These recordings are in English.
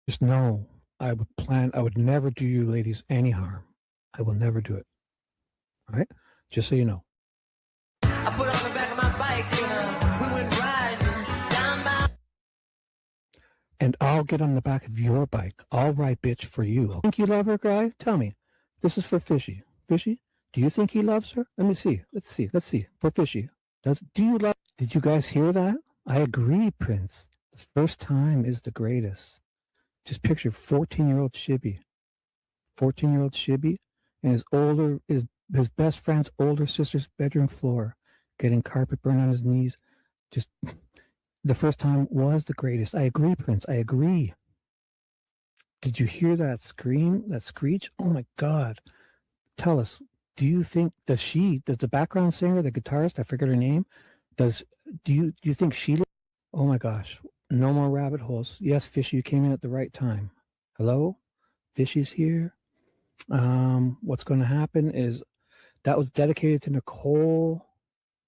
Just know I would never do you ladies any harm. I will never do it. All right? Just so you know. I put on the back of my bike and we went riding down my... And I'll get on the back of your bike. I'll ride bitch for you. Think you love her, guy? Tell me. This is for Fishy. Fishy, do you think he loves her? Let me see. Let's see. For Fishy. Did you guys hear that? I agree, Prince. The first time is the greatest. Just picture 14-year-old Shibby. 14-year-old Shibby and his best friend's older sister's bedroom floor, getting carpet burn on his knees. Just the first time was the greatest. I agree, Prince. I agree. Did you hear that scream, that screech? Oh my God. Tell us, do you think, does the background singer, the guitarist, I forget her name, do you think she, oh my gosh, no more rabbit holes. Yes, Fishy, you came in at the right time. Hello? Fishy's here. What's going to happen is that was dedicated to Nicole.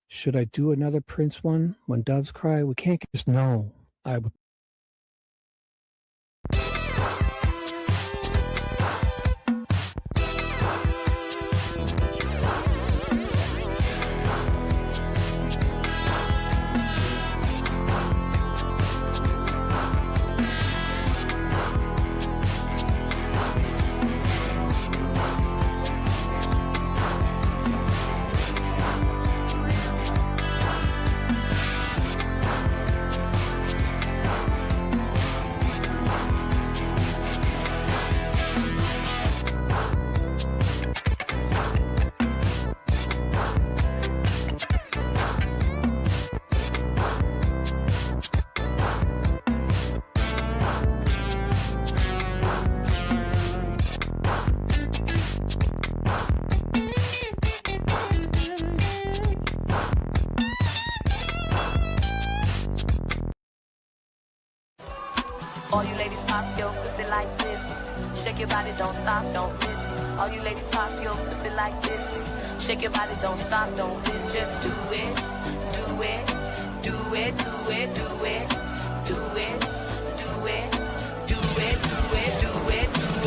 Should I do another Prince one? When Doves Cry? We can't just know. I would. All you ladies pop your pussy like this. Shake your body, don't stop, don't miss. All you ladies pop your pussy like this. Shake your body, don't stop, don't miss. Just do it, do it, do it, do it, do it, do it, do it, do it, do it, do it, do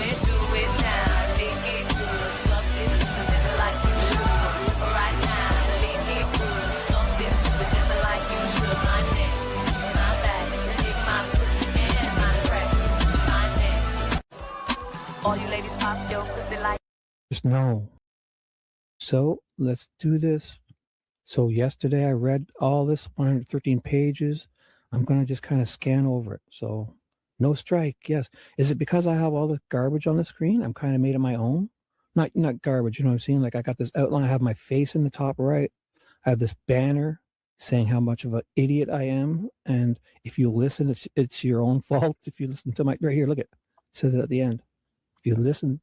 it, do it now. Lick it good, suck this just like you should. Right now, lick it good, suck this just like you should. My neck, my back, lick my pussy and my crack, my neck. All you ladies pop your pussy like. Just know. So let's do this. So yesterday I read all this 113 pages. I'm going to just kind of scan over it. So no strike. Yes. Is it because I have all the garbage on the screen? I'm kind of made it my own. Not garbage. You know what I'm saying? Like I got this outline. I have my face in the top right. I have this banner saying how much of an idiot I am. And if you listen, it's your own fault. If you listen to my, right here, look at it. It says it at the end. If you listen,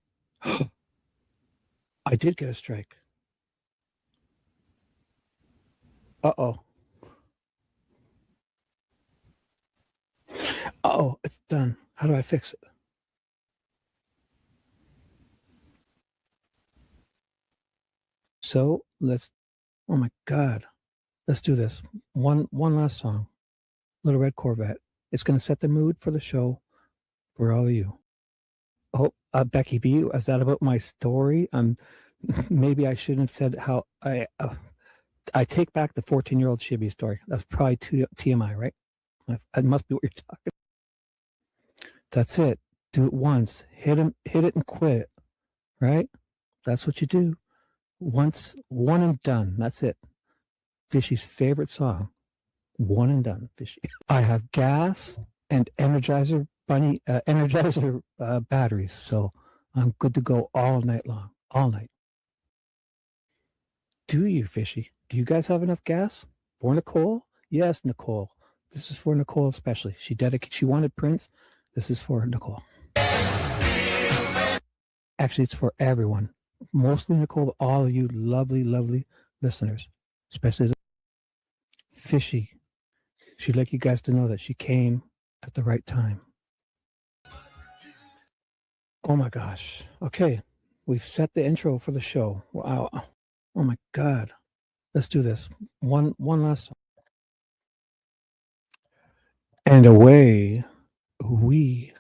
I did get a strike. Uh-oh. Uh-oh, it's done. How do I fix it? So let's, oh my God. Let's do this. One last song. Little Red Corvette. It's going to set the mood for the show for all of you. Oh, Becky B, is that about my story? Maybe I shouldn't have said how I take back the 14-year-old Shibby story. That's probably TMI, right? That must be what you're talking about. That's it. Do it once. Hit it and quit it, right? That's what you do. Once, one and done. That's it. Fishy's favorite song. One and done, Fishy. I have gas and Energizer batteries, so I'm good to go all night long. All night. Do you, Fishy? Do you guys have enough gas? For Nicole? Yes, Nicole. This is for Nicole especially. She wanted Prince. This is for Nicole. Actually, it's for everyone. Mostly Nicole, but all of you lovely, lovely listeners. Especially Fishy. She'd like you guys to know that she came at the right time. Oh my gosh. Okay. We've set the intro for the show. Wow. Oh my God. Let's do this. One last song. And away we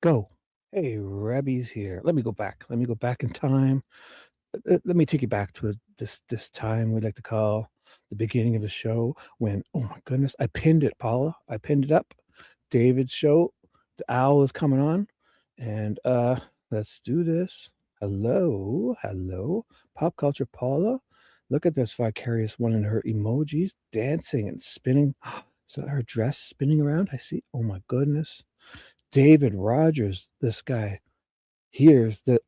Go. Hey, Rebby's here. Let me go back. Let me go back in time. Let me take you back to this time we like to call the beginning of the show when, oh my goodness, I pinned it, Paula. I pinned it up. David's show. The owl is coming on. And let's do this. Hello. Pop culture Paula. Look at this vicarious one in her emojis dancing and spinning. Is that her dress spinning around? I see. Oh my goodness. David Rogers, this guy. Here's the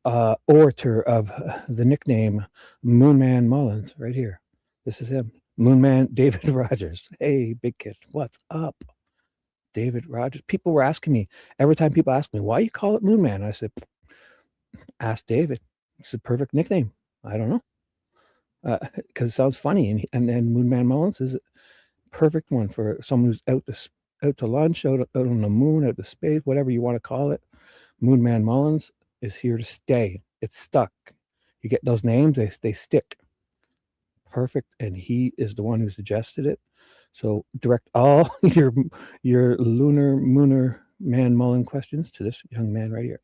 orator of the nickname Moonman Mullins right here. This is him. Moonman David Rogers. Hey, big kid, what's up? David Rogers. People were asking me, every time people ask me, why you call it Moonman? I said, ask David. It's the perfect nickname. I don't know. Because it sounds funny. And then Moonman Mullins is a perfect one for someone who's out to lunch, out on the moon, out to space, whatever you want to call it. Moonman Mullins is here to stay. It's stuck. You get those names, they stick. Perfect. And he is the one who suggested it. So direct all your lunar mooner man Mullen questions to this young man right here.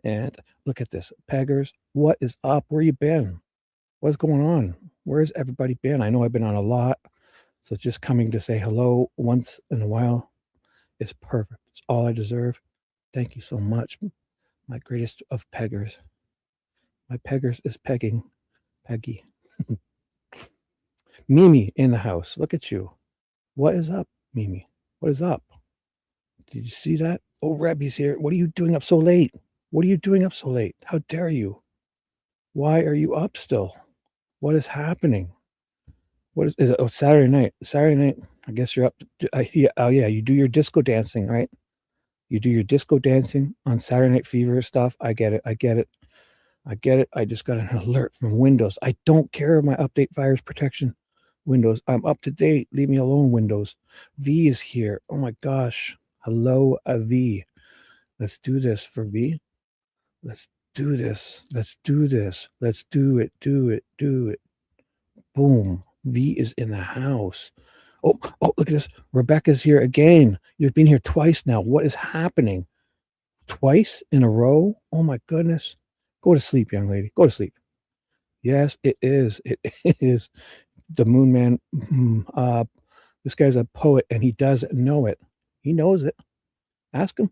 And look at this. Peggers, what is up? Where you been? What's going on? Where's everybody been? I know I've been on a lot. So just coming to say hello once in a while is perfect. It's all I deserve. Thank you so much. My greatest of peggers. My peggers is pegging. Peggy. Mimi in the house. Look at you. What is up, Mimi? What is up? Did you see that? Oh, Rebby's here. What are you doing up so late? What are you doing up so late? How dare you? Why are you up still? What is happening? What is it? Oh, Saturday night. Saturday night. I guess you're up. Oh, yeah. You do your disco dancing, right? You do your disco dancing on Saturday Night Fever stuff. I get it. I just got an alert from Windows. I don't care if my update virus protection. Windows, I'm up to date. Leave me alone, Windows. V is here. Oh my gosh. Hello, V. Let's do this for V. Let's do this. Let's do this. Let's do it. Do it. Boom. V is in the house. Oh, look at this. Rebecca's here again. You've been here twice now. What is happening? Twice in a row? Oh my goodness. Go to sleep, young lady. Go to sleep. Yes, it is. It is. The Moon Man. This guy's a poet and he does know it. He knows it. Ask him.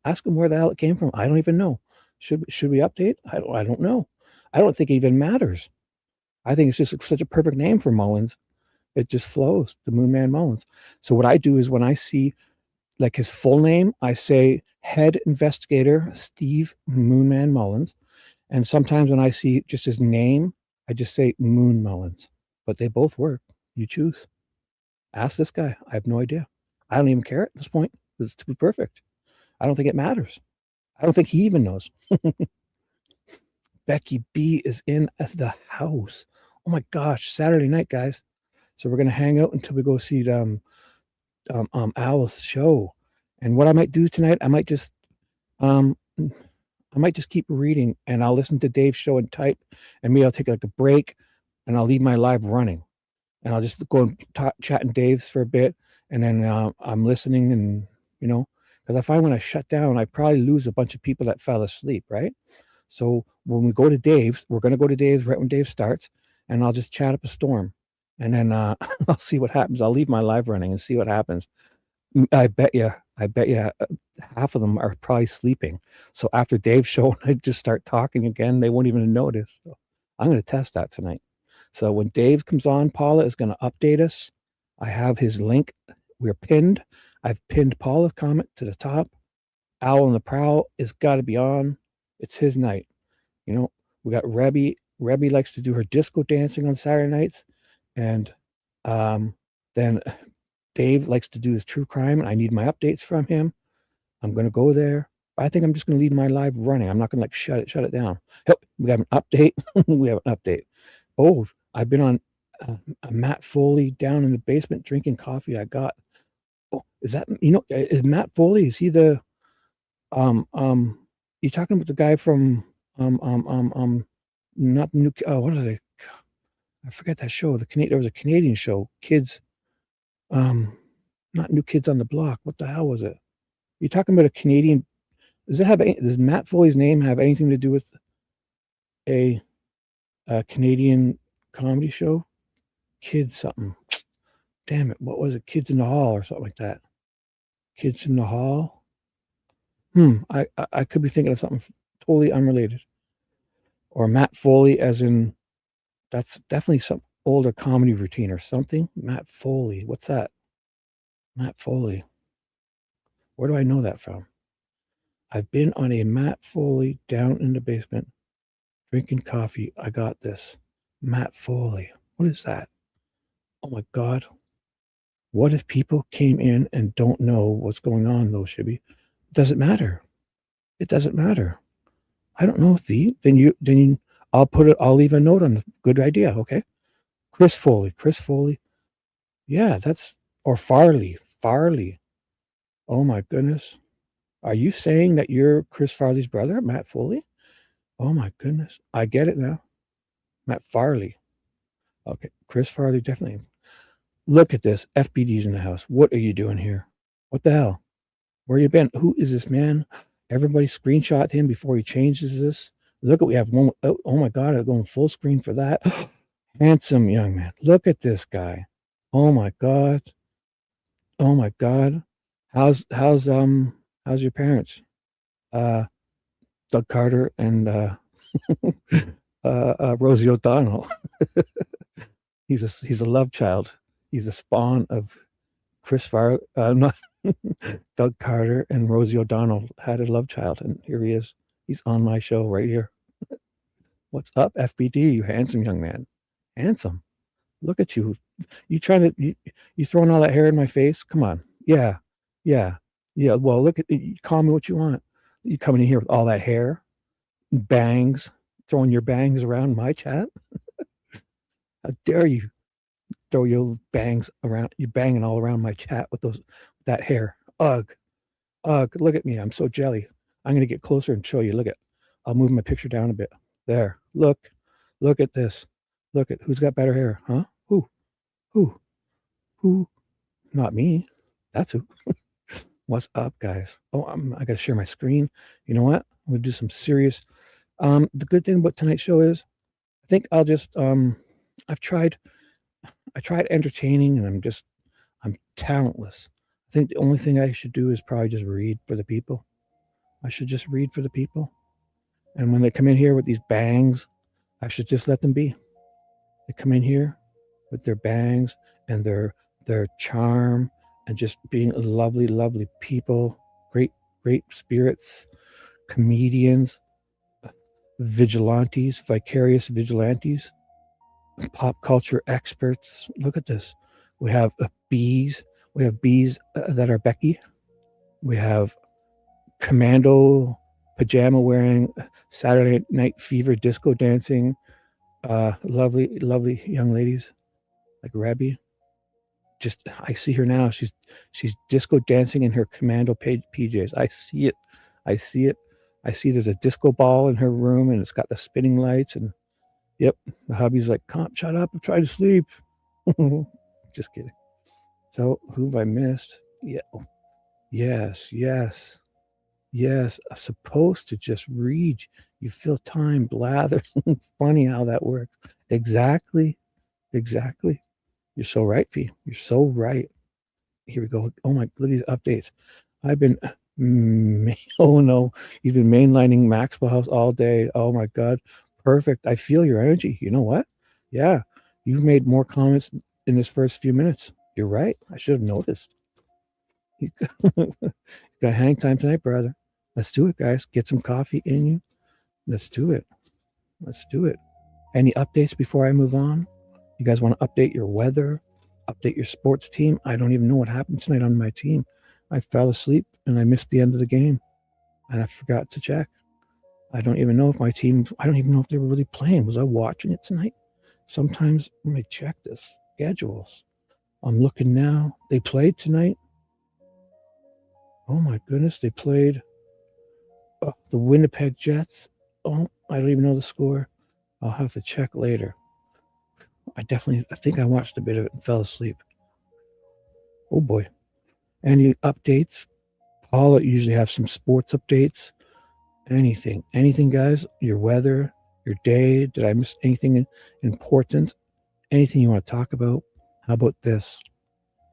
Ask him where the hell it came from. I don't even know. Should we update? I don't know. I don't think it even matters. I think it's just such a perfect name for Mullins. It just flows. The Moon Man Mullins. So what I do is when I see like his full name, I say head investigator Steve Moonman Mullins. And sometimes when I see just his name, I just say Moon Mullins. But they both work. You choose. Ask this guy. I have no idea. I don't even care at this point. This is too perfect. I don't think it matters. I don't think he even knows. Becky B is in the house. Oh my gosh, Saturday night, guys. So we're gonna hang out until we go see Owl's show. And what I might do tonight, I might just keep reading and I'll listen to Dave's show and type, and maybe I'll take like a break and I'll leave my live running. And I'll just go and chat in Dave's for a bit, and then I'm listening, and because I find when I shut down, I probably lose a bunch of people that fell asleep, right? So when we go to Dave's, we're going to go to Dave's right when Dave starts, and I'll just chat up a storm, and then I'll see what happens. I'll leave my live running and see what happens. I bet you half of them are probably sleeping. So after Dave's show, I just start talking again. They won't even notice. So I'm going to test that tonight. So when Dave comes on, Paula is going to update us. I have his link. We're pinned. I've pinned Paula's comment to the top. Owl on the Prowl is got to be on. It's his night. We got Rebby. Rebby likes to do her disco dancing on Saturday nights. And then Dave likes to do his true crime, and I need my updates from him. I'm going to go there. I think I'm just going to leave my live running. I'm not going to shut it down. We have an update. We have an update. Oh, I've been on Matt Foley down in the basement drinking coffee. Is that, is Matt Foley, is he the, you talking about the guy from, not the new, what are they? I forget that show. There was a Canadian show, Kids, not New Kids on the Block. What the hell was it? You talking about a Canadian? Does Matt Foley's name have anything to do with a Canadian comedy show? Kids something. Damn it! What was it? Kids in the Hall or something like that. Kids in the Hall. I could be thinking of something totally unrelated. Or Matt Foley, as in that's definitely some older comedy routine or something. Matt Foley. What's that? Matt Foley. Where do I know that from? I've been on a Matt Foley down in the basement drinking coffee. I got this. Matt Foley. What is that? Oh my God. What if people came in and don't know what's going on, though, Shibby? Doesn't matter. It doesn't matter. I don't know, then I'll leave a note on the good idea, okay? Chris Foley. Yeah, or Farley. Oh my goodness. Are you saying that you're Chris Farley's brother, Matt Foley? Oh my goodness. I get it now. Matt Farley. Okay, Chris Farley, definitely. Look at this. FBD's in the house. What are you doing here? What the hell? Where you been? Who is this man? Everybody screenshot him before he changes this. Look at, we have one. Oh my God, I'm going full screen for that. Handsome young man. Look at this guy. Oh my God. Oh my God. How's your parents? Doug Carter and Rosie O'Donnell. He's a love child. He's a spawn of Chris Farley. Doug Carter and Rosie O'Donnell had a love child, and here he is. He's on my show right here. What's up, FBD? You handsome young man. Handsome. Look at you. You throwing all that hair in my face? Come on. Yeah. Well, look at you. Call me what you want. You coming in here with all that hair, bangs, throwing your bangs around my chat? How dare you throw your bangs around? You're banging all around my chat with that hair. Ugh. Look at me. I'm so jelly. I'm gonna get closer and show you. Look at. I'll move my picture down a bit. There. Look at this. Look at who's got better hair, huh? Who? Not me. That's who. What's up, guys? Oh, I gotta share my screen. You know what? I'm gonna do some serious. The good thing about tonight's show is, I think I'll just I tried entertaining, and I'm talentless. I think the only thing I should do is probably just read for the people. I should just read for the people. And when they come in here with these bangs, I should just let them be. They come in here with their bangs and their charm and just being lovely, lovely people, great spirits, comedians, vigilantes, vicarious vigilantes, pop culture experts. Look at this. We have bees. We have bees that are Becky. We have commando pajama wearing, Saturday Night Fever disco dancing, lovely young ladies like Rabbi. Just, I see her now. She's disco dancing in her commando PJs. I see it. I see there's a disco ball in her room, and it's got the spinning lights. And yep, the hubby's like, "Come, shut up! I'm trying to sleep." Just kidding. So who have I missed? Yeah. Yes. I'm supposed to just read. You fill time blather. Funny how that works. Exactly. You're so right, Fee. You're so right. Here we go. Oh my, look at these updates. I've been, oh no, he's been mainlining Maxwell House all day. Oh my God. Perfect. I feel your energy. You know what? Yeah. You've made more comments in this first few minutes. You're right. I should have noticed. You got hang time tonight, brother. Let's do it, guys. Get some coffee in you. Let's do it. Any updates before I move on? You guys want to update your weather, update your sports team? I don't even know what happened tonight on my team. I fell asleep and I missed the end of the game, and I forgot to check. I don't even know if my team, I don't even know if they were really playing. Was I watching it tonight? Sometimes, let me check the schedules. I'm looking now. They played tonight. Oh my goodness, they played the Winnipeg Jets. Oh, I don't even know the score. I'll have to check later. I think I watched a bit of it and fell asleep. Oh boy. Any updates? Paula usually have some sports updates. Anything, guys. Your weather, your day. Did I miss anything important? Anything you want to talk about? How about this?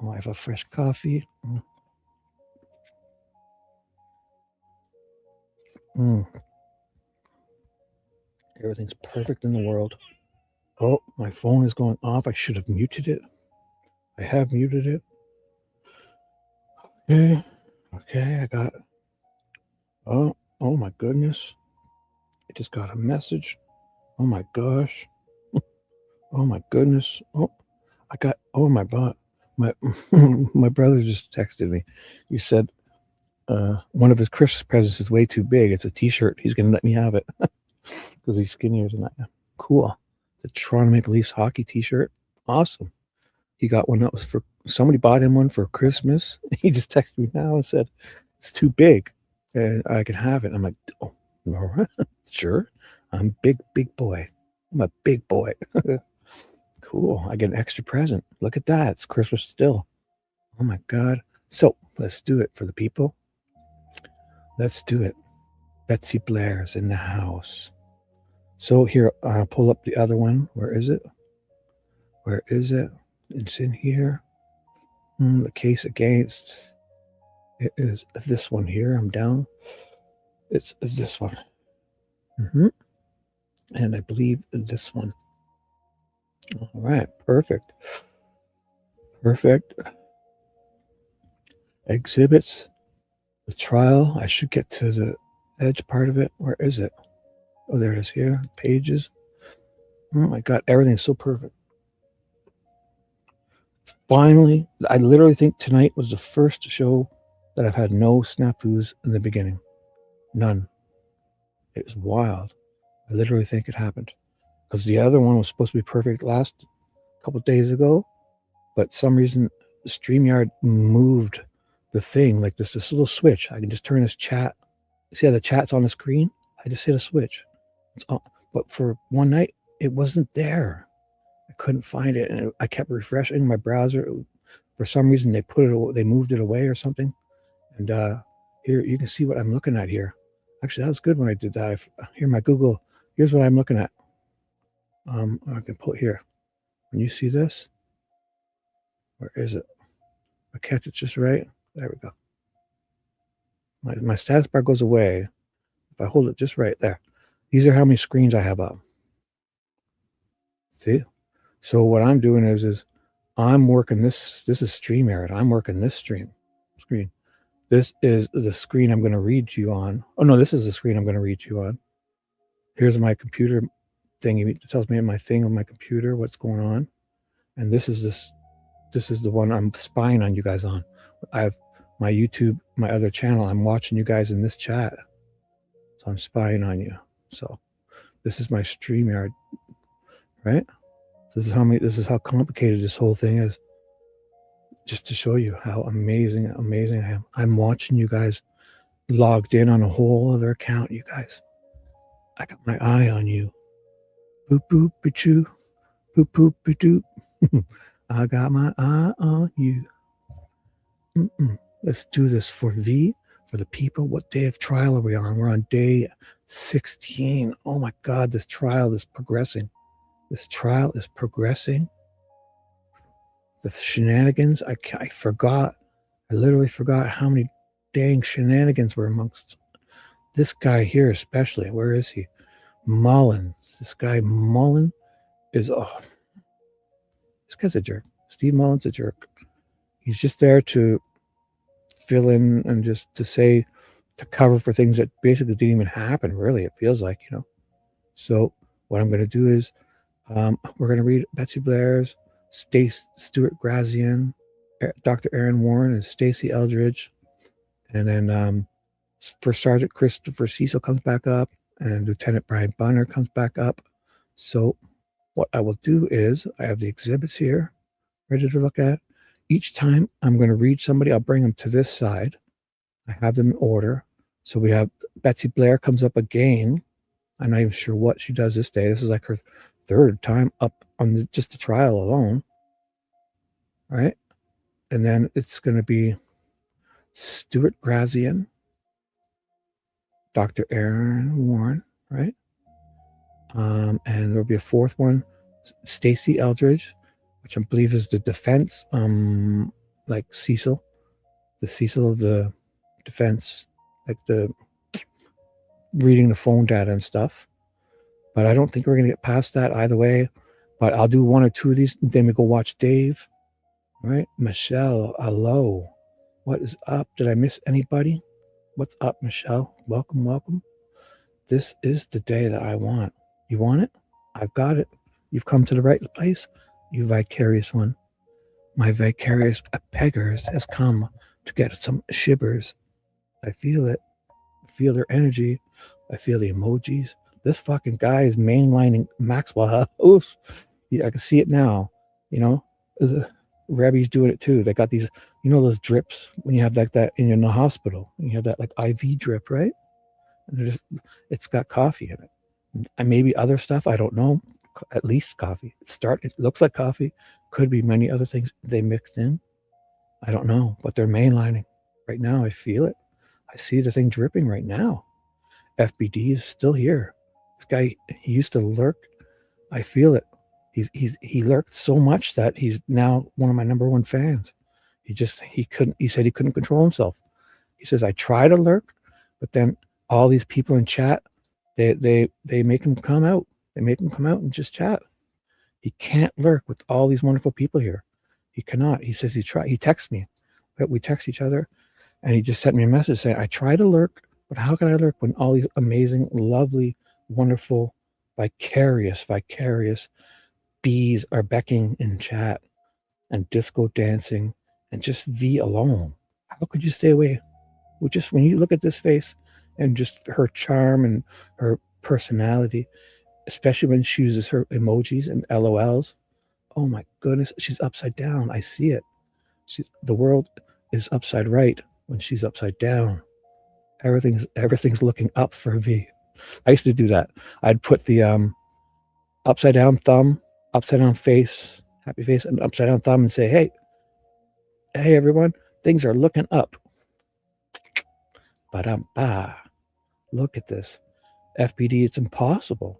Oh, I have a fresh coffee. Everything's perfect in the world. Oh, my phone is going off. I should have muted it. I have muted it. Okay, I got it. Oh my goodness. I just got a message. Oh my gosh. Oh my goodness. My my brother just texted me. He said one of his Christmas presents is way too big. It's a t-shirt. He's gonna let me have it because he's skinnier than I am. Cool. The Toronto Maple Leafs hockey t-shirt. Awesome. He got one that was for somebody bought him one for Christmas. He just texted me now and said it's too big and I can have it. I'm like, oh, no, sure. I'm big boy. I'm a big boy. Cool. I get an extra present. Look at that. It's Christmas still. Oh my God. So let's do it for the people. Let's do it. Betsy Blair's in the house. So here, I'll pull up the other one. Where is it? It's in here. The case against. It is this one here. I'm down. It's this one. And I believe this one. All right. Perfect. Exhibits. The trial. I should get to the edge part of it. Where is it? Oh, there it is here. Pages. Oh my God. Everything's so perfect. Finally, I literally think tonight was the first show that I've had no snafus in the beginning. None. It was wild. I literally think it happened. Because the other one was supposed to be perfect last couple of days ago, but some reason StreamYard moved the thing, like this little switch. I can just turn this chat. See how the chat's on the screen? I just hit a switch. It's on. But for one night, it wasn't there. I couldn't find it, and I kept refreshing my browser. For some reason, they moved it away or something. And here you can see what I'm looking at here. Actually, that was good when I did that. Here, my Google. Here's what I'm looking at. I can pull it here. When you see this, where is it? I catch it just right. There we go. My status bar goes away if I hold it just right there. These are how many screens I have up. See? So what I'm doing is I'm working this. This is StreamYard. I'm working this screen. This is the screen I'm going to read to you on. Oh no, this is the screen I'm going to read to you on. Here's my computer thing. It tells me in my thing on my computer what's going on. And this is the one I'm spying on you guys on. I have my YouTube, my other channel. I'm watching you guys in this chat. So I'm spying on you. So this is my StreamYard, right? This is how complicated this whole thing is. Just to show you how amazing I am. I'm watching you guys logged in on a whole other account, you guys. I got my eye on you. Boop boop ba-choo. Boop boop ba-doop. I got my eye on you. Let's do this for the people. What day of trial are we on? We're on day 16. Oh my God, this trial is progressing. The shenanigans, I forgot. I literally forgot how many dang shenanigans were amongst this guy here, especially. Where is he? Mullins. This guy Mullen is, this guy's a jerk. Steve Mullen's a jerk. He's just there to fill in and just to cover for things that basically didn't even happen, really, it feels like, you know. So what I'm going to do is we're going to read Betsy Blair's, Stuart Grassian, Dr. Erin Warren, and Stacy Eldridge. And then First Sergeant Christopher Cecil comes back up, and Lieutenant Brian Bunner comes back up. So what I will do is I have the exhibits here ready to look at. Each time I'm going to read somebody, I'll bring them to this side. I have them in order. So we have Betsy Blair comes up again. I'm not even sure what she does this day. This is like her third time up on just the trial alone. Right? And then it's going to be Stuart Grassian, Dr. Erin Warren, right? And there'll be a fourth one, Stacy Eldridge, which I believe is the defense, like Cecil, the Cecil of the defense, like the reading the phone data and stuff. But I don't think we're going to get past that either way. But I'll do one or two of these. Then we go watch Dave, right? Michelle, hello. What is up? Did I miss anybody? What's up, Michelle? Welcome, welcome. This is the day that I want. You want it? I've got it. You've come to the right place, you vicarious one. My vicarious peggers has come to get some shibbers. I feel it. I feel their energy. I feel the emojis. This fucking guy is mainlining Maxwell House. Yeah, I can see it now. You know, Rebby's doing it too. They got these, you know, those drips when you have like that in the hospital. You have that like IV drip, right? And it's got coffee in it. And maybe other stuff, I don't know. At least coffee. It looks like coffee. Could be many other things they mixed in. I don't know, but they're mainlining. Right now, I feel it. I see the thing dripping right now. FBD is still here. This guy, he used to lurk. I feel it. He lurked so much that he's now one of my #1 fans. He said he couldn't control himself. He says, I try to lurk, but then all these people in chat, they make him come out. They make him come out and just chat. He can't lurk with all these wonderful people here. He cannot. He says he texts me. We text each other, and he just sent me a message saying, I try to lurk, but how can I lurk when all these amazing, lovely, wonderful, vicarious bees are becking in chat and disco dancing and just V alone? How could you stay away? Just when you look at this face and just her charm and her personality, especially when she uses her emojis and LOLs. Oh my goodness, she's upside down. I see it. The world is upside right when she's upside down. Everything's looking up for V. I used to do that. I'd put the upside down thumb, upside down face, happy face, and upside down thumb and say, hey everyone, things are looking up. Ba-dum-ba. Look at this. FBD, it's impossible.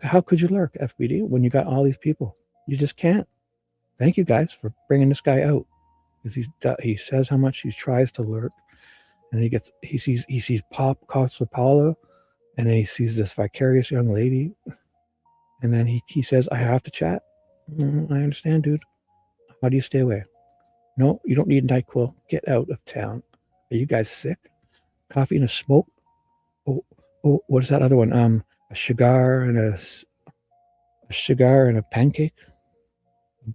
How could you lurk, FBD, when you got all these people? You just can't. Thank you guys for bringing this guy out. Because he says how much he tries to lurk, and he sees Pop Cosapala, and then he sees this vicarious young lady, and then he says, I have to chat. I understand, dude. How do you stay away? No, you don't need NyQuil. Get out of town. Are you guys sick? Coffee and a smoke? Oh, what is that other one? A cigar and a pancake,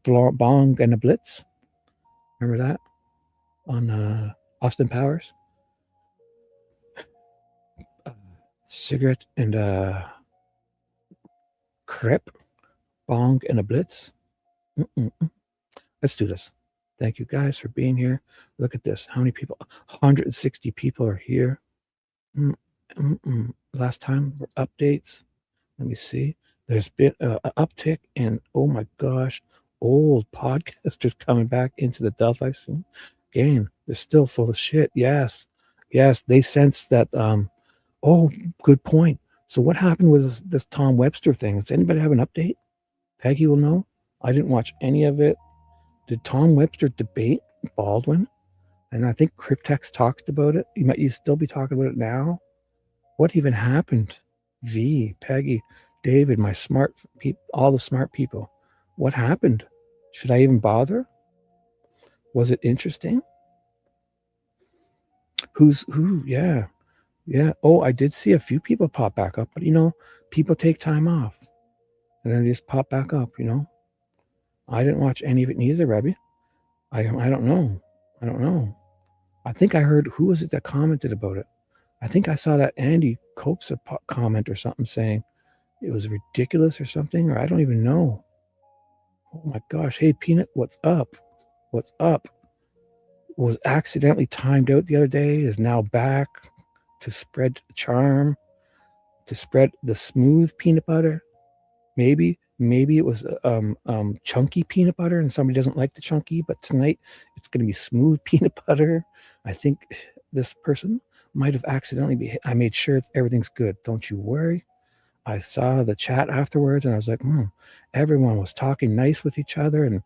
bong and a blitz. Remember that on Austin Powers? Cigarette and a crepe, bong and a blitz. Let's do this. Thank you guys for being here. Look at this. How many people? 160 people are here. Last time for updates, let me see. There's been an uptick in, oh my gosh, old podcasters coming back into the Delphi scene. Again, they're still full of shit. Yes, they sense that. Oh, good point. So what happened with this Tom Webster thing? Does anybody have an update? Peggy will know. I didn't watch any of it. Did Tom Webster debate Baldwin? And I think Cryptex talked about it. You still be talking about it now. What even happened? V, Peggy, David, my smart people, all the smart people. What happened? Should I even bother? Was it interesting? Who? Yeah. Oh, I did see a few people pop back up, but people take time off and then they just pop back up. I didn't watch any of it neither, Rebby. I don't know. I think I heard, who was it that commented about it? I think I saw that Andy Copes comment or something saying it was ridiculous or something, or I don't even know. Oh my gosh. Hey, Peanut, what's up? Was accidentally timed out the other day, is now back to spread charm, to spread the smooth peanut butter. Maybe maybe it was chunky peanut butter and somebody doesn't like the chunky, but tonight it's going to be smooth peanut butter. I think this person might have accidentally I made sure everything's good. Don't you worry. I saw the chat afterwards and I was like, everyone was talking nice with each other, and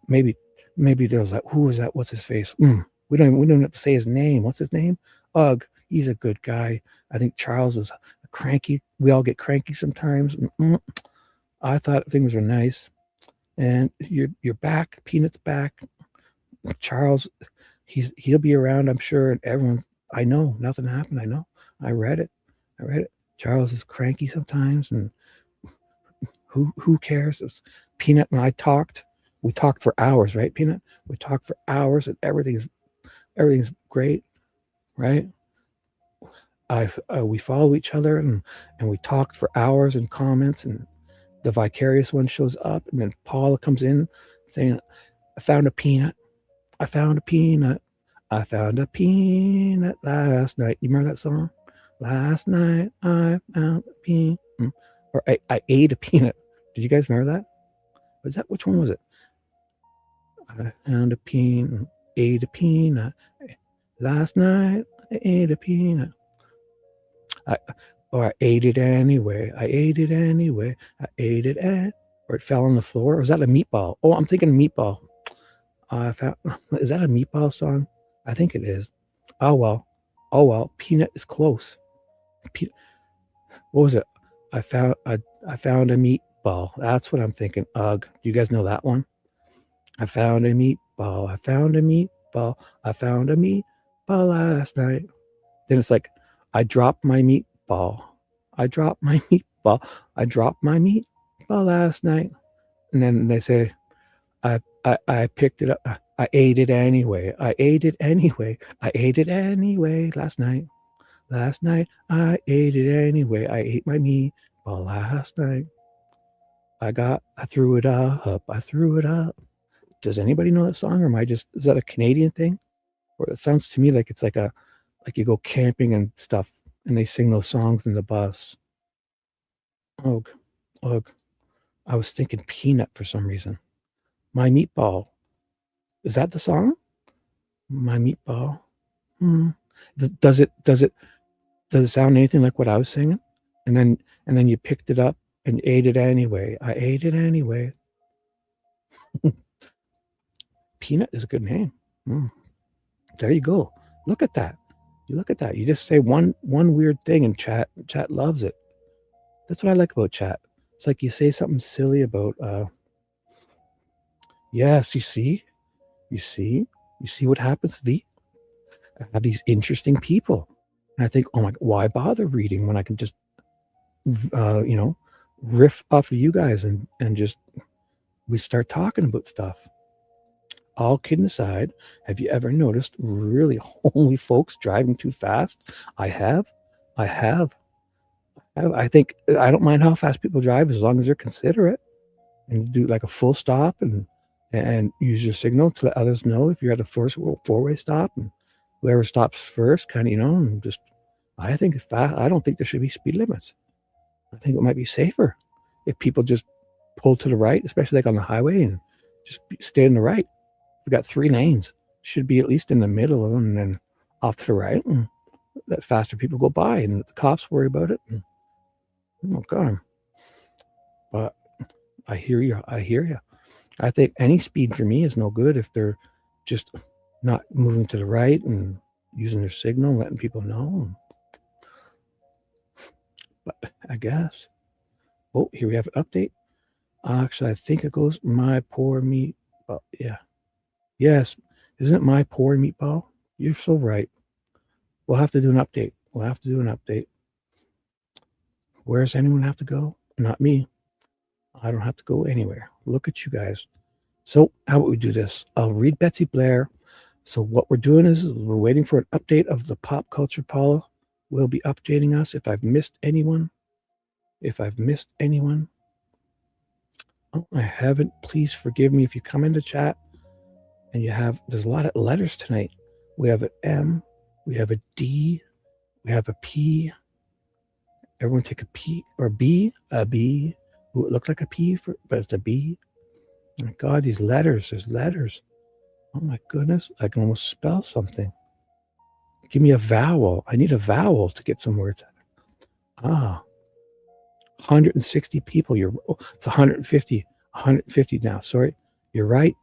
maybe there was like, who was that? What's his face? We don't have to say his name. What's his name? Ugh, he's a good guy. I think Charles was cranky. We all get cranky sometimes. I thought things were nice. And you're back. Peanut's back. Charles, he'll be around, I'm sure. And I know nothing happened. I know. I read it. Charles is cranky sometimes, and who cares? It was Peanut and I talked. We talked for hours, right, Peanut? We talked for hours, and everything's great, right? We follow each other, and we talked for hours in comments, and the vicarious one shows up, and then Paula comes in saying, I found a peanut. I found a peanut. I found a peanut last night. You remember that song? Last night I found a peanut. Or I ate a peanut. Did you guys remember that? Which one was it? I found a peanut, ate a peanut. Last night I ate a peanut. I ate it anyway. I ate it anyway. I ate it or it fell on the floor. Or was that a meatball? Oh, I'm thinking meatball. Is that a meatball song? I think it is. Oh well. Peanut is close. What was it? I found a meatball. That's what I'm thinking. Ugh. Do you guys know that one? I found a meatball. I found a meatball. I found a meatball last night. Then it's like, I dropped my meatball. I dropped my meatball. I dropped my meatball last night. And then they say, I picked it up. I ate it anyway. I ate it anyway. I ate it anyway last night. Last night I ate it anyway. I ate my meatball last night. I threw it up. I threw it up. Does anybody know that song, or is that a Canadian thing? Or it sounds to me like it's like you go camping and stuff, and they sing those songs in the bus. Ugh. I was thinking peanut for some reason. My meatball. Is that the song? My meatball. Does it sound anything like what I was singing? And then you picked it up and ate it anyway. I ate it anyway. Peanut is a good name. There you go. Look at that. You just say one weird thing and chat loves it. That's what I like about chat. It's like you say something silly about yes, you see what happens to I have these interesting people. And I think, oh my, why bother reading when I can just riff off of you guys and just we start talking about stuff. All kidding aside, have you ever noticed really homely folks driving too fast? I have. I think I don't mind how fast people drive as long as they're considerate and do like a full stop and use your signal to let others know if you're at a four-way stop, and whoever stops first kind of, and just, I think it's fast. I don't think there should be speed limits. I think it might be safer if people just pull to the right, especially like on the highway, and just stay in the right. We've got 3 lanes. Should be at least in the middle of them and then off to the right, and let faster people go by and the cops worry about it. And, oh God. But I hear you. I think any speed for me is no good if they're just not moving to the right and using their signal, letting people know. But I guess. Oh, here we have an update. Actually, I think it goes my poor meat. Oh, yeah. Yes. Isn't it my poor meatball? You're so right. We'll have to do an update. Where does anyone have to go? Not me. I don't have to go anywhere. Look at you guys. So how about we do this? I'll read Betsy Blair. So what we're doing is we're waiting for an update of the pop culture. Paula will be updating us if I've missed anyone. Oh, I haven't. Please forgive me if you come into chat and there's a lot of letters tonight. We have an M, we have a D, we have a P. Everyone take a P or B, a B, Ooh, it looked like a P, but it's a B. Oh my God, these letters. There's letters. Oh my goodness. I can almost spell something. Give me a vowel. I need a vowel to get some words. 160 people. It's 150. 150 now. Sorry. You're right,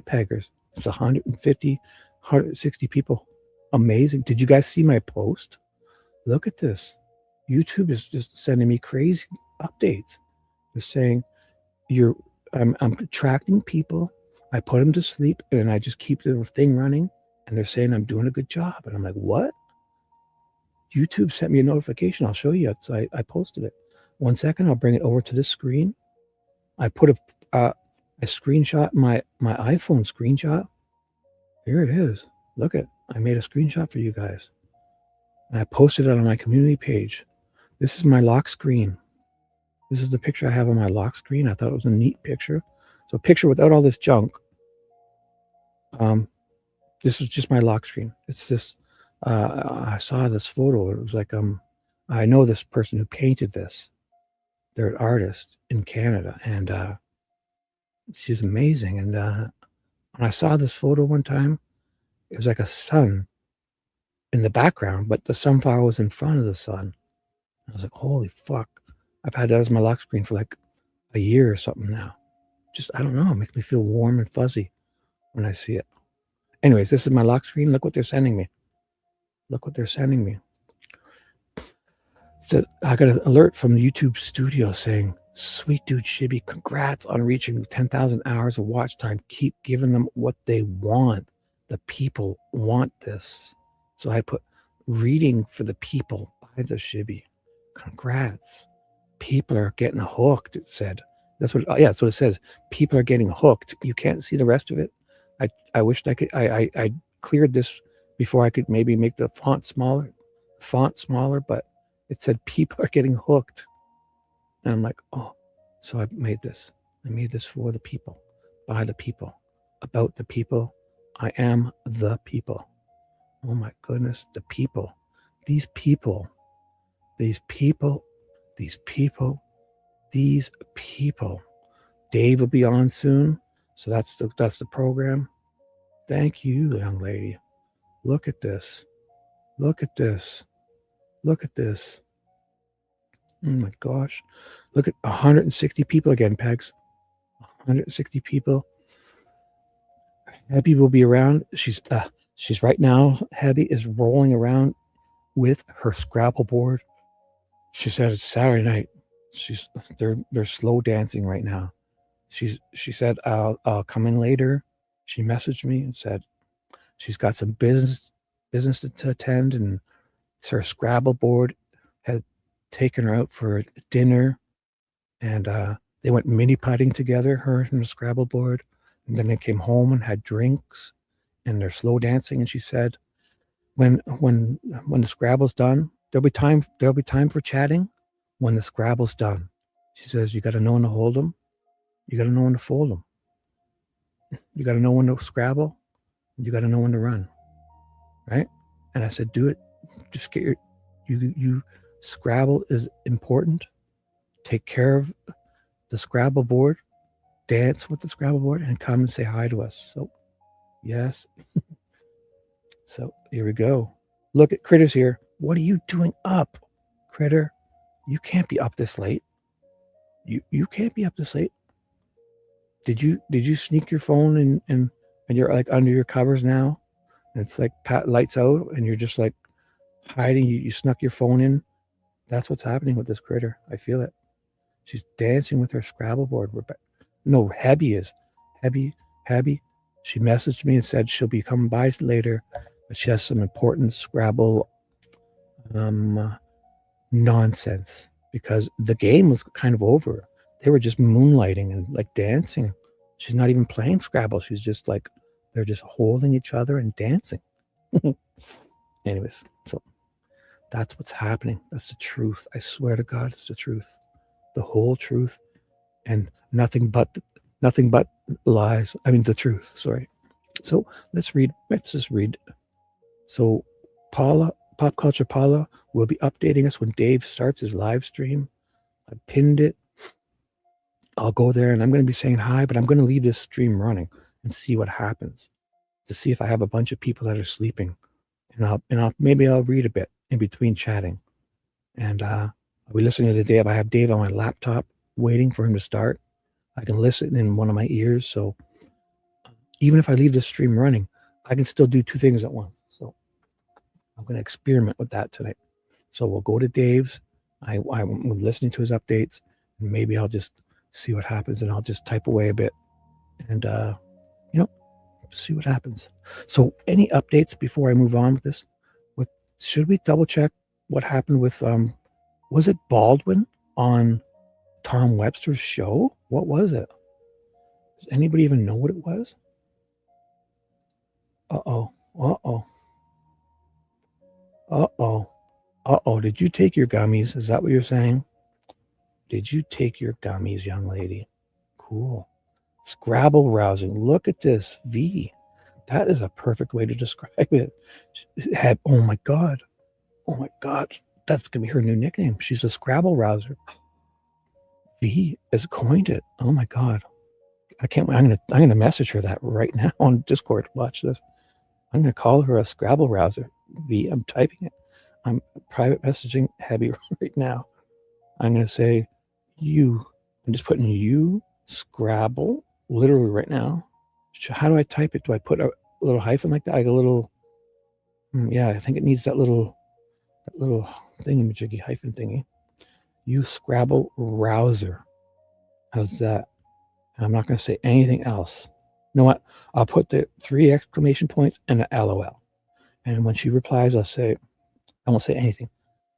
Peggers. It's 150, 160 people. Amazing. Did you guys see my post? Look at this. YouTube is just sending me crazy updates. They're saying I'm attracting people. I put them to sleep and I just keep the thing running. And they're saying I'm doing a good job. And I'm like, what? YouTube sent me a notification. I'll show you. So I posted it. 1 second. I'll bring it over to this screen. I put a screenshot, my iPhone screenshot. Here it is. Look at, I made a screenshot for you guys. And I posted it on my community page. This is my lock screen. This is the picture I have on my lock screen. I thought it was a neat picture. So a picture without all this junk. This is just my lock screen. It's this, I saw this photo. It was like, I know this person who painted this. They're an artist in Canada. And she's amazing. And when I saw this photo one time, it was like a sun in the background, but the sunflower was in front of the sun. I was like, holy fuck. I've had that as my lock screen for like a year or something now. Just, I don't know, it makes me feel warm and fuzzy when I see it. Anyways, this is my lock screen. Look what they're sending me. Look what they're sending me. So I got an alert from the YouTube studio saying, sweet dude Shibby, congrats on reaching 10,000 hours of watch time. Keep giving them what they want. The people want this. So I put reading for the people by the Shibby. Congrats. People are getting hooked, it said. That's what it says. People are getting hooked. You can't see the rest of it. I wished I could, I cleared this before I could maybe make the font smaller, but it said people are getting hooked. And I'm like, oh, so I made this. I made this for the people, by the people, about the people. I am the people. Oh my goodness, the people. These people. These people. These people. These people. Dave will be on soon. So that's the program. Thank you, young lady. Look at this. Look at this. Look at this. Oh my gosh. Look at 160 people again, Pegs. 160 people. Abby will be around. She's right now. Abby is rolling around with her Scrabble board. She said it's Saturday night. They're slow dancing right now. She said I'll come in later. She messaged me and said she's got some business to attend, and her Scrabble board had taken her out for dinner, and they went mini putting together, her and the Scrabble board, and then they came home and had drinks, and they're slow dancing. And she said, when the Scrabble's done, there'll be time for chatting. When the Scrabble's done, she says, you got to know when to hold them, you got to know when to fold them, you got to know when to Scrabble, you got to know when to run, right? And I said, do it. Just get you Scrabble is important. Take care of the Scrabble board, dance with the Scrabble board, and come and say hi to us. So, yes. So here we go. Look at Critter's here. What are you doing up, Critter? You can't be up this late. You can't be up this late. Did you sneak your phone and you're like under your covers now? And it's like lights out and you're just like hiding. You snuck your phone in. That's what's happening with this Critter. I feel it. She's dancing with her Scrabble board. No, Hebby is. Hebby. She messaged me and said she'll be coming by later, but she has some important Scrabble nonsense because the game was kind of over. They were just moonlighting and like dancing. She's not even playing Scrabble. She's just like, they're just holding each other and dancing. Anyways, so that's what's happening. That's the truth. I swear to God, it's the truth. The whole truth and nothing but lies. I mean, the truth, sorry. So let's just read. So Paula, Pop Culture Paula, will be updating us when Dave starts his live stream. I pinned it. I'll go there and I'm going to be saying hi, but I'm going to leave this stream running and see what happens, to see if I have a bunch of people that are sleeping, and maybe I'll read a bit in between chatting, and I'll be listening to Dave. I have Dave on my laptop waiting for him to start. I can listen in one of my ears, so even if I leave this stream running, I can still do two things at once. So I'm going to experiment with that tonight. So we'll go to Dave's. I'm listening to his updates, and maybe I'll just see what happens, and I'll just type away a bit, and see what happens. So any updates before I move on with this? Should we double check what happened with was it Baldwin on Tom Webster's show? What was it? Does anybody even know what it was? Did you take your gummies? Is that what you're saying? Did you take your gummies, young lady? Cool. Scrabble rousing. Look at this. V. That is a perfect way to describe it. Oh my God. That's going to be her new nickname. She's a Scrabble rouser. V has coined it. Oh my God. I can't wait. I'm going to message her that right now on Discord. Watch this. I'm going to call her a Scrabble rouser. V, I'm typing it. I'm private messaging Abby right now. I'm going to say you. I'm just putting you Scrabble literally right now. How do I type it? Do I put a little hyphen like that? Like a little, yeah, I think it needs that little thingy-majiggy hyphen thingy. You Scrabble rouser. How's that? I'm not going to say anything else. You know what? I'll put the 3 exclamation points and an LOL. And when she replies, I won't say anything.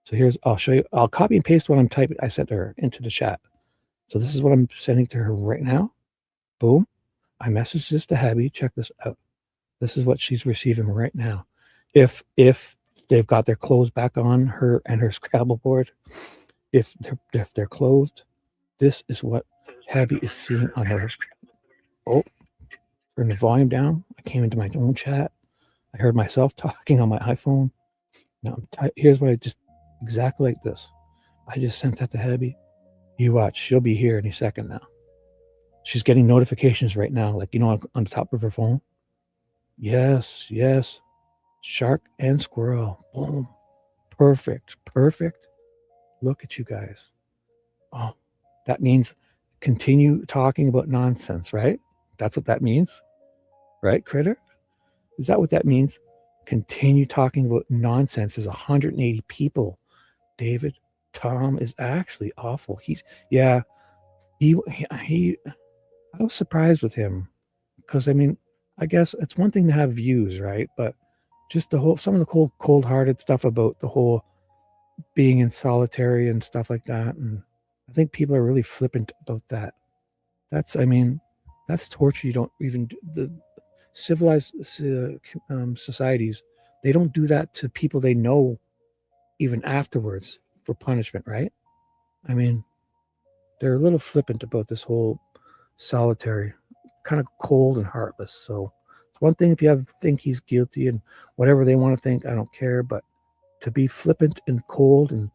So I'll show you. I'll copy and paste what I'm typing. I sent to her into the chat. So this is what I'm sending to her right now. Boom. I messaged this to Abby. Check this out. This is what she's receiving right now. If they've got their clothes back on, her and her Scrabble board, if they're closed, this is what Abby is seeing on her Scrabble. Oh, turn the volume down. I came into my own chat. I heard myself talking on my iPhone. Now here's what exactly like this. I just sent that to Abby. You watch. She'll be here any second now. She's getting notifications right now, like, on the top of her phone. Yes. Shark and squirrel. Boom. Perfect. Look at you guys. Oh, that means continue talking about nonsense, right? That's what that means, right, Critter? Is that what that means? Continue talking about nonsense. There's 180 people. David, Tom is actually awful. I was surprised with him because, I guess it's one thing to have views, right? But just some of the cold-hearted stuff about the whole being in solitary and stuff like that. And I think people are really flippant about that. That's torture. You don't even, the civilized societies, they don't do that to people they know even afterwards for punishment, right? They're a little flippant about this whole solitary, kind of cold and heartless. So it's one thing if you think he's guilty and whatever they want to think, I don't care. But to be flippant and cold and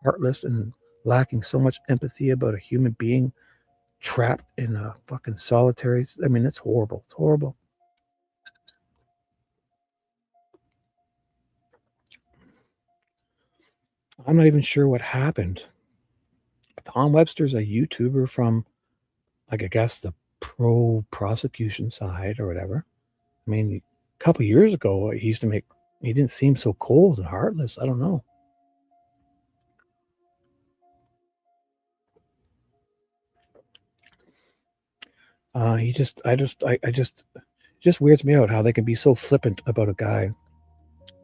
heartless and lacking so much empathy about a human being trapped in a fucking solitary, it's horrible. It's horrible. I'm not even sure what happened. Tom Webster's a YouTuber from, I guess, the pro-prosecution side or whatever. A couple years ago, he didn't seem so cold and heartless. I don't know. It just weirds me out how they can be so flippant about a guy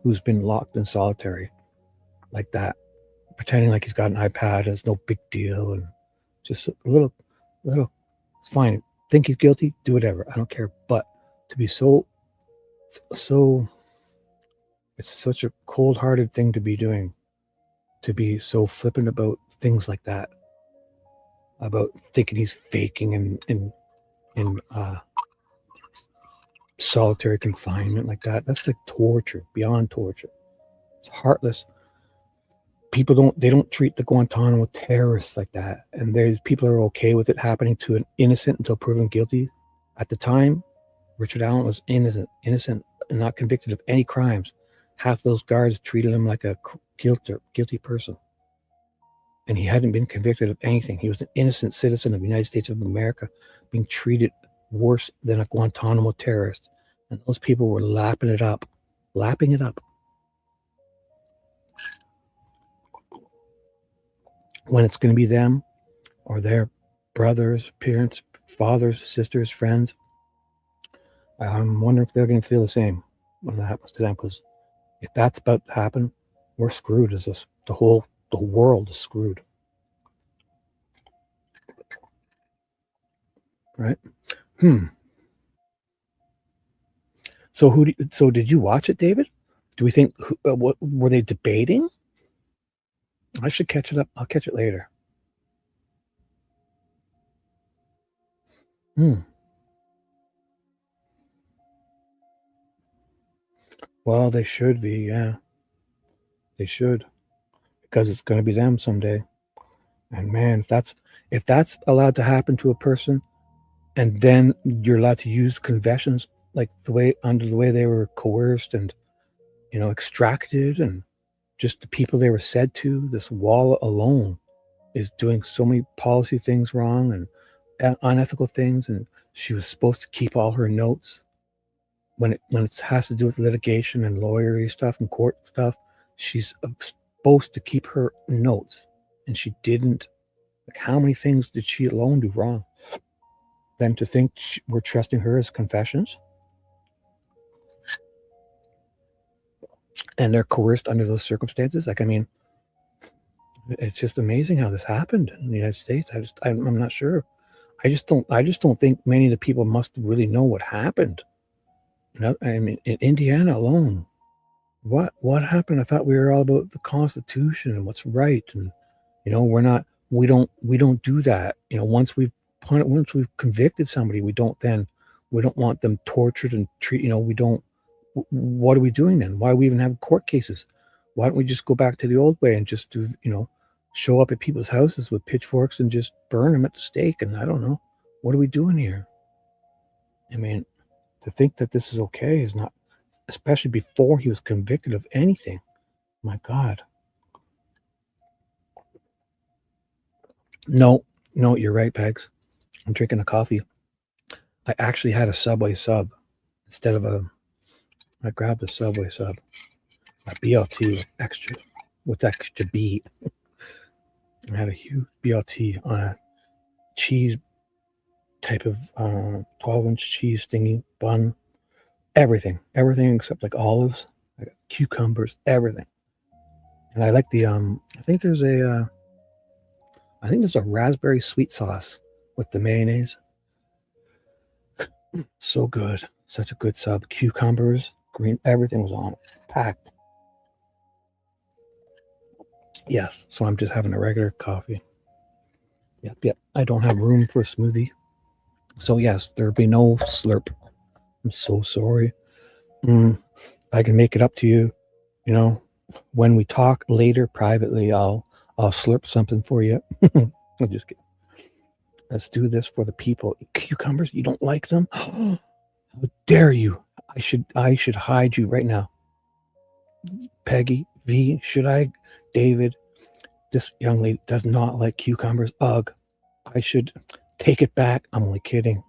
who's been locked in solitary like that, pretending like he's got an iPad, it's no big deal, and just a little, it's fine. Think he's guilty, do whatever. I don't care. But to be so, it's such a cold-hearted thing to be doing, to be so flippant about things like that, about thinking he's faking in solitary confinement like that. That's like torture, beyond torture. It's heartless. people don't treat the Guantanamo terrorists like that. And there's people are okay with it happening to an innocent until proven guilty. At the time, Richard Allen was innocent and not convicted of any crimes. Half those guards treated him like a guilty person. And he hadn't been convicted of anything. He was an innocent citizen of the United States of America being treated worse than a Guantanamo terrorist. And those people were lapping it up. When it's going to be them or their brothers, parents, fathers, sisters, friends, I'm wondering if they're going to feel the same when that happens to them. Because if that's about to happen, we're screwed. The whole world is screwed. Right? So did you watch it, David? Do we think what were they debating? I should catch it up. I'll catch it later. Well, they should be, yeah. They should, because it's going to be them someday. And man, if that's allowed to happen to a person, and then you're allowed to use confessions like under the way they were coerced and extracted, and just the people they were said to, this wall alone is doing so many policy things wrong and unethical things. And she was supposed to keep all her notes when it has to do with litigation and lawyery stuff and court stuff. She's supposed to keep her notes, and she didn't. Like, how many things did she alone do wrong? Then to think we're trusting her as confessions, and they're coerced under those circumstances. Like, I mean, it's just amazing how this happened in the United States. I'm not sure. I just don't think many of the people must really know what happened. I mean, in Indiana alone, what happened? I thought we were all about the Constitution and what's right, and we don't do that. Once we've convicted somebody, we don't want them tortured and treat. We don't. What are we doing then? Why do we even have court cases? Why don't we just go back to the old way and just do, show up at people's houses with pitchforks and just burn them at the stake? And I don't know, what are we doing here? I mean, to think that this is okay is not, especially before he was convicted of anything. My God. No, you're right, Pegs. I'm drinking a coffee. I actually had a Subway sub instead of I grabbed a Subway sub, a BLT with extra beet. I had a huge BLT on a cheese type of 12-inch cheese thingy bun. Everything except like olives, like cucumbers, everything. And I like the I think there's a raspberry sweet sauce with the mayonnaise. So good, such a good sub. Cucumbers, green, everything was on it, packed. Yes, so I'm just having a regular coffee. Yep. I don't have room for a smoothie. So yes, there'll be no slurp. I'm so sorry. I can make it up to you. When we talk later privately, I'll slurp something for you. I'm just kidding. Let's do this for the people. Cucumbers, you don't like them? How dare you? I should hide you right now. Peggy, V, should I? David, this young lady does not like cucumbers. Ugh. I should take it back. I'm only kidding.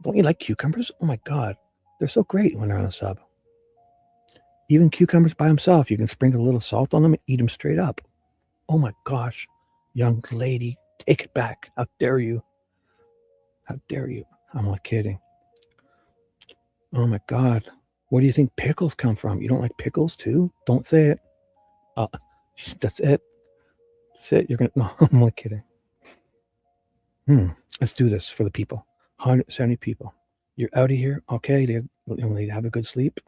Don't you like cucumbers? Oh my God. They're so great when they're on a sub. Even cucumbers by themselves, you can sprinkle a little salt on them and eat them straight up. Oh my gosh. Young lady, take it back. How dare you? How dare you? I'm only kidding. Oh my God. Where do you think pickles come from? You don't like pickles too? Don't say it. That's it. That's it. You're going to, no, I'm only kidding. Let's do this for the people. 170 people. You're out of here. Okay. They have a good sleep.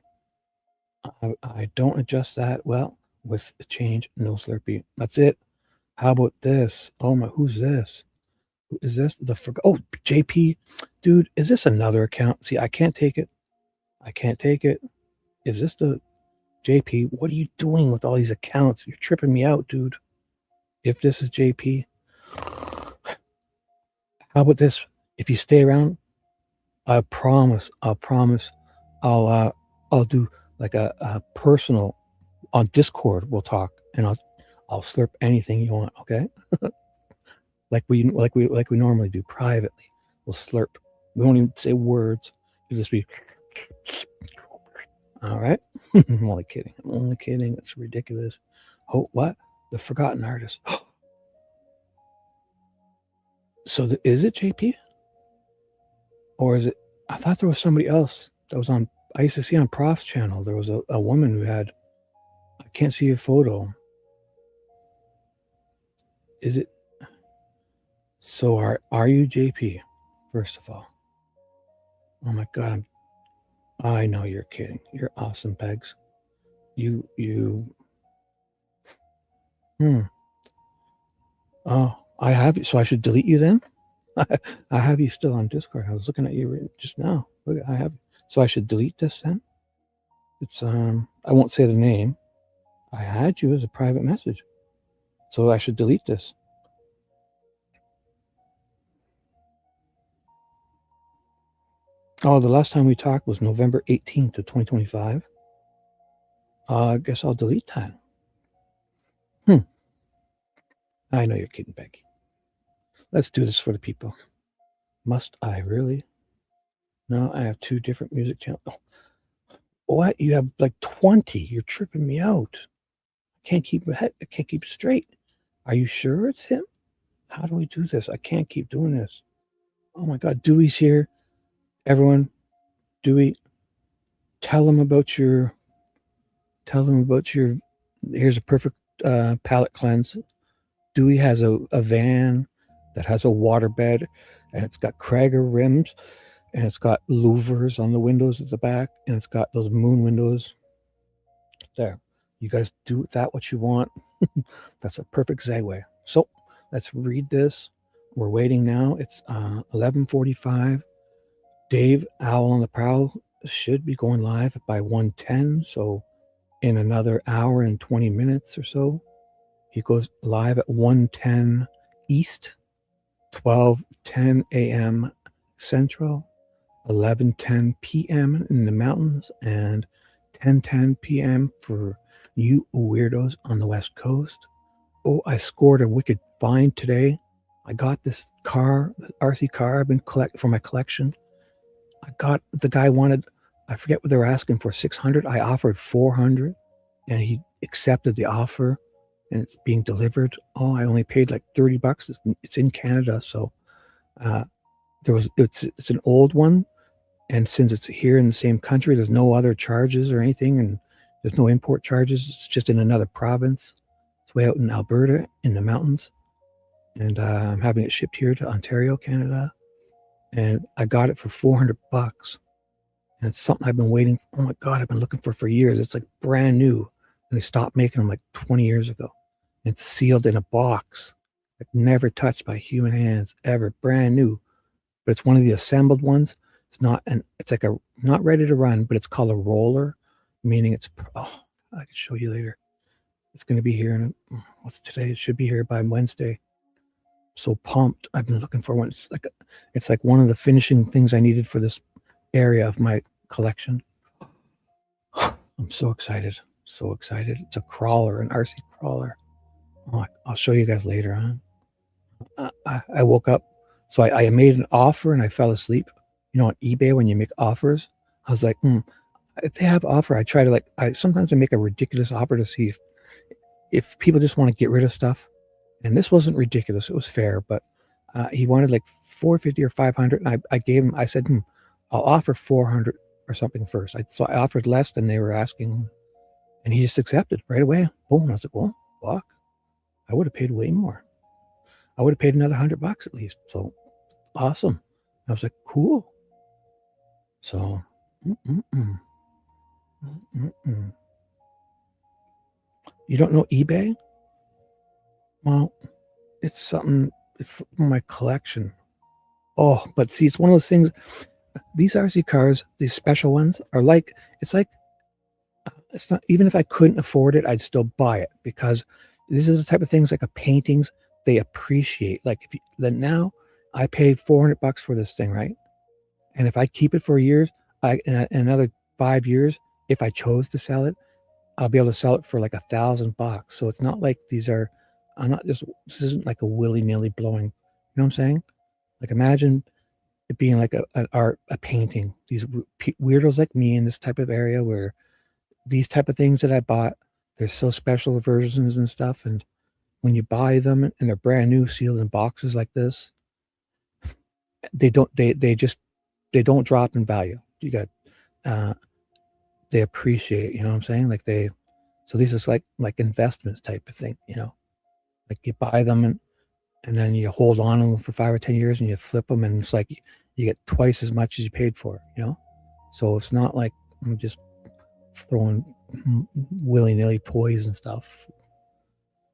I don't adjust that. Well, with a change, no Slurpee. That's it. How about this? Oh my, who's this? Who is this? Oh, JP. Dude, is this another account? See, I can't take it. Is this the JP? What are you doing with all these accounts? You're tripping me out, dude. if this is JP, how about this? If you stay around, I promise, I'll do like a personal on Discord. We'll talk, and I'll slurp anything you want. Okay, like we normally do privately. We'll slurp. We won't even say words. It'll just be. All right. I'm only kidding. It's ridiculous. Oh, what? The Forgotten Artist. So is it JP? Or is it? I thought there was somebody else that was on. I used to see on Prof's channel. There was a woman who had. I can't see a photo. Is it? So are you JP? First of all. Oh my God, I know you're kidding. You're awesome, Pegs. Oh, I have you. So I should delete you then? I have you still on Discord. I was looking at you just now. Look, I have. So I should delete this then? It's I won't say the name. I had you as a private message. So I should delete this. Oh, the last time we talked was November 18th of 2025. I guess I'll delete that. I know you're kidding, Becky. Let's do this for the people. Must I really? No, I have 2 different music channels. Oh, what? You have like 20. You're tripping me out. I can't keep it straight. Are you sure it's him? How do we do this? I can't keep doing this. Oh my God, Dewey's here. Everyone, Dewey, tell him about your, here's a perfect palette cleanse. Dewey has a van that has a waterbed, and it's got Krager rims, and it's got louvers on the windows at the back, and it's got those moon windows. There. You guys do with that what you want. That's a perfect segue. So let's read this. We're waiting now. It's 11:45. Dave Owl on the Prowl should be going live by 1:10. So in another hour and 20 minutes or so, he goes live at 1:10 East, 12:10 a.m. Central, 11:10 p.m. in the mountains, and 10:10 p.m. for you weirdos on the West Coast. Oh, I scored a wicked find today. I got this car, the RC car I've been collecting for my collection. The guy wanted, I forget what they were asking for, 600. I offered 400, and he accepted the offer, and it's being delivered. Oh, I only paid like $30. It's in Canada, so it's an old one, and since it's here in the same country, there's no other charges or anything, and there's no import charges. It's just in another province. It's way out in Alberta in the mountains, and I'm having it shipped here to Ontario, Canada. And I got it for $400, and it's something I've been waiting. Oh my God, I've been looking for years. It's like brand new, and they stopped making them like 20 years ago. And it's sealed in a box, like never touched by human hands ever, brand new. But it's one of the assembled ones. It's like not ready to run, but it's called a roller, meaning it's. Oh, I can show you later. It's going to be here. What's today? It should be here by Wednesday. So pumped. I've been looking for one. It's like one of the finishing things I needed for this area of my collection. I'm so excited. It's a crawler, an RC crawler. Oh, I'll show you guys later on. I woke up, so I made an offer and I fell asleep. You know, on eBay when you make offers, I was like, if they have offer, I try to sometimes I make a ridiculous offer to see if people just want to get rid of stuff. And this wasn't ridiculous. It was fair, but he wanted like $450 or $500. And I gave him, I said, I'll offer $400 or something first. So I offered less than they were asking, and he just accepted right away. Boom. I was like, well, fuck. I would have paid way more. I would have paid another $100 at least. So awesome. I was like, cool. So, you don't know eBay? Well, it's something, it's my collection. Oh, but see, it's one of those things. These RC cars, these special ones, are it's not, even if I couldn't afford it, I'd still buy it because These are the type of things like a paintings they appreciate. Like if you, then now I paid $400 for this thing, right? And if I keep it for years, in another 5 years, if I chose to sell it, I'll be able to sell it for like $1,000. So it's not like these are, this isn't like a willy-nilly blowing, you know what I'm saying? Like imagine it being like a painting. These weirdos like me in this type of area where these type of things that I bought, there's so special versions and stuff. And when you buy them and they're brand new, sealed in boxes like this, they don't drop in value. You got, they appreciate, you know what I'm saying? Like so these is like investments type of thing, you know, like you buy them and then you hold on to them for 5 or 10 years and you flip them and it's like you get twice as much as you paid for it, you know? So it's not like I'm just throwing willy-nilly toys and stuff,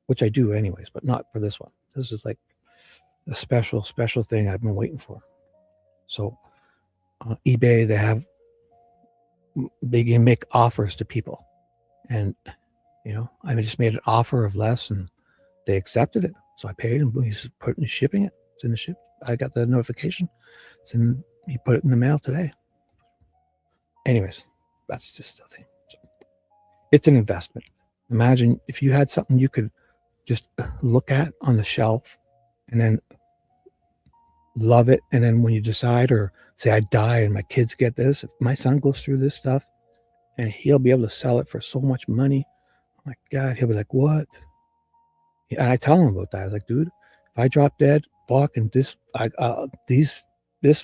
which I do anyways, but not for this one. This is like a special thing I've been waiting for. So eBay, they can make offers to people, and you know, I just made an offer of less and they accepted it. So I paid him. He's shipping it. It's in the ship. I got the notification. He put it in the mail today. Anyways, that's just a thing. So it's an investment. Imagine if you had something you could just look at on the shelf and then love it. And then when you decide, or say I die and my kids get this, if my son goes through this stuff and he'll be able to sell it for so much money, oh my God, he'll be like, what? And I tell him about that. I was like, dude, if I drop dead, fuck, and this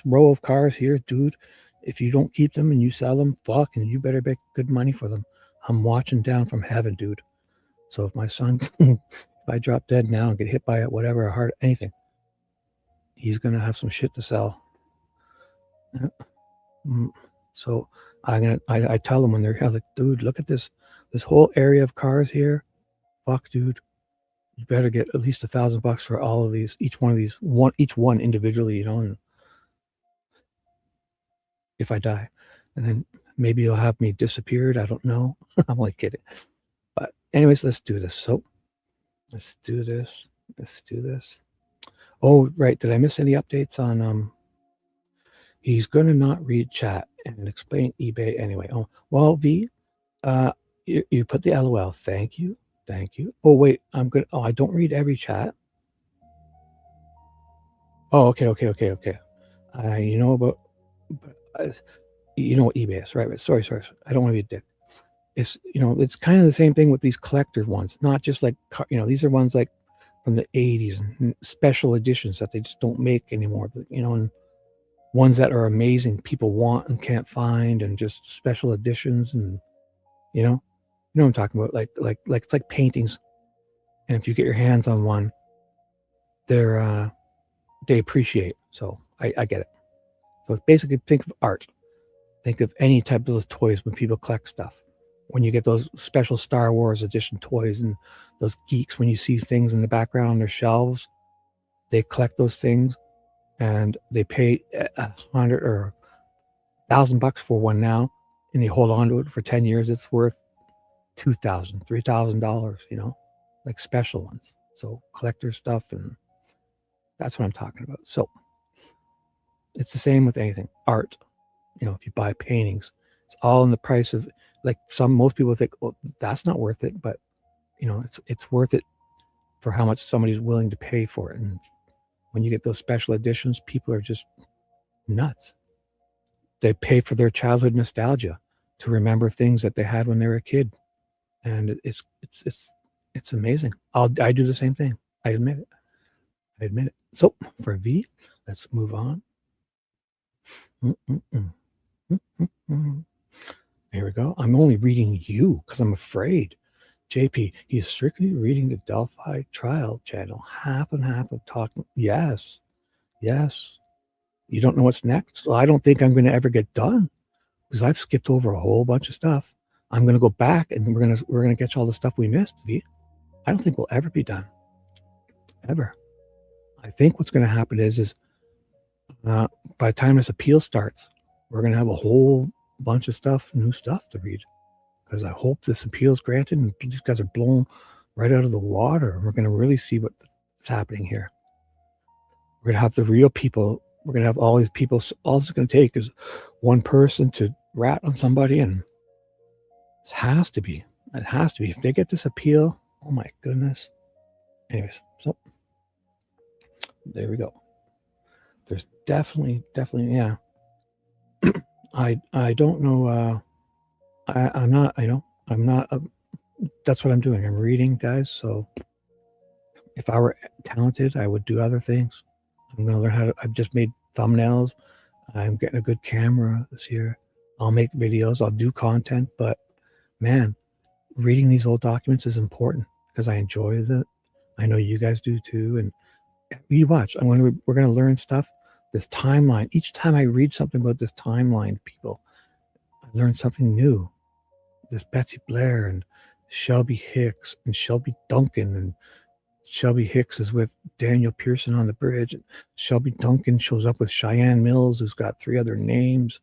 row of cars here, dude, if you don't keep them and you sell them, fuck, and you better make good money for them. I'm watching down from heaven, dude. So if my son, if I drop dead now and get hit by it, whatever, a heart, anything, he's gonna have some shit to sell. So I tell them when they're like, dude, look at this whole area of cars here. Fuck, dude, you better get at least $1,000 for all of these, each one of these, each one individually, you know. And if I die, and then maybe you'll have me disappeared. I don't know. I'm like kidding. But anyways, let's do this. So let's do this. Oh, right. Did I miss any updates on he's gonna not read chat and explain eBay anyway? Oh, well, V, you put the LOL. Thank you. Oh, wait, I don't read every chat. Oh, okay. You know what eBay is, right? Sorry. I don't want to be a dick. It's, you know, it's kind of the same thing with these collector ones, not just like, you know, these are ones like from the 80s and special editions that they just don't make anymore, you know, and ones that are amazing, people want and can't find, and just special editions, and you know what I'm talking about, like it's like paintings, and if you get your hands on one, they appreciate. So I get it. So it's basically, think of art, think of any type of those toys when people collect stuff. When you get those special Star Wars edition toys, and those geeks, when you see things in the background on their shelves, they collect those things and they pay $100 or $1,000 for one now, and you hold on to it for 10 years. It's worth $2,000, $3,000, you know, like special ones. So collector stuff, and that's what I'm talking about. So it's the same with anything, art. You know, if you buy paintings, it's all in the price of, like, most people think, oh, that's not worth it, but you know, it's worth it for how much somebody's willing to pay for it. And when you get those special editions, people are just nuts. They pay for their childhood nostalgia to remember things that they had when they were a kid, and it's amazing. I do the same thing. I admit it. So for V, let's move on. Here we go. I'm only reading you because I'm afraid. JP, he is strictly reading the Delphi trial channel. Half and half of talking. Yes. You don't know what's next? Well, I don't think I'm going to ever get done because I've skipped over a whole bunch of stuff. I'm going to go back and we're going to get all the stuff we missed. V, I don't think we'll ever be done. Ever. I think what's going to happen is by the time this appeal starts, we're going to have a whole bunch of stuff, new stuff to read, because I hope this appeal is granted and these guys are blown right out of the water. We're going to really see what's happening here. We're going to have the real people. We're going to have all these people. All it's going to take is one person to rat on somebody, and it has to be. It has to be. If they get this appeal, oh my goodness. Anyways, so there we go. There's definitely, yeah. I don't know. I'm not. That's what I'm doing. I'm reading, guys. So if I were talented, I would do other things. I'm going to learn how to. I've just made thumbnails. I'm getting a good camera this year. I'll make videos. I'll do content. But man, reading these old documents is important because I enjoy it. I know you guys do too. And you watch. We're going to learn stuff. This timeline. Each time I read something about this timeline, people, I learn something new. This Betsy Blair and Shelby Hicks and Shelby Duncan, and Shelby Hicks is with Daniel Pearson on the bridge. And Shelby Duncan shows up with Cheyenne Mills, who's got 3 other names.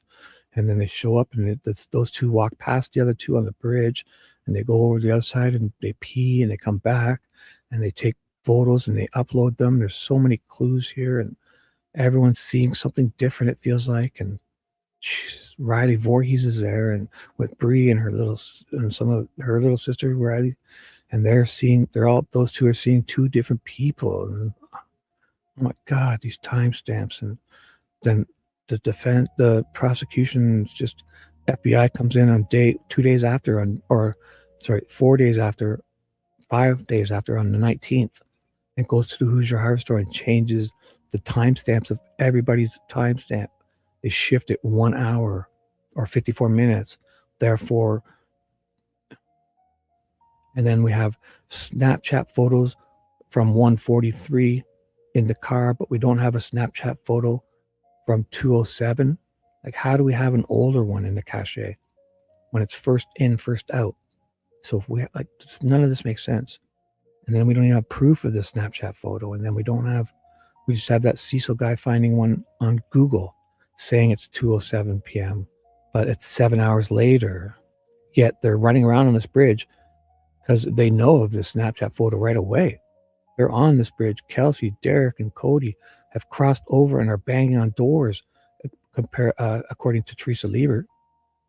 And then they show up, and those two walk past the other two on the bridge, and they go over the other side, and they pee, and they come back, and they take photos, and they upload them. There's so many clues here, and everyone's seeing something different, it feels like. And Jesus, Riley Voorhees is there, and with Bree and some of her little sister Riley, and those two are seeing 2 different people. And oh my God, these timestamps. And then the prosecution's just FBI comes in on 2 days after, 4 days after, 5 days after, on the 19th, and goes to the Hoosier Harvest Store and changes the timestamps of everybody's timestamp. They shift it 1 hour or 54 minutes. Therefore, and then we have Snapchat photos from 143 in the car, but we don't have a Snapchat photo from 207. Like, how do we have an older one in the cache when it's first in, first out? So if none of this makes sense. And then we don't even have proof of the Snapchat photo. And then we just have that Cecil guy finding one on Google saying it's 2:07 p.m., but it's 7 hours later. Yet they're running around on this bridge because they know of this Snapchat photo right away. They're on this bridge. Kelsey, Derek, and Cody have crossed over and are banging on doors, according to Teresa Liebert,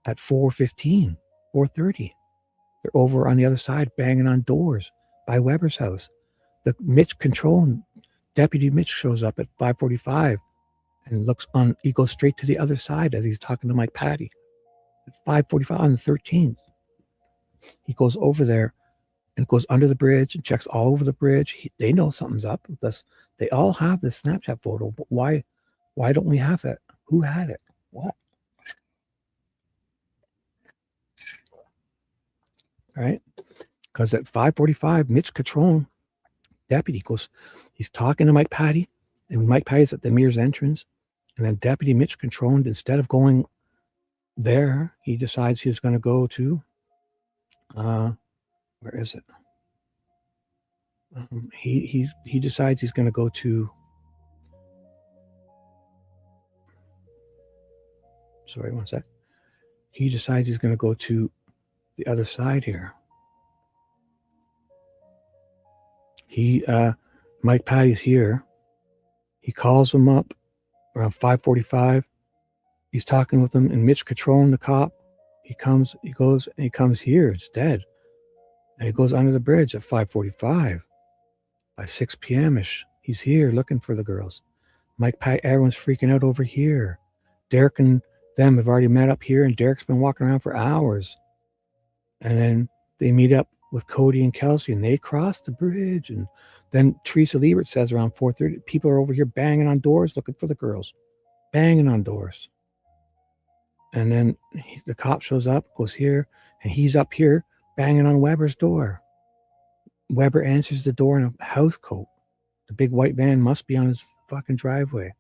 at 4:15, 4:30. They're over on the other side banging on doors by Weber's house. The Deputy Mitch shows up at 5:45 and he goes straight to the other side as he's talking to Mike Patty. At 5:45 on the 13th, he goes over there and goes under the bridge and checks all over the bridge. They know something's up with this. They all have this Snapchat photo, but why don't we have it? Who had it? What? Right? Because at 5:45, Mitch Catrone, deputy, he's talking to Mike Patty, and Mike Patty's at the Mears entrance, and then Deputy Mitch Catrone, instead of going there, he decides he's going to go to, where is it? He decides he's going to go to, sorry, one sec. He decides he's going to go to the other side here. Mike Patty's here. He calls him up around 5:45. He's talking with him, and Mitch Catrone, the cop, he comes here instead. And he goes under the bridge at 5:45. By 6 p.m.ish, he's here looking for the girls. Mike Patty, everyone's freaking out over here. Derek and them have already met up here, and Derek's been walking around for hours. And then they meet up with Cody and Kelsey, and they cross the bridge. And then Teresa Liebert says around 4:30, people are over here banging on doors looking for the girls. Banging on doors. And then the cop shows up, goes here, and he's up here banging on Weber's door. Weber answers the door in a house coat. The big white van must be on his fucking driveway.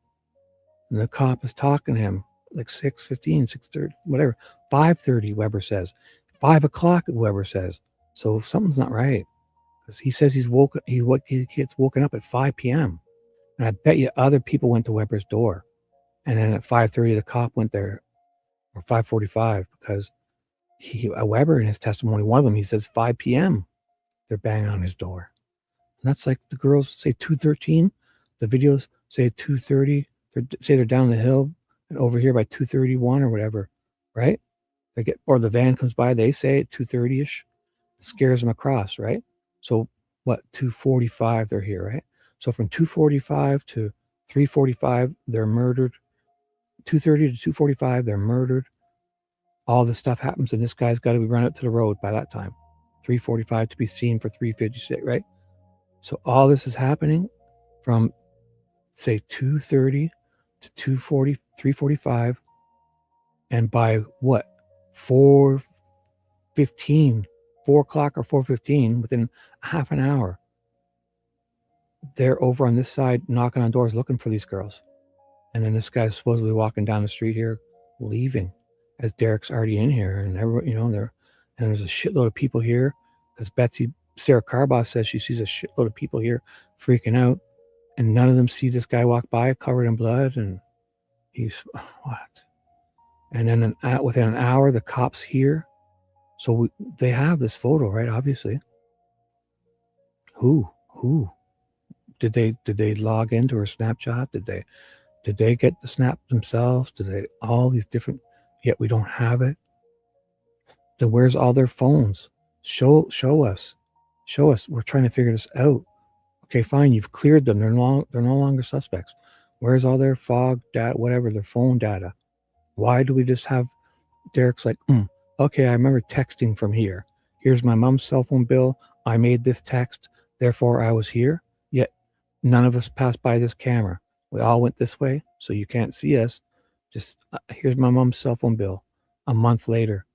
And the cop is talking to him like 6:15, 6:30, whatever. 5:30, Weber says. 5 o'clock, Weber says. So something's not right. Because he says he gets woken up at 5 p.m. And I bet you other people went to Weber's door. And then at 5:30, the cop went there, or 5:45, because Weber, in his testimony, one of them, he says 5 p.m. they're banging on his door. And that's like the girls say 2:13. The videos say 2:30. Say they're down the hill and over here by 2:31 or whatever, right? They get, or the van comes by, they say at 2:30ish, scares them across, right? So what, 2:45 they're here, right? So from 2:45 to 3:45 they're murdered. 2:30 to 2:45 they're murdered. All this stuff happens, and this guy's got to be run out to the road by that time. 3:45 to be seen for 3:56, right? So all this is happening from say 2:30 to 2:40, 3:45, and by what, 4:15, 4 o'clock or 4:15, within half an hour, they're over on this side knocking on doors looking for these girls. And then this guy's supposedly walking down the street here, leaving, as Derek's already in here, and everyone, you know, and there's a shitload of people here, because Sarah Carbaugh says she sees a shitload of people here freaking out, and none of them see this guy walk by covered in blood, and he's, what? And then within an hour, the cops here. So they have this photo, right? Obviously. Who? Did they log into her Snapchat? Did they get the snap themselves? Did they, all these different, yet we don't have it? Then where's all their phones? Show us. We're trying to figure this out. Okay, fine, you've cleared them. They're no longer suspects. Where's all their fog data, whatever, their phone data? Why do we just have Derek's like, okay, I remember texting from here. Here's my mom's cell phone bill. I made this text, therefore I was here. Yet none of us passed by this camera. We all went this way, so you can't see us. Just here's my mom's cell phone bill. A month later,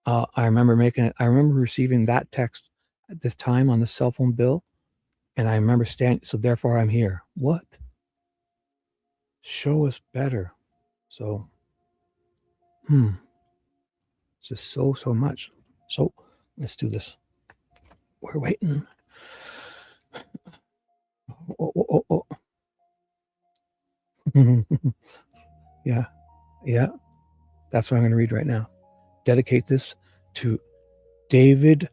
I remember receiving that text at this time on the cell phone bill, and I remember standing. So therefore, I'm here. What? Show us better. So, it's just so much. So let's do this. We're waiting. Oh. Yeah. That's what I'm going to read right now. Dedicate this to David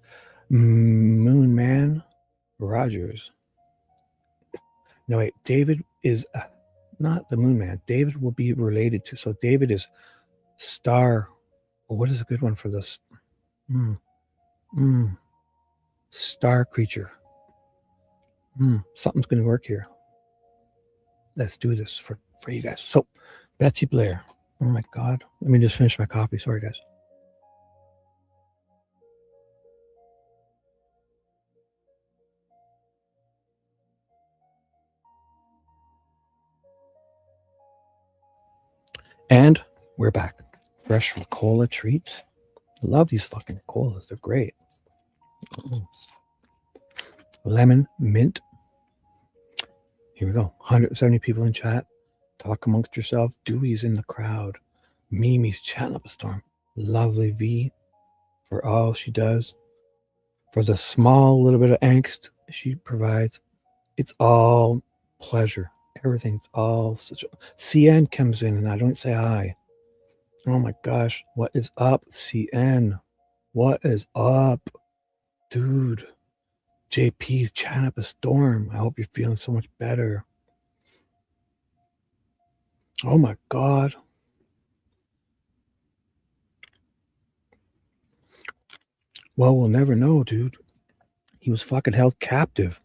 Moonman Rogers. No, wait. David is not the Moonman. David will be related to. So David is Star. What is a good one for this? Star creature. Something's going to work here. Let's do this for you guys. So, Betsy Blair. Oh my God. Let me just finish my coffee. Sorry, guys. And we're back. Fresh Ricola treats. I love these fucking Ricolas. They're great. Lemon mint. Here we go. 170 people in chat. Talk amongst yourself. Dewey's in the crowd. Mimi's chatting up a storm. Lovely V for all she does. For the small little bit of angst she provides. It's all pleasure. Everything's all such a... CN comes in and I don't say hi. Oh my gosh. What is up, CN? What is up? Dude. JP's chatting up a storm. I hope you're feeling so much better. Oh my God. Well, we'll never know, dude. He was fucking held captive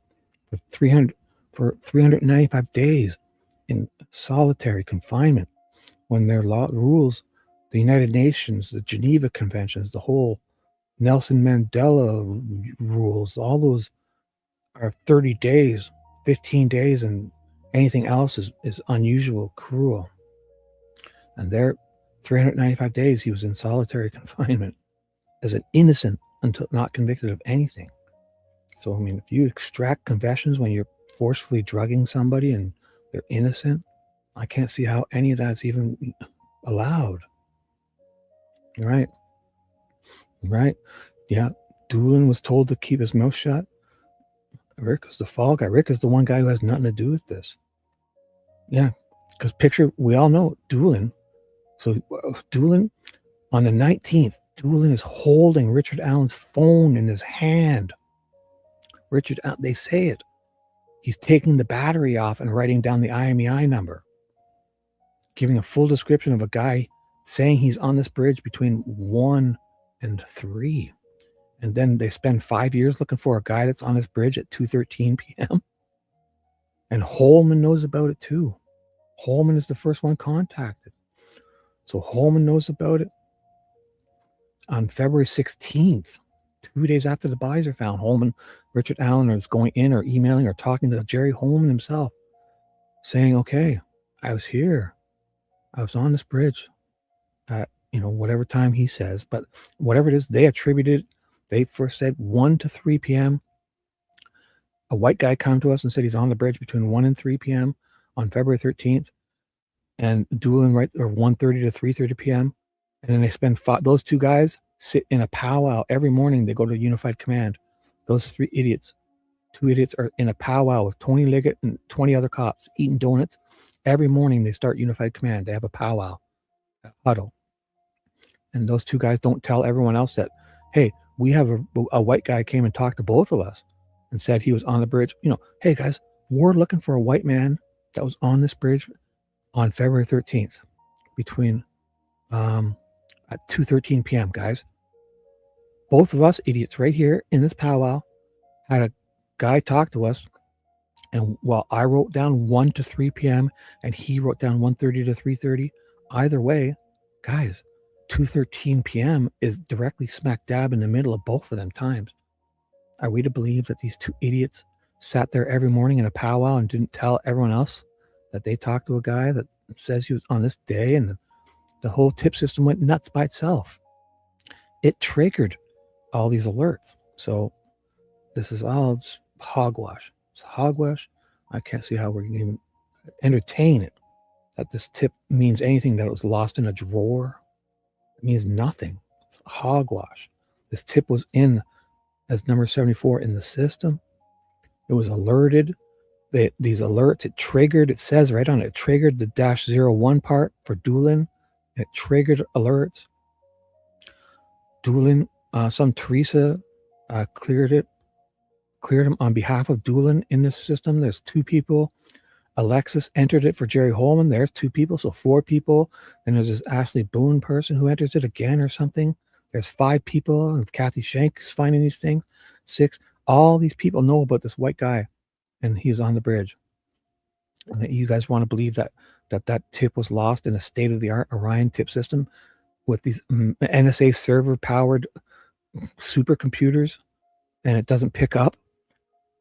for 395 days in solitary confinement when their rules, the United Nations, the Geneva Conventions, the whole Nelson Mandela rules, all those are 30 days, 15 days, and anything else is unusual, cruel. And there, 395 days he was in solitary confinement as an innocent until not convicted of anything. So, I mean, if you extract confessions when you're forcefully drugging somebody and they're innocent, I can't see how any of that's even allowed. Right? Yeah. Doolin was told to keep his mouth shut. Rick is the fall guy. Rick is the one guy who has nothing to do with this. Yeah. Because we all know Doolin. So Doolin, on the 19th, Doolin is holding Richard Allen's phone in his hand. Richard, they say it. He's taking the battery off and writing down the IMEI number, giving a full description of a guy saying he's on this bridge between 1 and 3. And then they spend 5 years looking for a guy that's on this bridge at 2:13 p.m. And Holman knows about it too. Holman is the first one contacted. So Holman knows about it. On February 16th, 2 days after the bodies are found, Holman, Richard Allen is going in or emailing or talking to Jerry Holman himself, saying, okay, I was here. I was on this bridge at, whatever time he says. But whatever it is, they attributed, they first said 1 to 3 p.m. A white guy came to us and said he's on the bridge between 1 and 3 p.m. on February 13th. And Doolin, right, or 1:30 to 3:30 p.m. And then they spend those two guys sit in a powwow every morning. They go to Unified Command. Those two idiots are in a powwow with Tony Liggett and 20 other cops eating donuts. Every morning they start Unified Command. They have a powwow, a huddle. And those two guys don't tell everyone else that, hey, we have a white guy came and talked to both of us and said he was on the bridge. Hey guys, we're looking for a white man that was on this bridge on February 13th between at 2:13 p.m. guys. Both of us idiots right here in this powwow had a guy talk to us, and while I wrote down 1 to 3 p.m. and he wrote down 1:30 to 3:30, either way, guys, 2:13 p.m. is directly smack dab in the middle of both of them times. Are we to believe that these two idiots sat there every morning in a powwow and didn't tell everyone else that they talked to a guy that says he was on this day, and the whole tip system went nuts by itself? It triggered all these alerts. So this is all just hogwash. It's hogwash. I can't see how we're going to even entertain it, that this tip means anything, that it was lost in a drawer. It means nothing. It's hogwash. This tip was in as number 74 in the system. It was alerted. These alerts, it triggered, it says right on it, it triggered the -01 part for Doolin. It triggered alerts. Doolin, some Teresa cleared him on behalf of Doolin in this system. There's 2 people. Alexis entered it for Jerry Holman. There's 2 people, so 4 people. Then there's this Ashley Boone person who enters it again or something. There's 5 people, and Kathy Shank is finding these things. 6. All these people know about this white guy, and he's on the bridge. And you guys want to believe that tip was lost in a state-of-the-art Orion tip system with these NSA server-powered supercomputers, and it doesn't pick up?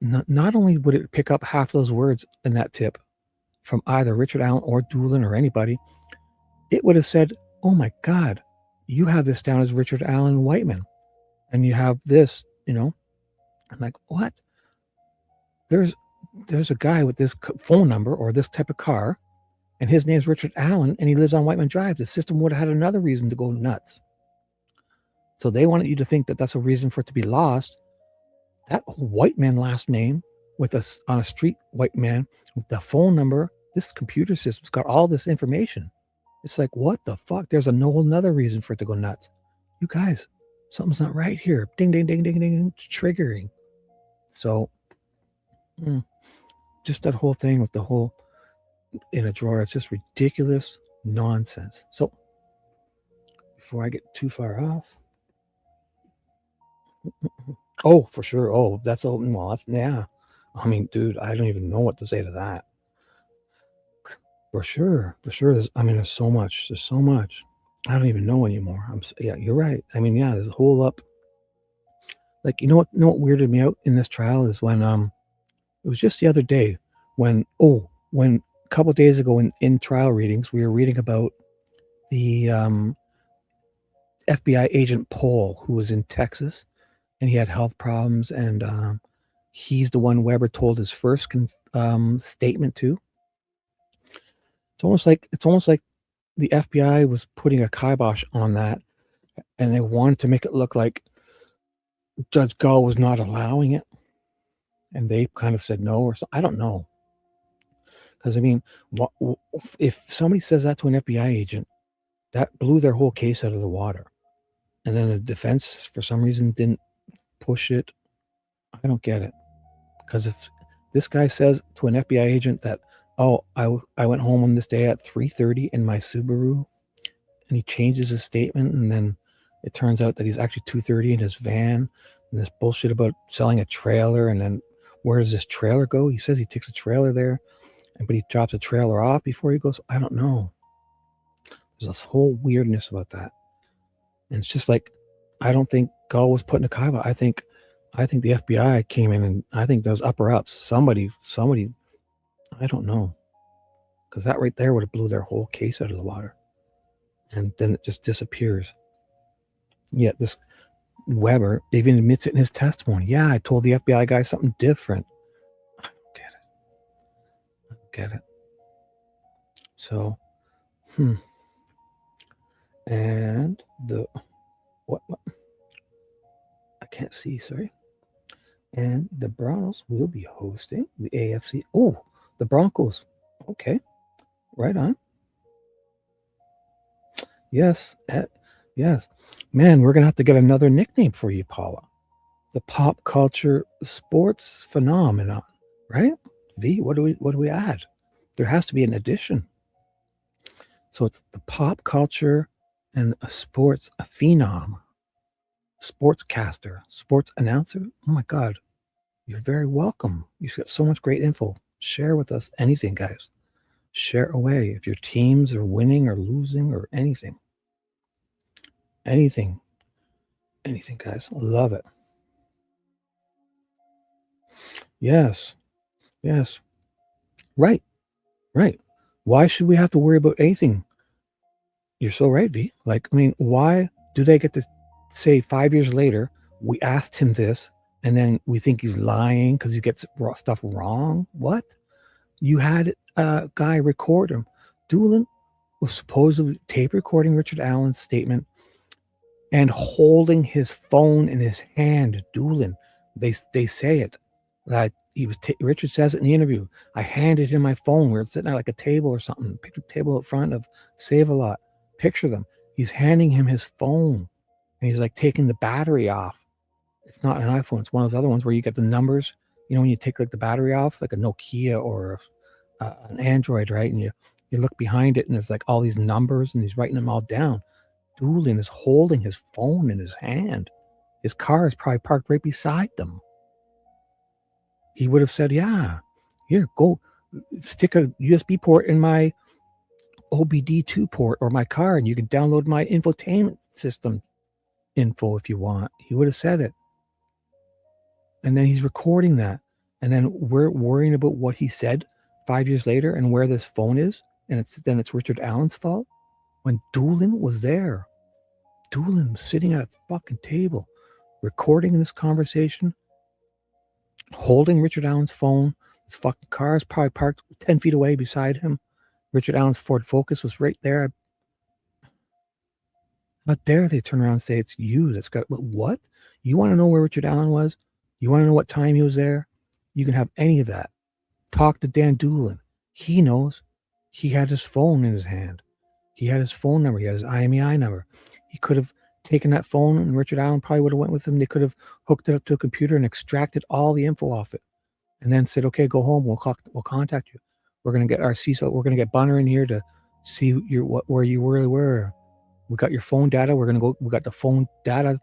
Not only would it pick up half those words in that tip from either Richard Allen or Doolin or anybody, it would have said, oh my God, you have this down as Richard Allen Whiteman, and you have this, I'm like, what? There's a guy with this phone number or this type of car, and his name's Richard Allen, and he lives on Whiteman Drive. The system would have had another reason to go nuts. So they wanted you to think that that's a reason for it to be lost. That white man last name with us on a street, white man with the phone number, this computer system's got all this information. It's like, what the fuck? There's a whole nother reason for it to go nuts. You guys, something's not right here. Ding, ding, ding, ding, ding, triggering. So, just that whole thing with the whole in a drawer, it's just ridiculous nonsense. So, before I get too far off, oh, for sure. Oh, that's all. Well, that's, yeah. I mean, dude, I don't even know what to say to that. For sure. There's so much. I don't even know anymore. Yeah, you're right. I mean, yeah, there's a whole up. Like, you know what weirded me out in this trial is when, it was just the other day when a couple of days ago in trial readings, we were reading about the FBI agent Paul, who was in Texas, and he had health problems, and he's the one Weber told his first statement to. It's almost like the FBI was putting a kibosh on that, and they wanted to make it look like Judge Gull was not allowing it, and they kind of said no or something. I don't know, because I mean, if somebody says that to an FBI agent, that blew their whole case out of the water, and then the defense for some reason didn't push it. I don't get it. Because if this guy says to an FBI agent that, oh, I went home on this day at 3:30 in my Subaru, and he changes his statement, and then it turns out that he's actually 2:30 in his van, and this bullshit about selling a trailer, and then where does this trailer go? He says he takes a trailer there, but he drops a trailer off before he goes. I don't know. There's this whole weirdness about that. And it's just like, I don't think Gull was put in a kaiba. I think the FBI came in, and I think those upper ups, somebody, I don't know. Because that right there would have blew their whole case out of the water. And then it just disappears. Yet this Weber even admits it in his testimony. Yeah, I told the FBI guy something different. I don't get it. So, and the what? I can't see, sorry. And the Browns will be hosting the AFC. Oh, the Broncos. Okay. Right on. Yes. Yes. Man, we're going to have to get another nickname for you, Paula. The pop culture sports phenomenon, right? V, what do we add? There has to be an addition. So it's the pop culture and a phenom, sportscaster, sports announcer. Oh my God. You're very welcome. You've got so much great info. Share with us anything, guys. Share away if your teams are winning or losing or anything. Anything, guys. Love it. Yes. Right. Why should we have to worry about anything? You're so right, V. Like, I mean, why do they get to say 5 years later, we asked him this, and then we think he's lying because he gets stuff wrong? What? You had a guy record him. Doolin was supposedly tape recording Richard Allen's statement and holding his phone in his hand. Doolin, they say it. That he was. Richard says it in the interview. I handed him my phone. We were sitting at like a table or something. Picture table out front of Save-A-Lot. Picture them. He's handing him his phone, and he's like taking the battery off. It's not an iPhone. It's one of those other ones where you get the numbers. You know, when you take like the battery off, like a Nokia or an Android, right? And you look behind it, and there's like all these numbers, and he's writing them all down. Doolin is holding his phone in his hand. His car is probably parked right beside them. He would have said, yeah, here, go stick a USB port in my OBD2 port or my car, and you can download my infotainment system info if you want. He would have said it. And then he's recording that. And then we're worrying about what he said 5 years later and where this phone is. And it's Richard Allen's fault when Doolin was there. Doolin was sitting at a fucking table recording this conversation, holding Richard Allen's phone. His fucking car is probably parked 10 feet away beside him. Richard Allen's Ford Focus was right there. How dare they turn around and say it's you that's got, what? You want to know where Richard Allen was? You want to know what time he was there? You can have any of that. Talk to Dan Doolin. He knows. He had his phone in his hand. He had his phone number. He had his IMEI number. He could have taken that phone, and Richard Allen probably would have went with him. They could have hooked it up to a computer and extracted all the info off it, and then said, "Okay, go home. We'll contact you. We're going to get our Cecil. We're going to get Bunner in here to see where you really were. We got your phone data. We're going to go. We got the phone data.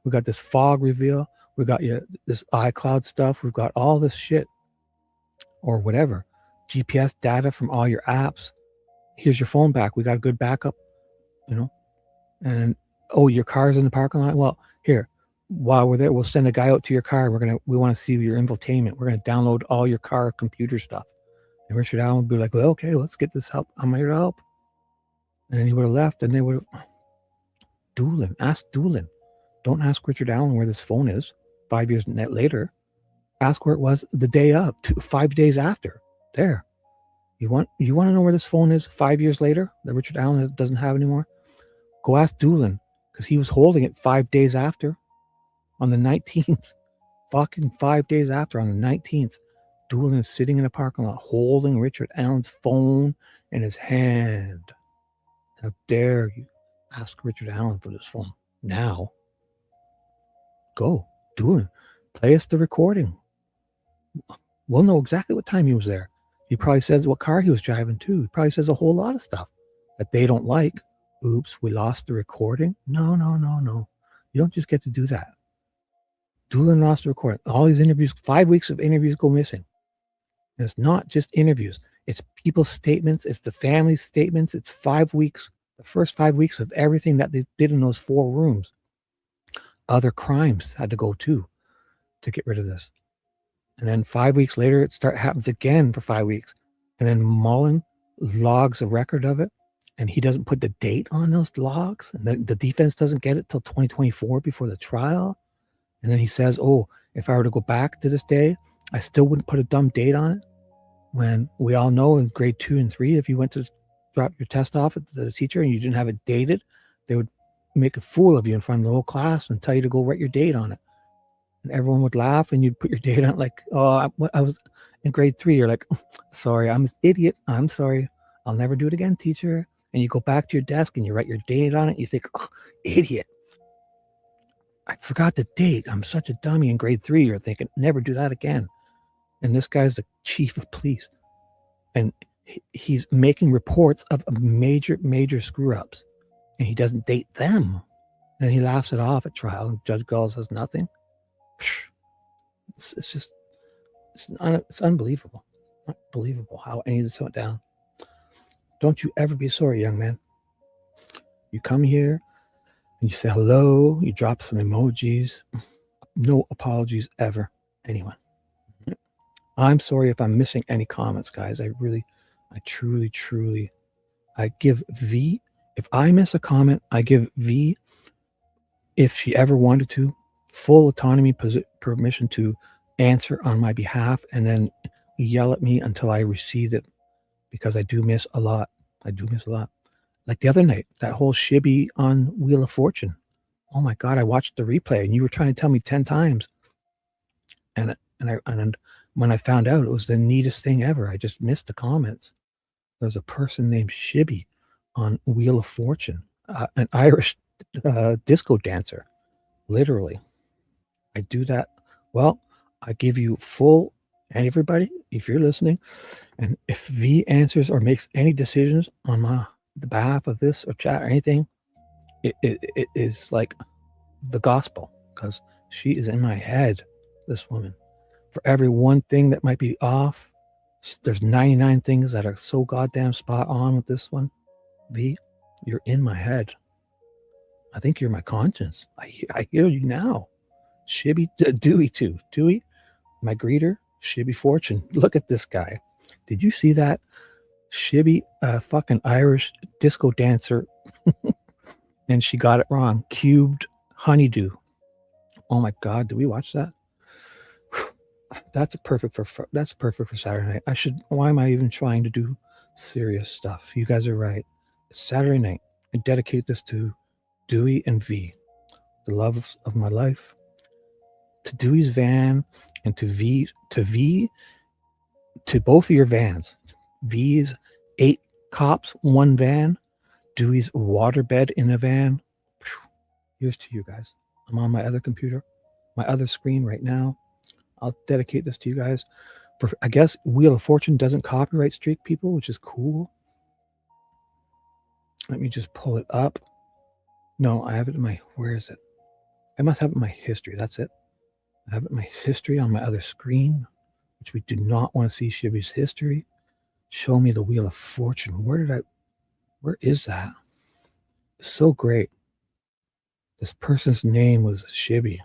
We got this fog reveal. We got this iCloud stuff. We've got all this shit, or whatever, GPS data from all your apps. Here's your phone back. We got a good backup, and oh, your car's in the parking lot. Well, here, while we're there, we'll send a guy out to your car. We want to see your infotainment. We're going to download all your car computer stuff." And Richard Allen would be like, "Well, okay, let's get this help. I'm here to help." And then he would have left, and they would have. Doolin, ask Doolin. Don't ask Richard Allen where this phone is 5 years later. Ask where it was the day of, 5 days after. There. You want to know where this phone is 5 years later that Richard Allen doesn't have anymore? Go ask Doolin, because he was holding it 5 days after, on the 19th. Fucking 5 days after, on the 19th. Doolin is sitting in a parking lot holding Richard Allen's phone in his hand. How dare you ask Richard Allen for this phone now? Go, Doolin. Play us the recording. We'll know exactly what time he was there. He probably says what car he was driving too. He probably says a whole lot of stuff that they don't like. Oops, we lost the recording. No. You don't just get to do that. Doolin lost the recording. All these interviews, 5 weeks of interviews go missing. And it's not just interviews. It's people's statements. It's the family's statements. It's 5 weeks, the first 5 weeks of everything that they did in those 4 rooms. Other crimes had to go too to get rid of this. And then 5 weeks later, it happens again for 5 weeks. And then Mullen logs a record of it, and he doesn't put the date on those logs. And the defense doesn't get it till 2024 before the trial. And then he says, oh, if I were to go back to this day, I still wouldn't put a dumb date on it. When we all know in grade 2 and 3, if you went to drop your test off at the teacher and you didn't have it dated, they would make a fool of you in front of the whole class and tell you to go write your date on it. And everyone would laugh, and you'd put your date on like, oh, I was in grade 3. You're like, sorry, I'm an idiot. I'm sorry. I'll never do it again, teacher. And you go back to your desk and you write your date on it. And you think, oh, idiot. I forgot the date. I'm such a dummy. In grade 3, you're thinking, never do that again. And this guy's the chief of police. And he's making reports of major screw-ups. And he doesn't date them. And he laughs it off at trial. And Judge Gull says nothing. It's unbelievable. Unbelievable how any of this went down. Don't you ever be sorry, young man. You come here and you say hello, you drop some emojis. No apologies ever, anyone. I'm sorry if I'm missing any comments, guys. I truly, I give V. If I miss a comment, I give V, if she ever wanted to, full autonomy, permission to answer on my behalf, and then yell at me until I receive it, because I do miss a lot. Like the other night, that whole Shibby on Wheel of Fortune. Oh my God, I watched the replay, and you were trying to tell me 10 times. And when I found out, it was the neatest thing ever. I just missed the comments. There's a person named Shibby on Wheel of Fortune, an Irish disco dancer, literally. I do that. Well, I give you full, and everybody, if you're listening, and if V answers or makes any decisions on the behalf of this or chat or anything, it is like the gospel, because she is in my head, this woman. For every one thing that might be off, there's 99 things that are so goddamn spot on with this one. V, you're in my head. I think you're my conscience. I hear you now. Shibby, Dewey too. Dewey, my greeter, Shibby Fortune. Look at this guy. Did you see that? Shibby, fucking Irish disco dancer. And she got it wrong. Cubed honeydew. Oh my God, did we watch that? That's perfect for Saturday night. Why am I even trying to do serious stuff? You guys are right. It's Saturday night. I dedicate this to Dewey and V, the loves of my life. To Dewey's van, and to both of your vans. V's 8 cops, 1 van. Dewey's waterbed in a van. Here's to you guys. I'm on my other computer, my other screen right now. I'll dedicate this to you guys. I guess Wheel of Fortune doesn't copyright streak people, which is cool. Let me just pull it up. No, I have it in where is it? I must have it in my history. That's it. I have it in my history on my other screen, which we do not want to see Shibby's history. Show me the Wheel of Fortune. Where is that? It's so great. This person's name was Shibby.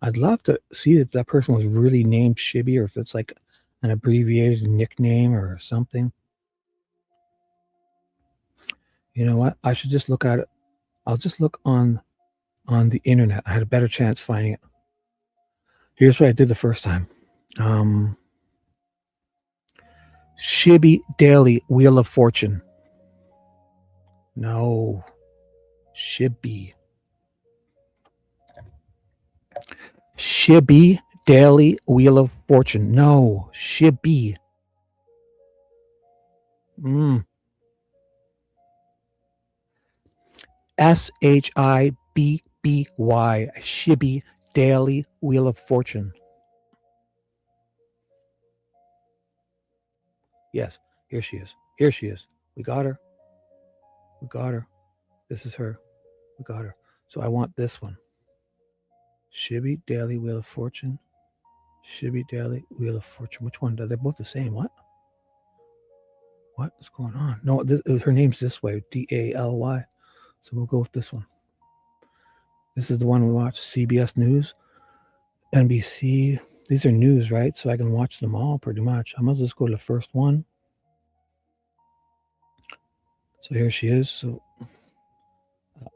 I'd love to see if that person was really named Shibby, or if it's like an abbreviated nickname or something. You know what? I should just look at it. I'll just look on the internet. I had a better chance finding it. Here's what I did the first time. Shibby Daily Wheel of Fortune. No. Shibby. Shibby Daily Wheel of Fortune. No. Shibby. Shibby. Shibby Daily Wheel of Fortune. Yes, here she is. Here she is. We got her. We got her. This is her. We got her. So I want this one. Shibby Daily Wheel of Fortune. Shibby Daily Wheel of Fortune. Which one? They're both the same. What? What is going on? No, her name's this way. Daly. So we'll go with this one. This is the one we watch. CBS News, NBC. These are news, right? So I can watch them all pretty much. I must just go to the first one. So here she is. So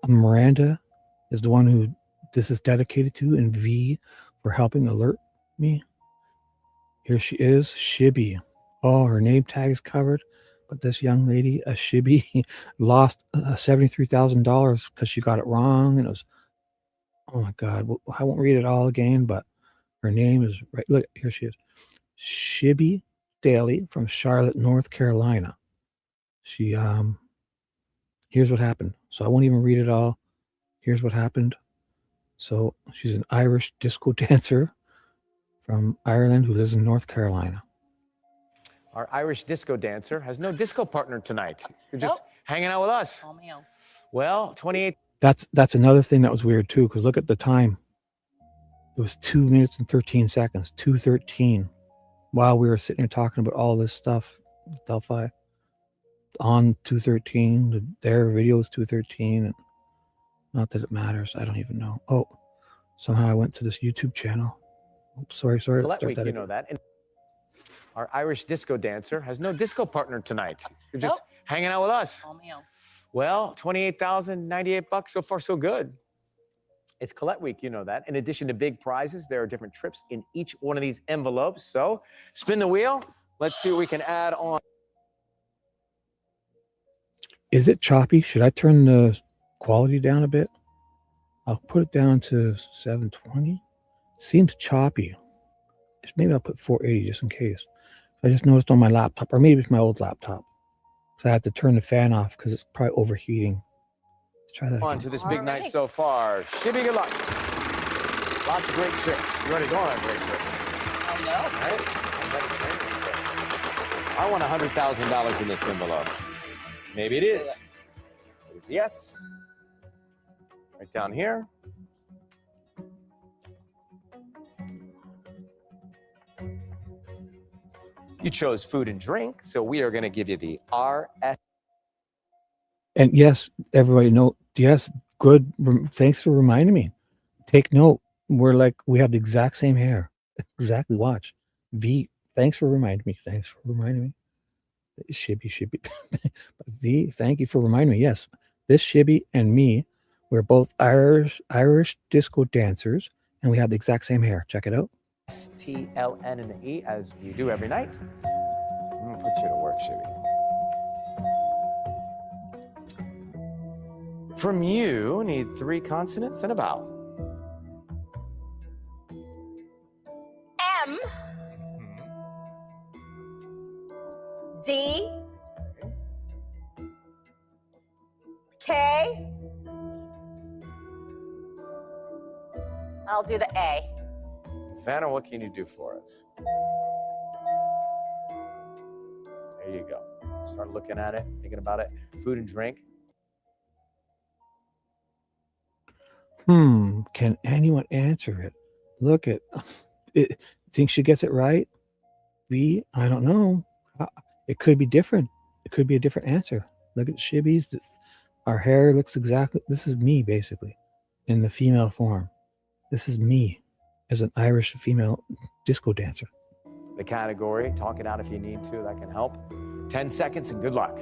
Miranda is the one who this is dedicated to, and V for helping alert me. Here she is, Shibby. Oh, her name tag is covered, but this young lady, a Shibby, lost $73,000 because she got it wrong, and it was, oh my God, I won't read it all again, but her name is right. Look, here she is, Shibby Daly from Charlotte, North Carolina. She here's what happened. So I won't even read it all. Here's what happened. So she's an Irish disco dancer from Ireland who lives in North Carolina. Our Irish disco dancer has no disco partner tonight. You're just hanging out with us. Oh, man. Well, 28. That's another thing that was weird too, because look at the time. It was 2 minutes and 13 seconds, 2:13, while we were sitting here talking about all this stuff with Delphi. On 2:13, their video is 2:13, and not that it matters. I don't even know. Oh, somehow I went to this YouTube channel. Oops, sorry. Let's start Week, that you again. know that. And our Irish disco dancer has no disco partner tonight. You're just hanging out with us. Oh, man. Well, $28,098 so far, so good. It's Colette Week, you know that. In addition to big prizes, there are different trips in each one of these envelopes. So spin the wheel. Let's see what we can add on. Is it choppy? Should I turn the quality down a bit? I'll put it down to 720. Seems choppy. Maybe I'll put 480 just in case. I just noticed on my laptop, or maybe it's my old laptop. So I have to turn the fan off because it's probably overheating. Let's try that On again. to this big night so far. Shibby, good luck. Lots of great trips. You already go on a great trip. I know. Right? I want $100,000 in this envelope. Maybe it is. Yes. Right down here. You chose food and drink, so we are going to give you the RS. And yes, everybody know. Yes, good. Thanks for reminding me. Take note. We have the exact same hair. Exactly. Watch. V. Thanks for reminding me. Shibby. V. Thank you for reminding me. Yes, this Shibby and me, we're both Irish disco dancers, and we have the exact same hair. Check it out. STLN and the E, as you do every night. I'm going to put you to work, Shibby. From you, need 3 consonants and a vowel. M D K. I'll do the A. Vanna, what can you do for us? There you go. Start looking at it, thinking about it. Food and drink. Can anyone answer it? Look at it. Think she gets it right? B. I don't know. It could be different. It could be a different answer. Look at Shibby's. Our hair looks exactly. This is me, basically, in the female form. This is me as an Irish female disco dancer. The category, talk it out if you need to, that can help. 10 seconds and good luck.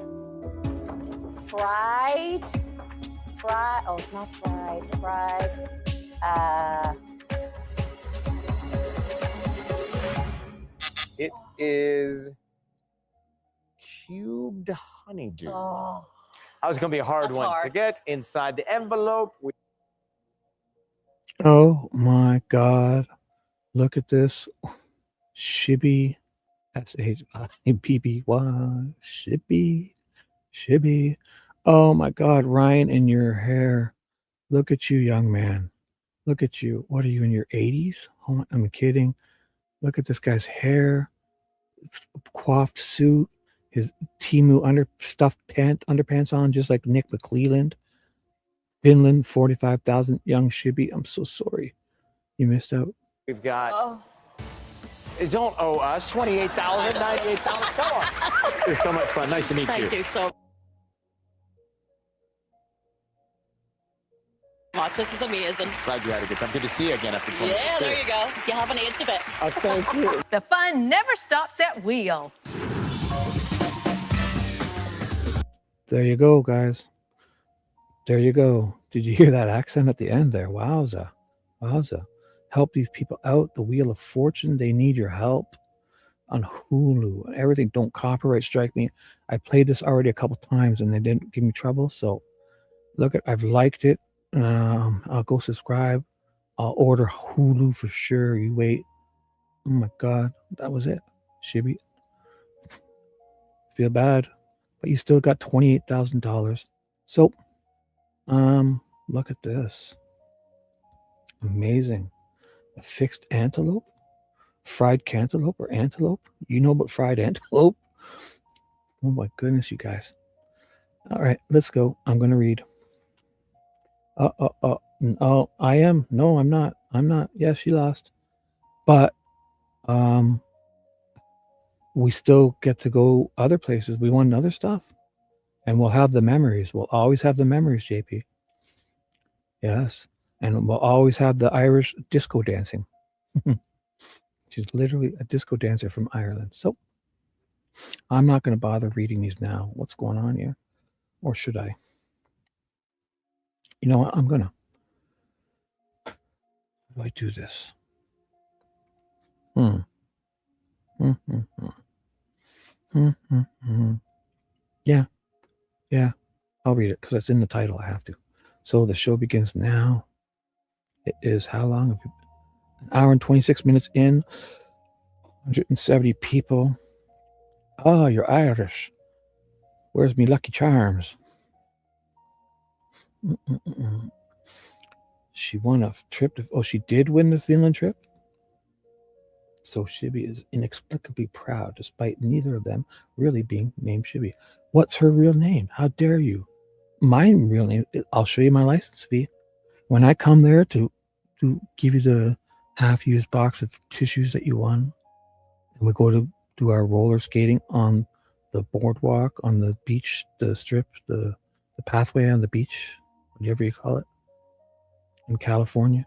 Fried. Oh, it's not fried. Fried. It is cubed honeydew. Oh, That was going to be a hard That's one to hard. get inside the envelope. Oh my God. Look at this. Shibby. SHIBBY. Shibby. Oh my God, Ryan, in your hair. Look at you, young man. Look at you. What are you, in your 80s? Oh, I'm kidding. Look at this guy's hair. Coiffed suit. his Timu underpants on, just like Nick McClelland. Finland, 45,000. Young Shibby, I'm so sorry you missed out. We've got. Don't owe us $28,000, $98. Come on. It was so much fun. Nice to meet you. Thank you so much. This is amazing. Glad you had a good time. Good to see you again after 20 years. Yeah, there you go. You haven't aged a bit. Thank you. The fun never stops at Wheel. There you go, guys. There you go. Did you hear that accent at the end there? Wowza. Wowza. Help these people out. The Wheel of Fortune. They need your help. On Hulu and everything. Don't copyright strike me. I played this already a couple times and they didn't give me trouble. So look at, I've liked it. I'll go subscribe. I'll order Hulu for sure. You wait. Oh my God. That was it. Shibby. Feel bad. But you still got $28,000. So, look at this. Amazing. A fixed antelope, fried cantaloupe or antelope. You know about fried antelope? Oh my goodness, you guys. All right, let's go. I'm going to read. Oh, I am. No, I'm not. I'm not. Yeah, she lost. But, we still get to go other places. We won other stuff. And we'll have the memories. We'll always have the memories, JP. Yes. And we'll always have the Irish disco dancing. She's literally a disco dancer from Ireland. So I'm not going to bother reading these now. What's going on here? Or should I? You know what? I'm going to. How do I do this? Yeah, I'll read it because it's in the title. I have to. So the show begins now. It is how long? An hour and 26 minutes in. 170 people. Oh, you're Irish. Where's me Lucky Charms? She won a trip. She did win the Finland trip. So Shibby is inexplicably proud, despite neither of them really being named Shibby. What's her real name? How dare you? My real name, I'll show you my license fee. When I come there to give you the half-used box of tissues that you won, and we go to do our roller skating on the boardwalk, on the beach, the strip, the pathway on the beach, whatever you call it, in California.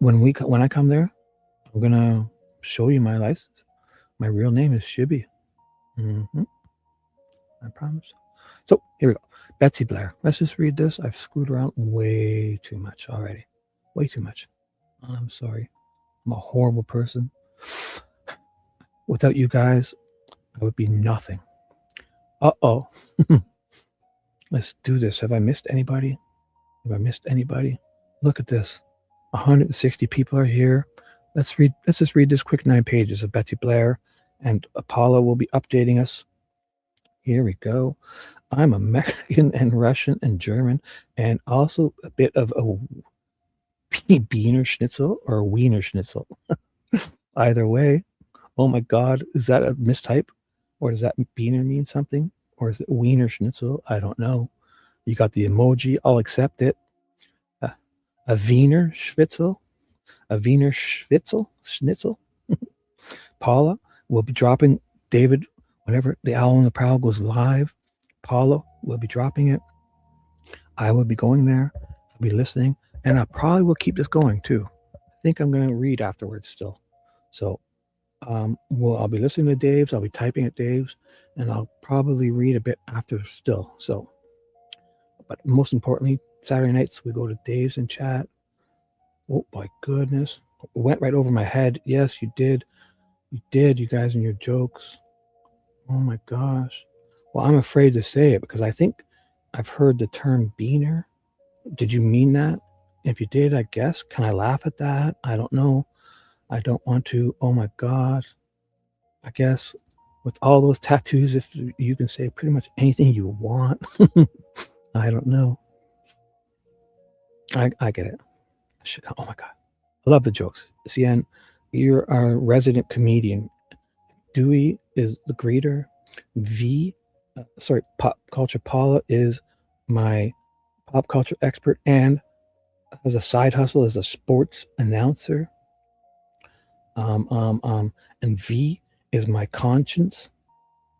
When I come there, I'm going to show you my license. My real name is Shibby. I promise. So here we go. Betsy Blair. Let's just read this. I've screwed around way too much already. Way too much. I'm sorry. I'm a horrible person. Without you guys, I would be nothing. Uh-oh. Let's do this. Have I missed anybody? Have I missed anybody? Look at this. 160 people are here. Let's just read this quick 9 pages of Betsy Blair, and Apollo will be updating us. Here we go. I'm a Mexican and Russian and German, and also a bit of a Wiener Schnitzel or a Wiener Schnitzel. Either way. Oh my God, is that a mistype? Or does that Wiener mean something? Or is it Wiener Schnitzel? I don't know. You got the emoji. I'll accept it. A Wiener Schnitzel. A Wiener Schnitzel. Paula will be dropping David whenever the Owl on the Prowl goes live. Paula will be dropping it. I will be going there. I'll be listening. And I probably will keep this going too. I think I'm going to read afterwards still. So I'll be listening to Dave's. I'll be typing at Dave's. And I'll probably read a bit after still. So, but most importantly, Saturday nights we go to Dave's and chat. Oh my goodness. It went right over my head. Yes, you did. You did, you guys, and your jokes. Oh my gosh. Well, I'm afraid to say it because I think I've heard the term beaner. Did you mean that? If you did, I guess. Can I laugh at that? I don't know. I don't want to. Oh my God. I guess with all those tattoos, if you can say pretty much anything you want. I don't know. I get it. Oh my God. I love the jokes. CN, you're our resident comedian. Dewey is the greeter. Pop Culture Paula is my pop culture expert and has a side hustle as a sports announcer. And V is my conscience.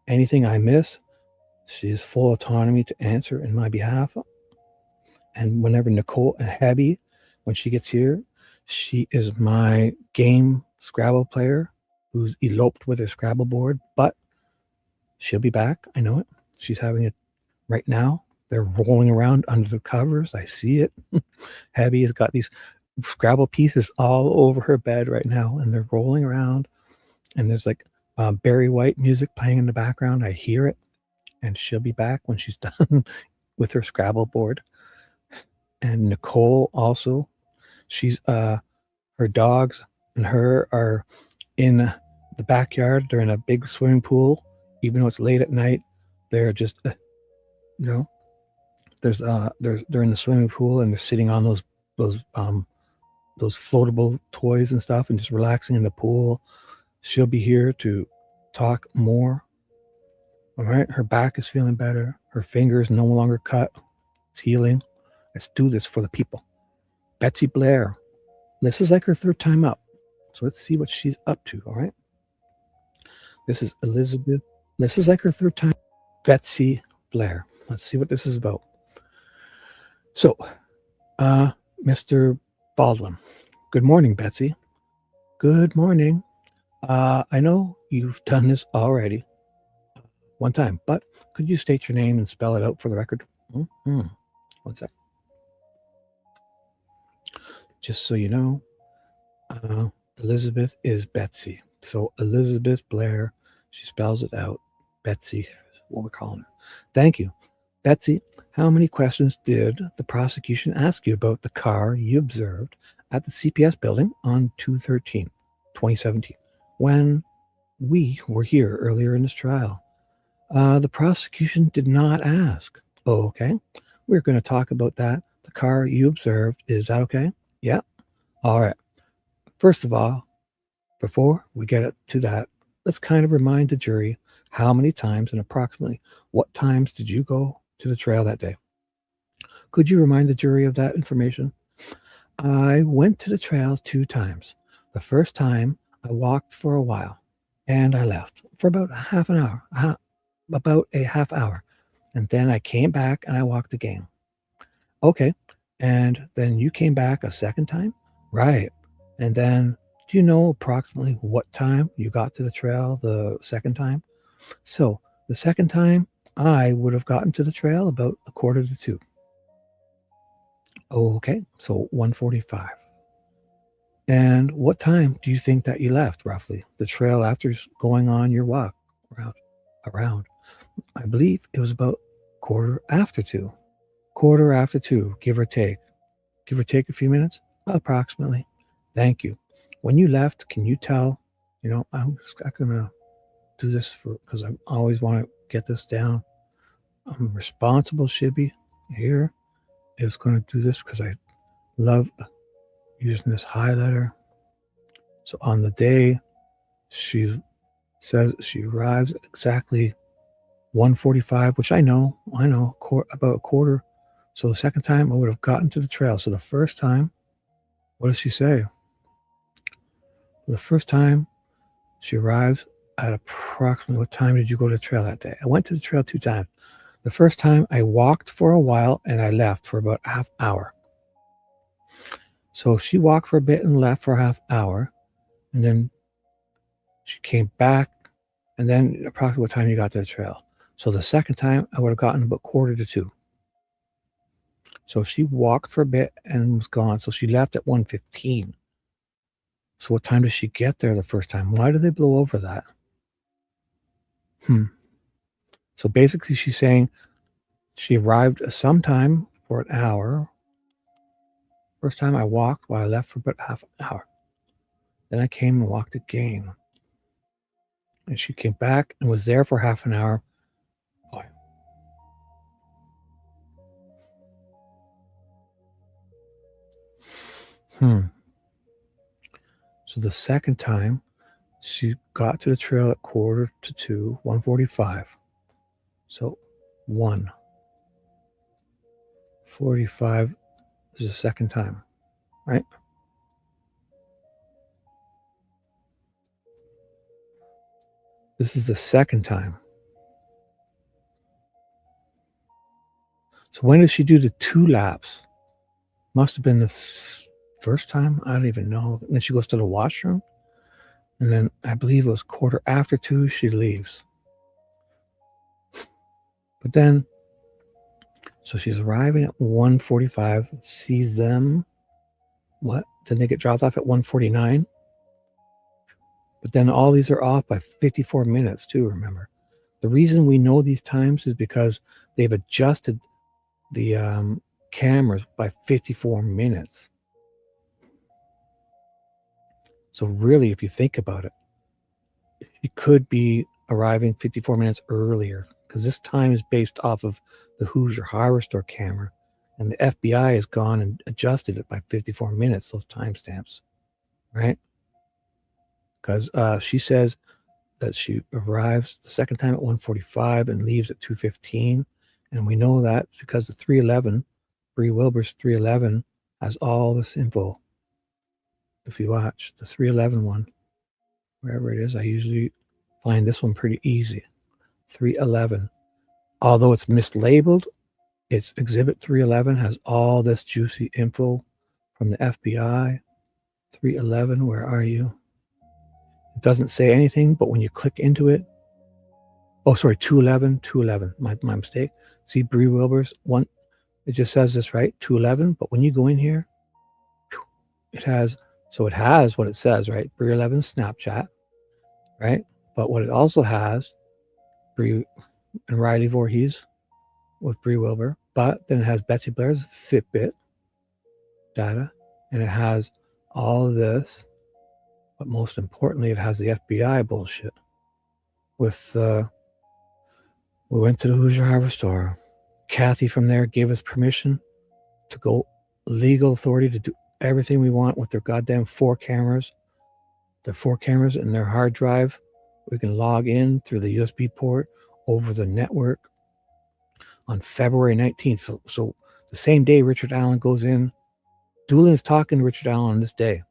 Anything I miss, she has full autonomy to answer in my behalf. And whenever Nicole and Abby, when she gets here, she is my game Scrabble player who's eloped with her Scrabble board, but she'll be back. I know it. She's having it right now. They're rolling around under the covers. I see it. Abby has got these Scrabble pieces all over her bed right now, and they're rolling around. And there's like Barry White music playing in the background. I hear it. And she'll be back when she's done with her Scrabble board. And Nicole also, she's her dogs and her are in the backyard. They're in a big swimming pool, even though it's late at night. They're just, they're in the swimming pool and they're sitting on those floatable toys and stuff and just relaxing in the pool. She'll be here to talk more. All right, her back is feeling better. Her finger is no longer cut. It's healing. Let's do this for the people. Betsy Blair. This is like her third time up. So let's see what she's up to, all right? This is Elizabeth. This is like her third time. Betsy Blair. Let's see what this is about. So, Mr. Baldwin. Good morning, Betsy. Good morning. I know you've done this already one time, but could you state your name and spell it out for the record? One sec. Just so you know, Elizabeth is Betsy. So Elizabeth Blair, she spells it out. Betsy, what we're calling her. Thank you. Betsy, how many questions did the prosecution ask you about the car you observed at the CPS building on 2/13/2017 when we were here earlier in this trial? The prosecution did not ask. Oh, okay. We're going to talk about that. The car you observed, is that okay? Yeah. All right. First of all, before we get to that, let's kind of remind the jury how many times and approximately what times did you go to the trail that day? Could you remind the jury of that information? I went to the trail 2 times. The first time I walked for a while and I left for about half an hour. About a half hour. And then I came back and I walked again. Okay. And then you came back a second time? Right. And then do you know approximately what time you got to the trail the second time? So the second time I would have gotten to the trail about 1:45. Okay. So 1:45. And what time do you think that you left roughly the trail after going on your walk around? I believe it was about 2:15. 2:15, give or take. Give or take a few minutes? Approximately. Thank you. When you left, can you tell, I'm going to do this because I always want to get this down. I'm responsible, Shibby. Here is going to do this because I love using this highlighter. So on the day she says she arrives at exactly 1:45, which I know about a quarter. So the second time I would have gotten to the trail. So the first time, what does she say? The first time she arrives at approximately what time did you go to the trail that day? I went to the trail 2 times. The first time I walked for a while and I left for about a half hour. So she walked for a bit and left for a half hour. And then she came back. And then approximately what time you got to the trail. So the second time I would have gotten about 1:45. So she walked for a bit and was gone. So she left at 1:15. So what time did she get there the first time? Why did they blow over that? So basically she's saying she arrived sometime for an hour. First time I walked while I left for about half an hour. Then I came and walked again. And she came back and was there for half an hour. So the second time, She got to the trail at 1:45, 1:45. So 1:45 is the second time, right? This is the second time. So when did she do the 2 laps? Must have been the first time. I don't even know. And then she goes to the washroom. And then I believe it was 2:15 she leaves. But then, so she's arriving at 1:45, sees them. What? Then they get dropped off at 1:49. But then all these are off by 54 minutes too, remember. The reason we know these times is because they've adjusted the cameras by 54 minutes. So really, if you think about it, it could be arriving 54 minutes earlier, because this time is based off of the Hoosier Hardware Store camera, and the FBI has gone and adjusted it by 54 minutes, those timestamps, right? Because she says that she arrives the second time at 1:45 and leaves at 2:15, and we know that because the 311, Bree Wilbur's 311, has all this info. If you watch the 311 one, wherever it is, I usually find this one pretty easy. 311. Although it's mislabeled, it's Exhibit 311, has all this juicy info from the FBI. 311, where are you? It doesn't say anything, but when you click into it, oh, sorry, 211, my mistake. See, Bree Wilbur's one, it just says this, right? 211, but when you go in here, it has, so it has what it says, right? Bree 11 Snapchat, right? But what it also has, Bree and Riley Voorhees with Bree Wilbur, but then it has Betsy Blair's Fitbit data, and it has all of this, but most importantly, it has the FBI bullshit. With we went to the Hoosier Hardware Store. Kathy from there gave us permission to go, legal authority to do everything we want with their goddamn 4 cameras. The 4 cameras in their hard drive. We can log in through the USB port over the network on February 19th. So the same day Richard Allen goes in, Doolin is talking to Richard Allen on this day,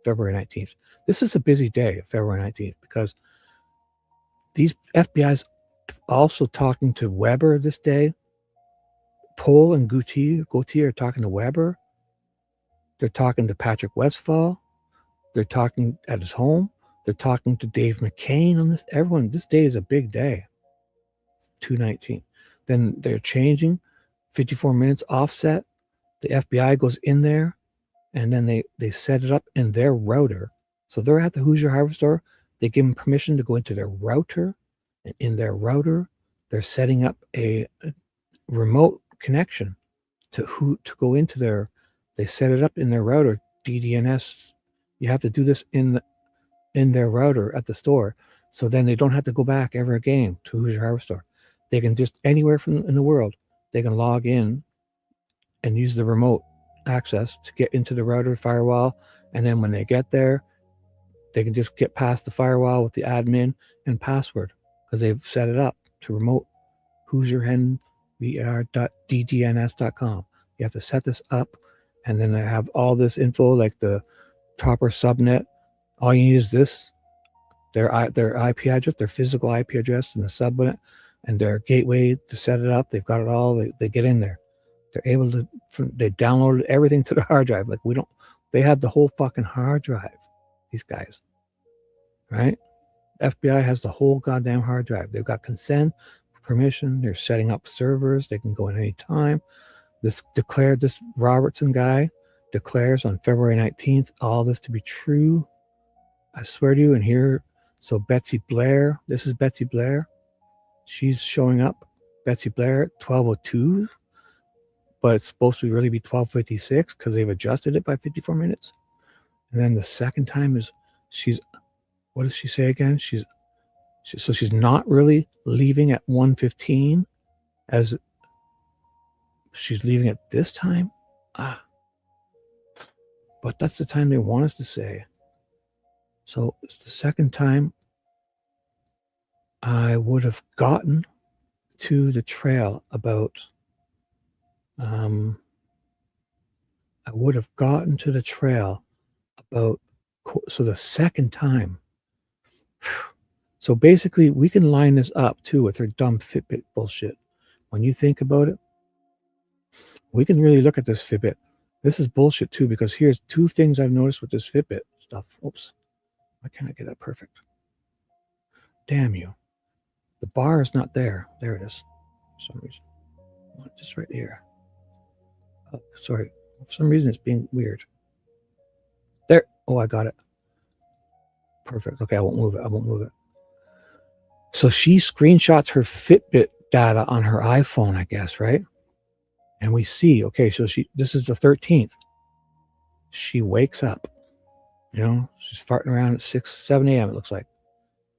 February 19th. This is a busy day, February 19th, because these FBI's also talking to Weber this day. Pohl and Gautier are talking to Weber. They're talking to Patrick Westphal. They're talking at his home. They're talking to Dave McCain on this. Everyone, this day is a big day. 219. Then they're changing 54 minutes offset. The FBI goes in there, and then they set it up in their router. So they're at the Hoosier Hardware Store. They give them permission to go into their router, and in their router, they're setting up a remote connection to go into their. They set it up in their router. DDNS. You have to do this in their router at the store, so then they don't have to go back ever again to Hoosier Hardware Store. They can just anywhere in the world, they can log in and use the remote access to get into the router firewall, and then when they get there, they can just get past the firewall with the admin and password, because they've set it up to remote HoosierHenVR.ddns.com. You have to set this up, and then they have all this info, like the proper subnet. All you need is this, their IP address, their physical IP address, and the subnet, and their gateway to set it up. They've got it all. They get in there. They're able to. They downloaded everything to the hard drive. Like we don't. They have the whole fucking hard drive. These guys, right? FBI has the whole goddamn hard drive. They've got consent, permission. They're setting up servers. They can go in any time. This Robertson guy declares on February 19th all this to be true. I swear to you. And here, so Betsy Blair. This is Betsy Blair. She's showing up. Betsy Blair at 12:02, but it's supposed to really be 12:56 because they've adjusted it by 54 minutes. And then the second time is what does she say again? So she's not really leaving at 1:15 as she's leaving at this time. But that's the time they want us to say. So it's the second time I would have gotten to the trail about, so the second time. So basically, we can line this up too with her dumb Fitbit bullshit. When you think about it, we can really look at this Fitbit. This is bullshit too, because here's two things I've noticed with this Fitbit stuff. Oops. Why can't I get that perfect? Damn you. The bar is not there. There it is. For some reason. Just right here. Oh, sorry. For some reason, it's being weird. There. Oh, I got it. Perfect. Okay, I won't move it. So she screenshots her Fitbit data on her iPhone, I guess, right? And we see, okay, so this is the 13th. She wakes up, she's farting around at 7 a.m. it looks like.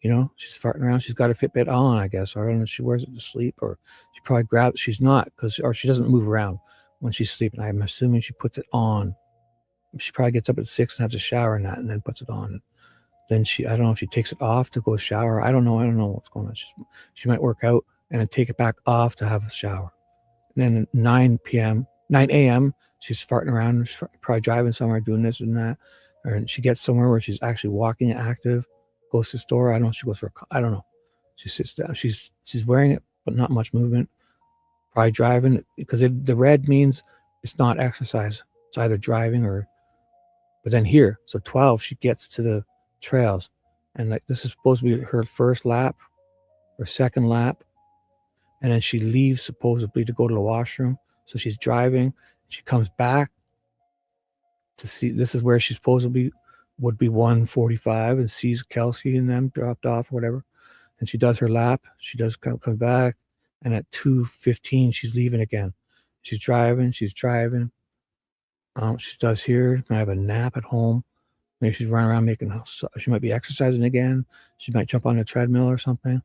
She's farting around. She's got her Fitbit on, I guess. Or I don't know if she wears it to sleep, or she probably grabs it. She's not, or she doesn't move around when she's sleeping. I'm assuming she puts it on. She probably gets up at 6 and has a shower and then puts it on. Then I don't know if she takes it off to go shower. I don't know what's going on. She might work out and then take it back off to have a shower. And then at 9 a.m., she's farting around, she's probably driving somewhere, doing this and that. Or she gets somewhere where she's actually walking active, goes to the store. I don't know if she goes for I don't know. She sits down. She's wearing it, but not much movement. Probably driving, because the red means it's not exercise. It's either driving or, but then here, so 12, she gets to the trails, and like this is supposed to be her first lap or second lap, and then she leaves supposedly to go to the washroom. So she's driving, she comes back to see, this is where she supposedly would be 1:45, and sees Kelsey and them dropped off or whatever, and she does her lap. She does come back, and at 2:15 she's leaving again. She's driving. She does here, might have a nap at home. Maybe she's running around she might be exercising again. She might jump on a treadmill or something,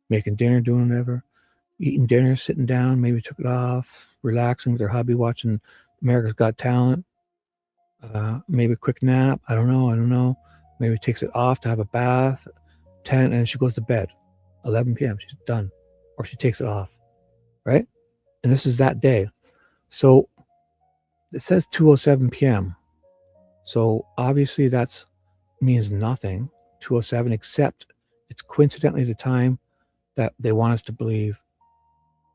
making dinner, doing whatever, eating dinner, sitting down, maybe took it off, relaxing with her hubby, watching America's Got Talent. Maybe a quick nap. I don't know. Maybe takes it off to have a bath, 10, and she goes to bed. 11 p.m. She's done. Or she takes it off, right? And this is that day. So it says 2:07 p.m. So obviously that means nothing, 2:07, except it's coincidentally the time that they want us to believe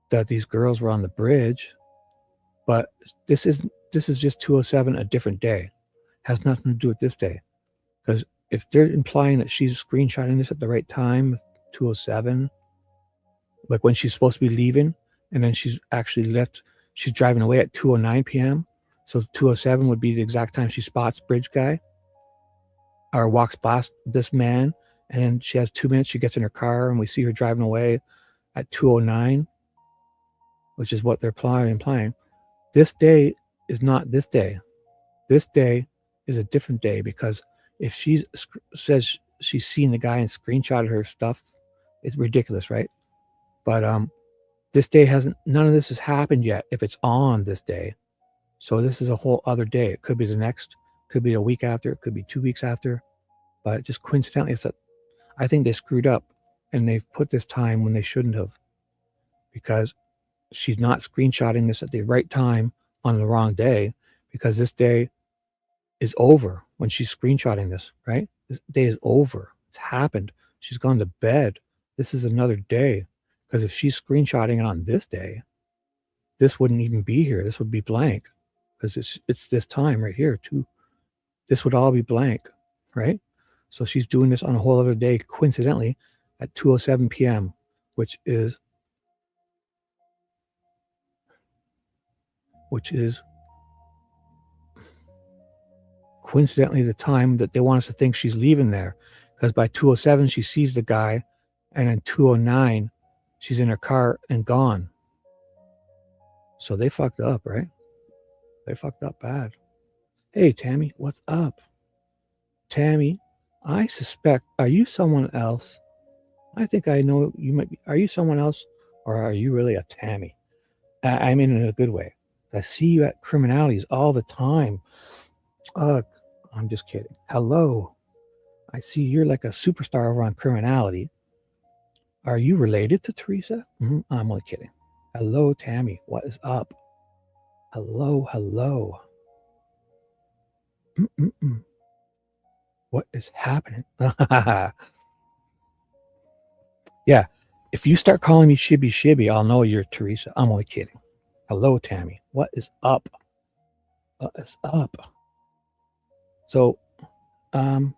that these girls were on the bridge. But this is just 2:07, a different day. Has nothing to do with this day. Because if they're implying that she's screenshotting this at the right time, 2:07, like when she's supposed to be leaving, and then she's actually she's driving away at 2:09 p.m. So 2:07 would be the exact time she spots bridge guy, or walks past this man, and then she has 2 minutes, she gets in her car, and we see her driving away at 2:09, which is what they're implying. This day is not this day. This day is a different day, because if she says she's seen the guy and screenshotted her stuff, it's ridiculous, right? But this day none of this has happened yet if it's on this day. So this is a whole other day. It could be the next, could be a week after, it could be 2 weeks after. But just coincidentally, I think they screwed up, and they've put this time when they shouldn't have, because she's not screenshotting this at the right time on the wrong day, because this day is over when she's screenshotting this, right? This day is over. It's happened. She's gone to bed. This is another day, because if she's screenshotting it on this day, this wouldn't even be here. This would be blank, because it's this time right here too. This would all be blank, right? So she's doing this on a whole other day, coincidentally, at 2:07 p.m., which is coincidentally the time that they want us to think she's leaving there, because by 2:07 she sees the guy, and then 2:09 she's in her car and gone. So they fucked up, right? They fucked up bad. Hey, Tammy, what's up? Tammy, I suspect, are you someone else? I think I know you might be. Are you someone else, or are you really a Tammy? I mean, in a good way. I see you at criminalities all the time. I'm just kidding. Hello. I see you're like a superstar over on criminality. Are you related to Teresa? I'm only kidding. Hello, Tammy. What is up? Hello. What is happening? Yeah. If you start calling me Shibby, I'll know you're Teresa. I'm only kidding. Hello, Tammy. What is up? What is up? So, I'm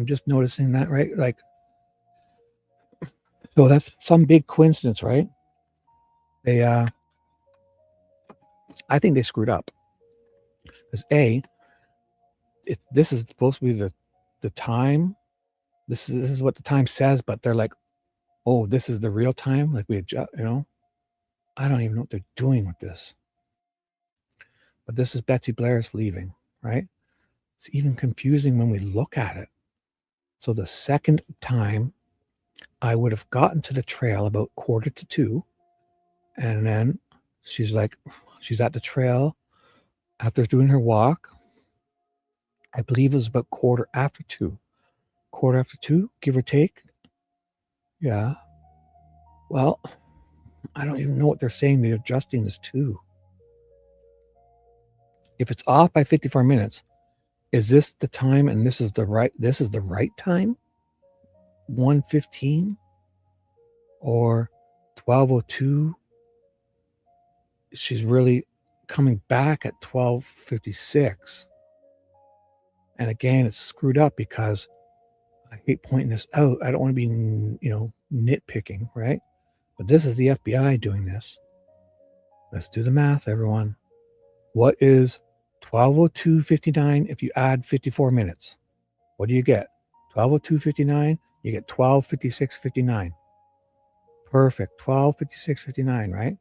just noticing that, right? Like, so that's some big coincidence, right? They, I think they screwed up. Because this is supposed to be the time. This is what the time says, but they're like, oh, this is the real time. Like we adjust, I don't even know what they're doing with this. But this is Betsy Blair's leaving, right? It's even confusing when we look at it. So the second time, I would have gotten to the trail about 1:45, and then she's at the trail after doing her walk. I believe it was about 2:15. 2:15, give or take. Yeah. Well, I don't even know what they're saying they're adjusting this to. If it's off by 54 minutes, is this the time and this is the right time? 1:15 or 12:02? She's really coming back at 12:56. And again, it's screwed up because I hate pointing this out. I don't want to be, nitpicking, right? But this is the FBI doing this. Let's do the math, everyone. What is 12:02:59 if you add 54 minutes? What do you get? 12:02:59, you get 12:56:59. Perfect, 12:56:59, right?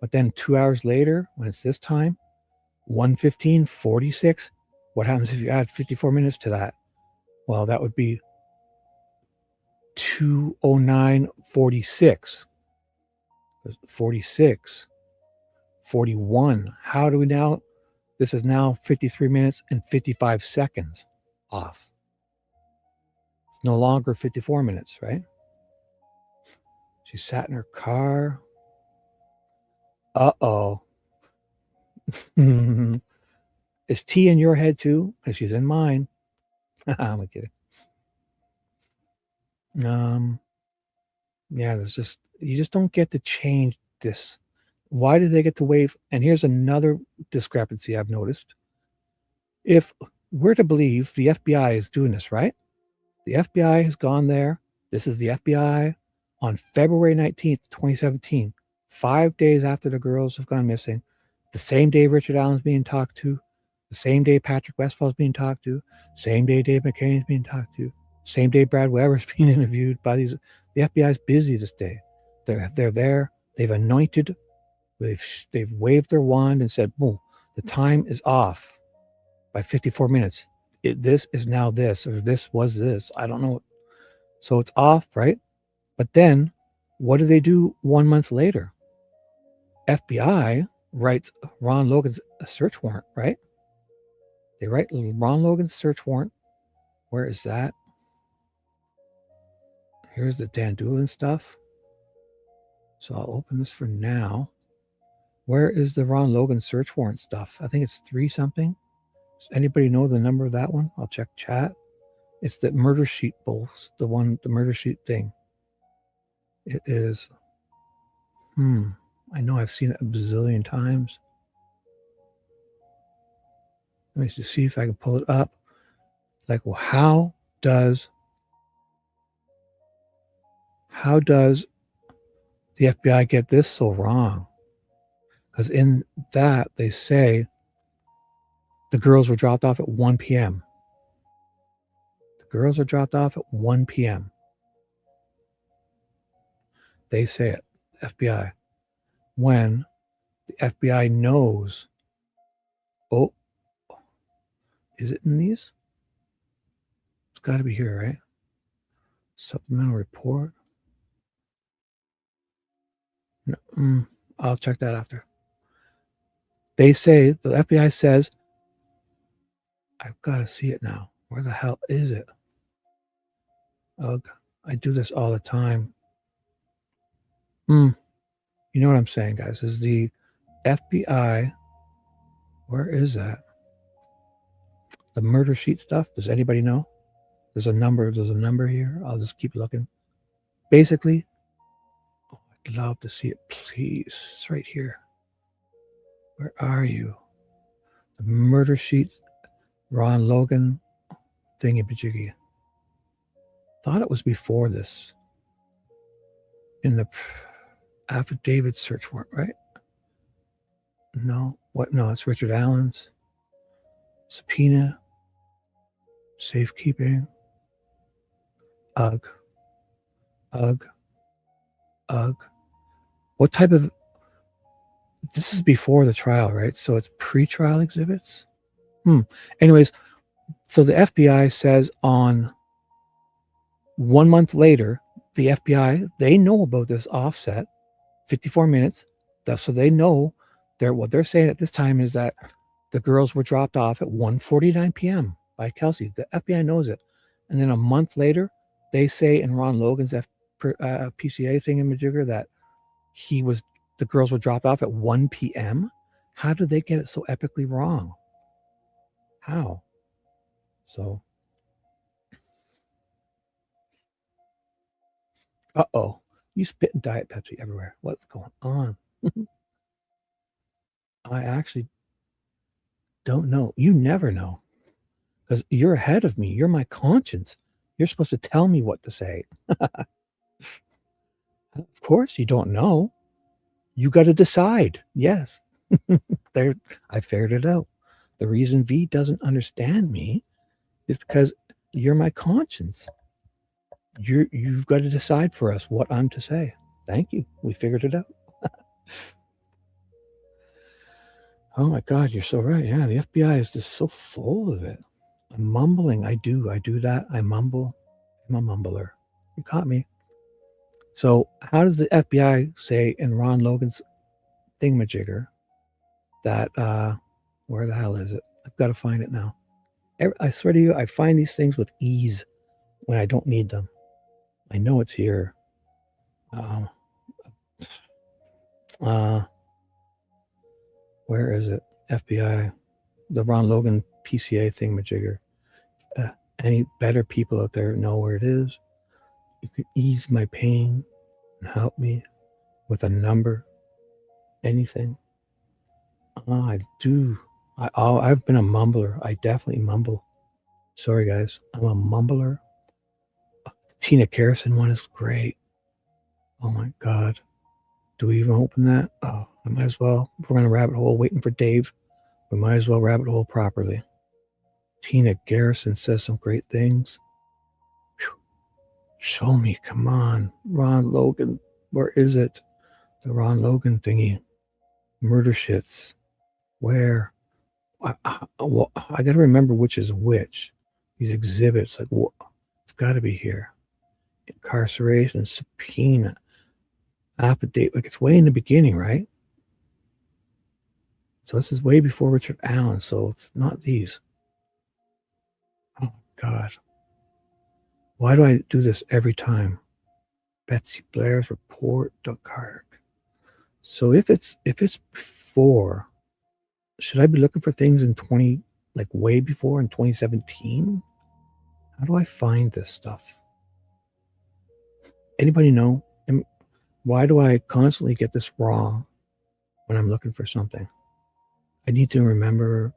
But then 2 hours later, when it's this time, 1:15:46, what happens if you add 54 minutes to that? Well, that would be 2:09:46. 46, 41. How do we now? This is now 53 minutes and 55 seconds off. It's no longer 54 minutes, right? She sat in her car. Uh-oh. Is T in your head too? Because she's in mine. I'm kidding. Yeah, you just don't get to change this. Why do they get to waive? And here's another discrepancy I've noticed. If we're to believe the FBI is doing this, right? The FBI has gone there. This is the FBI on February 19th, 2017, 5 days after the girls have gone missing, the same day Richard Allen's being talked to, the same day Patrick Westfall's being talked to, same day Dave McCain's being talked to, same day Brad Weber's being interviewed by these. The FBI is busy this day. They're there. They've anointed. They've waved their wand and said, boom, the time is off by 54 minutes. This is now this, or this was this. I don't know. So it's off, right? But then what do they do 1 month later? FBI writes Ron Logan's search warrant, right? They write Ron Logan's search warrant. Where is that? Here's the Dan Doolin stuff. So I'll open this for now. Where is the Ron Logan search warrant stuff? I think it's 3 something. Does anybody know the number of that one? I'll check chat. It's the murder sheet bulls, the murder sheet thing. It is, I know I've seen it a bazillion times. Let me just see if I can pull it up. Like, well, how does the FBI get this so wrong? Because in that, they say the girls were dropped off at 1 p.m. The girls are dropped off at 1 p.m. They say it, FBI. When the FBI knows, oh, is it in these? It's got to be here, right? Supplemental report. No, I'll check that after. They say, the FBI says, I've got to see it now. Where the hell is it? Ugh, I do this all the time. You know what I'm saying, guys? Is the FBI, where is that? The murder sheet stuff? Does anybody know? There's a number here. I'll just keep looking. Basically, I'd love to see it, please. It's right here. Where are you? The murder sheet, Ron Logan, thingy-majiggy. Thought it was before this. In the affidavit search warrant, right? No. What? No, it's Richard Allen's. Subpoena. Safekeeping. Ugh. What type of... This is before the trial, right? So it's pre-trial exhibits? Anyways, so the FBI says on 1 month later, the FBI, they know about this offset, 54 minutes. So they know what they're saying at this time is that the girls were dropped off at 1:49 p.m. by Kelsey. The FBI knows it. And then a month later, they say in Ron Logan's PCA thingamajigger that the girls were dropped off at 1 p.m. How did they get it so epically wrong? How? So, you spit and Diet Pepsi everywhere. What's going on? I actually don't know. You never know. Because you're ahead of me. You're my conscience. You're supposed to tell me what to say. Of course you don't know. You got to decide. Yes. I figured it out. The reason V doesn't understand me is because you're my conscience. You've got to decide for us what I'm to say. Thank you. We figured it out. Oh my God, you're so right. Yeah, the FBI is just so full of it. I'm mumbling. I do that. I mumble. I'm a mumbler. You caught me. So how does the FBI say in Ron Logan's thingamajigger that, where the hell is it? I've got to find it now. I swear to you, I find these things with ease when I don't need them. I know it's here. Where is it? FBI, the Ron Logan PCA thingamajigger. Any better people out there know where it is? You can ease my pain and help me with a number, anything. I do. I've been a mumbler. I definitely mumble. Sorry, guys. I'm a mumbler. The Tina Garrison one is great. Oh, my God. Do we even open that? Oh, I might as well. If we're going to rabbit hole waiting for Dave, we might as well rabbit hole properly. Tina Garrison says some great things. Whew. Show me. Come on. Ron Logan. Where is it? The Ron Logan thingy. Murder shits. Where? I got to remember which is which. These exhibits. Like, what? It's got to be here. Incarceration, subpoena, affidavit. Like, it's way in the beginning, right? So this is way before Richard Allen. So it's not these. Oh, God. Why do I do this every time? Betsy Blair's report, Doug Carter. So if it's before, should I be looking for things in way before in 2017? How do I find this stuff? Anybody know? And why do I constantly get this wrong when I'm looking for something? I need to remember,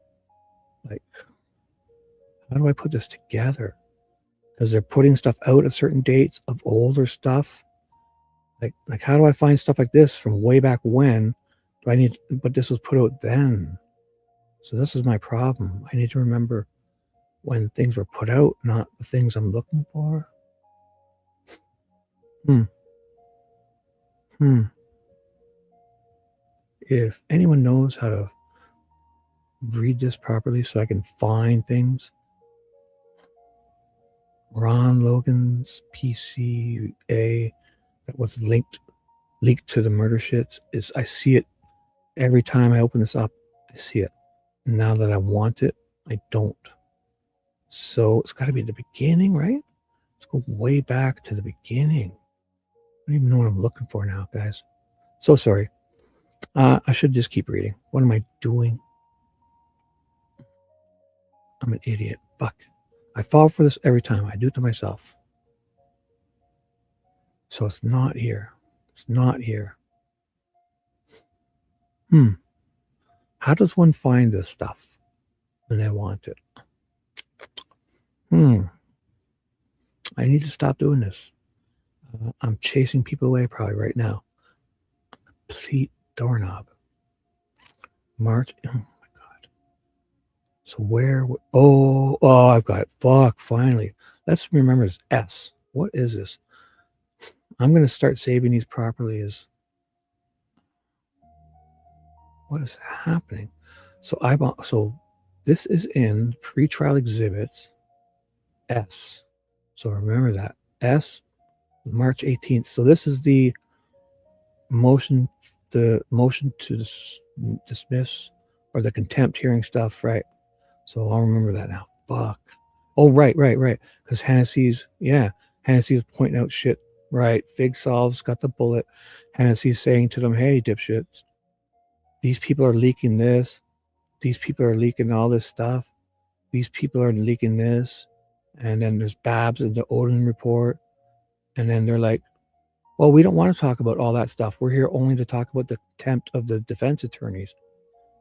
how do I put this together? Because they're putting stuff out at certain dates of older stuff. Like how do I find stuff like this from way back when? But this was put out then. So this is my problem. I need to remember when things were put out, not the things I'm looking for. If anyone knows how to read this properly so I can find things. Ron Logan's PCA that was leaked to the murder shits I see it every time I open this up. I see it. Now that I want it, I don't. So it's got to be the beginning, right? Let's go way back to the beginning. I don't even know what I'm looking for now, guys. So sorry. I should just keep reading. What am I doing? I'm an idiot. Fuck. I fall for this every time. I do it to myself. So it's not here. It's not here. How does one find this stuff when they want it? I need to stop doing this. I'm chasing people away probably right now. Complete doorknob. March. Oh my God. So where? Oh, I've got it. Fuck, finally. Let's remember this S. What is this? I'm going to start saving these properly. What is happening? So this is in pretrial exhibits S. So remember that. S, March 18th. So this is the motion to dismiss or the contempt hearing stuff, right? So I'll remember that now. Fuck. Oh, right. Because Hennessy's pointing out shit. Right. Fig Solve's got the bullet. Hennessy's saying to them, hey, dipshits, these people are leaking this. These people are leaking all this stuff. These people are leaking this. And then there's Babs in the Odin report. And then they're like, well, we don't want to talk about all that stuff. We're here only to talk about the contempt of the defense attorneys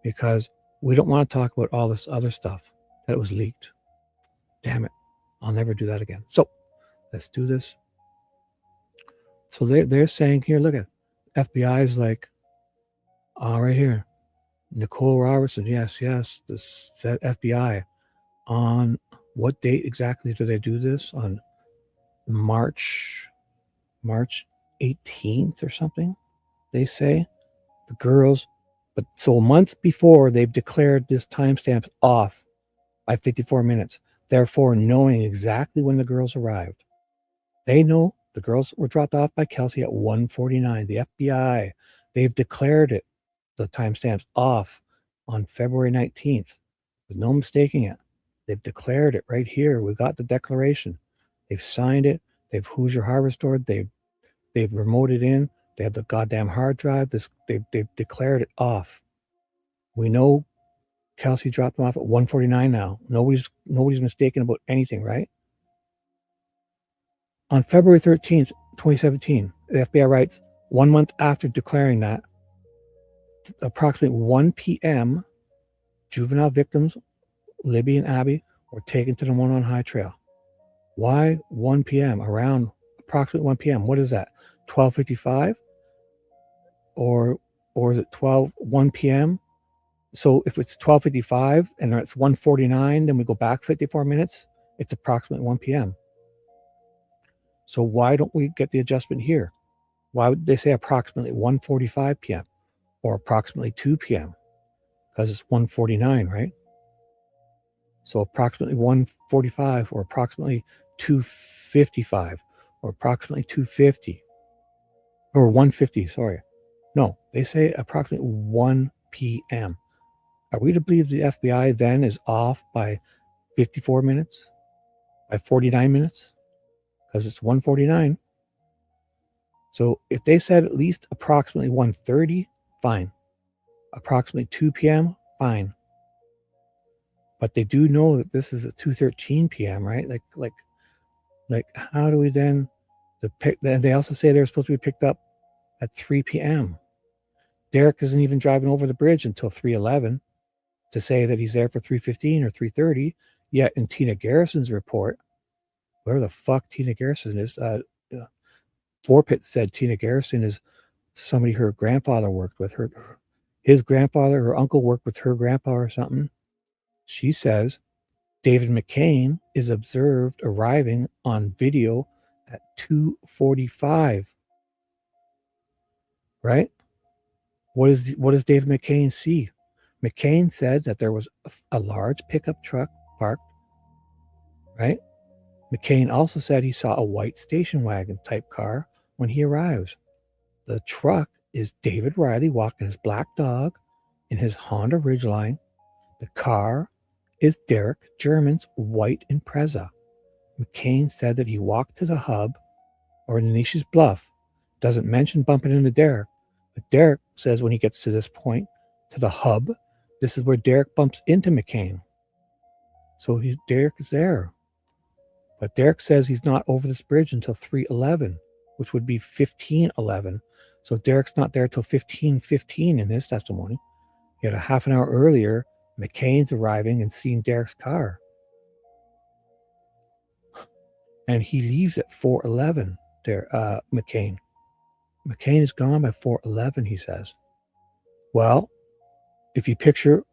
because we don't want to talk about all this other stuff that was leaked. Damn it. I'll never do that again. So let's do this. So they're saying here, look at it. FBI is like, right here. Nicole Robertson, yes, this FBI. On what date exactly do they do this? On March 18th or something, they say. The girls, but so a month before they've declared this timestamp off by 54 minutes, therefore knowing exactly when the girls arrived. They know the girls were dropped off by Kelsey at 1:49. The FBI, they've declared it, the timestamps off on February 19th. There's no mistaking it. They've declared it right here. We got the declaration. They've signed it. They've Hoosier Harvestored. They've remoted in. They have the goddamn hard drive. They've declared it off. We know Kelsey dropped them off at 1:49 now. Nobody's mistaken about anything, right? On February 13th, 2017, the FBI writes, 1 month after declaring that, approximately 1 p.m., juvenile victims, Libby and Abby, were taken to the 101 High Trail. Why 1 p.m.? Around approximately 1 p.m. What is that? 12:55? Or is it 1 p.m.? So if it's 12:55 and it's 1:49, then we go back 54 minutes, it's approximately 1 p.m. So why don't we get the adjustment here? Why would they say approximately 1:45 p.m. or approximately 2 p.m.? Because it's 1:49, right? So approximately 1:45 or approximately 2:55 or approximately 2:50 or 1:50, sorry. No, they say approximately 1 p.m. Are we to believe the FBI then is off by 54 minutes? By 49 minutes? Because it's 1:49. So if they said at least approximately 1:30, fine. Approximately 2 p.m., fine. But they do know that this is at 2:13 p.m., right? Like how do we then they also say they're supposed to be picked up at 3 p.m. Derek isn't even driving over the bridge until 3:11 to say that he's there for 3:15 or 3:30. Yet in Tina Garrison's report, whoever the fuck Tina Garrison is, Forpit said Tina Garrison is somebody her grandfather worked with. His grandfather, her uncle worked with her grandpa or something. She says David McCain is observed arriving on video at 2:45. Right? What does David McCain see? McCain said that there was a large pickup truck parked. Right? McCain also said he saw a white station wagon type car when he arrives. The truck is David Riley walking his black dog in his Honda Ridgeline. The car is Derek German's white Impreza. McCain said that he walked to the hub or Nisha's bluff. Doesn't mention bumping into Derek. But Derek says when he gets to this point, to the hub, this is where Derek bumps into McCain. So Derek is there. But Derek says he's not over this bridge until 3:11, which would be 15:11. So Derek's not there till 15:15 in his testimony. Yet a half an hour earlier, McCain's arriving and seeing Derek's car. And he leaves at 4:11 there, McCain. McCain is gone by 4:11, he says. Well, if you picture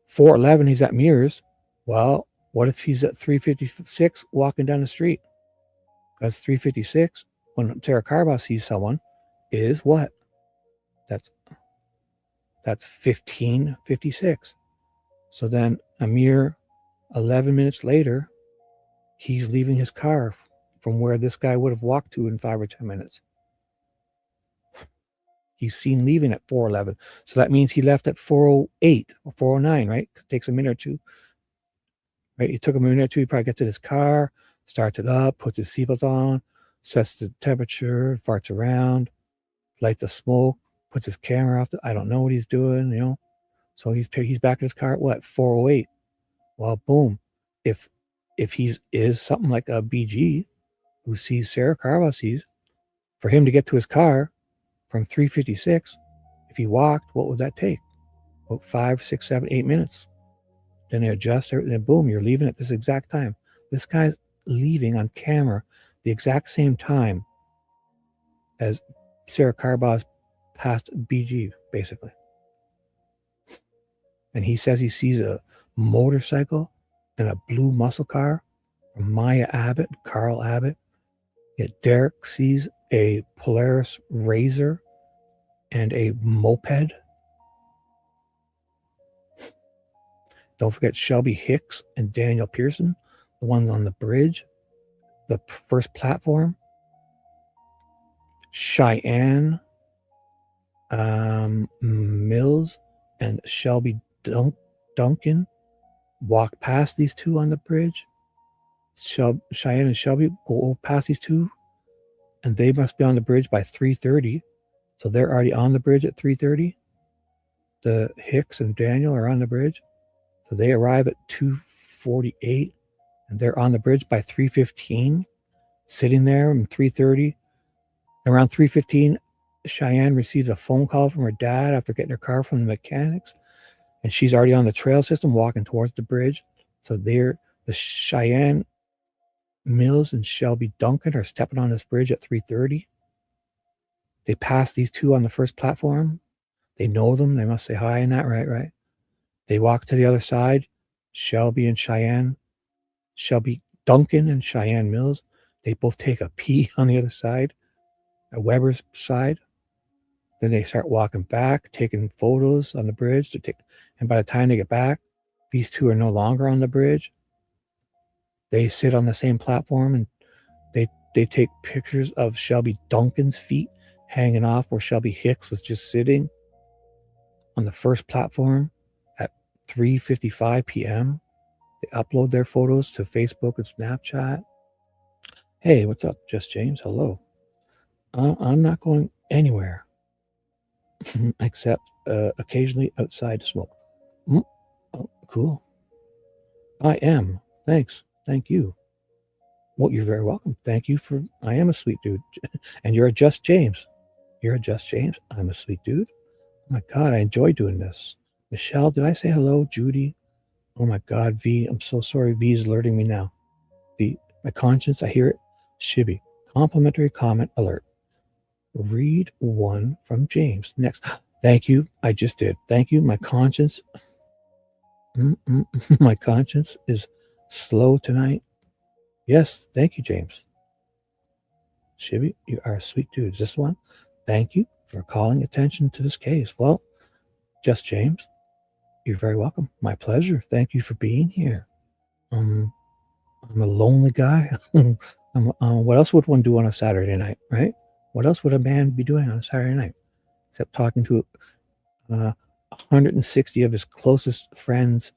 4:11, he's at Mears. Well, what if he's at 3:56 walking down the street? Because 3:56, when Sarah Carbaugh sees someone, is what? That's 15:56. So then a mere 11 minutes later, he's leaving his car from where this guy would have walked to in 5 or 10 minutes. He's seen leaving at 4:11. So that means he left at 4:08 or 4:09, right? It takes a minute or two. Right? It took a minute or two. He probably gets in his car, starts it up, puts his seatbelt on, sets the temperature, farts around, lights the smoke, puts his camera off. I don't know what he's doing, you know. So he's back in his car at what? 4:08. Well, boom. If he is something like a BG who sees Sarah Carbaugh sees, for him to get to his car from 3:56, if he walked, what would that take? About 5, 6, 7, 8 minutes. Then they adjust everything, and boom, you're leaving at this exact time. This guy's leaving on camera the exact same time as Sarah Carbaugh's past BG, basically. And he says he sees a motorcycle and a blue muscle car from Maya Abbott, Carl Abbott. Yet Derek sees a Polaris Razor and a moped. Don't forget Shelby Hicks and Daniel Pearson, the ones on the bridge, the first platform. Cheyenne Mills and Shelby Duncan walk past these two on the bridge. Cheyenne and Shelby go past these two, and they must be on the bridge by 3:30. So they're already on the bridge at 3:30. The Hicks and Daniel are on the bridge. So they arrive at 2:48, and they're on the bridge by 3:15, sitting there from 3:30. Around 3:15, Cheyenne receives a phone call from her dad after getting her car from the mechanics, and she's already on the trail system walking towards the bridge. So the Cheyenne Mills and Shelby Duncan are stepping on this bridge at 3:30. They pass these two on the first platform. They know them. They must say hi and that, right? They walk to the other side. Shelby Duncan and Cheyenne Mills, they both take a pee on the other side, at Weber's side. Then they start walking back, taking photos on the bridge. And by the time they get back, these two are no longer on the bridge. They sit on the same platform, and they take pictures of Shelby Duncan's feet hanging off where Shelby Hicks was just sitting on the first platform at 3:55 p.m. They upload their photos to Facebook and Snapchat. Hey, what's up, Just James? Hello. I'm not going anywhere except occasionally outside to smoke. Oh, cool. I am. Thanks. Thank you. Well, you're very welcome. Thank you for, I am a sweet dude. And you're a Just James. You're a Just James. I'm a sweet dude. Oh my God, I enjoy doing this. Michelle, did I say hello? Judy? Oh my God, V, I'm so sorry. V is alerting me now. V, my conscience, I hear it. Shibby, complimentary comment alert. Read one from James. Next. Thank you. I just did. Thank you. My conscience. My conscience is slow tonight. Yes. Thank you, James. Shibby, you are a sweet dude. Is this one? Thank you for calling attention to this case. Well, Just James, you're very welcome. My pleasure. Thank you for being here. I'm a lonely guy. What else would one do on a Saturday night, right? What else would a man be doing on a Saturday night except talking to 160 of his closest friends,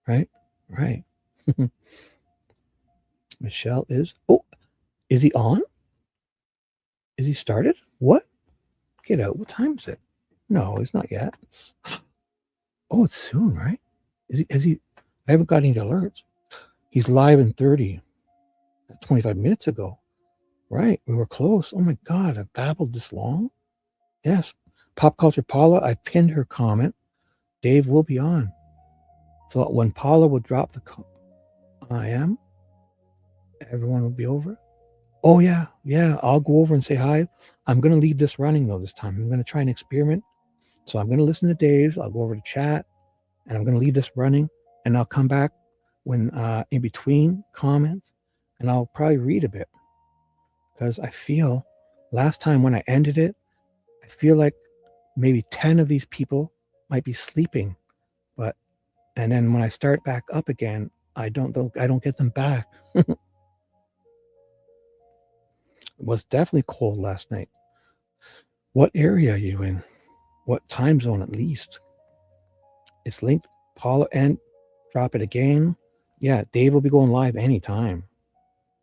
right? Right. Michelle is. Oh, is he on? Is he started? What? Get out. What time is it? No, it's not yet. Oh, it's soon, right? Is he? I haven't got any alerts. He's live in 30. 25 minutes ago. Right. We were close. Oh my God. I've babbled this long. Yes. Pop Culture Paula, I pinned her comment. Dave will be on. So when Paula would drop the I am, everyone will be over. Oh, yeah. Yeah. I'll go over and say hi. I'm going to leave this running, though, this time. I'm going to try and experiment. So I'm going to listen to Dave. I'll go over to chat, and I'm going to leave this running, and I'll come back when in between comments, and I'll probably read a bit. Because I feel last time when I ended it, I feel like maybe 10 of these people might be sleeping, and then when I start back up again, I don't get them back. It was definitely cold last night. What area are you in? What time zone at least? It's linked, Paula, and drop it again. Yeah, Dave will be going live anytime.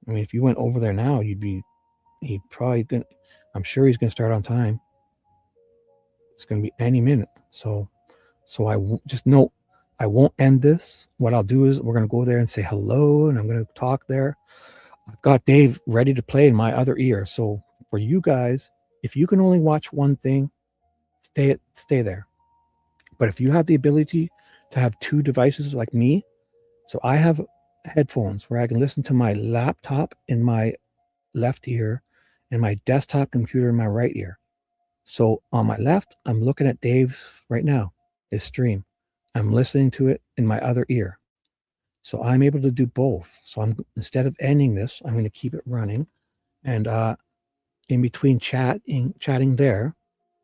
I mean, if you went over there now, he'd probably gonna, I'm sure he's gonna start on time. It's gonna be any minute. So I just know I won't end this. What I'll do is we're gonna go there and say hello, and I'm gonna talk there. I've got Dave ready to play in my other ear. So for you guys, if you can only watch one thing, stay there. But if you have the ability to have two devices like me, so I have headphones where I can listen to my laptop in my left ear and my desktop computer in my right ear. So on my left, I'm looking at Dave's right now, his stream. I'm listening to it in my other ear. So I'm able to do both. So instead of ending this, I'm going to keep it running. And in between chatting there.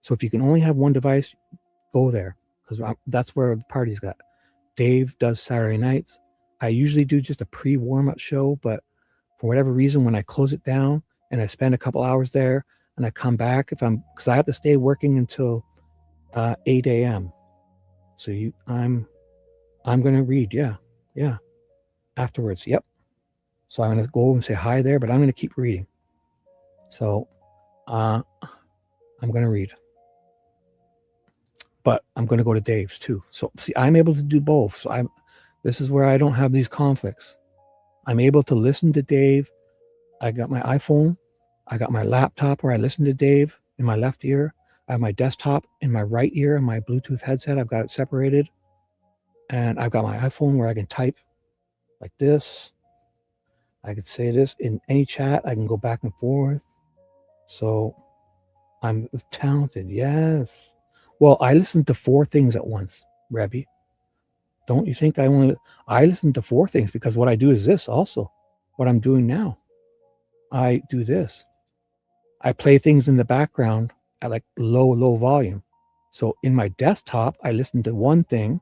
So if you can only have one device, go there. Because that's where the party's got. Dave does Saturday nights. I usually do just a pre-warm-up show, but for whatever reason, when I close it down and I spend a couple hours there and I come back, because I have to stay working until 8 a.m. So I'm going to read. Yeah. Afterwards. Yep. So I'm going to go and say hi there, but I'm going to keep reading. So I'm going to read. But I'm going to go to Dave's too. So see, I'm able to do both. So this is where I don't have these conflicts. I'm able to listen to Dave. I got my iPhone. I got my laptop where I listen to Dave in my left ear. I have my desktop in my right ear and my Bluetooth headset. I've got it separated. And I've got my iPhone where I can type like this. I could say this in any chat. I can go back and forth. So I'm talented. Yes. Well, I listen to 4 things at once, Rebby. Don't you think I listen to 4 things because what I do is this also. What I'm doing now. I do this. I play things in the background at like low volume. So in my desktop, I listen to one thing.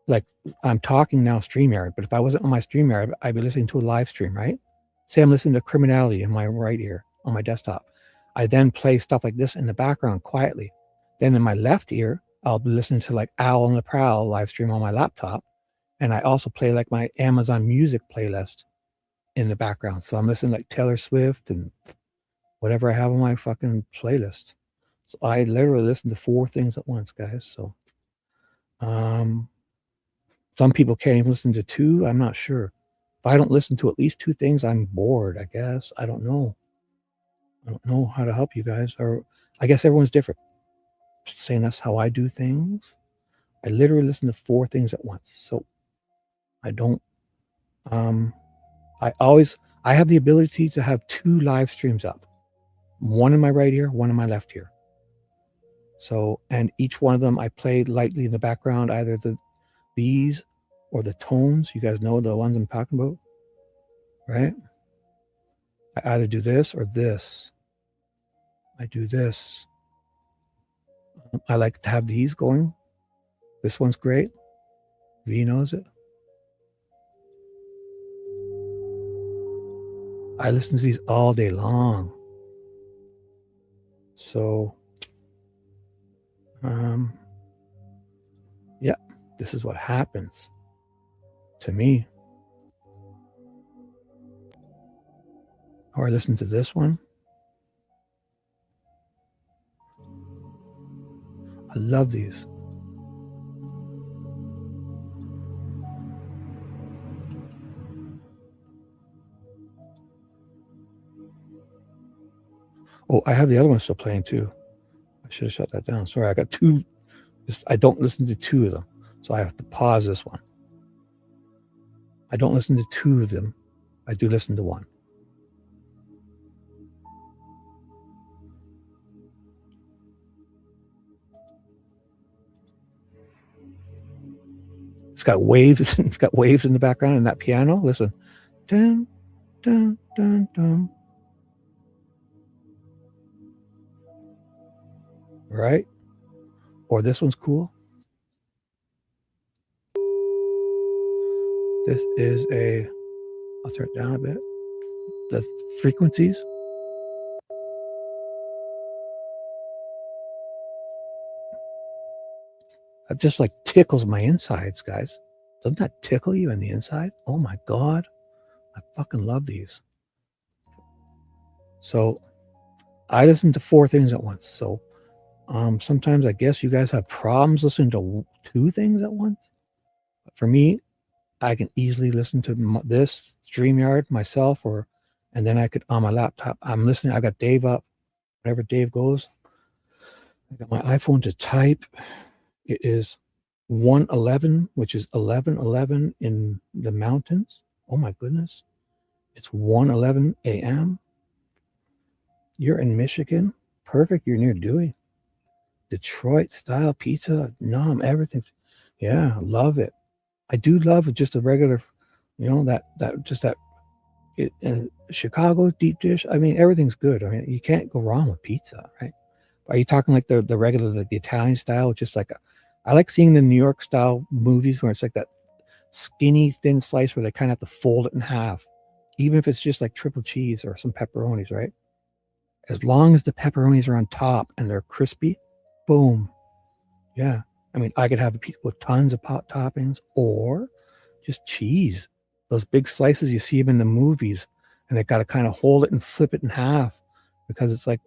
Like I'm talking now StreamYard, but if I wasn't on my StreamYard, I'd be listening to a live stream, right? Say I'm listening to Criminality in my right ear on my desktop. I then play stuff like this in the background quietly. Then in my left ear, I'll be listening to like Owl on the Prowl live stream on my laptop. And I also play like my Amazon Music playlist in the background. So I'm listening like Taylor Swift and whatever I have on my fucking playlist. So I literally listen to 4 things at once, guys. So some people can't even listen to 2. I'm not sure. If I don't listen to at least 2 things, I'm bored, I guess. I don't know. I don't know how to help you guys. Or I guess everyone's different. Just saying that's how I do things. I literally listen to 4 things at once. So I don't I have the ability to have 2 live streams up. One in my right ear, one in my left ear. So, and each one of them I played lightly in the background, either these or the tones. You guys know the ones I'm talking about, right? I either do this or this. I do this. I like to have these going. This one's great. V knows it. I listen to these all day long. So, yeah, this is what happens to me. Or I listen to this one. I love these. Oh, I have the other one still playing too. I should have shut that down. Sorry, I got two. I don't listen to two of them, so I have to pause this one. I don't listen to two of them. I do listen to one. It's got waves. It's got waves in the background and that piano. Listen. Dun, dun, dun, dun. Right? Or this one's cool. This is I'll turn it down a bit. The frequencies. That just like tickles my insides, guys. Doesn't that tickle you in the inside? Oh my God. I fucking love these. So I listen to 4 things at once. So sometimes I guess you guys have problems listening to 2 things at once. But for me, I can easily listen to this StreamYard myself, and then I could on my laptop. I'm listening. I got Dave up. Whenever Dave goes, I got my iPhone to type. It is 1:11, which is 11:11 in the mountains. Oh my goodness. It's 1:11 a.m. You're in Michigan. Perfect. You're near Dewey. Detroit style pizza. Nom, everything. Yeah, love it. I do love just a regular, Chicago deep dish. I mean, everything's good. I mean, you can't go wrong with pizza, right? Are you talking like the regular, like the Italian style? Just like I like seeing the New York style movies where it's like that skinny, thin slice where they kind of have to fold it in half, even if it's just like triple cheese or some pepperonis, right? As long as the pepperonis are on top and they're crispy, boom. Yeah. I mean, I could have a pizza with tons of pot toppings or just cheese. Those big slices, you see them in the movies, and they got to kind of hold it and flip it in half because it's like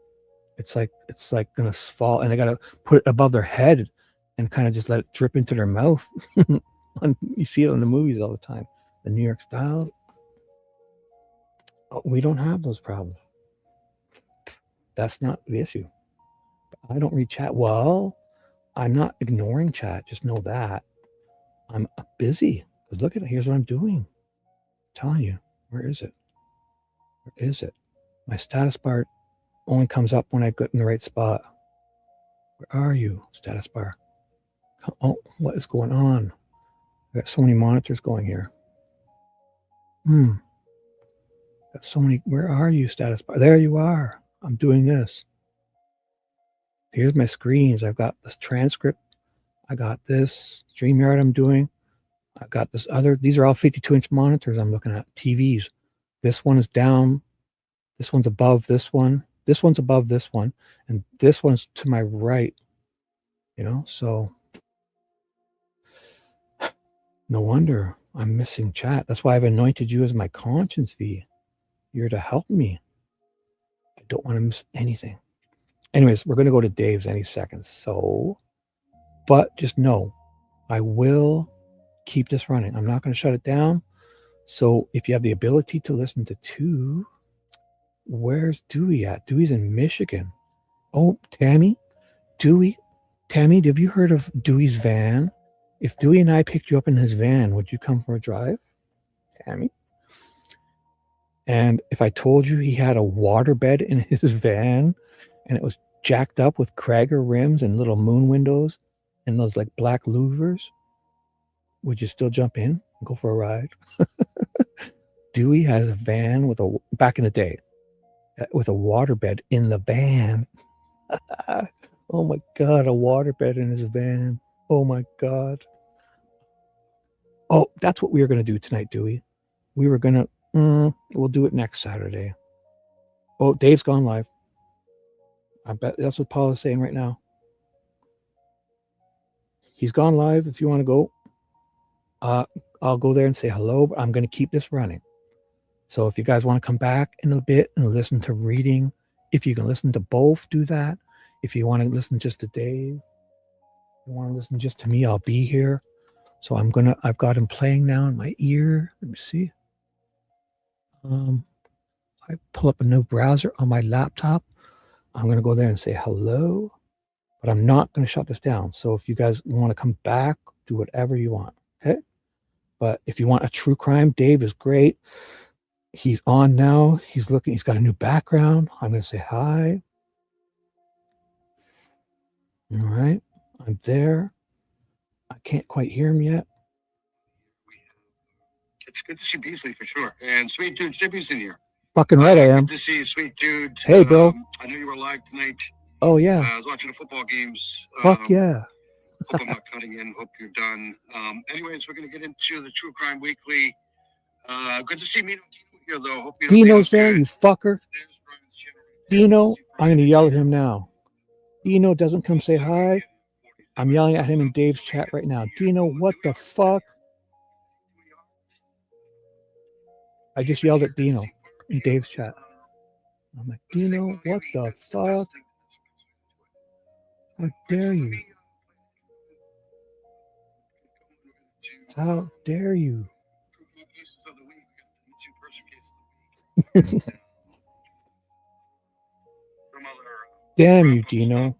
gonna fall, and they got to put it above their head and kind of just let it drip into their mouth. You see it in the movies all the time. The New York style. Oh, we don't have those problems. That's not the issue. I don't read chat. Well, I'm not ignoring chat. Just know that I'm busy. Because look at it. Here's what I'm doing. I'm telling you. Where is it? Where is it? My status bar only comes up when I get in the right spot. Where are you, status bar? Oh, what is going on? I got so many monitors going here. Got so many. Where are you, status bar? There you are. I'm doing this. Here's my screens. I've got this transcript. I got this StreamYard I'm doing. I got this other. These are all 52-inch monitors I'm looking at. TVs. This one is down. This one's above this one. This one's above this one. And this one's to my right. So no wonder I'm missing chat. That's why I've anointed you as my conscience fee. You're to help me. I don't want to miss anything. Anyways, we're going to go to Dave's any second. So, but just know, I will keep this running. I'm not going to shut it down. So if you have the ability to listen to 2, where's Dewey at? Dewey's in Michigan. Oh, Tammy, Dewey. Tammy, have you heard of Dewey's van? If Dewey and I picked you up in his van, would you come for a drive? Tammy? And if I told you he had a waterbed in his van and it was jacked up with Krager rims and little moon windows and those like black louvers, would you still jump in and go for a ride? Dewey has a van back in the day, with a waterbed in the van. Oh my God, a waterbed in his van. Oh my God. Oh, that's what we were going to do tonight, Dewey. We were going to, we'll do it next Saturday. Oh, Dave's gone live. I bet that's what Paul is saying right now. He's gone live. If you want to go, I'll go there and say hello, but I'm going to keep this running. So if you guys want to come back in a bit and listen to reading, if you can listen to both, do that. If you want to listen just to Dave, if you want to listen just to me, I'll be here. So I've got him playing now in my ear. Let me see. I pull up a new browser on my laptop. I'm going to go there and say hello, but I'm not going to shut this down. So if you guys want to come back, do whatever you want. Okay. But if you want a true crime, Dave is great. He's on now. He's looking. He's got a new background. I'm going to say hi. All right. I'm there. I can't quite hear him yet. It's good to see Beasley for sure. And sweet dude, Shibby's in here. Fucking right I am. Good to see you, sweet dude. Hey, bro. I know you were live tonight. Oh, yeah. I was watching the football games. Fuck yeah. Hope I'm not cutting in. Hope you're done. Anyways, we're going to get into the True Crime Weekly. Good to see Mino here, though. Hope Dino's there, you fucker. Dino, I'm going to yell at him now. Dino doesn't come say hi. I'm yelling at him in Dave's chat right now. Dino, what the fuck? I just yelled at Dino in Dave's chat. I'm like, Dino, what the fuck? How dare you? How dare you? Damn you, Dino.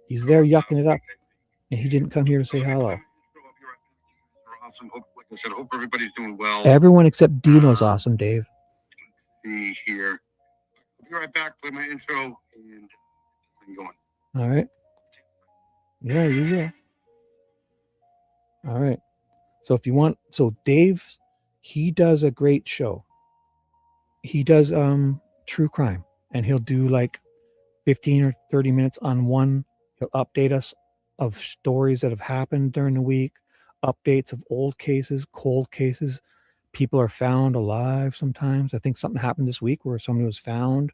He's there yucking it up, and he didn't come here to say hello. Awesome. Like I said, hope everybody's doing well. Everyone except Dino's awesome, Dave. Be here. I'll be right back. Play my intro and I'm going. All right. Yeah, you will. All right. So if you want, so Dave, he does a great show. He does true crime, and he'll do like 15 or 30 minutes on one. He'll update us of stories that have happened during the week, updates of old cases, cold cases. People are found alive sometimes. I think something happened this week where somebody was found,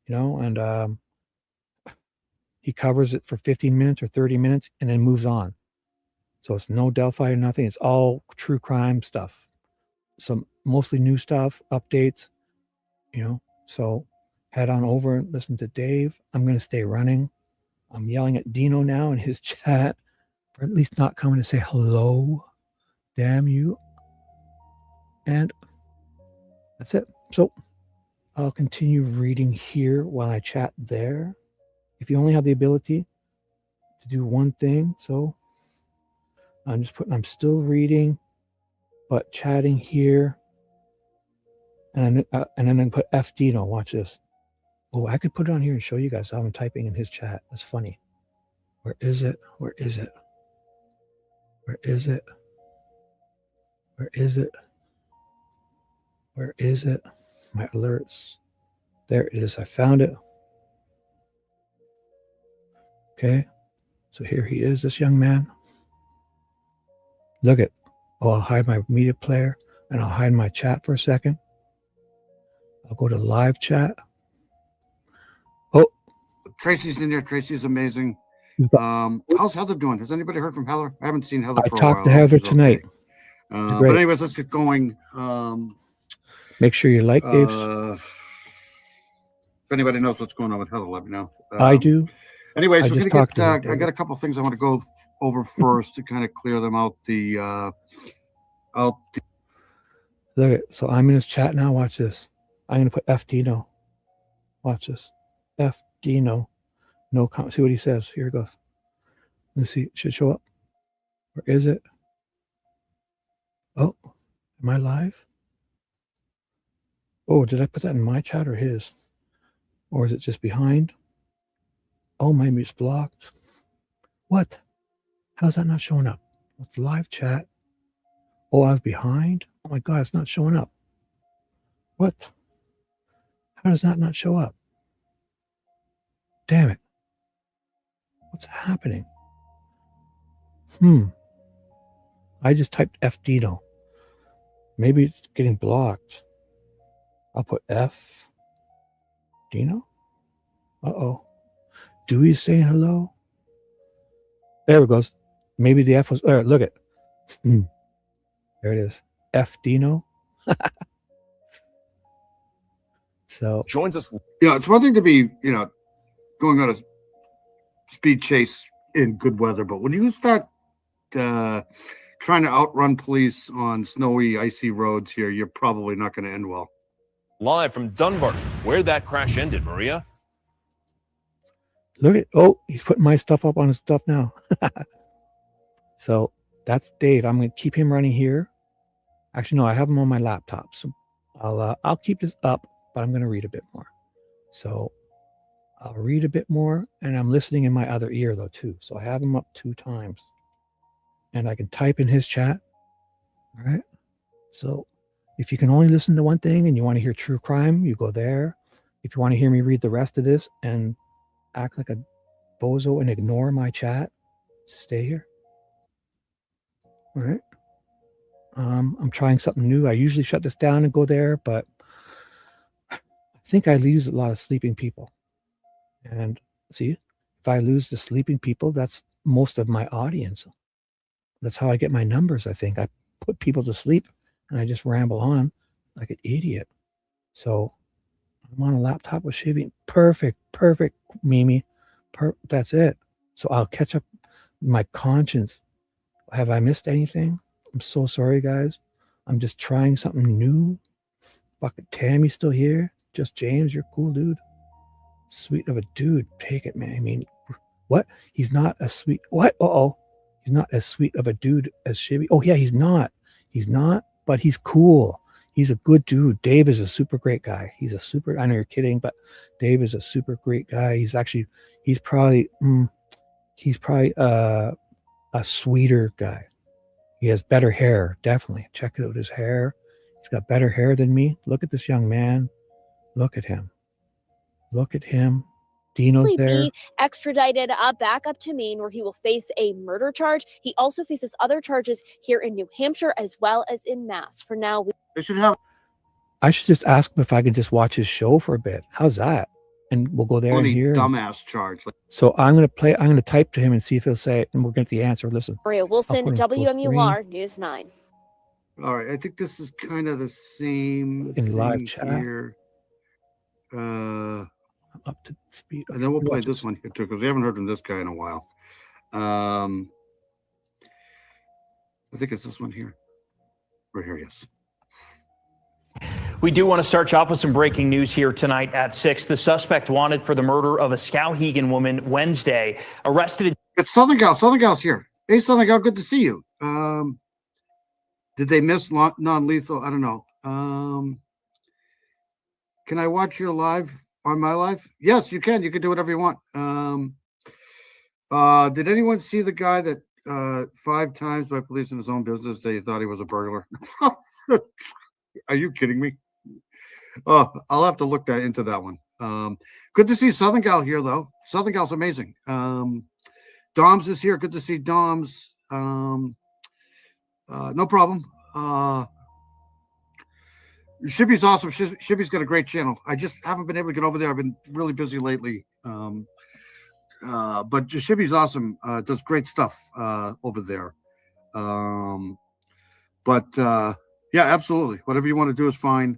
and he covers it for 15 minutes or 30 minutes and then moves on. So it's no Delphi or nothing. It's all true crime stuff. Some mostly new stuff, updates, So head on over and listen to Dave. I'm going to stay running. I'm yelling at Dino now in his chat for at least not coming to say hello. Damn you. And that's it. So I'll continue reading here while I chat there. If you only have the ability to do one thing, so I'm still reading, but chatting here. And then I'm going to put F Dino. Watch this. Oh, I could put it on here and show you guys how I'm typing in his chat. That's funny. Where is it? Where is it? Where is it? Where is it? Where is it? My alerts. There it is. I found it. Okay. So here he is, this young man. Look at. Oh, I'll hide my media player and I'll hide my chat for a second. I'll go to live chat. Oh, Tracy's in there. Tracy's amazing. How's Heather doing? Has anybody heard from Heather? I haven't seen Heather for a while. I talked to Heather tonight. Okay. But anyways, let's get going. Make sure you like Dave's. If anybody knows what's going on with Heather, let me know. I do. Anyways, I got a couple things I want to go over first to kind of clear them out. Look at, so I'm in his chat now. Watch this. I'm going to put F Dino. Watch this. F Dino. No comment. See what he says. Here it goes. Let me see. It should show up. Where is it? Oh, am I live? Oh, did I put that in my chat or his? Or is it just behind? Oh, maybe it's blocked. What? How's that not showing up? It's live chat. Oh, I was behind? Oh my God, it's not showing up. What? How does that not show up? Damn it. What's happening? I just typed F Dino. Maybe it's getting blocked. I'll put F Dino. Uh-oh. Dewey's saying hello. There it goes. Maybe the F was there. Look it. There it is. F Dino. So joins us. Yeah, it's one thing to be, going on a speed chase in good weather, but when you start trying to outrun police on snowy, icy roads here, you're probably not going to end well. Live from Dunbar, where that crash ended, Maria. look at, he's putting my stuff up on his stuff now. So that's Dave. I'm going to keep him running here. Actually, no, I have him on my laptop. So I'll keep this up, but I'm going to read a bit more. So I'll read a bit more, and I'm listening in my other ear though too. So I have him up 2 times, and I can type in his chat. All right. So if you can only listen to one thing and you want to hear true crime, you go there. If you want to hear me read the rest of this and act like a bozo and ignore my chat, stay here. All right. I'm trying something new. I usually shut this down and go there, but I think I lose a lot of sleeping people. And see, if I lose the sleeping people, that's most of my audience. That's how I get my numbers, I think. I put people to sleep and I just ramble on like an idiot. So I'm on a laptop with Shibby. Perfect, Mimi. That's it. So I'll catch up my conscience. Have I missed anything? I'm so sorry, guys. I'm just trying something new. Bucket Tammy's still here. Just James, you're cool, dude. Sweet of a dude. Take it, man. I mean, what? He's not a sweet. What? He's not as sweet of a dude as Shibby. Oh, yeah, he's not. He's not, but he's cool. He's a good dude. Dave is a super great guy. I know you're kidding, but Dave is a super great guy. He's probably a sweeter guy. He has better hair, definitely. Check out his hair. He's got better hair than me. Look at this young man. Look at him. Dino's there. Be extradited back up to Maine, where he will face a murder charge. He also faces other charges here in New Hampshire as well as in Mass. For now, They should have. I should just ask him if I can just watch his show for a bit. How's that? And we'll go there and here. Dumbass charge. So I'm going to type to him and see if he'll say it, and we'll get the answer. Listen. Maria Wilson, WMUR News 9. All right, I think this is kind of the same In thing live chat. here. Up to speed. And then we'll play this one here too, because we haven't heard from this guy in a while. I think it's this one here. Right here, yes. We do want to start off with some breaking news here tonight at 6. The suspect wanted for the murder of a Skowhegan woman Wednesday, arrested. It's Southern Gal. Southern Gal's here. Hey, Southern Gal, good to see you. Did they miss non-lethal? I don't know. Can I watch your live on my live? Yes, you can. You can do whatever you want. Did anyone see the guy that 5 times by police in his own business they thought he was a burglar? Are you kidding me? Oh, I'll have to look into that one. Good to see Southern Gal here, though. Southern Gal's amazing. Doms is here. Good to see Doms. No problem. Shibby's awesome. Shibby's got a great channel. I just haven't been able to get over there. I've been really busy lately. But Shibby's awesome. Does great stuff over there. Yeah, absolutely. Whatever you want to do is fine.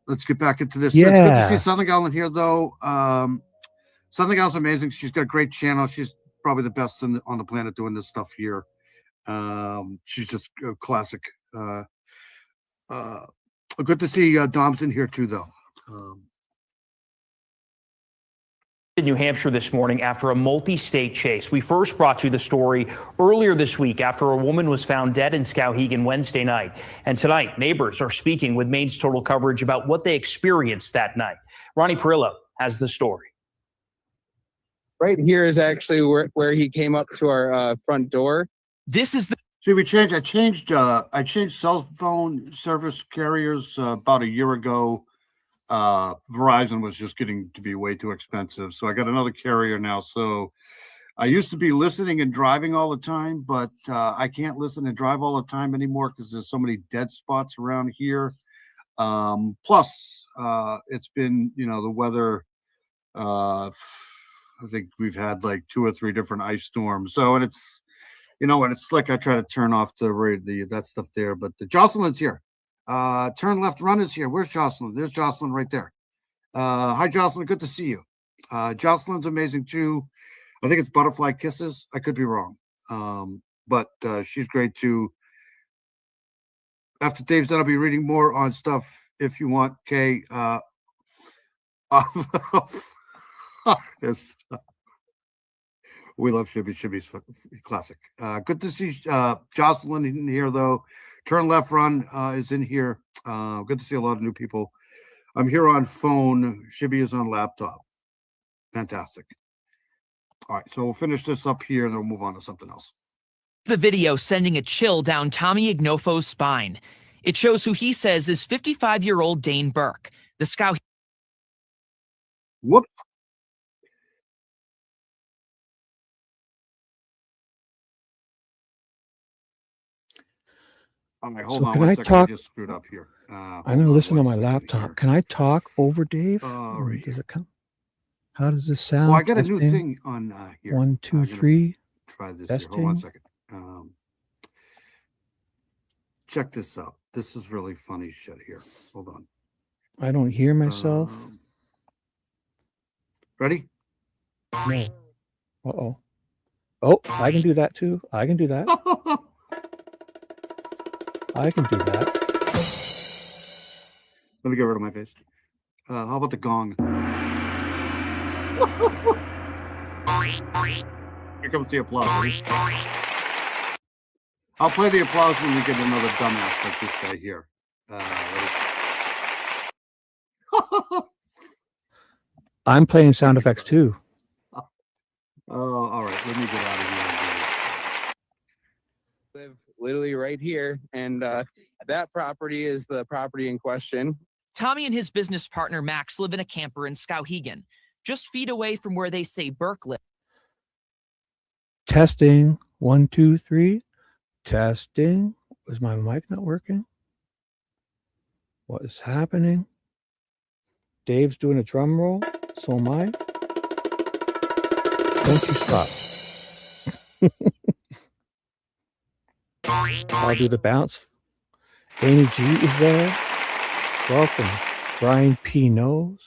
Let's get back into this. Yeah. It's good to see Southern Gal in here, though. Southern Gal's amazing. She's got a great channel. She's probably the best on the planet doing this stuff here. She's just a classic. Good to see Dom's in here, too, though. In New Hampshire this morning after a multi-state chase. We first brought you the story earlier this week after a woman was found dead in Skowhegan Wednesday night. And tonight, neighbors are speaking with Maine's Total Coverage about what they experienced that night. Ronnie Perillo has the story. Right here is actually where he came up to our front door. This is the. See, I changed cell phone service carriers about a year ago. Verizon was just getting to be way too expensive. So I got another carrier now. So I used to be listening and driving all the time, but I can't listen and drive all the time anymore because there's so many dead spots around here. Plus, it's been, the weather. I think we've had like 2 or 3 different ice storms. So, and it's, when it's slick, I try to turn off that stuff there. But the Jocelyn's here. Turn left run is here. Where's Jocelyn? There's Jocelyn right there. Hi, Jocelyn. Good to see you. Jocelyn's amazing too. I think it's Butterfly Kisses. I could be wrong. But she's great too. After Dave's done, I'll be reading more on stuff if you want, Kay. Yes. We love Shibby. Shibby's classic. Good to see Jocelyn in here, though. Turn left run is in here. Good to see a lot of new people. I'm here on phone. Shibby is on laptop. Fantastic. All right, so we'll finish this up here and then we'll move on to something else. The video sending a chill down Tommy Ignofo's spine. It shows who he says is 55-year-old Dane Burke, the scout. Whoops. All right, hold on. Can one I second. talk? I just screwed up here. I'm going to listen on my laptop. Here. Can I talk over Dave? Right. Does it come? How does this sound? Well, I got Testing. a new thing on here. 1, 2, 3. Try this. Testing. Here. Hold on a second. Check this out. This is really funny shit here. Hold on. I don't hear myself. Ready? No. Uh-oh. Oh, I can do that too. I can do that. I can do that. Let me get rid of my face. How about the gong? Here comes the applause. Ready? I'll play the applause when we get another dumbass like this guy here. I'm playing sound effects too. Oh, all right. Let me get out of here. Live literally right here, and that property is the property in question. Tommy and his business partner Max live in a camper in Skowhegan, just feet away from where they say Burke lives. Testing. 1, 2, 3. Testing. Is my mic not working? What is happening? Dave's doing a drum roll. So am I. Don't you stop. I'll do the bounce. Amy G is there. Welcome. Brian P. knows.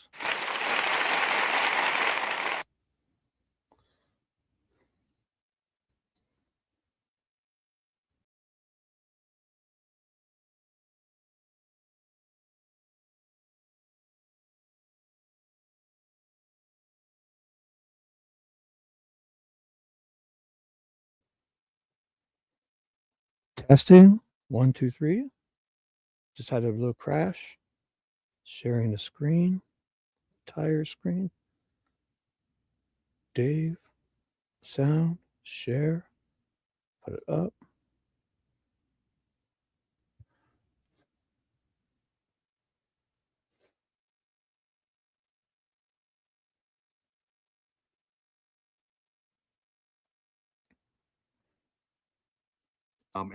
Testing. 1, 2, 3. Just had a little crash. Sharing the screen. Entire screen. Dave. Sound. Share. Put it up.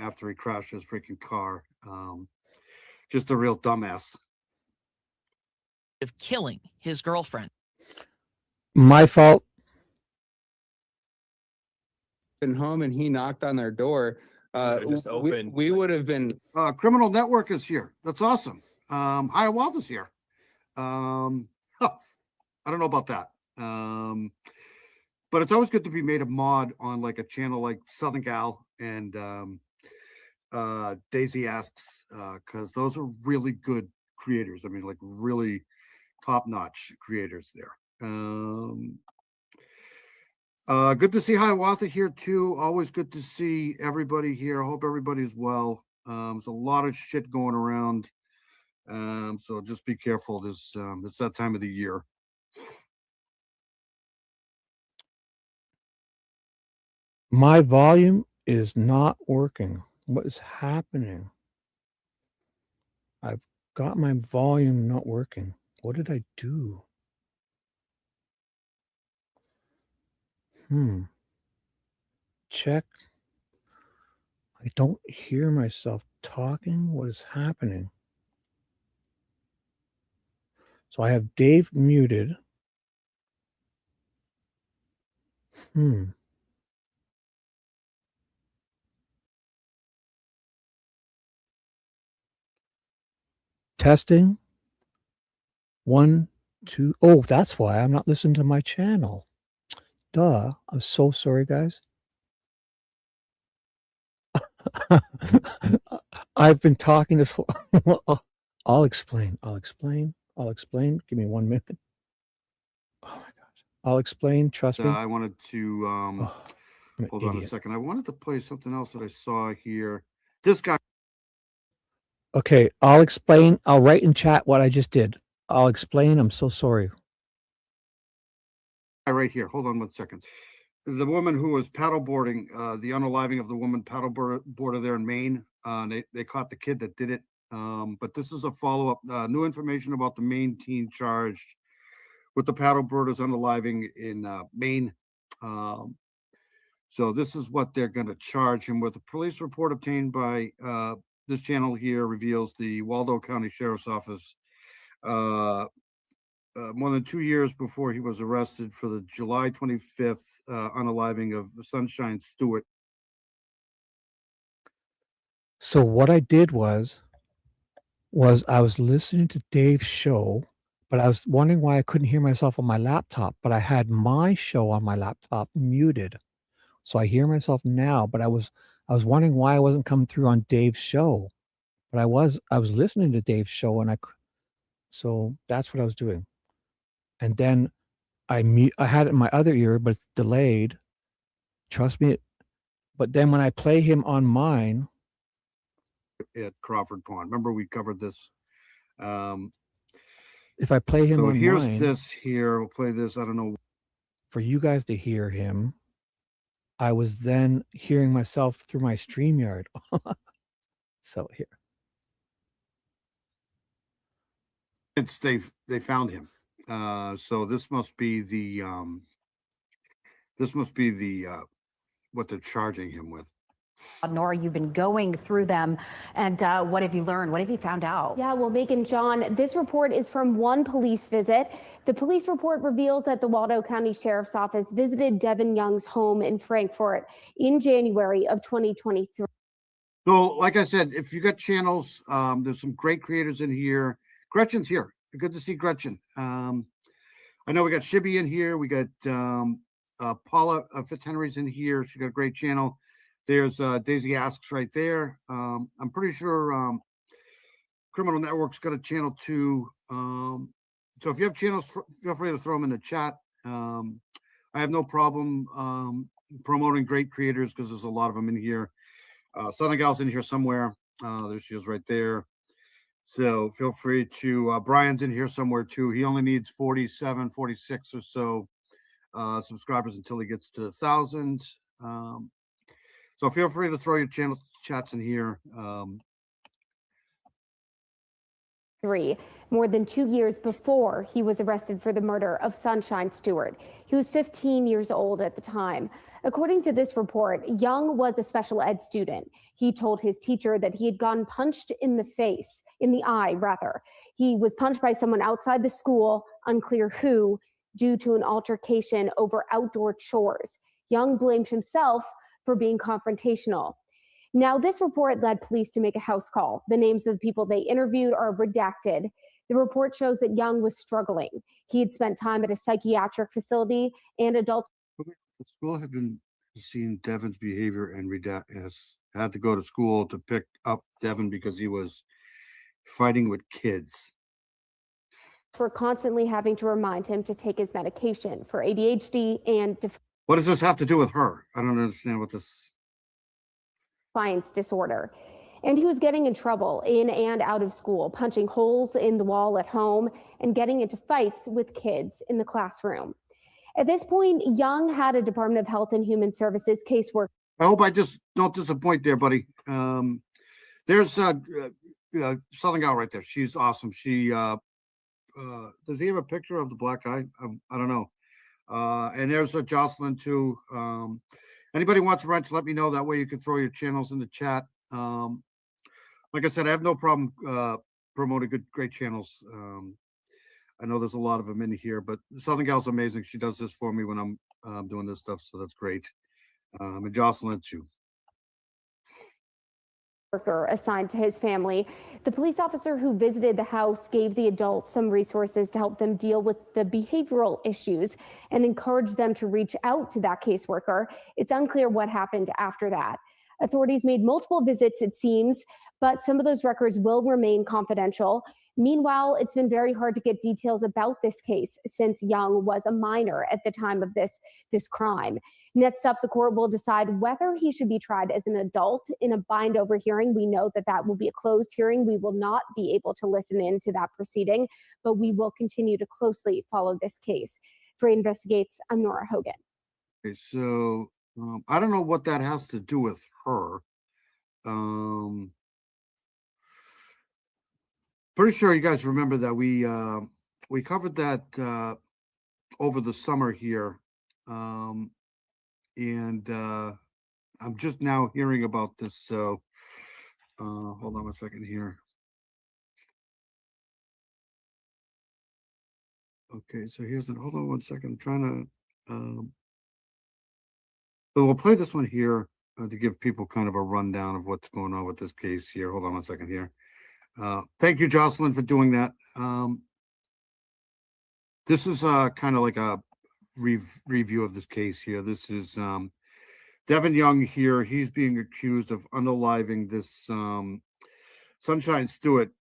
After he crashed his freaking car. Just a real dumbass. Of killing his girlfriend. My fault. Been home and he knocked on their door. We would have been. Criminal Network is here. That's awesome. Hiawatha's here. I don't know about that. But it's always good to be made a mod on like a channel like Southern Gal and Daisy Asks, because those are really good creators. I mean, like really top-notch creators there. Good to see Hiawatha here too. Always good to see everybody here. I hope everybody's well. There's a lot of shit going around. So just be careful. It's that time of the year. My volume is not working. What is happening? I've got my volume not working. What did I do? Check. I don't hear myself talking. What is happening? So I have Dave muted. Testing. 1, 2. Oh, that's why I'm not listening to my channel. Duh. I'm so sorry, guys. I've been talking this whole I'll explain. Give me 1 minute. Oh my gosh. I'll explain. Trust me. I wanted to hold on a second. I wanted to play something else that I saw here. This guy. Okay, I'll explain. I'll write in chat what I just did. I'll explain. I'm so sorry. Right here. Hold on 1 second. The woman who was paddleboarding, the unaliving of the woman paddleboarder there in Maine. They caught the kid that did it. But this is a follow-up. New information about the Maine teen charged with the paddleboarders unaliving in Maine. So this is what they're going to charge him with. A police report obtained by this channel here reveals the Waldo County Sheriff's Office more than 2 years before he was arrested for the July 25th unaliving of Sunshine Stewart. So what I did was I was listening to Dave's show, but I was wondering why I couldn't hear myself on my laptop, but I had my show on my laptop muted. So I hear myself now, but I was wondering why I wasn't coming through on Dave's show. But I was listening to Dave's show, and so that's what I was doing. And then I had it in my other ear, but it's delayed. Trust me. But then when I play him on mine at Crawford Pond, remember we covered this. If I play him so on here's mine, this here. We'll play this. I don't know. For you guys to hear him, I was then hearing myself through my StreamYard. So here. They found him. So this must be the what they're charging him with. Nora, you've been going through them, and what have you learned? What have you found out? Yeah, well, Megan, John, this report is from one police visit. The police report reveals that the Waldo County Sheriff's Office visited Devin Young's home in Frankfort in January of 2023. So, like I said, if you got channels, there's some great creators in here. Gretchen's here. Good to see Gretchen. I know we got Shibby in here. We got Paula Fitzhenry's in here. She got a great channel. There's Daisy Asks right there. I'm pretty sure Criminal Network's got a channel too. So if you have channels, feel free to throw them in the chat. I have no problem promoting great creators because there's a lot of them in here. Southern Gal's in here somewhere. There she is right there. So feel free to, Brian's in here somewhere too. He only needs 47, 46 or so subscribers until he gets to 1,000. So feel free to throw your channel chats in here. More than 2 years before he was arrested for the murder of Sunshine Stewart. He was 15 years old at the time. According to this report, Young was a special ed student. He told his teacher that he had gotten punched in the eye. He was punched by someone outside the school, unclear who, due to an altercation over outdoor chores. Young blamed himself for being confrontational. Now, this report led police to make a house call. The names of the people they interviewed are redacted. The report shows that Young was struggling. He had spent time at a psychiatric facility and adult. The school had been seeing Devin's behavior and has had to go to school to pick up Devin because he was fighting with kids. We're constantly having to remind him to take his medication for ADHD and what does this have to do with her? I don't understand what this defiance disorder. And he was getting in trouble in and out of school, punching holes in the wall at home and getting into fights with kids in the classroom. At this point, Young had a Department of Health and Human Services caseworker. I hope I just don't disappoint there, buddy. There's Southern Gal right there. She's awesome. She does he have a picture of the black guy? I don't know. And there's a Jocelyn too. Anybody wants to rent, let me know. That way you can throw your channels in the chat. Like I said, I have no problem promoting great channels. I know there's a lot of them in here, but Southern Gal's amazing. She does this for me when I'm doing this stuff, so that's great. And Jocelyn too. worker assigned to his family. The police officer who visited the house gave the adults some resources to help them deal with the behavioral issues and encouraged them to reach out to that caseworker. It's unclear what happened after that. Authorities made multiple visits, it seems, but some of those records will remain confidential. Meanwhile, it's been very hard to get details about this case since Young was a minor at the time of this crime. Next up, the court will decide whether he should be tried as an adult in a bind-over hearing. We know that that will be a closed hearing. We will not be able to listen in to that proceeding, but we will continue to closely follow this case. For Investigates, I'm Nora Hogan. Okay, so I don't know what that has to do with her. Pretty sure you guys remember that we covered that over the summer here, and I'm just now hearing about this. So hold on a second here. Okay, so hold on one second. I'm trying to. So we'll play this one here to give people kind of a rundown of what's going on with this case here. Hold on one second here. Thank you, Jocelyn, for doing that. This is kind of like a review of this case here. This is Devin Young here. He's being accused of unaliving this Sunshine Stewart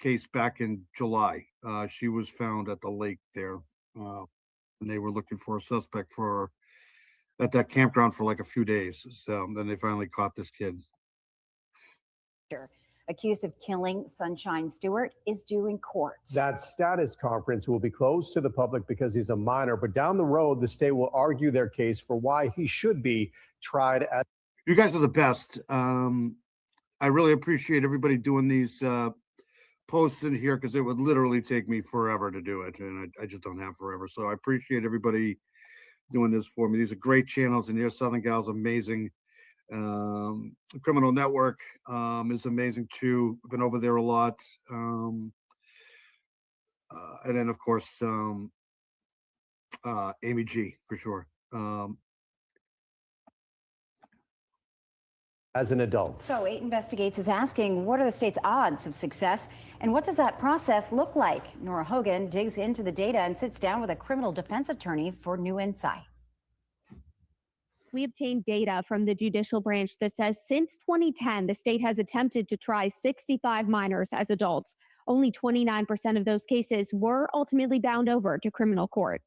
case back in July. She was found at the lake there, and they were looking for a suspect at that campground for like a few days. So then they finally caught this kid. Accused of killing Sunshine Stewart is due in court. That status conference will be closed to the public because he's a minor, but down the road, the state will argue their case for why he should be tried at. You guys are the best. I really appreciate everybody doing these posts in here because it would literally take me forever to do it, and I just don't have forever. So I appreciate everybody doing this for me. These are great channels, and your Southern Gal's amazing. Criminal Network is amazing too. I've been over there a lot. And then of course Amy G for sure. As an adult. So 8 Investigates is asking, what are the state's odds of success and what does that process look like? Nora Hogan digs into the data and sits down with a criminal defense attorney for new insight. We obtained data from the judicial branch that says since 2010, the state has attempted to try 65 minors as adults. Only 29% of those cases were ultimately bound over to criminal court.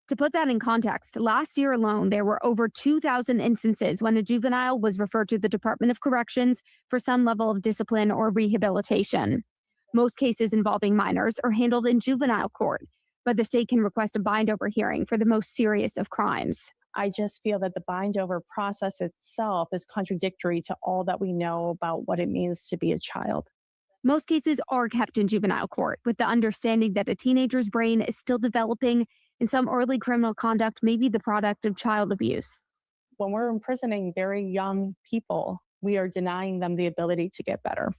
To put that in context, last year alone, there were over 2,000 instances when a juvenile was referred to the Department of Corrections for some level of discipline or rehabilitation. Most cases involving minors are handled in juvenile court, but the state can request a bind-over hearing for the most serious of crimes. I just feel that the bind-over process itself is contradictory to all that we know about what it means to be a child. Most cases are kept in juvenile court with the understanding that a teenager's brain is still developing and some early criminal conduct may be the product of child abuse. When we're imprisoning very young people, we are denying them the ability to get better.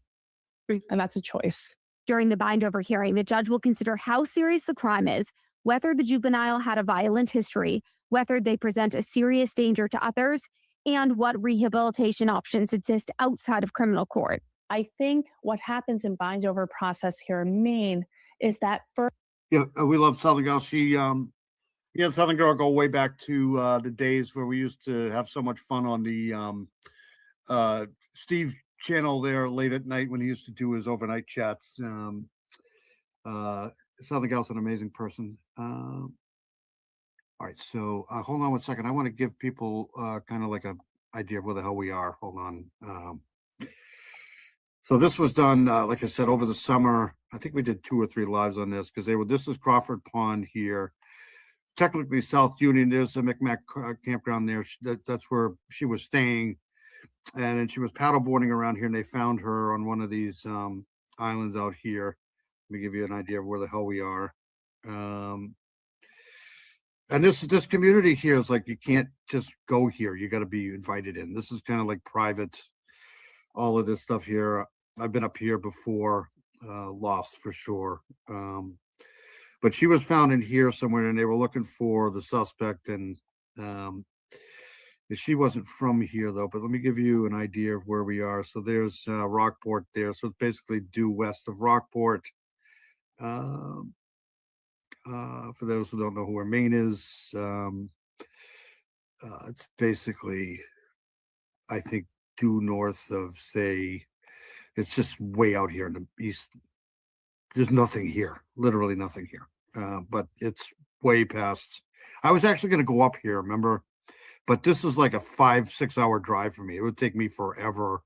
And that's a choice. During the bind-over hearing, the judge will consider how serious the crime is, whether the juvenile had a violent history, whether they present a serious danger to others, and what rehabilitation options exist outside of criminal court. I think what happens in bind-over process here in Maine is that first. Yeah, we love Southern Girl. She, Southern Girl go way back to the days where we used to have so much fun on the Steve channel there late at night when he used to do his overnight chats. Southern Gal's an amazing person. All right, so hold on one second. I want to give people kind of like an idea of where the hell we are. Hold on. So this was done, like I said, over the summer. I think we did 2 or 3 lives on this because this is Crawford Pond here. Technically South Union. There's a Micmac campground there. That's where she was staying. And then she was paddleboarding around here and they found her on one of these islands out here. Let me give you an idea of where the hell we are. And this community here is like, you can't just go here. You got to be invited in. This is kind of like private, all of this stuff here. I've been up here before, lost for sure. But she was found in here somewhere and they were looking for the suspect. And, She wasn't from here though, but let me give you an idea of where we are. So there's Rockport there. So it's basically due west of Rockport. For those who don't know who where Maine is, it's basically, I think, due north of, say, it's just way out here in the east. There's nothing here, literally nothing here. But it's way past. I was actually going to go up here, remember? But this is like a 5-6 hour drive for me. It would take me forever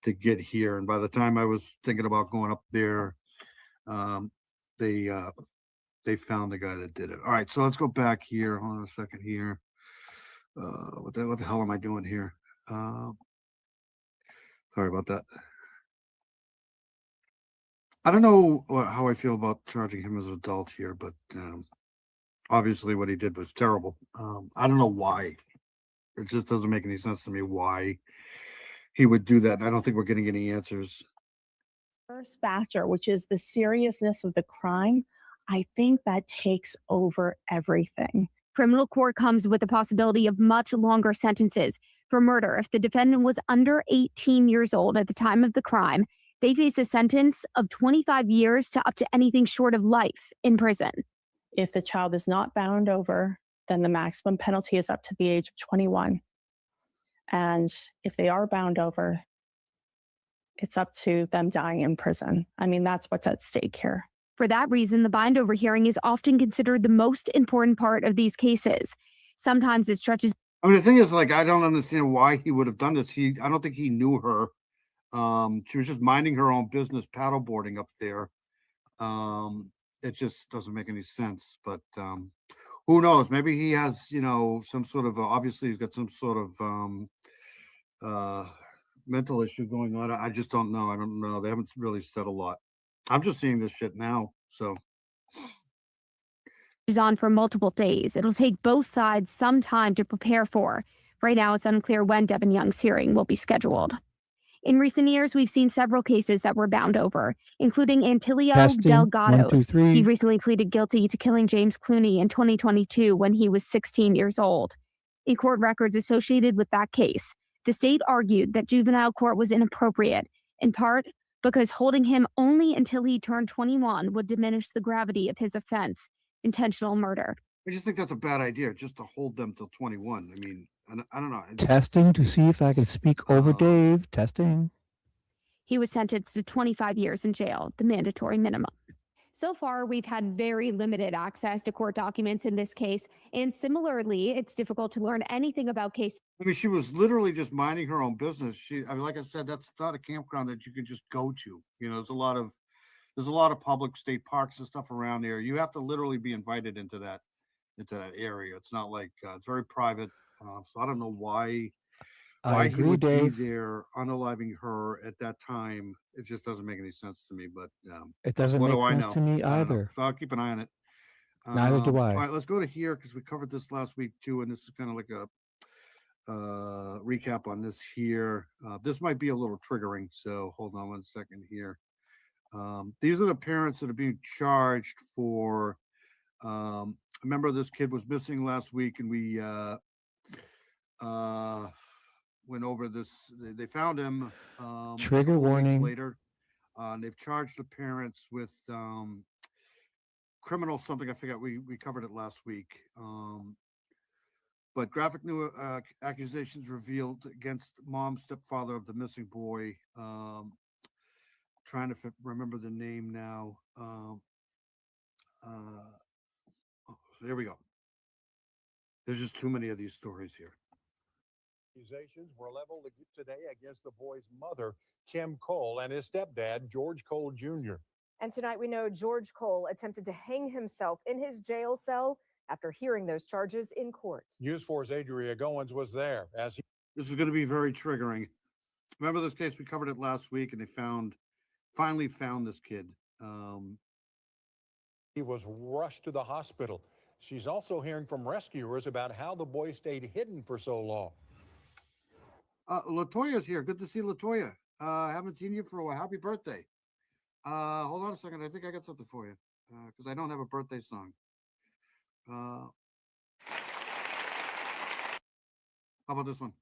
to get here. And by the time I was thinking about going up there, they found the guy that did it. All right, so let's go back here. Hold on a second here. What the hell am I doing here? Sorry about that. I don't know how I feel about charging him as an adult here, but obviously what he did was terrible. I don't know why. It just doesn't make any sense to me why he would do that. And I don't think we're getting any answers. First factor, which is the seriousness of the crime, I think that takes over everything. Criminal court comes with the possibility of much longer sentences. For murder, if the defendant was under 18 years old at the time of the crime, they face a sentence of 25 years to up to anything short of life in prison. If the child is not bound over, then the maximum penalty is up to the age of 21. And if they are bound over, it's up to them dying in prison. I mean, that's what's at stake here. For that reason, the bind over hearing is often considered the most important part of these cases. Sometimes it stretches. I mean, the thing is, like, I don't understand why he would have done this. I don't think he knew her. She was just minding her own business, paddleboarding up there. It just doesn't make any sense. But who knows? Maybe he has, some sort of, obviously he's got some sort of mental issue going on. I just don't know. I don't know. They haven't really said a lot. I'm just seeing this shit now. So is on for multiple days. It'll take both sides some time to prepare for. Right now, it's unclear when Devin Young's hearing will be scheduled. In recent years, we've seen several cases that were bound over, including Antilio Delgado's. He recently pleaded guilty to killing James Clooney in 2022 when he was 16 years old. In court records associated with that case, the state argued that juvenile court was inappropriate, in part because holding him only until he turned 21 would diminish the gravity of his offense, intentional murder. I just think that's a bad idea, just to hold them till 21. I mean, I don't know. Testing to see if I can speak over Dave. Testing. He was sentenced to 25 years in jail, the mandatory minimum. So far, we've had very limited access to court documents in this case, and similarly, it's difficult to learn anything about cases. I mean, she was literally just minding her own business. Like I said, that's not a campground that you can just go to. There's a lot of public state parks and stuff around there. You have to literally be invited into that area. It's not like it's very private. So I don't know why he would be there unaliving her at that time. It just doesn't make any sense to me. But it doesn't make sense to me either. So I'll keep an eye on it. Neither do I. All right, let's go to here because we covered this last week too, and this is kind of like a recap on this here. This might be a little triggering, so hold on one second here. These are the parents that are being charged for. Remember, this kid was missing last week, and we went over this. They found him. Trigger warning. Later, they've charged the parents with criminal something. I forgot. We covered it last week. But graphic new accusations revealed against mom, stepfather of the missing boy. Trying to remember the name now. There we go. There's just too many of these stories here. Accusations were leveled today against the boy's mother, Kim Cole, and his stepdad, George Cole Jr. And tonight we know George Cole attempted to hang himself in his jail cell after hearing those charges in court. News 4's Adria Goins was there as he... This is going to be very triggering. Remember this case? We covered it last week, and they finally found this kid. He was rushed to the hospital. She's also hearing from rescuers about how the boy stayed hidden for so long. Latoya's here. Good to see Latoya. Haven't seen you for a while. Happy birthday. Hold on a second. I think I got something for you because I don't have a birthday song. How about this one?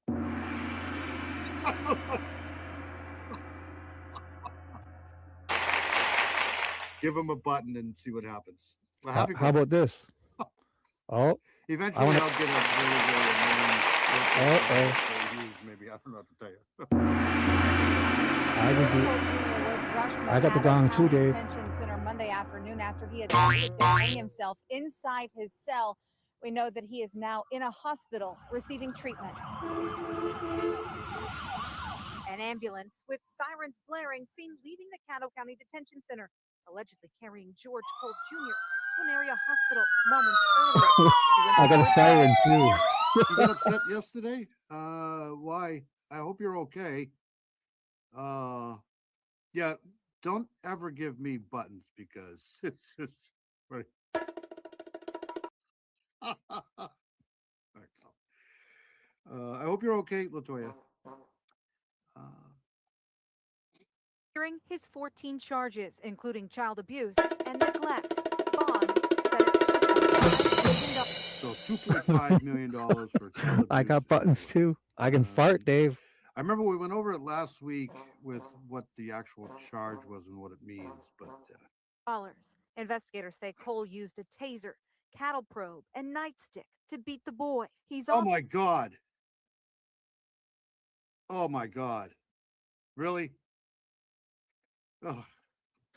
Give him a button and see what happens. Well, happy How about this? Oh, Eventually, wanna- I'll get a very, very annoying. Maybe I don't know what to tell you. I would do. I got the gong too, Dave. Detention Center Monday afternoon after he attempted to hang himself inside his cell. We know that he is now in a hospital receiving treatment. An ambulance with sirens blaring seen leaving the Caddo County Detention Center, allegedly carrying George Cole Jr. to an area hospital moments earlier. I got a siren too. You got upset yesterday? Why? I hope you're okay. Yeah, don't ever give me buttons because it's just right. I hope you're okay, Latoya. Hearing his 14 charges, including child abuse and neglect. Bond set at $2.5 million for child abuse. I got buttons too. I can fart, Dave. I remember we went over it last week with what the actual charge was and what it means, but dollars. Investigators say Cole used a taser, cattle probe, and nightstick to beat the boy. He's oh also my God. Oh my God. Really? Oh.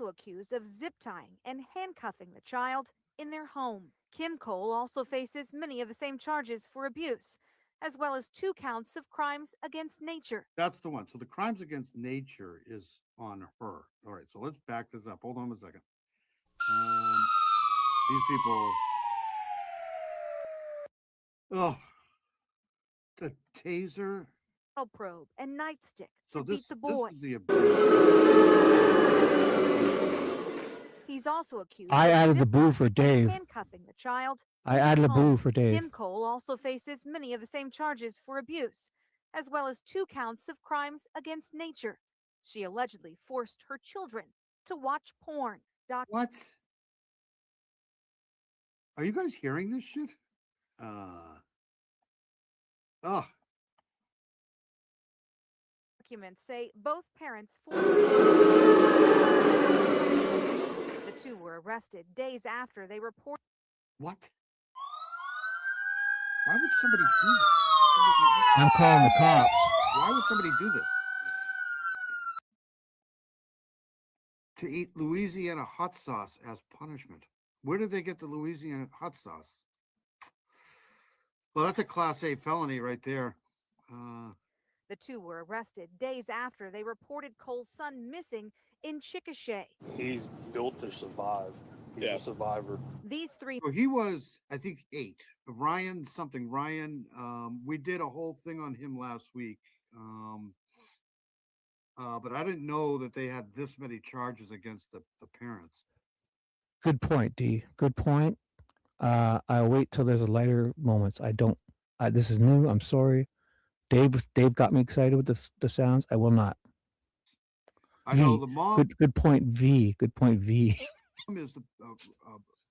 accused of zip tying and handcuffing the child in their home. Kim Cole also faces many of the same charges for abuse, as well as 2 counts of crimes against nature. That's the one. So the crimes against nature is on her. All right, so let's back this up. Hold on a second. These people. Oh, the taser. Probe and nightstick So to this, beat the boy. This is the abuse. He's also accused. I of added the zip boo for tying and Dave. handcuffing the child. I added a boo for Dave. Kim Cole also faces many of the same charges for abuse, as well as 2 counts of crimes against nature. She allegedly forced her children to watch porn. What? Are you guys hearing this shit? Documents say both parents forced the 2 were arrested days after they reported. What? Why would somebody do this? I'm calling the cops. Why would somebody do this? To eat Louisiana hot sauce as punishment. Where did they get the Louisiana hot sauce? Well, that's a Class A felony right there. The 2 were arrested days after they reported Cole's son missing in Chickasha. He's built to survive. He's a survivor. These 3. Well, he was, I think, 8. Ryan, we did a whole thing on him last week. But I didn't know that they had this many charges against the parents. Good point, D. Good point. I'll wait till there's a lighter moments. This is new. I'm sorry. Dave got me excited with the sounds. I will not. I know the mom. Good point, V. Good point, V. Mom is the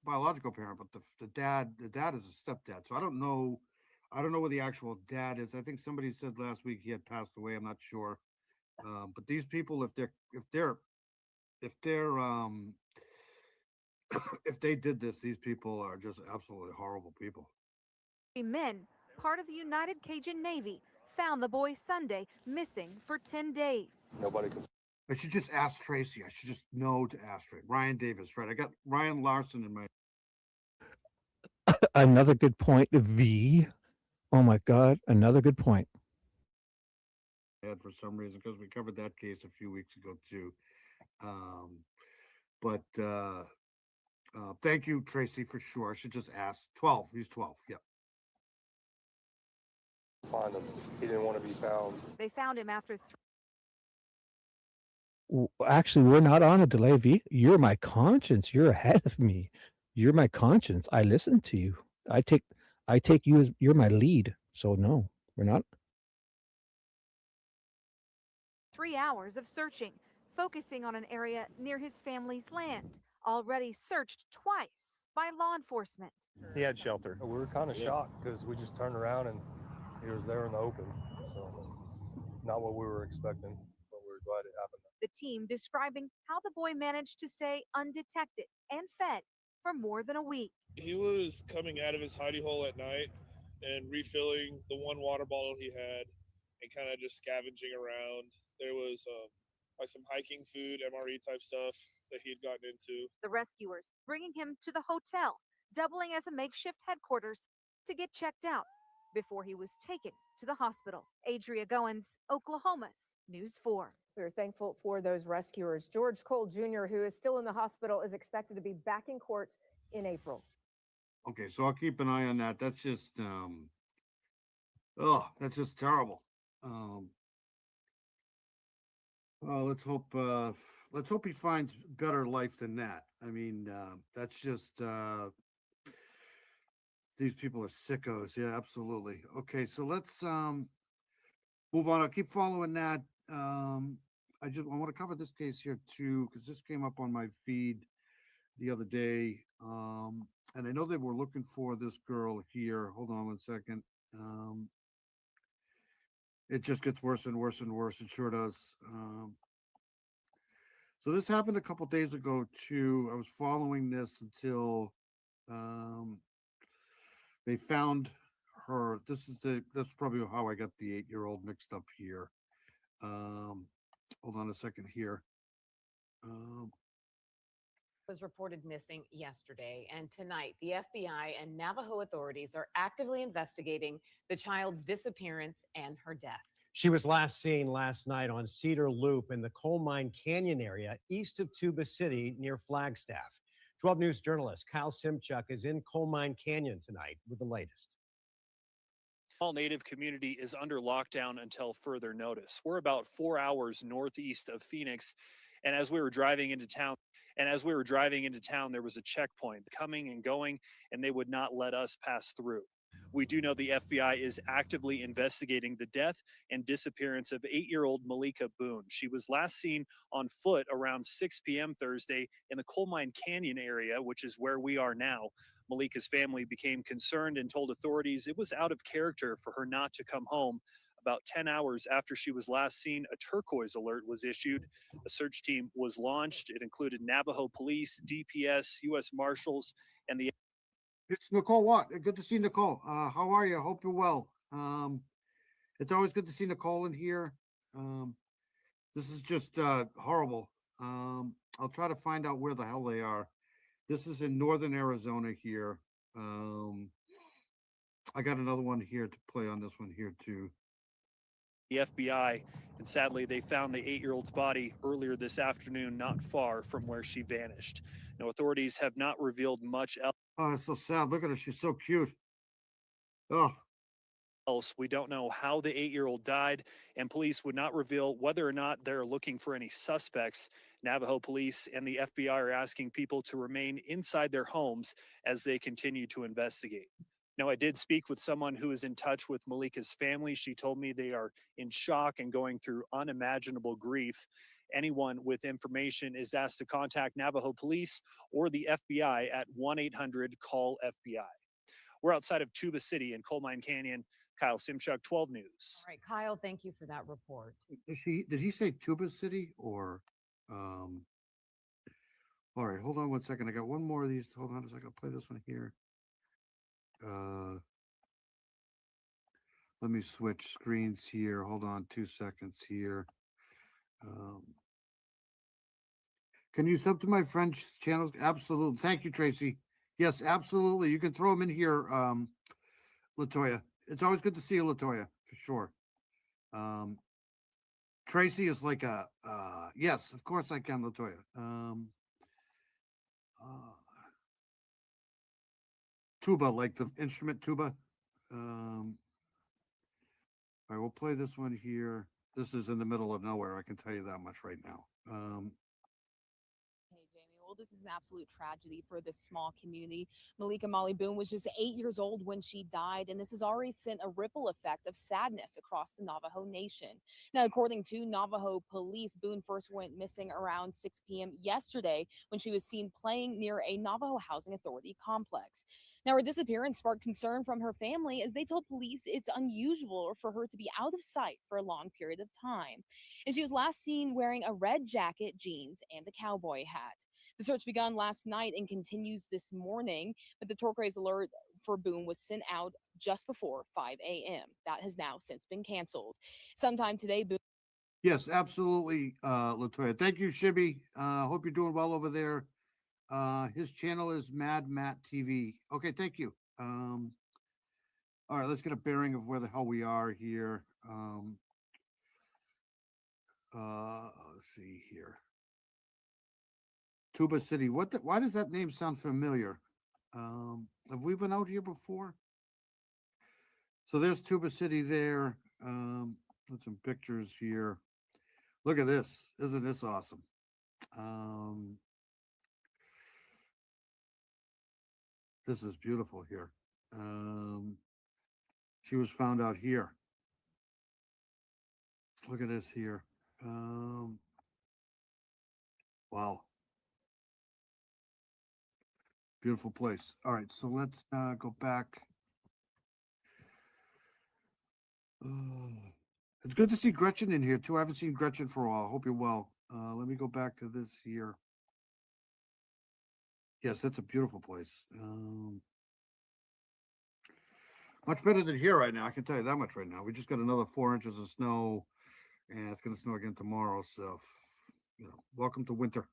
biological parent, but the dad is a stepdad. So I don't know where the actual dad is. I think somebody said last week he had passed away. I'm not sure. But these people, if they did this, these people are just absolutely horrible people. 3 men, part of the United Cajun Navy, found the boy Sunday missing for 10 days. Nobody can. I should just ask Tracy. I should just know to ask Tracy. Ryan Davis, right? I got Ryan Larson in my. Another good point, V. Oh my God, another good point. For some reason, because we covered that case a few weeks ago too. Thank you, Tracy, for sure. I should just ask. 12. He's 12. Yeah. Find him. He didn't want to be found. They found him after. Actually, we're not on a delay, V. You're my conscience. You're ahead of me. You're my conscience. I listen to you. I take you as you're my lead. So no, we're not. 3 hours of searching, focusing on an area near his family's land, already searched twice by law enforcement. He had shelter. We were kind of shocked because we just turned around and he was there in the open. So not what we were expecting, but we were glad it happened. The team describing how the boy managed to stay undetected and fed for more than a week. He was coming out of his hidey hole at night and refilling the one water bottle he had and kind of just scavenging around. There was like some hiking food, MRE type stuff that he had gotten into. The rescuers bringing him to the hotel, doubling as a makeshift headquarters to get checked out before he was taken to the hospital. Adria Goins, Oklahoma's News 4. We're thankful for those rescuers. George Cole Jr., who is still in the hospital, is expected to be back in court in April. Okay, so I'll keep an eye on that. That's just, that's just terrible. Well, let's hope he finds better life than that. I mean, that's just, these people are sickos. Yeah, absolutely. Okay, so let's move on. I'll keep following that. I want to cover this case here too, because this came up on my feed the other day. And I know they were looking for this girl here. Hold on one second. It just gets worse and worse and worse. It sure does. So this happened a couple days ago too. I was following this until they found her. That's probably how I got the 8-year-old mixed up here. Hold on a second here. Was reported missing yesterday, and tonight the FBI and Navajo authorities are actively investigating the child's disappearance and her death. She was last seen last night on Cedar Loop in the Coal Mine Canyon area east of Tuba City near Flagstaff. 12 News journalist Kyle Simchuk is in Coal Mine Canyon tonight with the latest. All Native community is under lockdown until further notice. We're about 4 hours northeast of Phoenix, and as we were driving into town, there was a checkpoint coming and going, and they would not let us pass through. We do know the FBI is actively investigating the death and disappearance of 8-year-old Malika Boone. She was last seen on foot around 6 p.m. Thursday in the Coal Mine Canyon area, which is where we are now. Malika's family became concerned and told authorities it was out of character for her not to come home. About 10 hours after she was last seen, a turquoise alert was issued. A search team was launched. It included Navajo police, DPS, U.S. Marshals, and the... It's Nicole Watt. Good to see Nicole. How are you? I hope you're well. It's always good to see Nicole in here. This is just horrible. I'll try to find out where the hell they are. This is in northern Arizona here. I got another one here to play on this one here too. The FBI, and sadly they found the 8-year-old's body earlier this afternoon not far from where she vanished. No, authorities have not revealed much else. Oh, it's so sad. Look at her. She's so cute. Oh. We don't know how the 8-year-old died, and police would not reveal whether or not they're looking for any suspects. Navajo police and the FBI are asking people to remain inside their homes as they continue to investigate. Now, I did speak with someone who is in touch with Malika's family. She told me they are in shock and going through unimaginable grief. Anyone with information is asked to contact Navajo police or the FBI at 1-800-CALL-FBI. We're outside of Tuba City in Coal Mine Canyon. Kyle Simchuk, 12 News. All right, Kyle, thank you for that report. Did he say Tuba City or all right, hold on one second. I got one more of these. Hold on a second. I'll play this one here. Let me switch screens here. Hold on 2 seconds here. Can you sub to my friend's channels? Absolutely. Thank you, Tracy. Yes, absolutely. You can throw them in here, Latoya. It's always good to see you, Latoya, for sure. Tracy is like a, yes, of course I can, Latoya. Tuba, like the instrument tuba. All right, we'll play this one here. This is in the middle of nowhere. I can tell you that much right now. Hey, Jamie. Well, this is an absolute tragedy for this small community. Malika Molly Boone was just 8 years old when she died, and this has already sent a ripple effect of sadness across the Navajo Nation. Now, according to Navajo police, Boone first went missing around 6 p.m. yesterday when she was seen playing near a Navajo Housing Authority complex. Now, her disappearance sparked concern from her family as they told police it's unusual for her to be out of sight for a long period of time. And she was last seen wearing a red jacket, jeans, and a cowboy hat. The search began last night and continues this morning, but the turquoise alert for Boone was sent out just before 5 a.m. That has now since been canceled. Sometime today, Boone. Yes, absolutely, Latoya. Thank you, Shibby. Hope you're doing well over there. His channel is Mad Matt TV. Okay, thank you. All right, let's get a bearing of where the hell we are here. Let's see here. Tuba City. Why does that name sound familiar? Have we been out here before? So there's Tuba City there. Put some pictures here. Look at this. Isn't this awesome? This is beautiful here. She was found out here. Look at this here. Wow. Beautiful place. All right, so let's go back. It's good to see Gretchen in here too. I haven't seen Gretchen for a while. Hope you're well. Let me go back to this here. Yes, that's a beautiful place. Much better than here right now. I can tell you that much right now. We just got another 4 inches of snow, and it's going to snow again tomorrow. So, welcome to winter.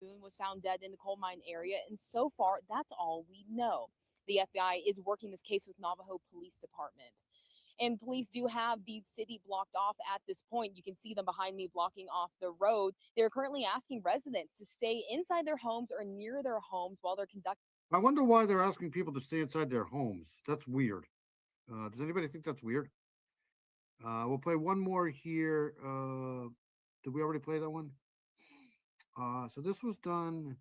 Boone was found dead in the coal mine area, and so far, that's all we know. The FBI is working this case with Navajo Police Department. And police do have the city blocked off at this point. You can see them behind me blocking off the road. They're currently asking residents to stay inside their homes or near their homes while they're conducting. I wonder why they're asking people to stay inside their homes. That's weird. Does anybody think that's weird? We'll play one more here. Did we already play that one? So this was done.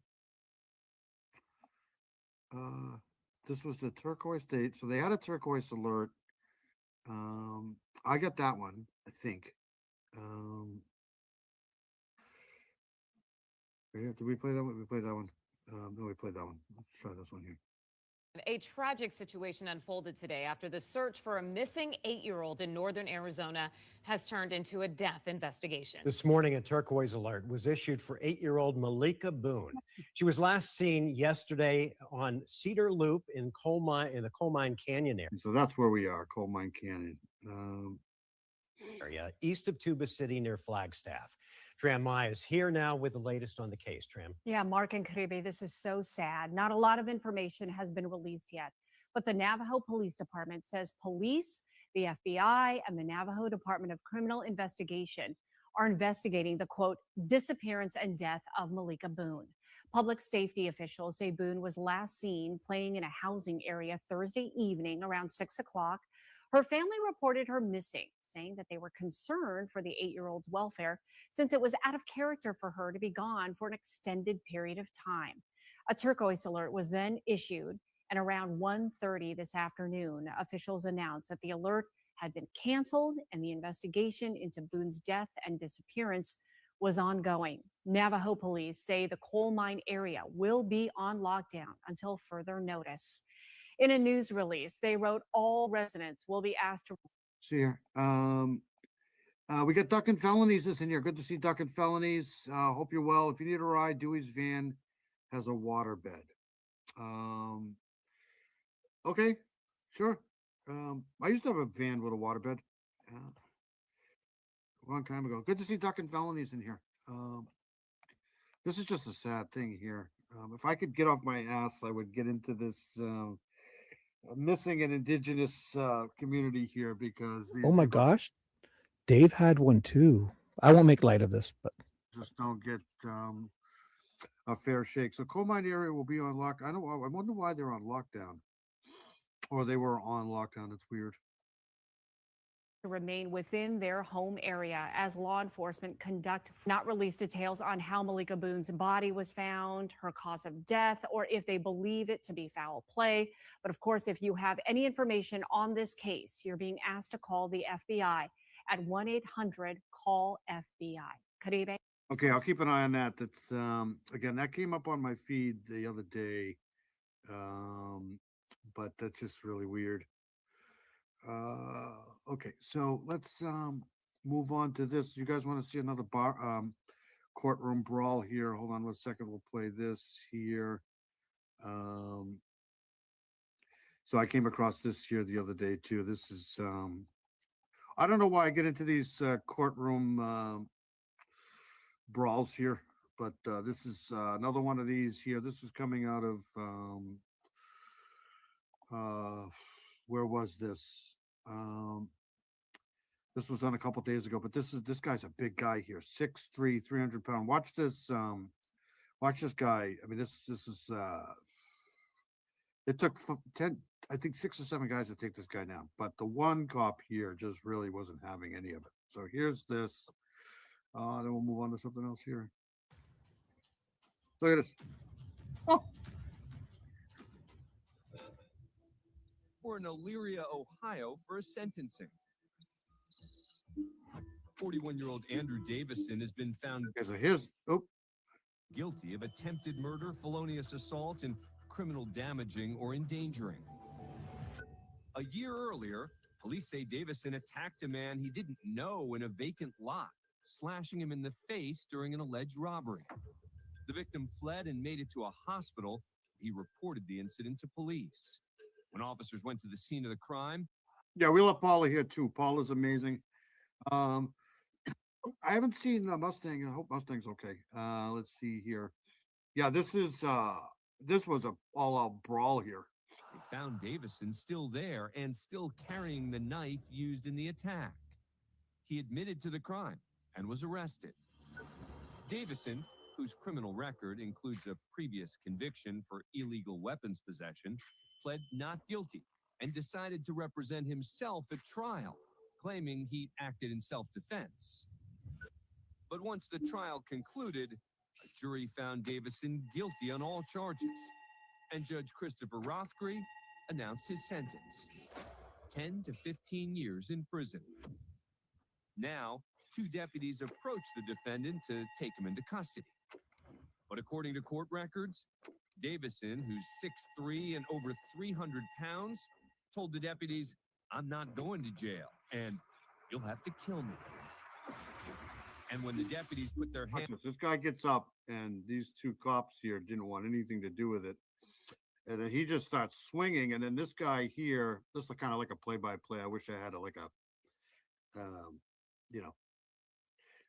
This was the turquoise date. So they had a turquoise alert. I got that one, I think. Did we play that one? We played that one. No, we played that one. Let's try this one here. A tragic situation unfolded today after the search for a missing 8-year-old in northern Arizona has turned into a death investigation. This morning, a turquoise alert was issued for 8-year-old Malika Boone. She was last seen yesterday on Cedar Loop in the Coal Mine Canyon area. So that's where we are, Coal Mine Canyon. Area east of Tuba City near Flagstaff. Tram Mai is here now with the latest on the case. Tram. Yeah, Mark and Caribe, this is so sad. Not a lot of information has been released yet, but the Navajo Police Department says police, the FBI, and the Navajo Department of Criminal Investigation are investigating the, quote, disappearance and death of Malika Boone. Public safety officials say Boone was last seen playing in a housing area Thursday evening around 6 o'clock. Her family reported her missing, saying that they were concerned for the 8-year-old's welfare since it was out of character for her to be gone for an extended period of time. A turquoise alert was then issued, and around 1:30 this afternoon, officials announced that the alert had been canceled and the investigation into Boone's death and disappearance was ongoing. Navajo police say the coal mine area will be on lockdown until further notice. In a news release, they wrote all residents will be asked to. See here. We got Duck and Felonies is in here. Good to see Duck and Felonies. Hope you're well. If you need a ride, Dewey's van has a water bed. Okay, sure. I used to have a van with a water bed a long time ago. Good to see Duck and Felonies in here. This is just a sad thing here. If I could get off my ass, I would get into this missing an indigenous community here because Oh my gosh, Dave had one too. I won't make light of this, but just don't get a fair shake. So coal mine area will be on lock. I wonder why they're on lockdown, or they were on lockdown. It's weird. To remain within their home area as law enforcement conduct not release details on how Malika Boone's body was found, her cause of death, or if they believe it to be foul play. But of course, if you have any information on this case, you're being asked to call the FBI at 1-800-CALL-FBI. Caribe. Okay, I'll keep an eye on that. That's again, that came up on my feed the other day. But that's just really weird. Okay, so let's move on to this. You guys want to see another courtroom brawl here? Hold on 1 second. We'll play this here. So I came across this here the other day too. This is I don't know why I get into these courtroom brawls here, but this is another one of these here. This is coming out of where was this? This was on a couple days ago, but this guy's a big guy here, 6'3", 300 pounds. Watch this guy. I mean, this is it took 10, I think 6 or 7 guys to take this guy down, but the one cop here just really wasn't having any of it. So here's this. Then we'll move on to something else here. Look at this. Oh. We're in Elyria, Ohio for a sentencing. 41-year-old Andrew Davison has been found guilty of attempted murder, felonious assault, and criminal damaging or endangering. A year earlier, police say Davison attacked a man he didn't know in a vacant lot, slashing him in the face during an alleged robbery. The victim fled and made it to a hospital. He reported the incident to police. When officers went to the scene of the crime... Yeah, we love Paula here too. Paula's amazing. I haven't seen the Mustang. I hope Mustang's okay. Let's see here. Yeah, this was a all-out brawl here. They found Davison still there and still carrying the knife used in the attack. He admitted to the crime and was arrested. Davison, whose criminal record includes a previous conviction for illegal weapons possession, pled not guilty and decided to represent himself at trial, claiming he acted in self-defense. But once the trial concluded, a jury found Davison guilty on all charges, and Judge Christopher Rothgary announced his sentence: 10 to 15 years in prison. Now, 2 deputies approached the defendant to take him into custody. But according to court records, Davison, who's 6'3" and over 300 pounds, told the deputies, "I'm not going to jail, and you'll have to kill me." And when the deputies put their hands... This guy gets up, and these 2 cops here didn't want anything to do with it. And then he just starts swinging, and then this guy here, this is kind of like a play-by-play. I wish I had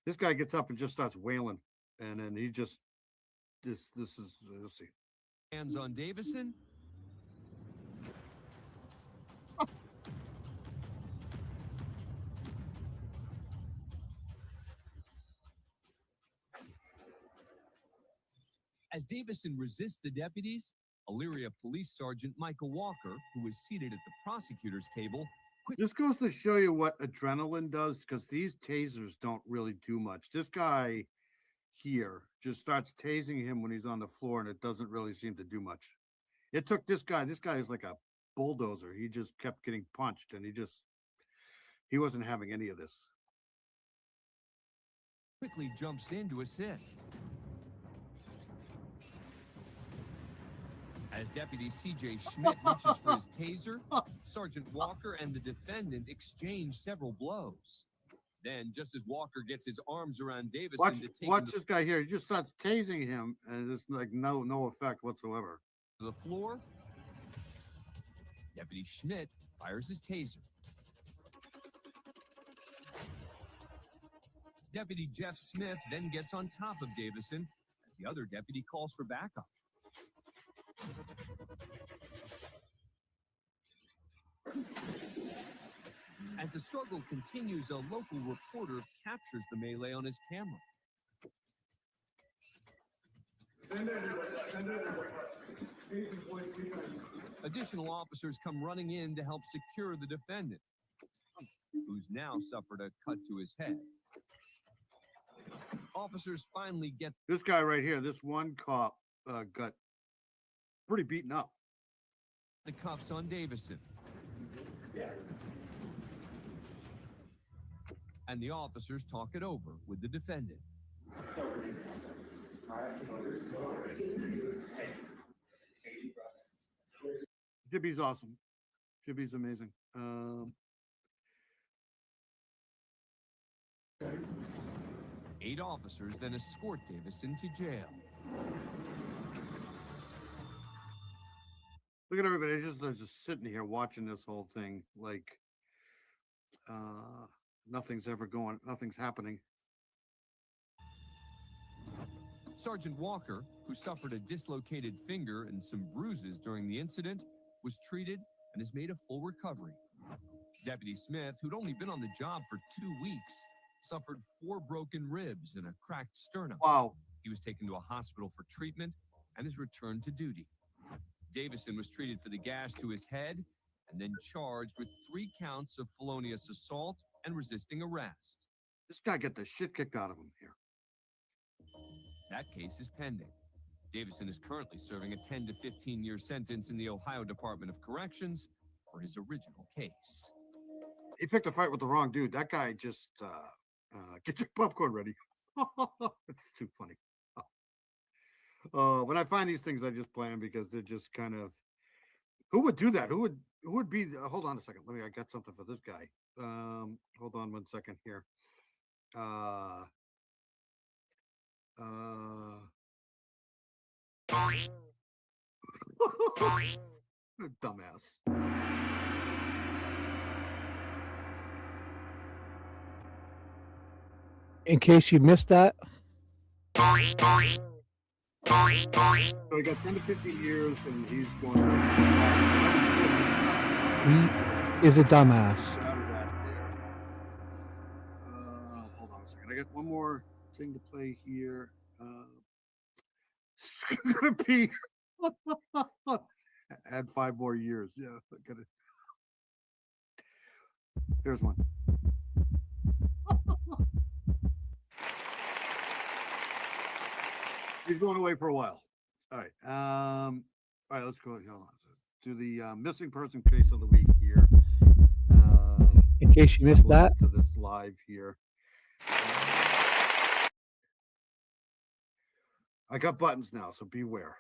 this guy gets up and just starts wailing, and then he just, this is, let's see. Hands on Davison. As Davison resists the deputies, Elyria Police Sergeant Michael Walker, who was seated at the prosecutor's table, This goes to show you what adrenaline does, because these tasers don't really do much. This guy here just starts tasing him when he's on the floor, and it doesn't really seem to do much. It took this guy is like a bulldozer. He just kept getting punched, and he wasn't having any of this. quickly jumps in to assist. As Deputy C.J. Schmidt reaches for his taser, Sergeant Walker and the defendant exchange several blows. Then, just as Walker gets his arms around Davison to take watch this guy here. He just starts tasing him, and it's like no effect whatsoever. To the floor, Deputy Schmidt fires his taser. Deputy Jeff Smith then gets on top of Davison as the other deputy calls for backup. As the struggle continues, a local reporter captures the melee on his camera. Additional officers come running in to help secure the defendant, who's now suffered a cut to his head. Officers finally get this guy right here. This one cop got pretty beaten up. The cuffs on Davison. And the officers talk it over with the defendant. Shibby's awesome. Shibby's amazing. 8 officers then escort Davison to jail. Look at everybody. They're just sitting here watching this whole thing like nothing's happening. Sergeant Walker, who suffered a dislocated finger and some bruises during the incident, was treated and has made a full recovery. Deputy Smith, who'd only been on the job for 2 weeks, suffered 4 broken ribs and a cracked sternum. Wow. He was taken to a hospital for treatment and is returned to duty. Davison was treated for the gash to his head and then charged with 3 counts of felonious assault and resisting arrest. This guy got the shit kicked out of him here. That case is pending. Davison is currently serving a 10 to 15-year sentence in the Ohio Department of Corrections for his original case. He picked a fight with the wrong dude. That guy just get your popcorn ready. It's too funny. When I find these things, I just play them because they're just kind of. Who would do that? Who would be? Hold on a second. I got something for this guy. Hold on 1 second here. Dumbass. In case you missed that. So he got 10 to 15 years, and he's going to. He is a dumbass. Hold on a second. I got one more thing to play here. It's gonna be add 5 more years. Yeah, I got it. Here's one. He's going away for a while. All right. All right. Let's go. Hold on. Do the missing person case of the week here. In case you missed that. To this live here. I got buttons now, so beware.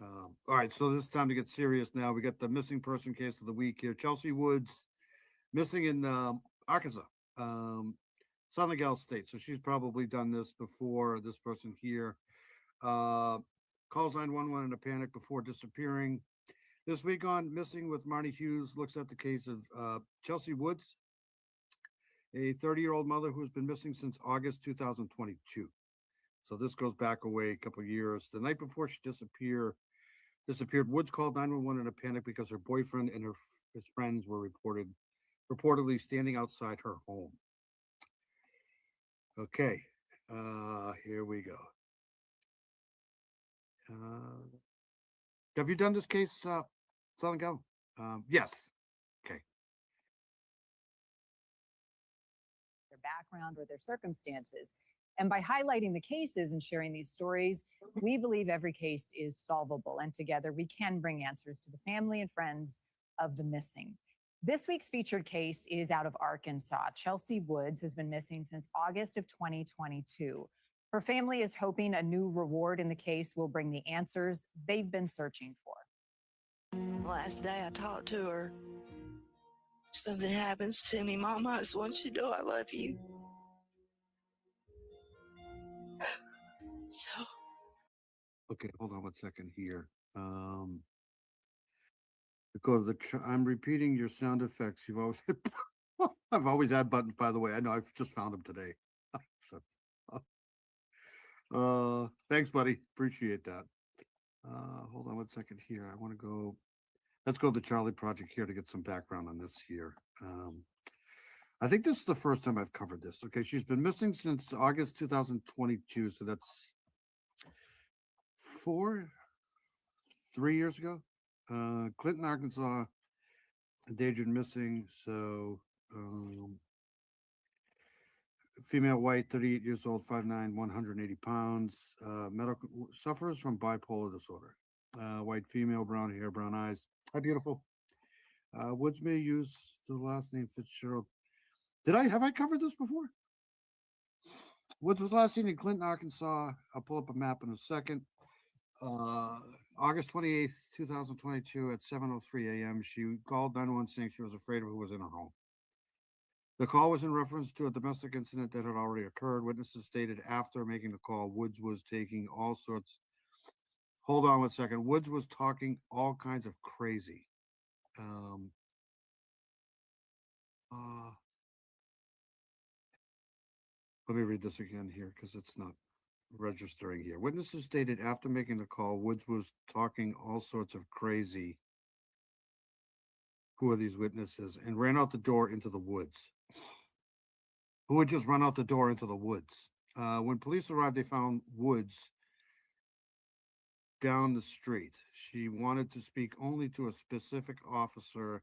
All right, so this is time to get serious now. We got the missing person case of the week here. Chelsea Woods, missing in Arkansas, Southern Gal State. So she's probably done this before. This person here calls 911 in a panic before disappearing. This week on Missing with Marty Hughes looks at the case of Chelsea Woods, a 30-year-old mother who has been missing since August 2022. So this goes back away a couple of years. The night before she disappeared, Woods called 911 in a panic because her boyfriend and his friends were reportedly standing outside her home. Okay, here we go. Have you done this case, Southern Gal? Yes. Okay. Their background or their circumstances. And by highlighting the cases and sharing these stories, we believe every case is solvable, and together we can bring answers to the family and friends of the missing. This week's featured case is out of Arkansas. Chelsea Woods has been missing since August of 2022. Her family is hoping a new reward in the case will bring the answers they've been searching for. Last day I talked to her. If something happens to me, Mama, I just want you to know I love you. So. Okay, hold on 1 second here. Because I'm repeating your sound effects. You've always I've always had buttons, by the way. I know I've just found them today. So, thanks, buddy. Appreciate that. Hold on 1 second here. I want to go. Let's go to the Charlie Project here to get some background on this here. I think this is the first time I've covered this. Okay, she's been missing since August 2022, so that's 3 years ago. Clinton, Arkansas, endangered missing. So, female, white, 38 years old, 5'9", 180 pounds. Medical suffers from bipolar disorder. White female, brown hair, brown eyes. Hi, beautiful. Woods may use the last name Fitzgerald. Have I covered this before? Woods was last seen in Clinton, Arkansas. I'll pull up a map in a second. August 28th, 2022 at 7:03 a.m. She called 911 saying she was afraid of who was in her home. The call was in reference to a domestic incident that had already occurred. Witnesses stated after making the call, Woods was taking all sorts. Hold on 1 second. Woods was talking all kinds of crazy. Let me read this again here because it's not registering here. Witnesses stated after making the call, Woods was talking all sorts of crazy. Who are these witnesses? And ran out the door into the woods. Who would just run out the door into the woods? When police arrived, they found Woods down the street. She wanted to speak only to a specific officer,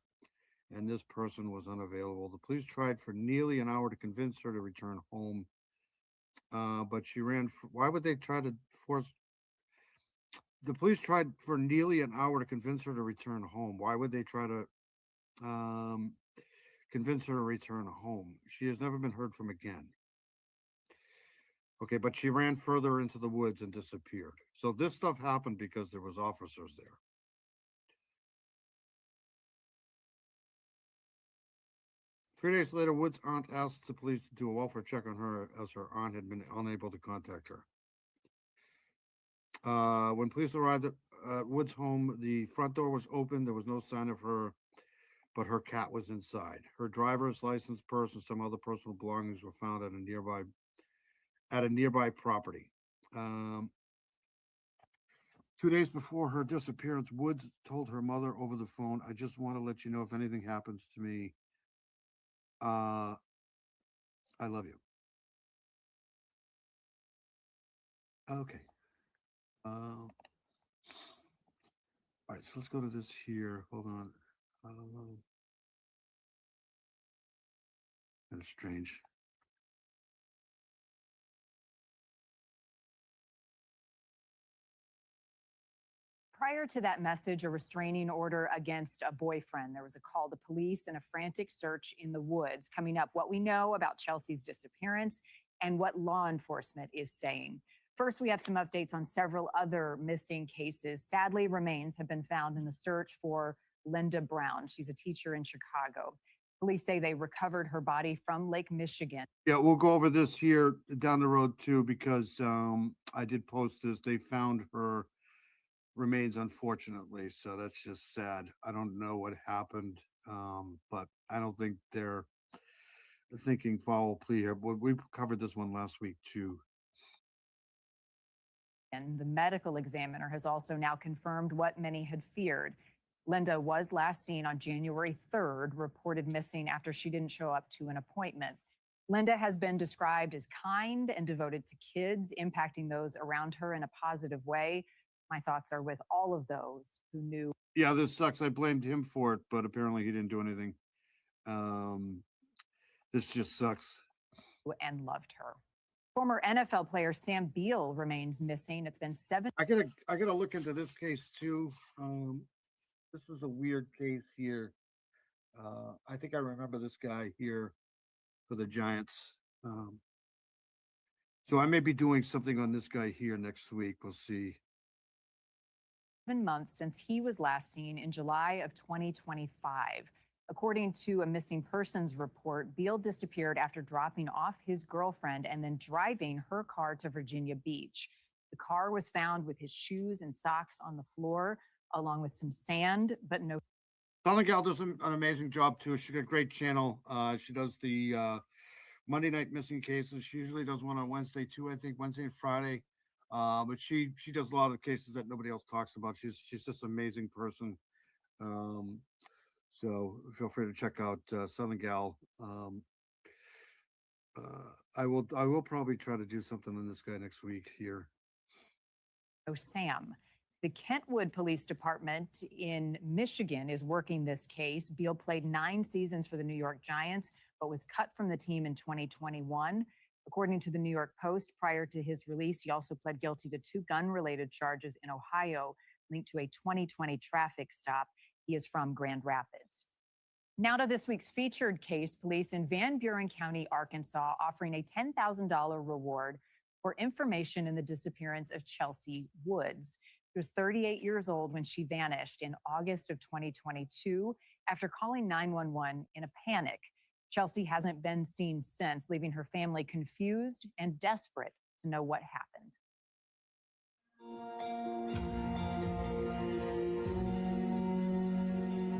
and this person was unavailable. The police tried for nearly an hour to convince her to return home, but she ran. Why would they try to force? The police tried for nearly an hour to convince her to return home. Why would they try to convince her to return home? She has never been heard from again. Okay, but she ran further into the woods and disappeared. So this stuff happened because there was officers there. Three days later, Woods' aunt asked the police to do a welfare check on her as her aunt had been unable to contact her. When police arrived at Woods' home, the front door was open. There was no sign of her, but her cat was inside. Her driver's license, purse, and some other personal belongings were found at a nearby property. 2 days before her disappearance, Woods told her mother over the phone, "I just want to let you know if anything happens to me, I love you." Okay. All right, so let's go to this here. Hold on. That's strange. Prior to that message, a restraining order against a boyfriend. There was a call to police and a frantic search in the woods. Coming up, what we know about Chelsea's disappearance and what law enforcement is saying. First, we have some updates on several other missing cases. Sadly, remains have been found in the search for Linda Brown. She's a teacher in Chicago. Police say they recovered her body from Lake Michigan. Yeah, we'll go over this here down the road too, because I did post this. They found her remains, unfortunately, so that's just sad. I don't know what happened, but I don't think they're thinking foul plea here. But we covered this one last week too. And the medical examiner has also now confirmed what many had feared. Linda was last seen on January 3rd, reported missing after she didn't show up to an appointment. Linda has been described as kind and devoted to kids, impacting those around her in a positive way. My thoughts are with all of those who knew. Yeah, this sucks. I blamed him for it, but apparently he didn't do anything. This just sucks. And loved her. Former NFL player Sam Beal remains missing. It's been 7. I gotta look into this case too. This is a weird case here. I think I remember this guy here for the Giants. So I may be doing something on this guy here next week. We'll see. 7 months since he was last seen in July of 2025. According to a missing persons report, Beal disappeared after dropping off his girlfriend and then driving her car to Virginia Beach. The car was found with his shoes and socks on the floor, along with some sand, but no. Abigail does an amazing job too. She's got a great channel. She does the Monday night missing cases. She usually does one on Wednesday too. I think Wednesday and Friday. But she does a lot of cases that nobody else talks about. She's just an amazing person. So feel free to check out Southern Gal. I will probably try to do something on this guy next week here. Sam. The Kentwood Police Department in Michigan is working this case. Beal played 9 seasons for the New York Giants, but was cut from the team in 2021. According to the New York Post, prior to his release, he also pled guilty to 2 gun-related charges in Ohio linked to a 2020 traffic stop. He is from Grand Rapids. Now to this week's featured case. Police in Van Buren County, Arkansas, offering a $10,000 reward for information in the disappearance of Chelsea Woods. She was 38 years old when she vanished in August of 2022 after calling 911 in a panic. Chelsea hasn't been seen since, leaving her family confused and desperate to know what happened.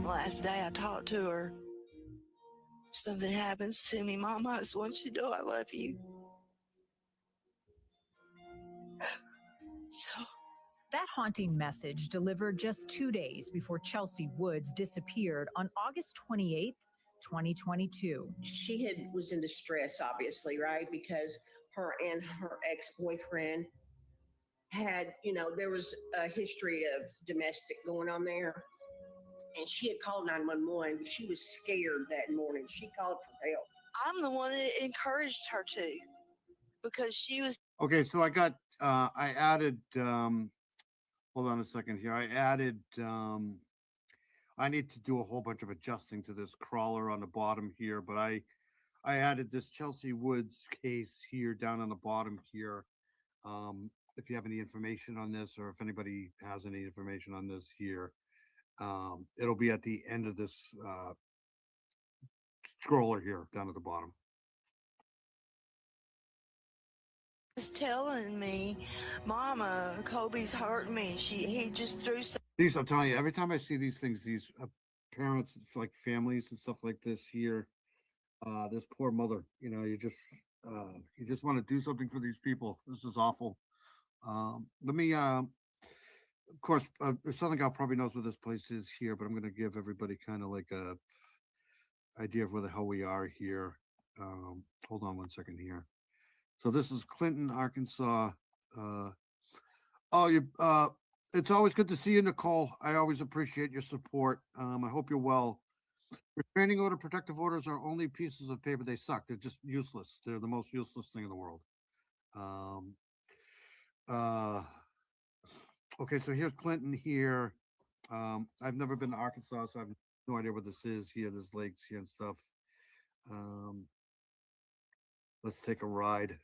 Last day I talked to her, something happens to me, Mom, I just want you to know I love you. So That haunting message delivered just 2 days before Chelsea Woods disappeared on August 28th, 2022. She was in distress, obviously, right? Because her and her ex-boyfriend had, there was a history of domestic going on there. And she had called 911, but she was scared that morning. She called for help. I'm the one that encouraged her to, because she was. Okay, so I got, I added, hold on a second here. I added, I need to do a whole bunch of adjusting to this crawler on the bottom here, but I added this Chelsea Woods case here down on the bottom here. If you have any information on this, or if anybody has any information on this here, it'll be at the end of this scroller here down at the bottom. Was telling me, Mama, Kobe's hurting me. He just threw some. These, I'm telling you, every time I see these things, these parents, like families and stuff like this here, this poor mother, you just want to do something for these people. This is awful. Let me, of course, Southern Gal probably knows where this place is here, but I'm going to give everybody kind of like a idea of where the hell we are here. Hold on one second here. So this is Clinton, Arkansas. It's always good to see you, Nicole. I always appreciate your support. I hope you're well. Restraining order, protective orders are only pieces of paper. They suck. They're just useless. They're the most useless thing in the world. Okay, so here's Clinton here. I've never been to Arkansas, so I have no idea what this is here. There's lakes here and stuff. Let's take a ride.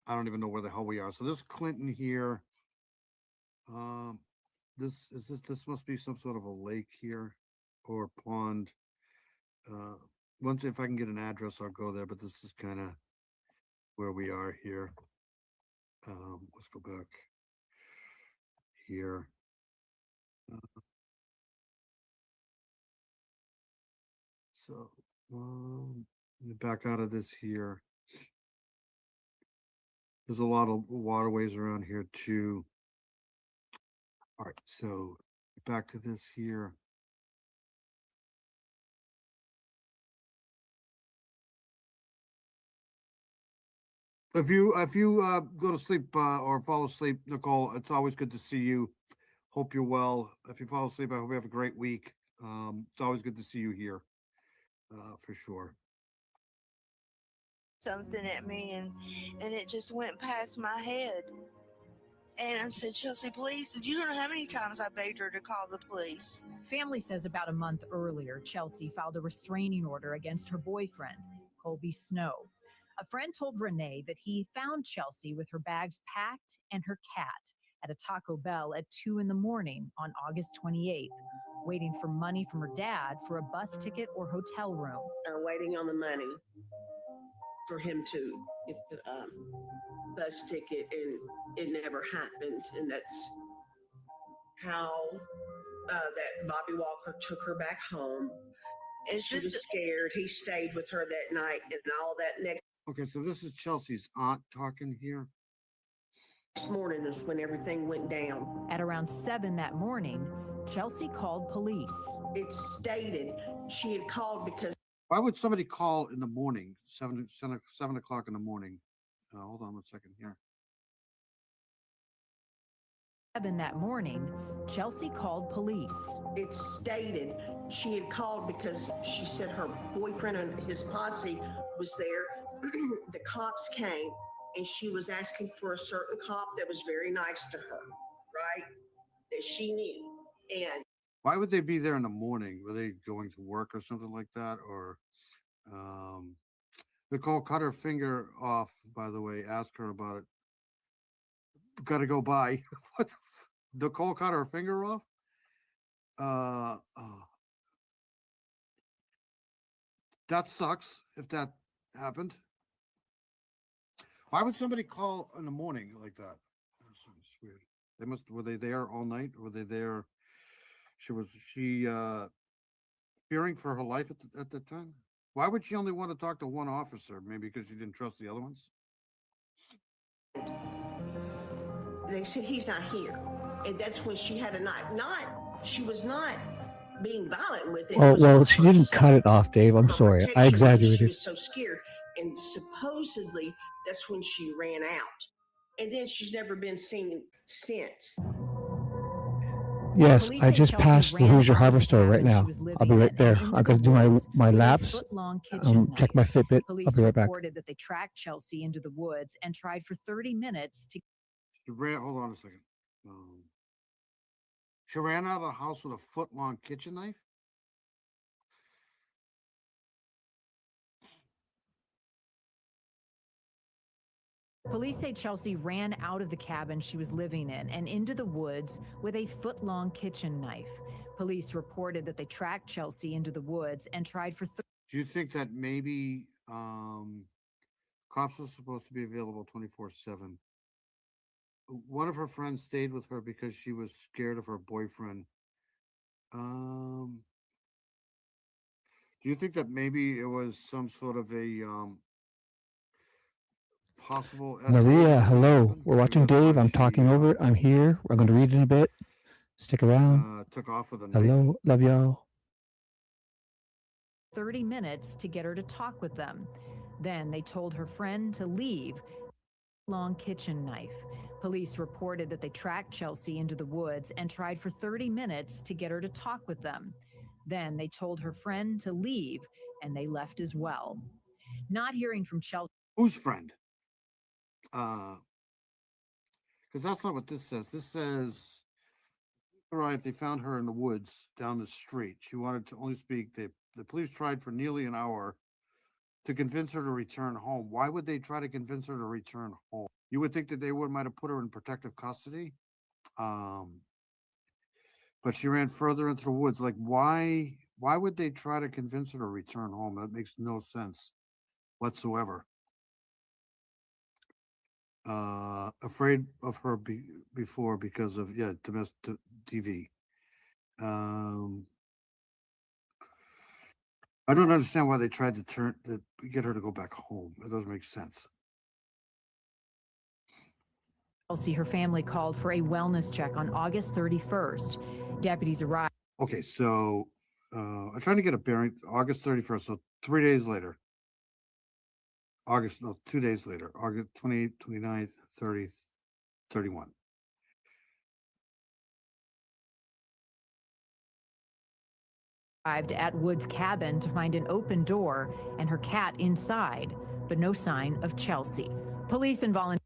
I don't even know where the hell we are. So this is Clinton here. This must be some sort of a lake here or pond. Once, if I can get an address, I'll go there, but this is kind of where we are here. Let's go back here. So back out of this here. There's a lot of waterways around here too. All right, so back to this here. If you go to sleep or fall asleep, Nicole, it's always good to see you. Hope you're well. If you fall asleep, I hope you have a great week. It's always good to see you here, for sure. Something at me, and it just went past my head. And I said, Chelsea, please. And you don't know how many times I begged her to call the police. Family says about a month earlier, Chelsea filed a restraining order against her boyfriend, Colby Snow. A friend told Renee that he found Chelsea with her bags packed and her cat at a Taco Bell at 2 a.m. on August 28th, waiting for money from her dad for a bus ticket or hotel room. Waiting on the money for him to get the bus ticket, and it never happened. And that's how that Bobby Walker took her back home. She was scared. He stayed with her that night and all that next. Okay, so this is Chelsea's aunt talking here. Next morning is when everything went down. At around 7 that morning, Chelsea called police. It stated she had called because. Why would somebody call in the morning, 7 o'clock in the morning? Hold on one second here. 7 that morning, Chelsea called police. It stated she had called because she said her boyfriend and his posse was there. The cops came, and she was asking for a certain cop that was very nice to her, right? That she knew. And Why would they be there in the morning? Were they going to work or something like that? Or Nicole cut her finger off, by the way. Ask her about it. Gotta go by. What? Nicole cut her finger off? That sucks if that happened. Why would somebody call in the morning like that? That's weird. Were they there all night? Or were they there? Was she fearing for her life at the time? Why would she only want to talk to one officer? Maybe because she didn't trust the other ones? They said he's not here. And that's when she had a knife. She was not being violent with it. Well, she didn't cut it off, Dave. I'm sorry. I She exaggerated. was so scared. And supposedly that's when she ran out. And then she's never been seen since. Yes, I just passed the Hoosier Harbor store right now. I'll be right there. I got to do my laps, check my Fitbit. I'll be right back. Reported that they tracked Chelsea into the woods and tried for 30 minutes to. Hold on a second. She ran out of the house with a foot-long kitchen knife? Police say Chelsea ran out of the cabin she was living in and into the woods with a foot-long kitchen knife. Police reported that they tracked Chelsea into the woods and tried for. Do you think that maybe cops are supposed to be available 24/7? One of her friends stayed with her because she was scared of her boyfriend. Do you think that maybe it was some sort of a possible... Maria, hello. We're watching Dave. I'm talking over it. I'm here. We're going to read in a bit. Stick around. Took off with a knife. Hello. Love y'all. 30 minutes to get her to talk with them. Then they told her friend to leave. Long kitchen knife. Police reported that they tracked Chelsea into the woods and tried for 30 minutes to get her to talk with them. Then they told her friend to leave, and they left as well. Not hearing from Chelsea. Whose friend? Because that's not what this says. This says, right, they found her in the woods down the street. She wanted to only speak. The police tried for nearly an hour to convince her to return home. Why would they try to convince her to return home? You would think that they might have put her in protective custody. But she ran further into the woods. Like, why would they try to convince her to return home? That makes no sense whatsoever. Afraid of her before because of, domestic TV. I don't understand why they tried to get her to go back home. It doesn't make sense. Chelsea, her family called for a wellness check on August 31st. Deputies arrived. Okay, so I'm trying to get a bearing. August 31st, so 3 days later. 2 days later. August 28th, 29th, 30th, 31. Arrived at Wood's cabin to find an open door and her cat inside, but no sign of Chelsea. Police and volunteers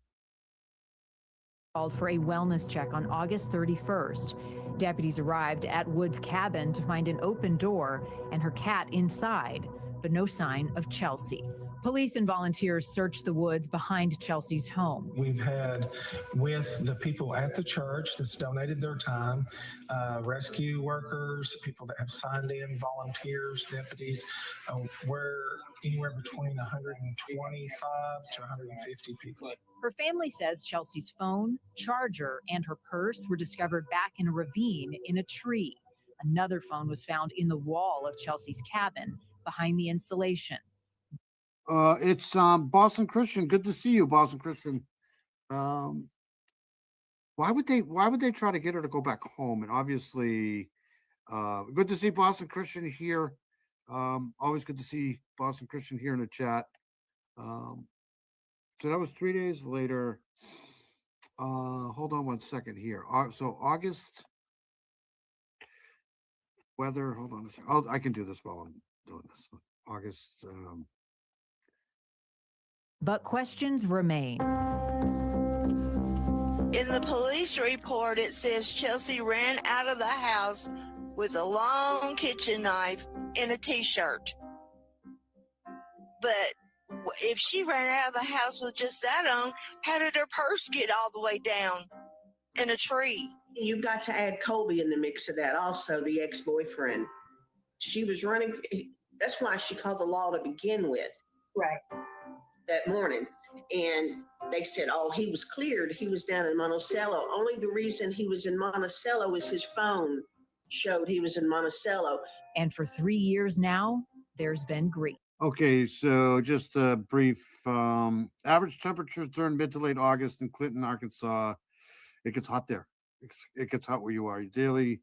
called for a wellness check on August 31st. Deputies arrived at Wood's cabin to find an open door and her cat inside, but no sign of Chelsea. Police and volunteers searched the woods behind Chelsea's home. We've had, with the people at the church that's donated their time, rescue workers, people that have signed in, volunteers, deputies, we're anywhere between 125 to 150 people. Her family says Chelsea's phone, charger, and her purse were discovered back in a ravine in a tree. Another phone was found in the wall of Chelsea's cabin behind the insulation. It's Boston Christian. Good to see you, Boston Christian. Why would they try to get her to go back home? And obviously, good to see Boston Christian here. Always good to see Boston Christian here in the chat. So that was 3 days later. Hold on one second here. So August weather. Hold on a second. I can do this while I'm doing this. August. But questions remain. In the police report, it says Chelsea ran out of the house with a long kitchen knife and a t-shirt. But if she ran out of the house with just that on, how did her purse get all the way down in a tree? You've got to add Colby in the mix of that also, the ex-boyfriend. She was running, that's why she called the law to begin with. Right. That morning. And they said, oh, he was cleared. He was down in Monticello. Only the reason he was in Monticello is his phone showed he was in Monticello. And for 3 years now, there's been grief. Okay, so just a brief average temperatures during mid to late August in Clinton, Arkansas. It gets hot there. It gets hot where you are. Your daily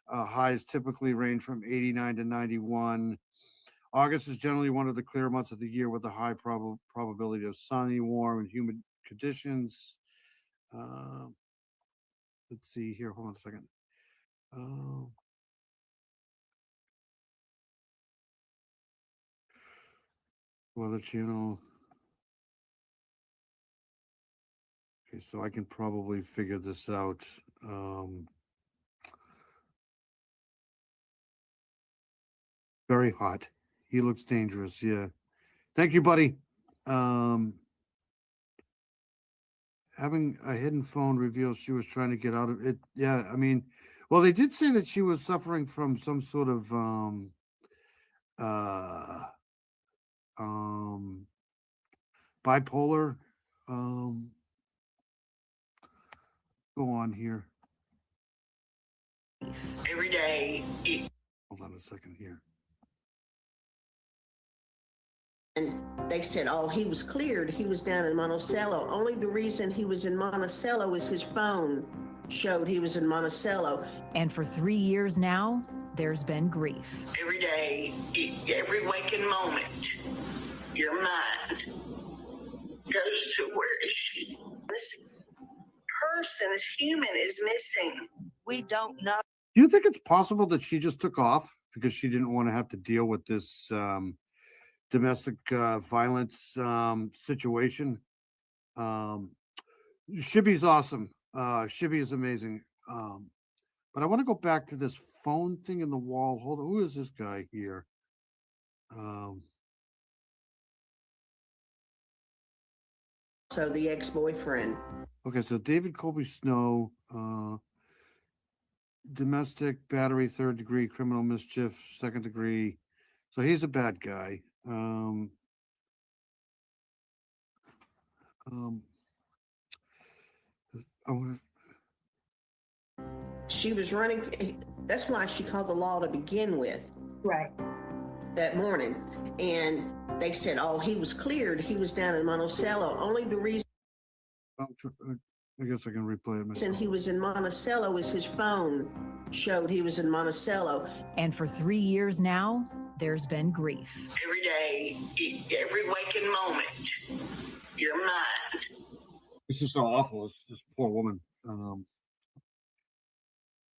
highs typically range from 89 to 91. August is generally one of the clear months of the year with a high probability of sunny, warm, and humid conditions. Let's see here. Hold on a second. Weather channel. Okay, so I can probably figure this out. Very hot. He looks dangerous. Yeah. Thank you, buddy. Having a hidden phone reveals she was trying to get out of it. Yeah, I mean, well, they did say that she was suffering from some sort of bipolar. Go on here. Every day. Hold on a second here. And they said, oh, he was cleared. He was down in Monticello. Only the reason he was in Monticello is his phone showed he was in Monticello. And for 3 years now, there's been grief. Every day, every waking moment, your mind goes to where is she? This person, this human is missing. We don't know. Do you think it's possible that she just took off because she didn't want to have to deal with this domestic violence situation? Shibby's awesome. Shibby is amazing. But I want to go back to this phone thing in the wall. Hold on. Who is this guy here? So the ex-boyfriend. Okay, so David Colby Snow, domestic battery, 3rd degree, criminal mischief, 2nd degree. So he's a bad guy. She was running. That's why she called the law to begin with. Right. That morning. And they said, oh, he was cleared. He was down in Monticello. Only the reason. I guess I can replay it myself. He was in Monticello is his phone showed he was in Monticello. And for 3 years now, there's been grief. Every day, every waking moment, your mind. This is so awful. This poor woman.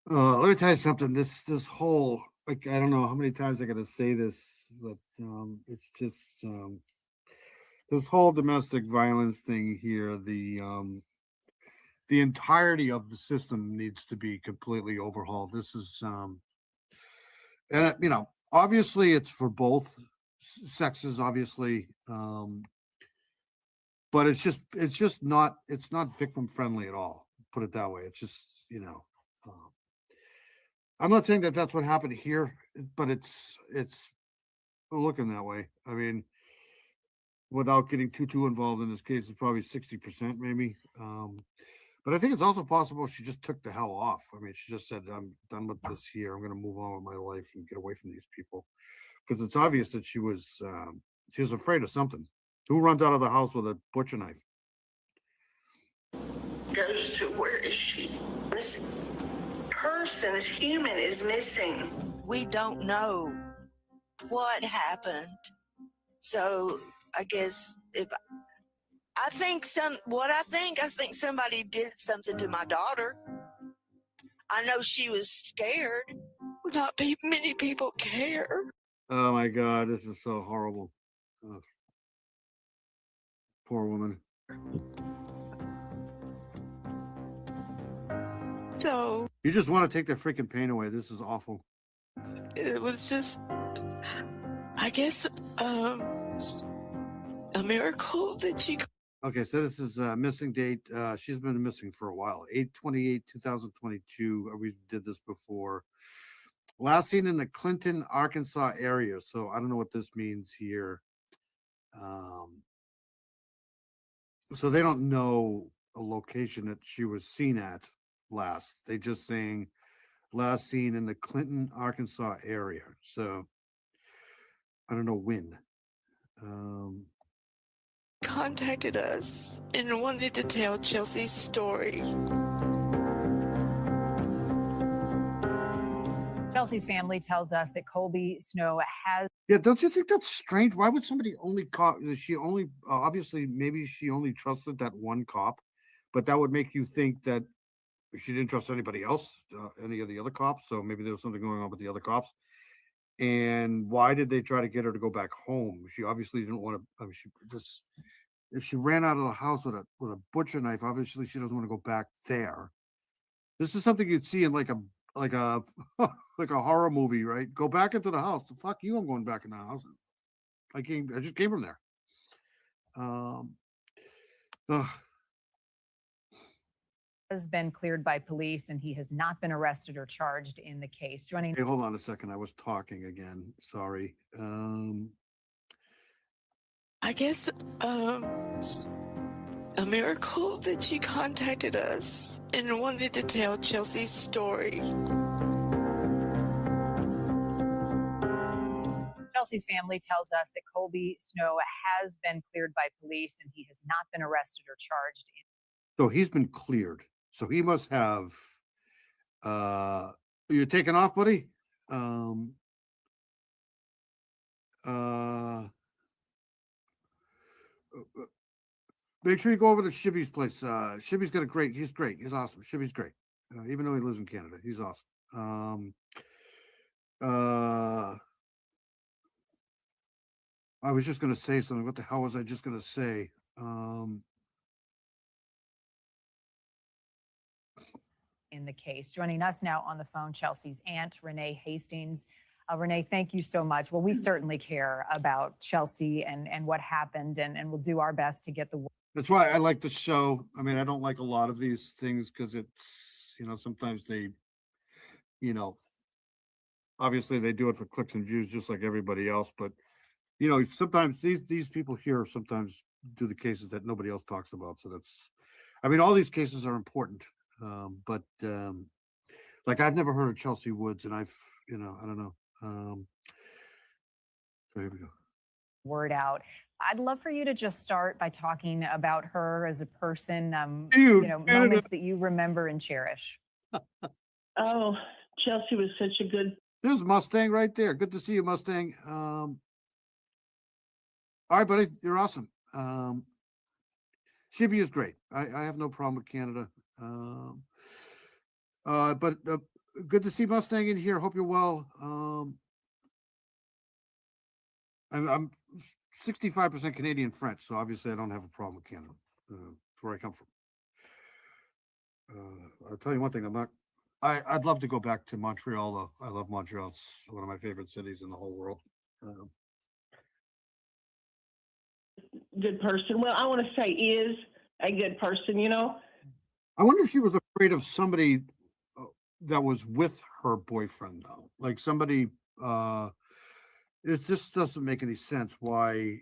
Let me tell you something. This whole, like, I don't know how many times I got to say this, but it's just this whole domestic violence thing here. The entirety of the system needs to be completely overhauled. This is, and you know, obviously it's for both sexes, obviously, but it's not victim friendly at all. Put it that way. It's just, you know. I'm not saying that that's what happened here, but it's looking that way. I mean, without getting too involved in this case, it's probably 60% maybe. But I think it's also possible she just took the hell off. I mean, she just said, I'm done with this here. I'm going to move on with my life and get away from these people. Because it's obvious that she was afraid of something. Who runs out of the house with a butcher knife? Goes to where is she? This person, this human is missing. We don't know what happened. So I guess I think somebody did something to my daughter. I know she was scared. Not many people care. Oh my God, this is so horrible. Oh. Poor woman. So You just want to take their freaking pain away. This is awful. it was just, I guess, a miracle that she. Okay, so this is a missing date. She's been missing for a while. 8/28/2022. We did this before. Last seen in the Clinton, Arkansas area. So I don't know what this means here. So they don't know a location that she was seen at last. They just saying last seen in the Clinton, Arkansas area. So I don't know when. Contacted us and wanted to tell Chelsea's story. Chelsea's family tells us that Colby Snow has. Yeah, don't you think that's strange? Why would somebody only call? She only obviously maybe she only trusted that one cop, but that would make you think that she didn't trust anybody else, any of the other cops. So maybe there was something going on with the other cops. And why did they try to get her to go back home? She obviously didn't want to. I mean, she just if she ran out of the house with a butcher knife, obviously she doesn't want to go back there. This is something you'd see in like a like a horror movie, right? Go back into the house. The fuck you! I'm going back in the house. I just came from there. Has been cleared by police and he has not been arrested or charged in the case. Joining. Hey, hold on a second. I was talking again. Sorry. I guess, a miracle that she contacted us and wanted to tell Chelsea's story. Chelsea's family tells us that Colby Snow has been cleared by police and he has not been arrested or charged in. So he's been cleared. So he must have. You're taking off, buddy. Make sure you go over to Shibby's place. Shibby's got he's great. He's awesome. Shibby's great. Even though he lives in Canada, he's awesome. I was just going to say something. What the hell was I just going to say? In the case. Joining us now on the phone, Chelsea's aunt, Renee Hastings. Renee, thank you so much. Well, we certainly care about Chelsea and what happened, and we'll do our best to get the. That's why I like the show. I mean, I don't like a lot of these things because it's, sometimes they, obviously they do it for clicks and views just like everybody else. But, sometimes these people here sometimes do the cases that nobody else talks about. So all these cases are important. But like I've never heard of Chelsea Woods, and I don't know. So here we go. Word out. I'd love for you to just start by talking about her as a person, moments that you remember and cherish. Oh, Chelsea was such a good. There's Mustang right there. Good to see you, Mustang. All right, buddy, you're awesome. Shibby is great. I have no problem with Canada. But good to see Mustang in here. Hope you're well. I'm 65% Canadian French, so obviously I don't have a problem with Canada. That's where I come from. I'll tell you one thing. I'd love to go back to Montreal, though. I love Montreal. It's one of my favorite cities in the whole world. Good person. Well, I want to say is a good person, I wonder if she was afraid of somebody that was with her boyfriend, though. Like somebody, it just doesn't make any sense why.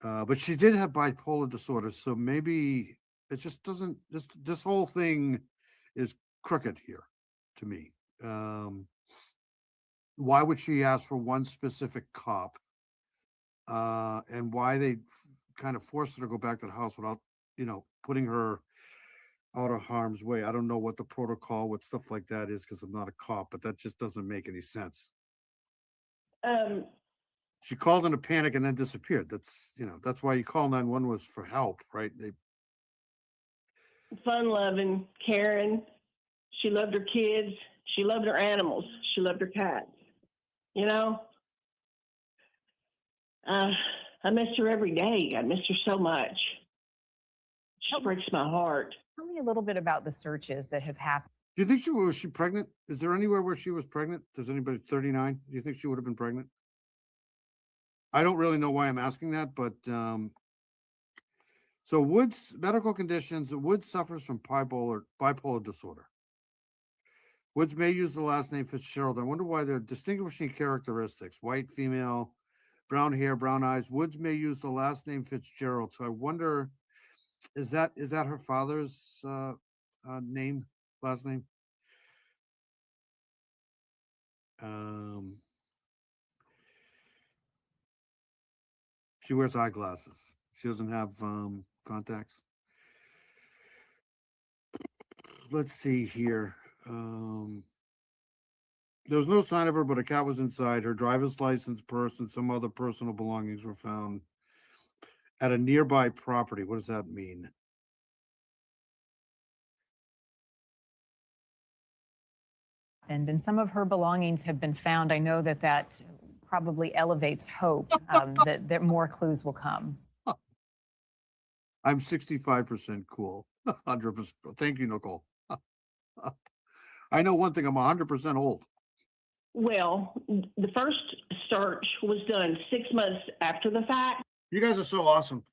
But she did have bipolar disorder, so maybe it just doesn't. This whole thing is crooked here to me. Why would she ask for one specific cop? And why they kind of forced her to go back to the house without, putting her out of harm's way. I don't know what the protocol with stuff like that is because I'm not a cop, but that just doesn't make any sense. She called in a panic and then disappeared. That's why you call 911 was for help, right? Fun-loving, caring. She loved her kids. She loved her animals. She loved her cats. I miss her every day. I miss her so much. Just breaks my heart. Tell me a little bit about the searches that have happened. Do you think was she pregnant? Is there anywhere where she was pregnant? Does anybody 39? Do you think she would have been pregnant? I don't really know why I'm asking that, but so Woods medical conditions. Woods suffers from bipolar disorder. Woods may use the last name Fitzgerald. I wonder why they're distinguishing characteristics: white, female, brown hair, brown eyes. Woods may use the last name Fitzgerald. So I wonder, is that her father's name, last name? She wears eyeglasses. She doesn't have contacts. Let's see here. There was no sign of her, but a cat was inside. Her driver's license, purse, and some other personal belongings were found at a nearby property. What does that mean? And some of her belongings have been found. I know that probably elevates hope that more clues will come. I'm 65% cool. 100%. Thank you, Nicole. I know one thing. I'm 100% old. Well, the first search was done 6 months after the fact. You guys are so awesome.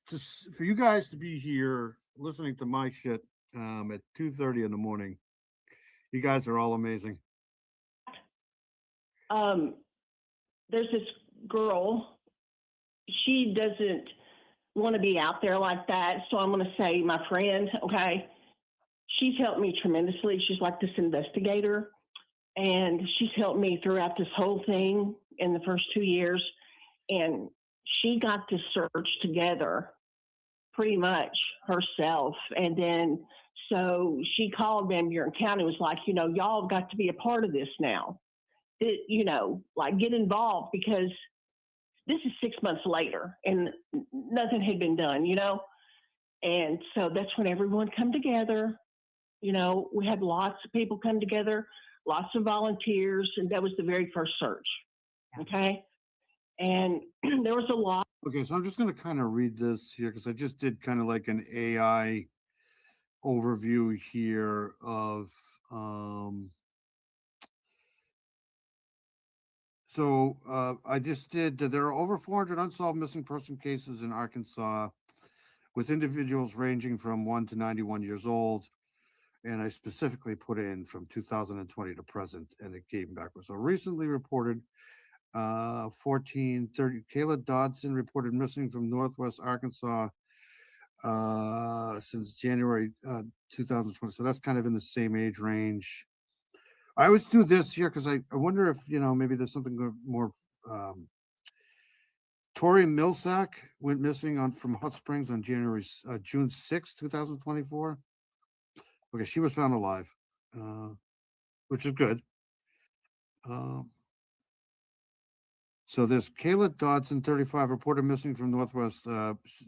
For you guys to be here listening to my shit at 2:30 in the morning, you guys are all amazing. There's this girl. She doesn't want to be out there like that. So I'm going to say my friend, okay? She's helped me tremendously. She's like this investigator. And she's helped me throughout this whole thing in the first 2 years. And she got this search together pretty much herself. And then, so she called Van Buren County, was like, y'all have got to be a part of this now. Like get involved, because this is 6 months later and nothing had been done, And so that's when everyone come together. We had lots of people come together, lots of volunteers, and that was the very first search. Okay. And there was a lot. Okay, so I'm just going to kind of read this here because I just did kind of like an AI overview here of I just did there are over 400 unsolved missing person cases in Arkansas with individuals ranging from 1 to 91 years old, and I specifically put in from 2020 to present, and it came backwards. So recently reported 1430 Kayla Dodson reported missing from Northwest Arkansas since January 2020. So that's kind of in the same age range. I always do this here because I wonder if maybe there's something more. Tori Millsack went missing from Hot Springs on June 6, 2024. Okay, she was found alive, which is good. So there's Kayla Dodson, 35, reported missing from Northwest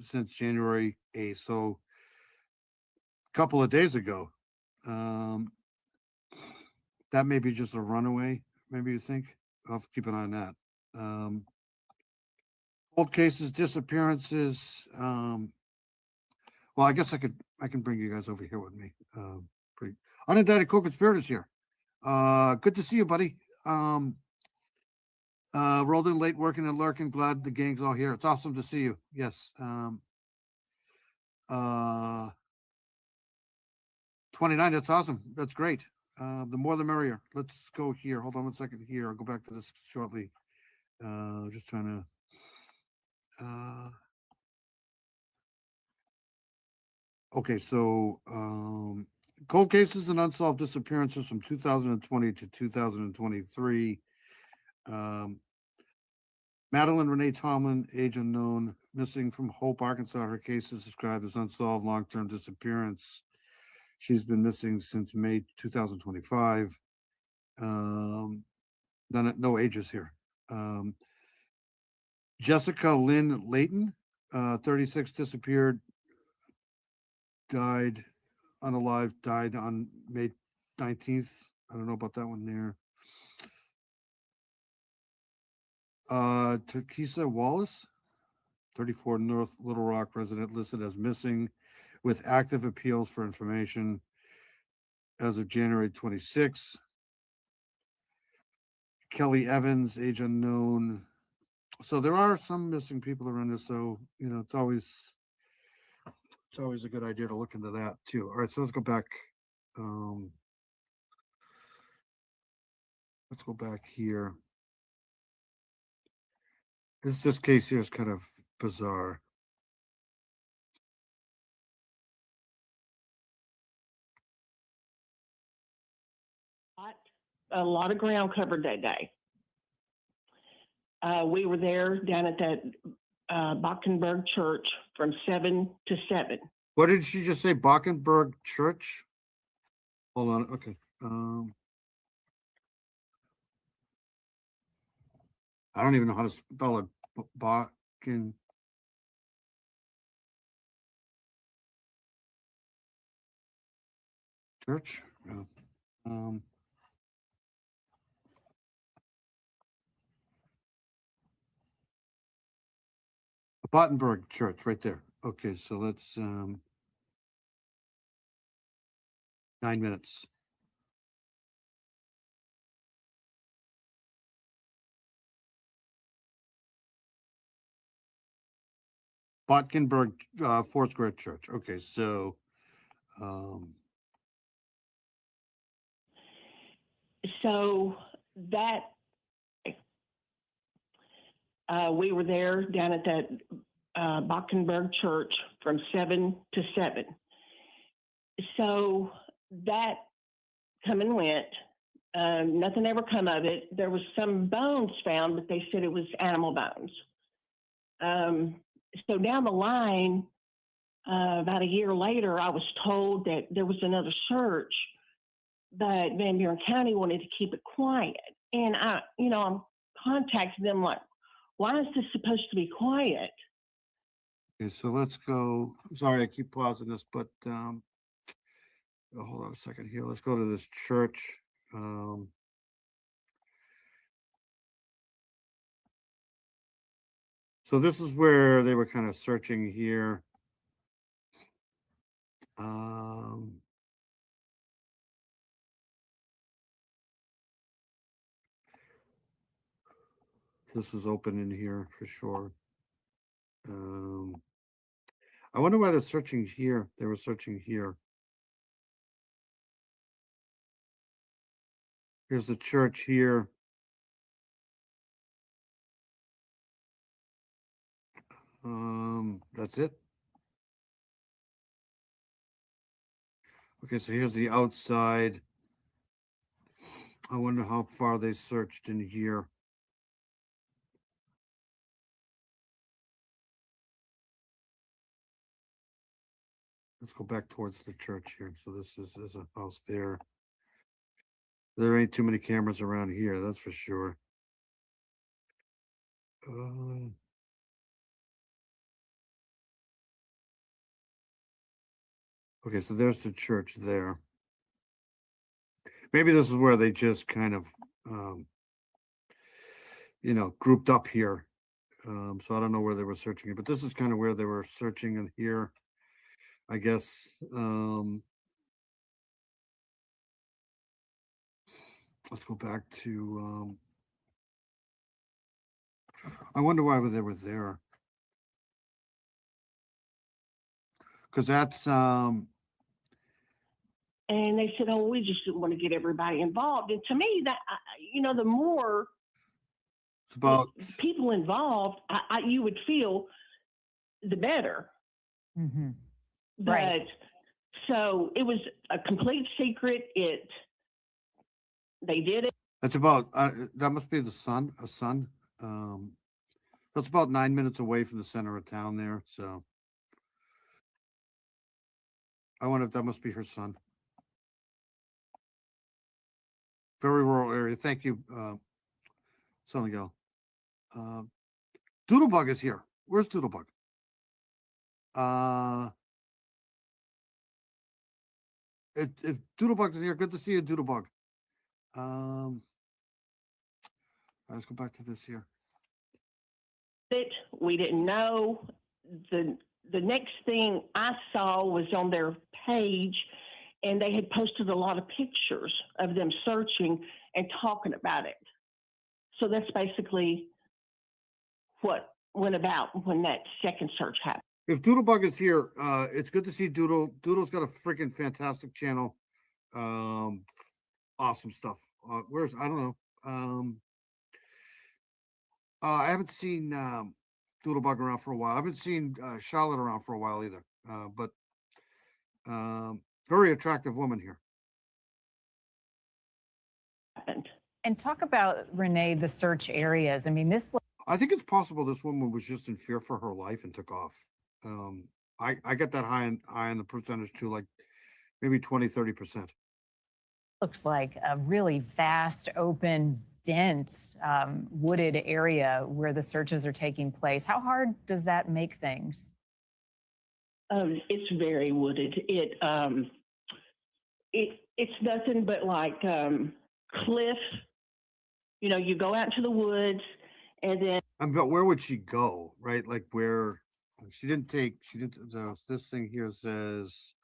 since January 8th. So a couple of days ago. That may be just a runaway, maybe you think? I'll have to keep an eye on that. Cold cases, disappearances. Well, I guess I can bring you guys over here with me. Unindicted co-conspirators here. Good to see you, buddy. Rolled in late, working and lurking. Glad the gang's all here. It's awesome to see you. Yes. 29. That's awesome. That's great. The more the merrier. Let's go here. Hold on 1 second here. I'll go back to this shortly. Just trying to. Okay, so cold cases and unsolved disappearances from 2020 to 2023. Madeline Renee Tomlin, age unknown, missing from Hope, Arkansas. Her case is described as unsolved long-term disappearance. She's been missing since May 2025. No ages here. Jessica Lynn Layton, 36, disappeared, died unalive, died on May 19th. I don't know about that one there. Teresa Wallace, 34, North Little Rock resident, listed as missing with active appeals for information as of January 26th. Kelly Evans, age unknown. So there are some missing people around this. So, you know, it's always a good idea to look into that too. All right, so let's go back. Let's go back here. This case here is kind of bizarre. A lot of ground covered that day. We were there down at that Bockenberg Church from 7 to 7. What did she just say? Bockenberg Church? Hold on. Okay. I don't even know how to spell it. Bocken. Church? No. Bottenberg Church, right there. Okay, so let's 9 minutes. Botkenberg Foursquare Church. Okay, so so that we were there down at that Bockenberg Church from 7 to 7. So that come and went. Nothing ever come of it. There was some bones found, but they said it was animal bones. So down the line, about a year later, I was told that there was another search, but Van Buren County wanted to keep it quiet. And I'm contacting them like, why is this supposed to be quiet? okay, so let's go. Sorry, I keep pausing this, but hold on a second here. Let's go to this church. So this is where they were kind of searching here. This was open in here for sure. I wonder why they're searching here. They were searching here. Here's the church here. That's it. Okay, so here's the outside. I wonder how far they searched in here. Let's go back towards the church here. So there's a house there. There ain't too many cameras around here, that's for sure. Okay, so there's the church there. Maybe this is where they just kind of, grouped up here. So I don't know where they were searching it, but this is kind of where they were searching in here, I guess. Let's go back to, I wonder why they were there. Because that's, and they said, oh, we just didn't want to get everybody involved. And to me, that, the more it's about people involved, you would feel, the better. Mm-hmm. But Right. So it was a complete secret. They did it. That's about, that must be a son. That's about 9 minutes away from the center of town there. So I wonder if that must be her son. Very rural area. Thank you, Abigail. Doodlebug is here. Where's Doodlebug? If Doodlebug is here, good to see you, Doodlebug. Let's go back to this here. We didn't know. the next thing I saw was on their page, and they had posted a lot of pictures of them searching and talking about it. So that's basically what went about when that second search happened. If Doodlebug is here, it's good to see Doodle. Doodle's got a freaking fantastic channel. Awesome stuff. Where's, I don't know. I haven't seen Doodlebug around for a while. I haven't seen Charlotte around for a while either. But very attractive woman here. And talk about, Renee, the search areas. I mean, this. I think it's possible this woman was just in fear for her life and took off. I get that high in the percentage too, like maybe 20-30%. Looks like a really vast, open, dense, wooded area where the searches are taking place. How hard does that make things? It's very wooded. It's nothing but like cliff. You know, you go out into the woods, and then. But where would she go? Right, like where she didn't. This thing here says,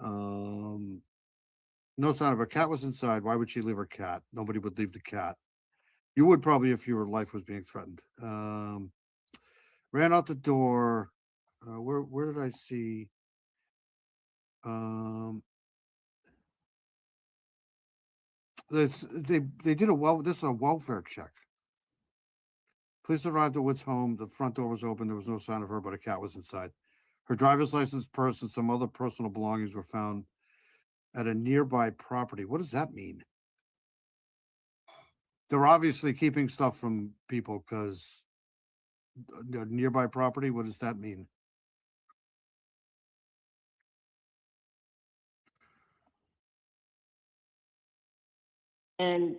no sign of her cat was inside. Why would she leave her cat? Nobody would leave the cat. You would probably if your life was being threatened. Ran out the door. Where did I see? They did this is a welfare check. Police arrived at Wood's home. The front door was open. There was no sign of her, but a cat was inside. Her driver's license, purse, and some other personal belongings were found at a nearby property. What does that mean? They're obviously keeping stuff from people because the nearby property. What does that mean? And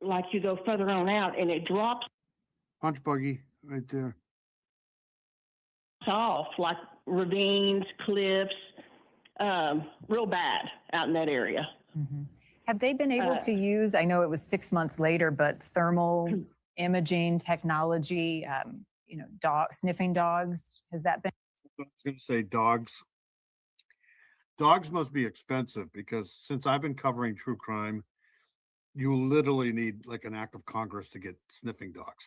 like you go further on out, and it drops Punch buggy right there. off like ravines, cliffs, real bad out in that area. Mm-hmm. Have they been able to use, I know it was 6 months later, but thermal imaging technology, sniffing dogs, has that been? I was going to say dogs. Dogs must be expensive because since I've been covering true crime, you literally need like an act of Congress to get sniffing dogs.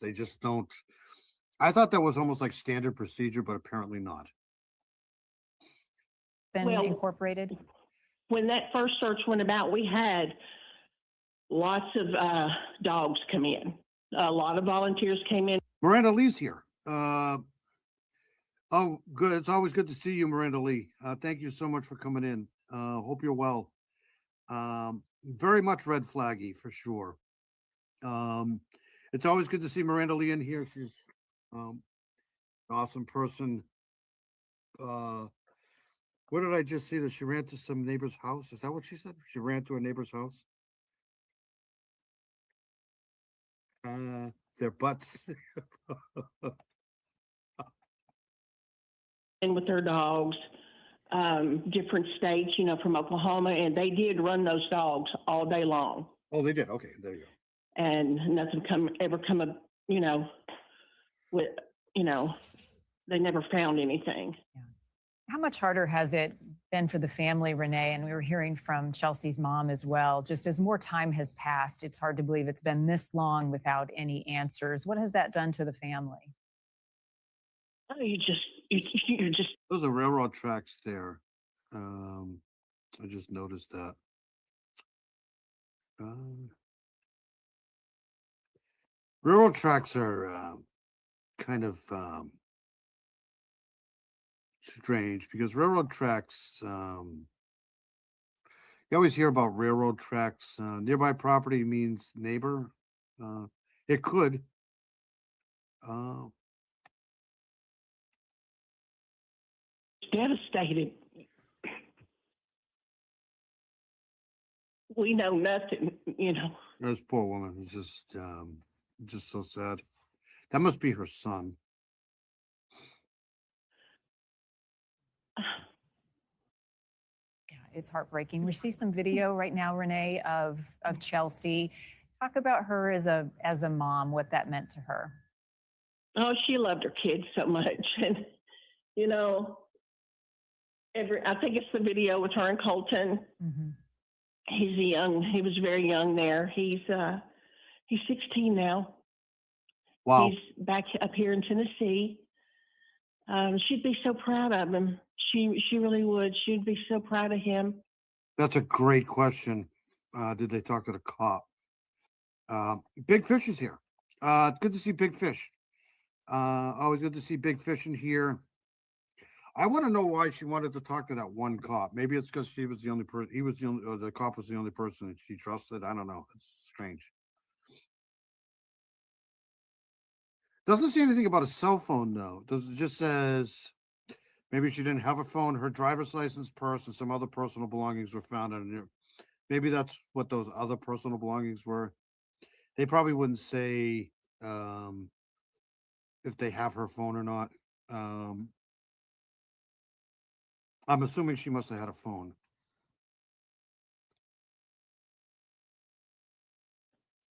They just don't. I thought that was almost like standard procedure, but apparently not. Been incorporated? When that first search went about, we had lots of dogs come in. A lot of volunteers came in. Miranda Lee's here. Oh, good. It's always good to see you, Miranda Lee. Thank you so much for coming in. Hope you're well. Very much red flaggy for sure. It's always good to see Miranda Lee in here. She's an awesome person. What did I just see? That she ran to some neighbor's house? Is that what she said? She ran to a neighbor's house? Their butts. And with their dogs, different states, from Oklahoma, and they did run those dogs all day long. Oh, they did. Okay, there you go. And nothing ever come up, with, they never found anything. Yeah. How much harder has it been for the family, Renee? And we were hearing from Chelsea's mom as well. Just as more time has passed, it's hard to believe it's been this long without any answers. What has that done to the family? Oh, you're just. Those are railroad tracks there. I just noticed that. Railroad tracks are kind of strange because railroad tracks, you always hear about railroad tracks. Nearby property means neighbor. It could. Devastated. We know nothing, This poor woman is just so sad. That must be her son. Yeah, it's heartbreaking. We see some video right now, Renee, of Chelsea. Talk about her as a mom, what that meant to her. Oh, she loved her kids so much. And, you know, I think it's the video with her and Colton. Mm-hmm. He was very young there. He's 16 now. Wow. He's back up here in Tennessee. She'd be so proud of him. She really would. She'd be so proud of him. That's a great question. Did they talk to the cop? Big Fish is here. Good to see Big Fish. Always good to see Big Fish in here. I want to know why she wanted to talk to that one cop. Maybe it's because she was the only person. He was the only. Or the cop was the only person that she trusted. I don't know. It's strange. Doesn't say anything about a cell phone though. It just says maybe she didn't have a phone. Her driver's license, purse, and some other personal belongings were found in her. Maybe that's what those other personal belongings were. They probably wouldn't say if they have her phone or not. I'm assuming she must have had a phone.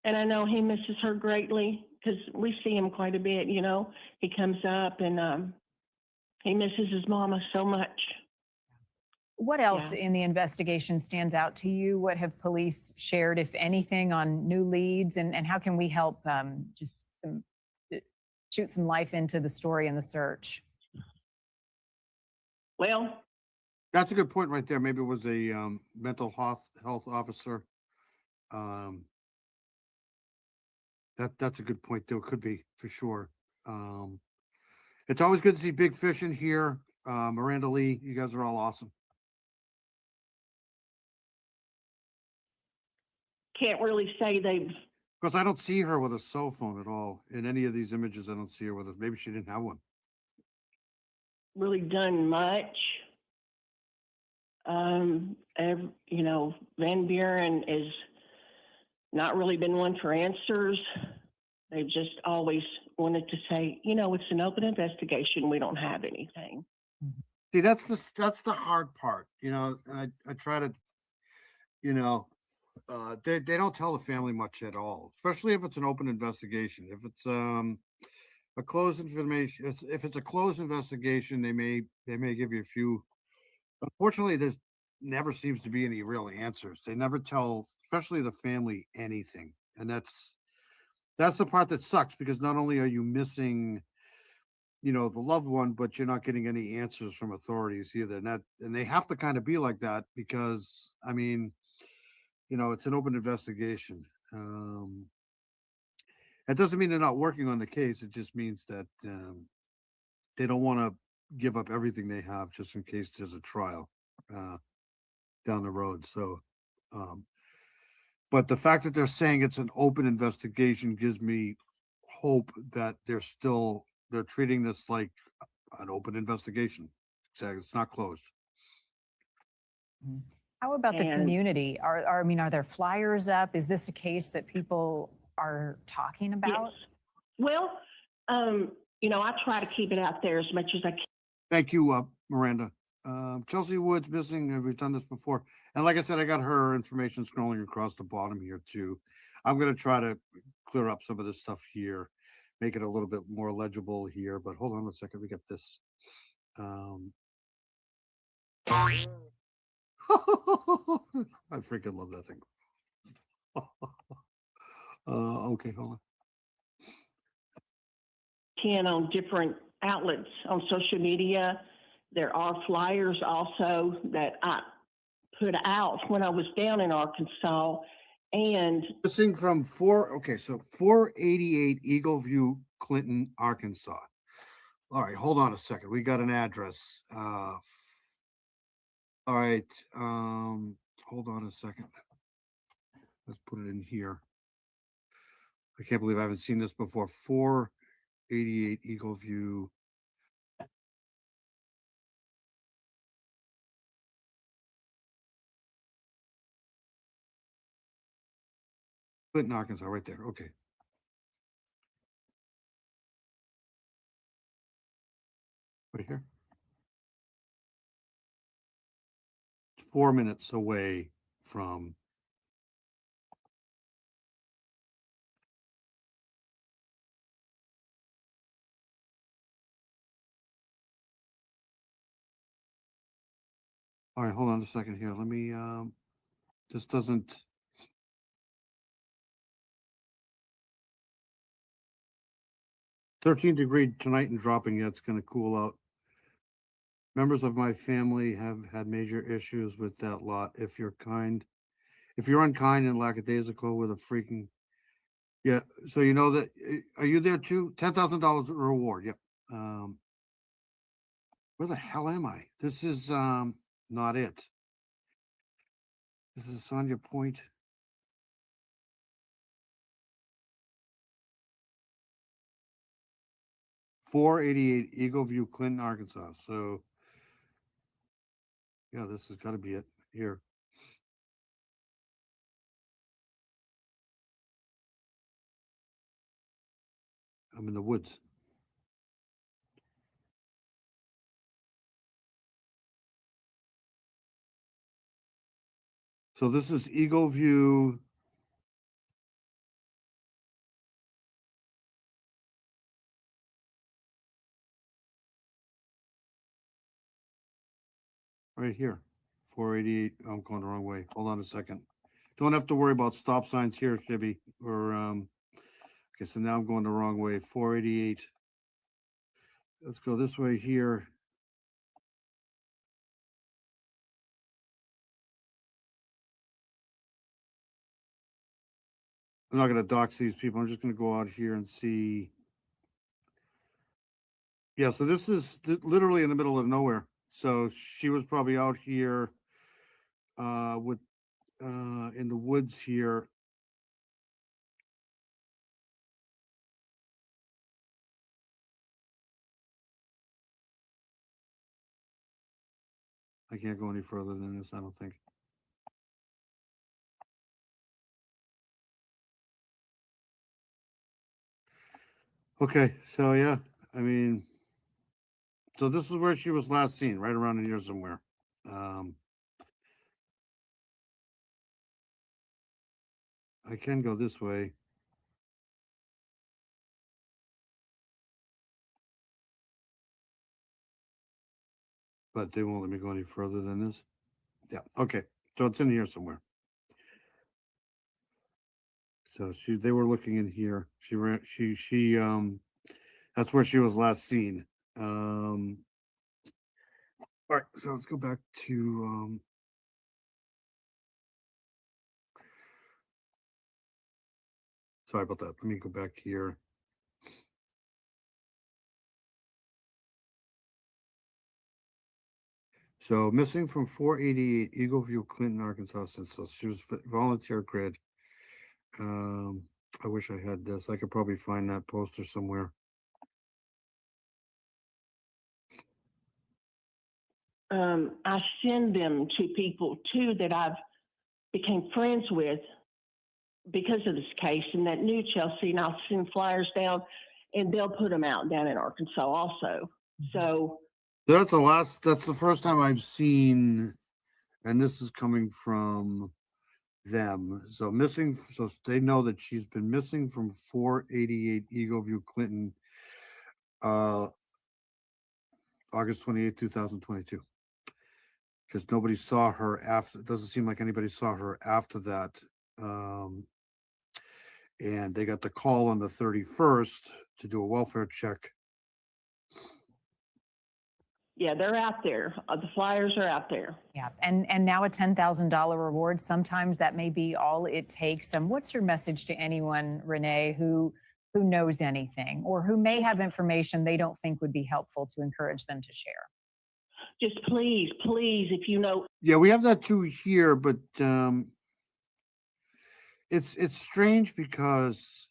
And I know he misses her greatly because we see him quite a bit, you know. He comes up and he misses his mama so much. What else in the investigation stands out to you? What have police shared, if anything, on new leads? And how can we help shoot some life into the story and the search? Well, that's a good point right there. Maybe it was a mental health officer. That's a good point, though. It could be for sure. It's always good to see Big Fish in here. Miranda Lee, you guys are all awesome. Can't really say they've Because I don't see her with a cell phone at all. In any of these images, I don't see her with us. Maybe she didn't have one. really done much. You know, Van Buren is not really been one for answers. They've just always wanted to say, you know, it's an open investigation. We don't have anything. See, that's the hard part, you know. And I try to, you know, they don't tell the family much at all, especially if it's an open investigation. If it's a closed information, if it's a closed investigation, they may give you a few. Unfortunately, there's never seems to be any real answers. They never tell, especially the family, anything, and that's the part that sucks, because not only are you missing, you know, the loved one, but you're not getting any answers from authorities either. And they have to kind of be like that because, I mean, you know, it's an open investigation. It doesn't mean they're not working on the case. It just means that they don't want to give up everything they have just in case there's a trial down the road. So, but the fact that they're saying it's an open investigation gives me hope that they're treating this like an open investigation. It's not closed. How about the community? Are there flyers up? Is this a case that people are talking about? Yes. Well, you know, I try to keep it out there as much as I can. Thank you, Miranda. Chelsea Woods missing. We've done this before. And like I said, I got her information scrolling across the bottom here too. I'm going to try to clear up some of this stuff here, make it a little bit more legible here, but hold on a second. We got this. I freaking love that thing. Okay, hold on. On different outlets on social media. There are flyers also that I put out when I was down in Arkansas. And missing from 488 Eagle View, Clinton, Arkansas. All right, hold on a second. We got an address. All right, hold on a second. Let's put it in here. I can't believe I haven't seen this before. 488 Eagle View. Clinton, Arkansas, right there. Okay. Right here. It's 4 minutes away from All right, hold on a second here. Let me, this doesn't. -13 tonight and dropping. Yeah, it's going to cool out. Members of my family have had major issues with that lot. If you're unkind and lackadaisical with a freaking, yeah. So you know that, are you there too? $10,000 reward. Yep. Where the hell am I? This is not it. This is Sonia Point. $488 Eagle View, Clinton, Arkansas. So yeah, this has got to be it here. I'm in the woods. So this is Eagle View. Right here, 488. I'm going the wrong way. Hold on a second. Don't have to worry about stop signs here, Shibby. Or okay, so now I'm going the wrong way. 488. Let's go this way here. I'm not going to dox these people. I'm just going to go out here and see. Yeah, so this is literally in the middle of nowhere. So she was probably out here with in the woods here. I can't go any further than this, I don't think. Okay, so yeah, I mean, so this is where she was last seen, right around in here somewhere. I can go this way. But they won't let me go any further than this. Yeah, okay. So it's in here somewhere. So they were looking in here. That's where she was last seen. All right, so let's go back to sorry about that. Let me go back here. So missing from 488 Eagle View, Clinton, Arkansas. So she was volunteer grid. I wish I had this. I could probably find that poster somewhere. I send them to people too that I've became friends with because of this case and that knew Chelsea, and I'll send flyers down and they'll put them out down in Arkansas also. So that's the first time I've seen, and this is coming from them. So missing, so they know that she's been missing from 488 Eagle View, Clinton, August 28th, 2022. Because nobody saw her after. It doesn't seem like anybody saw her after that. And they got the call on the 31st to do a welfare check. yeah, they're out there. The flyers are out there. Yeah, and now a $10,000 reward. Sometimes that may be all it takes. What's your message to anyone, Renee, who knows anything or who may have information they don't think would be helpful to encourage them to share? Just please, if you know. Yeah, we have that too here, but it's strange because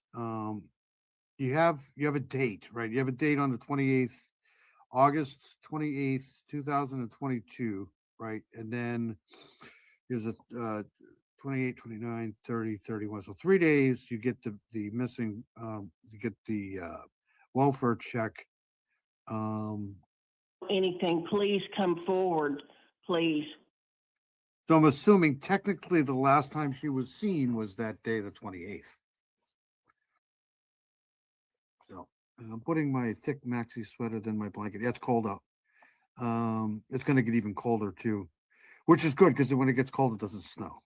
you have a date, right? You have a date on the 28th, August 28th, 2022, right? And then there's a 28, 29, 30, 31. So 3 days you get the missing, you get the welfare check. Anything, please come forward, please. So I'm assuming technically the last time she was seen was that day, the 28th. So I'm putting my thick maxi sweater than my blanket. Yeah, it's cold out. It's going to get even colder too. which is good because when it gets cold, it doesn't snow.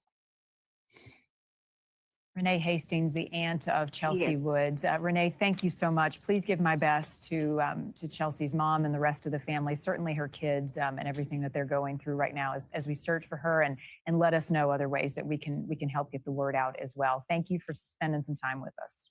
Renee Hastings, the aunt of Chelsea Woods. Renee, thank you so much. Please give my best to Chelsea's mom and the rest of the family, certainly her kids, and everything that they're going through right now as we search for her, and let us know other ways that we can help get the word out as well. Thank you for spending some time with us.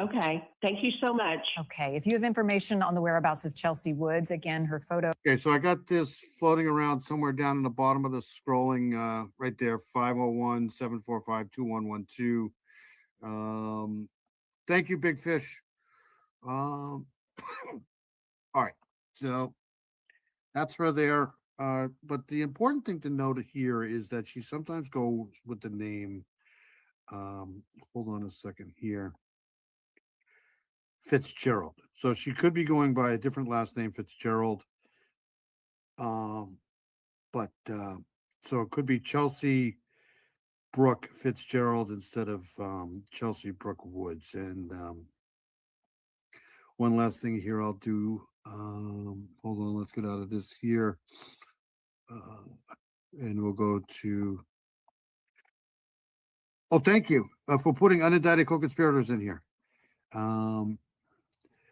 Okay, thank you so much. Okay, if you have information on the whereabouts of Chelsea Woods, again, her photo. Okay, so I got this floating around somewhere down in the bottom of the scrolling right there, 501-745-2112. Thank you, Big Fish. All right, so that's her there. But the important thing to note here is that she sometimes goes with the name, hold on a second here, Fitzgerald. So she could be going by a different last name, Fitzgerald. So it could be Chelsea Brooke Fitzgerald instead of Chelsea Brooke Woods. And one last thing here I'll do. Hold on, let's get out of this here. And we'll go to. Oh, thank you for putting unindicted co-conspirators in here.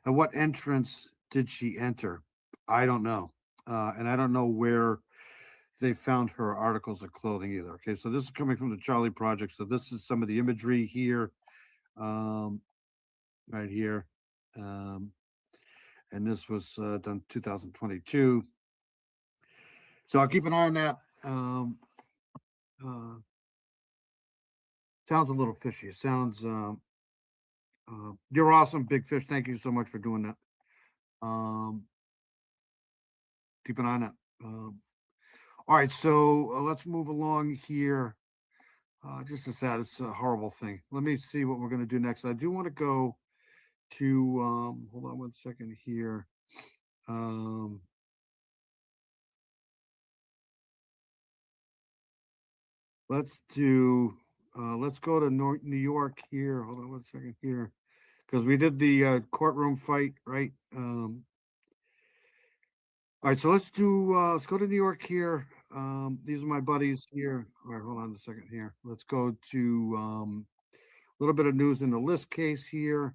At what entrance did she enter? I don't know. And I don't know where they found her articles of clothing either. Okay, so this is coming from the Charlie Project. So this is some of the imagery here, right here. And this was done 2022. So I'll keep an eye on that. Sounds a little fishy. It sounds, you're awesome, Big Fish. Thank you so much for doing that. Keep an eye on that. All right, so let's move along here. Just as sad, it's a horrible thing. Let me see what we're going to do next. I do want to go to, hold on one second here. Let's go to New York here. Hold on one second here. Because we did the courtroom fight, right? All right, so let's go to New York here. These are my buddies here. All right, hold on a second here. Let's go to a little bit of news in the List case here.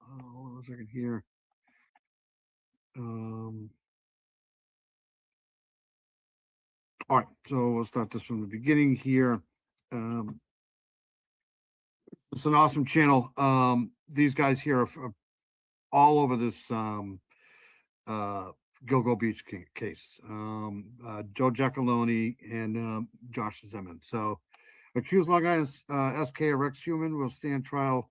Hold on a second here. All right, so we'll start this from the beginning here. It's an awesome channel. These guys here are all over this Gilgo Beach case. Joe Giacalone and Josh Zeman. So accused Long Island SK of Rex Human will stand trial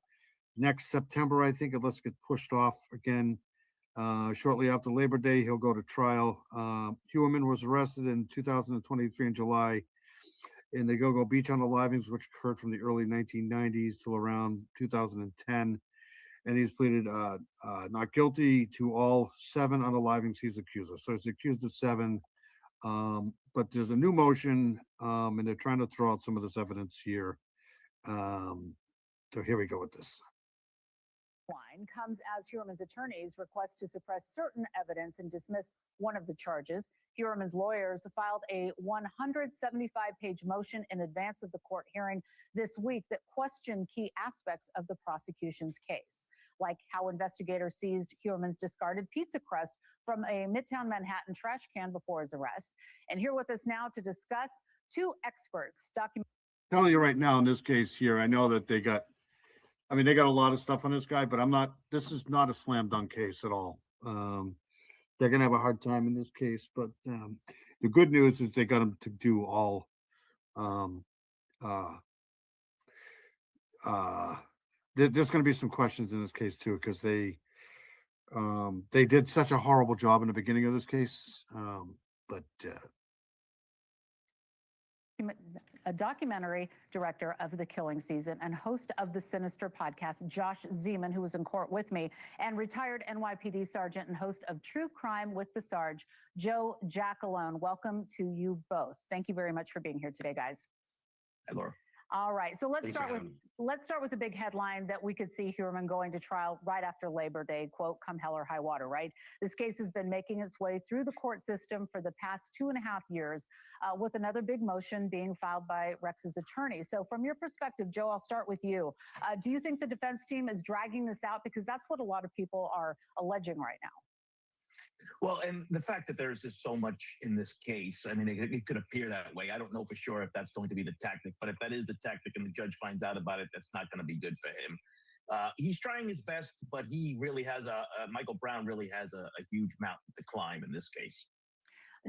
next September, I think, unless it gets pushed off again. Shortly after Labor Day, he'll go to trial. Human was arrested in 2023 in July in the Gilgo Beach unalivings, which occurred from the early 1990s till around 2010. And he's pleaded not guilty to all 7 unalivings he's accused of. So he's accused of 7. But there's a new motion, and they're trying to throw out some of this evidence here. So here we go with this. Comes as Heuermann's attorneys request to suppress certain evidence and dismiss one of the charges. Heuermann's lawyers filed a 175-page motion in advance of the court hearing this week that questioned key aspects of the prosecution's case, like how investigators seized Heuermann's discarded pizza crust from a Midtown Manhattan trash can before his arrest. And here with us now to discuss, 2 experts Telling you right now in this case here, I know that they got a lot of stuff on this guy, but this is not a slam dunk case at all. They're going to have a hard time in this case, but the good news is they got him to do all, there's going to be some questions in this case too, because they did such a horrible job in the beginning of this case. a documentary director of The Killing Season and host of the Sinister podcast, Josh Zeman, who was in court with me, and retired NYPD sergeant and host of True Crime with the Sarge, Joe Giacalone. Welcome to you both. Thank you very much for being here today, guys. Hi, Laura. All right. So let's Thanks for start with having me. let's start with the big headline that we could see Huerman going to trial right after Labor Day, quote, come hell or high water, right? This case has been making its way through the court system for the past 2.5 years, with another big motion being filed by Rex's attorney. So from your perspective, Joe, I'll start with you. Do you think the defense team is dragging this out? Because that's what a lot of people are alleging right now. Well, and the fact that there's just so much in this case, I mean, it could appear that way. I don't know for sure if that's going to be the tactic, but if that is the tactic and the judge finds out about it, that's not going to be good for him. He's trying his best, but he really has Michael Brown really has a huge mountain to climb in this case.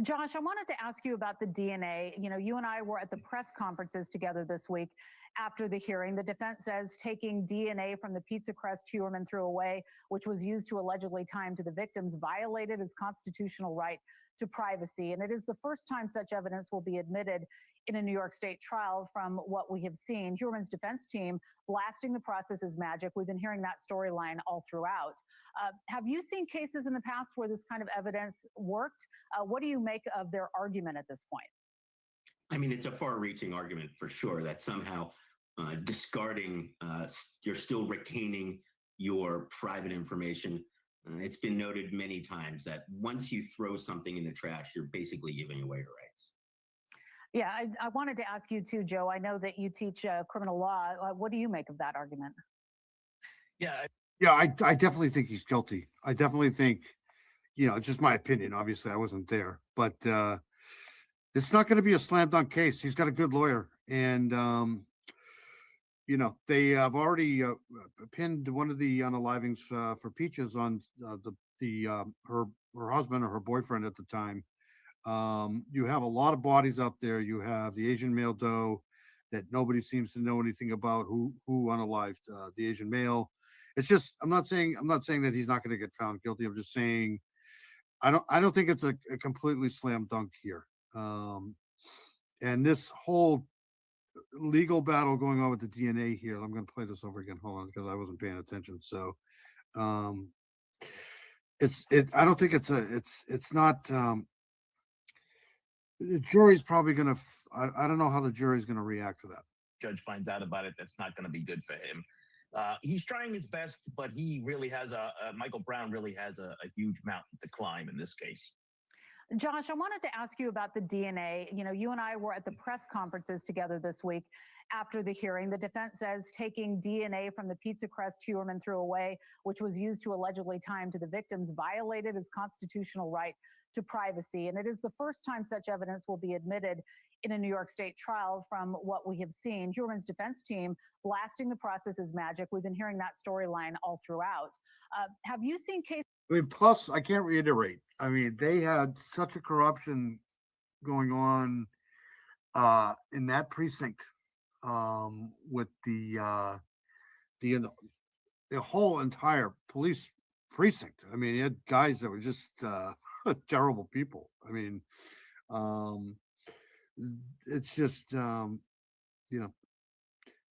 Josh, I wanted to ask you about the DNA. You know, you and I were at the press conferences together this week after the hearing. The defense says taking DNA from the pizza crust Huerman threw away, which was used to allegedly tie him to the victims, violated his constitutional right to privacy. And it is the first time such evidence will be admitted in a New York State trial from what we have seen. Huerman's defense team blasting the process as magic. We've been hearing that storyline all throughout. Have you seen cases in the past where this kind of evidence worked? What do you make of their argument at this point? I mean, it's a far-reaching argument for sure that somehow discarding, you're still retaining your private information. It's been noted many times that once you throw something in the trash, you're basically giving away your rights. Yeah, I wanted to ask you too, Joe. I know that you teach criminal law. What do you make of that argument? Yeah, I definitely think he's guilty. I definitely think, it's just my opinion. Obviously, I wasn't there, but it's not going to be a slam dunk case. He's got a good lawyer, and they have already pinned one of the unalivings for Peaches on her husband or her boyfriend at the time. You have a lot of bodies out there. You have the Asian male doe that nobody seems to know anything about who unalived the Asian male. It's just I'm not saying that he's not going to get found guilty. I'm just saying I don't think it's a completely slam dunk here. And this whole legal battle going on with the DNA here. I'm going to play this over again. Hold on, because I wasn't paying attention. So I don't think it's not. The jury's probably going to. I don't know how the jury's going to react to that. Judge finds out about it, that's not going to be good for him. He's trying his best, but he really has Michael Brown really has a huge mountain to climb in this case. Josh, I wanted to ask you about the DNA. You know, you and I were at the press conferences together this week after the hearing. The defense says taking DNA from the pizza crust Huerman threw away, which was used to allegedly tie him to the victims, violated his constitutional right to privacy. And it is the first time such evidence will be admitted in a New York State trial from what we have seen. Huerman's defense team blasting the process as magic. We've been hearing that storyline all throughout. Have you seen cases? I mean, plus, I can't reiterate. I mean, they had such a corruption going on in that precinct with the whole entire police precinct. I mean, you had guys that were just terrible people. I mean, it's just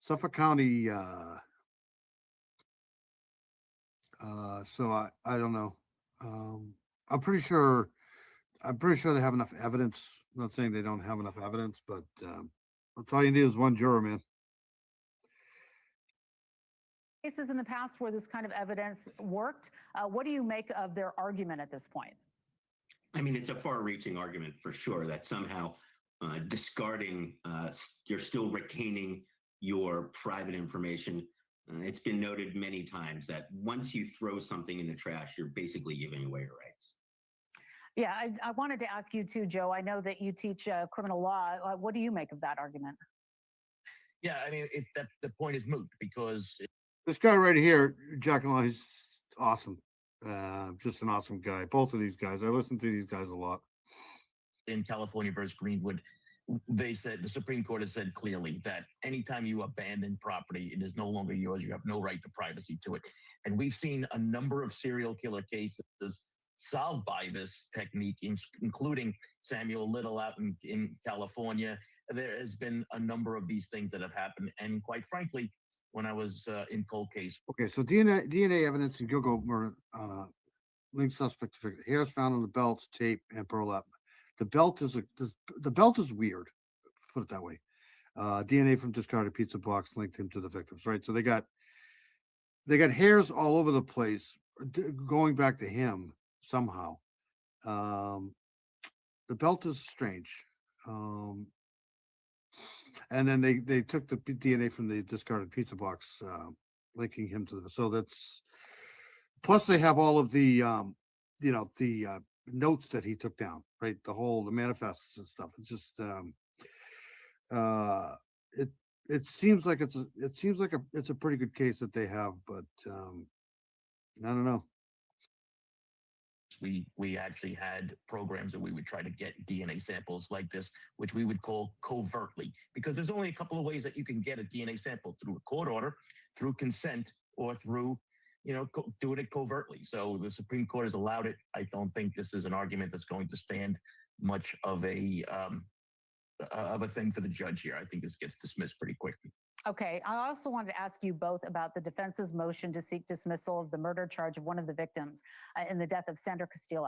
Suffolk County. So I don't know. I'm pretty sure they have enough evidence. I'm not saying they don't have enough evidence, but that's all you need is one juror, man. Cases in the past where this kind of evidence worked. What do you make of their argument at this point? I mean, it's a far-reaching argument for sure that somehow discarding, you're still retaining your private information. It's been noted many times that once you throw something in the trash, you're basically giving away your rights. Yeah, I wanted to ask you too, Joe. I know that you teach criminal law. What do you make of that argument? Yeah, I mean, the point is moot because this guy right here, Jacqueline, he's awesome. Just an awesome guy. Both of these guys. I listen to these guys a lot. In California versus Greenwood, they said the Supreme Court has said clearly that anytime you abandon property, it is no longer yours. You have no right to privacy to it. And we've seen a number of serial killer cases solved by this technique, including Samuel Little out in California. There has been a number of these things that have happened. And quite frankly, when I was in cold case. Okay, so DNA evidence in Gilgo murder linked suspect to figure. Hairs found on the belts, tape, and burlap. The belt is weird. Put it that way. DNA from discarded pizza box linked him to the victims, right? So they got hairs all over the place going back to him somehow. The belt is strange. And then they took the DNA from the discarded pizza box, linking him to the. So that's plus they have all of the notes that he took down, right? The manifests and stuff. It's just it seems like it's a pretty good case that they have, but I don't know. We actually had programs that we would try to get DNA samples like this, which we would call covertly, because there's only a couple of ways that you can get a DNA sample: through a court order, through consent, or through, doing it covertly. So the Supreme Court has allowed it. I don't think this is an argument that's going to stand much of a thing for the judge here. I think this gets dismissed pretty quickly. Okay, I also wanted to ask you both about the defense's motion to seek dismissal of the murder charge of one of the victims in the death of Sandra Castillo.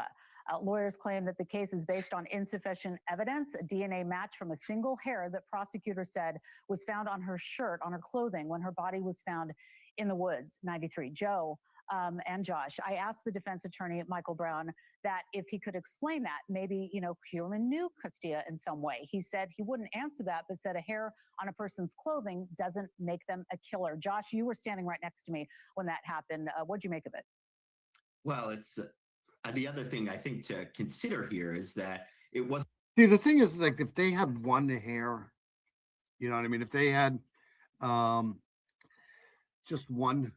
Lawyers claim that the case is based on insufficient evidence, a DNA match from a single hair that prosecutors said was found on her shirt, on her clothing, when her body was found in the woods. 93. Joe and Josh, I asked the defense attorney, Michael Brown, that if he could explain that, maybe, Huerman knew Castillo in some way. He said he wouldn't answer that, but said a hair on a person's clothing doesn't make them a killer. Josh, you were standing right next to me when that happened. What'd you make of it? Well, it's the other thing I think to consider here is that it was. See, the thing is, like, if they had one hair, you know what I mean? If they had just one,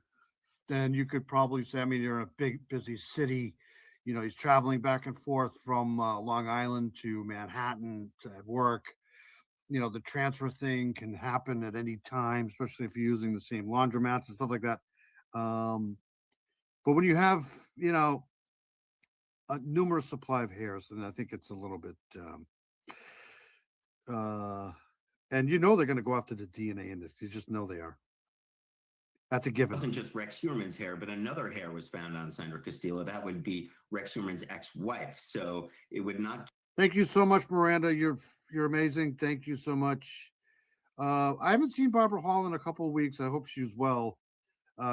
then you could probably say, I mean, you're in a big, busy city. He's traveling back and forth from Long Island to Manhattan to work. The transfer thing can happen at any time, especially if you're using the same laundromats and stuff like that. But when you have, a numerous supply of hairs, then I think it's a little bit, and they're going to go after the DNA in this. You just know they are. That's a given. It wasn't just Rex Huerman's hair, but another hair was found on Sandra Castillo. That would be Rex Huerman's ex-wife. So it would not. Thank you so much, Miranda. You're amazing. Thank you so much. I haven't seen Barbara Hall in a couple of weeks. I hope she's well.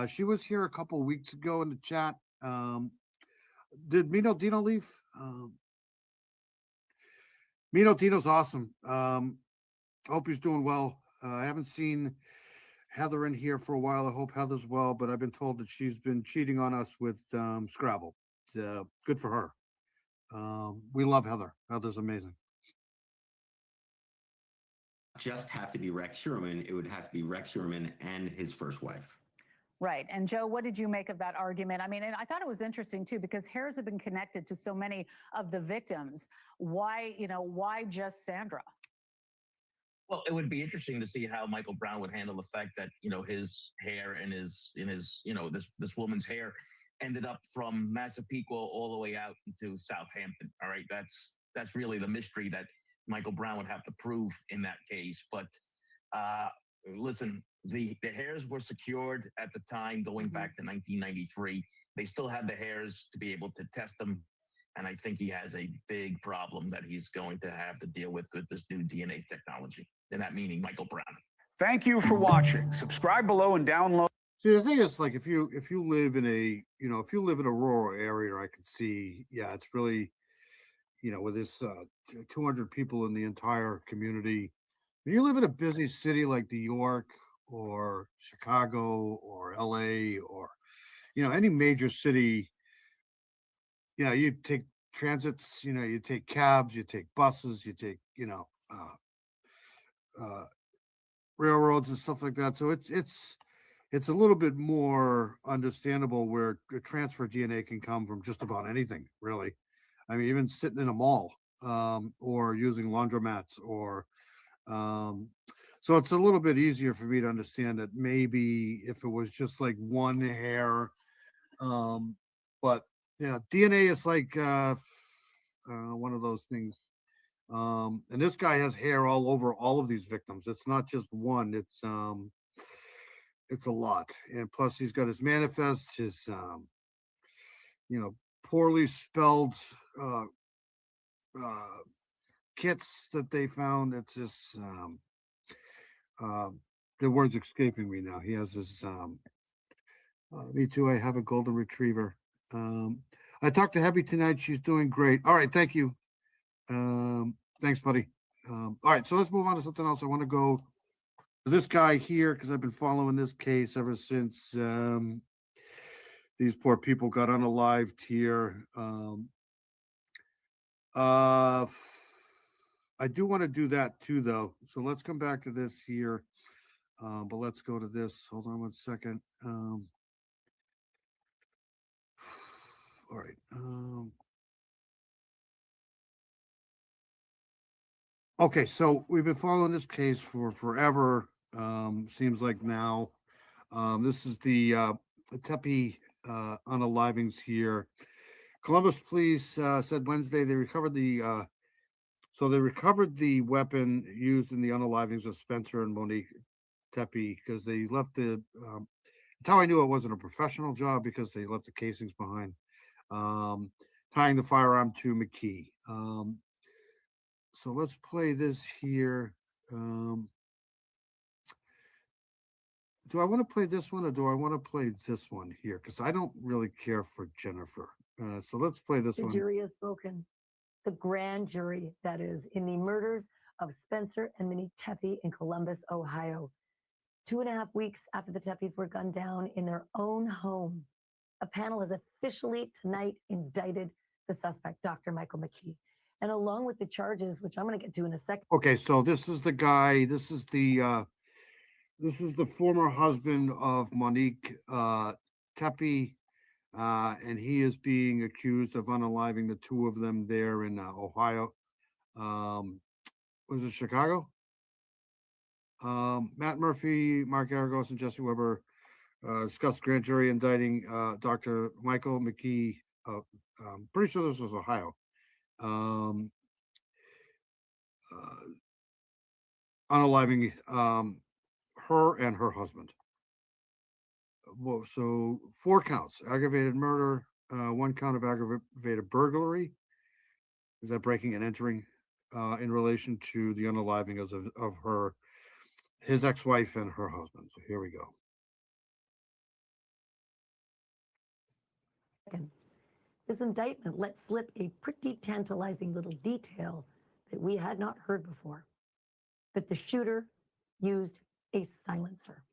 She was here a couple of weeks ago in the chat. Did Mino Dino leave? Mino Dino's awesome. Hope he's doing well. I haven't seen Heather in here for a while. I hope Heather's well, but I've been told that she's been cheating on us with Scrabble. Good for her. We love Heather. Heather's amazing. Just have to be Rex Huerman. It would have to be Rex Huerman and his first wife. Right. And Joe, what did you make of that argument? I mean, and I thought it was interesting too, because hairs have been connected to so many of the victims. Why just Sandra? Well, it would be interesting to see how Michael Brown would handle the fact that, his hair and this woman's hair ended up from Massapequa all the way out into Southampton. All right. That's really the mystery that Michael Brown would have to prove in that case. But listen, the hairs were secured at the time going back to 1993. They still had the hairs to be able to test them. And I think he has a big problem that he's going to have to deal with this new DNA technology. And that meaning Michael Brown. Thank you for watching. Subscribe below and download. See, the thing is, like, if you live in a rural area, I could see, yeah, it's really, with this 200 people in the entire community. If you live in a busy city like New York or Chicago or LA or, any major city, you take transits, you take cabs, you take buses, you take, railroads and stuff like that. So it's a little bit more understandable where a transfer DNA can come from just about anything, really. I mean, even sitting in a mall, or using laundromats, or so it's a little bit easier for me to understand that maybe if it was just like one hair, but DNA is like one of those things. And this guy has hair all over all of these victims. It's not just one. It's a lot. And plus he's got his manifest, his poorly spelled kits that they found. It's just the word's escaping me now. He has his, me too. I have a golden retriever. I talked to Hebby tonight. She's doing great. All right. Thank you. Thanks, buddy. All right. So let's move on to something else. I want to go to this guy here because I've been following this case ever since these poor people got unalived here. I do want to do that too, though. So let's come back to this here. But let's go to this. Hold on one second. All right. Okay, so we've been following this case for forever. Seems like now. This is the Tepe unalivings here. Columbus police said Wednesday they recovered the weapon used in the unalivings of Spencer and Monique Tepe because they left the. That's how I knew it wasn't a professional job because they left the casings behind, tying the firearm to McKee. So let's play this here. Do I want to play this one or do I want to play this one here? Because I don't really care for Jennifer. So let's play this The one. jury has spoken. The grand jury, that is, in the murders of Spencer and Monique Tepe in Columbus, Ohio. 2.5 weeks after the Tepes were gunned down in their own home, a panel has officially tonight indicted the suspect, Dr. Michael McKee. And along with the charges, which I'm going to get to in a second. Okay, so this is the guy. This is the former husband of Monique Tepe, and he is being accused of unaliving the two of them there in Ohio. Was it Chicago? Matt Murphy, Mark Aragos, and Jesse Weber discussed grand jury indicting Dr. Michael McKee. Pretty sure this was Ohio. Unaliving her and her husband. Well, so 4 counts: aggravated murder, 1 count of aggravated burglary. Is that breaking and entering in relation to the unaliving of his ex-wife and her husband? So here we go. This indictment let slip a pretty tantalizing little detail that we had not heard before, that the shooter used a silencer,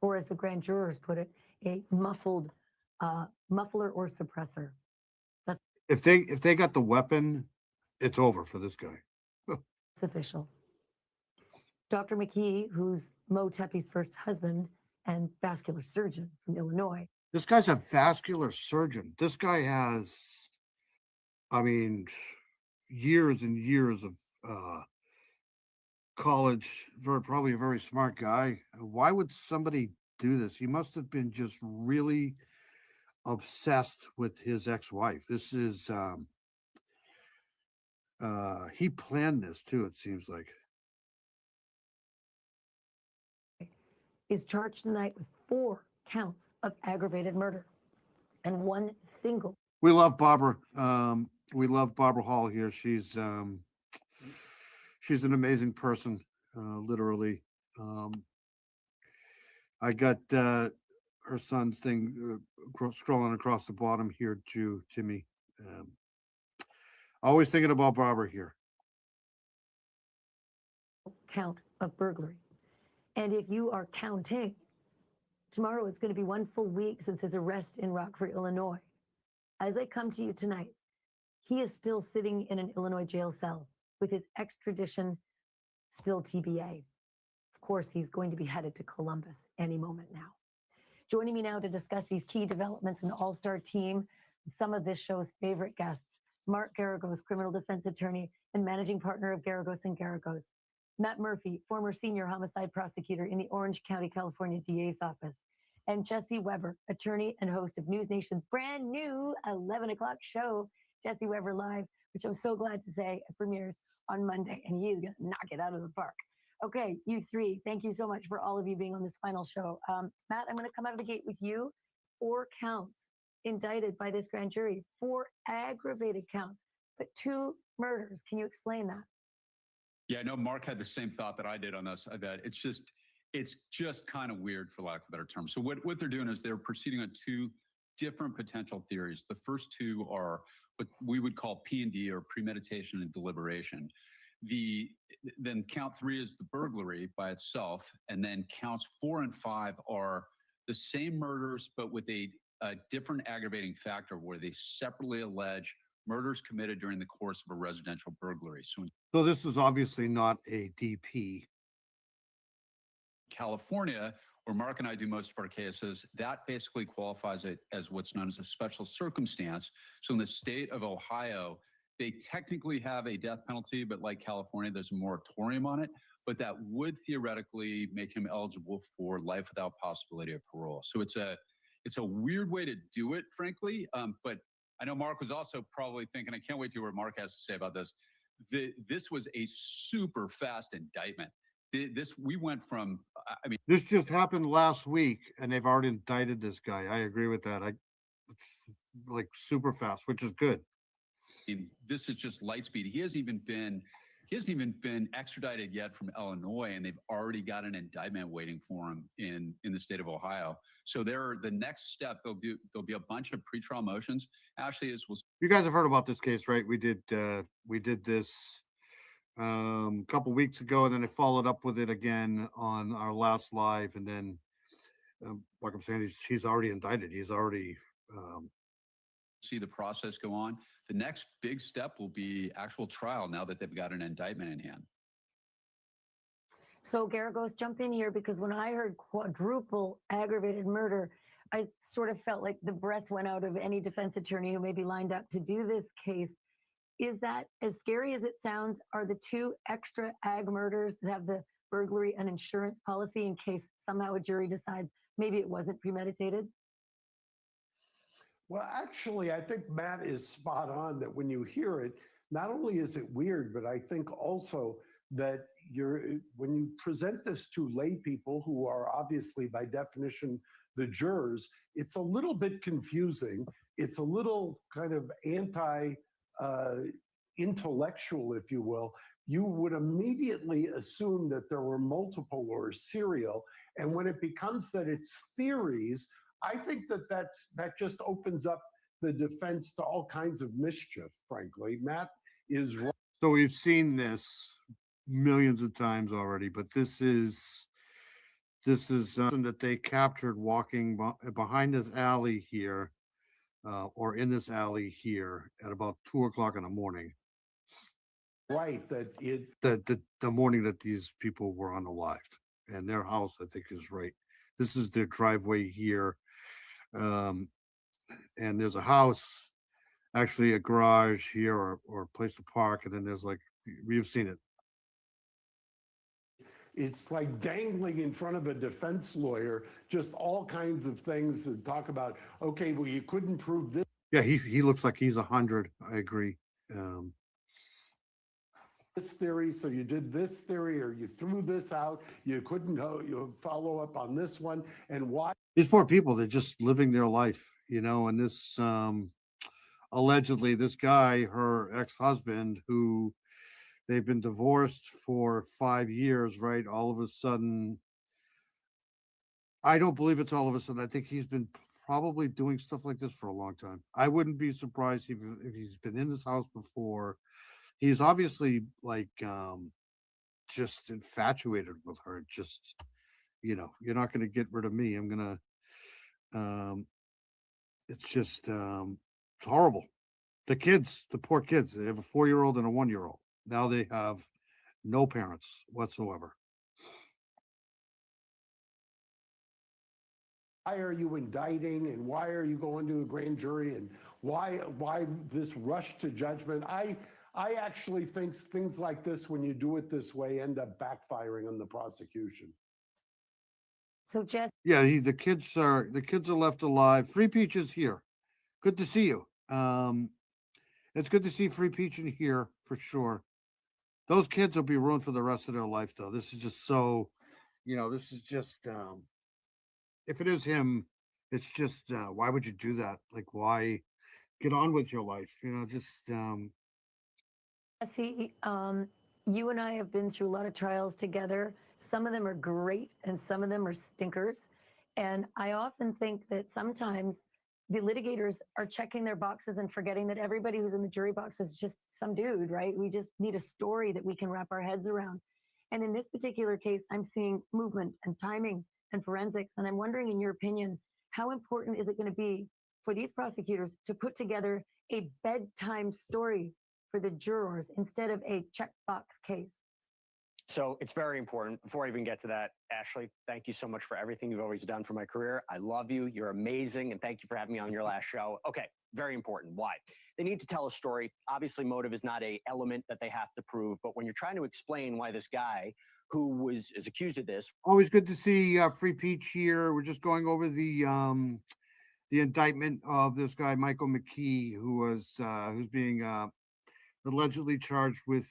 or as the grand jurors put it, a muffler or suppressor. If they got the weapon, it's over for this guy. It's official. Dr. McKee, who's Mo Tepe's first husband and vascular surgeon from Illinois. This guy's a vascular surgeon. This guy has, I mean, years and years of college. Probably a very smart guy. Why would somebody do this? He must have been just really obsessed with his ex-wife. This is he planned this too, it seems like. Is charged tonight with 4 counts of aggravated murder and 1 single. We love Barbara. We love Barbara Hall here. She's an amazing person, literally. I got her son's thing scrolling across the bottom here too, Timmy. Always thinking about Barbara here. Count of burglary. And if you are counting, tomorrow it's going to be 1 full week since his arrest in Rockford, Illinois. As I come to you tonight, he is still sitting in an Illinois jail cell with his extradition still TBA. Of course, he's going to be headed to Columbus any moment now. Joining me now to discuss these key developments in the all-star team, some of this show's favorite guests, Mark Garagos, criminal defense attorney and managing partner of Garagos & Garagos. Matt Murphy, former senior homicide prosecutor in the Orange County, California DA's office. And Jesse Weber, attorney and host of News Nation's brand new 11 o'clock show, Jesse Weber Live, which I'm so glad to say premieres on Monday, and he is going to knock it out of the park. Okay, you three, thank you so much for all of you being on this final show. Matt, I'm going to come out of the gate with you. 4 counts indicted by this grand jury, 4 aggravated counts, but 2 murders. Can you explain that? Yeah, I know Mark had the same thought that I did on this. I bet it's just kind of weird, for lack of a better term. So what they're doing is they're proceeding on two different potential theories. The first two are what we would call P&D, or premeditation and deliberation. Then count 3 is the burglary by itself, and then counts 4 and 5 are the same murders, but with a different aggravating factor where they separately allege murders committed during the course of a residential burglary. So this is obviously not a DP. California, where Mark and I do most of our cases, that basically qualifies it as what's known as a special circumstance. So in the state of Ohio, they technically have a death penalty, but like California, there's a moratorium on it. But that would theoretically make him eligible for life without possibility of parole. So it's a weird way to do it, frankly. But I know Mark was also probably thinking, I can't wait to hear what Mark has to say about this. This was a super fast indictment. We went from, this just happened last week, and they've already indicted this guy. I agree with that. Like super fast, which is good. This is just light speed. He hasn't even been extradited yet from Illinois, and they've already got an indictment waiting for him in the state of Ohio. So the next step, there'll be a bunch of pretrial motions. Ashley, you guys have heard about this case, right? We did this a couple weeks ago, and then I followed up with it again on our last live, and then like I'm saying, he's already indicted. He's already see the process go on. The next big step will be actual trial now that they've got an indictment in hand. So Garagos, jump in here, because when I heard quadruple aggravated murder, I sort of felt like the breath went out of any defense attorney who may be lined up to do this case. Is that, as scary as it sounds, are the 2 extra ag murders that have the burglary and insurance policy in case somehow a jury decides maybe it wasn't premeditated? Well, actually, I think Matt is spot on that when you hear it, not only is it weird, but I think also that when you present this to lay people who are obviously by definition the jurors, it's a little bit confusing. It's a little kind of intellectual, if you will. You would immediately assume that there were multiple or serial. And when it becomes that it's theories, I think that just opens up the defense to all kinds of mischief, frankly. Matt is right. So we've seen this millions of times already, but this is something that they captured walking behind this alley here, or in this alley here at about 2 o'clock in the morning. Right, the morning that these people were on the live, and their house, I think, is right. This is their driveway here. And there's a house, actually a garage here, or a place to park, and then there's we've seen it. It's like dangling in front of a defense lawyer, just all kinds of things to talk about. Okay, well, you couldn't prove this. Yeah, he looks like he's 100. I agree. This theory, so you did this theory, or you threw this out. You couldn't go. You follow up on this one, and why? These poor people, they're just living their life, and this allegedly, this guy, her ex-husband, who they've been divorced for 5 years, right? All of a sudden, I don't believe it's all of a sudden. I think he's been probably doing stuff like this for a long time. I wouldn't be surprised if he's been in this house before. He's obviously just infatuated with her. Just, you're not going to get rid of me. I'm going to, it's just, it's horrible. The kids, the poor kids, they have a 4-year-old and a 1-year-old. Now they have no parents whatsoever. Why are you indicting, and why are you going to a grand jury, and why this rush to judgment? I actually think things like this, when you do it this way, end up backfiring on the prosecution. So Jess, yeah, the kids are left alive. Free Peach is here. Good to see you. It's good to see Free Peach in here for sure. Those kids will be ruined for the rest of their life, though. This is just so, this is just, if it is him, it's just, why would you do that? Like, why get on with your life? Just. See, You and I have been through a lot of trials together. Some of them are great and some of them are stinkers. And I often think that sometimes the litigators are checking their boxes and forgetting that everybody who's in the jury box is just some dude, right? We just need a story that we can wrap our heads around. And in this particular case, I'm seeing movement and timing and forensics. And I'm wondering, in your opinion, how important is it going to be for these prosecutors to put together a bedtime story for the jurors instead of a checkbox case? So it's very important. Before I even get to that, Ashley, thank you so much for everything you've always done for my career. I love you. You're amazing. And thank you for having me on your last show. Okay, very important. Why? They need to tell a story. Obviously, motive is not an element that they have to prove. But when you're trying to explain why this guy who is accused of this. Always good to see Free Peach here. We're just going over the indictment of this guy, Michael McKee, who's being allegedly charged with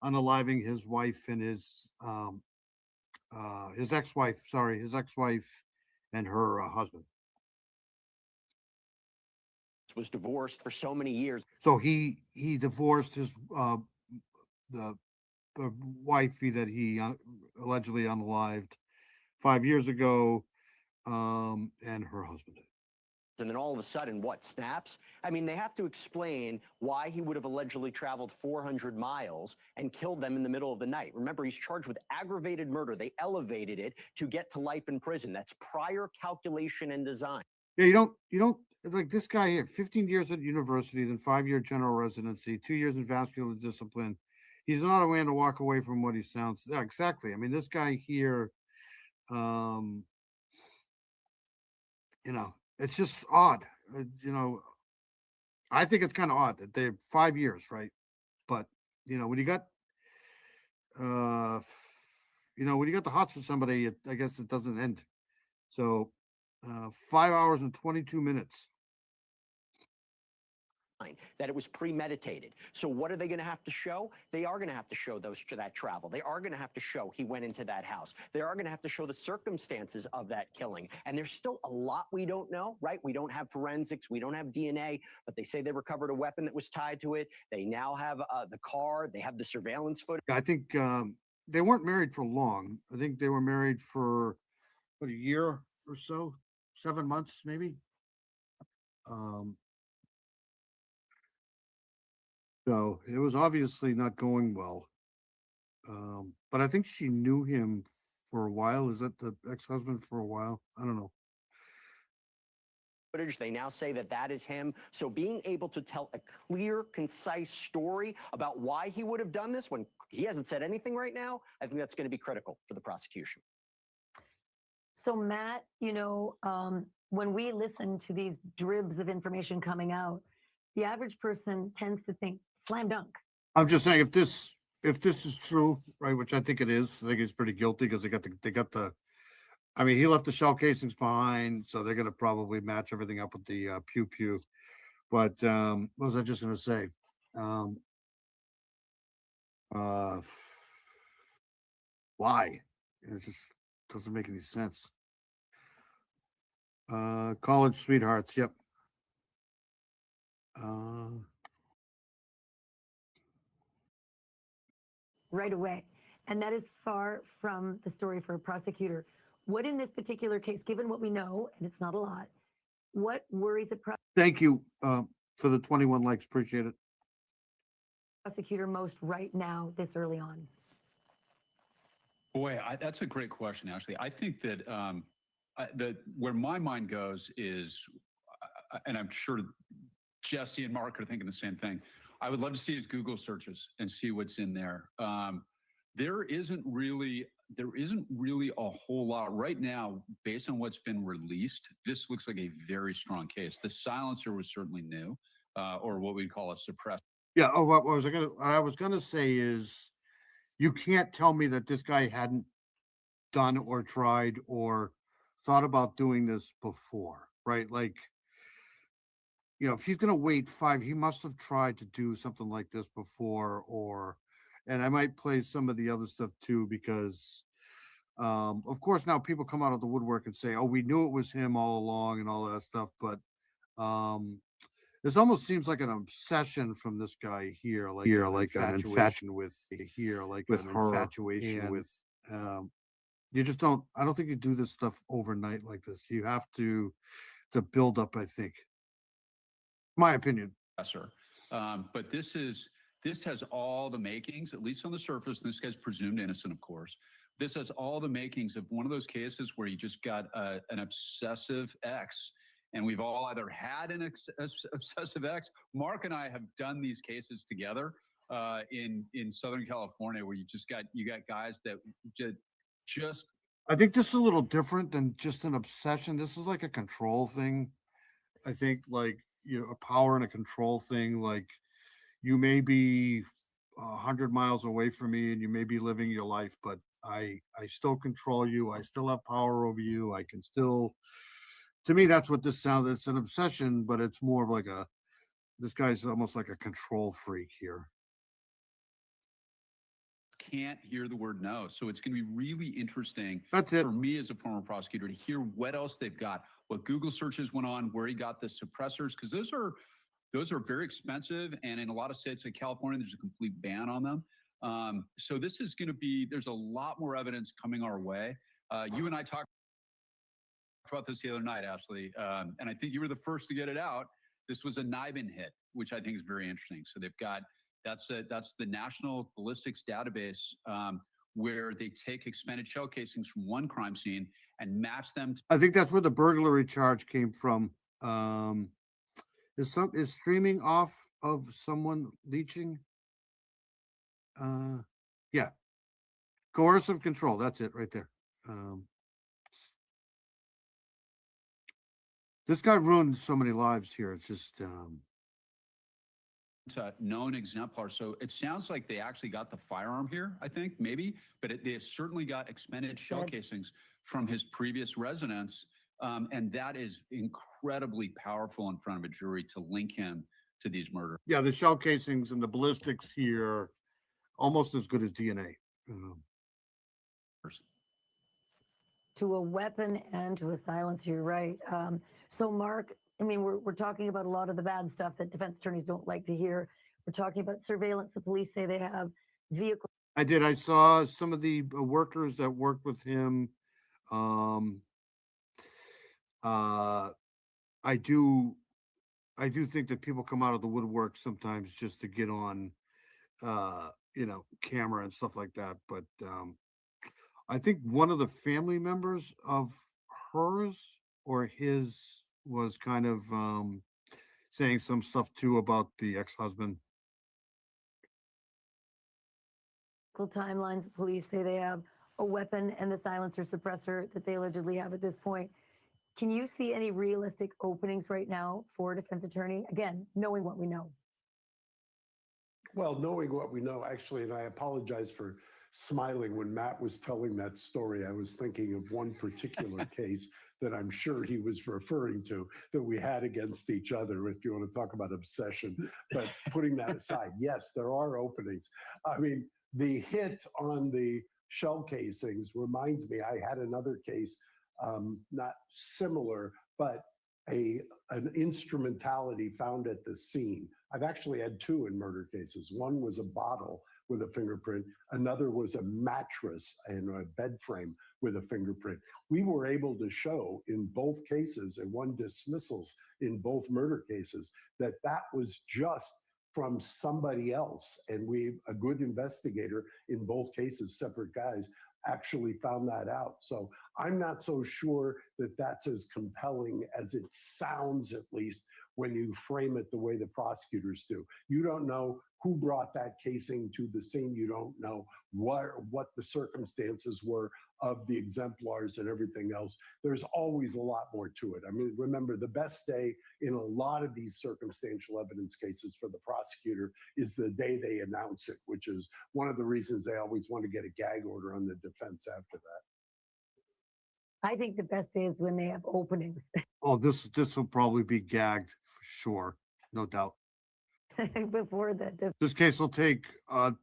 unaliving his wife and his ex-wife and her husband. Was divorced for so many years. So he divorced his the wifey that he allegedly unalived 5 years ago, and her husband. And then all of a sudden, what, snaps? I mean, they have to explain why he would have allegedly traveled 400 miles and killed them in the middle of the night. Remember, he's charged with aggravated murder. They elevated it to get to life in prison. That's prior calculation and design. Yeah, you don't like this guy here, 15 years at university, then 5-year general residency, 2 years in vascular discipline. He's not a man to walk away from what he sounds. Yeah, exactly. I mean, this guy here, it's just odd. I think it's kind of odd that they're 5 years, right? But when you got, when you got the hots with somebody, I guess it doesn't end. So, 5 hours and 22 minutes. That it was premeditated. So what are they going to have to show? They are going to have to show that travel. They are going to have to show he went into that house. They are going to have to show the circumstances of that killing. And there's still a lot we don't know, right? We don't have forensics. We don't have DNA, but they say they recovered a weapon that was tied to it. They now have the car. They have the surveillance footage. I think they weren't married for long. I think they were married for a year or so, 7 months maybe. So it was obviously not going well. But I think she knew him for a while. Is that the ex-husband for a while? I don't know. They now say that is him. So being able to tell a clear, concise story about why he would have done this when he hasn't said anything right now, I think that's going to be critical for the prosecution. So Matt, when we listen to these dribs of information coming out, the average person tends to think slam dunk. I'm just saying if this is true, right, which I think it is, I think he's pretty guilty because they got the I mean, he left the shell casings behind, so they're going to probably match everything up with the pew pew. But what was I just going to say? Why? It just doesn't make any sense. College sweethearts. Yep. Right away. And that is far from the story for a prosecutor. What in this particular case, given what we know, and it's not a lot, what worries a Thank you for the 21 likes. Appreciate it. Prosecutor most right now, this early on? Boy, that's a great question, Ashley. I think that where my mind goes is, and I'm sure Jesse and Mark are thinking the same thing. I would love to see his Google searches and see what's in there. There isn't really a whole lot right now based on what's been released. This looks like a very strong case. The silencer was certainly new, or what we'd call a suppressed. Yeah. Oh, what was I was gonna say is, you can't tell me that this guy hadn't done or tried or thought about doing this before, right? Like, if he's gonna wait 5, he must have tried to do something like this before, and I might play some of the other stuff too, because of course now people come out of the woodwork and say, oh, we knew it was him all along and all that stuff, but This almost seems like an obsession from this guy here, like an infatuation with her, infatuation with. You just don't. I don't think you do this stuff overnight like this. You have to build up. I think, my opinion. Sir. But this has all the makings, at least on the surface. This guy's presumed innocent, of course. This has all the makings of one of those cases where you just got an obsessive ex. And we've all either had an obsessive ex. Mark and I have done these cases together in Southern California, where you got guys that just. I think this is a little different than just an obsession. This is like a control thing. I think like a power and a control thing. Like you may be 100 miles away from me, and you may be living your life, but I still control you. I still have power over you. I can still. To me, that's what this sounds. It's an obsession, but it's more of like this guy's almost like a control freak here. Can't hear the word no. So it's going to be really interesting for me as a former prosecutor to hear what else they've got, what Google searches went on, where he got the suppressors, because those are very expensive. And in a lot of states like California, there's a complete ban on them. So this is going to be, there's a lot more evidence coming our way. You and I talked about this the other night, Ashley, and I think you were the first to get it out. This was a NIBIN hit, which I think is very interesting. So they've got that's the National Ballistics Database, where they take expended shell casings from one crime scene and match them. I think that's where the burglary charge came from. Is streaming off of someone leeching? Yeah, coercive control. That's it right there. This guy ruined so many lives here. It's just It's a known exemplar. So it sounds like they actually got the firearm here, I think, maybe, but they certainly got expended shell casings from his previous residence. And that is incredibly powerful in front of a jury to link him to these murders. Yeah, the shell casings and the ballistics here, almost as good as DNA. To a weapon and to a silencer, you're right. So, Mark, I mean, we're talking about a lot of the bad stuff that defense attorneys don't like to hear. We're talking about surveillance. The police say they have vehicles. I saw some of the workers that worked with him. I do think that people come out of the woodwork sometimes just to get on, camera and stuff like that. But I think one of the family members of hers or his was kind of saying some stuff too about the ex-husband. Timelines. The police say they have a weapon and the silencer suppressor that they allegedly have at this point. Can you see any realistic openings right now for a defense attorney? Again, knowing what we know. Well, knowing what we know, actually, and I apologize for smiling when Matt was telling that story. I was thinking of one particular case that I'm sure he was referring to that we had against each other, if you want to talk about obsession. But putting that aside, yes, there are openings. I mean, the hit on the shell casings reminds me, I had another case, not similar, but an instrumentality found at the scene. I've actually had two in murder cases. One was a bottle with a fingerprint. Another was a mattress and a bed frame with a fingerprint. We were able to show in both cases and won dismissals in both murder cases that was just from somebody else. And a good investigator in both cases, separate guys, actually found that out. So I'm not so sure that that's as compelling as it sounds, at least when you frame it the way the prosecutors do. You don't know who brought that casing to the scene. You don't know what the circumstances were of the exemplars and everything else. There's always a lot more to it. I mean, remember, the best day in a lot of these circumstantial evidence cases for the prosecutor is the day they announce it, which is one of the reasons they always want to get a gag order on the defense after that. I think the best day is when they have openings. Oh, this will probably be gagged for sure, no doubt. Before this case will take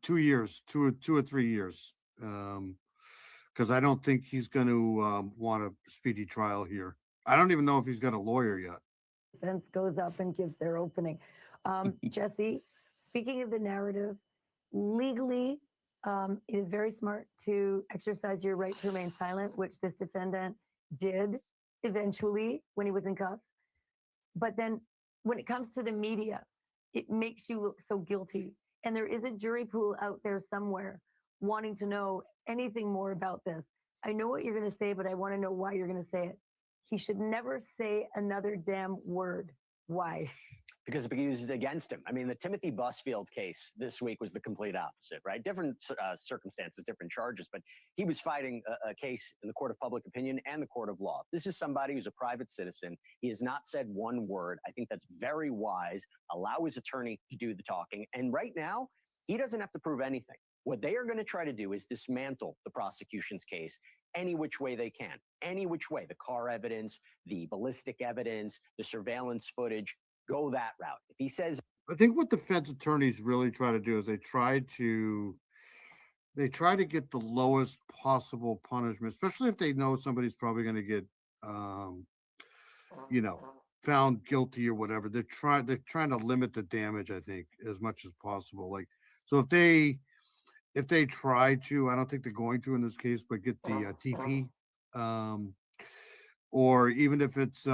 2 years, two or 3 years, because I don't think he's going to want a speedy trial here. I don't even know if he's got a lawyer yet. Defense goes up and gives their opening. Jesse, speaking of the narrative, legally, it is very smart to exercise your right to remain silent, which this defendant did eventually when he was in cuffs. But then when it comes to the media, it makes you look so guilty. And there is a jury pool out there somewhere wanting to know anything more about this. I know what you're going to say, but I want to know why you're going to say it. He should never say another damn word. Why? Because it could be used against him. I mean, the Timothy Busfield case this week was the complete opposite, right? Different circumstances, different charges, but he was fighting a case in the court of public opinion and the court of law. This is somebody who's a private citizen. He has not said one word. I think that's very wise. Allow his attorney to do the talking. And right now, he doesn't have to prove anything. What they are going to try to do is dismantle the prosecution's case any which way they can, any which way. The car evidence, the ballistic evidence, the surveillance footage, go that route. If he says, I think what defense attorneys really try to do is they try to get the lowest possible punishment, especially if they know somebody's probably going to get, found guilty or whatever. They're trying to limit the damage, I think, as much as possible. Like, so if they try to, I don't think they're going to in this case, but get the TP, or even if it's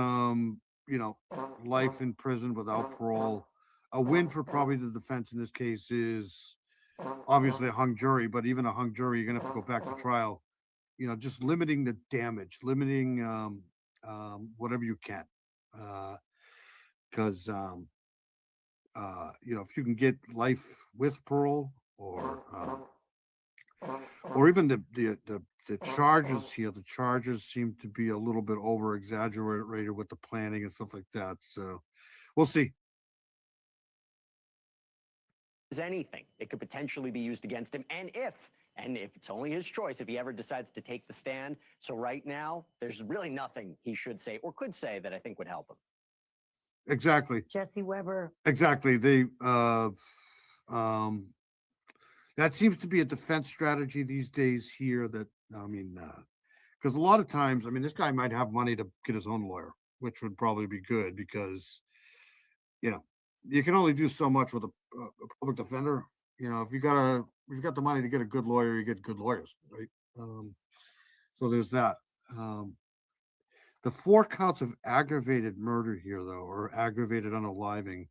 life in prison without parole. A win for probably the defense in this case is obviously a hung jury, but even a hung jury, you're gonna have to go back to trial. Just limiting the damage, limiting whatever you can, because if you can get life with parole, or even the charges here, the charges seem to be a little bit over exaggerated with the planning and stuff like that. So we'll see. anything, it could potentially be used against him. And if it's only his choice, if he ever decides to take the stand. So right now, there's really nothing he should say or could say that I think would help him. Exactly. Jesse Weber. Exactly. That seems to be a defense strategy these days here that, because a lot of times, this guy might have money to get his own lawyer, which would probably be good because, you can only do so much with a public defender. If you've got the money to get a good lawyer, you get good lawyers, right? So there's that. The 4 counts of aggravated murder here, though, or aggravated unaliving,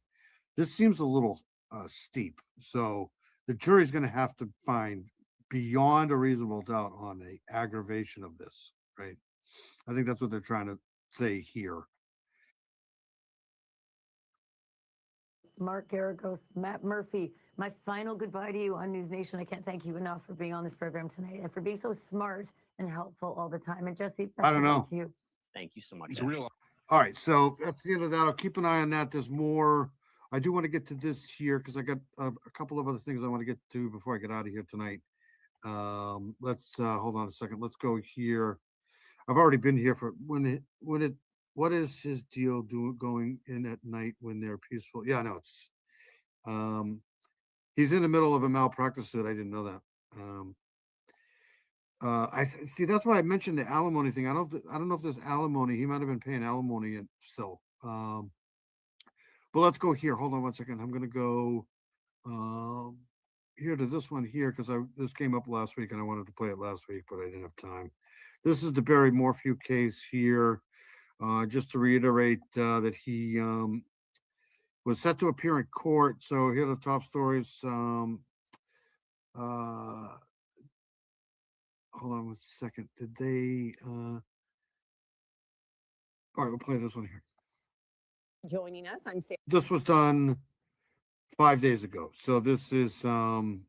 this seems a little steep. So the jury's going to have to find beyond a reasonable doubt on the aggravation of this, right? I think that's what they're trying to say here. Mark Garagos, Matt Murphy, my final goodbye to you on News Nation. I can't thank you enough for being on this program tonight and for being so smart and helpful all the time. And Jesse, I don't know. To you. Thank you so much. It's real. All right, so that's the end of that. I'll keep an eye on that. There's more. I do want to get to this here because I got a couple of other things I want to get to before I get out of here tonight. Let's hold on a second. Let's go here. I've already been here for what is his deal going in at night when they're peaceful? Yeah, no, it's he's in the middle of a malpractice suit. I didn't know that. I see. That's why I mentioned the alimony thing. I don't know if there's alimony. He might have been paying alimony still. But let's go here. Hold on one second. I'm gonna go here to this one here because this came up last week and I wanted to play it last week, but I didn't have time. This is the Barry Morphew case here. Just to reiterate that he was set to appear in court. So here are the top stories. Hold on one second. Did they? All right, we'll play this one here. Joining us, I'm Sarah. This was done 5 days ago. So this is the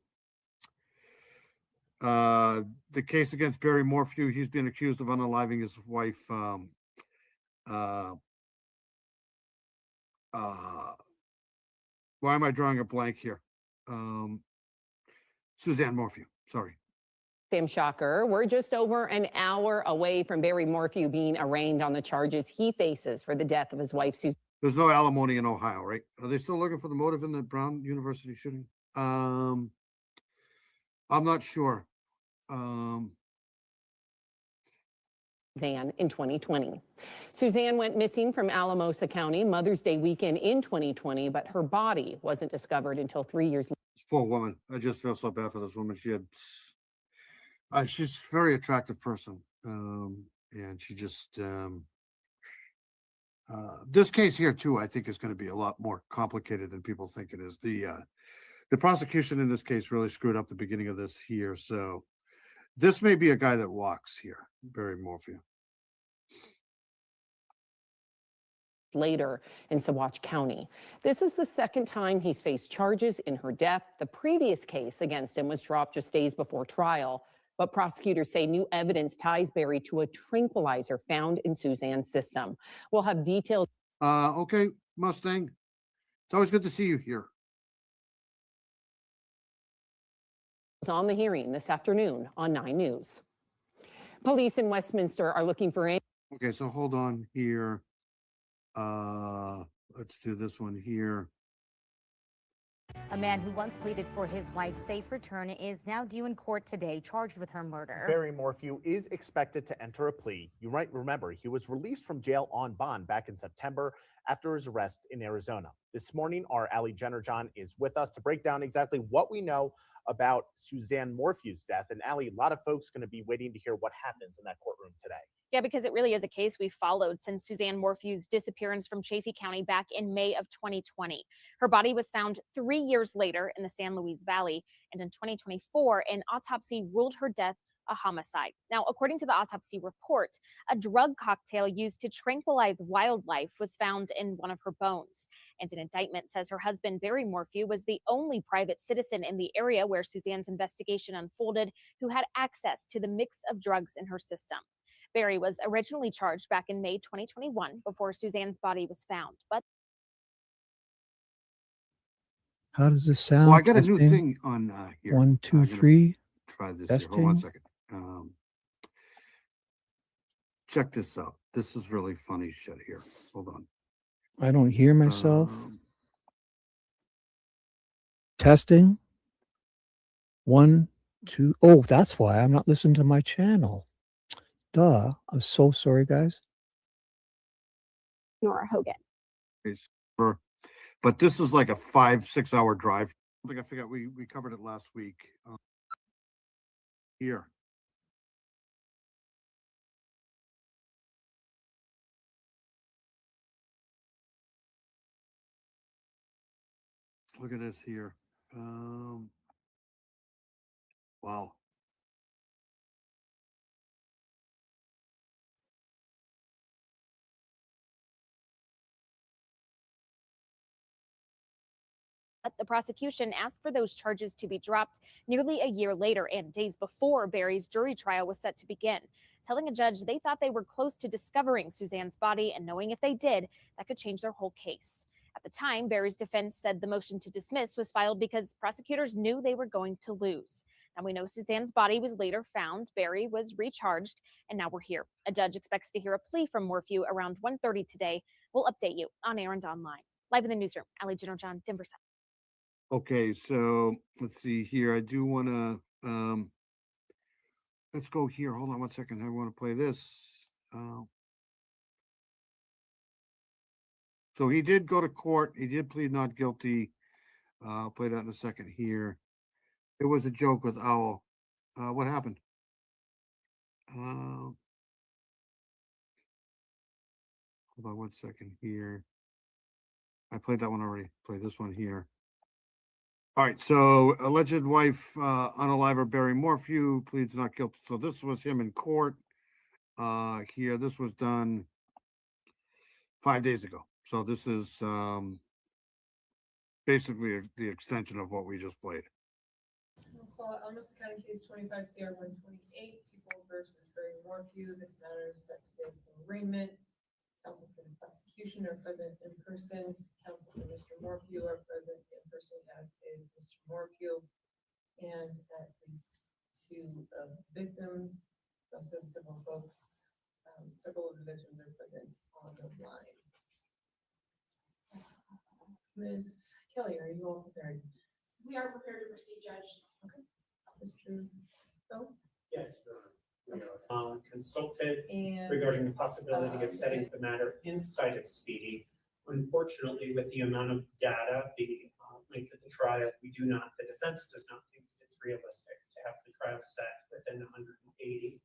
case against Barry Morphew. He's been accused of unaliving his wife. Why am I drawing a blank here? Suzanne Morphew. Sorry. Sam Shocker. We're just over an hour away from Barry Morphew being arraigned on the charges he faces for the death of his wife, Suzanne. There's no alimony in Ohio, right? Are they still looking for the motive in the Brown University shooting? I'm not sure. Suzanne in 2020. Suzanne went missing from Alamosa County Mother's Day weekend in 2020, but her body wasn't discovered until 3 years later. This poor woman. I just feel so bad for this woman. She's a very attractive person. And she just, this case here too, I think is going to be a lot more complicated than people think it is. The prosecution in this case really screwed up the beginning of this here. So this may be a guy that walks here, Barry Morphew. Later in Saguache County. This is the second time he's faced charges in her death. The previous case against him was dropped just days before trial, but prosecutors say new evidence ties Barry to a tranquilizer found in Suzanne's system. We'll have details. Okay, Mustang. It's always good to see you here. On the hearing this afternoon on 9 News. Police in Westminster are looking for any. Okay, so hold on here. Let's do this one here. A man who once pleaded for his wife's safe return is now due in court today, charged with her murder. Barry Morphew is expected to enter a plea. You might remember he was released from jail on bond back in September after his arrest in Arizona. This morning, our Ali Jennerjohn is with us to break down exactly what we know about Suzanne Morphew's death. And Ali, a lot of folks going to be waiting to hear what happens in that courtroom today. Yeah, because it really is a case we've followed since Suzanne Morphew's disappearance from Chaffee County back in May of 2020. Her body was found 3 years later in the San Luis Valley, and in 2024, an autopsy ruled her death a homicide. Now, according to the autopsy report, a drug cocktail used to tranquilize wildlife was found in one of her bones. And an indictment says her husband, Barry Morphew, was the only private citizen in the area where Suzanne's investigation unfolded who had access to the mix of drugs in her system. Barry was originally charged back in May 2021 before Suzanne's body was found. But how does this sound? Well, I got Testing. a new thing on here. 1, 2, 3. Try this Testing. here. Hold on a second. Check this out. This is really funny shit here. Hold on. I don't hear myself. Testing. 1, 2. Oh, that's why I'm not listening to my channel. Duh. I'm so sorry, guys. Nora Hogan. But this is like a 5-6 hour drive. I think I forgot we covered it last week. Here. Look at this here. Wow. the prosecution asked for those charges to be dropped nearly a year later and days before Barry's jury trial was set to begin, telling a judge they thought they were close to discovering Suzanne's body and knowing if they did, that could change their whole case. At the time, Barry's defense said the motion to dismiss was filed because prosecutors knew they were going to lose. Now we know Suzanne's body was later found, Barry was recharged, and now we're here. A judge expects to hear a plea from Morphew around 1:30 today. We'll update you on Air and Online. Live in the newsroom, Ali Jennerjohn, Denver. Okay, so let's see here. I do want to, let's go here. Hold on one second. I want to play this. So he did go to court. He did plead not guilty. I'll play that in a second here. It was a joke with Owl. What happened? Hold on one second here. I played that one already. Play this one here. All right, so alleged wife, unaliver Barry Morphew, pleads not guilty. So this was him in court here. This was done 5 days ago. So this is basically the extension of what we just played. We'll call it Almost County Case 25 CR 128, People versus Barry Morphew. This matter is set today for arraignment. Counsel for the prosecution are present in person. Counsel for Mr. Morphew are present in person, as is Mr. Morphew, and at least two of the victims. We also have several folks. Several of the victims are present on the line. Ms. Kelly, are you all prepared? We are prepared to proceed, Judge. Okay. Mr. Bell? Yes. Consulted And, regarding the possibility of setting the matter inside of Speedy. Unfortunately, with the amount of data, the length of the trial, the defense does not think that it's realistic to have the trial set within 180.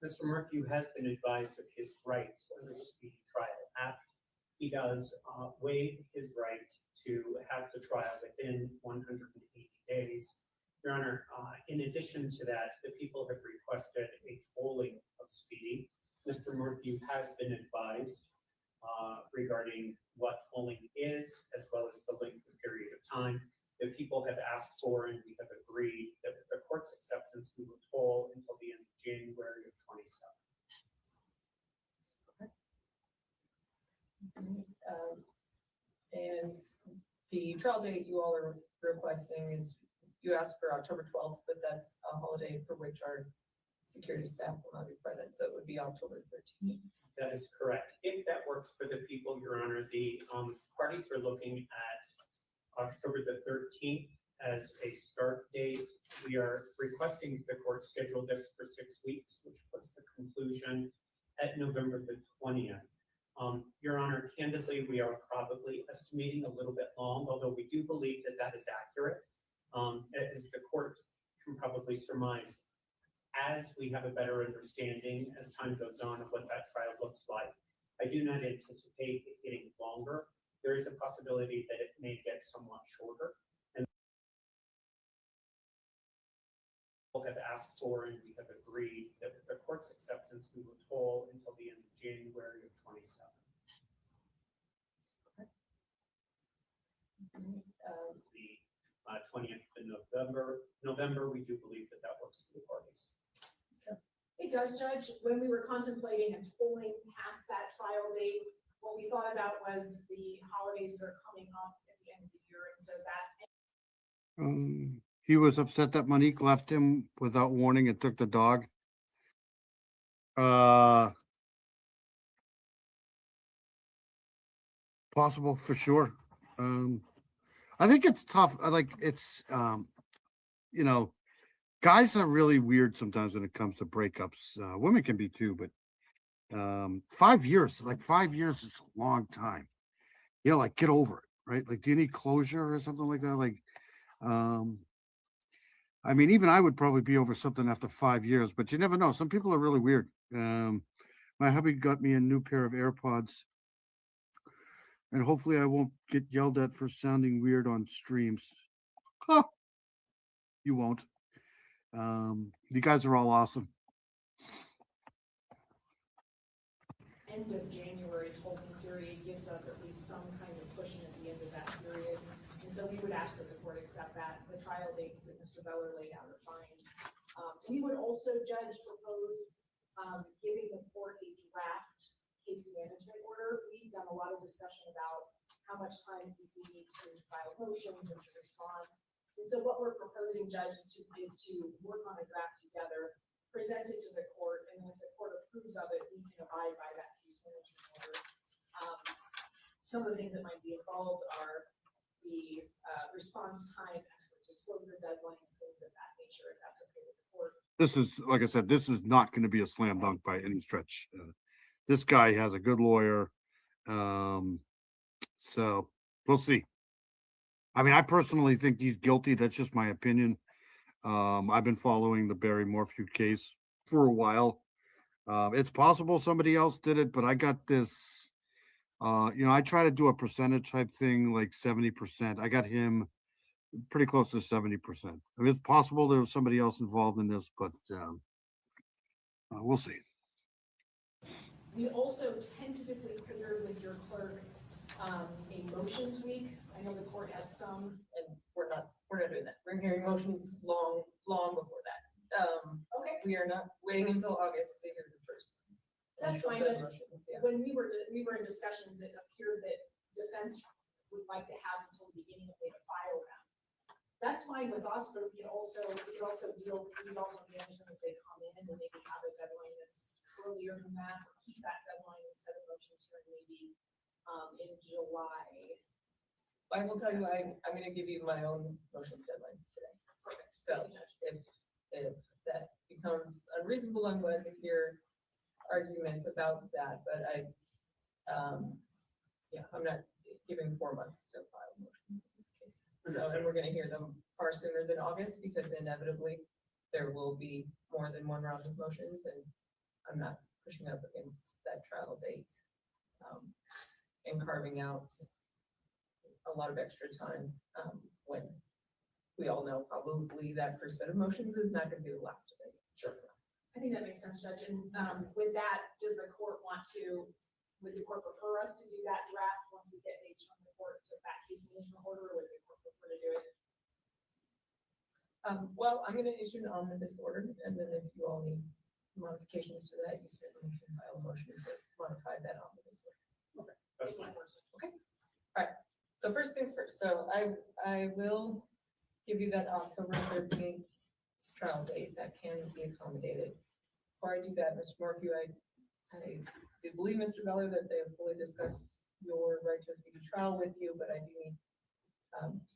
Mr. Murphy has been advised of his rights under the Speedy Trial Act. He does waive his right to have the trial within 180 days. Your Honor, in addition to that, the people have requested a tolling of Speedy. Mr. Murphy has been advised regarding what tolling is, as well as the length of period of time. The people have asked for, and we have agreed that with the court's acceptance, we will toll until the end of January of 27. And the trial date you all are requesting is, you asked for October 12th, but that's a holiday for which our security staff will not be present, so it would be October 13th. That is correct. If that works for the people, Your Honor, the parties are looking at October the 13th as a start date. We are requesting the court schedule this for 6 weeks, which puts the conclusion at November the 20th. Your Honor, candidly, we are probably estimating a little bit long, although we do believe that that is accurate. As the court can probably surmise, as we have a better understanding as time goes on of what that trial looks like, I do not anticipate it getting longer. There is a possibility that it may get somewhat shorter. And people have asked for, and we have agreed that with the court's acceptance, we will toll until the end of January of 27. The 20th of November, we do believe that that works for the parties. It does, Judge. When we were contemplating and tolling past that trial date, what we thought about was the holidays that are coming up at the end of the year, and so that. He was upset that Monique left him without warning and took the dog. Possible for sure. I think it's tough. It's you know, guys are really weird sometimes when it comes to breakups. Women can be too, but 5 years, 5 years is a long time. You know, get over it, right? Do you need closure or something like that? I mean, even I would probably be over something after 5 years, but you never know. Some people are really weird. My hubby got me a new pair of AirPods, and hopefully I won't get yelled at for sounding weird on streams. Huh. You won't. You guys are all awesome. End of January tolling period gives us at least some kind of cushion at the end of that period. And so we would ask that the court accept that. The trial dates that Mr. Beller laid out are fine. We would also, Judge, propose giving the court a draft case management order. We've done a lot of discussion about how much time we need to file motions and to respond. And so what we're proposing, Judge, is to work on a draft together, present it to the court, and if the court approves of it, we can abide by that case management order. Some of the things that might be involved are the response time, expert disclosure deadlines, things of that nature, if that's okay with the court. This is, like I said, this is not going to be a slam dunk by any stretch. This guy has a good lawyer. So we'll see. I mean, I personally think he's guilty. That's just my opinion. I've been following the Barry Morphew case for a while. It's possible somebody else did it, but I got this, I try to do a percentage type thing, like 70%. I got him pretty close to 70%. I mean, it's possible there was somebody else involved in this, but we'll see. We also tentatively cleared with your clerk a motions week. I know the court has some, and we're not doing that. We're hearing motions long before that. Okay. We are not waiting until August to hear the first. That's fine. Motions, yeah. When we were in discussions, it appeared that defense would like to have until the beginning of May to file them. That's fine with us, but we could also be understanding as they come in and maybe have a deadline that's earlier than that, or keep that deadline instead of motions here maybe in July. I will tell you, I'm going to give you my own motions deadlines today. Perfect. So if that becomes unreasonable, I'm glad to hear arguments about that, but I'm not giving 4 months to file motions in this case. So, and we're gonna hear them far sooner than August, because inevitably there will be more than one round of motions, and I'm not pushing up against that trial date. And carving out a lot of extra time, when we all know probably that first set of motions is not gonna be the last of it. Sure. I think that makes sense, Judge. And with that, does the court would the court prefer us to do that draft once we get dates from the court to that case management order, or would the court prefer to do it? Well, I'm gonna issue an omnibus order, and then if you all need modifications to that, you certainly can file a motion to modify that omnibus order. Okay. That's fine. Okay. All right. So first things first. So I will give you that October 13th trial date that can be accommodated. Before I do that, Mr. Morphew, I do believe, Mr. Beller, that they have fully discussed your right to a speedy trial with you, but I do need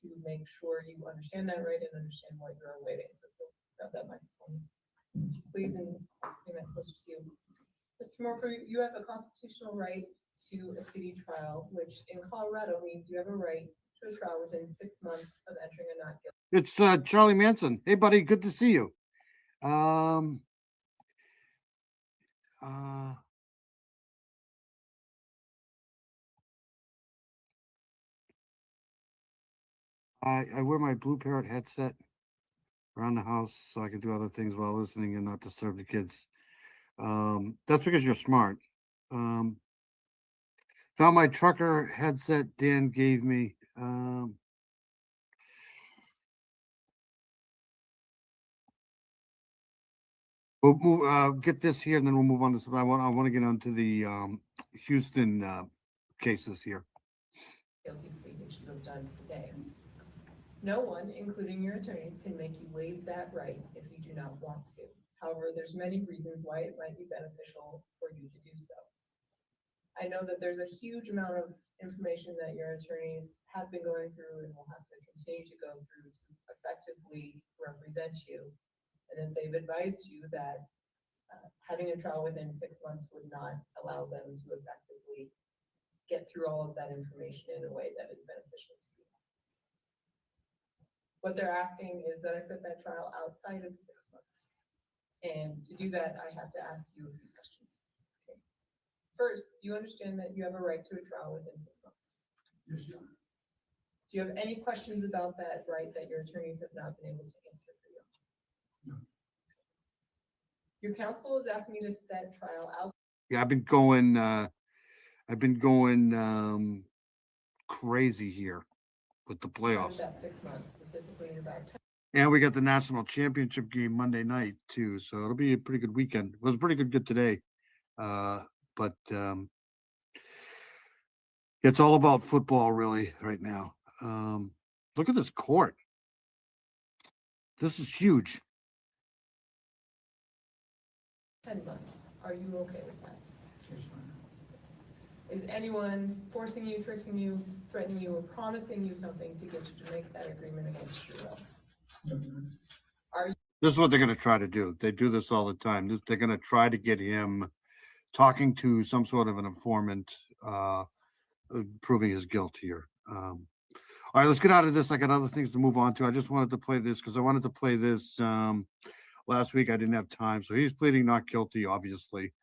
to make sure you understand that right and understand what you're awaiting. So grab that microphone, please, and bring that closer to you. Mr. Morphew, you have a constitutional right to a speedy trial, which in Colorado means you have a right to a trial within 6 months of entering a not guilty. It's Charlie Manson. Hey, buddy, good to see you. I wear my Blue Parrot headset around the house so I can do other things while listening and not disturb the kids. That's because you're smart. Found my trucker headset Dan gave me. We'll move, get this here, and then we'll move on to some. I want to get onto the Houston cases here. Guilty plea that you have done today. No one, including your attorneys, can make you waive that right if you do not want to. However, there's many reasons why it might be beneficial for you to do so. I know that there's a huge amount of information that your attorneys have been going through and will have to continue to go through to effectively represent you. And that they've advised you that having a trial within 6 months would not allow them to effectively get through all of that information in a way that is beneficial to you. What they're asking is that I set that trial outside of 6 months. And to do that, I have to ask you a few questions. Okay. First, do you understand that you have a right to a trial within 6 months? Yes, Your Honor. Do you have any questions about that right that your attorneys have not been able to answer for you? No. Your counsel is asking me to set trial out. Yeah, I've been going crazy here with the playoffs. That 6 months, specifically in about 10. And we got the national championship game Monday night too, so it'll be a pretty good weekend. It was pretty good today, but it's all about football really right now. Look at this court. This is huge. 10 months. Are you okay with that? Yes, Your Honor. Is anyone forcing you, tricking you, threatening you, or promising you something to get you to make that agreement against your will? No, Your Honor. Are you? This is what they're going to try to do. They do this all the time. They're going to try to get him talking to some sort of an informant, proving his guilt here. All right, let's get out of this. I got other things to move on to. I just wanted to play this because I wanted to play this last week. I didn't have time. So he's pleading not guilty, obviously.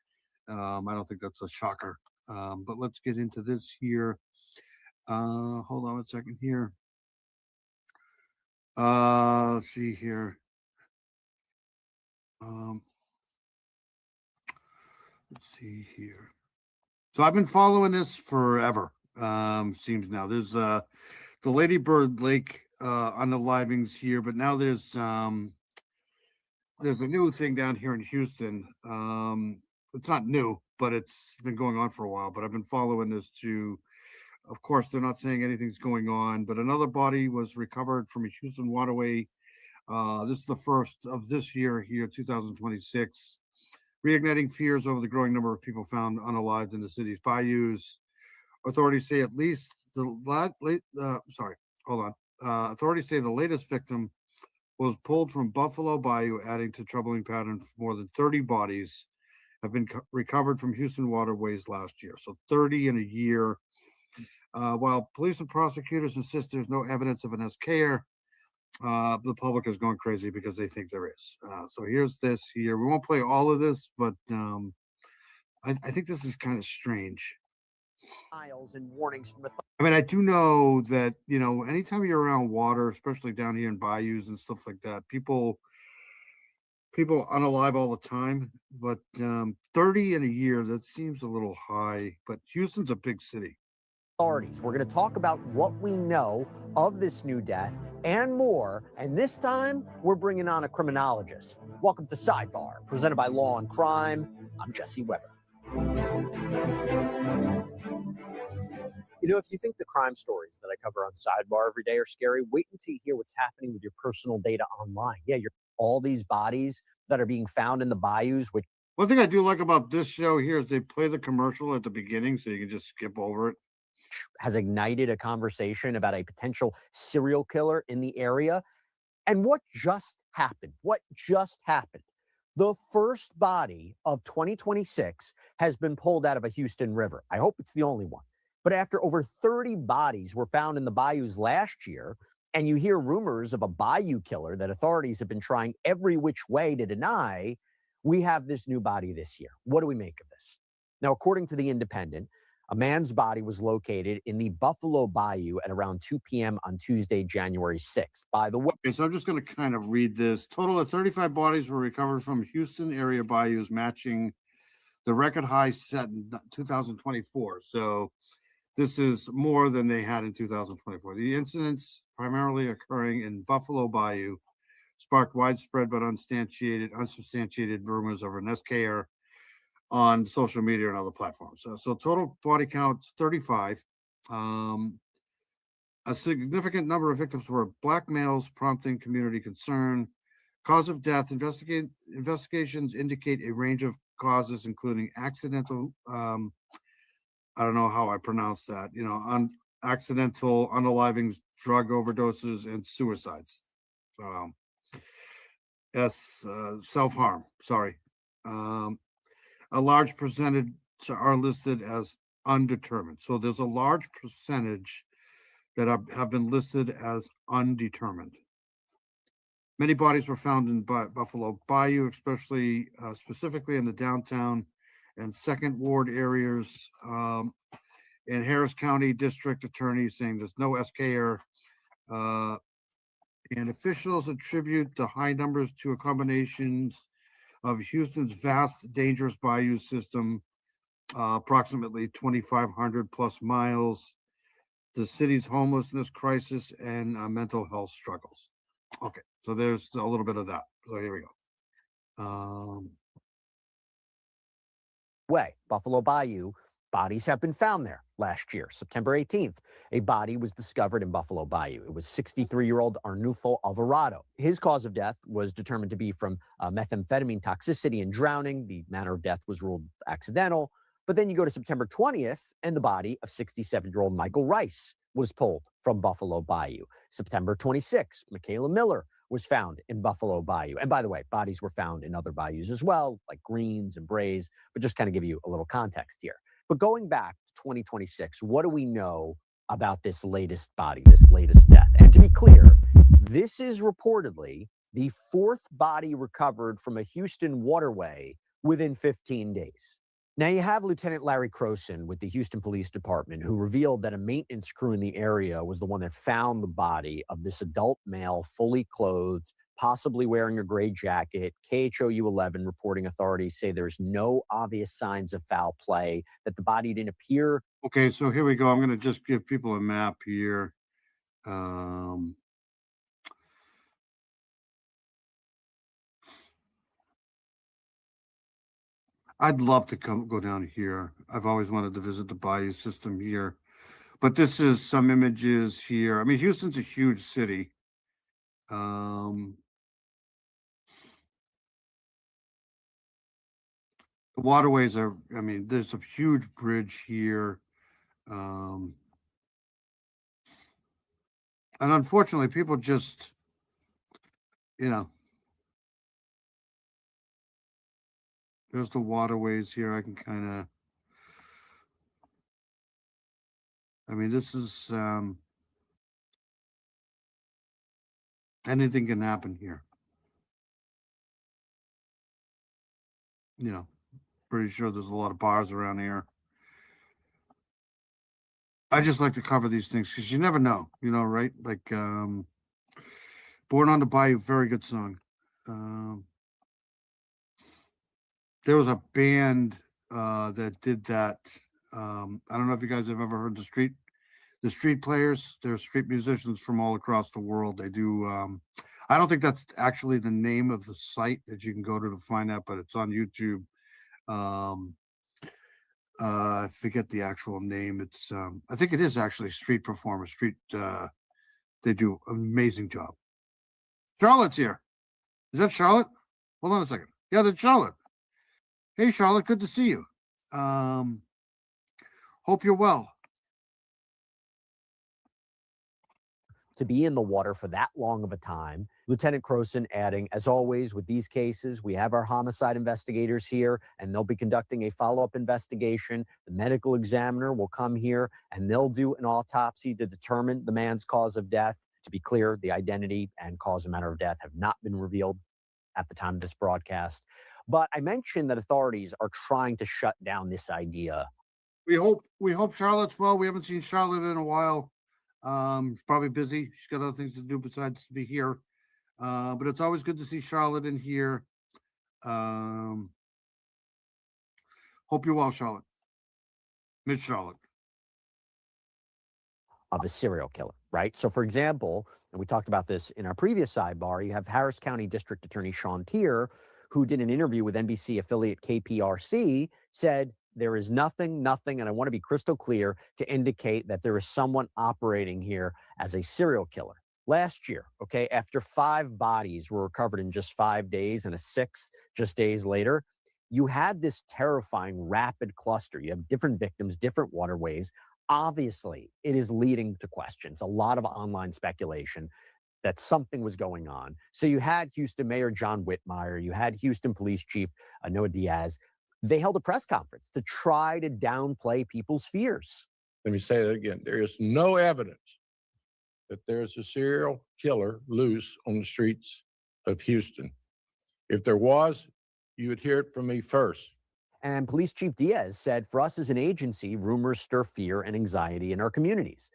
I don't think that's a shocker. But let's get into this here. Hold on a second here. Let's see here. Let's see here. So I've been following this forever. Seems now there's the Lady Bird Lake unalivings here, but now there's a new thing down here in Houston. It's not new, but it's been going on for a while. But I've been following this too. Of course, they're not saying anything's going on, but another body was recovered from a Houston waterway. This is the first of this year here, 2026. Reigniting fears over the growing number of people found unalived in the city's bayous. Authorities say at least authorities say the latest victim was pulled from Buffalo Bayou, adding to troubling pattern. More than 30 bodies have been recovered from Houston waterways last year. So 30 in a year. While police and prosecutors insist there's no evidence of an SKer, the public is going crazy because they think there is. So here's this here. We won't play all of this, but I think this is kind of strange. And warnings from I mean, I do know that, anytime you're around water, especially down here in bayous and stuff like that, people unalive all the time. But 30 in a year, that seems a little high. But Houston's a big city. authorities. We're going to talk about what we know of this new death and more. And this time, we're bringing on a criminologist. Welcome to Sidebar, presented by Law and Crime. I'm Jesse Weber. If you think the crime stories that I cover on Sidebar every day are scary, wait until you hear what's happening with your personal data online. Yeah, all these bodies that are being found in the bayous, which one thing I do like about this show here is they play the commercial at the beginning, so you can just skip over it. Has ignited a conversation about a potential serial killer in the area. And what just happened? The first body of 2026 has been pulled out of a Houston river. I hope it's the only one. But after over 30 bodies were found in the bayous last year, and you hear rumors of a bayou killer that authorities have been trying every which way to deny, we have this new body this year. What do we make of this? Now, according to The Independent, a man's body was located in the Buffalo Bayou at around 2 p.m. on Tuesday, January 6th. By the way, okay, so I'm just going to kind of read this. Total of 35 bodies were recovered from Houston area bayous, matching the record high set in 2024. So this is more than they had in 2024. The incidents, primarily occurring in Buffalo Bayou, sparked widespread but unsubstantiated rumors of an SKer on social media and other platforms. So total body count 35. A significant number of victims were black males, prompting community concern. Cause of death: investigations indicate a range of causes, including accidental. I don't know how I pronounce that. Accidental unalivings, drug overdoses, and suicides. Self-harm. Sorry. A large percentage are listed as undetermined. So there's a large percentage that have been listed as undetermined. Many bodies were found in Buffalo Bayou, especially specifically in the downtown and Second Ward areas. In Harris County District Attorney saying there's no SKer. And officials attribute the high numbers to a combination of Houston's vast, dangerous bayou system, approximately 2,500 plus miles, the city's homelessness crisis, and mental health struggles. Okay, so there's a little bit of that. So here we go. Buffalo Bayou, bodies have been found there last year, September 18th. A body was discovered in Buffalo Bayou. It was 63-year-old Arnulfo Alvarado. His cause of death was determined to be from methamphetamine toxicity and drowning. The manner of death was ruled accidental. But then you go to September 20th, and the body of 67-year-old Michael Rice was pulled from Buffalo Bayou. September 26th, Michaela Miller was found in Buffalo Bayou. And by the way, bodies were found in other bayous as well, like Greens and Brays, but just kind of give you a little context here. But going back to 2026, what do we know about this latest body, this latest death? And to be clear, this is reportedly the fourth body recovered from a Houston waterway within 15 days. Now, you have Lieutenant Larry Croson with the Houston Police Department, who revealed that a maintenance crew in the area was the one that found the body of this adult male, fully clothed, possibly wearing a gray jacket. KHOU 11 reporting authorities say there's no obvious signs of foul play, that the body didn't appear. Okay, so here we go. I'm going to just give people a map here. I'd love to go down here. I've always wanted to visit the bayou system here. But this is some images here. I mean, Houston's a huge city. The waterways are, I mean, there's a huge bridge here. And unfortunately, people just, you know, there's the waterways here. I can kind of, I mean, this is, anything can happen here. You know, pretty sure there's a lot of bars around here. I just like to cover these things because you never know, you know, right? Like, Born on the Bayou, very good song. There was a band that did that. I don't know if you guys have ever heard the Street Players. They're street musicians from all across the world. They do. I don't think that's actually the name of the site that you can go to find out, but it's on YouTube. I forget the actual name. It's I think it is actually Street Performers. They do an amazing job. Charlotte's here. Is that Charlotte? Hold on a second. Yeah, that's Charlotte. Hey, Charlotte, good to see you. Hope you're well. To be in the water for that long of a time. Lieutenant Croson adding, as always, with these cases, we have our homicide investigators here, and they'll be conducting a follow-up investigation. The medical examiner will come here, and they'll do an autopsy to determine the man's cause of death. To be clear, the identity and cause and manner of death have not been revealed at the time of this broadcast. But I mentioned that authorities are trying to shut down this idea. We hope Charlotte's well. We haven't seen Charlotte in a while. She's probably busy. She's got other things to do besides to be here. But it's always good to see Charlotte in here. Hope you're well, Charlotte. Miss Charlotte. Of a serial killer, right? So, for example, and we talked about this in our previous sidebar, you have Harris County District Attorney Sean Tier, who did an interview with NBC affiliate KPRC, said there is nothing, and I want to be crystal clear, to indicate that there is someone operating here as a serial killer. Last year, okay, after 5 bodies were recovered in just 5 days and a 6th just days later, you had this terrifying rapid cluster. You have different victims, different waterways. Obviously, it is leading to questions, a lot of online speculation that something was going on. So you had Houston Mayor John Whitmire, you had Houston Police Chief Noah Diaz. They held a press conference to try to downplay people's fears. Let me say that again. There is no evidence that there's a serial killer loose on the streets of Houston. If there was, you would hear it from me first. And Police Chief Diaz said, for us as an agency, rumors stir fear and anxiety in our communities.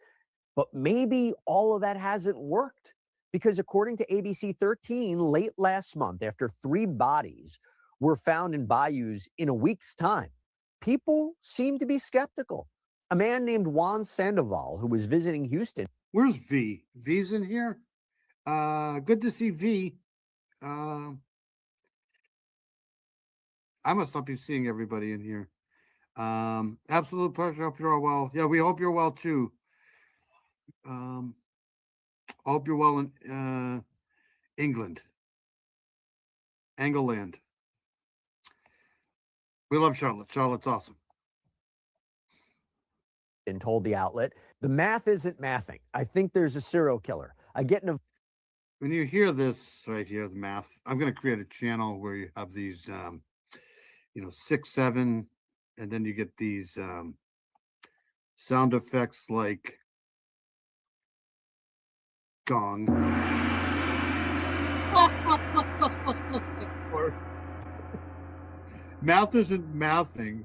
But maybe all of that hasn't worked, because according to ABC 13, late last month, after 3 bodies were found in bayous in a week's time, people seem to be skeptical. A man named Juan Sandoval, who was visiting Houston. Where's V? V's in here. Good to see V. I must not be seeing everybody in here. Absolute pleasure. Hope you're all well. Yeah, we hope you're well too. Hope you're well in England. England. We love Charlotte. Charlotte's awesome. And told the outlet, the math isn't mathing. I think there's a serial killer. I get in a... When you hear this right here, the math, I'm going to create a channel where you have these, 6, 7, and then you get these sound effects like gong. Or math isn't mathing.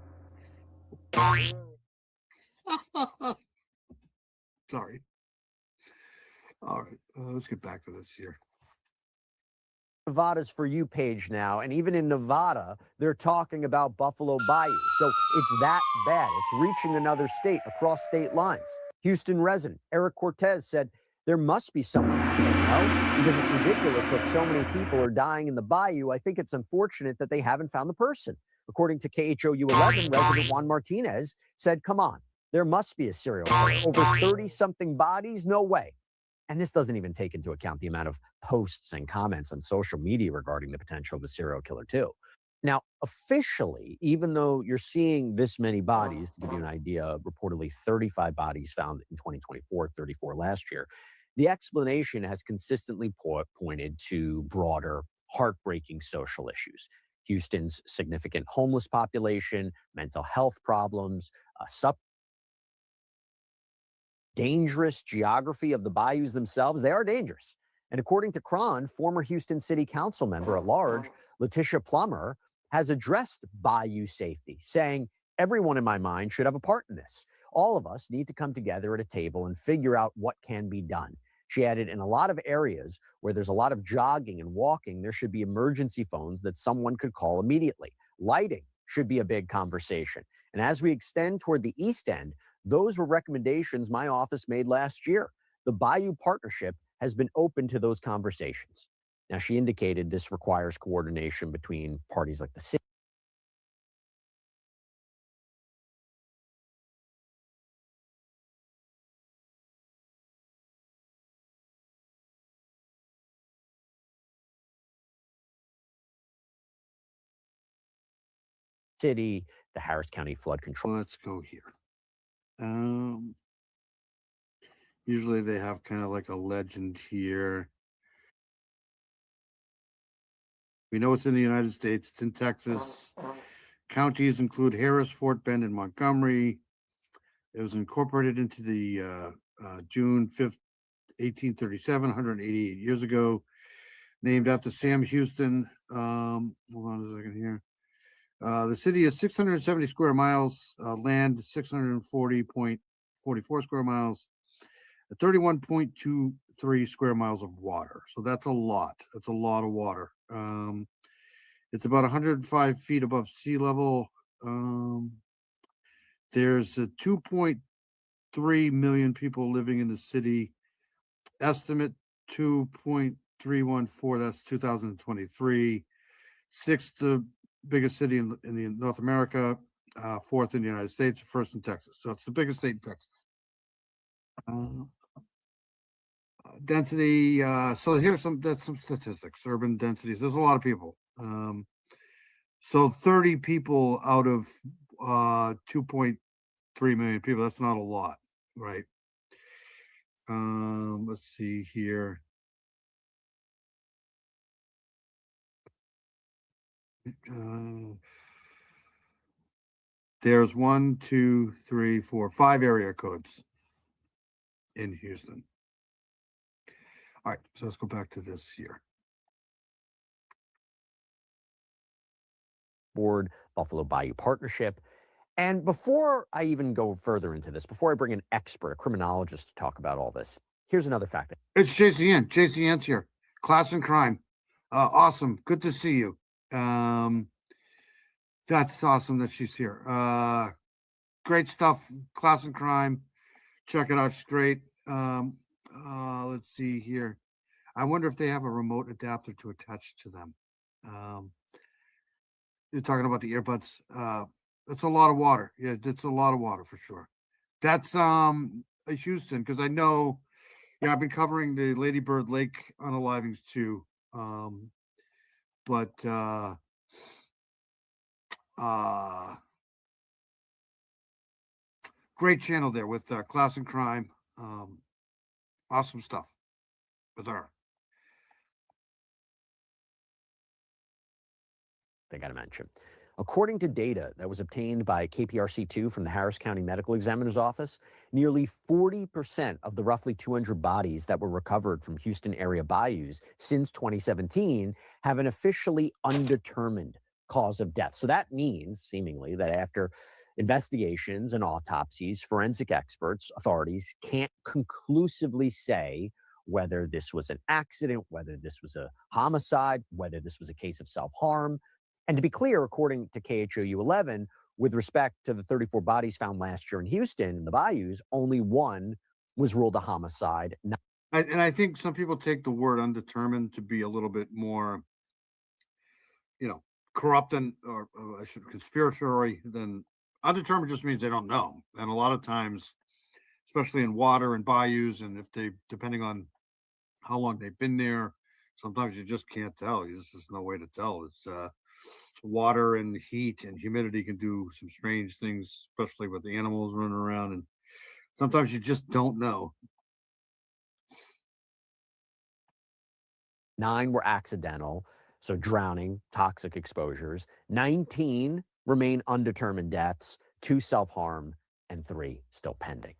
Sorry. All right, let's get back to this here. Nevada's For You page now, and even in Nevada, they're talking about Buffalo Bayou. So it's that bad. It's reaching another state across state lines. Houston resident Eric Cortez said there must be someone out there, no? Because it's ridiculous that so many people are dying in the bayou. I think it's unfortunate that they haven't found the person. According to KHOU 11, resident Juan Martinez said, come on, there must be a serial killer. Over 30-something bodies? No way. And this doesn't even take into account the amount of posts and comments on social media regarding the potential of a serial killer, too. Now, officially, even though you're seeing this many bodies, to give you an idea, reportedly 35 bodies found in 2024, 34 last year, The explanation has consistently pointed to broader, heartbreaking social issues. Houston's significant homeless population, mental health problems, dangerous geography of the bayous themselves. They are dangerous. And according to Cron, former Houston City Council member at large, Letitia Plummer, has addressed bayou safety, saying, everyone in my mind should have a part in this. All of us need to come together at a table and figure out what can be done. She added, in a lot of areas where there's a lot of jogging and walking, there should be emergency phones that someone could call immediately. Lighting should be a big conversation. And as we extend toward the East End, those were recommendations my office made last year. The Bayou Partnership has been open to those conversations. Now, she indicated this requires coordination between parties like the city. City, the Harris County Flood Control. Let's go here. Usually they have kind of like a legend here. We know it's in the United States. It's in Texas. Counties include Harris, Fort Bend, and Montgomery. It was incorporated into the June 5th, 1837, 188 years ago. Named after Sam Houston. Hold on a second here. The city is 670 square miles, land 640.44 square miles, 31.23 square miles of water. So that's a lot. That's a lot of water. It's about 105 feet above sea level. There's 2.3 million people living in the city. Estimate 2.314. That's 2023. Sixth biggest city in North America, fourth in the United States, first in Texas. So it's the biggest state in Texas. Density. So here's some statistics. Urban densities. There's a lot of people. So 30 people out of 2.3 million people. That's not a lot, right? Let's see here. There's 1, 2, 3, 4, 5 area codes in Houston. All right, so let's go back to this here. Board, Buffalo Bayou Partnership. And before I even go further into this, before I bring an expert, a criminologist to talk about all this, here's another fact. It's JCN. JCN's here. Class and Crime. Awesome. Good to see you. That's awesome that she's here. Great stuff. Class and Crime. Check it out. She's great. Let's see here. I wonder if they have a remote adapter to attach to them. You're talking about the earbuds. That's a lot of water. Yeah, it's a lot of water for sure. That's Houston, because I know, yeah, I've been covering the Lady Bird Lake unalivings too. But great channel there with Class and Crime. Awesome stuff with her. I got to mention. According to data that was obtained by KPRC2 from the Harris County Medical Examiner's Office, nearly 40% of the roughly 200 bodies that were recovered from Houston area bayous since 2017 have an officially undetermined cause of death. So that means, seemingly, that after investigations and autopsies, forensic experts, authorities can't conclusively say whether this was an accident, whether this was a homicide, whether this was a case of self-harm. And to be clear, according to KHOU 11, with respect to the 34 bodies found last year in Houston in the bayous, only one was ruled a homicide. And I think some people take the word undetermined to be a little bit more, corrupt and or conspiratory than undetermined. Just means they don't know. And a lot of times, especially in water and bayous, and if they, depending on how long they've been there, sometimes you just can't tell. There's just no way to tell. It's water and heat and humidity can do some strange things, especially with the animals running around. And sometimes you just don't know. 9 were accidental, so drowning, toxic exposures. 19 remain undetermined deaths, 2 self-harm, and 3 still pending.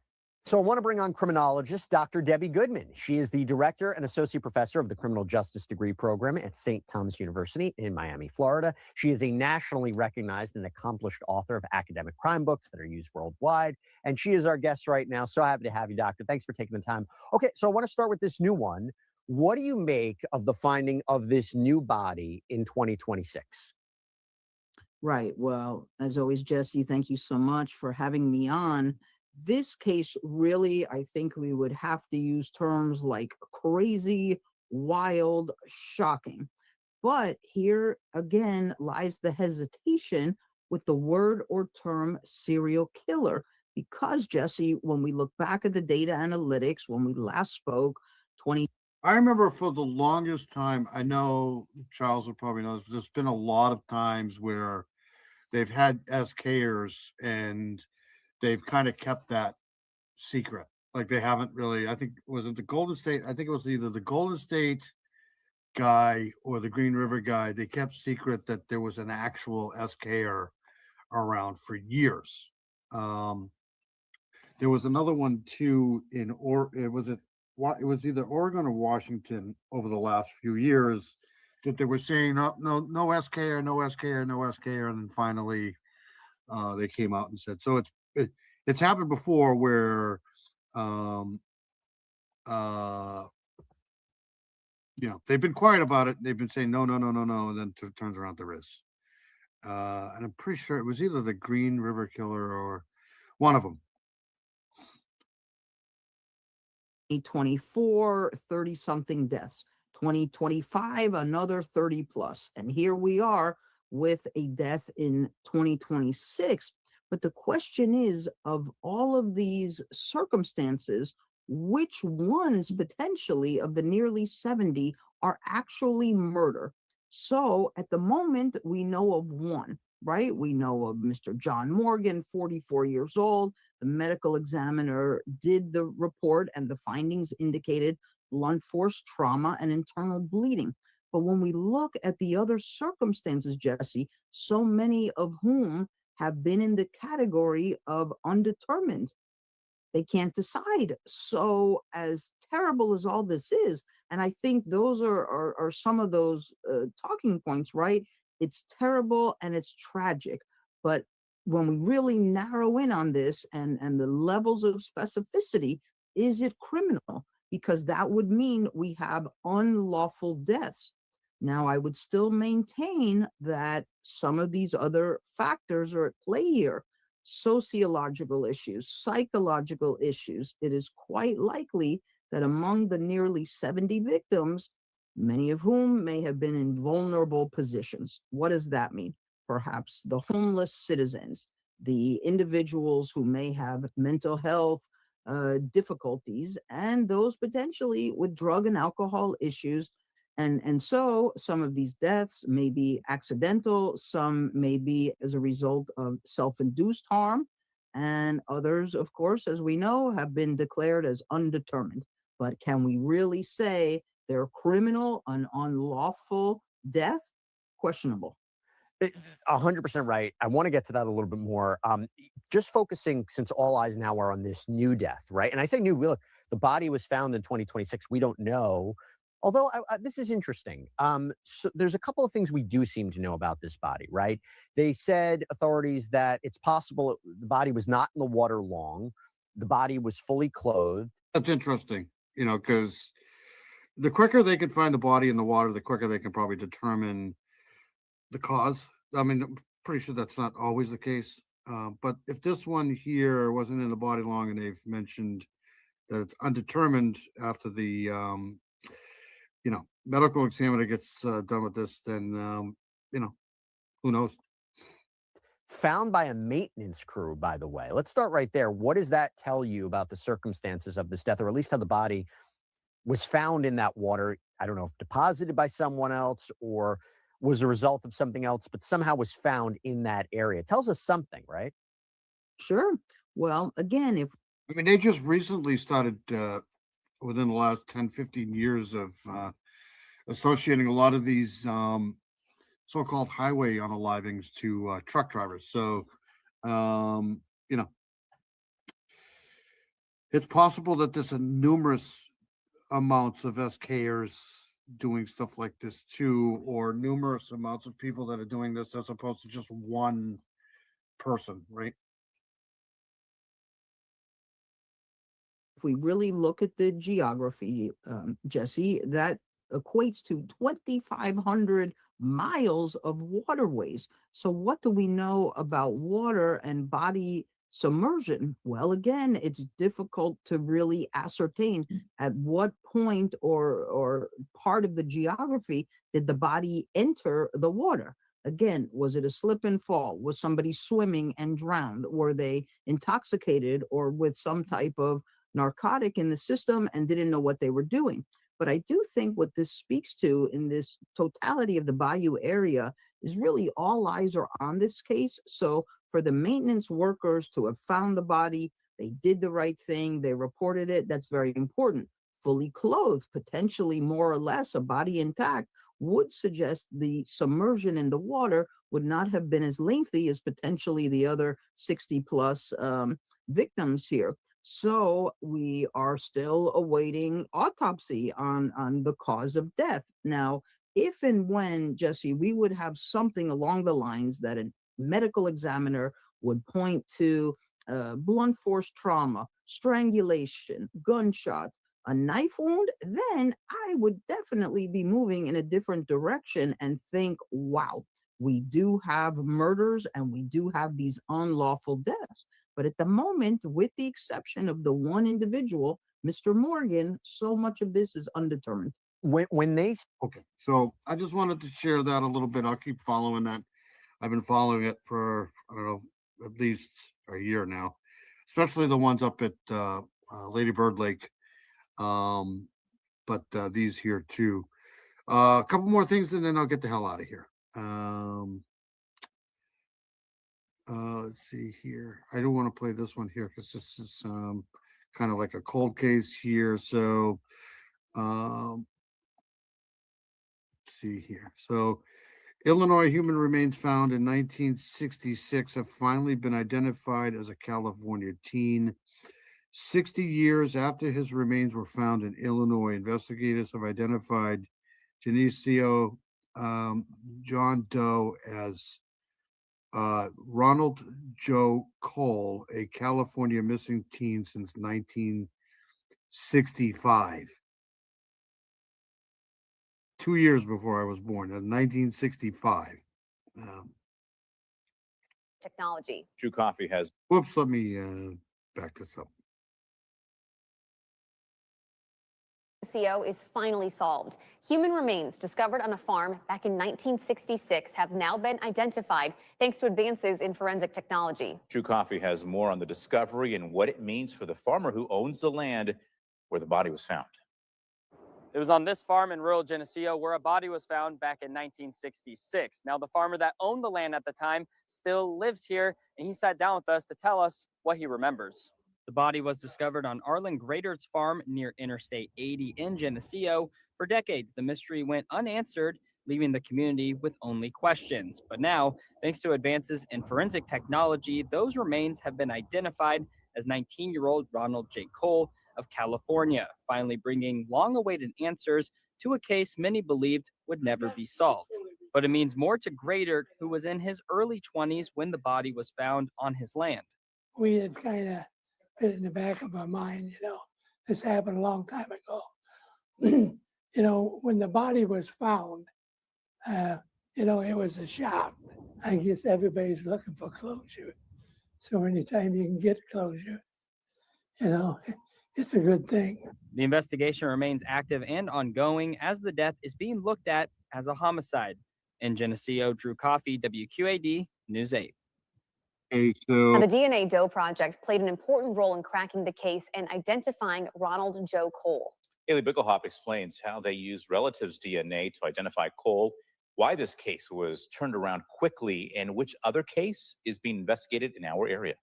So I want to bring on criminologist Dr. Debbie Goodman. She is the director and associate professor of the Criminal Justice Degree Program at St. Thomas University in Miami, Florida. She is a nationally recognized and accomplished author of academic crime books that are used worldwide. And she is our guest right now. So happy to have you, doctor. Thanks for taking the time. Okay, so I want to start with this new one. What do you make of the finding of this new body in 2026? Right. Well, as always, Jesse, thank you so much for having me on. This case, really, I think we would have to use terms like crazy, wild, shocking. But here again lies the hesitation with the word or term serial killer. Because, Jesse, when we look back at the data analytics, when we last spoke, I remember for the longest time, I know Charles will probably know this, there's been a lot of times where they've had SKers and they've kind of kept that secret. Like they haven't really, I think, was it the Golden State? I think it was either the Golden State guy or the Green River guy. They kept secret that there was an actual SKer around for years. There was another one too it was either Oregon or Washington over the last few years that they were saying no SKer, no SKer, no SKer, and then finally they came out and said so. It's happened before where they've been quiet about it. They've been saying no, and then it turns around there is. And I'm pretty sure it was either the Green River Killer or one of them. 2024, 30-something deaths. 2025, another 30 plus. And here we are with a death in 2026. But the question is, of all of these circumstances, which ones potentially of the nearly 70 are actually murder? So at the moment, we know of one, right? We know of Mr. John Morgan, 44 years old. The medical examiner did the report and the findings indicated blunt force trauma and internal bleeding. But when we look at the other circumstances, Jesse, so many of whom have been in the category of undetermined, they can't decide. So as terrible as all this is, and I think those are some of those talking points, right? It's terrible and it's tragic. But when we really narrow in on this and the levels of specificity, is it criminal? Because that would mean we have unlawful deaths. Now, I would still maintain that some of these other factors are at play here. Sociological issues, psychological issues. It is quite likely that among the nearly 70 victims, many of whom may have been in vulnerable positions. What does that mean? Perhaps the homeless citizens, the individuals who may have mental health difficulties, and those potentially with drug and alcohol issues. And so some of these deaths may be accidental, some may be as a result of self-induced harm, and others, of course, as we know, have been declared as undetermined. But can we really say they're criminal, an unlawful death? Questionable. 100% right. I want to get to that a little bit more. Just focusing, since all eyes now are on this new death, right? And I say new, look, the body was found in 2026. We don't know. Although this is interesting. So there's a couple of things we do seem to know about this body, right? They said, authorities, that it's possible the body was not in the water long. The body was fully clothed. That's interesting, because the quicker they could find the body in the water, the quicker they can probably determine the cause. I mean, I'm pretty sure that's not always the case. But if this one here wasn't in the body long and they've mentioned that it's undetermined after the medical examiner gets done with this, then, who knows? Found by a maintenance crew, by the way. Let's start right there. What does that tell you about the circumstances of this death, or at least how the body was found in that water? I don't know if deposited by someone else or was a result of something else, but somehow was found in that area. It tells us something, right? Sure. Well, again, they just recently started within the last 10, 15 years of associating a lot of these so-called highway unalivings to truck drivers. So, you know, it's possible that there's a numerous amounts of SKers doing stuff like this too, or numerous amounts of people that are doing this as opposed to just one person, right? If we really look at the geography, Jesse, that equates to 2,500 miles of waterways. So what do we know about water and body submersion? Well, again, it's difficult to really ascertain at what point or part of the geography did the body enter the water. Again, was it a slip and fall? Was somebody swimming and drowned? Were they intoxicated or with some type of narcotic in the system and didn't know what they were doing? But I do think what this speaks to in this totality of the Bayou area is really all eyes are on this case. So for the maintenance workers to have found the body, they did the right thing, they reported it, that's very important. Fully clothed, potentially more or less a body intact, would suggest the submersion in the water would not have been as lengthy as potentially the other 60 plus victims here. So we are still awaiting autopsy on the cause of death. Now, if and when, Jesse, we would have something along the lines that a medical examiner would point to blunt force trauma, strangulation, gunshot, a knife wound, then I would definitely be moving in a different direction and think, wow, we do have murders and we do have these unlawful deaths. But at the moment, with the exception of the one individual, Mr. Morgan, so much of this is undetermined. When they okay, so I just wanted to share that a little bit. I'll keep following that. I've been following it for, I don't know, at least a year now, especially the ones up at Lady Bird Lake. But these here too. A couple more things and then I'll get the hell out of here. Let's see here. I don't want to play this one here because this is kind of like a cold case here. So let's see here. So Illinois human remains found in 1966 have finally been identified as a California teen. 60 years after his remains were found in Illinois, investigators have identified Geneseo John Doe as Ronald Joe Cole, a California missing teen since 1965. 2 years before I was born, in 1965. Technology. Drew Coffey has. Whoops, let me back this up. CO is finally solved. Human remains discovered on a farm back in 1966 have now been identified thanks to advances in forensic technology. Drew Coffey has more on the discovery and what it means for the farmer who owns the land where the body was found. It was on this farm in rural Geneseo where a body was found back in 1966. Now, the farmer that owned the land at the time still lives here, and he sat down with us to tell us what he remembers. The body was discovered on Arlen Grader's farm near Interstate 80 in Geneseo. For decades, the mystery went unanswered, leaving the community with only questions. But now, thanks to advances in forensic technology, those remains have been identified as 19-year-old Ronald J. Cole of California, finally bringing long-awaited answers to a case many believed would never be solved. But it means more to Grader, who was in his early 20s when the body was found on his land. We had kind of put in the back of our mind, this happened a long time ago. When the body was found, it was a shock. I guess everybody's looking for closure. So anytime you can get closure, it's a good thing. The investigation remains active and ongoing as the death is being looked at as a homicide. In Geneseo, Drew Coffey, WQAD News 8. Now, the DNA Doe Project played an important role in cracking the case and identifying Ronald Joe Cole. Haley Bickelhop explains how they used relatives' DNA to identify Cole, why this case was turned around quickly, and which other case is being investigated in our area.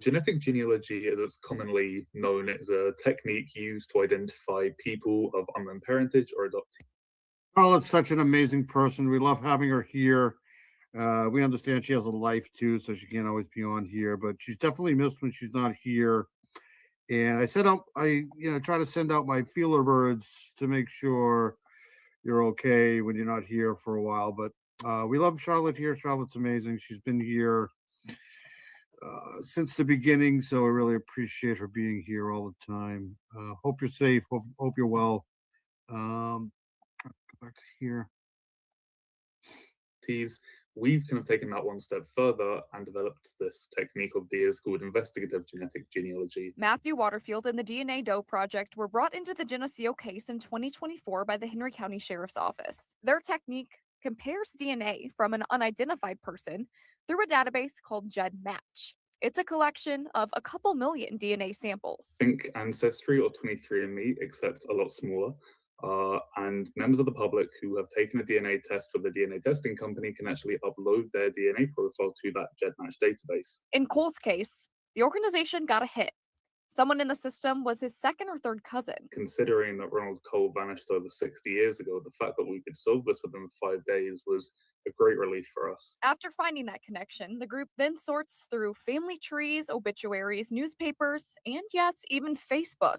Genetic genealogy, as it's commonly known, is a technique used to identify people of unknown parentage or adoptees. Charlotte's such an amazing person. We love having her here. We understand she has a life too, so she can't always be on here, but she's definitely missed when she's not here. And I try to send out my feeler birds to make sure you're okay when you're not here for a while. But we love Charlotte here. Charlotte's amazing. She's been here since the beginning, so I really appreciate her being here all the time. Hope you're safe. Hope you're well. Go back to here. We've kind of taken that one step further and developed this technique of theirs called investigative genetic genealogy. Matthew Waterfield and the DNA Doe Project were brought into the Geneseo case in 2024 by the Henry County Sheriff's Office. Their technique compares DNA from an unidentified person through a database called GEDmatch. It's a collection of a couple million DNA samples. Think Ancestry or 23andMe, except a lot smaller. And members of the public who have taken a DNA test with a DNA testing company can actually upload their DNA profile to that GEDmatch database. In Cole's case, the organization got a hit. Someone in the system was his second or third cousin. Considering that Ronald Cole vanished over 60 years ago, the fact that we could solve this within 5 days was a great relief for us. After finding that connection, the group then sorts through family trees, obituaries, newspapers, and yes, even Facebook.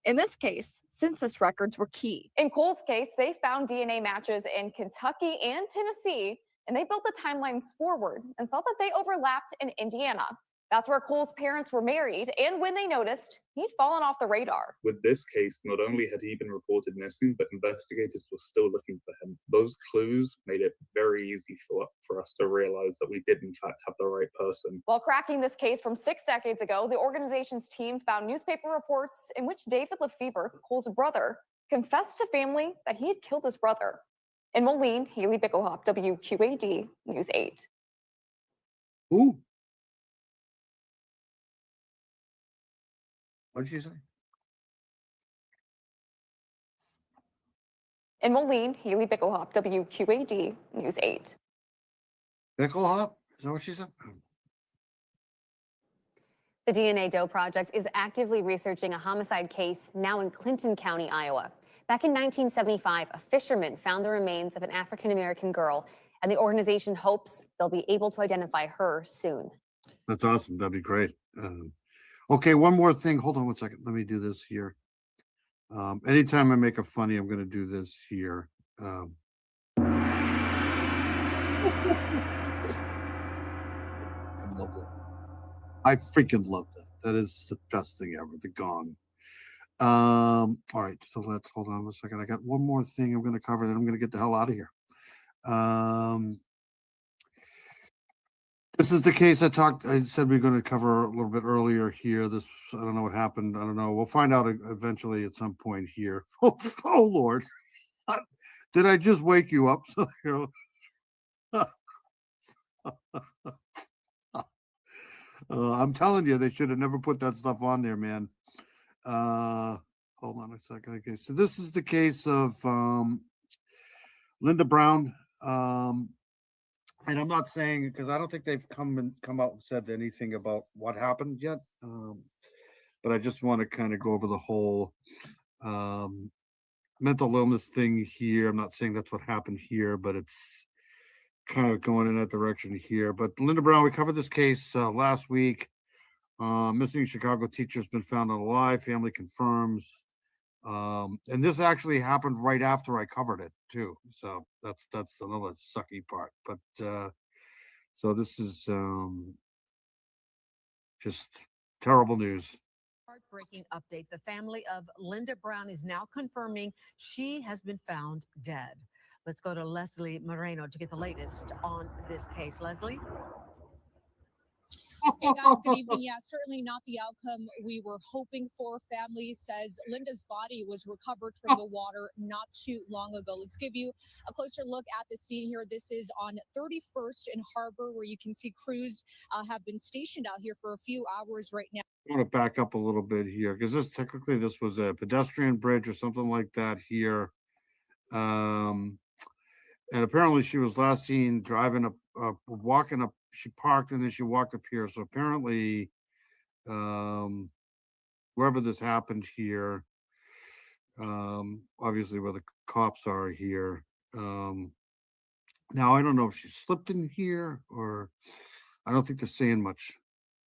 In this case, census records were key. In Cole's case, they found DNA matches in Kentucky and Tennessee, and they built the timelines forward and saw that they overlapped in Indiana. That's where Cole's parents were married, and when they noticed, he'd fallen off the radar. With this case, not only had he been reported missing, but investigators were still looking for him. Those clues made it very easy for us to realize that we did in fact have the right person. While cracking this case from 6 decades ago, the organization's team found newspaper reports in which David Lefevre, Cole's brother, confessed to family that he had killed his brother. In Moline, Haley Bickelhop, WQAD News 8. Ooh. What did you say? In Moline, Haley Bickelhop, WQAD News 8. Bickelhop? Is that what she said? The DNA Doe Project is actively researching a homicide case now in Clinton County, Iowa. Back in 1975, a fisherman found the remains of an African-American girl, and the organization hopes they'll be able to identify her soon. That's awesome. That'd be great. Okay, one more thing. Hold on one second. Let me do this here. Anytime I make a funny, I'm going to do this here. I love that. I freaking love that. That is the best thing ever. The gong. All right, so let's hold on a second. I got one more thing I'm going to cover, then I'm going to get the hell out of here. This is the case I said we are going to cover a little bit earlier here. I don't know what happened. I don't know. We'll find out eventually at some point here. Oh Lord. Did I just wake you up? I'm telling you, they should have never put that stuff on there, man. Hold on a second. Okay, so this is the case of Linda Brown. And I'm not saying, because I don't think they've come out and said anything about what happened yet. But I just want to kind of go over the whole mental illness thing here. I'm not saying that's what happened here, but it's kind of going in that direction here. But Linda Brown, we covered this case last week. Missing Chicago teacher has been found alive. Family confirms. And this actually happened right after I covered it too. So that's another sucky part. But so this is just terrible news. Heartbreaking update. The family of Linda Brown is now confirming she has been found dead. Let's go to Leslie Moreno to get the latest on this case. Leslie? Hey guys, good evening. Yeah, certainly not the outcome we were hoping for. Family says Linda's body was recovered from the water not too long ago. Let's give you a closer look at the scene here. This is on 31st and Harbor, where you can see crews have been stationed out here for a few hours right now. I want to back up a little bit here, because this was a pedestrian bridge or something like that here. And apparently she was last seen driving walking up. She parked and then she walked up here. So apparently, wherever this happened here, obviously where the cops are here. Now I don't know if she slipped in here or I don't think they're saying much.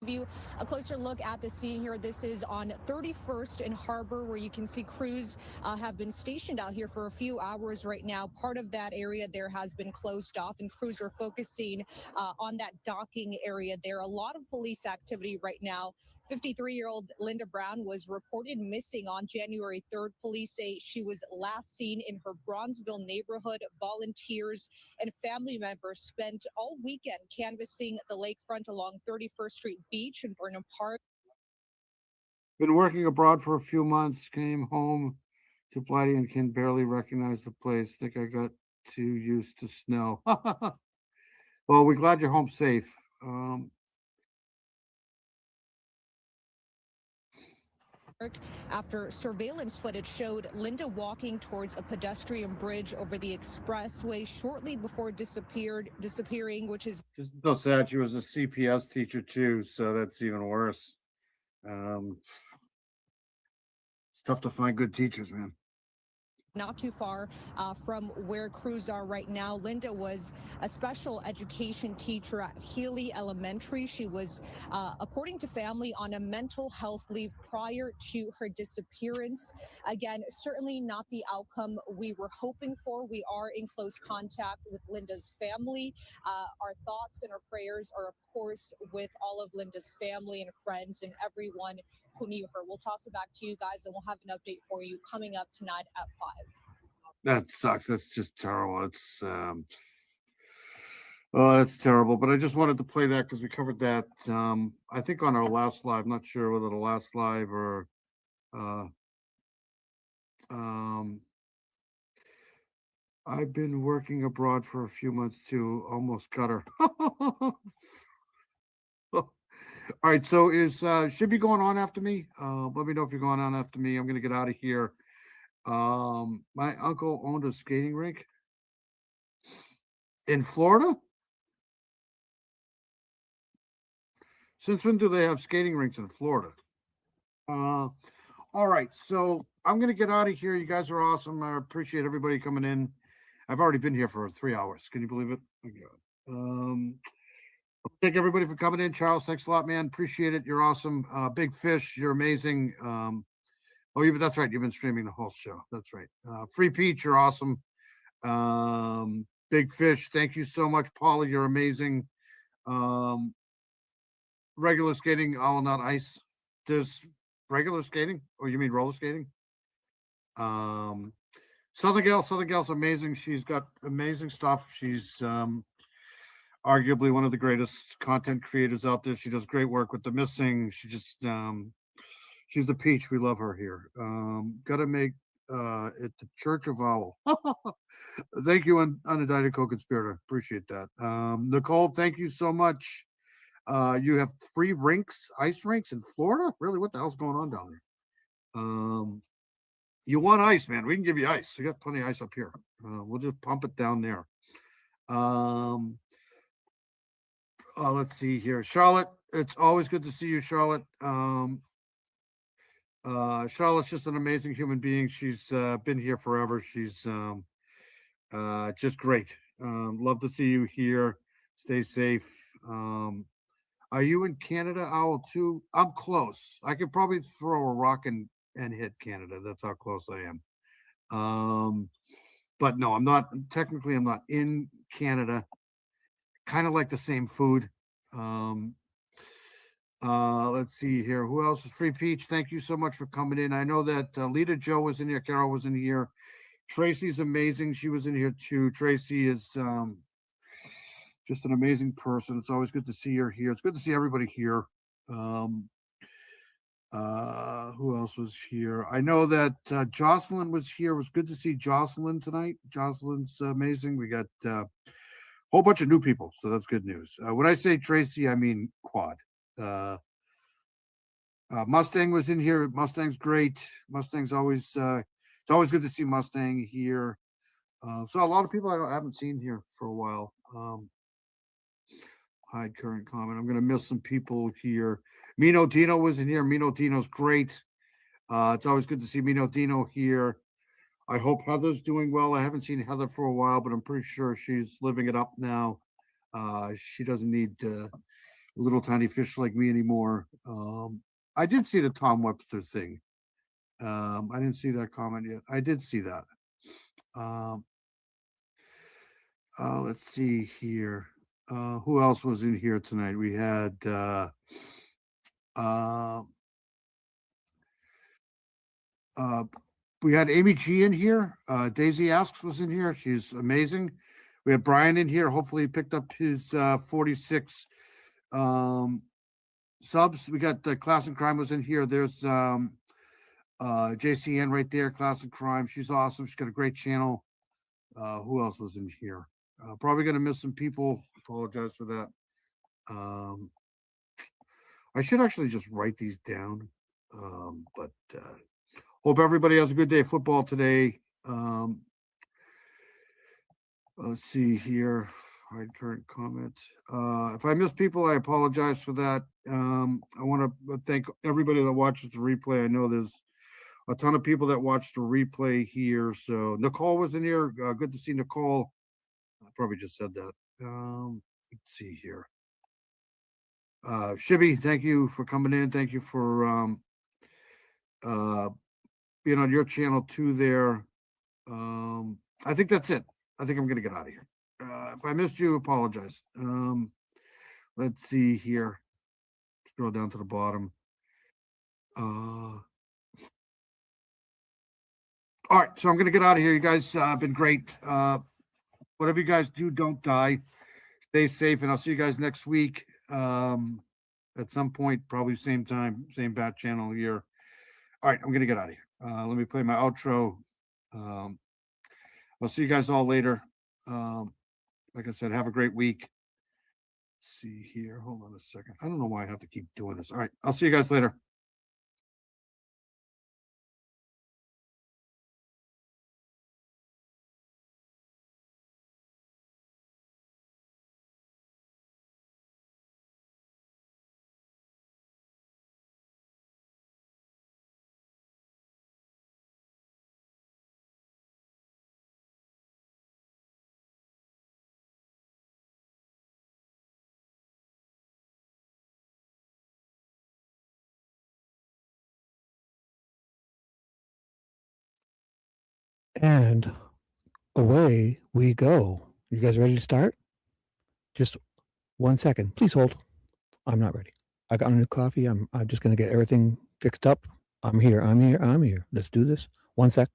You a closer look at the scene here. This is on 31st and Harbor, where you can see crews have been stationed out here for a few hours right now. Part of that area there has been closed off, and crews are focusing on that docking area there. A lot of police activity right now. 53-year-old Linda Brown was reported missing on January 3rd. Police say she was last seen in her Bronzeville neighborhood. Volunteers and family members spent all weekend canvassing the lakefront along 31st Street Beach and Burnham Park. Been working abroad for a few months, came home to Blighty and can barely recognize the place. Think I got too used to snow. Well, we're glad you're home safe. After surveillance footage showed Linda walking towards a pedestrian bridge over the expressway shortly before disappearing, which is Just so sad. She was a CPS teacher too, so that's even worse. It's tough to find good teachers, man. not too far from where crews are right now. Linda was a special education teacher at Healy Elementary. She was, according to family, on a mental health leave prior to her disappearance. Again, certainly not the outcome we were hoping for. We are in close contact with Linda's family. Our thoughts and our prayers are, of course, with all of Linda's family and friends and everyone who knew her. We'll toss it back to you guys, and we'll have an update for you coming up tonight at 5. That sucks. That's just terrible. It's oh, that's terrible. But I just wanted to play that because we covered that. I think on our last live. Not sure whether the last live or I've been working abroad for a few months too. Almost got her. All right, so is Shibby going on after me? Let me know if you're going on after me. I'm gonna get out of here. My uncle owned a skating rink in Florida. Since when do they have skating rinks in Florida? All right, so I'm gonna get out of here. You guys are awesome. I appreciate everybody coming in. I've already been here for 3 hours. Can you believe it? Oh my God. Thank everybody for coming in. Charles, thanks a lot, man. Appreciate it. You're awesome. Big Fish, you're amazing. That's right. You've been streaming the whole show. That's right. Free Peach, you're awesome. Big Fish, thank you so much. Paula, you're amazing. Regular skating, not ice. There's regular skating, or you mean roller skating? Southern Gal's amazing. She's got amazing stuff. She's arguably one of the greatest content creators out there. She does great work with the missing. She just she's a peach. We love her here. Gotta make it the Church of Owl. Thank you, unindicted co-conspirator. Appreciate that. Nicole, thank you so much. You have free rinks, ice rinks in Florida? Really? What the hell's going on down there? You want ice, man? We can give you ice. We got plenty of ice up here. We'll just pump it down there. Let's see here. Charlotte, it's always good to see you, Charlotte. Charlotte's just an amazing human being. She's been here forever. She's just great. Love to see you here. Stay safe. Are you in Canada, Owl, too? I'm close. I could probably throw a rock and hit Canada. That's how close I am. But no, I'm not. Technically, I'm not in Canada. Kind of like the same food. Let's see here. Who else is Free Peach? Thank you so much for coming in. I know that Lita Joe was in here. Carol was in here. Tracy's amazing. She was in here too. Tracy is just an amazing person. It's always good to see her here. It's good to see everybody here. Who else was here? I know that Jocelyn was here. It was good to see Jocelyn tonight. Jocelyn's amazing. We got whole bunch of new people, so that's good news. When I say Tracy, I mean Quad. Mustang was in here. Mustang's great. Mustang's always it's always good to see Mustang here. So a lot of people I haven't seen here for a while. Hide current comment. I'm gonna miss some people here. Mino Dino was in here. Mino Dino's great. It's always good to see Mino Dino here. I hope Heather's doing well. I haven't seen Heather for a while, but I'm pretty sure she's living it up now. She doesn't need a little tiny fish like me anymore. I did see the Tom Webster thing. I didn't see that comment yet. I did see that. Let's see here. Who else was in here tonight? We had Amy G in here. Daisy Asks was in here. She's amazing. We had Brian in here. Hopefully he picked up his 46 subs. We got the Class and Crime was in here. There's JCN right there, Class and Crime. She's awesome. She's got a great channel. Who else was in here? Probably going to miss some people. Apologize for that. I should actually just write these down. But hope everybody has a good day of football today. Let's see here. Hide current comment. If I miss people, I apologize for that. I want to thank everybody that watches the replay. I know there's a ton of people that watched the replay here. So Nicole was in here. Good to see Nicole. I probably just said that. Let's see here. Shibby, thank you for coming in. Thank you for being on your channel too there. I think that's it. I think I'm going to get out of here. If I missed you, apologize. Let's see here. Scroll down to the bottom. All right, so I'm going to get out of here. You guys have been great. Whatever you guys do, don't die. Stay safe, and I'll see you guys next week at some point, probably same time, same bat channel here. All right, I'm going to get out of here. Let me play my outro. I'll see you guys all later. Like I said, have a great week. Let's see here. Hold on a second. I don't know why I have to keep doing this. All right, I'll see you guys later. And away we go. You guys ready to start? Just 1 second. Please hold. I'm not ready. I got a new coffee. I'm just going to get everything fixed up. I'm here. Let's do this. 1 sec.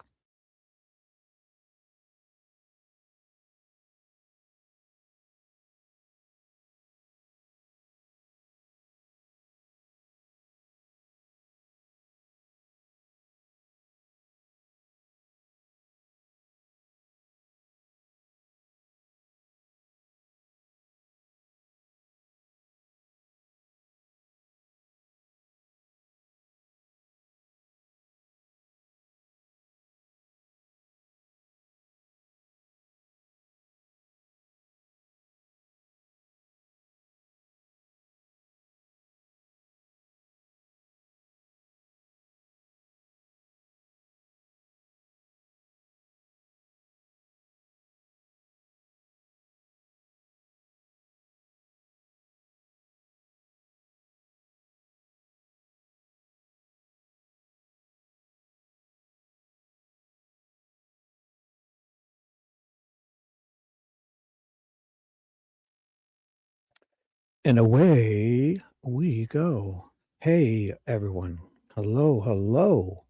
And away we go. Hey, everyone. Hello, hello.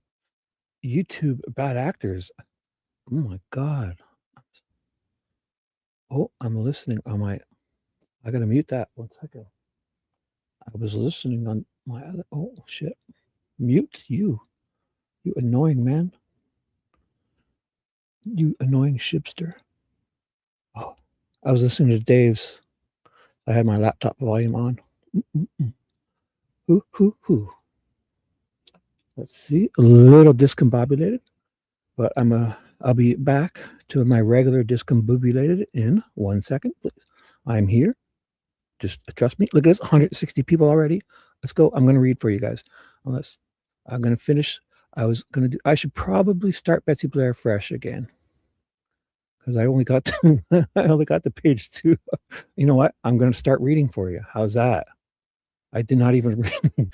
YouTube bad actors. Oh my God. Oh, I'm listening on my, I gotta mute that 1 second. I was listening on my other, oh shit. Mute you. You annoying man. You annoying shipster. Oh, I was listening to Dave's. I had my laptop volume on. Hoo. Let's see. A little discombobulated, but I'll be back to my regular discombobulated in 1 second, please. I'm here. Just trust me. Look at this, 160 people already. Let's go. I'm going to read for you guys. I'm going to finish I should probably start Betsy Blair fresh again. Because I only got to page 2. You know what? I'm going to start reading for you. How's that? I did not even read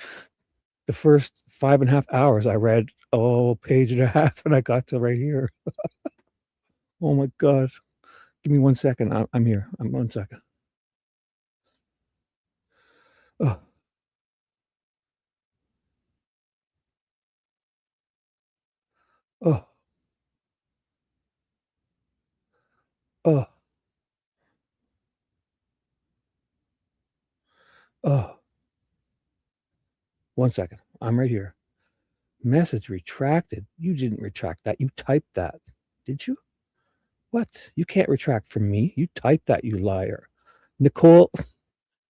the first 5.5 hours. I read page and a half, and I got to right here. Oh my God! Give me 1 second. I'm here. I'm 1 second. Oh. Oh. Oh. Oh. 1 second. I'm right here. Message retracted. You didn't retract that. You typed that. Did you? What? You can't retract from me. You typed that, you liar. Nicole,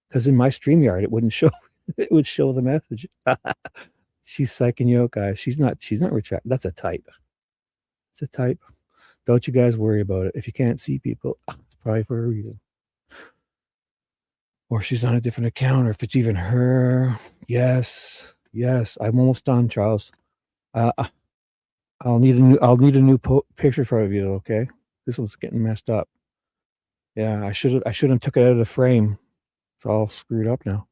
because in my StreamYard, it wouldn't show. It would show the message. She's psyching you out, guys. She's not retracting. That's a type. It's a type. Don't you guys worry about it. If you can't see people, it's probably for a reason. Or she's on a different account, or if it's even her. Yes. I'm almost done, Charles. I'll need a new picture for you, okay? This one's getting messed up. Yeah, I should have took it out of the frame. It's all screwed up now.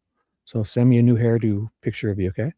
So send me a new hairdo picture of you, okay?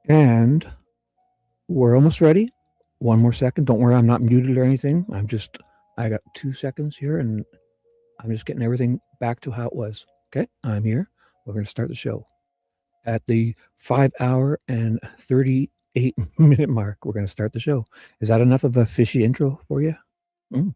And we're almost ready. 1 more second. Don't worry, I'm not muted or anything. I got 2 seconds here, and I'm just getting everything back to how it was. Okay, I'm here. We're going to start the show. At the 5-hour and 38-minute mark, we're going to start the show. Is that enough of a fishy intro for you? Mm.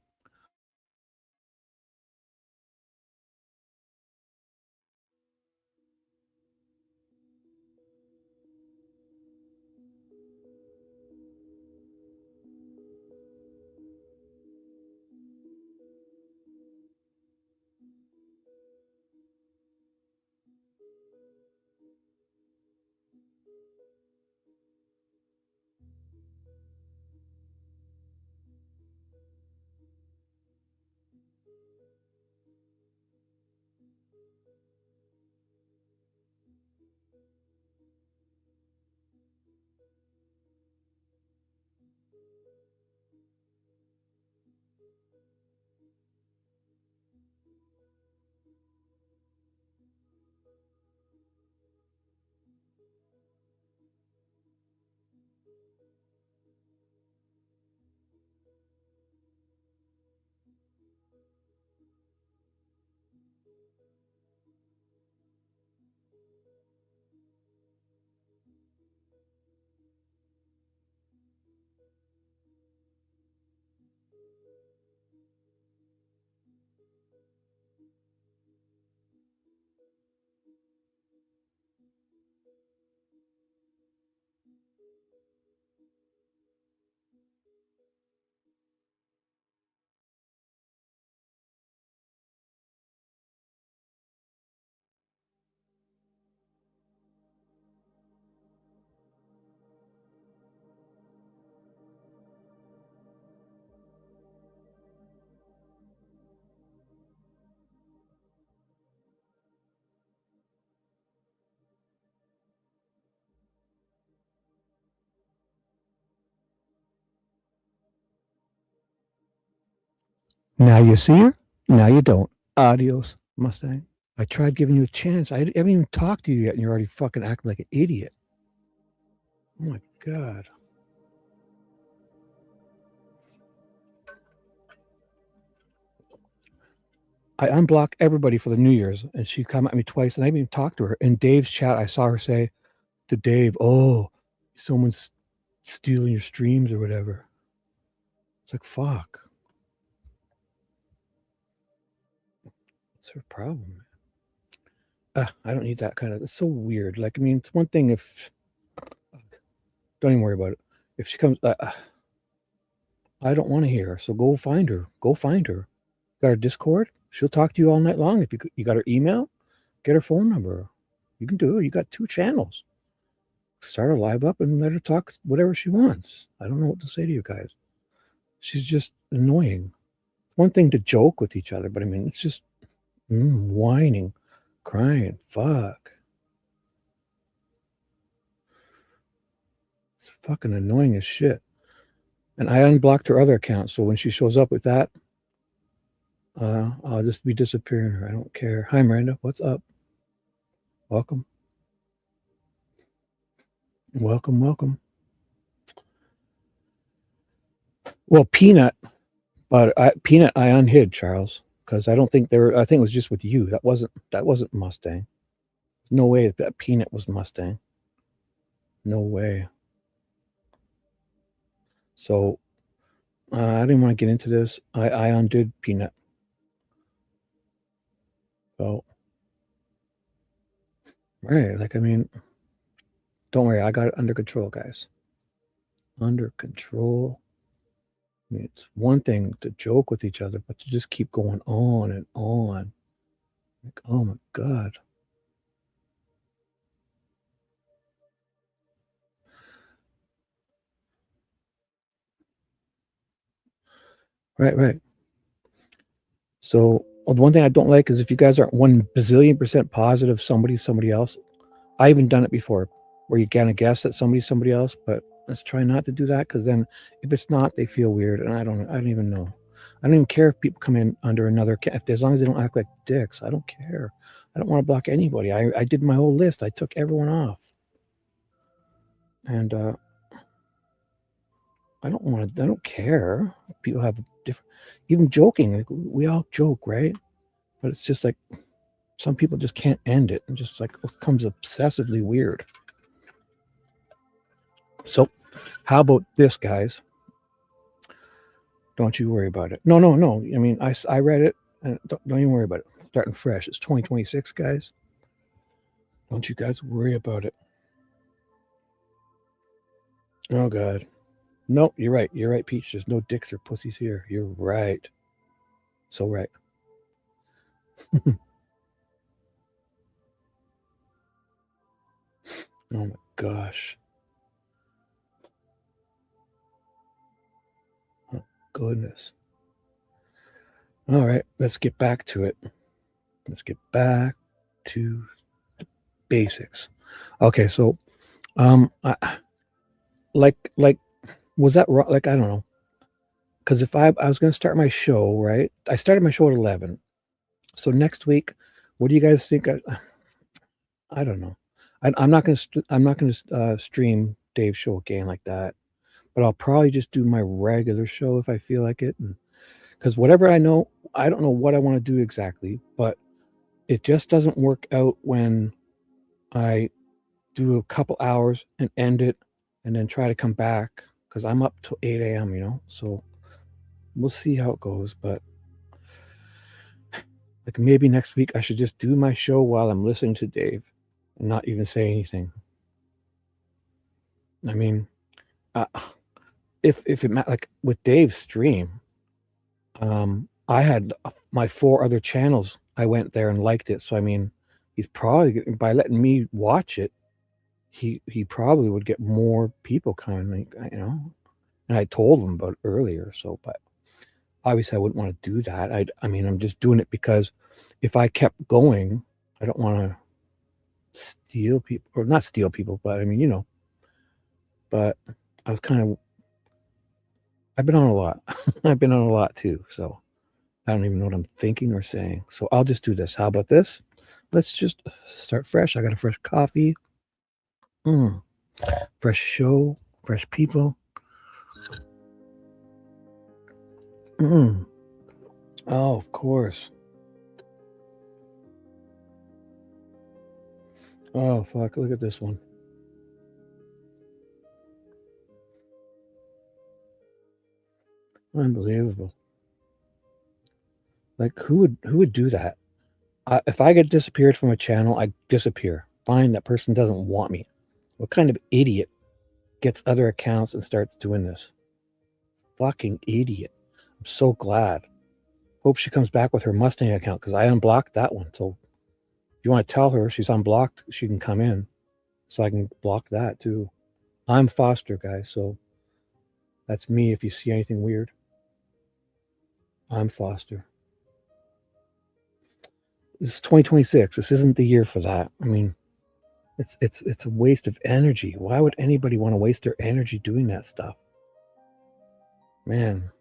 Now you see her, now you don't. Adios, Mustang. I tried giving you a chance. I haven't even talked to you yet, and you're already fucking acting like an idiot. Oh my God. I unblocked everybody for the New Year's, and she come at me twice, and I didn't even talk to her. In Dave's chat, I saw her say to Dave, "Oh, someone's stealing your streams or whatever." It's like, fuck. What's her problem? I don't need that kind of. It's so weird. Like, I mean, it's one thing if. Don't even worry about it. If she comes, I don't want to hear her. So go find her. Go find her. Got her Discord? She'll talk to you all night long. If you got her email, get her phone number. You can do it. You got 2 channels. Start her live up and let her talk whatever she wants. I don't know what to say to you guys. She's just annoying. One thing to joke with each other, but I mean, it's just whining, crying, fuck. It's fucking annoying as shit. And I unblocked her other account, so when she shows up with that, I'll just be disappearing her. I don't care. Hi, Miranda. What's up? Welcome. Welcome, welcome. Well, Peanut, but Peanut I unhid, Charles, because I don't think I think it was just with you. That wasn't Mustang. No way that Peanut was Mustang. No way. So I didn't want to get into this. I undid Peanut. So right, like I mean, don't worry, I got it under control, guys. Under control. I mean, it's one thing to joke with each other, but to just keep going on and on. Like, oh my God. Right. So the one thing I don't like is if you guys aren't 1 bazillion% positive somebody's somebody else. I even done it before where you kind of guess that somebody's somebody else, but let's try not to do that, because then if it's not, they feel weird, and I don't even know. I don't even care if people come in under another, as long as they don't act like dicks. I don't care. I don't want to block anybody. I did my whole list. I took everyone off. And I don't care. People have different, even joking. Like, we all joke, right? But it's just like some people just can't end it, and just like it becomes obsessively weird. So how about this, guys? Don't you worry about it. No. I mean, I read it, and don't even worry about it. Starting fresh. It's 2026, guys. Don't you guys worry about it. Oh, God. No, you're right. You're right, Peach. There's no dicks or pussies here. You're right. So right. Oh, my gosh. Oh, goodness. All right, let's get back to it. Let's get back to the basics. Okay, so like was that wrong? Like, I don't know, because if I was going to start my show, right? I started my show at 11. So next week, what do you guys think? I don't know. I'm not going to stream Dave's show again like that, but I'll probably just do my regular show if I feel like it. Because whatever I don't know what I want to do exactly, but it just doesn't work out when I do a couple hours and end it and then try to come back, because I'm up till 8 a.m., you know? So we'll see how it goes. But like maybe next week I should just do my show while I'm listening to Dave and not even say anything. I mean, if it like with Dave's stream, I had my 4 other channels. I went there and liked it. So, I mean, he's probably, by letting me watch it, he probably would get more people coming, you know, and I told him about it earlier. So, but obviously I wouldn't want to do that. I mean, I'm just doing it because if I kept going, I don't want to steal people, or not steal people, but I mean, you know, but I've been on a lot. I've been on a lot too. So I don't even know what I'm thinking or saying. So I'll just do this. How about this? Let's just start fresh. I got a fresh coffee. Fresh show, fresh people. Oh, of course. Oh, fuck. Look at this one. Unbelievable. Like, who would do that? If I get disappeared from a channel, I disappear. Fine, that person doesn't want me. What kind of idiot gets other accounts and starts doing this? Fucking idiot. I'm so glad. Hope she comes back with her Mustang account because I unblocked that one. So if you want to tell her she's unblocked, she can come in. So I can block that too. I'm Foster, guys. So that's me if you see anything weird. I'm Foster. This is 2026. This isn't the year for that. I mean, it's a waste of energy. Why would anybody want to waste their energy doing that stuff? Man.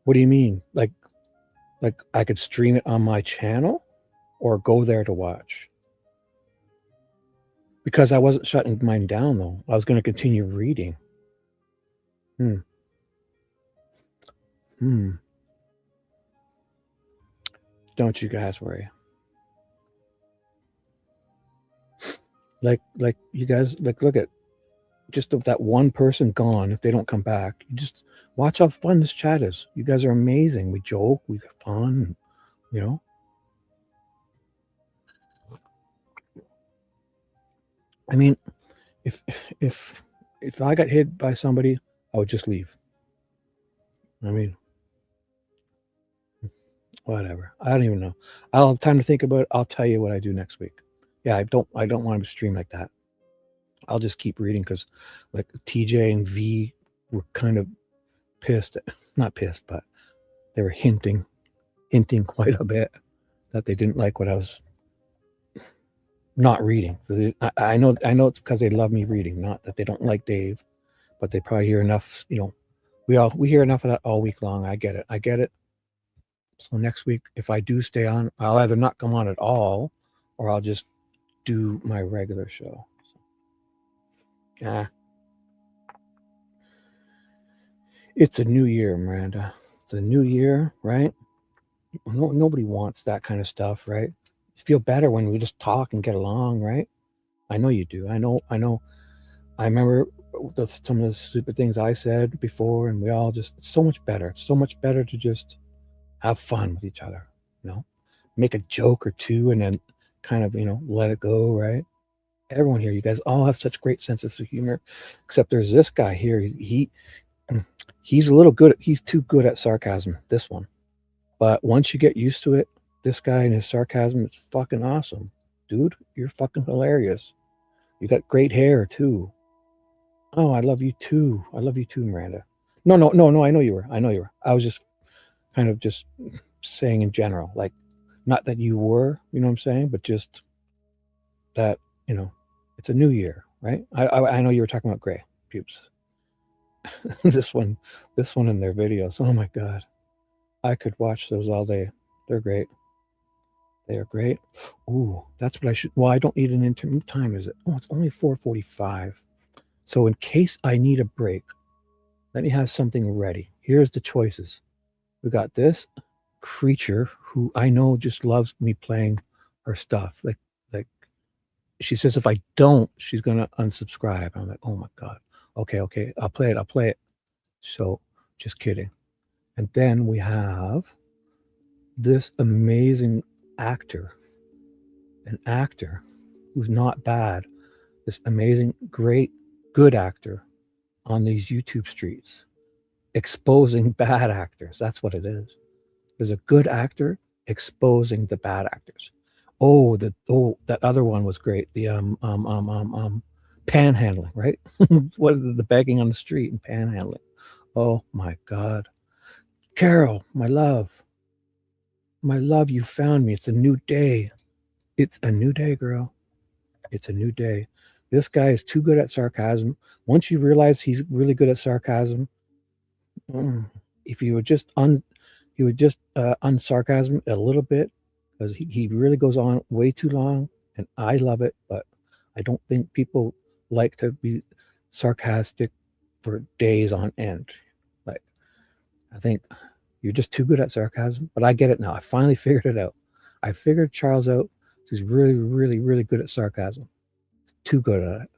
What do you mean? Like I could stream it on my channel or go there to watch? Because I wasn't shutting mine down though. I was going to continue reading. Don't you guys worry. Like you guys, like, look at just that one person gone. If they don't come back, you just watch how fun this chat is. You guys are amazing. We joke, we have fun, you know. I mean, if I got hit by somebody, I would just leave. I mean, whatever. I don't even know. I'll have time to think about it. I'll tell you what I do next week. Yeah, I don't want to stream like that. I'll just keep reading because like TJ and V were kind of pissed. Not pissed, but they were hinting quite a bit that they didn't like what I was not reading. I know it's because they love me reading, not that they don't like Dave, but they probably hear enough, you know, we hear enough of that all week long. I get it. So next week, if I do stay on, I'll either not come on at all or I'll just do my regular show. It's a new year, Miranda. It's a new year, right? Nobody wants that kind of stuff, right? You feel better when we just talk and get along, right? I know you do. I know. I remember some of the stupid things I said before, and we all just, it's so much better. It's so much better to just have fun with each other, you know? Make a joke or two and then kind of, you know, let it go, right? Everyone here, you guys all have such great senses of humor, except there's this guy here. He's a little good. He's too good at sarcasm, this one. But once you get used to it, this guy and his sarcasm, it's fucking awesome. Dude, you're fucking hilarious. You got great hair too. Oh, I love you too. I love you too, Miranda. No, I know you were. I was just kind of just saying in general, like, not that you were, you know what I'm saying, but just that, you know, it's a new year, right? I know you were talking about gray pubes. this one in their videos. Oh my God. I could watch those all day. They're great. They are great. Ooh, that's what I should. Well, I don't need an intermittent. What time is it? Oh, it's only 4:45. So in case I need a break, let me have something ready. Here's the choices. We got this creature who I know just loves me playing her stuff. Like she says, if I don't, she's gonna unsubscribe. I'm like, oh my God. Okay, I'll play it. So just kidding. And then we have this amazing actor, an actor who's not bad, this amazing, great, good actor on these YouTube streets, exposing bad actors. That's what it is. There's a good actor exposing the bad actors. That other one was great. The panhandling, right? What is it, the begging on the street and panhandling? Oh my God. Carol, my love, you found me. It's a new day. It's a new day, girl. It's a new day. This guy is too good at sarcasm. Once you realize he's really good at sarcasm, if you would just unsarcasm a little bit, because he really goes on way too long, and I love it, but I don't think people like to be sarcastic for days on end. Like, I think you're just too good at sarcasm, but I get it now. I finally figured it out. I figured Charles out. He's really, really, really good at sarcasm. Too good at it.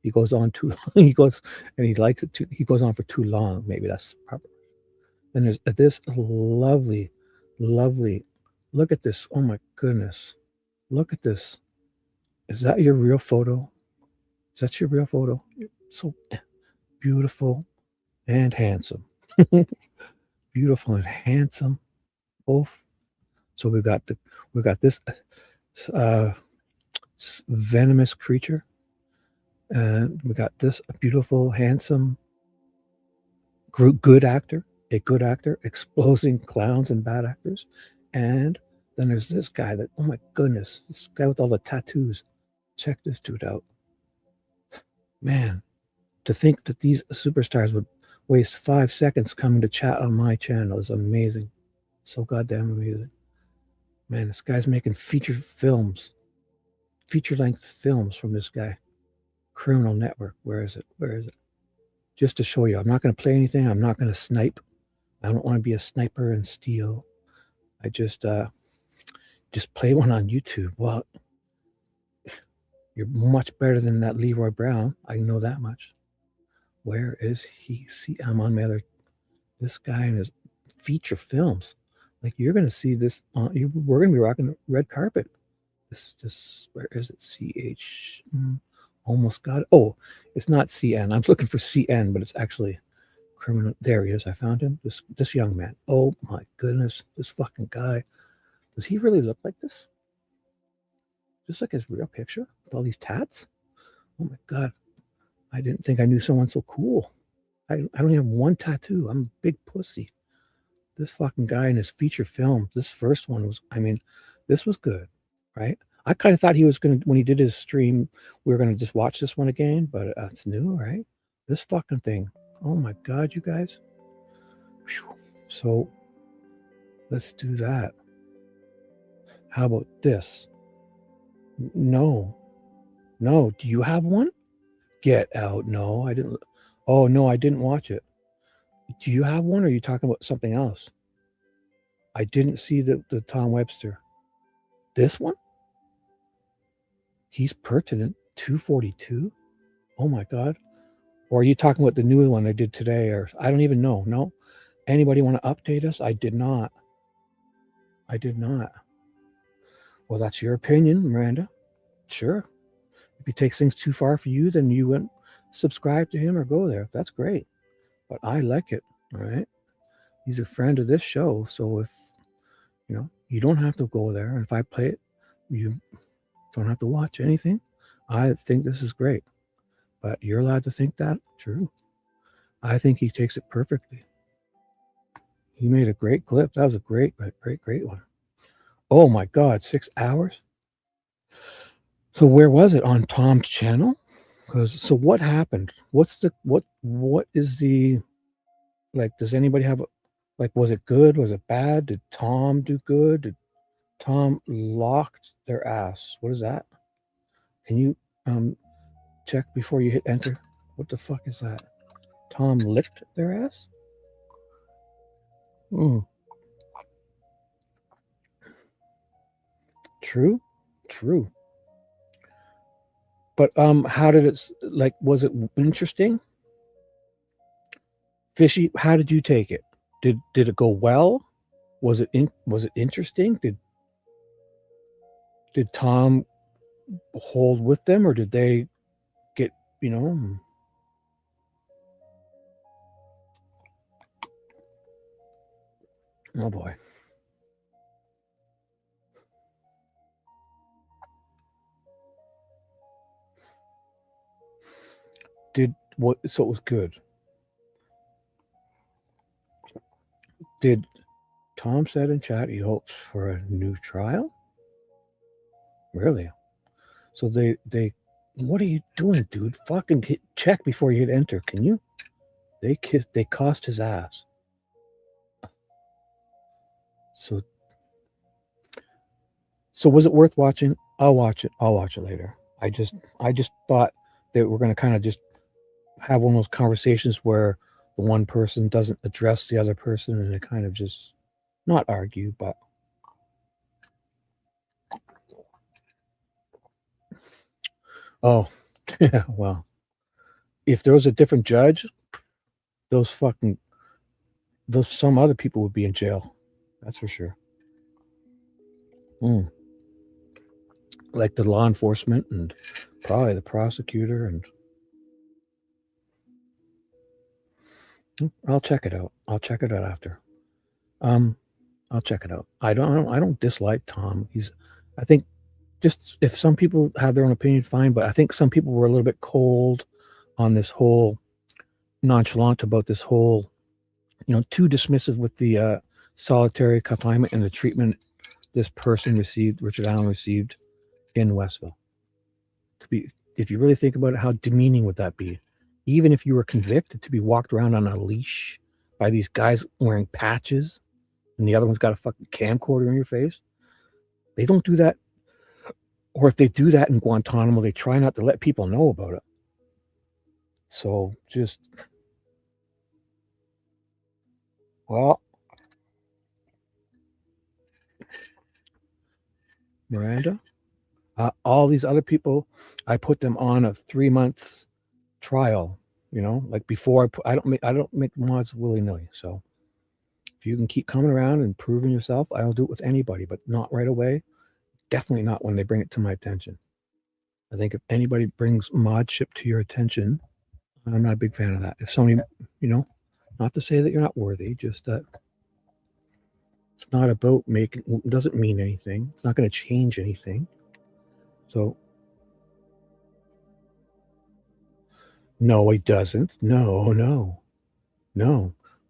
He goes on too long. He goes, and he likes it too. He goes on for too long. Maybe that's proper. Then there's this lovely, lovely. Look at this. Oh my goodness. Look at this. Is that your real photo? Is that your real photo? You're so beautiful and handsome. Beautiful and handsome, both. So we've got this venomous creature, and we got this beautiful, handsome, good actor, a good actor exposing clowns and bad actors, and then there's this guy that, oh my goodness, this guy with all the tattoos. Check this dude out, man. To think that these superstars would waste 5 seconds coming to chat on my channel is amazing. So goddamn amazing. Man, this guy's making feature length films from this guy. Criminal Network. Where is it? Where is it? Just to show you, I'm not going to play anything. I'm not going to snipe. I don't want to be a sniper and steal. I just play one on YouTube. Well, you're much better than that Leroy Brown. I know that much. Where is he? See, I'm on my other. This guy and his feature films. Like, you're going to see this. We're going to be rocking the red carpet. This. Where is it? CH. Almost got it. Oh, it's not CN. I'm looking for CN, but it's actually criminal. There he is. I found him. This young man. Oh my goodness, this fucking guy. Does he really look like this? Just like his real picture with all these tats? Oh my God. I didn't think I knew someone so cool. I don't even have one tattoo. I'm a big pussy. This fucking guy in his feature film, this first one was, this was good, right? I kind of thought he was going to, when he did his stream, we were going to just watch this one again, but it's new, right? This fucking thing. Oh my God, you guys. Whew. So let's do that. How about this? No. Do you have one? Get out. No, I didn't. Oh, no, I didn't watch it. Do you have one, or are you talking about something else? I didn't see the Tom Webster. This one? He's pertinent. 242? Oh, my God. Or are you talking about the new one I did today? Or I don't even know. No? Anybody want to update us? I did not. Well, that's your opinion, Miranda. Sure. If he takes things too far for you, then you wouldn't subscribe to him or go there. That's great. But I like it. All right. He's a friend of this show. So if, you don't have to go there. And if I play it, you don't have to watch anything. I think this is great. But you're allowed to think that. True. I think he takes it perfectly. He made a great clip. That was a great one. Oh my God, 6 hours? So where was it? On Tom's channel? So what happened? What is the, like, does anybody have, was it good? Was it bad? Did Tom do good? Did Tom locked their ass? What is that? Can you check before you hit enter? What the fuck is that? Tom licked their ass? True. But how did it, was it interesting? Fishy, how did you take it? Did it go well? Was it interesting? Did Tom hold with them, or did they get, oh boy. So it was good. Did Tom said in chat he hopes for a new trial? Really? So they what are you doing, dude? Fucking check before you hit enter. Can you? They cost his ass. So was it worth watching? I'll watch it. I'll watch it later. I just thought that we're going to kind of just have one of those conversations where the one person doesn't address the other person and they kind of just not argue, but oh, yeah, well, if there was a different judge, some other people would be in jail. That's for sure. Like the law enforcement and probably the prosecutor, and I'll check it out. I'll check it out after. I'll check it out. I don't dislike Tom. I think just if some people have their own opinion, fine, but I think some people were a little bit cold on this whole, nonchalant about this whole, too dismissive with the solitary confinement and the treatment this person received, Richard Allen received in Westville. If you really think about it, how demeaning would that be? Even if you were convicted, to be walked around on a leash by these guys wearing patches and the other one's got a fucking camcorder in your face. They don't do that. Or if they do that in Guantanamo, they try not to let people know about it. So just, well, Miranda, all these other people, I put them on a 3-month trial, like before I don't make mods willy-nilly. So if you can keep coming around and proving yourself, I'll do it with anybody, but not right away. Definitely not when they bring it to my attention. I think if anybody brings modship to your attention, I'm not a big fan of that. If somebody, not to say that you're not worthy, just that it's not about it doesn't mean anything. It's not going to change anything. So, no, it doesn't. No.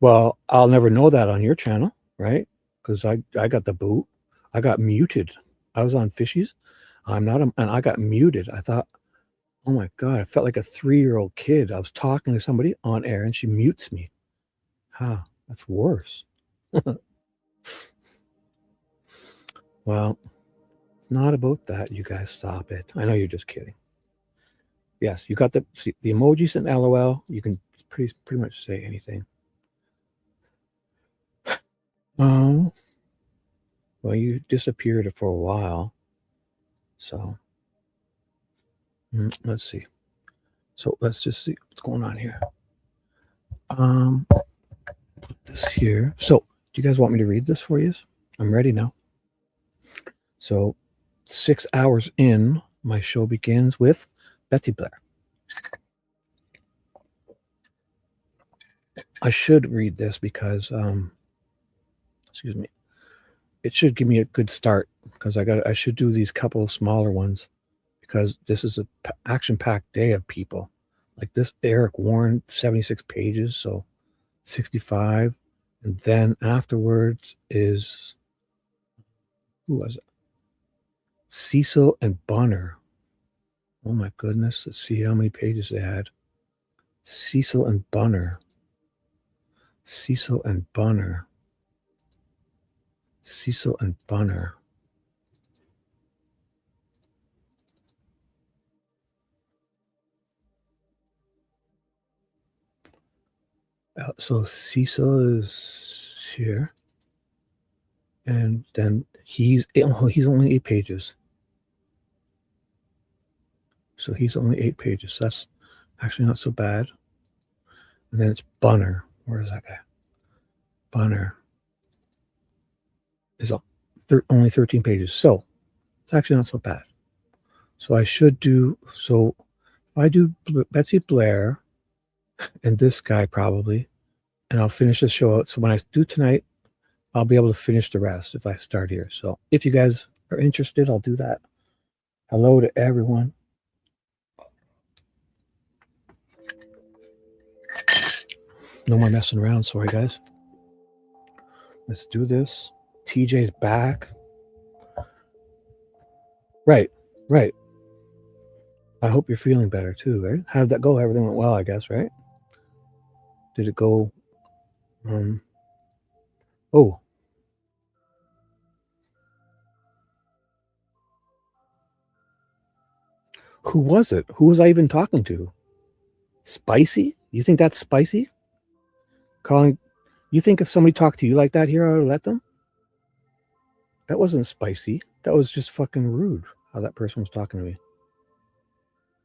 Well, I'll never know that on your channel, right? Because I got the boot. I got muted. I was on Fishies. And I got muted. I thought, oh my God, I felt like a 3-year-old kid. I was talking to somebody on air and she mutes me. That's worse. Well, it's not about that. You guys stop it. I know you're just kidding. Yes, you got the emojis and LOL. You can pretty much say anything. Oh, well, you disappeared for a while. So let's see. So let's just see what's going on here. Put this here. So do you guys want me to read this for you? I'm ready now. So 6 hours in, my show begins with Betsy Blair. I should read this because, excuse me, it should give me a good start because I should do these couple of smaller ones because this is a action-packed day of people. Like this, Eric Warren, 76 pages, so 65. And then afterwards is, who was it? Cecil and Bunner. Oh my goodness. Let's see how many pages they had. Cecil and Bunner. Cecil and Bunner. Cecil and Bunner. So Cecil is here. And then he's only 8 pages. So he's only 8 pages. So that's actually not so bad. And then it's Bunner. Where is that guy? Bunner is only 13 pages. So it's actually not so bad. So I should do, so if I do Betsy Blair and this guy probably, and I'll finish the show out. So when I do tonight, I'll be able to finish the rest if I start here. So if you guys are interested, I'll do that. Hello to everyone. No more messing around. Sorry, guys. Let's do this. TJ's back. Right. I hope you're feeling better too, right? How did that go? Everything went well, I guess, right? Did it go? Oh, Who was it? Who was I even talking to? Spicy? You think that's spicy? Calling, you think if somebody talked to you like that here, I would let them? That wasn't spicy. That was just fucking rude how that person was talking to me.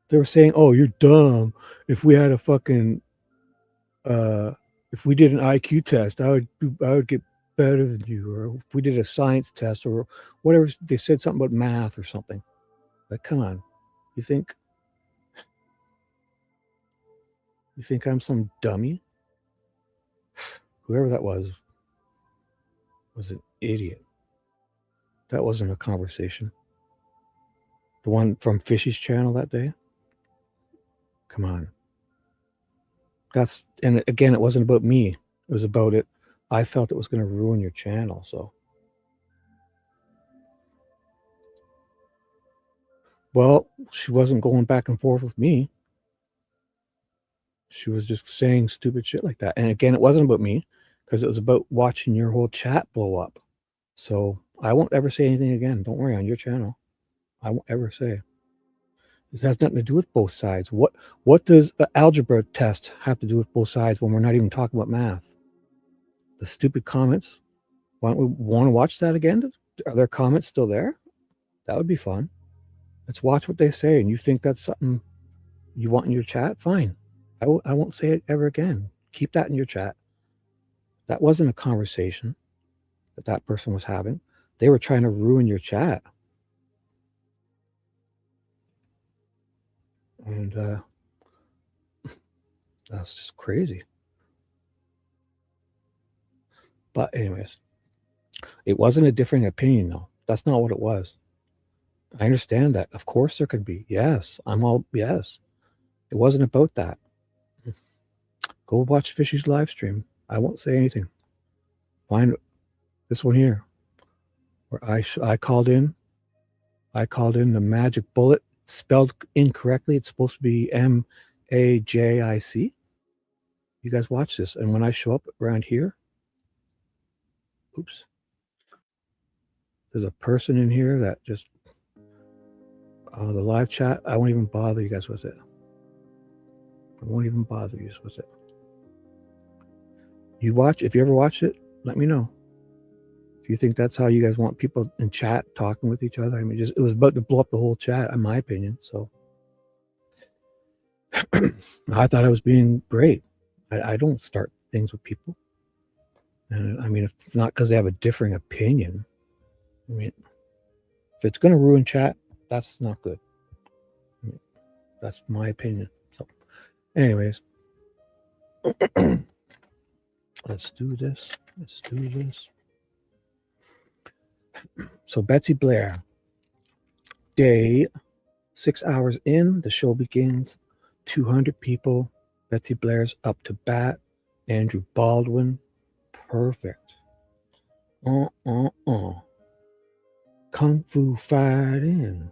They were saying, oh, you're dumb. If we had a fucking, if we did an IQ test, I would get better than you. Or if we did a science test or whatever, they said something about math or something. Like, come on. You think I'm some dummy? Whoever that was an idiot. That wasn't a conversation. The one from Fishy's channel that day? Come on. And again, it wasn't about me. It was about it. I felt it was going to ruin your channel, so. Well, she wasn't going back and forth with me. She was just saying stupid shit like that. And again, it wasn't about me because it was about watching your whole chat blow up. So I won't ever say anything again. Don't worry, on your channel. I won't ever say. It has nothing to do with both sides. What does the algebra test have to do with both sides when we're not even talking about math? The stupid comments. Want to watch that again? Are their comments still there? That would be fun. Let's watch what they say. And you think that's something you want in your chat? Fine. I won't say it ever again. Keep that in your chat. That wasn't a conversation that person was having. They were trying to ruin your chat. And that's just crazy. But anyways, it wasn't a differing opinion, though. That's not what it was. I understand that. Of course there could be. Yes. Yes. It wasn't about that. Go watch Fishy's live stream. I won't say anything. Find this one here where I called in the magic bullet spelled incorrectly. It's supposed to be MAJIC. You guys watch this. And when I show up around here, oops, there's a person in here that just, the live chat, I won't even bother you guys with it. I won't even bother you with it. You watch, if you ever watch it, let me know. If you think that's how you guys want people in chat talking with each other. I mean, it was about to blow up the whole chat, in my opinion. So I thought I was being great. I don't start things with people. And I mean, if it's not because they have a differing opinion, I mean, if it's going to ruin chat, that's not good. I mean, that's my opinion. So anyways, let's do this. Let's do this. So Betsy Blair, day 6 hours in, the show begins. 200 people. Betsy Blair's up to bat. Andrew Baldwin, perfect. Kung Fu fighting.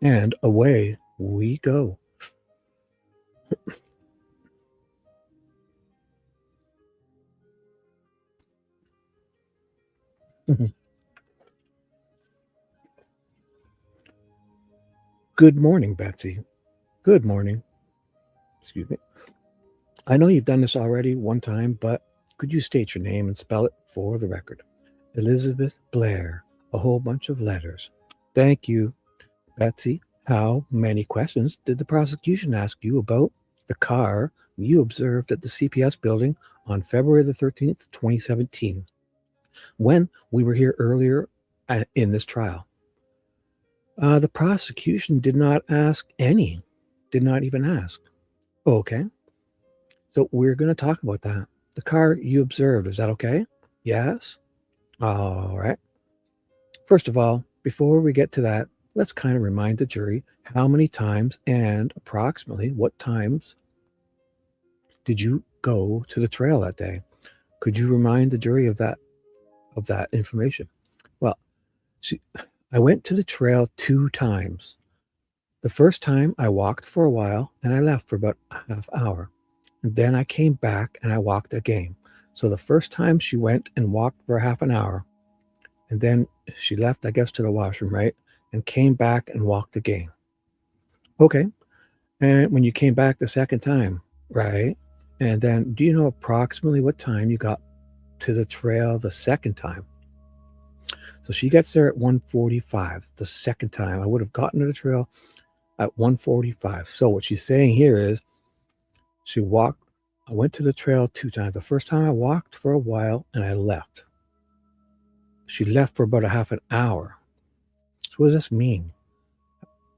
And away we go. Good morning, Betsy. Good morning. Excuse me. I know you've done this already one time, but could you state your name and spell it for the record? Elizabeth Blair, a whole bunch of letters. Thank you. Betsy, how many questions did the prosecution ask you about the car you observed at the CPS building on February the 13th, 2017, when we were here earlier in this trial? The prosecution did not ask any, did not even ask. Okay. So we're going to talk about that. The car you observed, is that okay? Yes. All right. First of all, before we get to that, let's kind of remind the jury how many times and approximately what times did you go to the trail that day? Could you remind the jury of that information? Well, see, I went to the trail 2 times. The first time I walked for a while and I left for about a half hour. And then I came back and I walked again. So the first time she went and walked for half an hour, and then she left, I guess, to the washroom, right? And came back and walked again. Okay. And when you came back the second time, right? And then do you know approximately what time you got to the trail the second time? So she gets there at 1:45 the second time. I would have gotten to the trail at 1:45. So what she's saying here is I went to the trail 2 times. The first time I walked for a while and I left. She left for about a half an hour. So what does this mean?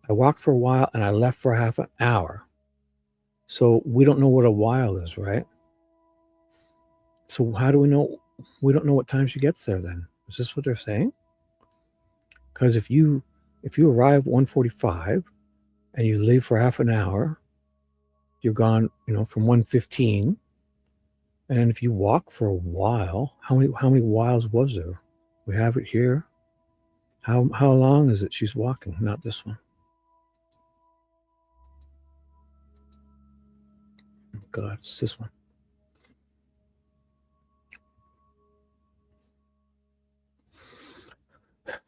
I walked for a while and I left for half an hour. So we don't know what a while is, right? So how do we know? We don't know what time she gets there then. Is this what they're saying? Because if you arrive at 1:45 and you leave for half an hour, you're gone, from 1:15. And then if you walk for a while, how many whiles was there? We have it here. How long is it she's walking? Not this one. Oh God, it's this one.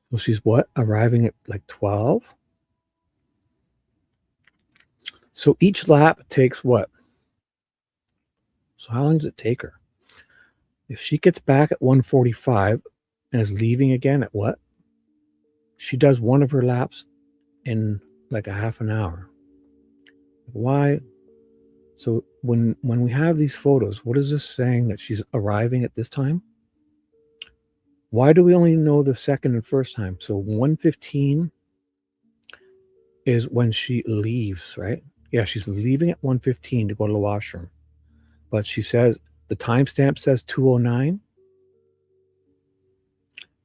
Well, she's what? Arriving at like 12? So each lap takes what? So how long does it take her? If she gets back at 1:45 and is leaving again at what? She does one of her laps in like a half an hour. Why? So when we have these photos, what is this saying that she's arriving at this time? Why do we only know the second and first time? So 1:15 is when she leaves, right? Yeah, she's leaving at 1:15 to go to the washroom. But she says, the timestamp says 2:09.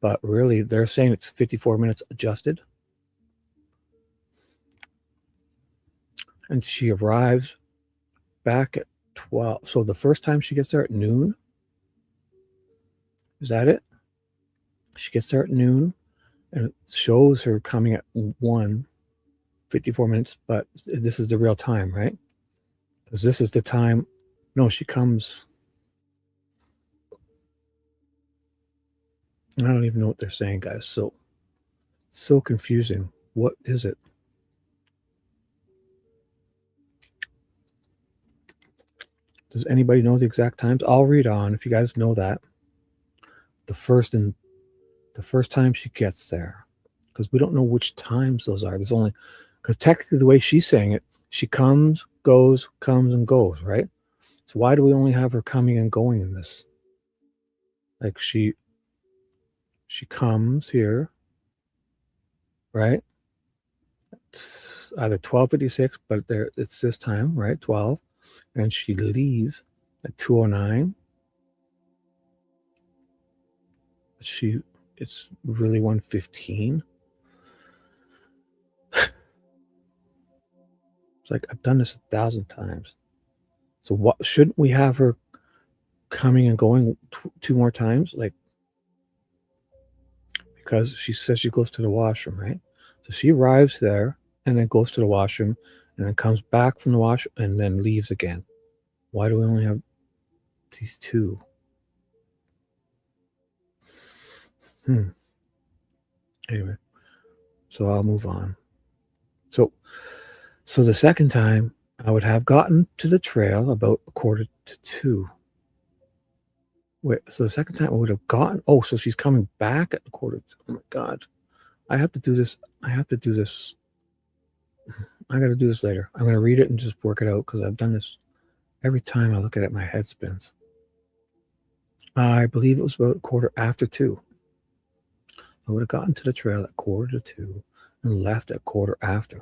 But really, they're saying it's 54 minutes adjusted. And she arrives back at 12. So the first time she gets there at noon. Is that it? She gets there at noon. And it shows her coming at 54 minutes. But this is the real time, right? Because this is the time. No, she comes. I don't even know what they're saying, guys. So confusing. What is it? Does anybody know the exact times? I'll read on if you guys know that. The first time she gets there. Because we don't know which times those are. There's only, because technically the way she's saying it, she comes, goes, comes, and goes, right? So why do we only have her coming and going in this? Like she comes here, right? It's either 12:56, but it's this time, right? 12. And she leaves at 2:09. It's really 1:15. It's like I've done this 1,000 times. So what shouldn't we have her coming and going 2 more times? Like, because she says she goes to the washroom, right? So she arrives there and then goes to the washroom and then comes back from the washroom and then leaves again. Why do we only have these 2? Anyway, so I'll move on. So the second time I would have gotten to the trail about 1:45. Wait, so the second time I would have gotten, so she's coming back at 1:45. Oh my God. I have to do this. I got to do this later. I'm going to read it and just work it out because I've done this every time I look at it, my head spins. I believe it was about 2:15. I would have gotten to the trail at 1:45 and left at 1:15.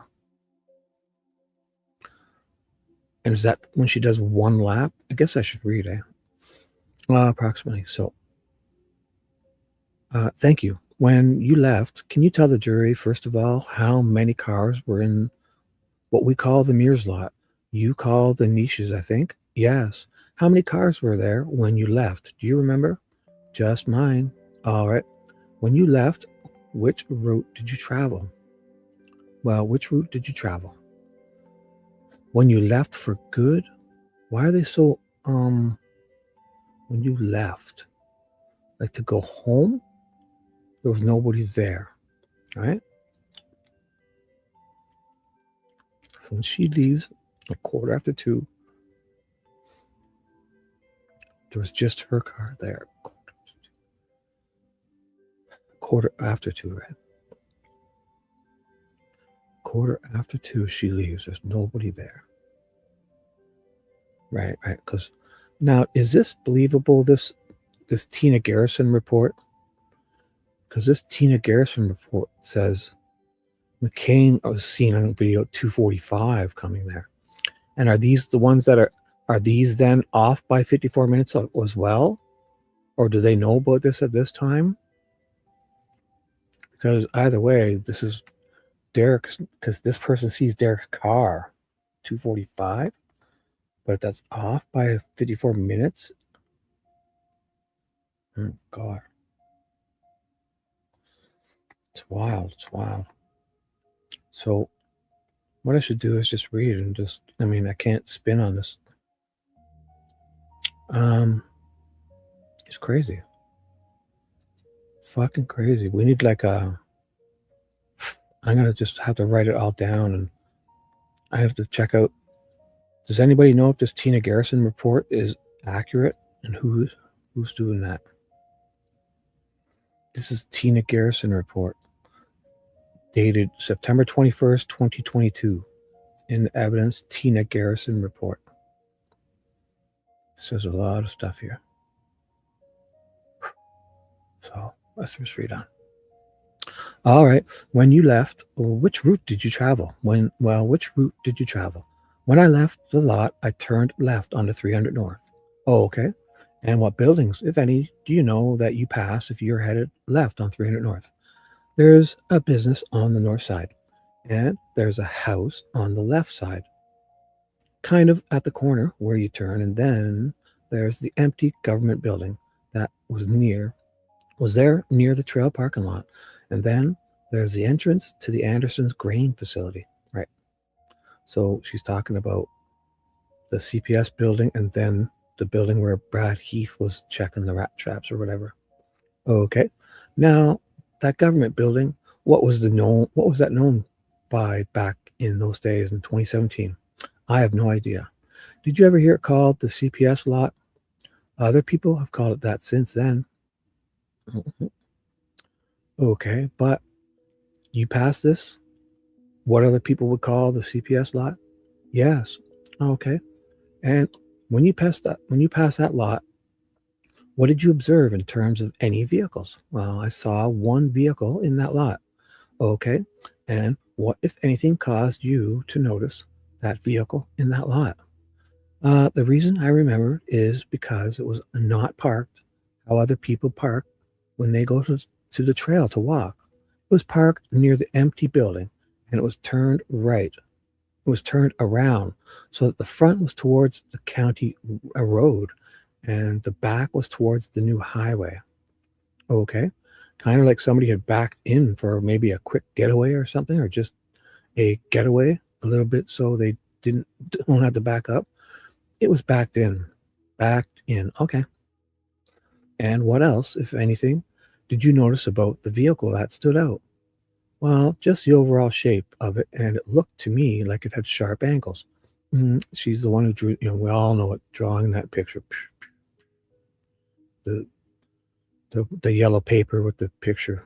And is that when she does one lap? I guess I should read, approximately. So, thank you. When you left, can you tell the jury, first of all, how many cars were in what we call the Mears lot? You call the niches, I think. Yes. How many cars were there when you left? Do you remember? Just mine. All right. When you left, which route did you travel? Well, which route did you travel? When you left for good? Why are they so when you left, like to go home, there was nobody there, right? So when she leaves at 2:15, there was just her car there. 2:15, right? 2:15, she leaves. There's nobody there. Right. Because now, is this believable? This Tina Garrison report? Because this Tina Garrison report says McCain was seen on video 2:45 coming there. And are these the ones that are these then off by 54 minutes as well? Or do they know about this at this time? Because either way, this is Derek's, because this person sees Derek's car 2:45, but that's off by 54 minutes. Oh, God. It's wild. It's wild. So what I should do is just read and just, I mean, I can't spin on this. It's crazy. Fucking crazy. We need like I'm going to just have to write it all down, and I have to check out. Does anybody know if this Tina Garrison report is accurate and who's doing that? This is Tina Garrison report dated September 21st, 2022. In evidence, Tina Garrison report. Says a lot of stuff here. So let's just read on. All right. When you left, which route did you travel? Which route did you travel? When I left the lot, I turned left onto 300 North. Oh, okay. And what buildings, if any, do you know that you pass if you're headed left on 300 North? There's a business on the north side, and there's a house on the left side, kind of at the corner where you turn, and then there's the empty government building that was there near the trail parking lot. And then there's the entrance to the Anderson's grain facility, right? So she's talking about the CPS building and then the building where Brad Heath was checking the rat traps or whatever. Okay. Now, that government building, what was that known by back in those days in 2017? I have no idea. Did you ever hear it called the CPS lot? Other people have called it that since then. Okay, but you passed this? What other people would call the CPS lot? Yes. Okay. And when you pass that lot, what did you observe in terms of any vehicles? Well, I saw one vehicle in that lot. Okay. And what, if anything, caused you to notice that vehicle in that lot? The reason I remember is because it was not parked how other people park when they go to the trail to walk. It was parked near the empty building, and it was turned right. It was turned around so that the front was towards the county road and the back was towards the new highway. Okay. Kind of like somebody had backed in for maybe a quick getaway or something, or just a getaway a little bit so they don't have to back up. It was backed in. Okay. And what else, if anything, did you notice about the vehicle that stood out? Well, just the overall shape of it, and it looked to me like it had sharp angles. She's the one who drew, we all know it, drawing that picture. The yellow paper with the picture.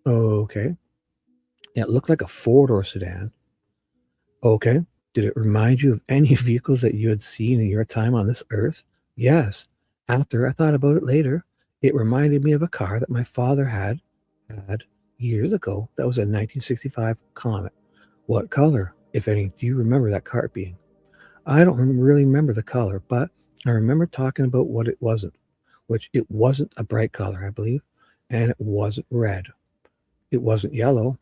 Okay. It looked like a four-door sedan. Okay. Did it remind you of any vehicles that you had seen in your time on this earth? Yes. After I thought about it later, it reminded me of a car that my father had years ago. That was a 1965 Comet. What color, if any, do you remember that car being? I don't really remember the color, but I remember talking about what it wasn't, which it wasn't a bright color, I believe, and it wasn't red. It wasn't yellow,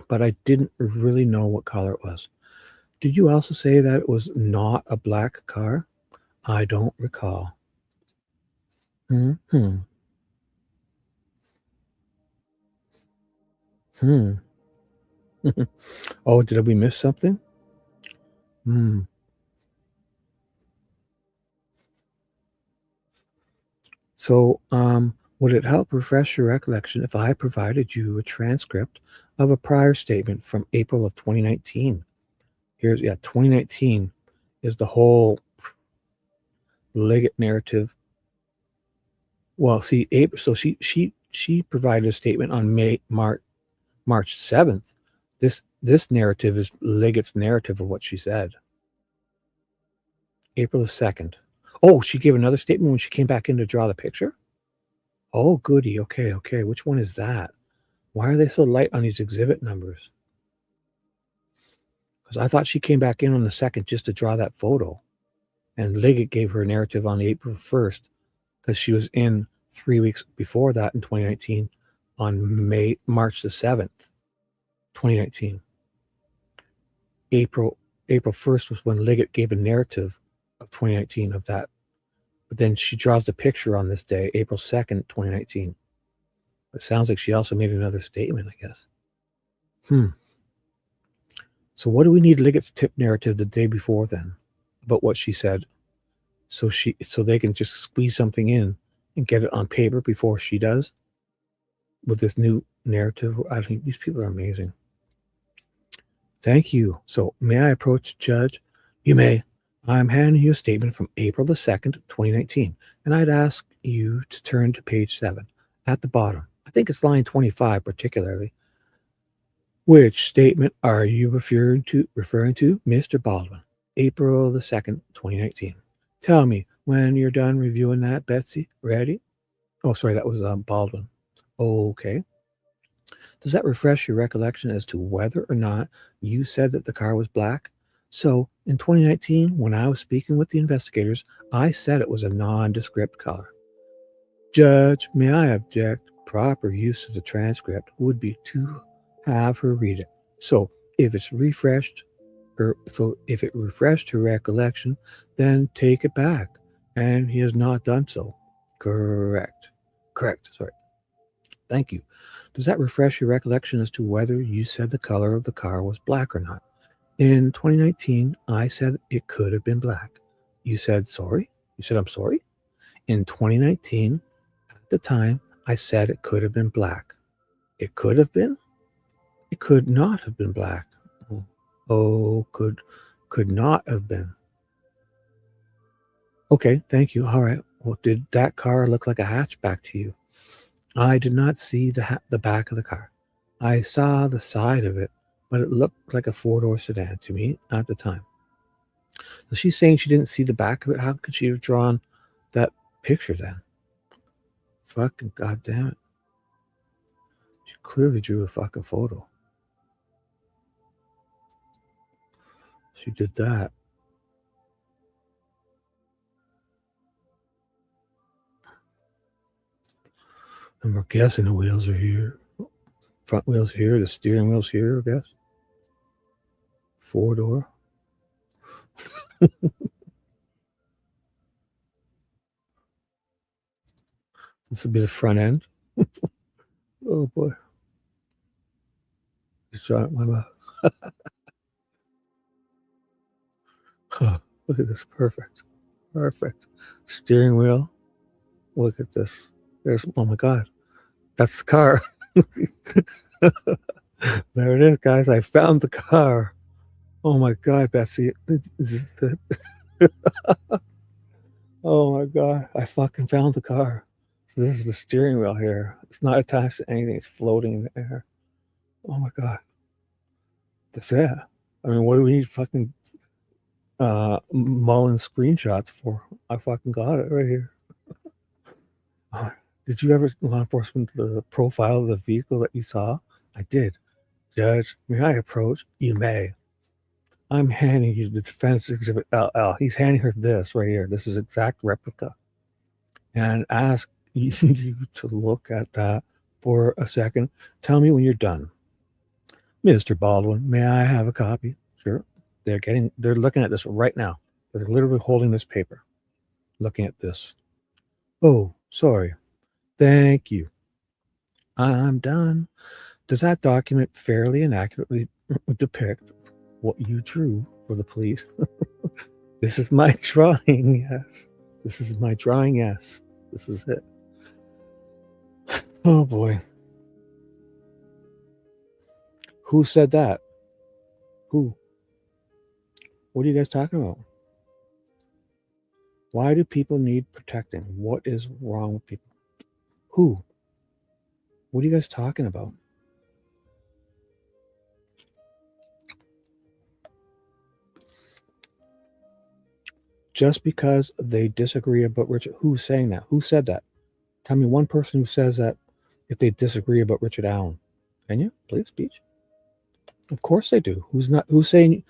but I didn't really know what color it was. Did you also say that it was not a black car? I don't recall. Oh, did we miss something? So, would it help refresh your recollection if I provided you a transcript of a prior statement from April of 2019? Here's, 2019 is the whole Liggett narrative. Well, see, April. So she provided a statement on March 7th. This narrative is Liggett's narrative of what she said. April the 2nd. Oh, she gave another statement when she came back in to draw the picture? Oh, goody. Okay. Which one is that? Why are they so light on these exhibit numbers? Because I thought she came back in on the 2nd just to draw that photo. And Liggett gave her narrative on April 1st because she was in 3 weeks before that in 2019 on March the 7th, 2019. April 1st was when Liggett gave a narrative of 2019 of that. But then she draws the picture on this day, April 2nd, 2019. It sounds like she also made another statement, I guess. So what do we need Liggett's tip narrative the day before then about what she said? So they can just squeeze something in and get it on paper before she does with this new narrative. I think these people are amazing. Thank you. So may I approach the judge? You may. I'm handing you a statement from April the 2nd, 2019, and I'd ask you to turn to page 7 at the bottom. I think it's line 25 particularly. Which statement are you referring to, Mr. Baldwin? April the 2nd, 2019. Tell me when you're done reviewing that, Betsy. Ready? Oh, sorry, that was Baldwin. Okay. Does that refresh your recollection as to whether or not you said that the car was black? So, in 2019, when I was speaking with the investigators, I said it was a nondescript color. Judge, may I object? Proper use of the transcript would be to have her read it. So, if it refreshed her recollection, then take it back. And he has not done so. Correct. Sorry. Thank you. Does that refresh your recollection as to whether you said the color of the car was black or not? In 2019, I said it could have been black. You said sorry? You said I'm sorry? In 2019, at the time, I said it could have been black. It could have been? It could not have been black. Oh, could not have been. Okay, thank you. All right. Well, did that car look like a hatchback to you? I did not see the back of the car. I saw the side of it, but it looked like a four-door sedan to me at the time. So she's saying she didn't see the back of it. How could she have drawn that picture then? Fucking goddamn it. She clearly drew a fucking photo. She did that. And we're guessing the wheels are here. Front wheel's here. The steering wheel's here, I guess. Four-door. This would be the front end. Oh boy. He's trying my mouth. Look at this. Perfect. Steering wheel. Look at this. Oh my God. That's the car. There it is, guys. I found the car. Oh my God, Betsy. Oh my God. I fucking found the car. So this is the steering wheel here. It's not attached to anything. It's floating in the air. Oh my God. That's it. I mean, what do we need fucking Mullen screenshots for? I fucking got it right here. Did you ever, law enforcement, the profile of the vehicle that you saw? I did. Judge, may I approach? You may. I'm handing you the defense exhibit LL. He's handing her this right here. This is exact replica. And ask you to look at that for a second. Tell me when you're done. Mr. Baldwin, may I have a copy? Sure. They're looking at this right now. They're literally holding this paper, looking at this. Oh, sorry. Thank you. I'm done. Does that document fairly and accurately depict what you drew for the police? This is my drawing, yes. This is my drawing, yes. This is it. Oh boy. Who said that? Who? What are you guys talking about? Why do people need protecting? What is wrong with people? Who? What are you guys talking about? Just because they disagree about Richard, who's saying that? Who said that? Tell me one person who says that if they disagree about Richard Allen. Can you please speech? Of course they do. Who's not? Who's saying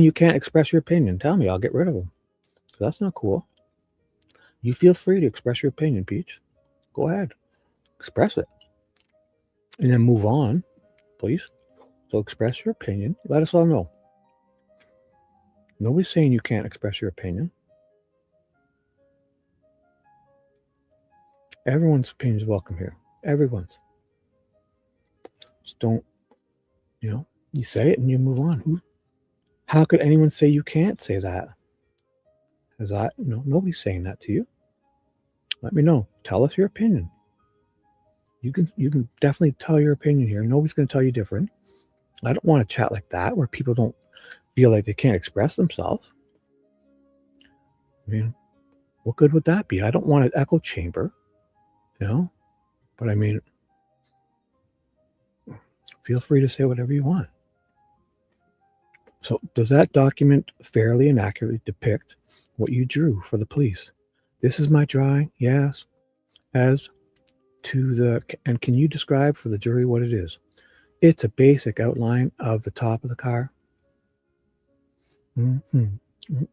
you can't express your opinion? Tell me, I'll get rid of them. That's not cool. You feel free to express your opinion, Peach. Go ahead, express it, and then move on, please. So express your opinion. Let us all know. Nobody's saying you can't express your opinion. Everyone's opinion is welcome here. Everyone's. Just don't, you say it and you move on. How could anyone say you can't say that? Nobody's saying that to you. Let me know. Tell us your opinion. You can definitely tell your opinion here. Nobody's going to tell you different. I don't want to chat like that where people don't feel like they can't express themselves. I mean, what good would that be? I don't want an echo chamber, but I mean, feel free to say whatever you want. So does that document fairly and accurately depict what you drew for the police? This is my drawing, yes. And can you describe for the jury what it is? It's a basic outline of the top of the car.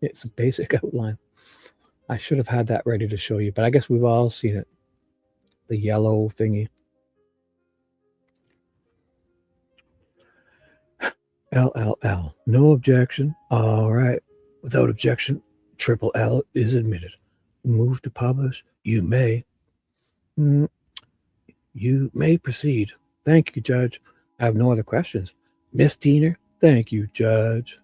It's a basic outline. I should have had that ready to show you, but I guess we've all seen it. The yellow thingy. LLL. No objection. All right. Without objection, triple L is admitted. Move to publish. You may. You may proceed. Thank you, Judge. I have no other questions. Miss Diener. Thank you, Judge.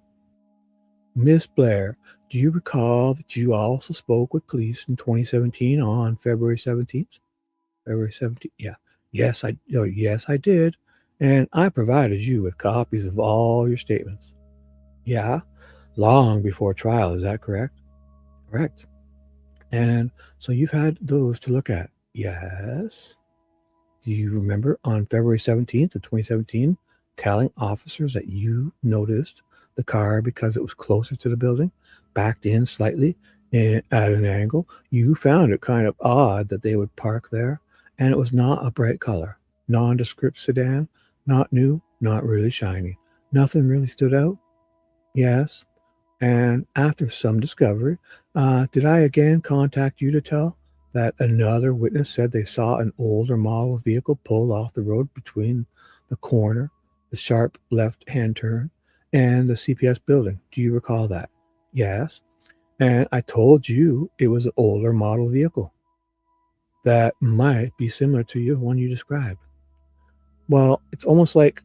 Miss Blair, do you recall that you also spoke with police in 2017 on February 17th? February 17th? Yeah. Yes, I did. And I provided you with copies of all your statements. Yeah. Long before trial. Is that correct? Correct. And so you've had those to look at. Yes. Do you remember on February 17th of 2017 telling officers that you noticed the car because it was closer to the building, backed in slightly at an angle? You found it kind of odd that they would park there, and it was not a bright color, nondescript sedan, not new, not really shiny. Nothing really stood out? Yes. And after some discovery, did I again contact you to tell that another witness said they saw an older model vehicle pull off the road between the corner, the sharp left-hand turn, and the CPS building? Do you recall that? Yes. And I told you it was an older model vehicle that might be similar to the one you described. Well, it's almost like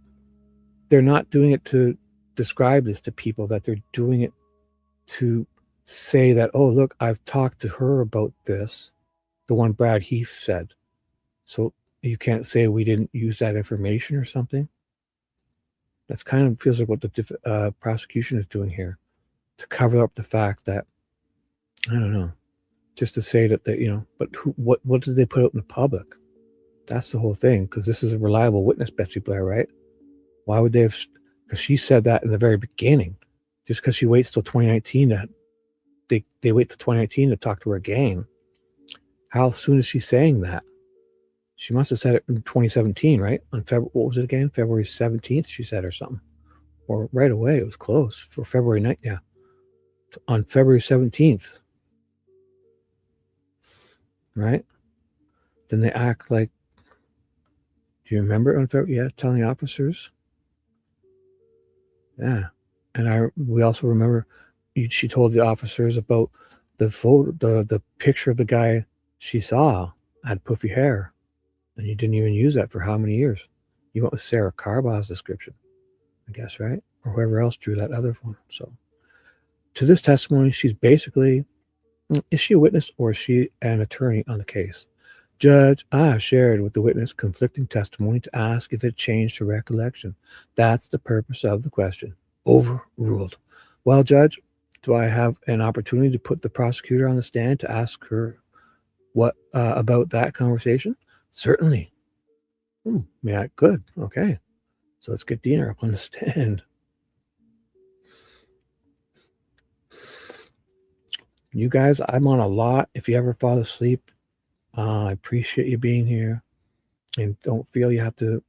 they're not doing it to describe this to people, that they're doing it to say that, oh, look, I've talked to her about this, the one Brad Heath said. So you can't say we didn't use that information or something. That's kind of feels like what the prosecution is doing here, to cover up the fact that, I don't know, just to say that they, but what did they put out in the public? That's the whole thing, because this is a reliable witness, Betsy Blair, right? Why would they have? Because she said that in the very beginning. Just because she waits till 2019 they wait till 2019 to talk to her again. How soon is she saying that? She must have said it in 2017, right? On what was it again? February 17th, she said, or something. Or right away, it was close for February 9th. Yeah. On February 17th. Right? Then they act like, do you remember on February? Yeah, telling officers. Yeah. And we also remember she told the officers about the photo, the picture of the guy she saw had puffy hair. And you didn't even use that for how many years? You went with Sarah Carbaugh's description, I guess, right? Or whoever else drew that other one. So to this testimony, she's basically, is she a witness or is she an attorney on the case? Judge, I have shared with the witness conflicting testimony to ask if it changed her recollection. That's the purpose of the question. Overruled. Well, Judge, do I have an opportunity to put the prosecutor on the stand to ask her what about that conversation? Certainly. Yeah, good. Okay. So let's get Dina up on the stand. You guys, I'm on a lot. If you ever fall asleep, I appreciate you being here. And don't feel you have to,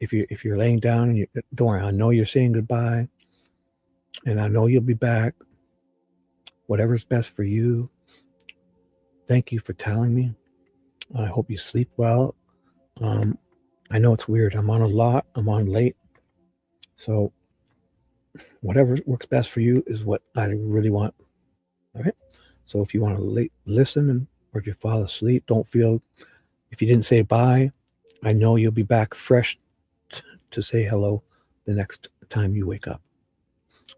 if you're laying down and don't worry, I know you're saying goodbye. And I know you'll be back. Whatever's best for you. Thank you for telling me. I hope you sleep well. I know it's weird. I'm on a lot. I'm on late. So whatever works best for you is what I really want. All right. So if you want to listen, or if you fall asleep, don't feel, if you didn't say bye, I know you'll be back fresh to say hello the next time you wake up.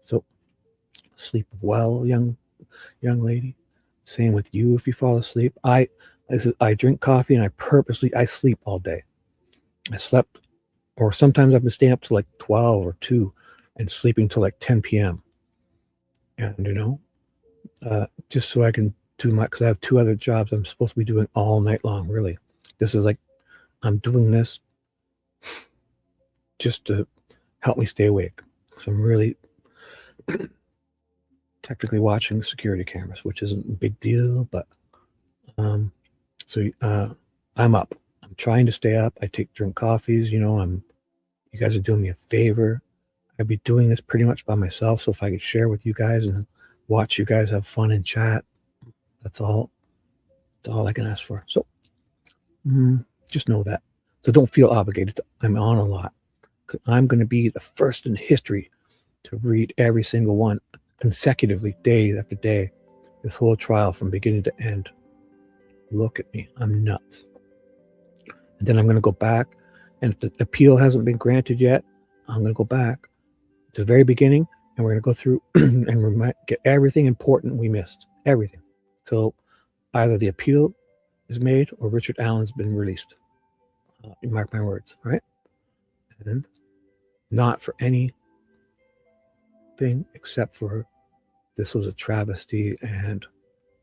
So sleep well, young lady. Same with you if you fall asleep. I drink coffee and I sleep all day. I slept, or sometimes I've been staying up to like 12 or 2 and sleeping till like 10 p.m. And just so I can do because I have 2 other jobs I'm supposed to be doing all night long, really. This is like, I'm doing this just to help me stay awake. So I'm really technically watching security cameras, which isn't a big deal, but I'm up. I'm trying to stay up. I drink coffees, you guys are doing me a favor. I'd be doing this pretty much by myself. So if I could share with you guys and watch you guys have fun and chat, that's all I can ask for. So just know that. So don't feel obligated. I'm on a lot. I'm going to be the first in history to read every single one consecutively, day after day, this whole trial from beginning to end. Look at me. I'm nuts. And then I'm going to go back. And if the appeal hasn't been granted yet, I'm going to go back to the very beginning, and we're going to go through and get everything important we missed. Everything. So either the appeal is made or Richard Allen's been released. You mark my words, right? And not for anything except for this was a travesty, and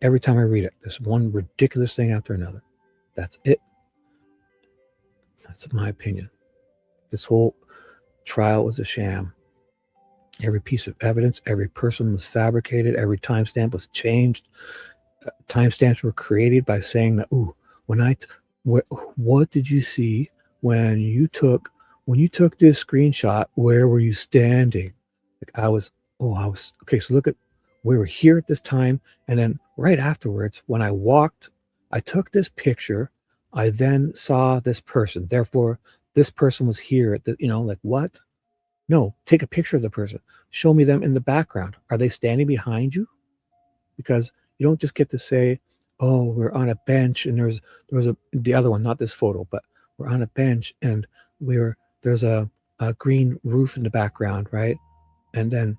every time I read it, there's one ridiculous thing after another. That's it. That's my opinion. This whole trial was a sham. Every piece of evidence, every person was fabricated, every timestamp was changed. Timestamps were created by saying that, what did you see when you took this screenshot? Where were you standing? Like I was okay. So look at, we were here at this time, and then right afterwards, when I took this picture. I then saw this person. Therefore, this person was here at the, like what? No, take a picture of the person. Show me them in the background. Are they standing behind you? Because you don't just get to say, oh, we're on a bench and there was the other one, not this photo, but we're on a bench and there's a green roof in the background, right? And then,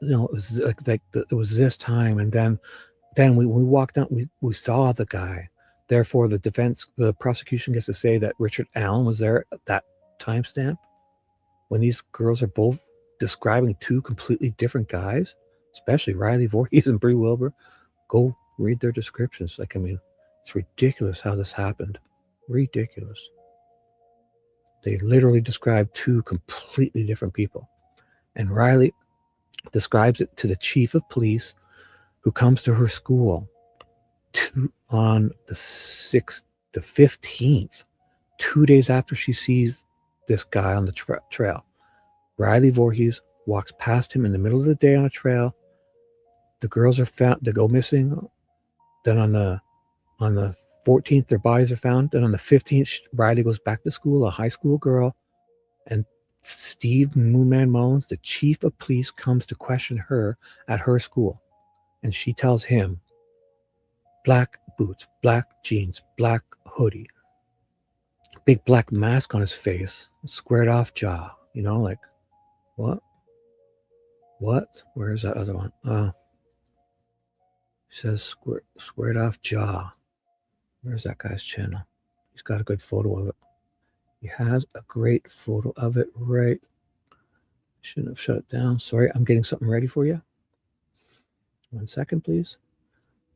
it was it was this time, and then we walked out, we saw the guy. Therefore, the prosecution gets to say that Richard Allen was there at that timestamp when these girls are both describing 2 completely different guys, especially Riley Voorhees and Bree Wilbur. Go read their descriptions. It's ridiculous how this happened. Ridiculous. They literally describe 2 completely different people. And Riley describes it to the chief of police who comes to her school on the 15th, 2 days after she sees this guy on the trail. Riley Voorhees walks past him in the middle of the day on a trail. The girls are found, they go missing. Then on the 14th, their bodies are found. Then on the 15th, Riley goes back to school, a high school girl. And Steve Moonman Mullins, the chief of police, comes to question her at her school. And she tells him, black boots, black jeans, black hoodie, big black mask on his face, squared off jaw, like, what? Where's that other one? He says squared off jaw. Where's that guy's channel? He's got a good photo of it. He has a great photo of it, right? Shouldn't have shut it down. Sorry, I'm getting something ready for you. 1 second, please.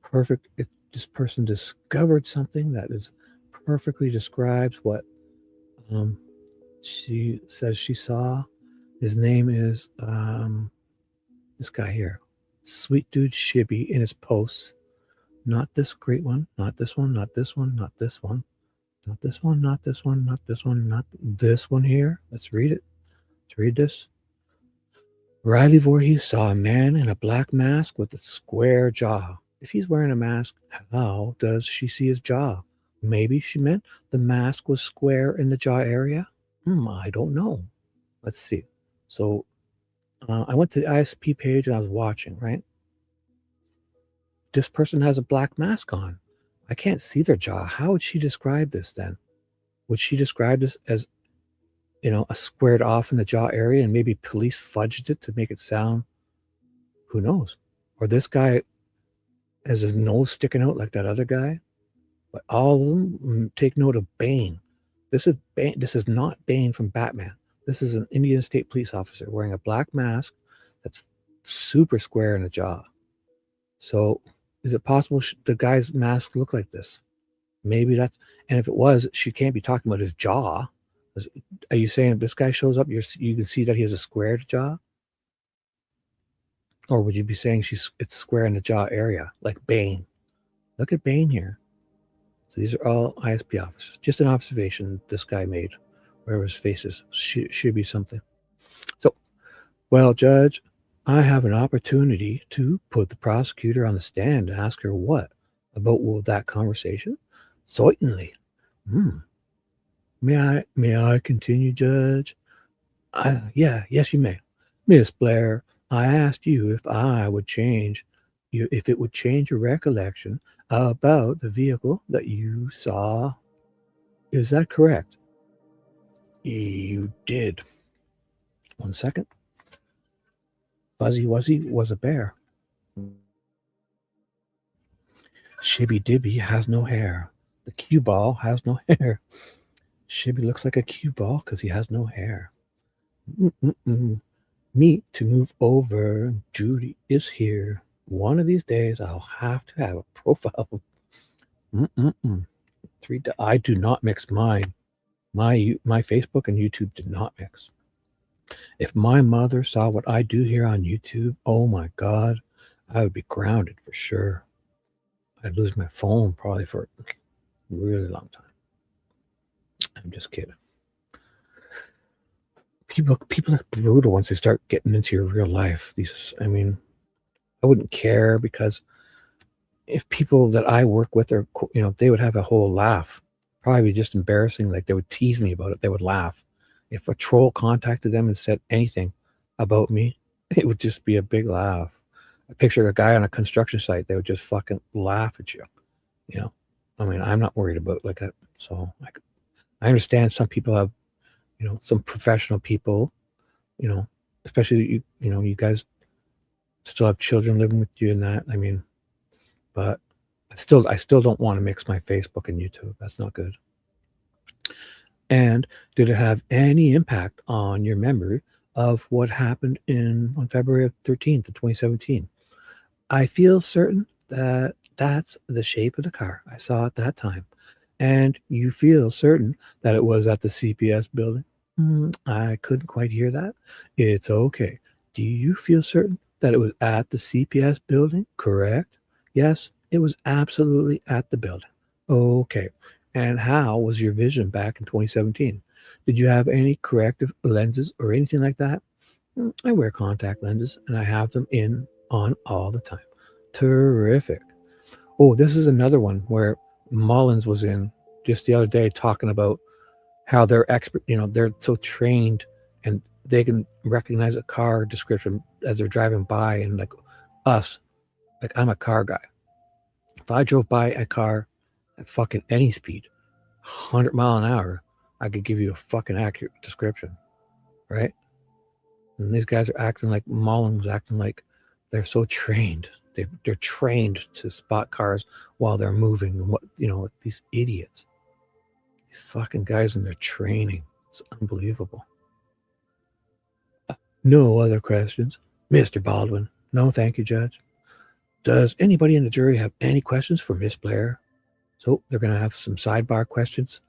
Perfect. This person discovered something that is perfectly describes what she says she saw. His name is this guy here, Sweet Dude Shibby, in his posts. Not this great one, not this one, not this one, not this one, not this one, not this one, not this one, not this one here. Let's read it. Let's read this. Riley Voorhees saw a man in a black mask with a square jaw. If he's wearing a mask, how does she see his jaw? Maybe she meant the mask was square in the jaw area? I don't know. Let's see. So I went to the ISP page and I was watching, right? This person has a black mask on. I can't see their jaw. How would she describe this then? Would she describe this as, a squared off in the jaw area and maybe police fudged it to make it sound, who knows? Or this guy has his nose sticking out like that other guy. But all of them, take note of Bane. This is Bane. This is not Bane from Batman. This is an Indian State Police officer wearing a black mask that's super square in the jaw. So is it possible the guy's mask looked like this? Maybe that's, and if it was, she can't be talking about his jaw. Are you saying if this guy shows up, you can see that he has a squared jaw? Or would you be saying it's square in the jaw area, like Bane? Look at Bane here. So these are all ISP officers. Just an observation this guy made, wherever his face is. Should be something. So, well, Judge, I have an opportunity to put the prosecutor on the stand and ask her what about that conversation? Certainly. May I continue, Judge? Yes, you may. Miss Blair, I asked you if it would change your recollection about the vehicle that you saw. Is that correct? You did. 1 second. Fuzzy Wuzzy was a bear. Shibby Dibby has no hair. The cue ball has no hair. Shibby looks like a cue ball because he has no hair. Meet to move over. Judy is here. One of these days, I'll have to have a profile. I do not mix mine. My Facebook and YouTube did not mix. If my mother saw what I do here on YouTube, oh my God, I would be grounded for sure. I'd lose my phone probably for a really long time. I'm just kidding. People are brutal once they start getting into your real life. I wouldn't care because if people that I work with are, they would have a whole laugh. Probably just embarrassing. Like they would tease me about it. They would laugh. If a troll contacted them and said anything about me, it would just be a big laugh. I picture a guy on a construction site. They would just fucking laugh at you. I'm not worried about like that. So I understand some people have, some professional people, especially you guys still have children living with you and that. But I still don't want to mix my Facebook and YouTube. That's not good. And did it have any impact on your memory of what happened on February 13th of 2017? I feel certain that that's the shape of the car I saw at that time. And you feel certain that it was at the CPS building? I couldn't quite hear that. It's okay. Do you feel certain that it was at the CPS building? Correct? Yes, it was absolutely at the building. Okay. And how was your vision back in 2017? Did you have any corrective lenses or anything like that? I wear contact lenses and I have them on all the time. Terrific. Oh, this is another one where Mullins was in just the other day talking about how they're expert, they're so trained and they can recognize a car description as they're driving by. And like us, like I'm a car guy. If I drove by a car at fucking any speed, 100 mile an hour, I could give you a fucking accurate description, right? And these guys are acting like Mullins was acting like they're so trained. They're trained to spot cars while they're moving. And what, these idiots, these fucking guys in their training. It's unbelievable. No other questions, Mr. Baldwin. No, thank you, Judge. Does anybody in the jury have any questions for Miss Blair? So they're going to have some sidebar questions.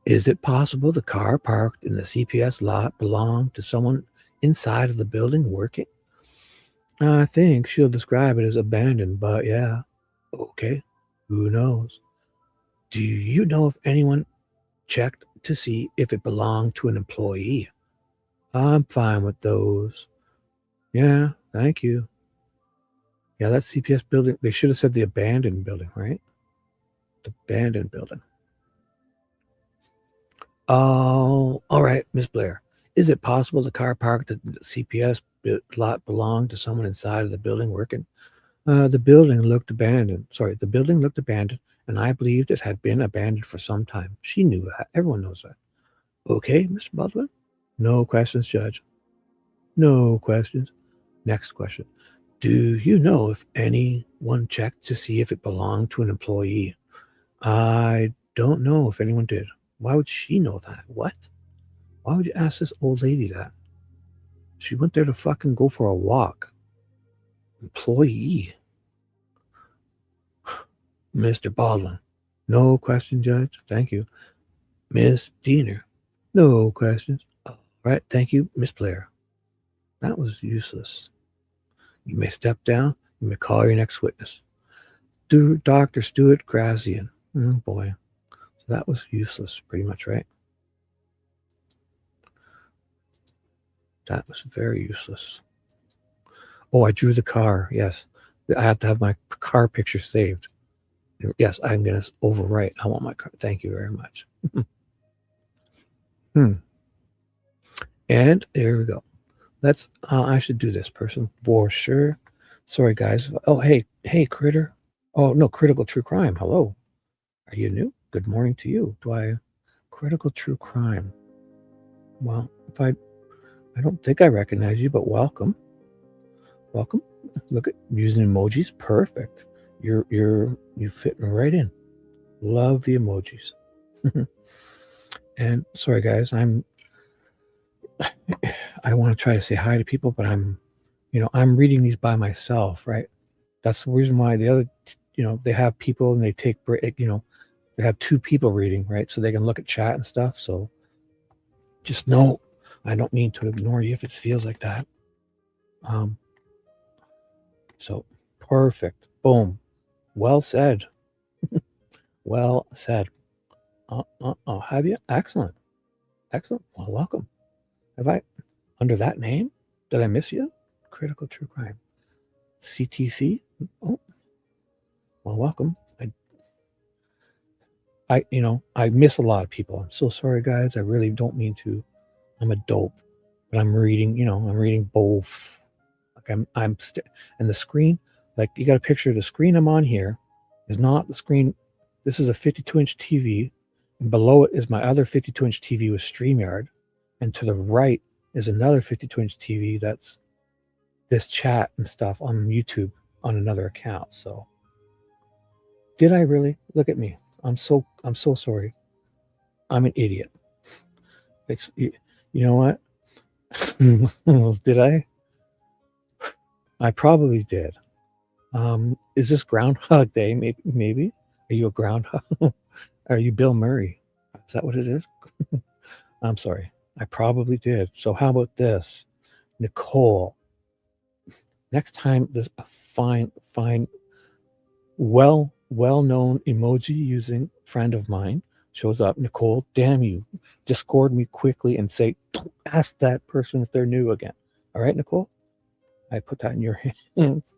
Is it possible the car parked in the CPS lot belonged to someone inside of the building working? I think she'll describe it as abandoned, but yeah. Okay, who knows? Do you know if anyone checked to see if it belonged to an employee? I'm fine with those. Yeah, thank you. Yeah, that CPS building, they should have said the abandoned building, right? The abandoned building. Oh, all right, Miss Blair. Is it possible the car parked at the CPS lot belonged to someone inside of the building working? The building looked abandoned. Sorry, the building looked abandoned, and I believed it had been abandoned for some time. She knew that. Everyone knows that. Okay, Mr. Baldwin? No questions, Judge. No questions. Next question. Do you know if anyone checked to see if it belonged to an employee? I don't know if anyone did. Why would she know that? What? Why would you ask this old lady that? She went there to fucking go for a walk. Employee. Mr. Baldwin. No question, Judge. Thank you. Miss Diener. No questions. All right. Thank you, Miss Blair. That was useless. You may step down. You may call your next witness. Dr. Stuart Grassian. Oh, boy. So that was useless, pretty much, right? That was very useless. Oh, I drew the car. Yes. I have to have my car picture saved. Yes, I'm going to overwrite. I want my car. Thank you very much. And there we go. Let's, I should do this person for sure. Sorry, guys. Oh, hey, Critter. Oh, no, Critical True Crime. Hello. Are you new? Good morning to you. Critical True Crime. Well, I don't think I recognize you, but welcome. Welcome. Look at using emojis. Perfect. You fit right in. Love the emojis. And sorry, guys, I want to try to say hi to people, but I'm reading these by myself, right? That's the reason why the other, they have people and they take, they have two people reading, right? So they can look at chat and stuff. So just know, I don't mean to ignore you if it feels like that. So perfect. Boom. Well said. Well said. Have you? Excellent. Excellent. Well, welcome. Have I, under that name, did I miss you? Critical True Crime. CTC? Oh, well, welcome. I miss a lot of people. I'm so sorry, guys. I really don't mean to. I'm a dope, but I'm reading, I'm reading both. Like and the screen, like you got a picture of the screen I'm on here is not the screen. This is a 52-inch TV, and below it is my other 52-inch TV with StreamYard, and to the right is another 52-inch TV that's this chat and stuff on YouTube on another account. So did I really? Look at me. I'm so sorry. I'm an idiot. It's, you know what? Did I? I probably did. Is this Groundhog Day? Maybe. Are you a groundhog? Are you Bill Murray? Is that what it is? I'm sorry. I probably did. So how about this? Nicole. Next time this fine, well-known emoji using friend of mine shows up, Nicole, damn you, Discord me quickly and say, don't ask that person if they're new again. All right, Nicole? I put that in your hands.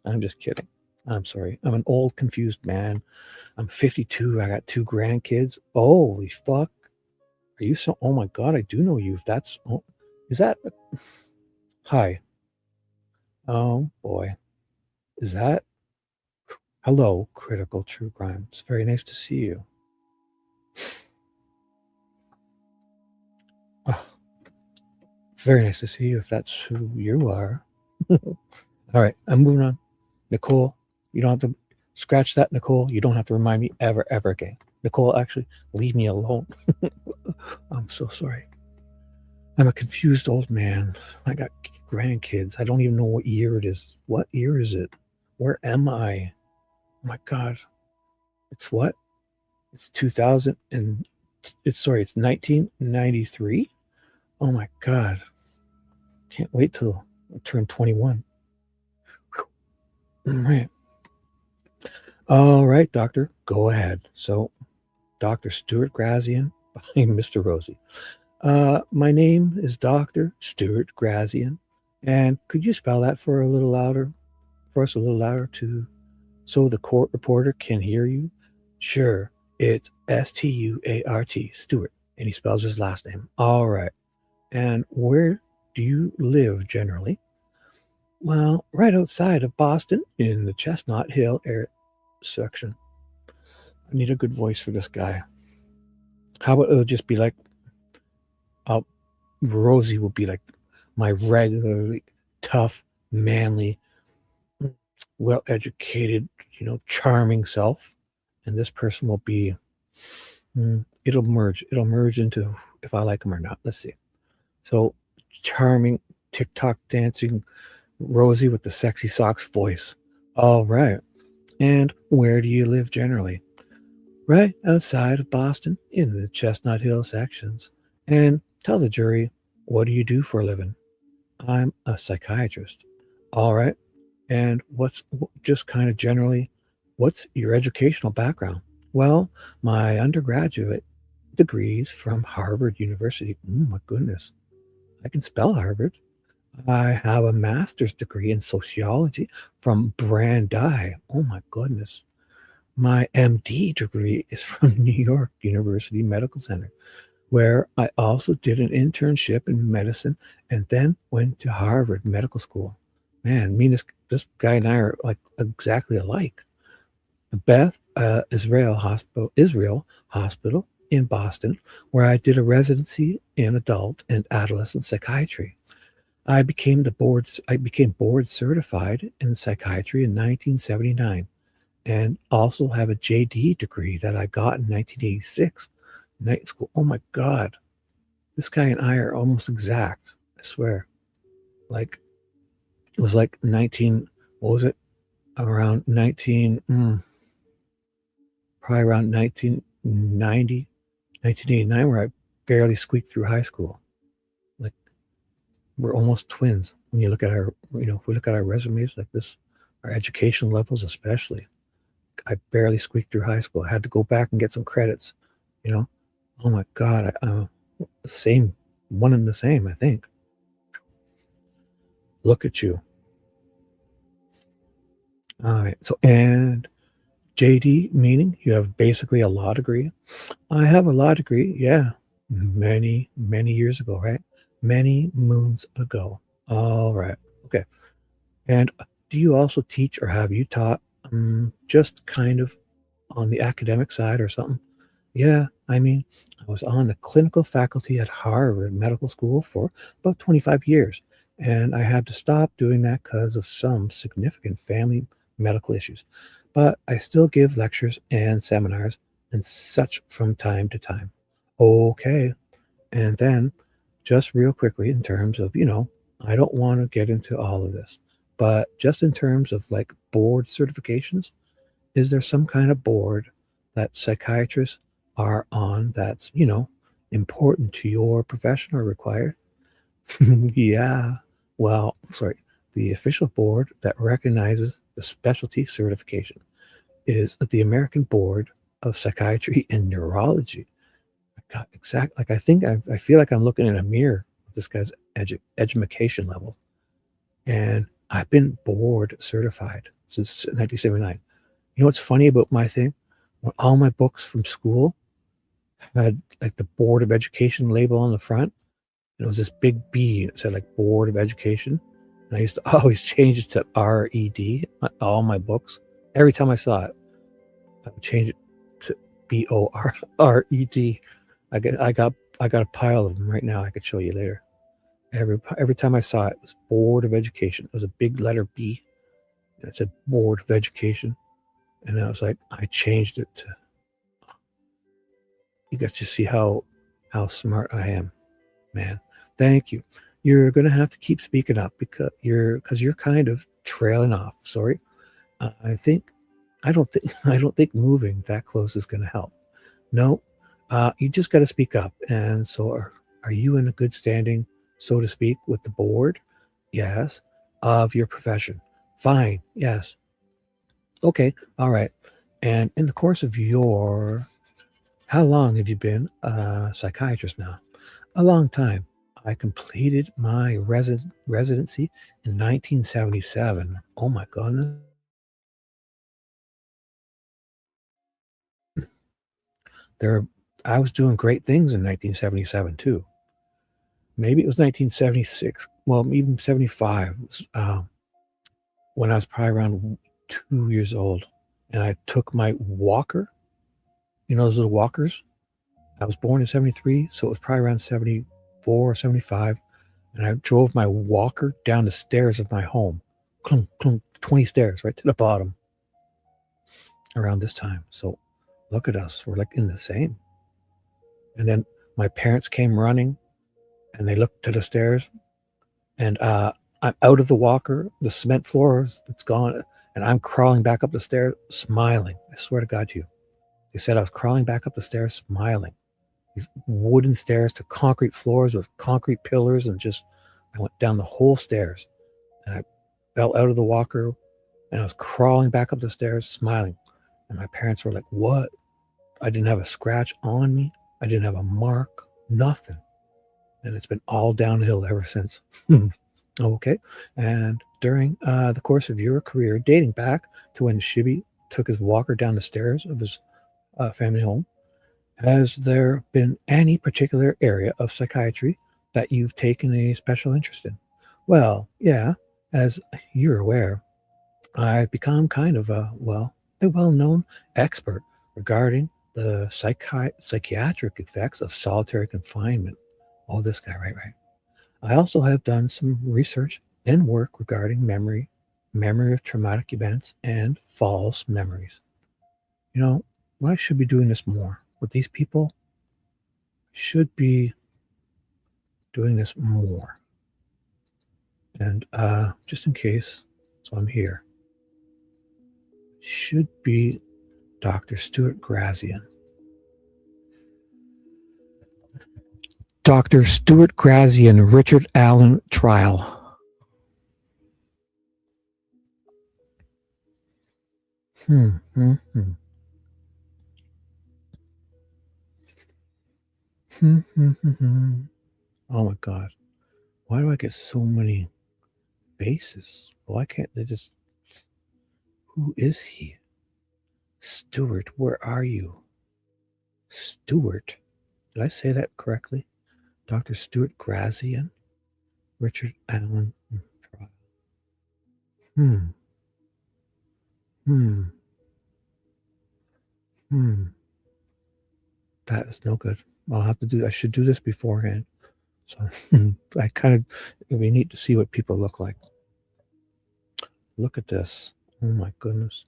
I'm just kidding. I'm sorry. I'm an old, confused man. I'm 52. I got 2 grandkids. Holy fuck. Are you so? Oh my God, I do know you. If that's, is that? Hi. Oh boy. Is that? Hello, Critical True Crime. It's very nice to see you. Oh, it's very nice to see you if that's who you are. All right, I'm moving on. Nicole, you don't have to scratch that, Nicole. You don't have to remind me ever again. Nicole, actually, leave me alone. I'm so sorry. I'm a confused old man. I got grandkids. I don't even know what year it is. What year is it? Where am I? Oh my God. It's what? It's 2000 and it's 1993. Oh my God. Can't wait till I turn 21. All right, doctor, go ahead. So, Dr. Stuart Grassian by Mr. Rosie. My name is Dr. Stuart Grassian, and could you spell that for us a little louder, so the court reporter can hear you? Sure, it's Stuart, Stuart, and he spells his last name. All right. And where do you live generally? Well, right outside of Boston in the Chestnut Hill area section. I need a good voice for this guy. How about it'll just be like, Rosie will be like my regularly tough, manly, well-educated, charming self. And this person will be, it'll merge into if I like him or not. Let's see. So charming, TikTok dancing Rosie with the sexy socks voice. All right. And where do you live generally? Right outside of Boston in the Chestnut Hill sections. And tell the jury, what do you do for a living? I'm a psychiatrist. All right. And what's your educational background? Well, my undergraduate degrees from Harvard University. My goodness. I can spell Harvard. I have a master's degree in sociology from Brandeis. Oh my goodness. My MD degree is from New York University Medical Center, where I also did an internship in medicine and then went to Harvard Medical School. Man, this guy and I are like exactly alike. The Beth Israel Hospital in Boston, where I did a residency in adult and adolescent psychiatry. I became board certified in psychiatry in 1979 and also have a JD degree that I got in 1986 night school. Oh my God. This guy and I are almost exact. I swear. Like, it was like around 1990, 1989, where I barely squeaked through high school. Like, we're almost twins. When you look at if we look at our resumes like this, our education levels especially. I barely squeaked through high school. I had to go back and get some credits, Oh my God, I'm one and the same, I think. Look at you. All right, so, and JD, meaning you have basically a law degree. I have a law degree, yeah, many years ago, right? Many moons ago. All right, okay. And do you also teach, or have you taught just kind of on the academic side or something? Yeah, I was on the clinical faculty at Harvard Medical School for about 25 years, and I had to stop doing that because of some significant family medical issues. But I still give lectures and seminars and such from time to time. Okay, and then just real quickly in terms of, I don't want to get into all of this, but just in terms of like board certifications, is there some kind of board that psychiatrists are on that's, important to your profession or required? Yeah. Well, the official board that recognizes the specialty certification is the American Board of Psychiatry and Neurology. God, exactly. Like, I feel like I'm looking in a mirror with this guy's education level. And I've been board certified since 1979. You know what's funny about my thing? When all my books from school had like the Board of Education label on the front, and it was this big B, and it said like Board of Education. And I used to always change it to RED on all my books. Every time I saw it, I would change it to BORRED. I got a pile of them right now. I could show you later. Every time I saw it, it was Board of Education. It was a big letter B. and it said Board of Education. And I was like, I changed it to, you guys just see how smart I am, man. Thank you. You're going to have to keep speaking up because you're kind of trailing off. Sorry. I don't think moving that close is going to help. No, you just got to speak up. And so are you in a good standing, so to speak, with the board? Yes. Of your profession? Fine. Yes. Okay. All right. And in the course of how long have you been a psychiatrist now? A long time. I completed my residency in 1977. Oh my goodness. I was doing great things in 1977 too. Maybe it was 1976. Well, even 75. When I was probably around 2 years old, and I took my walker. You know those little walkers? I was born in 73, so it was probably around 74 or 75. And I drove my walker down the stairs of my home. Clunk, clunk, 20 stairs right to the bottom around this time. So look at us. We're like in the same. And then my parents came running and they looked to the stairs, and I'm out of the walker. The cement floor, it's gone. And I'm crawling back up the stairs, smiling. I swear to God to you. They said I was crawling back up the stairs, smiling. These wooden stairs to concrete floors with concrete pillars, and I went down the whole stairs, and I fell out of the walker, and I was crawling back up the stairs, smiling. And my parents were like, what? I didn't have a scratch on me. I didn't have a mark, nothing. And it's been all downhill ever since. Okay. And during the course of your career, dating back to when Shibby took his walker down the stairs of his family home, has there been any particular area of psychiatry that you've taken a special interest in? Well, yeah, as you're aware, I've become kind of a well-known expert regarding the psychiatric effects of solitary confinement. Oh, this guy, right. I also have done some research and work regarding memory of traumatic events, and false memories. You know, I should be doing this more with these people. Should be doing this more. And just in case, so I'm here. Should be Dr. Stuart Grassian. Dr. Stuart Grassian, Richard Allen trial. Oh my God. Why do I get so many faces? Why can't they just... Who is he? Stuart, where are you? Stuart? Did I say that correctly? Dr. Stuart Grassian? Richard Allen trial. That is no good. I should do this beforehand. So we need to see what people look like. Look at this. Oh my goodness.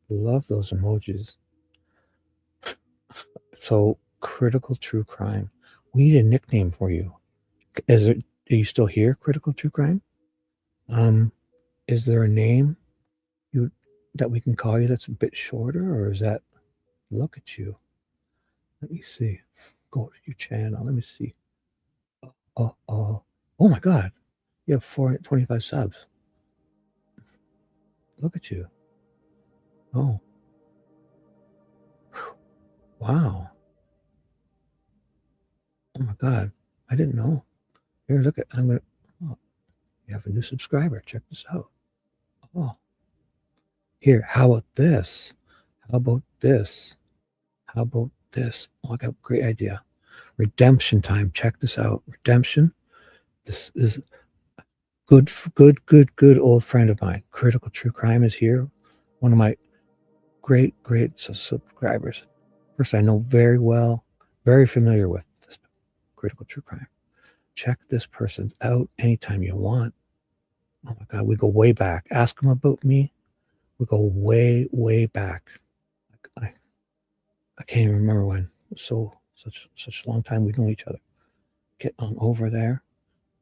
Love those emojis. So, Critical True Crime. We need a nickname for you. Are you still here, Critical True Crime? Is there a name that we can call you that's a bit shorter, or is that... Look at you. Let me see. Go to your channel. Let me see. Oh my God. You have 425 subs. Look at you. Oh. Wow. Oh my God. I didn't know. Here, look at... Oh, you have a new subscriber. Check this out. Oh. Here, how about this? How about this? How about this? Oh, I got a great idea. Redemption time. Check this out. Redemption. This is good old friend of mine. Critical True Crime is here. One of my great subscribers. Person I know very well, very familiar with this Critical True Crime. Check this person out anytime you want. Oh my God, we go way back. Ask him about me. We go way, way back. I can't even remember when. Such a long time we've known each other. Get on over there.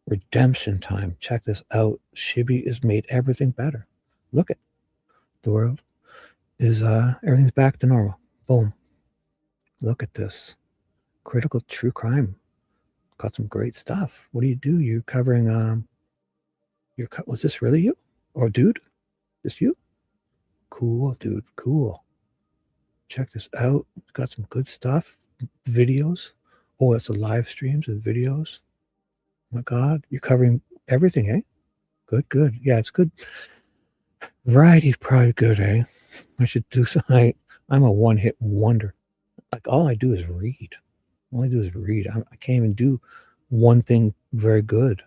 Redemption time. Check this out. Shibby has made everything better. Look at the world is everything's back to normal. Boom. Look at this. Critical true crime. Got some great stuff. What do? You're covering was this really you? Or dude? This you? Cool, dude. Cool. Check this out. It's got some good stuff. Videos. Oh, it's a live streams and videos. Oh my God. You're covering everything, eh? Good, good. Yeah, it's good. Variety's probably good, eh? I should do some. I'm a one-hit wonder. Like all I do is read. All I do is read. I can't even do one thing very good.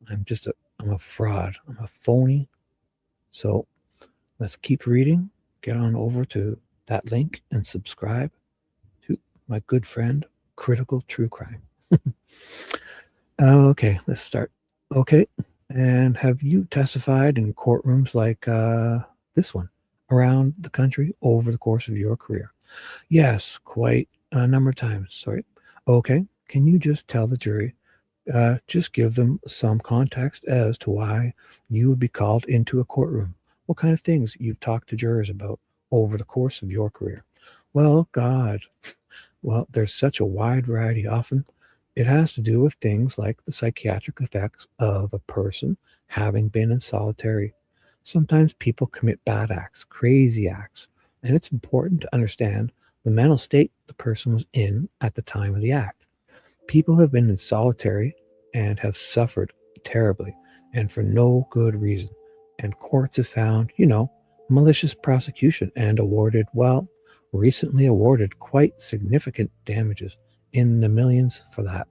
I'm a fraud. I'm a phony. So let's keep reading. Get on over to that link and subscribe to my good friend, Critical True Crime. Okay, let's start. Okay, and have you testified in courtrooms like this one around the country over the course of your career? Yes, quite a number of times. Sorry. Okay, can you just tell the jury, just give them some context as to why you would be called into a courtroom? What kind of things you've talked to jurors about over the course of your career? Well, God, well, there's such a wide variety. Often it has to do with things like the psychiatric effects of a person having been in solitary. Sometimes people commit bad acts, crazy acts, and it's important to understand the mental state the person was in at the time of the act. People have been in solitary and have suffered terribly and for no good reason. And courts have found, malicious prosecution and recently awarded quite significant damages in the millions for that.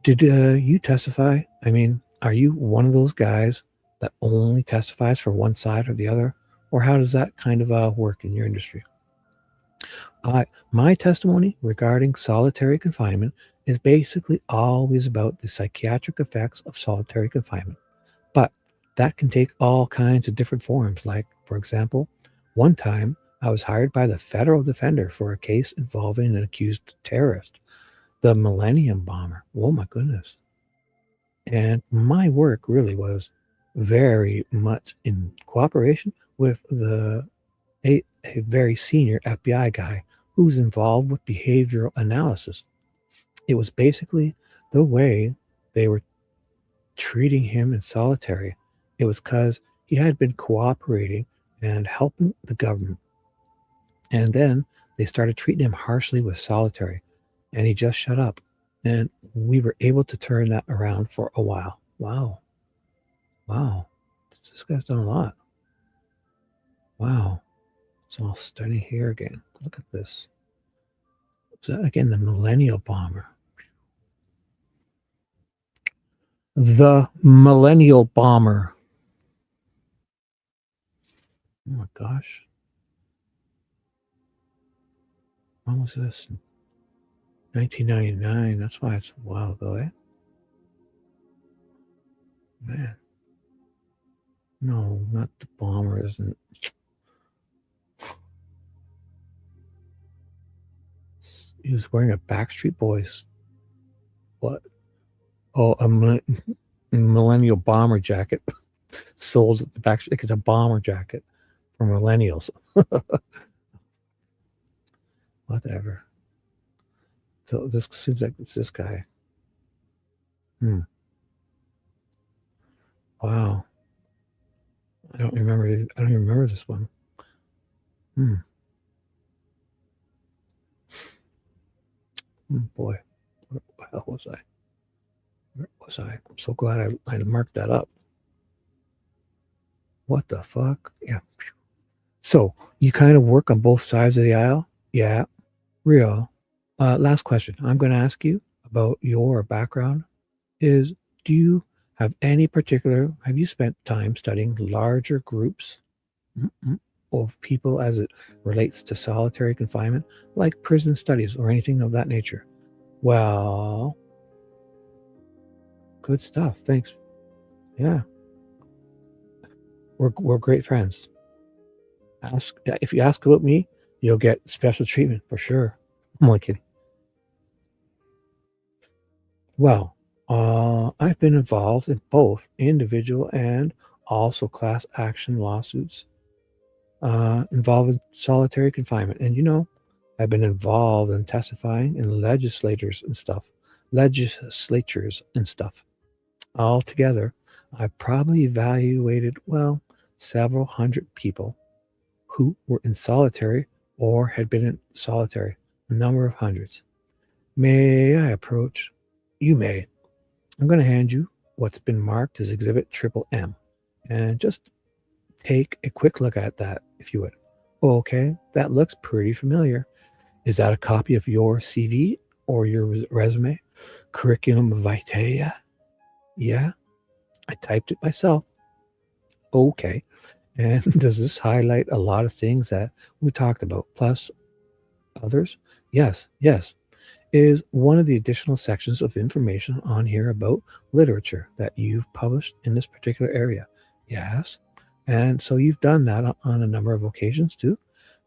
Did you testify? I mean, are you one of those guys that only testifies for one side or the other? Or how does that kind of work in your industry? My testimony regarding solitary confinement is basically always about the psychiatric effects of solitary confinement. But that can take all kinds of different forms. Like, for example, one time I was hired by the federal defender for a case involving an accused terrorist, the Millennium Bomber. Oh my goodness. And my work really was very much in cooperation with a very senior FBI guy who's involved with behavioral analysis. It was basically the way they were treating him in solitary. It was because he had been cooperating and helping the government. And then they started treating him harshly with solitary, and he just shut up. And we were able to turn that around for a while. Wow. Wow. This guy's done a lot. Wow. It's all starting here again. Look at this. Is that again the Millennial Bomber? The Millennial Bomber. Oh my gosh. When was this? 1999. That's why it's a while ago, eh? Man. No, not the bomber, isn't it? He was wearing a Backstreet Boys. What? Oh, a Millennial Bomber jacket. Sold at the Backstreet. It's a bomber jacket for millennials. Whatever. So this seems like it's this guy. Wow. I don't even remember this one. Boy, where the hell was I? Where was I? I'm so glad I marked that up. What the fuck? Yeah. So you kind of work on both sides of the aisle? Yeah. Real. Last question I'm going to ask you about your background is, do you have have you spent time studying larger groups of people as it relates to solitary confinement, like prison studies or anything of that nature? Well, good stuff. Thanks. Yeah. We're great friends. If you ask about me, you'll get special treatment for sure. I'm only kidding. Well, I've been involved in both individual and also class action lawsuits involving solitary confinement. And I've been involved in testifying in legislatures and stuff. Altogether, I've probably evaluated, well, several hundred people who were in solitary or had been in solitary, a number of hundreds. May I approach? You may. I'm going to hand you what's been marked as Exhibit Triple M, and just take a quick look at that, if you would. Okay, that looks pretty familiar. Is that a copy of your CV or your resume? Curriculum vitae? Yeah, I typed it myself. Okay, and does this highlight a lot of things that we talked about, plus others? Yes. Is one of the additional sections of information on here about literature that you've published in this particular area? Yes. And so you've done that on a number of occasions too?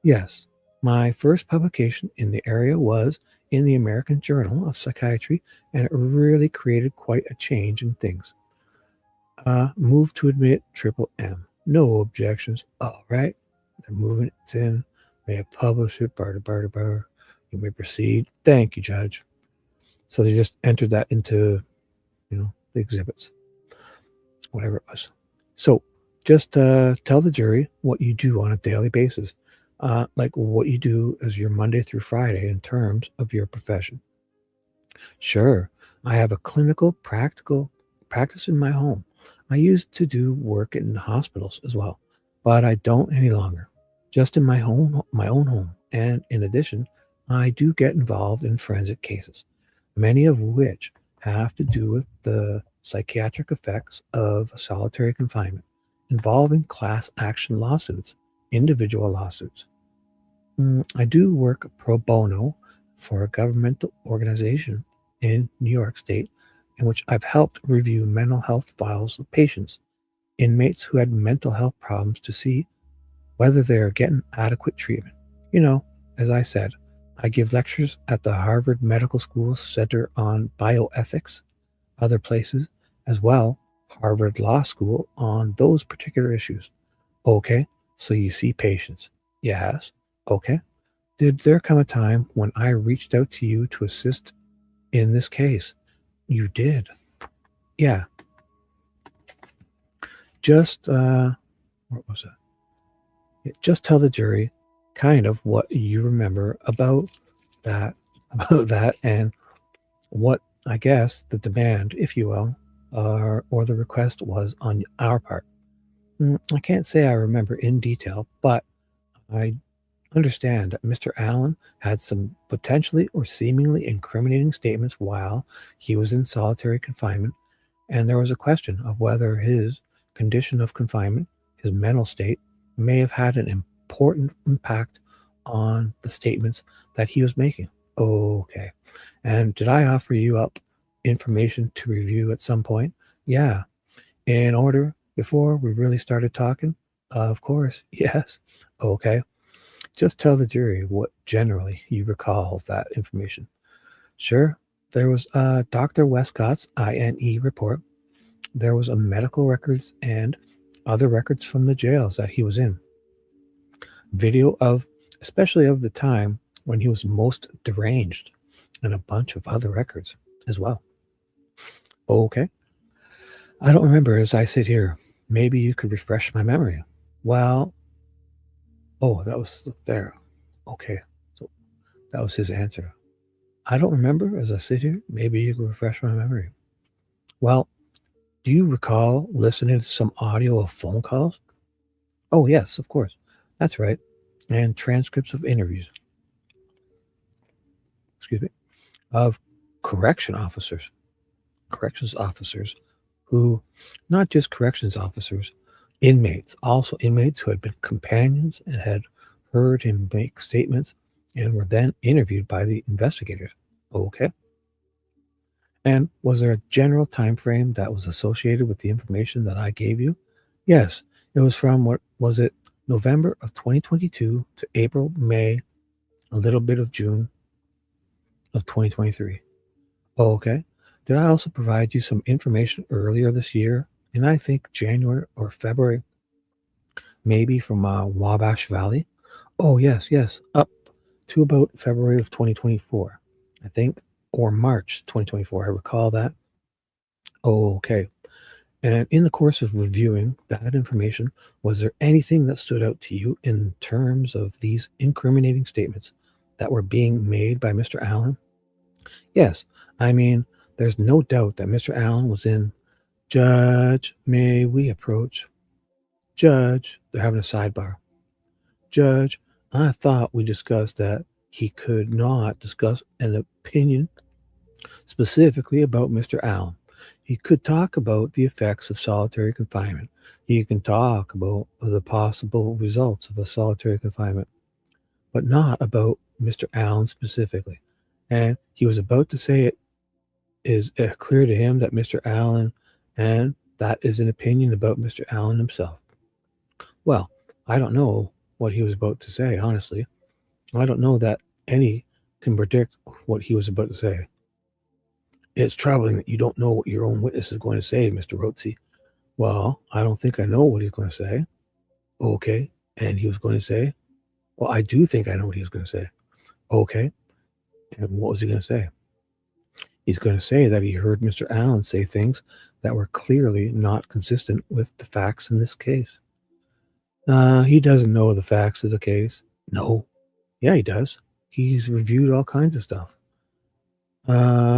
Yes. My first publication in the area was in the American Journal of Psychiatry, and it really created quite a change in things. Move to admit Triple M. No objections. All right. They're moving it in. May I publish it? Bar. You may proceed. Thank you, Judge. So they just entered that into, the exhibits, whatever it was. So just tell the jury what you do on a daily basis, like what you do as your Monday through Friday in terms of your profession. Sure, I have a clinical, practical practice in my home. I used to do work in hospitals as well, but I don't any longer. Just in my own home. And in addition, I do get involved in forensic cases, many of which have to do with the psychiatric effects of solitary confinement, involving class action lawsuits, individual lawsuits. I do work pro bono for a governmental organization in New York State, in which I've helped review mental health files of patients, inmates who had mental health problems, to see whether they are getting adequate treatment. As I said, I give lectures at the Harvard Medical School Center on Bioethics, other places as well, Harvard Law School, on those particular issues. Okay, so you see patients. Yes. Okay. Did there come a time when I reached out to you to assist in this case? You did. Yeah. Just, what was it? Just tell the jury kind of what you remember about that, and what, I guess, the demand, if you will, or the request was on our part. I can't say I remember in detail, but I understand that Mr. Allen had some potentially or seemingly incriminating statements while he was in solitary confinement, and there was a question of whether his condition of confinement, his mental state, may have had an important impact on the statements that he was making. Okay. And did I offer you up information to review at some point? Yeah. In order, before we really started talking? Of course. Yes. Okay. Just tell the jury what generally you recall of that information. Sure. There was Dr. Westcott's INE report. There was a medical records and other records from the jails that he was in. Video of, especially of the time when he was most deranged, and a bunch of other records as well. Okay. I don't remember as I sit here. Maybe you could refresh my memory. Well, that was there. Okay. So that was his answer. I don't remember as I sit here. Maybe you could refresh my memory. Well, do you recall listening to some audio of phone calls? Oh, yes, of course. That's right. And transcripts of interviews. Of corrections officers who, not just corrections officers, inmates, also inmates who had been companions and had heard him make statements and were then interviewed by the investigators. Okay. And was there a general time frame that was associated with the information that I gave you? Yes, It was from, what was it, November of 2022 to April, May, a little bit of June of 2023. Oh, okay. Did I also provide you some information earlier this year? And I think January or February, maybe from Wabash Valley? Oh, yes, yes. Up to about February of 2024, I think, or March 2024. I recall that. Oh, okay. And in the course of reviewing that information, was there anything that stood out to you in terms of these incriminating statements that were being made by Mr. Allen? Yes, I mean, there's no doubt that Mr. Allen was in. Judge, may we approach? Judge, they're having a sidebar. Judge, I thought we discussed that he could not discuss an opinion specifically about Mr. Allen. He could talk about the effects of solitary confinement. He can talk about the possible results of a solitary confinement, but not about Mr. Allen specifically. And he was about to say it is clear to him that Mr. Allen, and that is an opinion about Mr. Allen himself. Well, I don't know what he was about to say, honestly. I don't know that any can predict what he was about to say. It's troubling that you don't know what your own witness is going to say, Mr. Rotzi. Well, I don't think I know what he's going to say. Okay. And he was going to say, well, I do think I know what he was going to say. Okay. And what was he going to say? He's going to say that he heard Mr. Allen say things that were clearly not consistent with the facts in this case. He doesn't know the facts of the case. No. Yeah, he does. He's reviewed all kinds of stuff.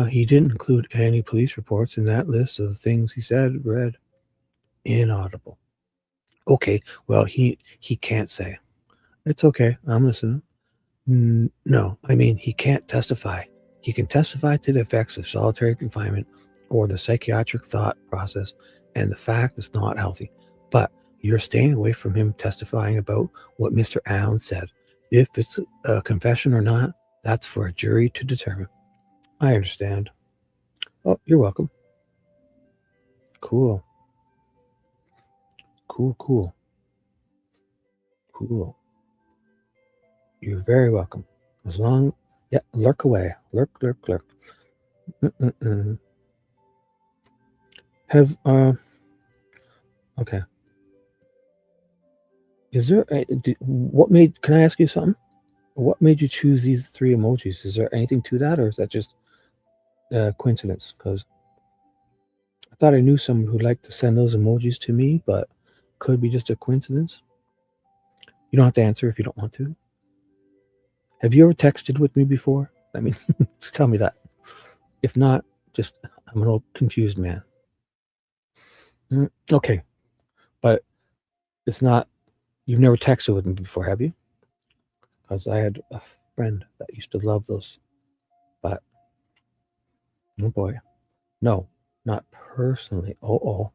He didn't include any police reports in that list of things he said, read. Inaudible. Okay, well, he can't say. It's okay, I'm listening. No, I mean, he can't testify. He can testify to the effects of solitary confinement or the psychiatric thought process, and the fact is not healthy. But you're staying away from him testifying about what Mr. Allen said. If it's a confession or not, that's for a jury to determine. I understand. Oh, you're welcome. Cool. Cool. You're very welcome. As long, yeah, lurk away. Lurk. Have, okay. Is there, can I ask you something? What made you choose these three emojis? Is there anything to that, or is that just coincidence? Because I thought I knew someone who'd like to send those emojis to me, but could be just a coincidence. You don't have to answer if you don't want to. Have you ever texted with me before? I mean, just tell me that. If not, just, I'm an old confused man. Okay. But it's not, you've never texted with me before, have you? Because I had a friend that used to love those. But, oh boy. No, not personally. Oh.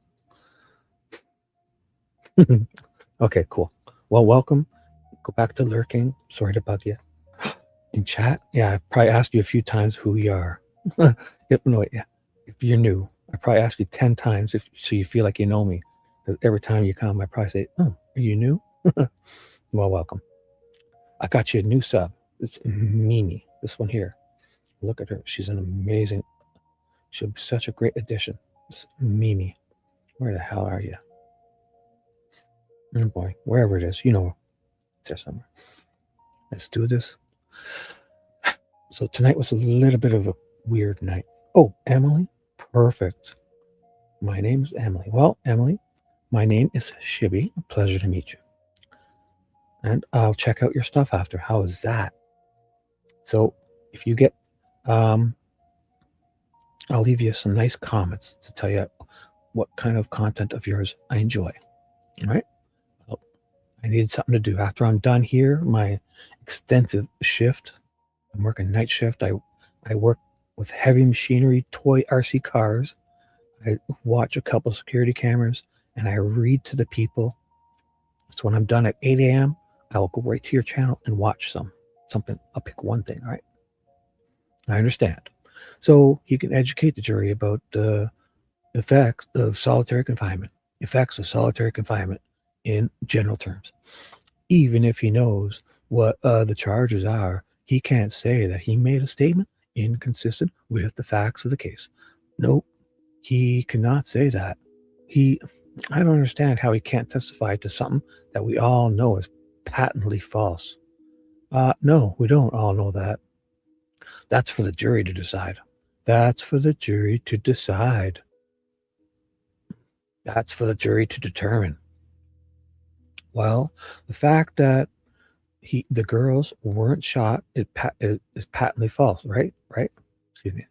Okay, cool. Well, welcome. Go back to lurking. Sorry to bug you. In chat, yeah, I probably asked you a few times who you are. If you're new, I probably asked you 10 times so you feel like you know me. Because every time you come, I probably say, "Oh, are you new?" Well, welcome. I got you a new sub. It's Mimi. This one here. Look at her. She's an amazing. She'll be such a great addition. It's Mimi. Where the hell are you? Oh boy, wherever it is, you know, it's there somewhere. Let's do this. So tonight was a little bit of a weird night. Oh, Emily? Perfect. My name is Emily. Well, Emily, my name is Shibby. Pleasure to meet you. And I'll check out your stuff after. How is that? So if you get, I'll leave you some nice comments to tell you what kind of content of yours I enjoy. All right? Well, I needed something to do. After I'm done here, my extensive shift, I'm working night shift. I work with heavy machinery, toy RC cars. I watch a couple security cameras, and I read to the people. So when I'm done at 8 a.m., I will go right to your channel and watch something. I'll pick one thing, all right? I understand. So you can educate the jury about the effects of solitary confinement. Effects of solitary confinement in general terms. Even if he knows what the charges are, he can't say that he made a statement inconsistent with the facts of the case. Nope, he cannot say that. I don't understand how he can't testify to something that we all know is patently false. No, we don't all know that. That's for the jury to decide. That's for the jury to decide. That's for the jury to determine. Well, the fact that the girls weren't shot is patently false, right? Right? Excuse me.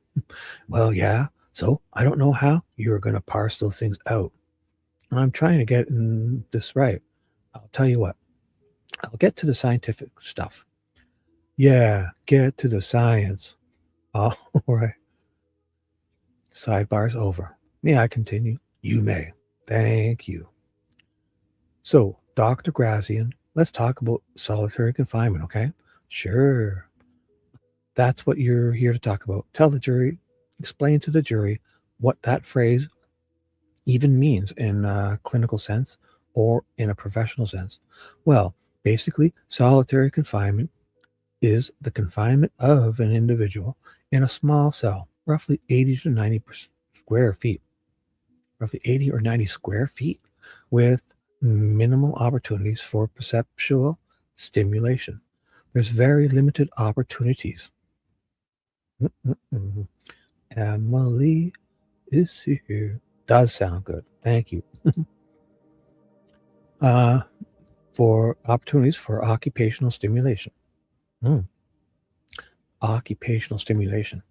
Well, yeah. So I don't know how you're going to parse those things out. I'm trying to get this right. I'll tell you what. I'll get to the scientific stuff. Yeah, get to the science. All right. Sidebar's over. May I continue? You may. Thank you. So, Dr. Grassian, let's talk about solitary confinement, okay? Sure. That's what you're here to talk about. Tell the jury, explain to the jury what that phrase even means in a clinical sense or in a professional sense. Well, basically, solitary confinement is the confinement of an individual in a small cell, roughly 80 to 90 square feet, roughly 80 or 90 square feet, with minimal opportunities for perceptual stimulation. There's very limited opportunities. Emily is here. Does sound good. Thank you. For opportunities for occupational stimulation. Occupational stimulation.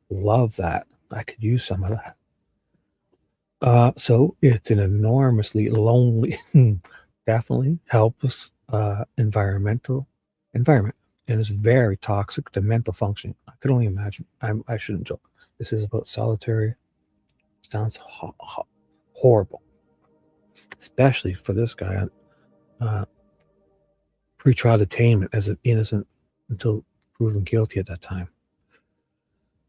Love that. I could use some of that. So it's an enormously lonely, definitely helpless environment, and it's very toxic to mental functioning. I could only imagine. I shouldn't joke. This is about solitary. Sounds horrible, especially for this guy. Pretrial detainment as an innocent until proven guilty at that time.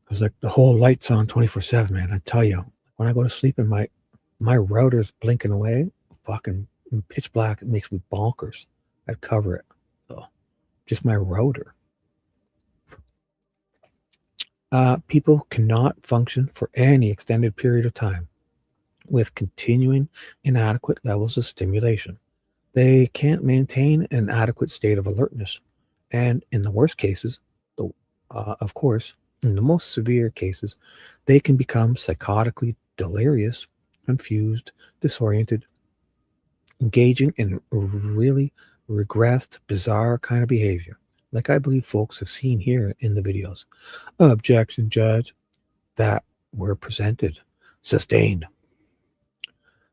It was like the whole light's on 24/7, man. I tell you, when I go to sleep and my router's blinking away, fucking pitch black, it makes me bonkers. I cover it. So just my router. People cannot function for any extended period of time with continuing inadequate levels of stimulation. They can't maintain an adequate state of alertness. And in the worst cases, of course, in the most severe cases, they can become psychotically delirious, confused, disoriented, engaging in really regressed, bizarre kind of behavior, like I believe folks have seen here in the videos. Objection, Judge, that were presented. Sustained.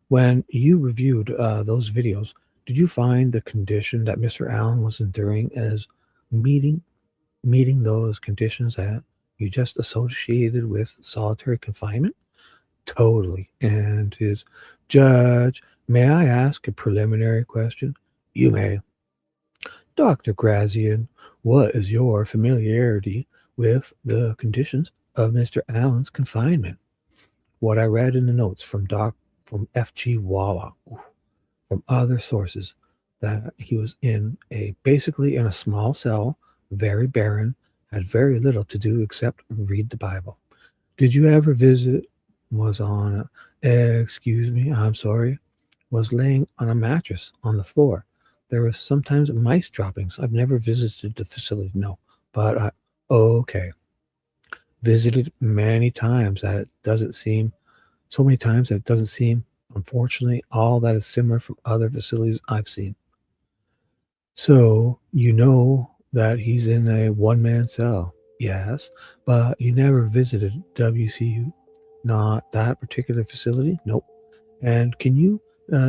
When you reviewed those videos, did you find the condition that Mr. Allen was enduring as meeting those conditions that you just associated with solitary confinement? Totally. And his Judge, may I ask a preliminary question? You may. Dr. Grassian, what is your familiarity with the conditions of Mr. Allen's confinement? What I read in the notes from F.G. Walla, from other sources, that he was basically in a small cell, very barren, had very little to do except read the Bible. Did you ever visit? Was laying on a mattress on the floor. There was sometimes mice droppings. I've never visited the facility, no, but okay. Visited many times that it doesn't seem, unfortunately, all that is similar from other facilities I've seen. So, you know that he's in a one-man cell, yes, but you never visited WCU, not that particular facility? Nope. And can you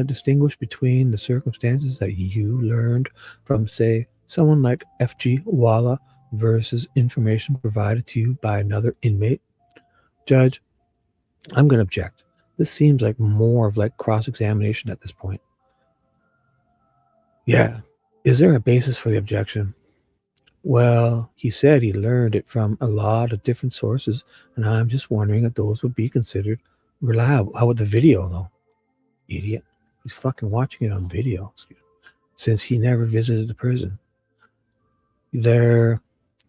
distinguish between the circumstances that you learned from, say, someone like F.G. Walla versus information provided to you by another inmate? Judge, I'm going to object. This seems like more of like cross-examination at this point. Yeah. Is there a basis for the objection? Well, he said he learned it from a lot of different sources, and I'm just wondering if those would be considered reliable. How about the video, though? Idiot. He's fucking watching it on video, since he never visited the prison. The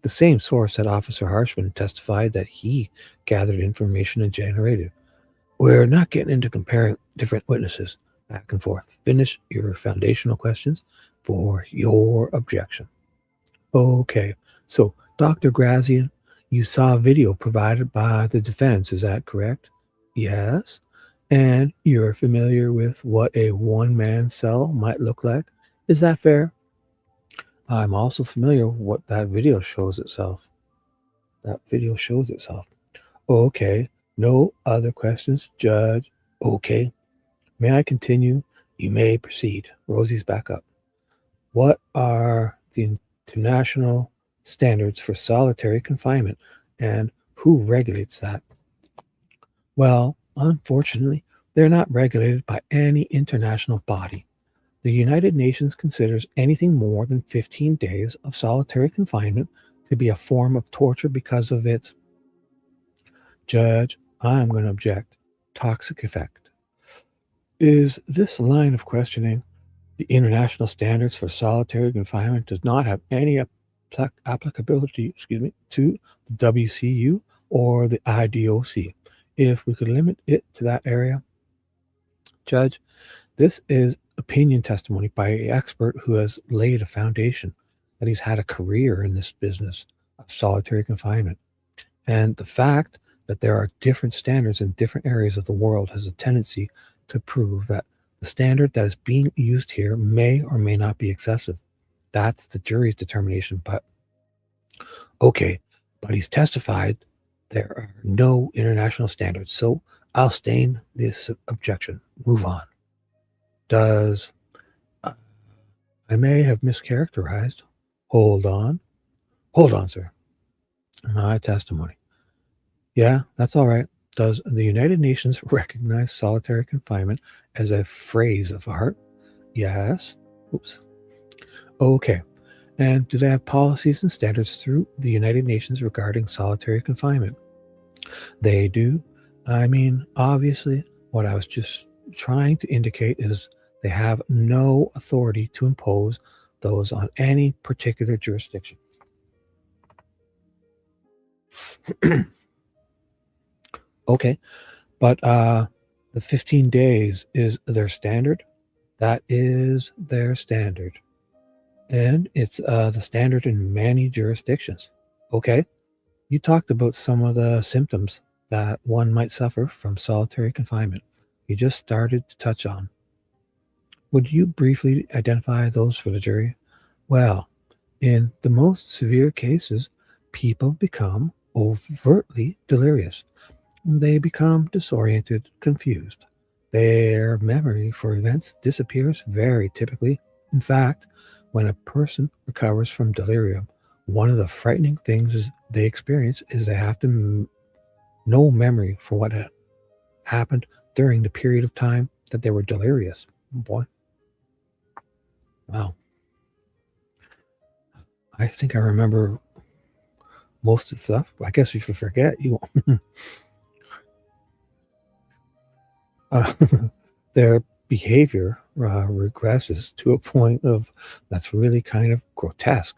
same source that Officer Harshman testified that he gathered information and generated. We're not getting into comparing different witnesses back and forth. Finish your foundational questions for your objection. Okay, so Dr. Grassian, you saw a video provided by the defense, is that correct? Yes. And you're familiar with what a one-man cell might look like? Is that fair? I'm also familiar with what that video shows itself. That video shows itself. Okay, no other questions, Judge. Okay. May I continue? You may proceed. Rosie's back up. What are the international standards for solitary confinement, and who regulates that? Well, unfortunately, they're not regulated by any international body. The United Nations considers anything more than 15 days of solitary confinement to be a form of torture because of its, Judge, I'm going to object, toxic effect. Is this line of questioning, the international standards for solitary confinement does not have any applicability, to the WCU or the IDOC? If we could limit it to that area. Judge, this is opinion testimony by an expert who has laid a foundation, that he's had a career in this business of solitary confinement. And the fact that there are different standards in different areas of the world has a tendency to prove that the standard that is being used here may or may not be excessive. That's the jury's determination. But okay, but he's testified there are no international standards, so I'll stain this objection. Move on. Does I may have mischaracterized. Hold on, sir. My testimony. Yeah, that's all right. Does the United Nations recognize solitary confinement as a phrase of art? Yes. Oops. Okay. And do they have policies and standards through the United Nations regarding solitary confinement? They do. I mean, obviously, what I was just trying to indicate is they have no authority to impose those on any particular jurisdiction. Okay, but the 15 days is their standard? That is their standard. And it's the standard in many jurisdictions. Okay, you talked about some of the symptoms that one might suffer from solitary confinement. You just started to touch on. Would you briefly identify those for the jury? Well, in the most severe cases, people become overtly delirious. They become disoriented, confused. Their memory for events disappears very typically. In fact, when a person recovers from delirium, one of the frightening things they experience is they have to no memory for what had happened during the period of time that they were delirious. Oh boy. Wow. I think I remember most of the stuff. I guess if you forget, you won't. Their behavior regresses to a point of that's really kind of grotesque.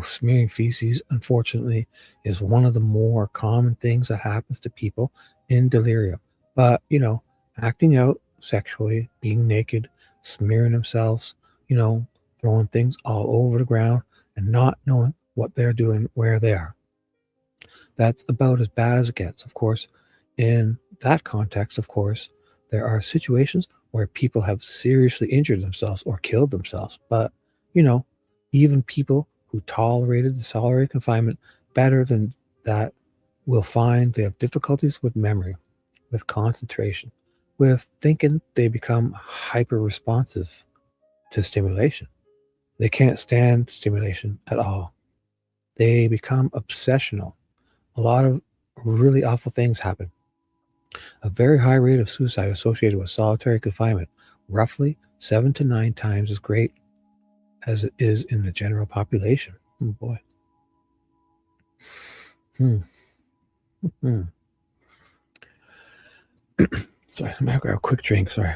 Smearing feces, unfortunately, is one of the more common things that happens to people in delirium. But, acting out sexually, being naked, smearing themselves, throwing things all over the ground and not knowing what they're doing, where they are. That's about as bad as it gets. Of course, in that context, there are situations where people have seriously injured themselves or killed themselves. But, even people who tolerated the solitary confinement better than that will find they have difficulties with memory, with concentration, with thinking. They become hyper responsive to stimulation. They can't stand stimulation at all. They become obsessional. A lot of really awful things happen. A very high rate of suicide associated with solitary confinement, roughly 7 to 9 times as great as it is in the general population. Oh boy. Sorry, I'm gonna grab a quick drink. Sorry.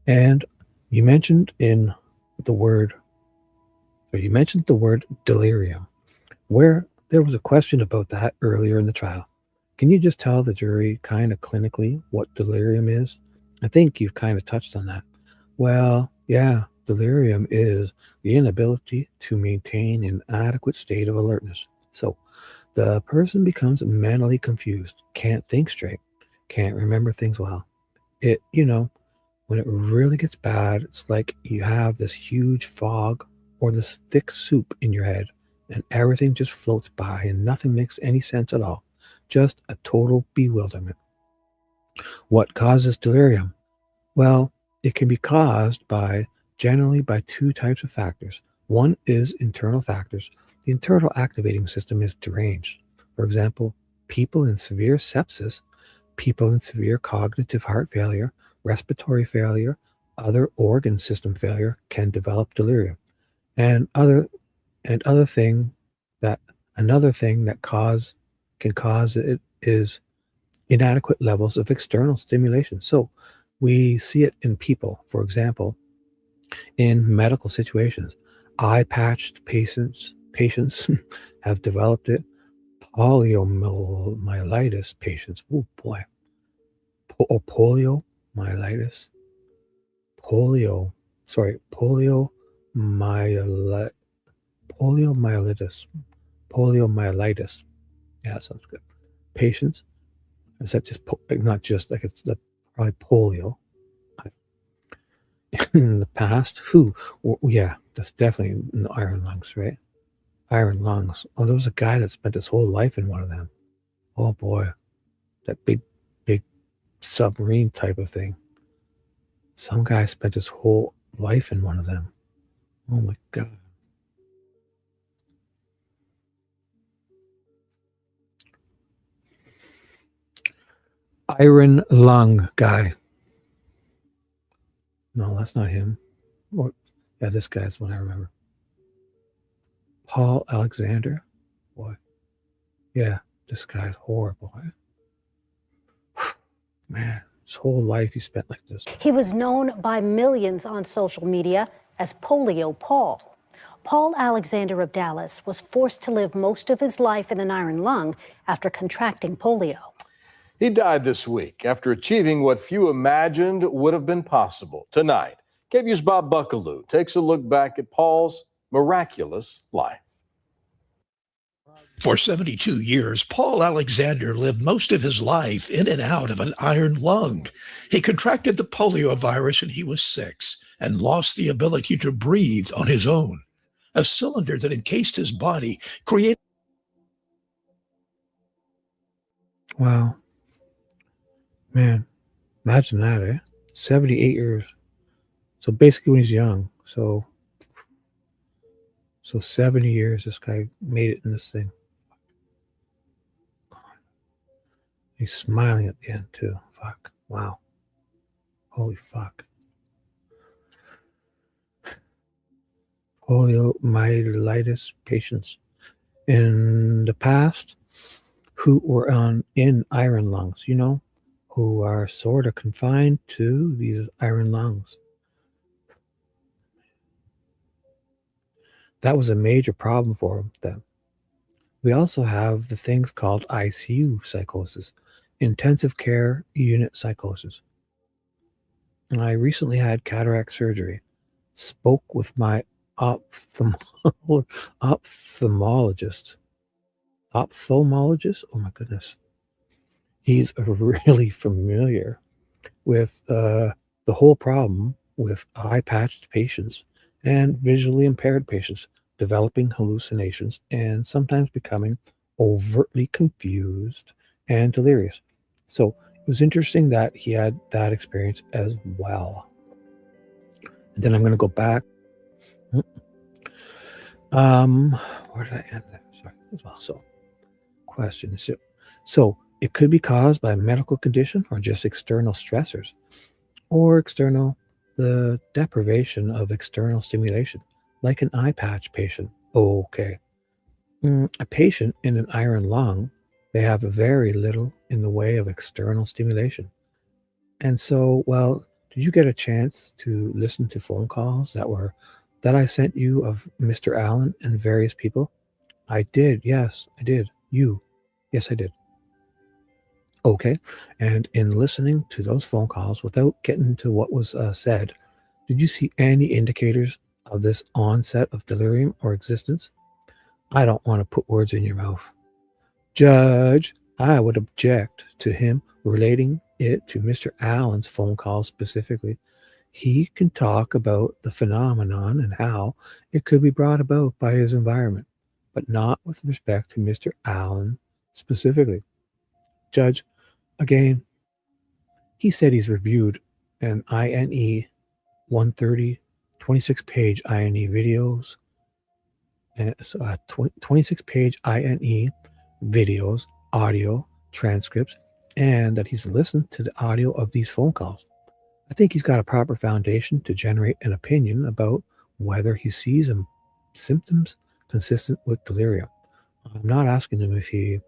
And you mentioned the word delirium, where there was a question about that earlier in the trial. Can you just tell the jury kind of clinically what delirium is? I think you've kind of touched on that. Well, yeah, delirium is the inability to maintain an adequate state of alertness. So the person becomes mentally confused, can't think straight, can't remember things well. When it really gets bad, it's like you have this huge fog or this thick soup in your head, and everything just floats by and nothing makes any sense at all. Just a total bewilderment. What causes delirium? Well, it can be caused generally by two types of factors. One is internal factors. The internal activating system is deranged. For example, people in severe sepsis, people in severe cognitive heart failure, respiratory failure, other organ system failure can develop delirium. Another thing that can cause it is inadequate levels of external stimulation. So we see it in people, for example, in medical situations. Eye-patched patients have developed it. Poliomyelitis patients, oh boy, poliomyelitis, poliomyelitis. Yeah, that sounds good. Patients, is that just not just like it's probably polio in the past? Yeah, that's definitely in the iron lungs, right? Iron lungs. Oh, there was a guy that spent his whole life in one of them. Oh boy, that big submarine type of thing. Some guy spent his whole life in one of them. Oh my God. Iron lung guy. No, that's not him. Yeah, this guy's one I remember. Paul Alexander. Boy. Yeah, this guy's horrible. Man, his whole life he spent like this. He was known by millions on social media as Polio Paul. Paul Alexander of Dallas was forced to live most of his life in an iron lung after contracting polio. He died this week after achieving what few imagined would have been possible. Tonight, KVU's Bob Buckaloo takes a look back at Paul's miraculous life. For 72 years, Paul Alexander lived most of his life in and out of an iron lung. He contracted the polio virus when he was 6 and lost the ability to breathe on his own. A cylinder that encased his body created. Wow. Man, imagine that, eh? 78 years. So basically when he's young. So 70 years this guy made it in this thing. He's smiling at the end too. Fuck. Wow. Holy fuck. Poliomyelitis patients in the past who were in iron lungs, who are sort of confined to these iron lungs. That was a major problem for them. We also have the things called ICU psychosis, intensive care unit psychosis. And I recently had cataract surgery. Spoke with my ophthalmologist. Ophthalmologist? Oh my goodness. He's really familiar with the whole problem with eye-patched patients and visually impaired patients developing hallucinations and sometimes becoming overtly confused and delirious. So it was interesting that he had that experience as well. And then I'm going to go back. Where did I end that? Sorry. As well. So, question. So it could be caused by a medical condition or just external stressors, or the deprivation of external stimulation, like an eye patch patient. Okay. A patient in an iron lung, they have very little in the way of external stimulation. And so, well, did you get a chance to listen to phone calls that I sent you of Mr. Allen and various people? I did, yes, I did. You. Yes, I did. Okay. And in listening to those phone calls, without getting to what was said, did you see any indicators of this onset of delirium or existence? I don't want to put words in your mouth. Judge, I would object to him relating it to Mr. Allen's phone call specifically. He can talk about the phenomenon and how it could be brought about by his environment, but not with respect to Mr. Allen specifically. Judge, again, he said he's reviewed an INE 130, 26-page INE videos, and 26-page INE videos, audio, transcripts, and that he's listened to the audio of these phone calls. I think he's got a proper foundation to generate an opinion about whether he sees symptoms consistent with delirium. I'm not asking him if he,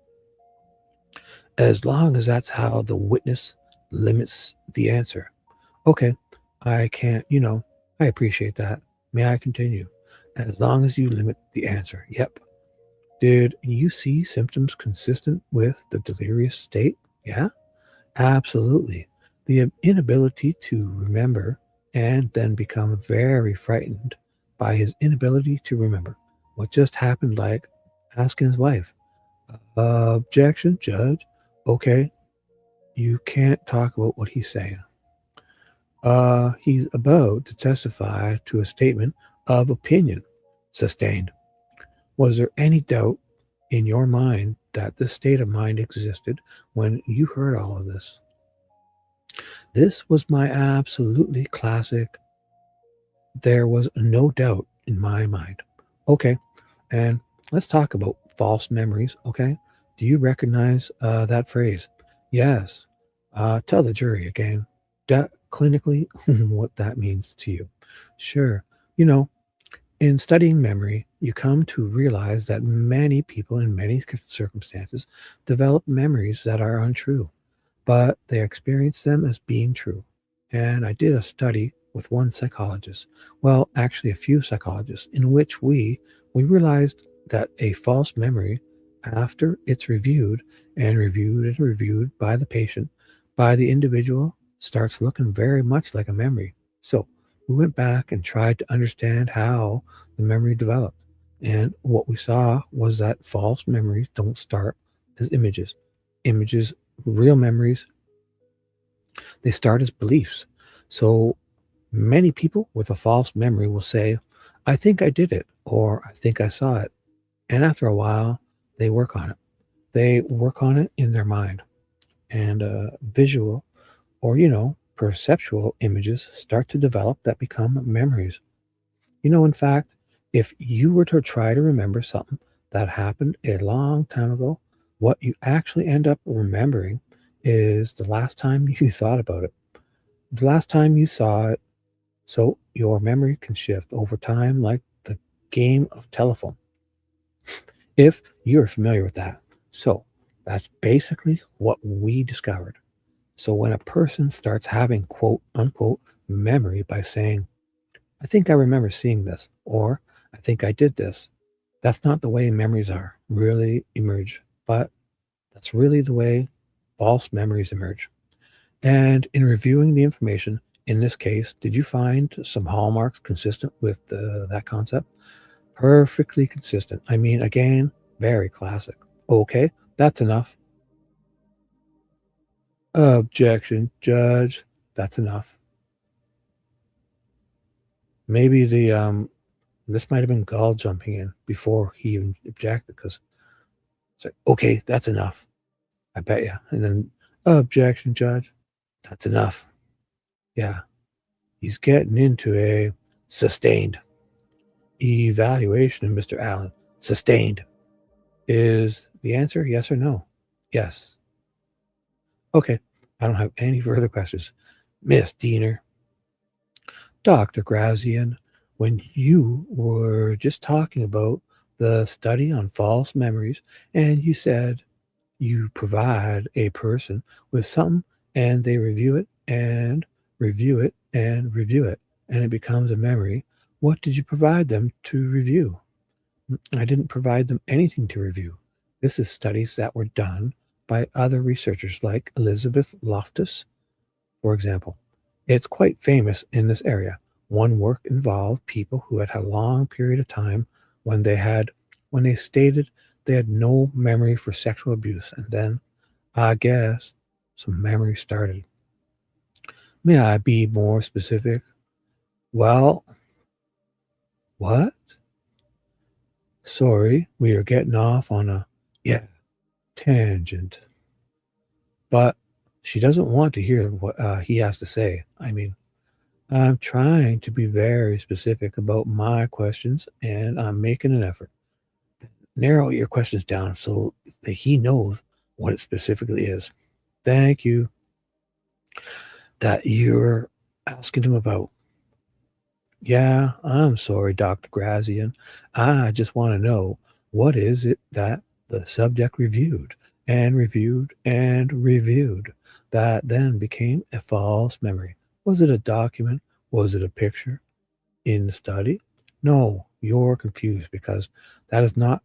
as long as that's how the witness limits the answer. Okay, I can't, I appreciate that. May I continue? As long as you limit the answer. Yep. Did you see symptoms consistent with the delirious state? Yeah, absolutely. The inability to remember and then become very frightened by his inability to remember what just happened, like asking his wife. Objection, Judge. Okay, you can't talk about what he's saying. He's about to testify to a statement of opinion. Sustained. Was there any doubt in your mind that this state of mind existed when you heard all of this? This was my absolutely classic. There was no doubt in my mind. Okay, and let's talk about false memories, okay? Do you recognize that phrase? Yes. Tell the jury again, clinically, what that means to you. Sure. In studying memory, you come to realize that many people in many circumstances develop memories that are untrue, but they experience them as being true. And I did a study with one psychologist, well, actually a few psychologists, in which we realized that a false memory, after it's reviewed and reviewed and reviewed by the patient, by the individual, starts looking very much like a memory. So we went back and tried to understand how the memory developed. And what we saw was that false memories don't start as images. Images, real memories, they start as beliefs. So many people with a false memory will say, I think I did it, or I think I saw it. And after a while, they work on it. They work on it in their mind. And visual or, perceptual images start to develop that become memories. In fact, if you were to try to remember something that happened a long time ago, what you actually end up remembering is the last time you thought about it, the last time you saw it. So your memory can shift over time like the game of telephone, if you're familiar with that. So that's basically what we discovered. So when a person starts having quote unquote memory by saying, I think I remember seeing this, or I think I did this, that's not the way memories are really emerge, but that's really the way false memories emerge. And in reviewing the information, in this case, did you find some hallmarks consistent with that concept? Perfectly consistent. I mean, again, very classic. Okay, that's enough. Objection, Judge. That's enough. Maybe this might have been Gall jumping in before he even objected, because it's like, okay, that's enough. I bet you. And then, objection, Judge. That's enough. Yeah. He's getting into a sustained evaluation of Mr. Allen. Sustained. Is the answer yes or no? Yes. Okay. I don't have any further questions. Miss Diener. Dr. Grassian, when you were just talking about the study on false memories, and you said you provide a person with something and they review it and review it and review it, and it becomes a memory. What did you provide them to review? I didn't provide them anything to review. This is studies that were done by other researchers like Elizabeth Loftus, for example. It's quite famous in this area. One work involved people who had a long period of time when they stated they had no memory for sexual abuse, and then, I guess, some memory started. May I be more specific? Well, what? Sorry, we are getting off on a tangent. But she doesn't want to hear what he has to say. I mean, I'm trying to be very specific about my questions, and I'm making an effort. Narrow your questions down so that he knows what it specifically is. Thank you. That you're asking him about. Yeah, I'm sorry, Dr. Grassian. I just want to know, what is it that the subject reviewed and reviewed and reviewed that then became a false memory? Was it a document? Was it a picture in the study? No, you're confused because that is not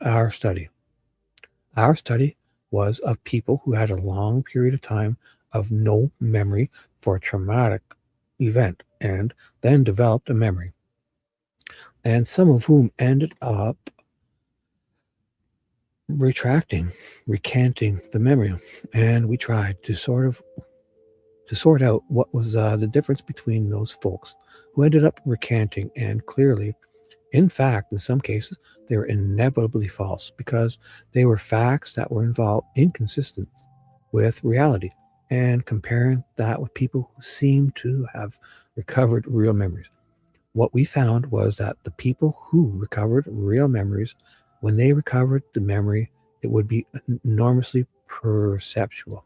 our study. Our study was of people who had a long period of time of no memory for a traumatic event and then developed a memory, and some of whom ended up recanting the memory. And we tried to sort out what was the difference between those folks who ended up recanting, and clearly, in fact, in some cases, they were inevitably false because they were facts that were involved inconsistent with reality, and comparing that with people who seem to have recovered real memories. What we found was that the people who recovered real memories, when they recovered the memory, it would be enormously perceptual.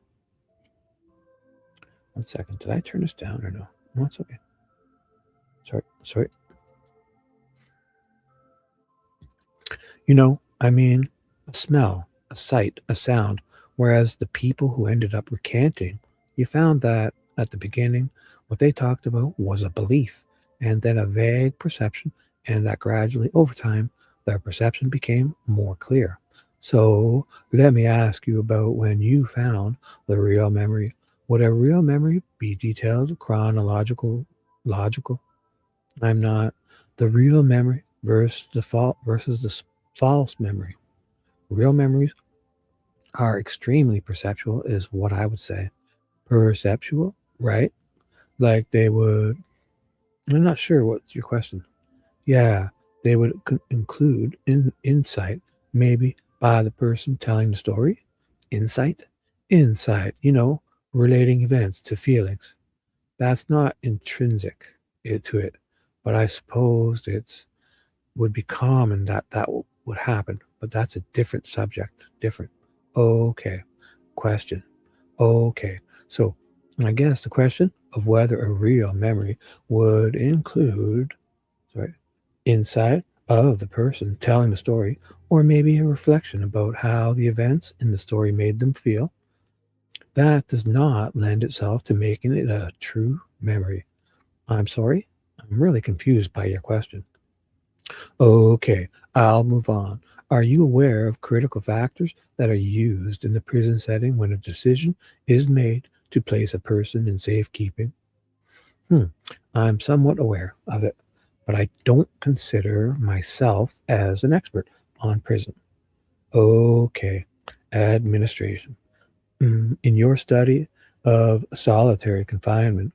1 second. Did I turn this down or no? No, it's okay. Sorry. A smell, a sight, a sound. Whereas the people who ended up recanting, you found that at the beginning, what they talked about was a belief and then a vague perception, and that gradually over time, their perception became more clear. So let me ask you about when you found the real memory. Would a real memory be detailed, chronological, logical? I'm not. The real memory versus the false memory. Real memories are extremely perceptual, is what I would say. Perceptual, right? Like they would, I'm not sure what's your question. Yeah, they would include insight, maybe by the person telling the story. Insight, relating events to feelings. That's not intrinsic to it, but I suppose it would be common that would happen, but that's a different subject, different. Okay, question. Okay, so I guess the question of whether a real memory would include insight of the person telling the story, or maybe a reflection about how the events in the story made them feel, that does not lend itself to making it a true memory. I'm sorry, I'm really confused by your question. Okay, I'll move on. Are you aware of critical factors that are used in the prison setting when a decision is made to place a person in safekeeping? I'm somewhat aware of it, but I don't consider myself as an expert on prison. Okay, administration. In your study of solitary confinement,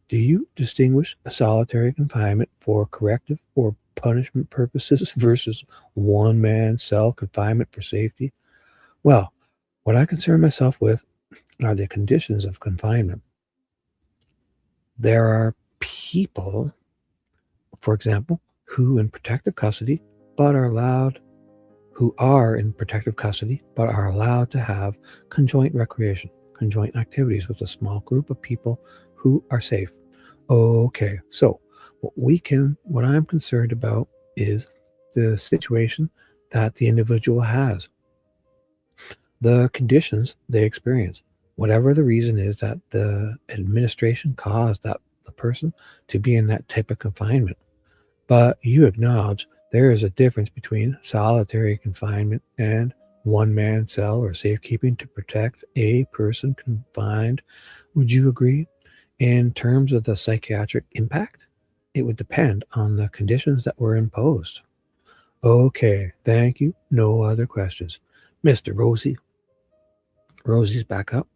do you distinguish a solitary confinement for corrective or punishment purposes versus one-man cell confinement for safety? Well, what I concern myself with are the conditions of confinement. There are people, for example, who are in protective custody but are allowed to have conjoint recreation, conjoint activities with a small group of people who are safe. Okay, so what I'm concerned about is the situation that the individual has, the conditions they experience, whatever the reason is that the administration caused the person to be in that type of confinement. But you acknowledge there is a difference between solitary confinement and one-man cell or safekeeping to protect a person confined. Would you agree? In terms of the psychiatric impact, it would depend on the conditions that were imposed. Okay, thank you. No other questions. Mr. Rosie. Rosie's back up.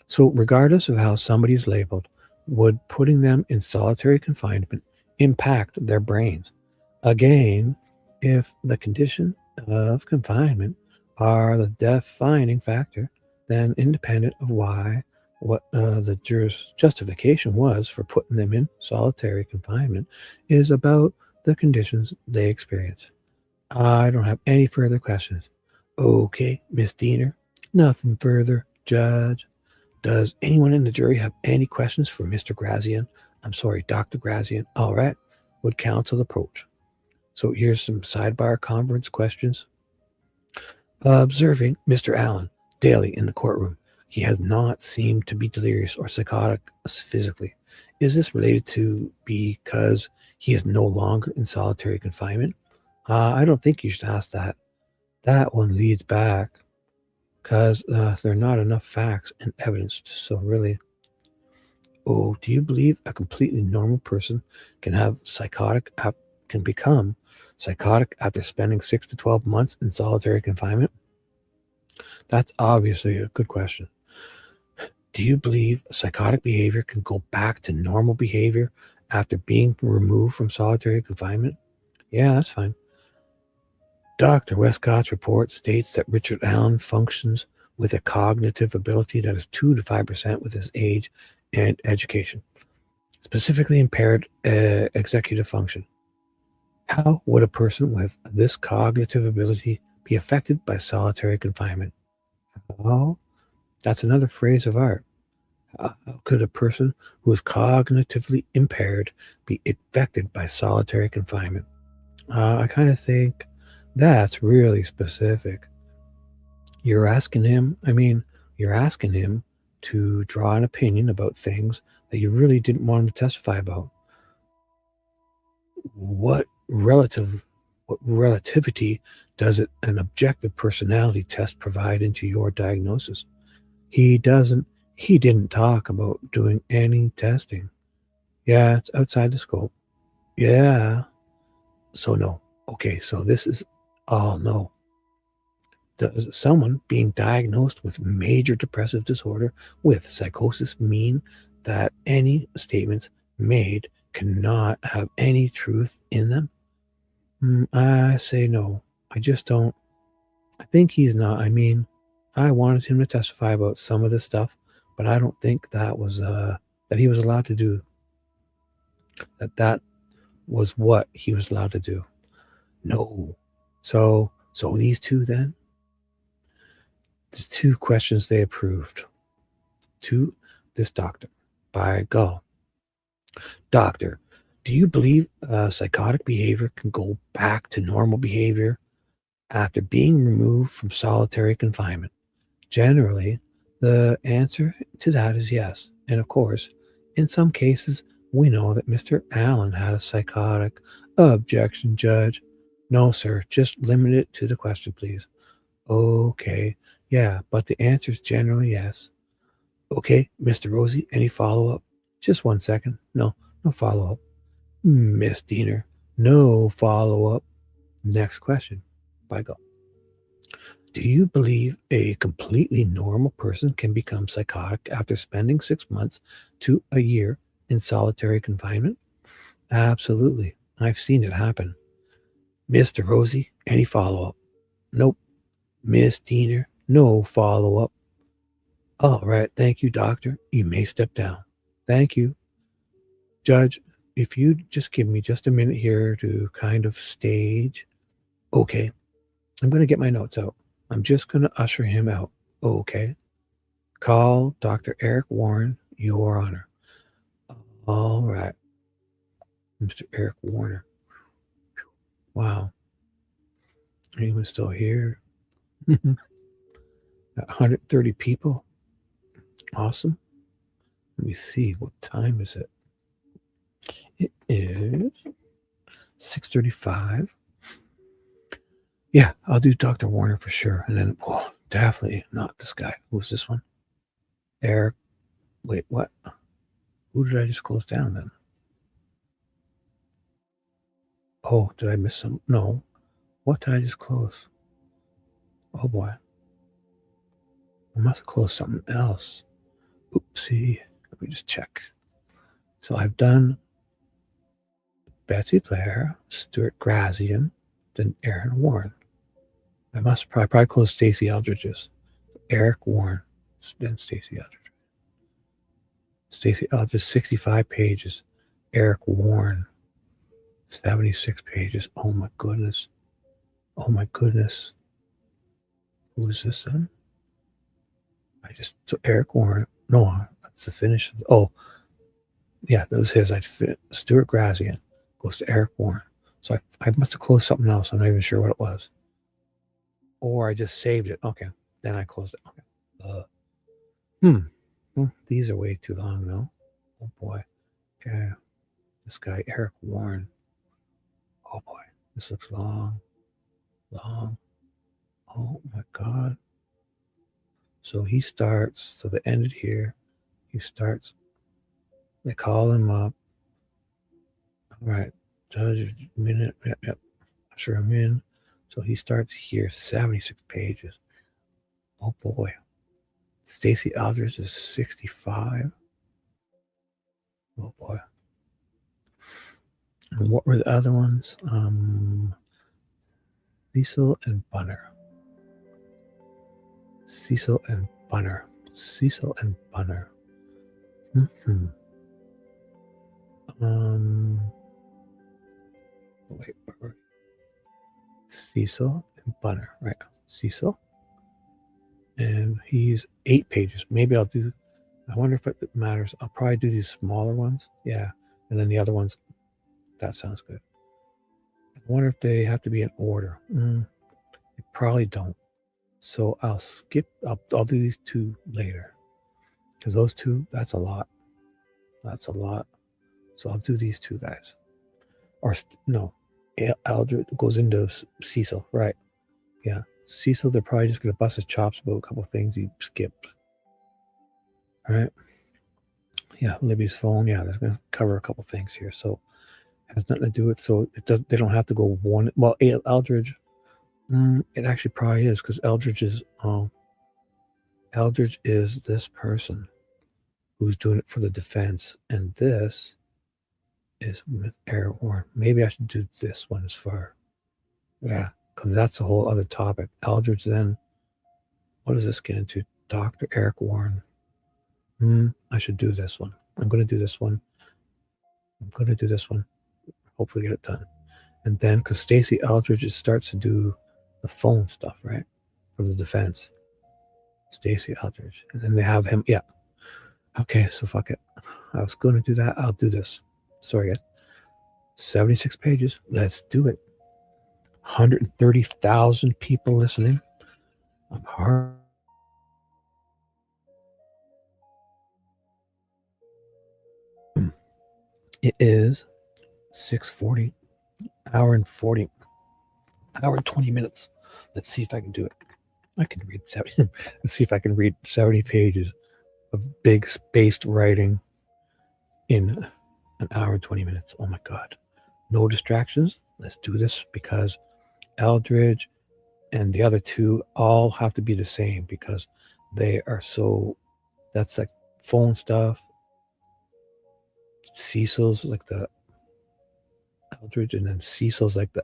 So regardless of how somebody's labeled, would putting them in solitary confinement impact their brains? Again, if the condition of confinement are the defining factor, then independent of what the juror's justification was for putting them in solitary confinement is about the conditions they experience. I don't have any further questions. Okay, Miss Diener, nothing further. Judge, does anyone in the jury have any questions for Mr. Grassian? I'm sorry, Dr. Grassian. All right, would counsel approach? So here's some sidebar conference questions. Observing Mr. Allen daily in the courtroom, he has not seemed to be delirious or psychotic physically. Is this related to because he is no longer in solitary confinement? I don't think you should ask that. That one leads back because there are not enough facts and evidence. So really, do you believe a completely normal person can become psychotic after spending 6 to 12 months in solitary confinement? That's obviously a good question. Do you believe psychotic behavior can go back to normal behavior after being removed from solitary confinement? Yeah, that's fine. Dr. Westcott's report states that Richard Allen functions with a cognitive ability that is 2 to 5% with his age and education, specifically impaired executive function. How would a person with this cognitive ability be affected by solitary confinement? How? That's another phrase of art. How could a person who is cognitively impaired be affected by solitary confinement? I kind of think that's really specific. You're asking him to draw an opinion about things that you really didn't want him to testify about. What relativity does an objective personality test provide into your diagnosis? He didn't talk about doing any testing. Yeah, it's outside the scope. Yeah. So no. Okay, so this is all no. Does someone being diagnosed with major depressive disorder with psychosis mean that any statements made cannot have any truth in them? I say no. I just don't. I think he's not. I mean, I wanted him to testify about some of this stuff, but I don't think that was that he was allowed to do. That was what he was allowed to do. No. So these two then? There's 2 questions they approved to this doctor by Gull. Doctor, do you believe psychotic behavior can go back to normal behavior after being removed from solitary confinement? Generally, the answer to that is yes. And of course, in some cases, we know that Mr. Allen had a psychotic. Objection, Judge. No, sir. Just limit it to the question, please. Okay. Yeah, but the answer is generally yes. Okay, Mr. Rosie, any follow-up? Just 1 second. No follow-up. Miss Diener, no follow-up. Next question. By God. Do you believe a completely normal person can become psychotic after spending 6 months to a year in solitary confinement? Absolutely. I've seen it happen. Mr. Rosie, any follow-up? Nope. Miss Diener, no follow-up. All right. Thank you, doctor. You may step down. Thank you. Judge, if you just give me just a minute here to kind of stage. Okay. I'm going to get my notes out. I'm just going to usher him out. Okay. Call Dr. Eric Warren, Your Honor. All right. Mr. Eric Warner. Wow. Anyone's still here? 130 people. Awesome. Let me see. What time is it? It is 6:35. Yeah, I'll do Dr. Warner for sure. And then, definitely not this guy. Who's this one? Eric. Wait, what? Who did I just close down then? Oh, did I miss some? No. What did I just close? Oh boy. I must have closed something else. Oopsie. Let me just check. So I've done Betsy Blair, Stuart Grassian, then Erin Warren. I must probably close Stacy Eldridge's. Eric Warren, then Stacy Eldridge. Stacy Eldridge, 65 pages. Eric Warren, 76 pages. Oh my goodness. Oh my goodness. Who is this then? So Eric Warren. No, that's the finish. Oh, yeah, that was his. Stuart Grassian goes to Eric Warren. So I must have closed something else. I'm not even sure what it was. Or I just saved it. Okay. Then I closed it. Okay. These are way too long, no? Oh boy. Yeah. This guy, Eric Warren. Oh boy. This looks long. Long. Oh my God. So he starts. So they ended here. He starts. They call him up. All right. Judge, minute. Yep. Sure, I'm in. So he starts here. 76 pages. Oh boy. Stacy Eldridge is 65. Oh boy. And what were the other ones? Cecil and Bunner. Cecil and Bunner. Cecil and Bunner. Wait. Cecil and Bunner. Right. Cecil. And he's 8 pages. Maybe I'll do, I wonder if it matters. I'll probably do these smaller ones. Yeah. And then the other ones, that sounds good. I wonder if they have to be in order. They probably don't. So I'll skip, I'll do these two later. Because those two, that's a lot. That's a lot. So I'll do these two guys. Or no, Eldridge goes into Cecil, right? Yeah. Cecil, they're probably just going to bust his chops about a couple of things he skipped. All right. Yeah, Libby's phone. Yeah, they're going to cover a couple of things here. So it has nothing to do with, so it does. They don't have to go one. Well, Eldridge, it actually probably is, because Eldridge is this person who's doing it for the defense, and this is Erin Warren. Maybe I should do this one as far. Yeah. Because that's a whole other topic. Eldridge, then, what does this get into? Dr. Eric Warren. I should do this one. I'm going to do this one. Hopefully get it done. And then, because Stacy Eldridge starts to do the phone stuff, right? For the defense. Stacy Eldridge. And then they have him. Yeah. Okay, so fuck it. I was going to do that. I'll do this. Sorry, guys. 76 pages. Let's do it. 130,000 people listening. I'm hard. It is 6:40, hour and 20 minutes. Let's see if I can do it. I can read 70. Let's see if I can read 70 pages of big spaced writing in an hour and 20 minutes. Oh my God. No distractions. Let's do this, because Eldridge and the other two all have to be the same, because they are so, that's like phone stuff. Cecil's like the Eldridge, and then Cecil's like the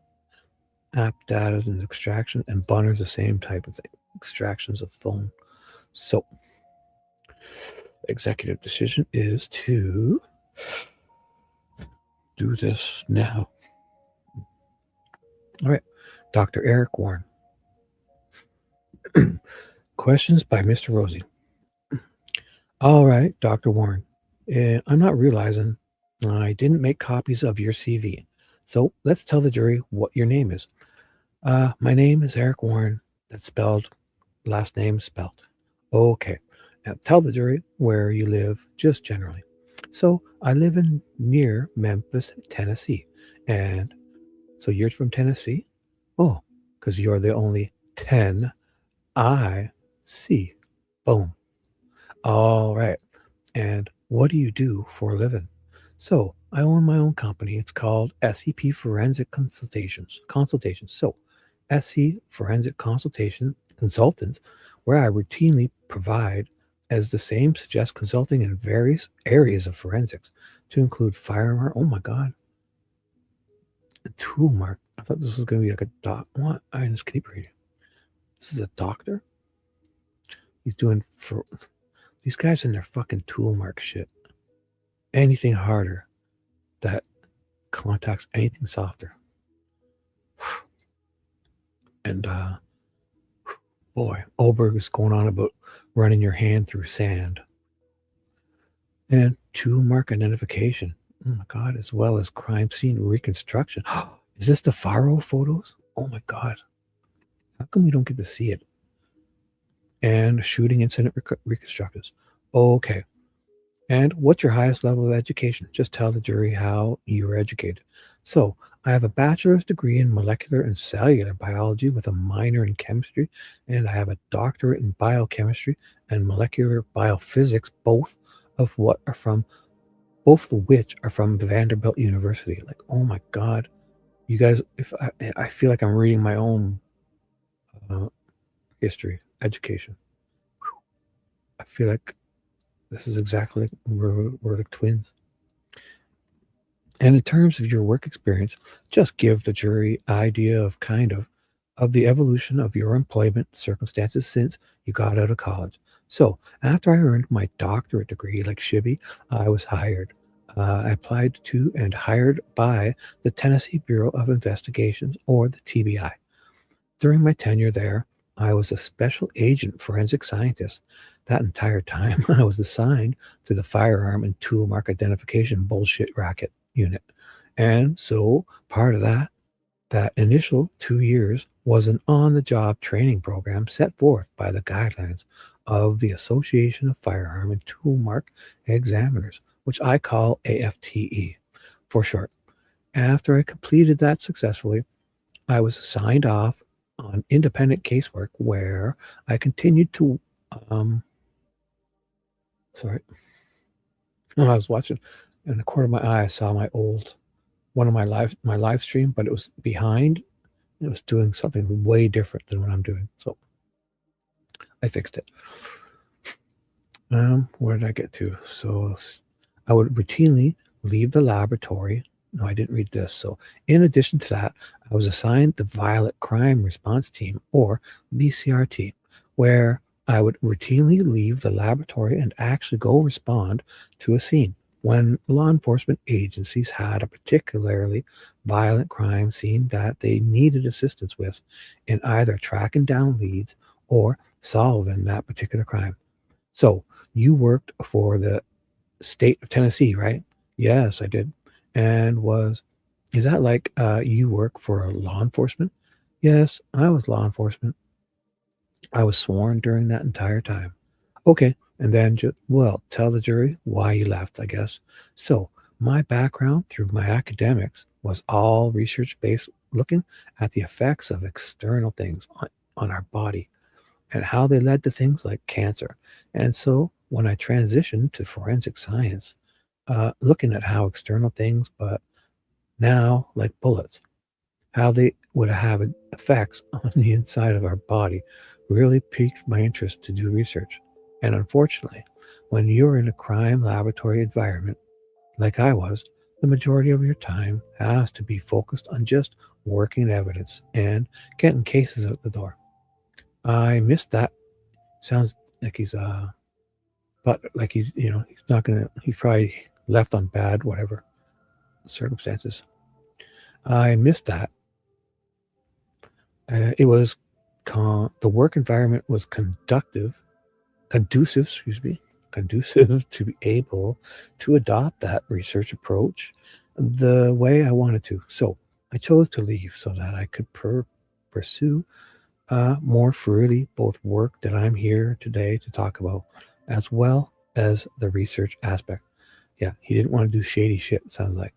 app data and extraction, and Bunner's the same type of thing, extractions of phone. So executive decision is to do this now. All right. Dr. Eric Warren. Questions by Mr. Rosie. All right, Dr. Warren. I'm not realizing I didn't make copies of your CV. So let's tell the jury what your name is. My name is Eric Warren. That's spelled, last name spelled. Okay. Now tell the jury where you live, just generally. So I live in near Memphis, Tennessee. And so you're from Tennessee? Oh, because you're the only 10 I see. Boom. All right. And what do you do for a living? So I own my own company. It's called SCP Forensic Consultations. So SC Forensic Consultants, where I routinely provide as the same suggest consulting in various areas of forensics to include firearm. Oh my God. A tool mark. I thought this was going to be like a doc. What? I just keep reading. This is a doctor. He's doing for these guys in their fucking tool mark shit. Anything harder that contacts anything softer. And boy, Oberg is going on about running your hand through sand. And tool mark identification. Oh my God, as well as crime scene reconstruction. Is this the Faro photos? Oh my God. How come we don't get to see it? And shooting incident reconstructors. Okay. And what's your highest level of education? Just tell the jury how you were educated. So I have a bachelor's degree in molecular and cellular biology with a minor in chemistry, and I have a doctorate in biochemistry and molecular biophysics, both of which are from Vanderbilt University. Like, oh my God, you guys! If I feel like I'm reading my own history, education. I feel like this is exactly like we're like twins. And in terms of your work experience, just give the jury idea of the evolution of your employment circumstances since you got out of college. So after I earned my doctorate degree, like Shibby, I was hired. I applied to and hired by the Tennessee Bureau of Investigations, or the TBI. During my tenure there, I was a special agent forensic scientist. That entire time, I was assigned to the firearm and tool mark identification bullshit racket unit. And so part of that initial 2 years was an on-the-job training program set forth by the guidelines of the Association of Firearm and Tool Mark Examiners, which I call AFTE for short. After I completed that successfully, I was signed off on independent casework where I continued to I was watching in the corner of my eye. I saw my old one of my live stream, but it was behind. It was doing something way different than what I'm doing. So I fixed it. Where did I get to? So I would routinely leave the laboratory. No, I didn't read this. So in addition to that, I was assigned the Violent Crime Response Team, or VCRT, where I would routinely leave the laboratory and actually go respond to a scene when law enforcement agencies had a particularly violent crime scene that they needed assistance with in either tracking down leads or solving that particular crime. So you worked for the state of Tennessee, right? Yes, I did. And is that like you work for law enforcement? Yes, I was law enforcement. I was sworn during that entire time. Okay, and then tell the jury why you left, I guess. So my background through my academics was all research-based, looking at the effects of external things on our body and how they led to things like cancer. And so when I transitioned to forensic science, looking at how external things, but now like bullets, how they would have effects on the inside of our body, really piqued my interest to do research. And unfortunately, when you're in a crime laboratory environment, like I was, the majority of your time has to be focused on just working evidence and getting cases out the door. I missed that. Sounds like he's but like he's not gonna, he's probably left on bad whatever circumstances. I missed that. It was the work environment was conducive to be able to adopt that research approach the way I wanted to. So I chose to leave so that I could pursue more freely both work that I'm here today to talk about, as well as the research aspect. Yeah, he didn't want to do shady shit, it sounds like.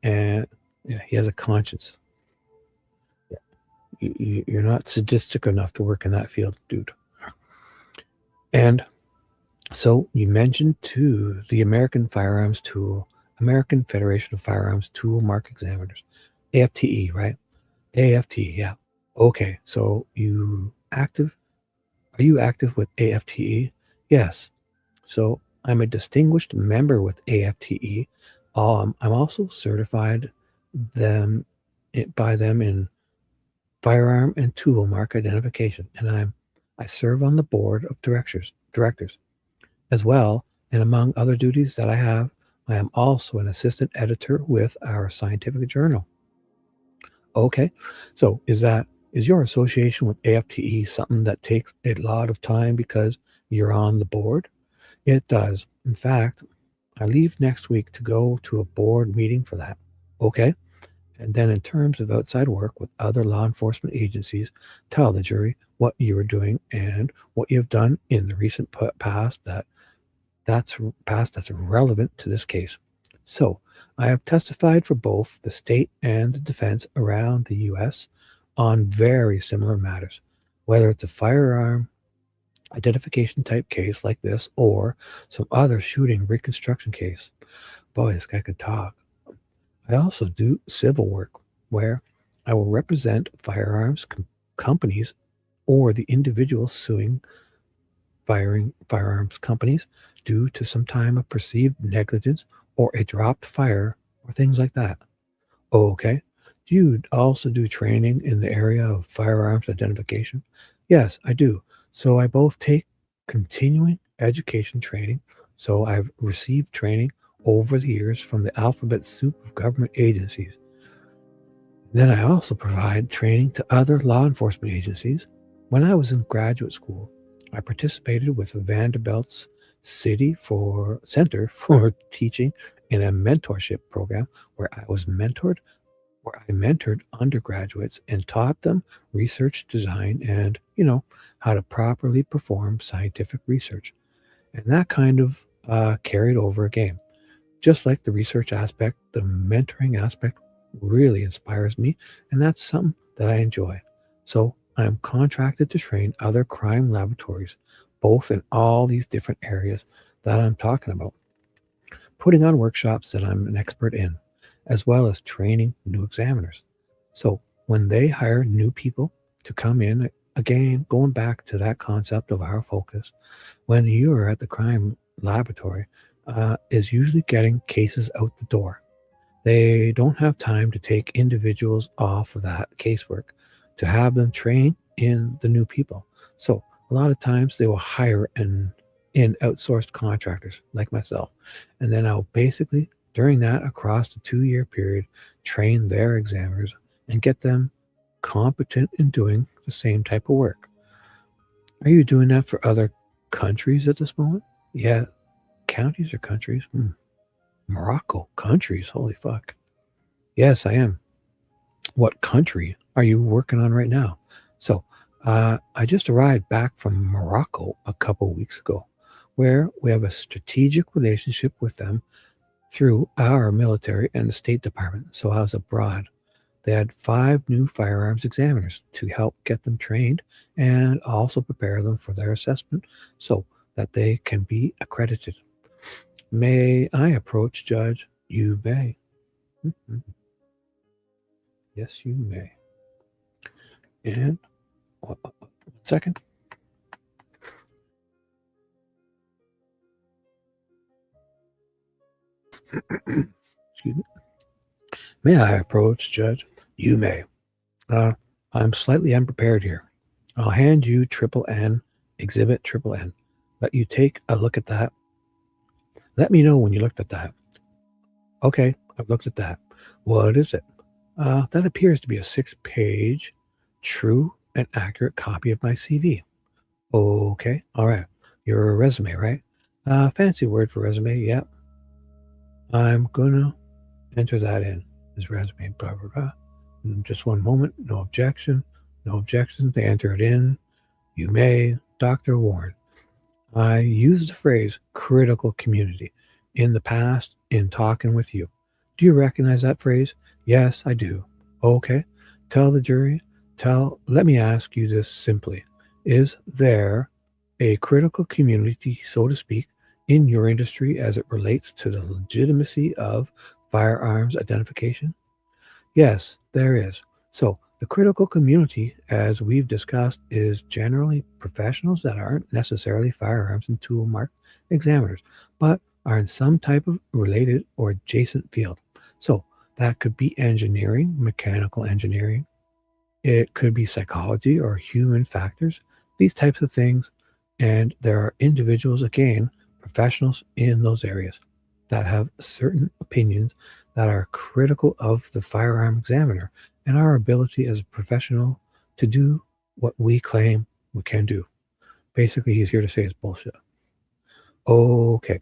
And yeah, he has a conscience. Yeah. You're not sadistic enough to work in that field, dude. And so you mentioned too the American Federation of Firearms Tool Mark Examiners, AFTE, right? AFTE, yeah. Okay, so are you active with AFTE? Yes. So I'm a distinguished member with AFTE. I'm also certified by them in firearm and tool mark identification, and I serve on the board of directors as well. And among other duties that I have, I am also an assistant editor with our scientific journal. Okay, so is your association with AFTE something that takes a lot of time because you're on the board? It does. In fact, I leave next week to go to a board meeting for that. Okay. And then in terms of outside work with other law enforcement agencies, tell the jury what you are doing and what you have done in the recent past that's relevant to this case. So I have testified for both the state and the defense around the U.S. on very similar matters, whether it's a firearm identification type case like this or some other shooting reconstruction case. Boy, this guy could talk. I also do civil work where I will represent firearms companies or the individuals suing firearms companies due to some time of perceived negligence or a dropped fire or things like that. Okay. Do you also do training in the area of firearms identification? Yes, I do. So I both take continuing education training. So I've received training over the years from the alphabet soup of government agencies. Then I also provide training to other law enforcement agencies. When I was in graduate school, I participated with Vanderbilt's Center for Teaching in a mentorship program where I mentored undergraduates and taught them research design and, how to properly perform scientific research. And that kind of carried over again. Just like the research aspect, the mentoring aspect really inspires me, and that's something that I enjoy. So I'm contracted to train other crime laboratories, both in all these different areas that I'm talking about, putting on workshops that I'm an expert in, as well as training new examiners. So when they hire new people to come in, again, going back to that concept of our focus, when you are at the crime laboratory, is usually getting cases out the door. They don't have time to take individuals off of that casework to have them train in the new people. So a lot of times they will hire in outsourced contractors like myself. And then I'll basically, during that, across the 2-year period, train their examiners and get them competent in doing the same type of work. Are you doing that for other countries at this moment? Yeah, counties or countries? Morocco, countries, holy fuck. Yes, I am. What country are you working on right now? So I just arrived back from Morocco a couple weeks ago, where we have a strategic relationship with them through our military and the State Department. So I was abroad. They had 5 new firearms examiners to help get them trained and also prepare them for their assessment so that they can be accredited. May I approach, Judge? You may. Yes, you may. And 1 second. Excuse me. May I approach, Judge? You may. I'm slightly unprepared here. I'll hand you N, Exhibit N. Let you take a look at that. Let me know when you looked at that. Okay, I've looked at that. What is it? That appears to be a 6-page, true and accurate copy of my CV. Okay, all right. Your resume, right? Fancy word for resume, yeah. I'm gonna enter that in. His resume, blah, blah, blah. And just one moment, no objection, no objections. They enter it in. You may, Dr. Warren. I used the phrase critical community in the past in talking with you. Do you recognize that phrase? Yes, I do. Okay. Tell the jury, let me ask you this simply. Is there a critical community, so to speak, in your industry as it relates to the legitimacy of firearms identification? Yes, there is. So the critical community, as we've discussed, is generally professionals that aren't necessarily firearms and tool mark examiners, but are in some type of related or adjacent field. So that could be engineering, mechanical engineering. It could be psychology or human factors, these types of things. And there are individuals, again, professionals in those areas that have certain opinions that are critical of the firearm examiner and our ability as a professional to do what we claim we can do. Basically, he's here to say it's bullshit. Okay.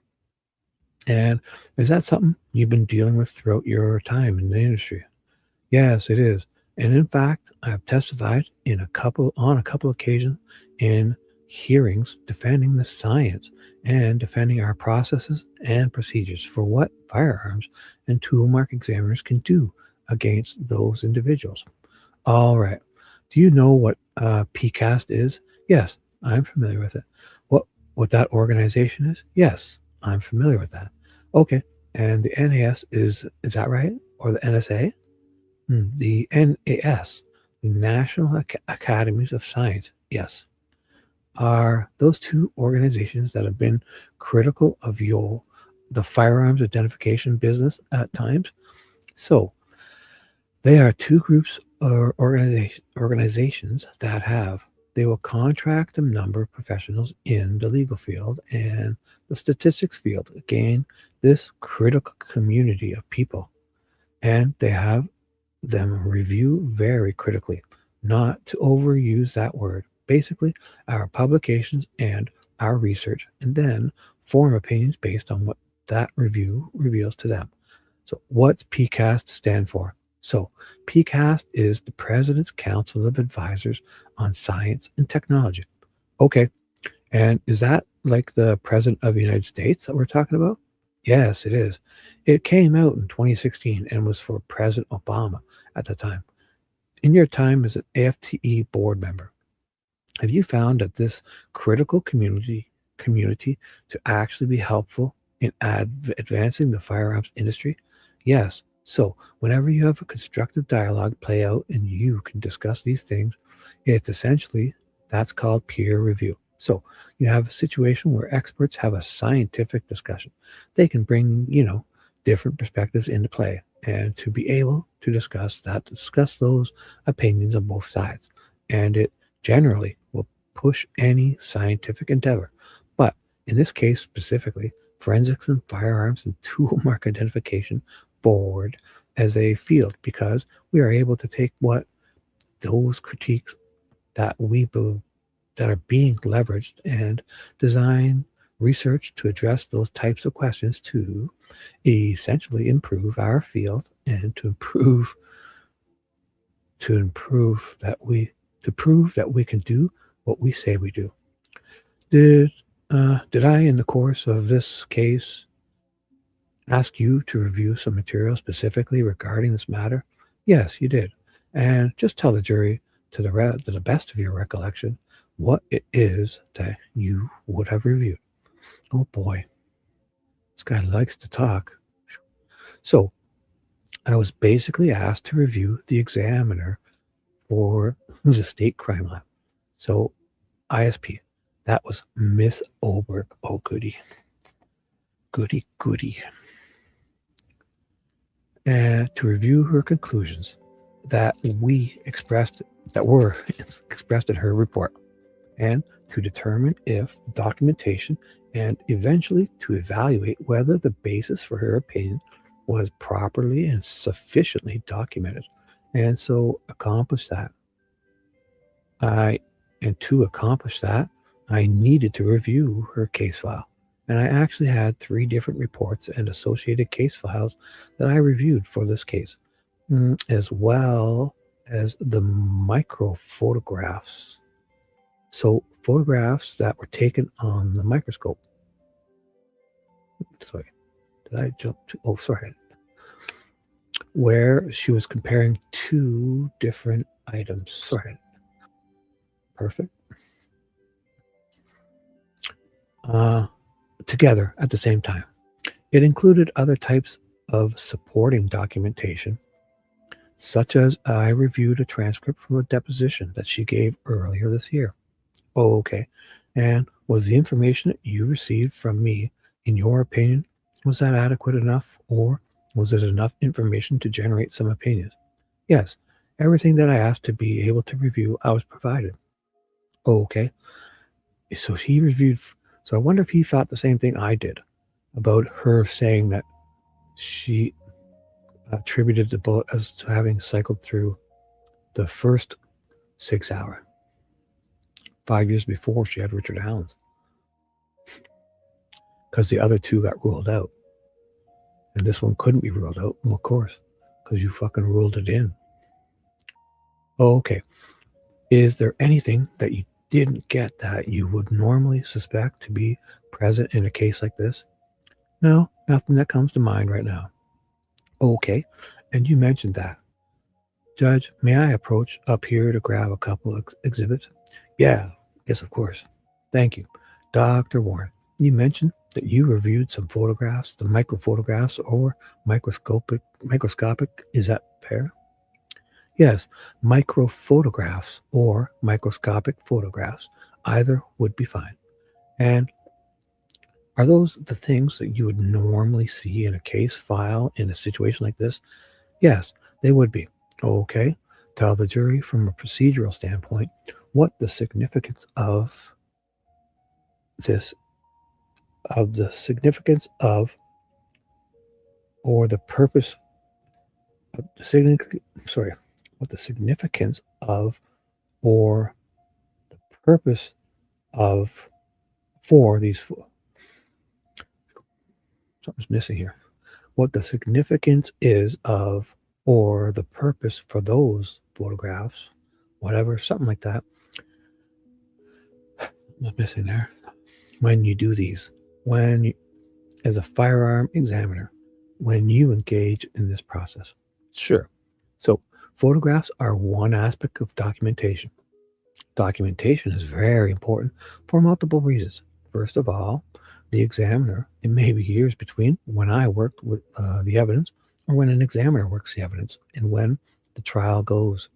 And is that something you've been dealing with throughout your time in the industry? Yes, it is. And in fact, I have testified on a couple occasions in hearings defending the science and defending our processes and procedures for what firearms and tool mark examiners can do against those individuals. All right. Do you know what PCAST is? Yes, I'm familiar with it. What that organization is? Yes, I'm familiar with that. Okay. And the NAS is that right? Or the NSA? The NAS, the National Academies of Science, yes, are those two organizations that have been critical of the firearms identification business at times. So they are two groups or organizations that they will contract a number of professionals in the legal field and the statistics field. Again, this critical community of people. And they have them review very critically, not to overuse that word. Basically, our publications and our research, and then form opinions based on what that review reveals to them. So what's PCAST stand for? So PCAST is the President's Council of Advisors on Science and Technology. Okay. And is that like the President of the United States that we're talking about? Yes, it is. It came out in 2016 and was for President Obama at the time. In your time as an AFTE board member, have you found that this critical community to actually be helpful in advancing the firearms industry? Yes. So whenever you have a constructive dialogue play out and you can discuss these things, it's essentially, that's called peer review. So you have a situation where experts have a scientific discussion. They can bring, different perspectives into play and to be able to discuss those opinions on both sides. And it generally will push any scientific endeavor. But in this case specifically, forensics and firearms and tool mark identification forward as a field, because we are able to take what those critiques that we believe that are being leveraged and design research to address those types of questions to essentially improve our field and to prove that we can do what we say we do. Did I, in the course of this case, ask you to review some material specifically regarding this matter? Yes, you did. And just tell the jury, to the best of your recollection, what it is that you would have reviewed. Oh boy, this guy likes to talk. So I was basically asked to review the examiner for the state crime lab. So ISP, that was Miss Oberg. Oh, goody. And to review her conclusions that were expressed in her report, and to determine if documentation and eventually to evaluate whether the basis for her opinion was properly and sufficiently documented. And so accomplish that. To accomplish that, I needed to review her case file. And I actually had 3 different reports and associated case files that I reviewed for this case, as well as the micro photographs. So photographs that were taken on the microscope. Sorry, did I jump to? Oh, sorry. Where she was comparing 2 different items. Sorry. Perfect. Together at the same time. It included other types of supporting documentation, such as I reviewed a transcript from a deposition that she gave earlier this year. Oh, okay. And was the information that you received from me, in your opinion, was that adequate enough, or was it enough information to generate some opinions? Yes, everything that I asked to be able to review, I was provided. Oh, okay. So he reviewed. So I wonder if he thought the same thing I did about her saying that she attributed the bullet as to having cycled through the first 6 hour, 5 years before she had Richard Allen's, because the other 2 got ruled out. And this one couldn't be ruled out, well, of course, because you fucking ruled it in. Oh, okay. Is there anything that you didn't get that you would normally suspect to be present in a case like this? No, nothing that comes to mind right now. Okay, and you mentioned that. Judge, may I approach up here to grab a couple of exhibits? Yeah, yes, of course. Thank you. Dr. Warren, you mentioned that you reviewed some photographs, the microphotographs or microscopic, is that fair? Yes, microphotographs or microscopic photographs, either would be fine. And are those the things that you would normally see in a case file in a situation like this? Yes, they would be. Okay, tell the jury from a procedural standpoint what the significance of this, or the purpose of what the significance of, or the purpose of, for these, something's missing here. What the significance is of, or the purpose for those photographs, whatever, something like that. What's missing there? When you do these, when you, as a firearm examiner, when you engage in this process. Sure. So photographs are one aspect of documentation. Documentation is very important for multiple reasons. First of all, the examiner, it may be years between when I worked with the evidence or when an examiner works the evidence, and when the trial goes,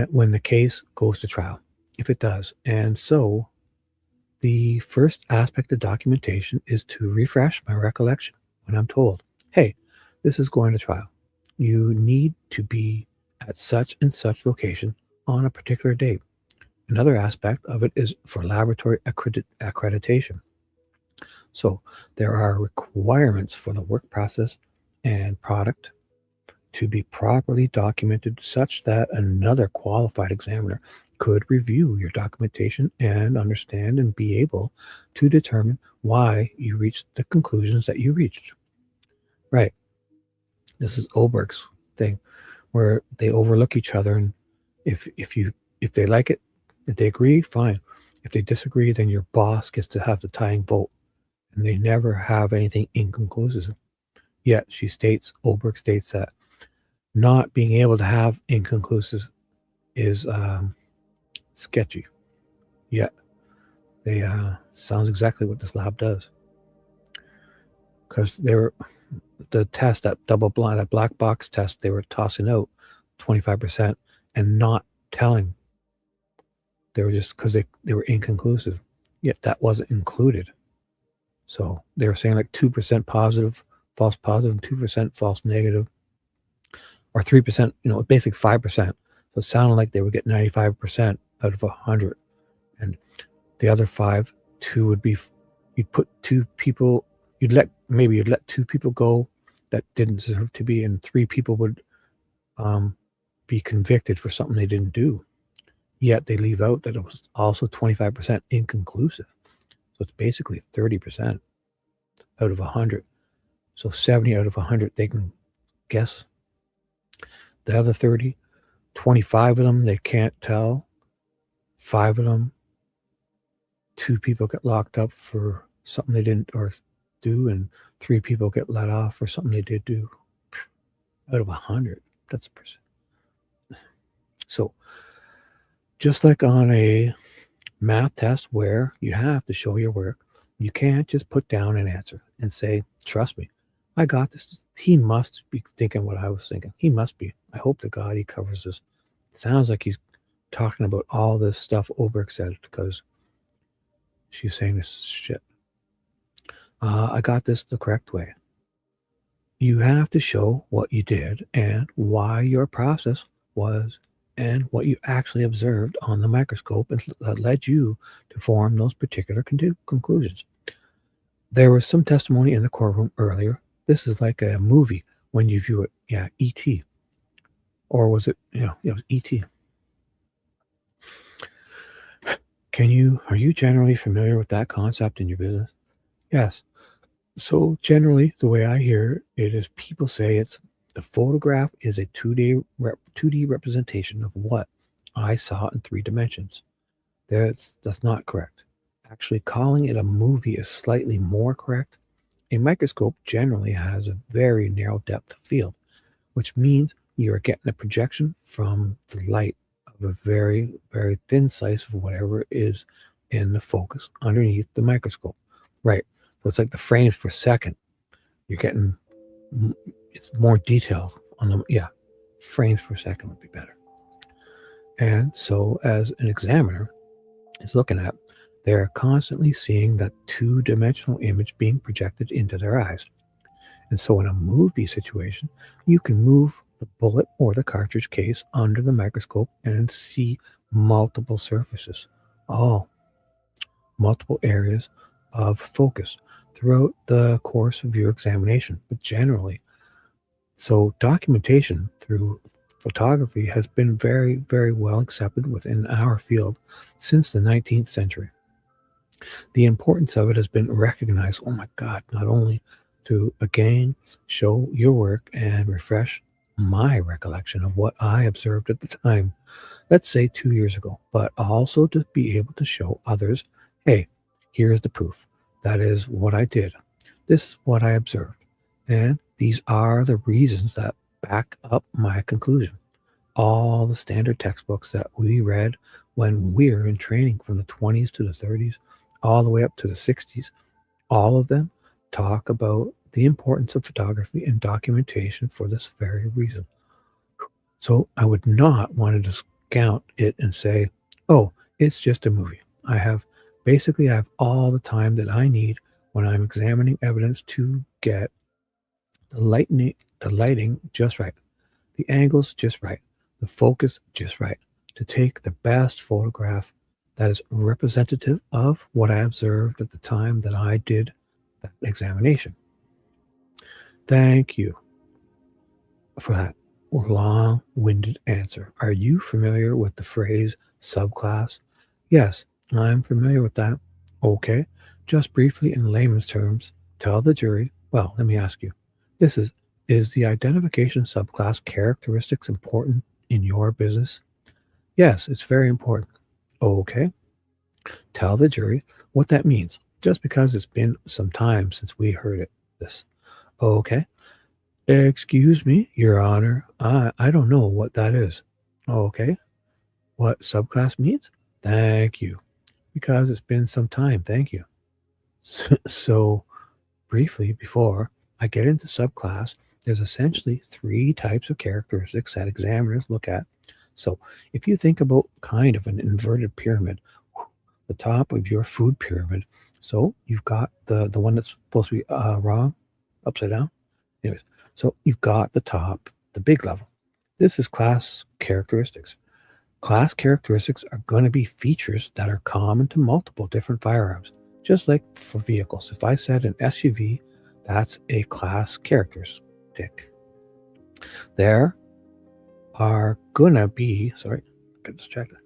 when the case goes to trial, if it does. And so the first aspect of documentation is to refresh my recollection when I'm told, hey, this is going to trial. You need to be at such and such location on a particular date. Another aspect of it is for laboratory accreditation. So there are requirements for the work process and product to be properly documented such that another qualified examiner could review your documentation and understand and be able to determine why you reached the conclusions that you reached. Right. This is Oberg's thing, where they overlook each other, and if they like it, if they agree, fine. If they disagree, then your boss gets to have the tying vote, and they never have anything inconclusive. Yet Oberg states that not being able to have inconclusive is sketchy. Yet they sounds exactly what this lab does, because they were the test, that double blind, that black box test, they were tossing out 25% and not telling. They were just because they were inconclusive. Yet that wasn't included. So they were saying like 2% positive, false positive, and 2% false negative, or 3%, basically 5%. So it sounded like they would get 95% out of 100. And the other 2 would be, you'd put 2 people, you'd let 2 people go that didn't deserve to be, and 3 people would be convicted for something they didn't do. Yet they leave out that it was also 25% inconclusive. So it's basically 30% out of 100. So 70 out of 100 they can guess. The other 30, 25 of them they can't tell. 5 of them, 2 people get locked up for something they didn't or do, and 3 people get let off for something they did do. Out of 100, that's a percent. So just like on a math test where you have to show your work, you can't just put down an answer and say, trust me, I got this. He must be thinking what I was thinking. He must be. I hope to God he covers this. It sounds like he's talking about all this stuff Oberg said because she's saying this shit. I got this the correct way. You have to show what you did and why your process was and what you actually observed on the microscope and that led you to form those particular conclusions. There was some testimony in the courtroom earlier. This is like a movie when you view it. Yeah, E.T. Or was it, it was E.T. Are you generally familiar with that concept in your business? Yes. So generally, the way I hear it is people say the photograph is a 2D representation of what I saw in 3 dimensions. That's not correct. Actually, calling it a movie is slightly more correct. A microscope generally has a very narrow depth of field, which means you are getting a projection from the light of a very, very thin slice of whatever is in the focus underneath the microscope. Right. So it's like the frames per second. You're getting, it's more detailed on them. Yeah, frames per second would be better. And so as an examiner is looking at, they're constantly seeing that 2-dimensional image being projected into their eyes. And so in a movie situation, you can move the bullet or the cartridge case under the microscope and see multiple surfaces, multiple areas of focus throughout the course of your examination. But generally, so documentation through photography has been very, very well accepted within our field since the 19th century. The importance of it has been recognized, oh my God, not only to again show your work and refresh my recollection of what I observed at the time, let's say 2 years ago, but also to be able to show others, hey, here's the proof. That is what I did. This is what I observed. And these are the reasons that back up my conclusion. All the standard textbooks that we read when we were in training from the 20s to the 30s, all the way up to the 60s, all of them talk about the importance of photography and documentation for this very reason. So I would not want to discount it and say, oh, it's just a movie. I have all the time that I need when I'm examining evidence to get the lighting just right, the angles just right, the focus just right, to take the best photograph that is representative of what I observed at the time that I did that examination. Thank you for that long-winded answer. Are you familiar with the phrase subclass? Yes, I'm familiar with that. Okay, just briefly in layman's terms, tell the jury, well, let me ask you, is the identification subclass characteristics important in your business? Yes, it's very important. Okay, tell the jury what that means, just because it's been some time since we heard this. Okay, excuse me, Your Honor, I don't know what that is. Okay, what subclass means? Thank you. Because it's been some time, thank you. So briefly, before I get into subclass, there's essentially 3 types of characteristics that examiners look at. So if you think about kind of an inverted pyramid, the top of your food pyramid, so you've got the one that's supposed to be wrong, upside down. Anyways, so you've got the top, the big level. This is class characteristics. Class characteristics are going to be features that are common to multiple different firearms, just like for vehicles. If I said an SUV, that's a class characteristic. There are going to be, sorry, I got distracted,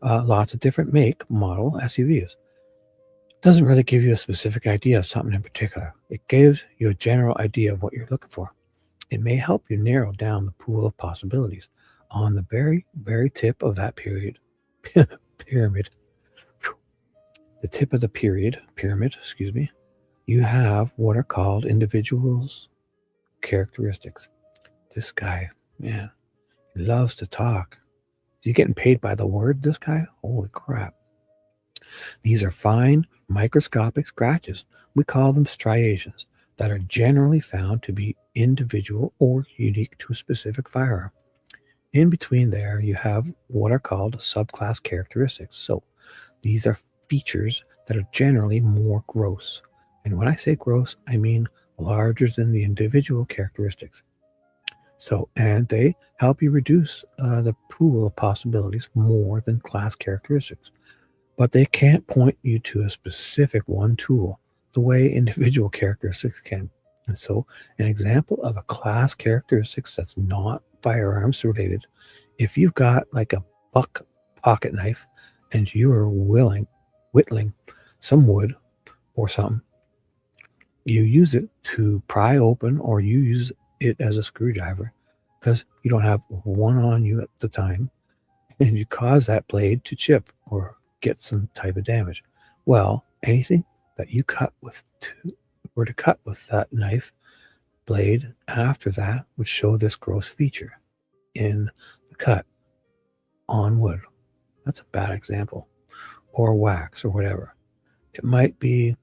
lots of different make, model SUVs. doesn't really give you a specific idea of something in particular. It gives you a general idea of what you're looking for. It may help you narrow down the pool of possibilities on the very, very tip of that pyramid. The tip of the pyramid, excuse me, you have what are called individuals' characteristics. This guy, man, he loves to talk. Is he getting paid by the word, this guy? Holy crap. These are fine, microscopic scratches. We call them striations that are generally found to be individual or unique to a specific firearm. In between there, you have what are called subclass characteristics. So these are features that are generally more gross. And when I say gross, I mean larger than the individual characteristics. So, and they help you reduce the pool of possibilities more than class characteristics. But they can't point you to a specific one tool the way individual characteristics can. And so an example of a class characteristics that's not firearms related, if you've got like a buck pocket knife and you are whittling some wood or something, you use it to pry open or you use it as a screwdriver because you don't have one on you at the time and you cause that blade to chip or get some type of damage. Well, anything that you cut with to cut with that knife blade after that would show this gross feature in the cut on wood. That's a bad example. Or wax or whatever. It might be,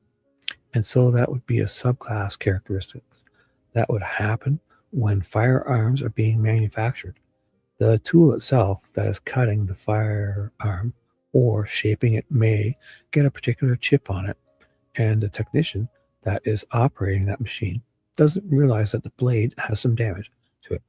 and so that would be a subclass characteristic. That would happen when firearms are being manufactured. The tool itself that is cutting the firearm or shaping it may get a particular chip on it, and the technician that is operating that machine doesn't realize that the blade has some damage to it.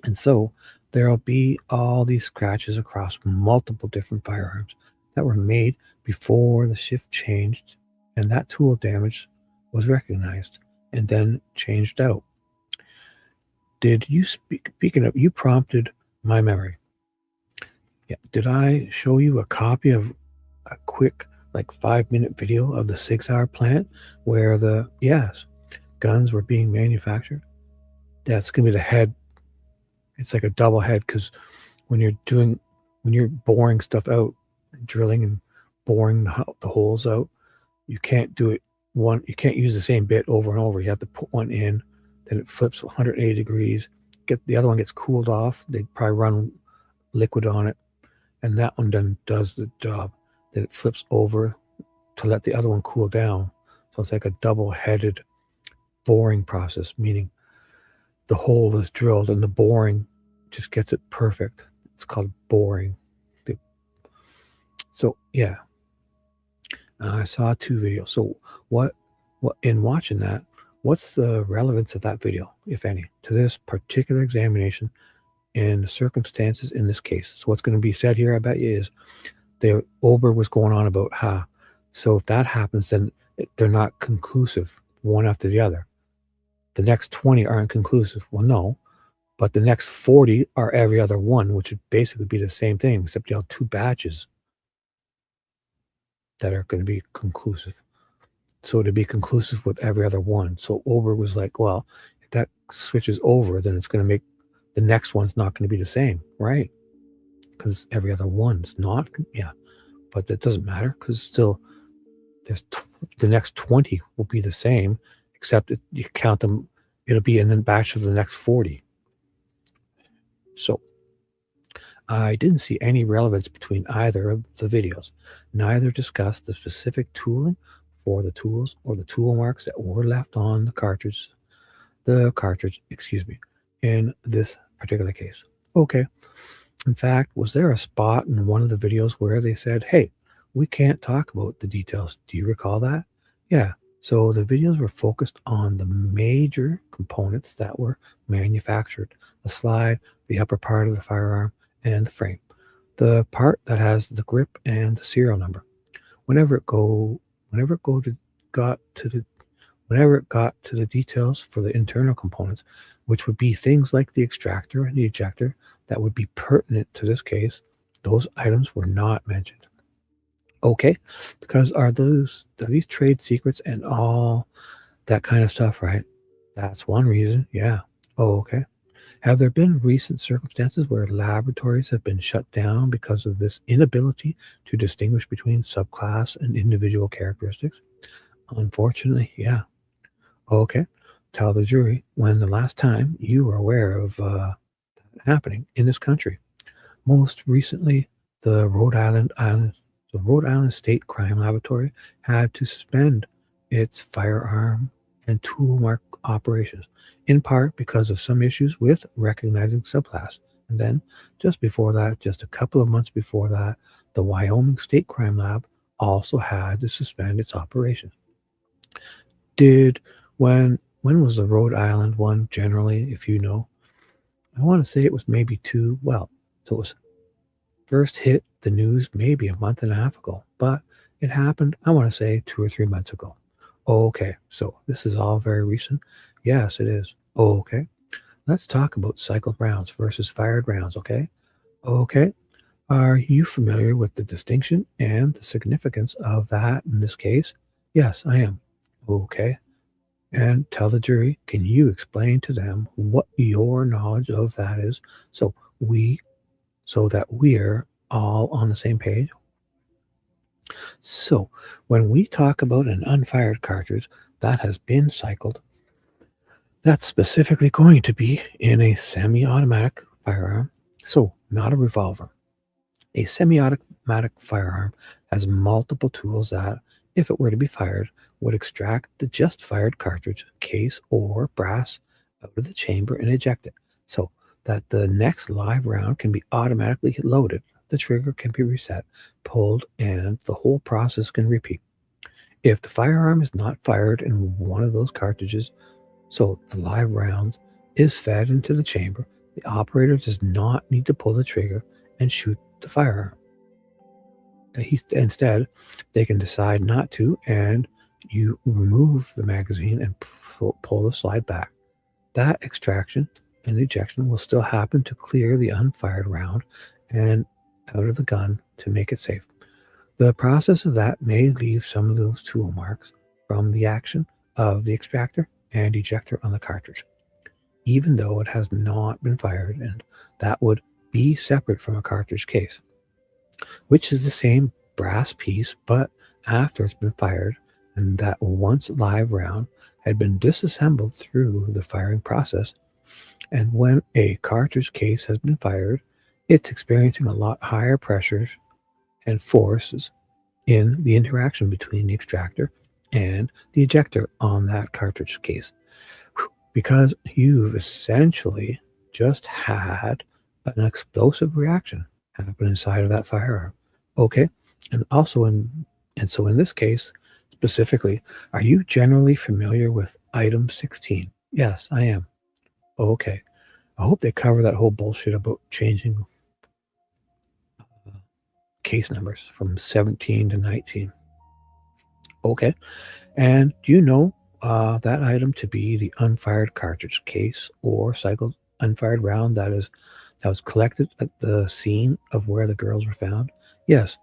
And so there'll be all these scratches across multiple different firearms that were made before the shift changed and that tool damage was recognized and then changed out. Did you speaking of, you prompted my memory. Yeah, did I show you a copy of a quick like 5-minute video of the 6 Hour plant where the guns were being manufactured? That's gonna be the head. It's like a double head because when you're boring stuff out, drilling and boring the holes out, you can't do it you can't use the same bit over and over. You have to put one in, then it flips 180 degrees, the other one gets cooled off, they probably run liquid on it, and that one then does the job. Then it flips over to let the other one cool down. So it's like a double-headed boring process, meaning the hole is drilled and the boring just gets it perfect. It's called boring. So yeah, I saw 2 videos. So what in watching that, what's the relevance of that video, if any, to this particular examination and the circumstances in this case? So what's going to be said here, I bet you, is the Ober was going on about so if that happens, then they're not conclusive one after the other. The next 20 aren't conclusive. Well, no, but the next 40 are every other one, which would basically be the same thing, except 2 batches that are going to be conclusive. So to be conclusive with every other one. So Ober was like, well, if that switches over, then it's going to make the next one's not going to be the same, right? Because every other one's not. Yeah, but that doesn't matter because still there's the next 20 will be the same, except you count them, it'll be in the batch of the next 40. So I didn't see any relevance between either of the videos. Neither discussed the specific tooling for the tools or the tool marks that were left on the cartridge, in this particular case. Okay. In fact, was there a spot in one of the videos where they said, hey, we can't talk about the details? Do you recall that? Yeah. So the videos were focused on the major components that were manufactured: the slide, the upper part of the firearm, and the frame, the part that has the grip and the serial number. Whenever it got to the details for the internal components, which would be things like the extractor and the ejector that would be pertinent to this case, those items were not mentioned. Okay, because are these trade secrets and all that kind of stuff, right? That's one reason. Yeah. Okay. Have there been recent circumstances where laboratories have been shut down because of this inability to distinguish between subclass and individual characteristics? Unfortunately, yeah. Okay. Tell the jury when the last time you were aware of that happening in this country. Most recently, the Rhode Island State Crime Laboratory had to suspend its firearm and tool mark operations, in part because of some issues with recognizing subclass. And then, just before that, just a couple of months before that, the Wyoming State Crime Lab also had to suspend its operations. Did when was the Rhode Island one generally, if you know? I want to say it was maybe two. Well, so it was first hit the news maybe a month and a half ago, but it happened, I want to say 2 or 3 months ago. Okay, so this is all very recent. Yes, it is. Okay, let's talk about cycled rounds versus fired rounds, okay? Okay, are you familiar with the distinction and the significance of that in this case? Yes, I am. Okay, and tell the jury, can you explain to them what your knowledge of that is so that we're all on the same page? So, when we talk about an unfired cartridge that has been cycled, that's specifically going to be in a semi-automatic firearm, so not a revolver. A semi-automatic firearm has multiple tools that, if it were to be fired, would extract the just fired cartridge, case, or brass out of the chamber and eject it, so that the next live round can be automatically loaded. The trigger can be reset, pulled, and the whole process can repeat. If the firearm is not fired in one of those cartridges, so the live rounds is fed into the chamber, the operator does not need to pull the trigger and shoot the firearm. Instead, they can decide not to, and you remove the magazine and pull the slide back. That extraction and ejection will still happen to clear the unfired round and out of the gun to make it safe. The process of that may leave some of those tool marks from the action of the extractor and ejector on the cartridge, even though it has not been fired, and that would be separate from a cartridge case, which is the same brass piece, but after it's been fired, and that once live round had been disassembled through the firing process. And when a cartridge case has been fired, it's experiencing a lot higher pressures and forces in the interaction between the extractor and the ejector on that cartridge case, because you've essentially just had an explosive reaction happen inside of that firearm. Okay, and so in this case specifically, are you generally familiar with item 16? Yes, I am. Okay, I hope they cover that whole bullshit about changing case numbers from 17 to 19. Okay, and do you know that item to be the unfired cartridge case or cycled unfired round that was collected at the scene of where the girls were found? Yes,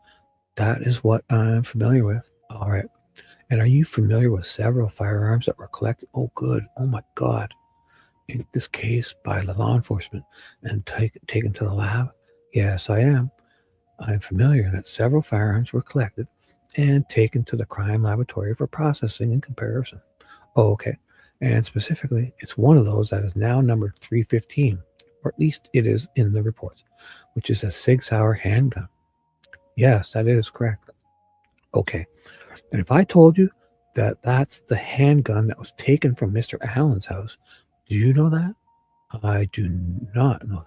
that is what I'm familiar with. All right. And are you familiar with several firearms that were collected? Oh, good. Oh, my God. In this case, by the law enforcement and taken to the lab? Yes, I am. I'm familiar that several firearms were collected and taken to the crime laboratory for processing and comparison. Oh, okay. And specifically, it's one of those that is now numbered 315, or at least it is in the reports, which is a Sig Sauer handgun. Yes, that is correct. Okay. And if I told you that that's the handgun that was taken from Mr. Allen's house, do you know that? I do not know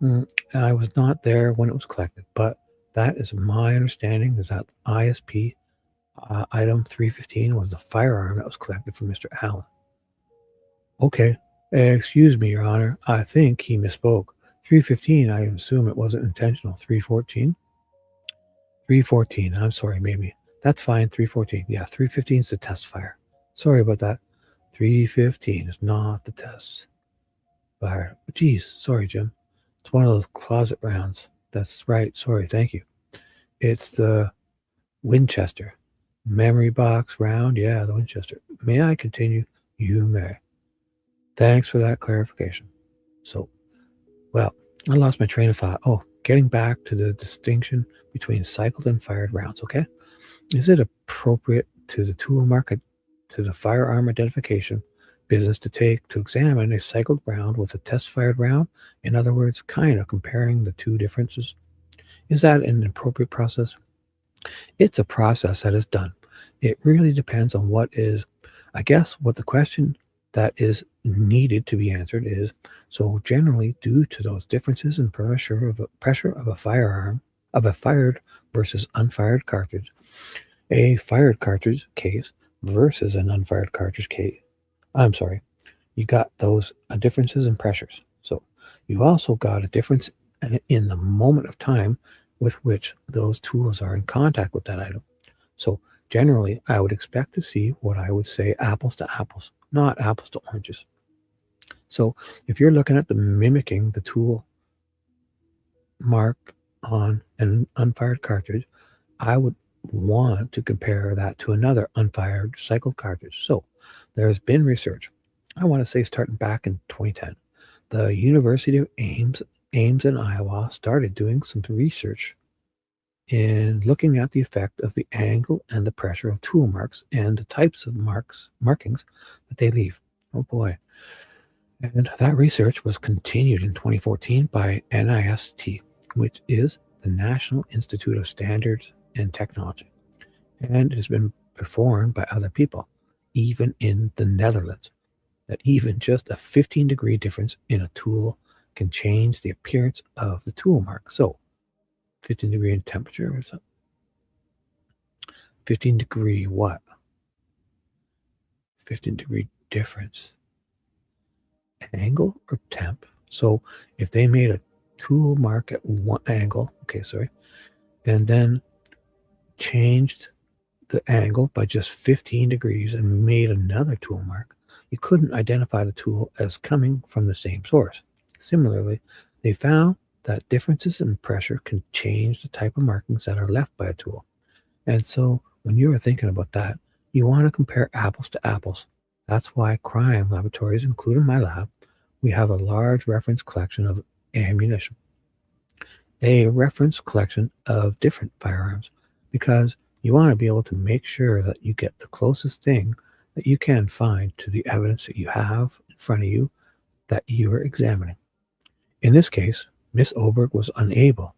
that. I was not there when it was collected, but that is my understanding, is that ISP item 315 was the firearm that was collected from Mr. Allen. Okay. Excuse me, Your Honor. I think he misspoke. 315, I assume it wasn't intentional. 314? 314. I'm sorry, maybe. That's fine. 314. Yeah, 315 is the test fire. Sorry about that. 315 is not the test fire. Geez, sorry, Jim. It's one of those closet rounds. That's right. Sorry. Thank you. It's the Winchester. Memory box round, yeah, the Winchester. May I continue? You may. Thanks for that clarification. So, well, I lost my train of thought. Oh, getting back to the distinction between cycled and fired rounds, okay? Is it appropriate to the tool market, to the firearm identification business to examine a cycled round with a test fired round? In other words, kind of comparing the two differences. Is that an appropriate process? It's a process that is done. It really depends on what is, I guess, what the question that is needed to be answered is. So generally, due to those differences in pressure of a firearm, of a fired versus unfired cartridge, a fired cartridge case versus an unfired cartridge case. I'm sorry, you got those differences in pressures. So you also got a difference in the moment of time with which those tools are in contact with that item. So generally, I would expect to see what I would say apples to apples, not apples to oranges. So if you're looking at mimicking the tool mark on an unfired cartridge, I would want to compare that to another unfired cycled cartridge. So there's been research, I want to say starting back in 2010. The University of Ames in Iowa started doing some research in looking at the effect of the angle and the pressure of tool marks and the types of markings that they leave. Oh boy. And that research was continued in 2014 by NIST, which is the National Institute of Standards and Technology. And it has been performed by other people, even in the Netherlands, that even just a 15-degree difference in a tool can change the appearance of the tool mark. So 15-degree in temperature or something. 15-degree what? 15-degree difference. Angle or temp? So if they made a tool mark at one angle, and then changed the angle by just 15 degrees and made another tool mark, you couldn't identify the tool as coming from the same source. Similarly, they found that differences in pressure can change the type of markings that are left by a tool. And so when you are thinking about that, you want to compare apples to apples. That's why crime laboratories, including my lab, we have a large reference collection of ammunition, a reference collection of different firearms, because you want to be able to make sure that you get the closest thing that you can find to the evidence that you have in front of you that you are examining. In this case, Miss Oberg was unable.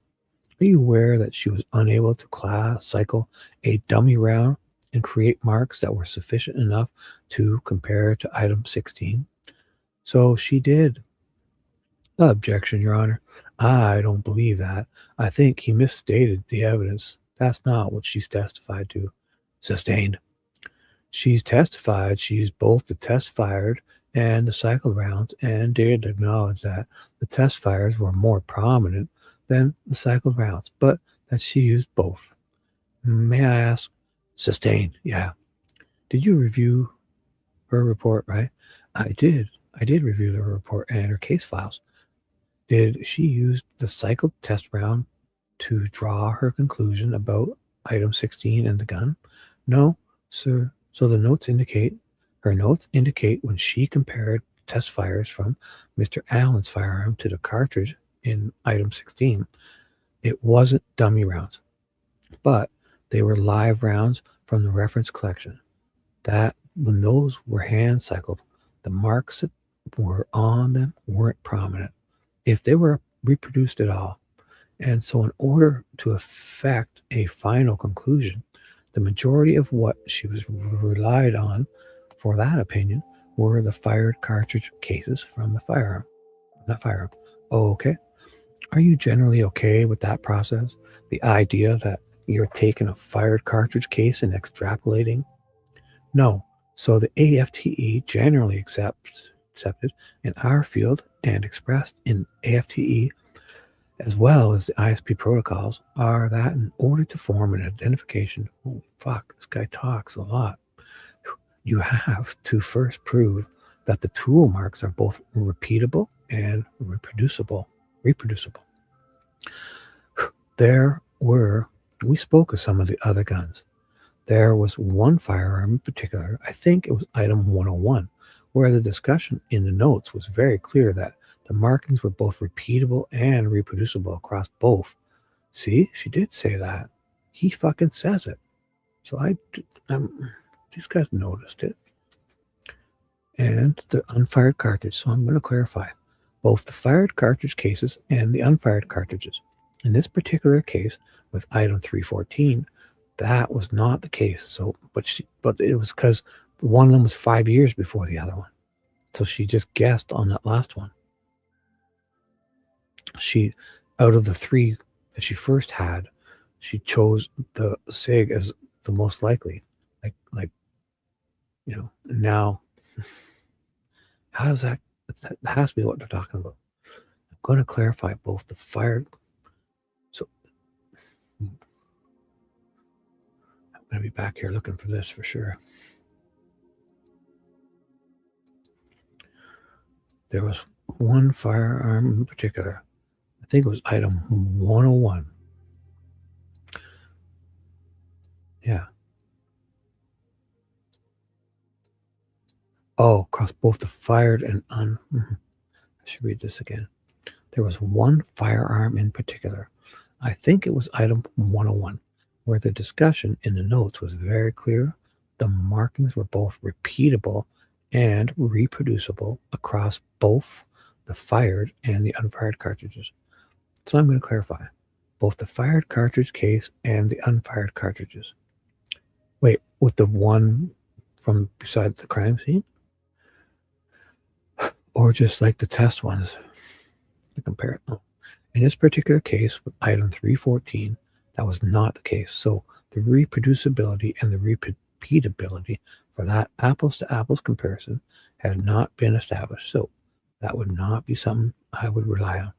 Are you aware that she was unable to cycle a dummy round and create marks that were sufficient enough to compare to item 16? So she did. Objection, Your Honor. I don't believe that. I think he misstated the evidence. That's not what she's testified to. Sustained. She's testified she used both the test fired and the cycled rounds and did acknowledge that the test fires were more prominent than the cycled rounds, but that she used both. May I ask? Sustained, yeah. Did you review her report, right? I did. I did review the report and her case files. Did she use the cycled test round to draw her conclusion about item 16 and the gun? No, sir. So her notes indicate when she compared test fires from Mr. Allen's firearm to the cartridge in item 16, it wasn't dummy rounds, but they were live rounds from the reference collection. That when those were hand cycled, the marks that were on them weren't prominent, if they were reproduced at all. And so in order to effect a final conclusion, the majority of what she was relied on for that opinion were the fired cartridge cases from the firearm. Not firearm. Oh, okay. Are you generally okay with that process? The idea that you're taking a fired cartridge case and extrapolating? No. So the AFTE generally accepted in our field and expressed in AFTE as well as the ISP protocols are that in order to form an identification, oh fuck, this guy talks a lot, you have to first prove that the tool marks are both repeatable and reproducible. There were We spoke of some of the other guns. There was one firearm in particular, I think it was item 101, where the discussion in the notes was very clear that the markings were both repeatable and reproducible across both. See, she did say that. He fucking says it. So these guys noticed it. And the unfired cartridge. So I'm going to clarify both the fired cartridge cases and the unfired cartridges. In this particular case, with item 314, that was not the case. So, but it was because one of them was 5 years before the other one. So she just guessed on that last one. She, out of the three that she first had, she chose the SIG as the most likely. Like, you know, now, how does that has to be what they're talking about. I'm going to clarify both the fired. So I'm going to be back here looking for this for sure. There was one firearm in particular. I think it was item 101. Yeah. Oh, across both the fired and I should read this again. There was one firearm in particular. I think it was item 101, where the discussion in the notes was very clear. The markings were both repeatable and reproducible across both the fired and the unfired cartridges. So I'm going to clarify both the fired cartridge case and the unfired cartridges. Wait, with the one from beside the crime scene? Or just like the test ones to compare it? No. In this particular case, with item 314, that was not the case. So the reproducibility and the repeatability for that apples to apples comparison had not been established. So that would not be something I would rely on.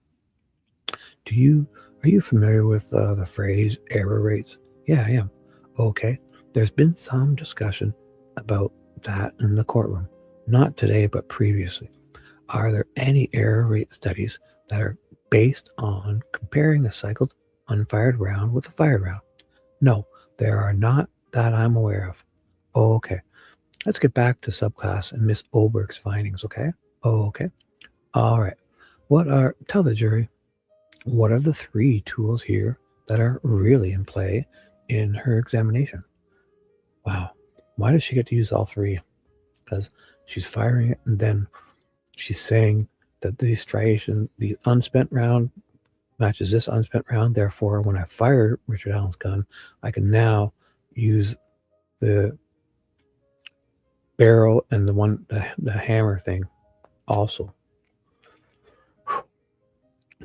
Are you familiar with the phrase error rates? Yeah, I am. Okay. There's been some discussion about that in the courtroom. Not today, but previously. Are there any error rate studies that are based on comparing a cycled unfired round with a fired round? No, there are not that I'm aware of. Oh, okay. Let's get back to subclass and Miss Oberg's findings, okay? Oh, okay. All right. Tell the jury, what are the three tools here that are really in play in her examination? Wow. Why does she get to use all three? Because she's firing it and then she's saying that the striation, the unspent round matches this unspent round. Therefore, when I fire Richard Allen's gun, I can now use the barrel and the hammer thing also.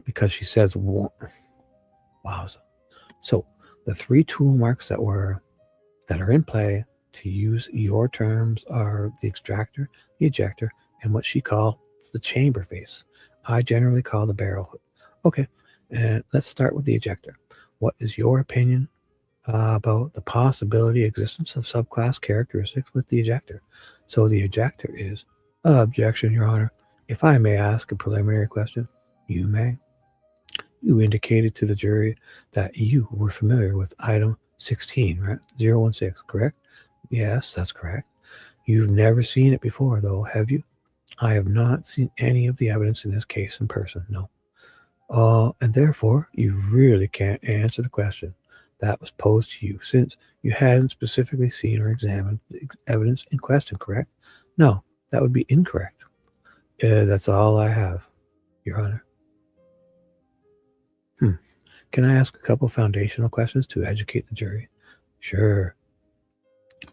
Because she says, wow. So the three tool marks that are in play, to use your terms, are the extractor, the ejector, and what she calls the chamber face. I generally call the barrel hood. Okay, and let's start with the ejector. What is your opinion about the possibility existence of subclass characteristics with the ejector? So the ejector is objection, Your Honor. If I may ask a preliminary question, you may. You indicated to the jury that you were familiar with item 16, right? 016, correct? Yes, that's correct. You've never seen it before, though, have you? I have not seen any of the evidence in this case in person, no. And therefore, you really can't answer the question that was posed to you, since you hadn't specifically seen or examined the evidence in question, correct? No, that would be incorrect. That's all I have, Your Honor. Can I ask a couple foundational questions to educate the jury? Sure.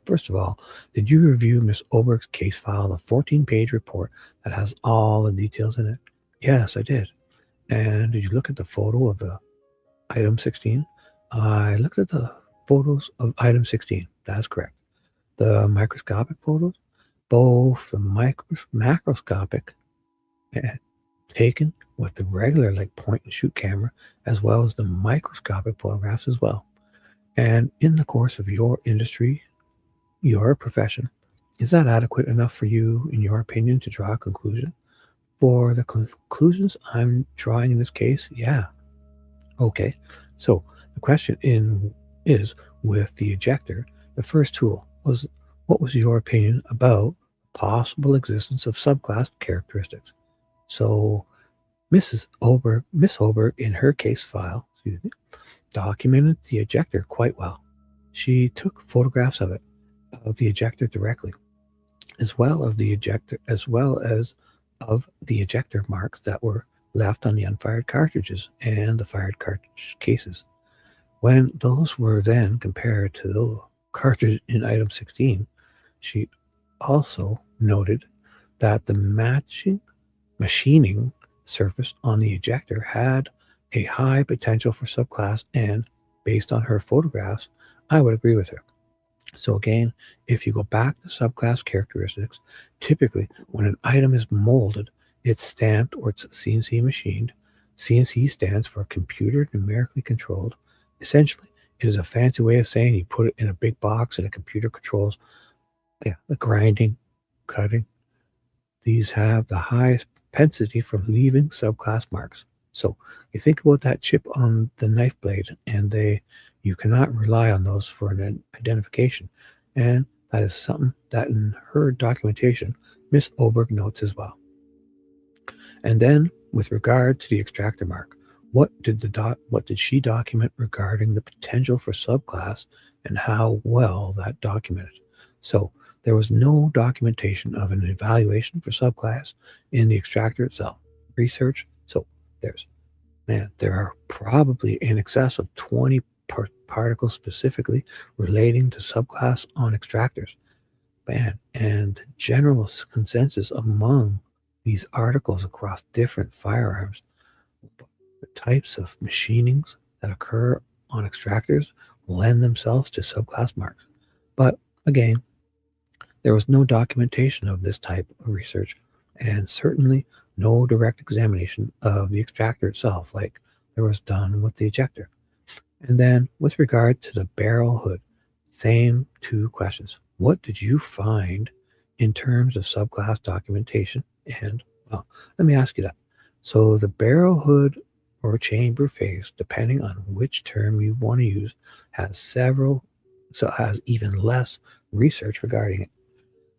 First of all, did you review Miss Oberg's case file, the 14-page report that has all the details in it? Yes, I did. And did you look at the photo of the item 16? I looked at the photos of item 16. That's correct. The microscopic photos, both the macroscopic taken with the regular point and shoot camera, as well as the microscopic photographs as well. And in the course of your industry, your profession, is that adequate enough for you, in your opinion, to draw a conclusion? For the conclusions I'm drawing in this case, yeah. Okay, so the question is with the ejector. The first tool was, what was your opinion about possible existence of subclass characteristics? So Miss Oberg, in her case file, documented the ejector quite well. She took photographs of the ejector directly, as well as of the ejector marks that were left on the unfired cartridges and the fired cartridge cases. When those were then compared to the cartridge in item 16, she also noted that the machining surface on the ejector had a high potential for subclass, and based on her photographs, I would agree with her. So again, if you go back to subclass characteristics, typically when an item is molded, it's stamped or it's CNC machined. CNC stands for computer numerically controlled. Essentially, it is a fancy way of saying you put it in a big box and a computer controls the grinding, cutting. These have the highest propensity for leaving subclass marks. So you think about that chip on the knife blade, and you cannot rely on those for an identification. And that is something that in her documentation, Miss Oberg notes as well. And then with regard to the extractor mark, what did she document regarding the potential for subclass and how well that documented? So there was no documentation of an evaluation for subclass in the extractor itself. Research, so there are probably in excess of 20 particles specifically relating to subclass on extractors. And the general consensus among these articles across different firearms, the types of machinings that occur on extractors lend themselves to subclass marks. But again, there was no documentation of this type of research, and certainly no direct examination of the extractor itself like there was done with the ejector. And then with regard to the barrel hood, same two questions. What did you find in terms of subclass documentation? And well, let me ask you that. So the barrel hood or chamber face, depending on which term you want to use, has even less research regarding it,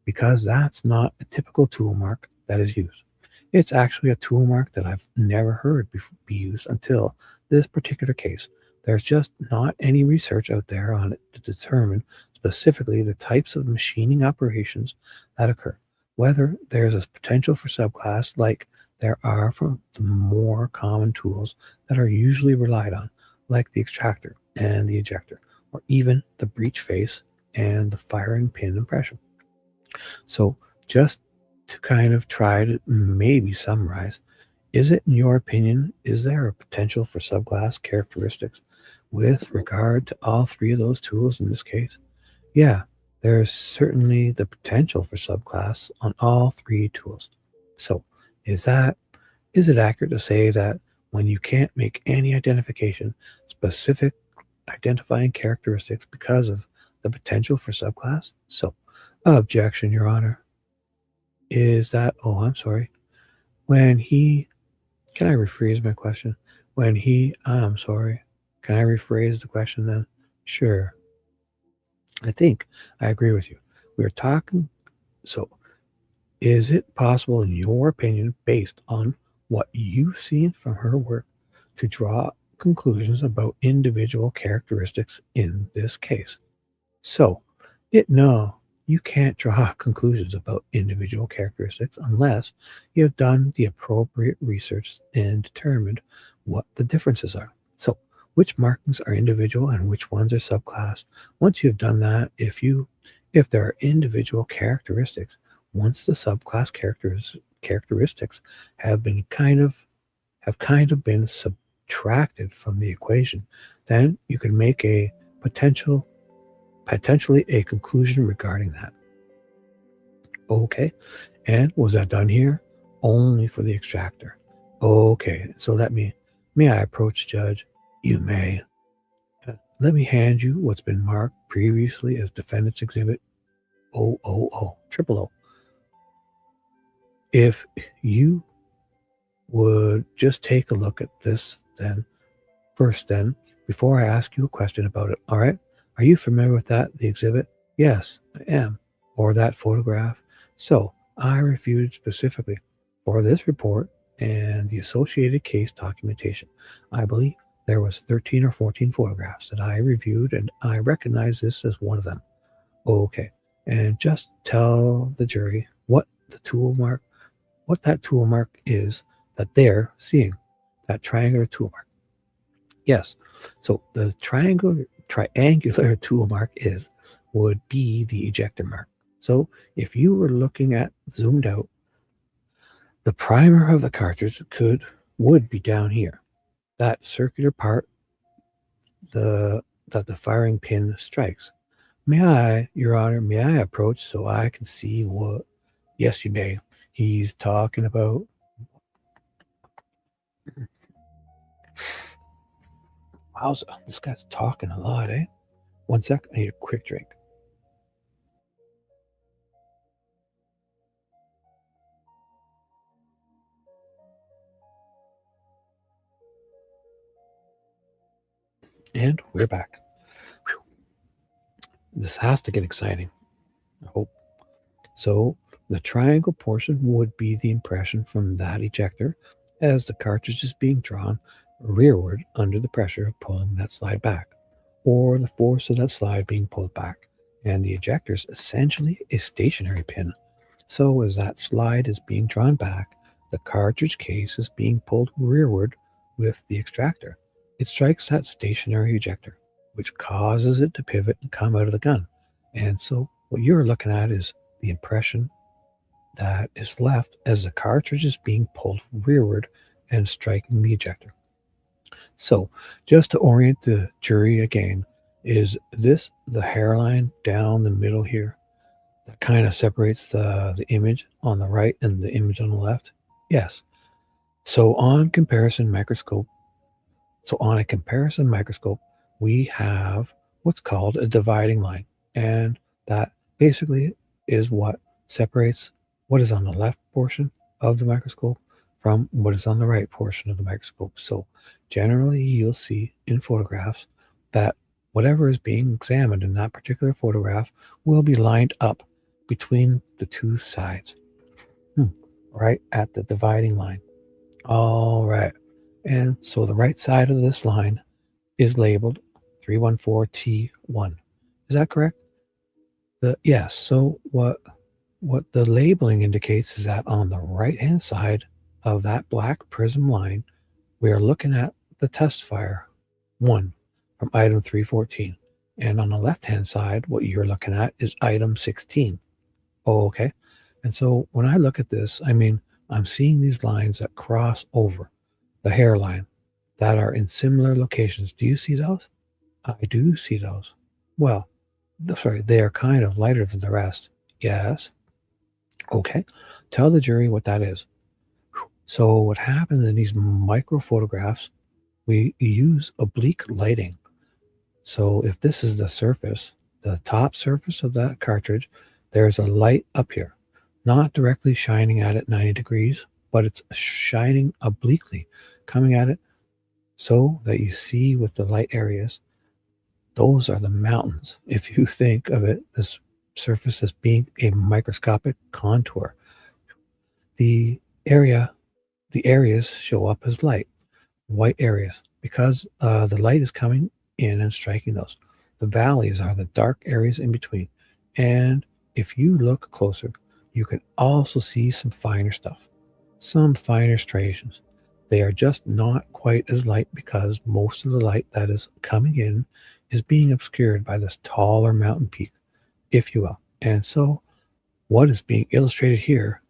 because that's not a typical tool mark that is used. It's actually a tool mark that I've never heard be used until this particular case. There's just not any research out there on it to determine specifically the types of machining operations that occur, whether there's a potential for subclass like there are for the more common tools that are usually relied on, like the extractor and the ejector, or even the breech face and the firing pin impression. So just to kind of try to maybe summarize, is it, in your opinion, is there a potential for subclass characteristics with regard to all three of those tools in this case? Yeah, there's certainly the potential for subclass on all three tools. So is it accurate to say that when you can't make any specific identifying characteristics because of the potential for subclass? So, objection, Your Honor. I'm sorry. Can I rephrase my question? I'm sorry. Can I rephrase the question then? Sure. I think I agree with you. We're talking, so is it possible, in your opinion, based on what you've seen from her work, to draw conclusions about individual characteristics in this case? So, no, you can't draw conclusions about individual characteristics unless you have done the appropriate research and determined what the differences are. So, which markings are individual and which ones are subclass? Once you've done that, if there are individual characteristics, once the subclass characteristics have kind of been subtracted from the equation, then you can make a potentially a conclusion regarding that. Okay, and was that done here? Only for the extractor. Okay, so may I approach, Judge? You may. Let me hand you what's been marked previously as Defendant's Exhibit 000. If you would just take a look at this then, before I ask you a question about it, all right? Are you familiar with that, the exhibit? Yes, I am. Or that photograph? So I reviewed specifically for this report and the associated case documentation. I believe there was 13 or 14 photographs that I reviewed, and I recognize this as one of them. Okay. And just tell the jury what that tool mark is that they're seeing, that triangular tool mark. Yes. So the triangular tool mark would be the ejector mark. So if you were looking at zoomed out, the primer of the cartridge would be down here. That circular part that the firing pin strikes. May I, Your Honor, may I approach so I can see what? Yes, you may. He's talking about. Wowza, this guy's talking a lot, eh? 1 sec, I need a quick drink. And we're back. Whew. This has to get exciting, I hope. So the triangle portion would be the impression from that ejector as the cartridge is being drawn rearward under the pressure of pulling that slide back, or the force of that slide being pulled back. And the ejector is essentially a stationary pin. So as that slide is being drawn back, the cartridge case is being pulled rearward with the extractor. It strikes that stationary ejector, which causes it to pivot and come out of the gun. And so what you're looking at is the impression that is left as the cartridge is being pulled rearward and striking the ejector. So just to orient the jury again, is this the hairline down the middle here that kind of separates the image on the right and the image on the left? Yes. So on a comparison microscope, we have what's called a dividing line. And that basically is what separates what is on the left portion of the microscope from what is on the right portion of the microscope. So generally you'll see in photographs that whatever is being examined in that particular photograph will be lined up between the two sides, right at the dividing line. All right. And so the right side of this line is labeled 314T1. Is that correct? Yes. So what the labeling indicates is that on the right-hand side of that black prism line, we are looking at the test fire 1 from item 314. And on the left-hand side, what you're looking at is item 16. Oh, okay. And so when I look at this, I mean, I'm seeing these lines that cross over the hairline that are in similar locations. Do you see those? I do see those. Well, sorry, they are kind of lighter than the rest. Yes. Okay. Tell the jury what that is. So what happens in these micro photographs, we use oblique lighting. So if this is the surface, the top surface of that cartridge, there's a light up here, not directly shining at it 90 degrees, but it's shining obliquely, coming at it so that you see with the light areas, those are the mountains. If you think of it, this surface as being a microscopic contour, the areas show up as light, white areas, because the light is coming in and striking those. The valleys are the dark areas in between. And if you look closer, you can also see some finer stuff, some finer striations. They are just not quite as light because most of the light that is coming in is being obscured by this taller mountain peak, if you will. And so what is being illustrated here,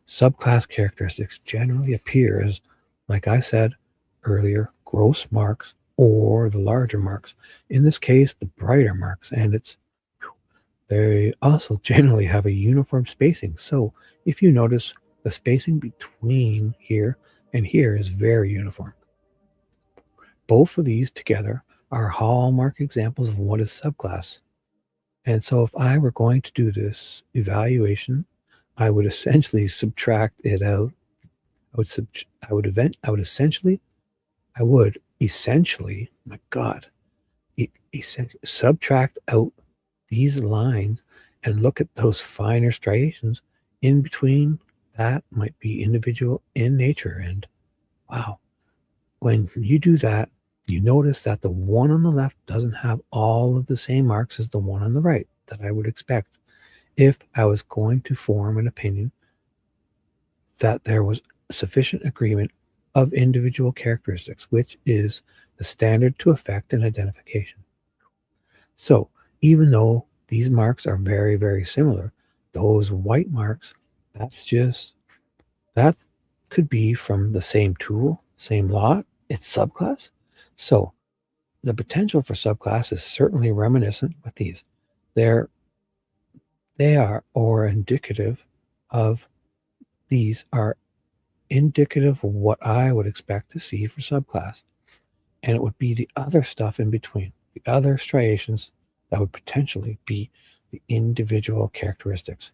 subclass characteristics generally appear as, like I said earlier, gross marks or the larger marks. In this case, the brighter marks, and they also generally have a uniform spacing. So if you notice, the spacing between here and here is very uniform. Both of these together are hallmark examples of what is subclass. And so if I were going to do this evaluation, I would essentially subtract it out. I would essentially, my God, essentially subtract out these lines and look at those finer striations in between. That might be individual in nature. And wow, when you do that, you notice that the one on the left doesn't have all of the same marks as the one on the right that I would expect if I was going to form an opinion that there was sufficient agreement of individual characteristics, which is the standard to effect an identification. So even though these marks are very, very similar, those white marks, that could be from the same tool, same lot, it's subclass. So the potential for subclass is certainly reminiscent with these. They are or indicative of these are indicative of what I would expect to see for subclass. And it would be the other stuff in between, the other striations that would potentially be the individual characteristics.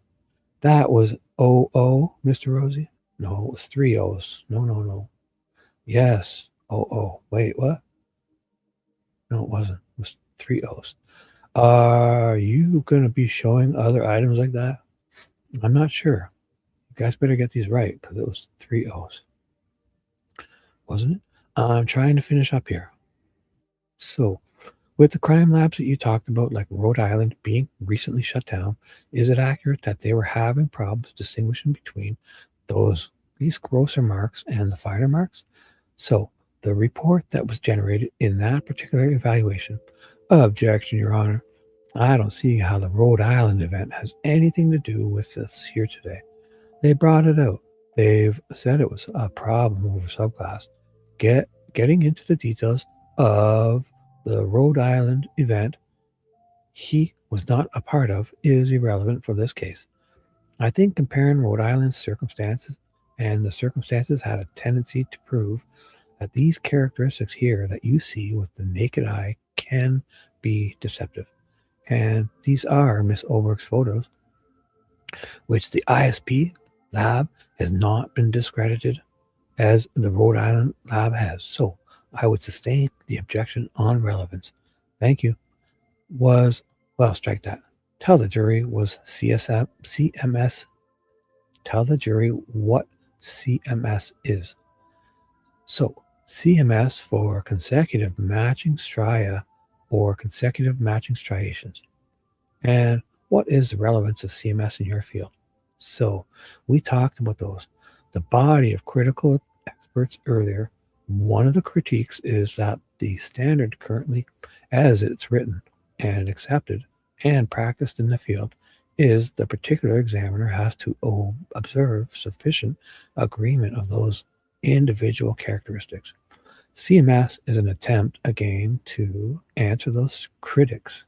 That was OO, Mr. Rosie? No, it was 3 O's. No. Yes, OO. Wait, what? No, it wasn't. It was 3 O's. Are you going to be showing other items like that? I'm not sure. You guys better get these right because it was 3 O's. Wasn't it? I'm trying to finish up here. So, with the crime labs that you talked about, like Rhode Island being recently shut down, is it accurate that they were having problems distinguishing between these grosser marks and the finer marks? So, the report that was generated in that particular evaluation, objection, Your Honor, I don't see how the Rhode Island event has anything to do with this here today. They brought it out. They've said it was a problem over subclass. Getting into the details of the Rhode Island event he was not a part of is irrelevant for this case. I think comparing Rhode Island's circumstances and the circumstances had a tendency to prove that these characteristics here that you see with the naked eye can be deceptive. And these are Miss Oberg's photos, which the ISP lab has not been discredited as the Rhode Island lab has. So I would sustain the objection on relevance. Thank you. Strike that. Tell the jury was CMS. Tell the jury what CMS is. So CMS for consecutive matching stria or consecutive matching striations. And what is the relevance of CMS in your field? So we talked about those. The body of critical experts earlier, one of the critiques is that the standard currently, as it's written and accepted and practiced in the field, is the particular examiner has to observe sufficient agreement of those individual characteristics. CMS is an attempt, again, to answer those critics,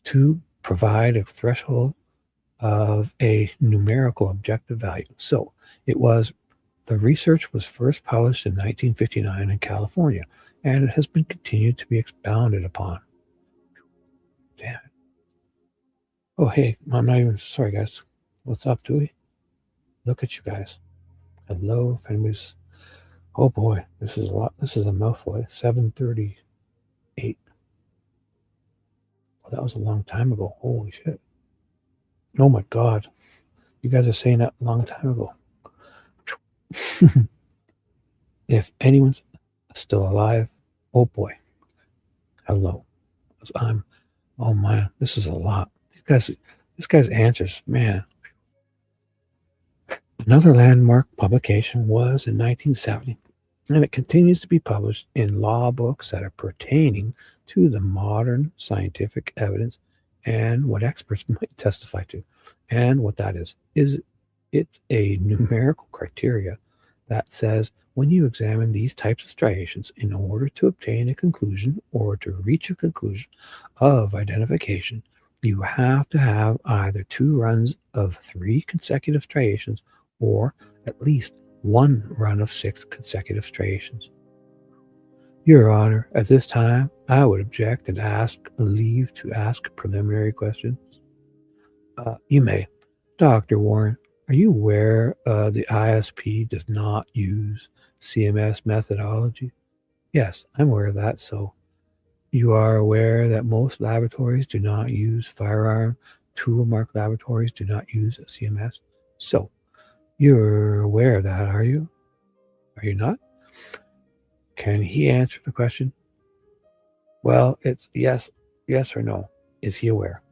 to provide a threshold of a numerical objective value. So the research was first published in 1959 in California, and it has been continued to be expounded upon. Damn it. Oh, hey, I'm not even, sorry guys. What's up, Dewey? Look at you guys. Hello, if anybody's, oh boy, this is a lot. This is a mouthful. 7:38. Well, that was a long time ago. Holy shit. Oh my God. You guys are saying that a long time ago. If anyone's still alive, oh boy. Hello. Oh man, this is a lot. This guy's answers, man. Another landmark publication was in 1970, and it continues to be published in law books that are pertaining to the modern scientific evidence and what experts might testify to. And what that is it's a numerical criteria that says when you examine these types of striations in order to obtain a conclusion or to reach a conclusion of identification, you have to have either 2 runs of 3 consecutive striations or at least 1 run of 6 consecutive striations. Your Honor, at this time, I would object and ask leave to ask preliminary questions. You may. Dr. Warren, are you aware the ISP does not use CMS methodology? Yes, I'm aware of that. So You are aware that most laboratories do not use firearm. Tool mark laboratories do not use a CMS. So, you're aware of that, are you? Are you not? Can he answer the question? Well, it's yes or no. Is he aware?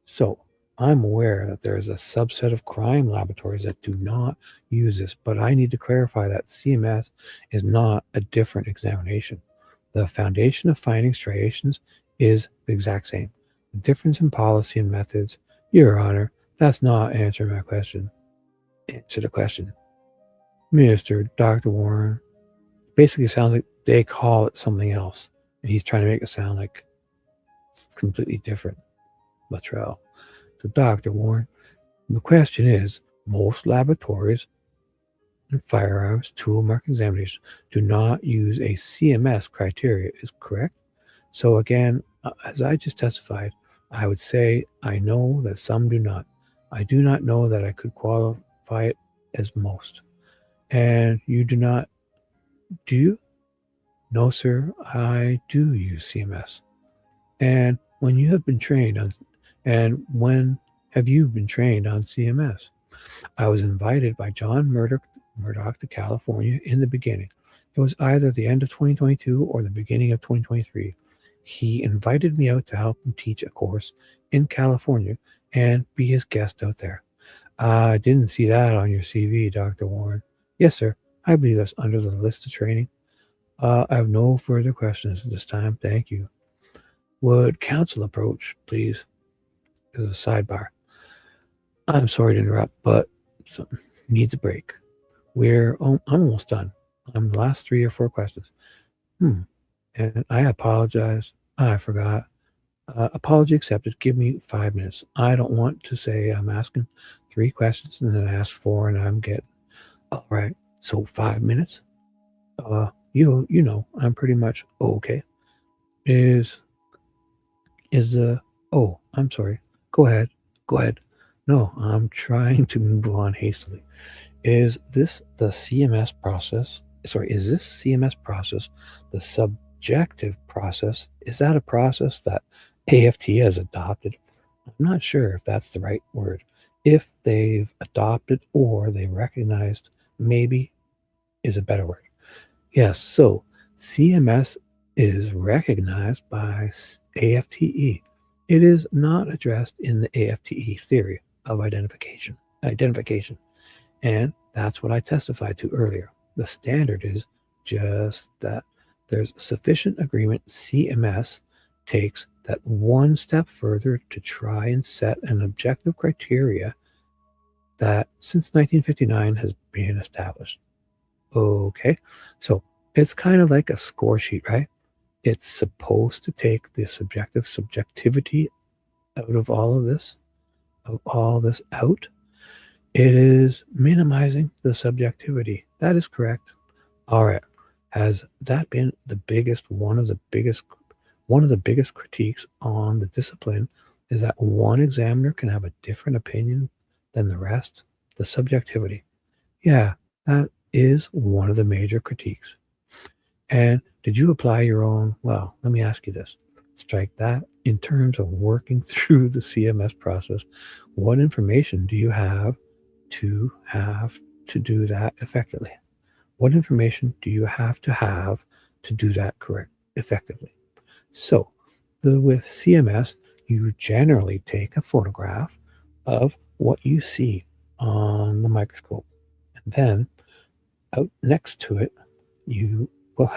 So, I'm aware that there's a subset of crime laboratories that do not use this, but I need to clarify that CMS is not a different examination. The foundation of finding striations is the exact same. The difference in policy and methods, Your Honor, that's not answering my question. Answer the question. Mr. Dr. Warren, basically sounds like they call it something else, and he's trying to make it sound like it's completely different. Latrell. So, Dr. Warren, the question is, most laboratories and firearms tool mark examinations do not use a CMS criteria, is correct? So again, as I just testified, I would say I know that some do not. I do not know that I could qualify it as most. And you do not, do you? No, sir, I do use CMS. And when you have been trained on, and when have you been trained on CMS? I was invited by John Murdoch to California in the beginning. It was either the end of 2022 or the beginning of 2023. He invited me out to help him teach a course in California and be his guest out there. I didn't see that on your CV, Dr. Warren. Yes, sir. I believe that's under the list of training. I have no further questions at this time. Thank you. Would counsel approach, please? As a sidebar. I'm sorry to interrupt, but needs a break. I'm almost done. I'm the last 3 or 4 questions. And I apologize. I forgot. Apology accepted. Give me 5 minutes. I don't want to say I'm asking 3 questions and then ask 4 and I'm getting. All right. So 5 minutes. You know, I'm pretty much okay. I'm sorry. Go ahead. No, I'm trying to move on hastily. Is this CMS process the subjective process? Is that a process that AFT has adopted? I'm not sure if that's the right word. If they've adopted or they recognized, maybe is a better word. Yes, so CMS is recognized by AFTE. It is not addressed in the AFTE theory of identification. And that's what I testified to earlier. The standard is just that there's sufficient agreement. CMS takes that one step further to try and set an objective criteria that since 1959 has been established. Okay, so it's kind of like a score sheet, right? It's supposed to take the subjectivity out of all this out. It is minimizing the subjectivity. That is correct. All right. Has that been one of the biggest critiques on the discipline is that one examiner can have a different opinion than the rest? The subjectivity. Yeah, that is one of the major critiques. And did you apply your own? Well, let me ask you this. Strike that. In terms of working through the CMS process, what information do you have to do that effectively? What information do you have to do that effectively? So with CMS, you generally take a photograph of what you see on the microscope. And then out next to it, you will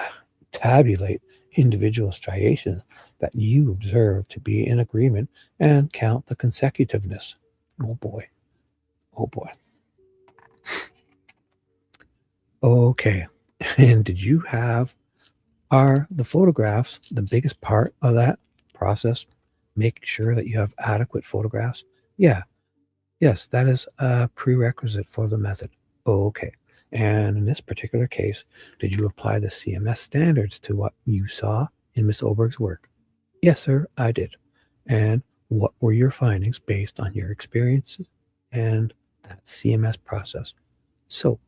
tabulate individual striations that you observe to be in agreement and count the consecutiveness. Oh boy. Okay. And did you are the photographs the biggest part of that process? Making sure that you have adequate photographs? Yeah. Yes, that is a prerequisite for the method. Okay. And in this particular case, did you apply the CMS standards to what you saw in Miss Oberg's work? Yes, sir, I did. And what were your findings based on your experiences and that CMS process? So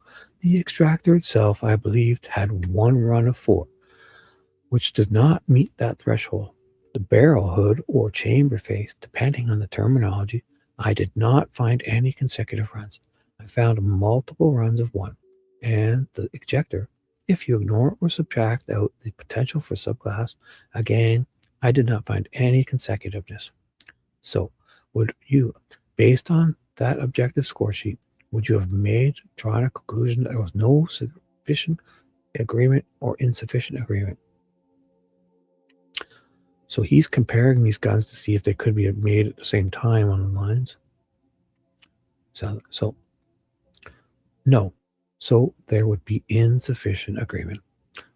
the extractor itself, I believed, had one run of 4. which does not meet that threshold. The barrel hood or chamber face, depending on the terminology, I did not find any consecutive runs. I found multiple runs of one. And the ejector, if you ignore or subtract out the potential for subclass, again, I did not find any consecutiveness. So, would you, based on that objective score sheet, would you have drawn a conclusion that there was no sufficient agreement or insufficient agreement? So he's comparing these guns to see if they could be made at the same time on the lines. So no. So there would be insufficient agreement.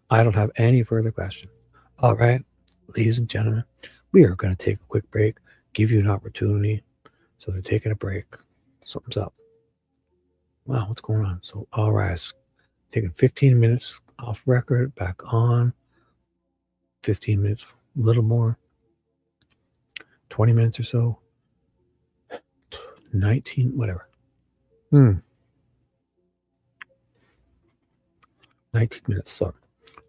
I don't have any further question. All right, ladies and gentlemen, we are going to take a quick break, give you an opportunity. So they're taking a break. Something's up. Wow, what's going on? So all rise. Taking 15 minutes off record, back on. 15 minutes, a little more. 20 minutes or so. 19, whatever. 19 minutes, so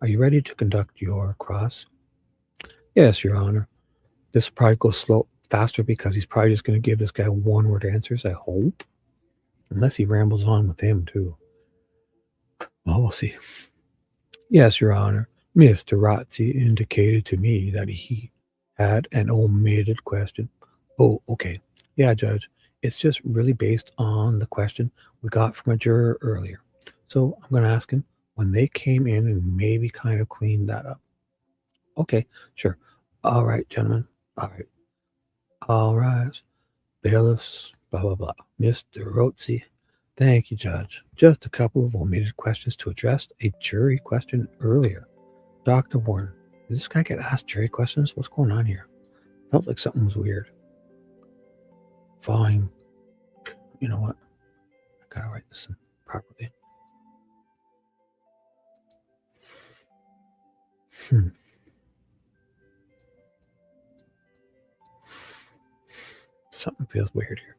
are you ready to conduct your cross? Yes, Your Honor. This will probably go faster because he's probably just going to give this guy one-word answers, I hope. Unless he rambles on with him, too. Well, we'll see. Yes, Your Honor. Mr. Rotzi indicated to me that he had an omitted question. Oh, okay. Yeah, Judge. It's just really based on the question we got from a juror earlier. So I'm going to ask him when they came in and maybe kind of cleaned that up. Okay, sure. All right, gentlemen. All right. All rise. Bailiffs, blah, blah, blah. Mr. Rotzi. Thank you, Judge. Just a couple of omitted questions to address a jury question earlier. Dr. Warren, did this guy get asked jury questions? What's going on here? Felt like something was weird. Fine. You know what? I gotta write this in properly. Something feels weird here.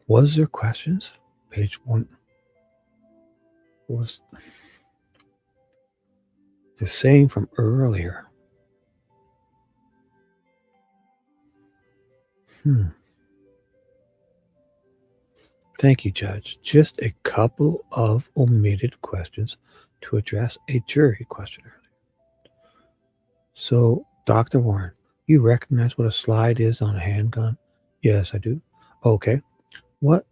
Was there questions? Page 1 was the same from earlier. Thank you, Judge. Just a couple of omitted questions to address a jury question earlier. So, Dr. Warren, you recognize what a slide is on a handgun? Yes, I do. Okay. What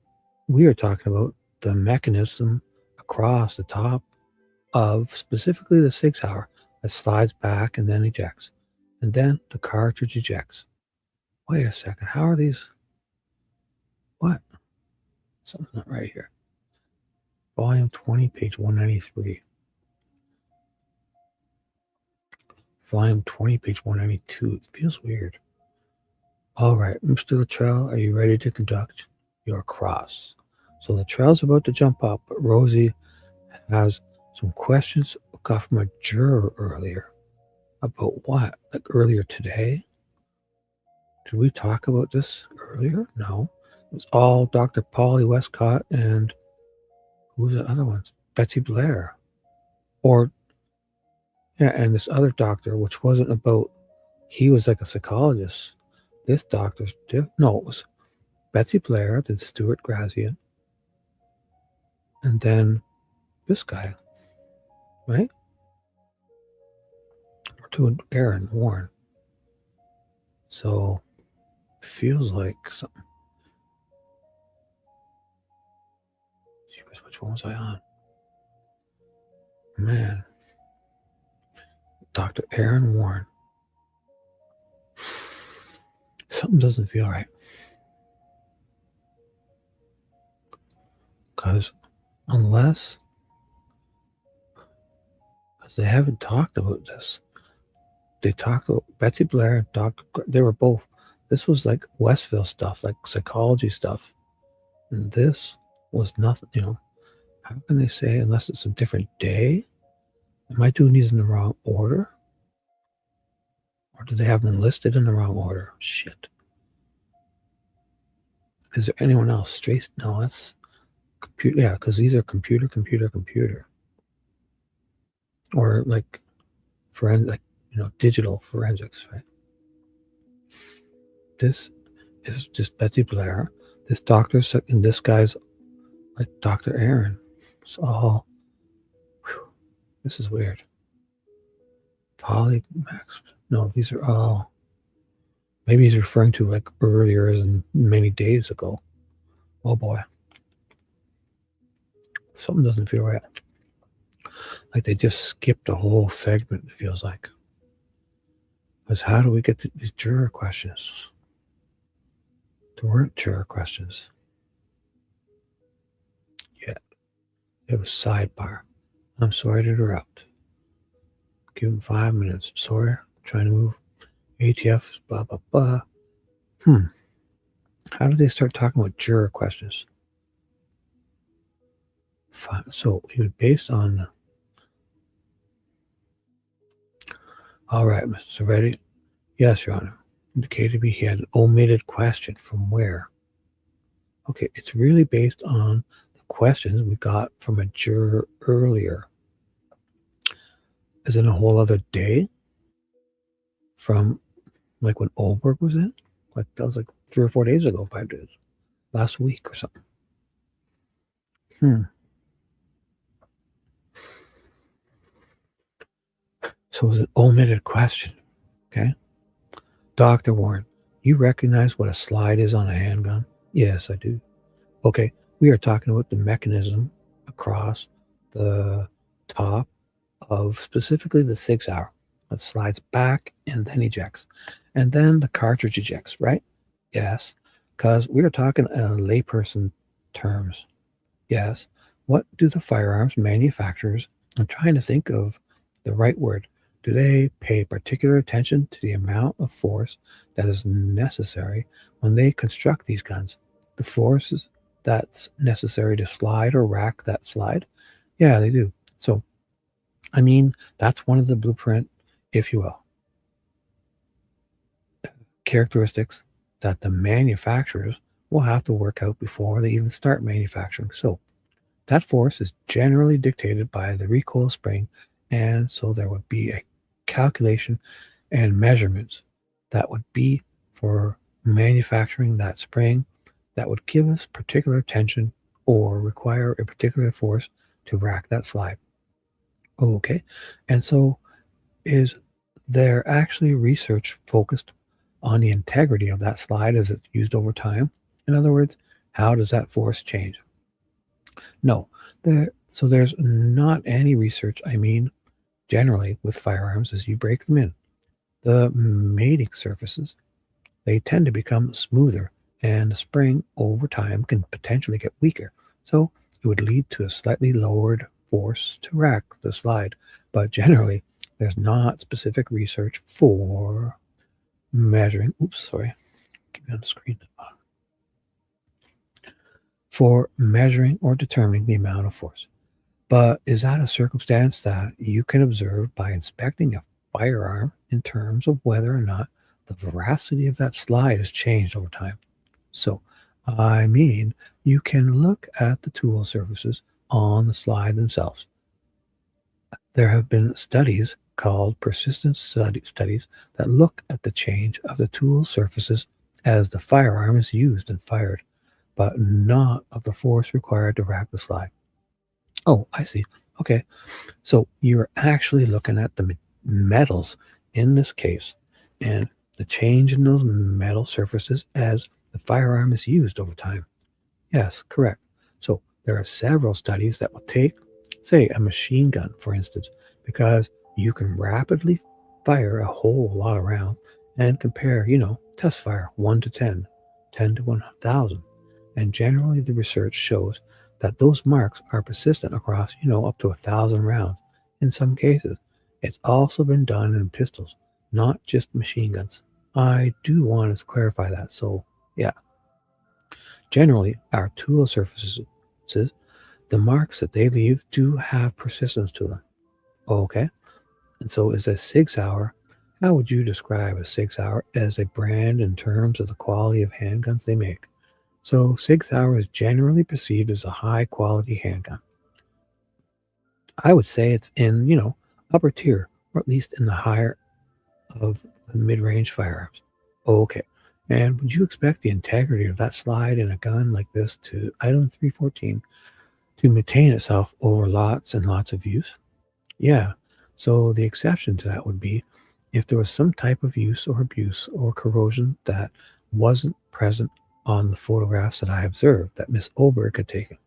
we are talking about, the mechanism across the top of specifically the 6-hour that slides back and then ejects. And then the cartridge ejects. Wait a second. How are these? What? Something's not right here. Volume 20, page 193. Volume 20, page 192. It feels weird. All right, Mr. Luttrell, are you ready to conduct your cross? So Luttrell's about to jump up, but Rosie has some questions got from a juror earlier. About what? Like earlier today? Did we talk about this earlier? No. It was all Dr. Polly Westcott and who was the other one? Betsy Blair. Or, yeah, and this other doctor, which wasn't about, he was like a psychologist. This doctor's, no, it was Betsy Blair, then Stuart Grassian, and then this guy, right? Or to Erin Warren. So, feels like something. Which one was I on? Man. Dr. Erin Warren. Something doesn't feel right. Because they haven't talked about this. They talked about Betsy Blair and Dr. They were both. This was like Westville stuff, like psychology stuff. And this was nothing, How can they say unless it's a different day? Am I doing these in the wrong order? Or do they have them listed in the wrong order? Shit. Is there anyone else? Straight? No, that's computer. Yeah, because these are computer. Or like forensic, digital forensics, right? This is just Betsy Blair. This doctor's, and this guy's like Dr. Erin. It's all, this is weird. Polymax. No, these are all, maybe he's referring to like earlier as in many days ago. Oh boy. Something doesn't feel right. Like they just skipped a whole segment, it feels like. Because how do we get to these juror questions? There weren't juror questions yet. It was sidebar. I'm sorry to interrupt. Give him 5 minutes. Sorry, I'm trying to move. ATF, blah, blah, blah. How did they start talking about juror questions? So it was based on. All right, Mr. Reddy. Yes, Your Honor. Indicated to me he had an omitted question. From where? Okay, it's really based on the questions we got from a juror earlier. As in a whole other day? From like when Oberg was in? Like that was like 3 or 4 days ago, 5 days. Last week or something. So it was an omitted question. Okay. Dr. Warren, you recognize what a slide is on a handgun? Yes, I do. Okay. We are talking about the mechanism across the top of specifically the 6-hour that slides back and then ejects. And then the cartridge ejects, right? Yes. Because we are talking layperson terms. Yes. What do the firearms manufacturers, I'm trying to think of the right word, do they pay particular attention to the amount of force that is necessary when they construct these guns? The forces that's necessary to slide or rack that slide? Yeah, they do. So, I mean, that's one of the blueprint, if you will, characteristics that the manufacturers will have to work out before they even start manufacturing. So, that force is generally dictated by the recoil spring, and so there would be a calculation and measurements that would be for manufacturing that spring that would give us particular tension or require a particular force to rack that slide. Okay, and so is there actually research focused on the integrity of that slide as it's used over time? In other words, how does that force change? No, so there's not any research. I mean, generally with firearms, as you break them in, the mating surfaces, they tend to become smoother, and the spring over time can potentially get weaker. So it would lead to a slightly lowered force to rack the slide. But generally, there's not specific research for measuring. Oops, sorry. Keep me on the screen. For measuring or determining the amount of force. But is that a circumstance that you can observe by inspecting a firearm in terms of whether or not the veracity of that slide has changed over time? So, I mean, you can look at the tool surfaces on the slide themselves. There have been studies called persistence studies that look at the change of the tool surfaces as the firearm is used and fired, but not of the force required to rack the slide. Oh, I see. Okay. So you're actually looking at the metals in this case and the change in those metal surfaces as the firearm is used over time. Yes, correct. So there are several studies that will take, say, a machine gun, for instance, because you can rapidly fire a whole lot of rounds and compare, test fire 1 to 10, 10 to 1,000. And generally the research shows that those marks are persistent across, up to 1,000 rounds in some cases. It's also been done in pistols, not just machine guns. I do want to clarify that. So, yeah. Generally, our tool surfaces, the marks that they leave do have persistence to them. Okay. And so is a 6-hour, how would you describe a 6-hour as a brand in terms of the quality of handguns they make? So 6-hour is generally perceived as a high quality handgun. I would say it's in, upper tier or at least in the higher of the mid-range firearms. Okay. And would you expect the integrity of that slide in a gun like this to item 314 to maintain itself over lots and lots of use? Yeah. So the exception to that would be if there was some type of use or abuse or corrosion that wasn't present on the photographs that I observed that Miss Oberg had taken,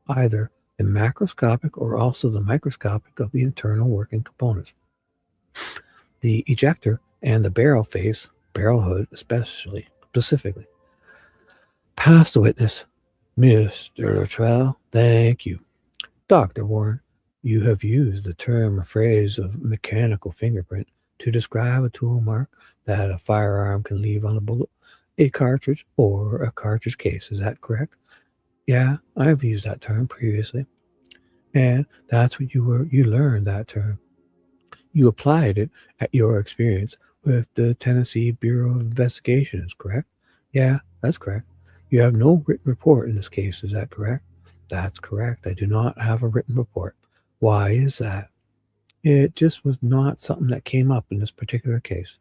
either the macroscopic or also the microscopic of the internal working components. The ejector and the barrel face, barrel hood specifically. Past the witness, Mr. Luttrell, thank you. Dr. Warren, you have used the term or phrase of mechanical fingerprint to describe a tool mark that a firearm can leave on a bullet, a cartridge, or a cartridge case. Is that correct? Yeah, I've used that term previously. And that's what you learned that term. You applied it at your experience with the Tennessee Bureau of Investigations, correct? Yeah, that's correct. You have no written report in this case, is that correct? That's correct. I do not have a written report. Why is that? It just was not something that came up in this particular case.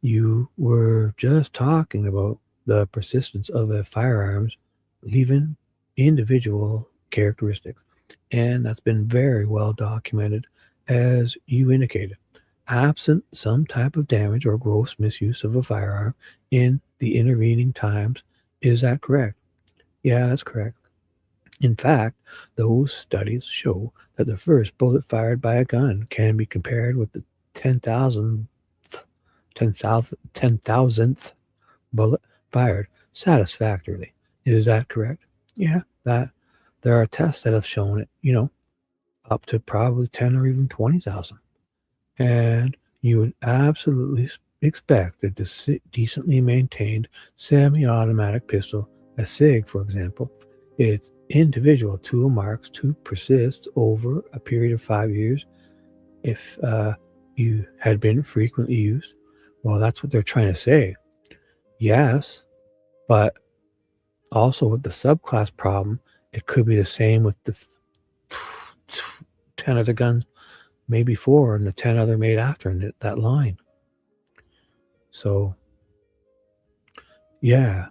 You were just talking about the persistence of a firearms leaving individual characteristics, and that's been very well documented, as you indicated. Absent some type of damage or gross misuse of a firearm in the intervening times, is that correct? Yeah, that's correct. In fact, those studies show that the first bullet fired by a gun can be compared with the 10,000th bullet fired satisfactorily. Is that correct? Yeah, that there are tests that have shown it, up to probably 10 or even 20,000. And you would absolutely expect a decently maintained semi-automatic pistol, a SIG, for example, its individual tool marks to persist over a period of 5 years if you had been frequently used. Well, that's what they're trying to say. Yes, but also with the subclass problem, it could be the same with the 10 other guns made before and the 10 other made after in that line. So, yeah,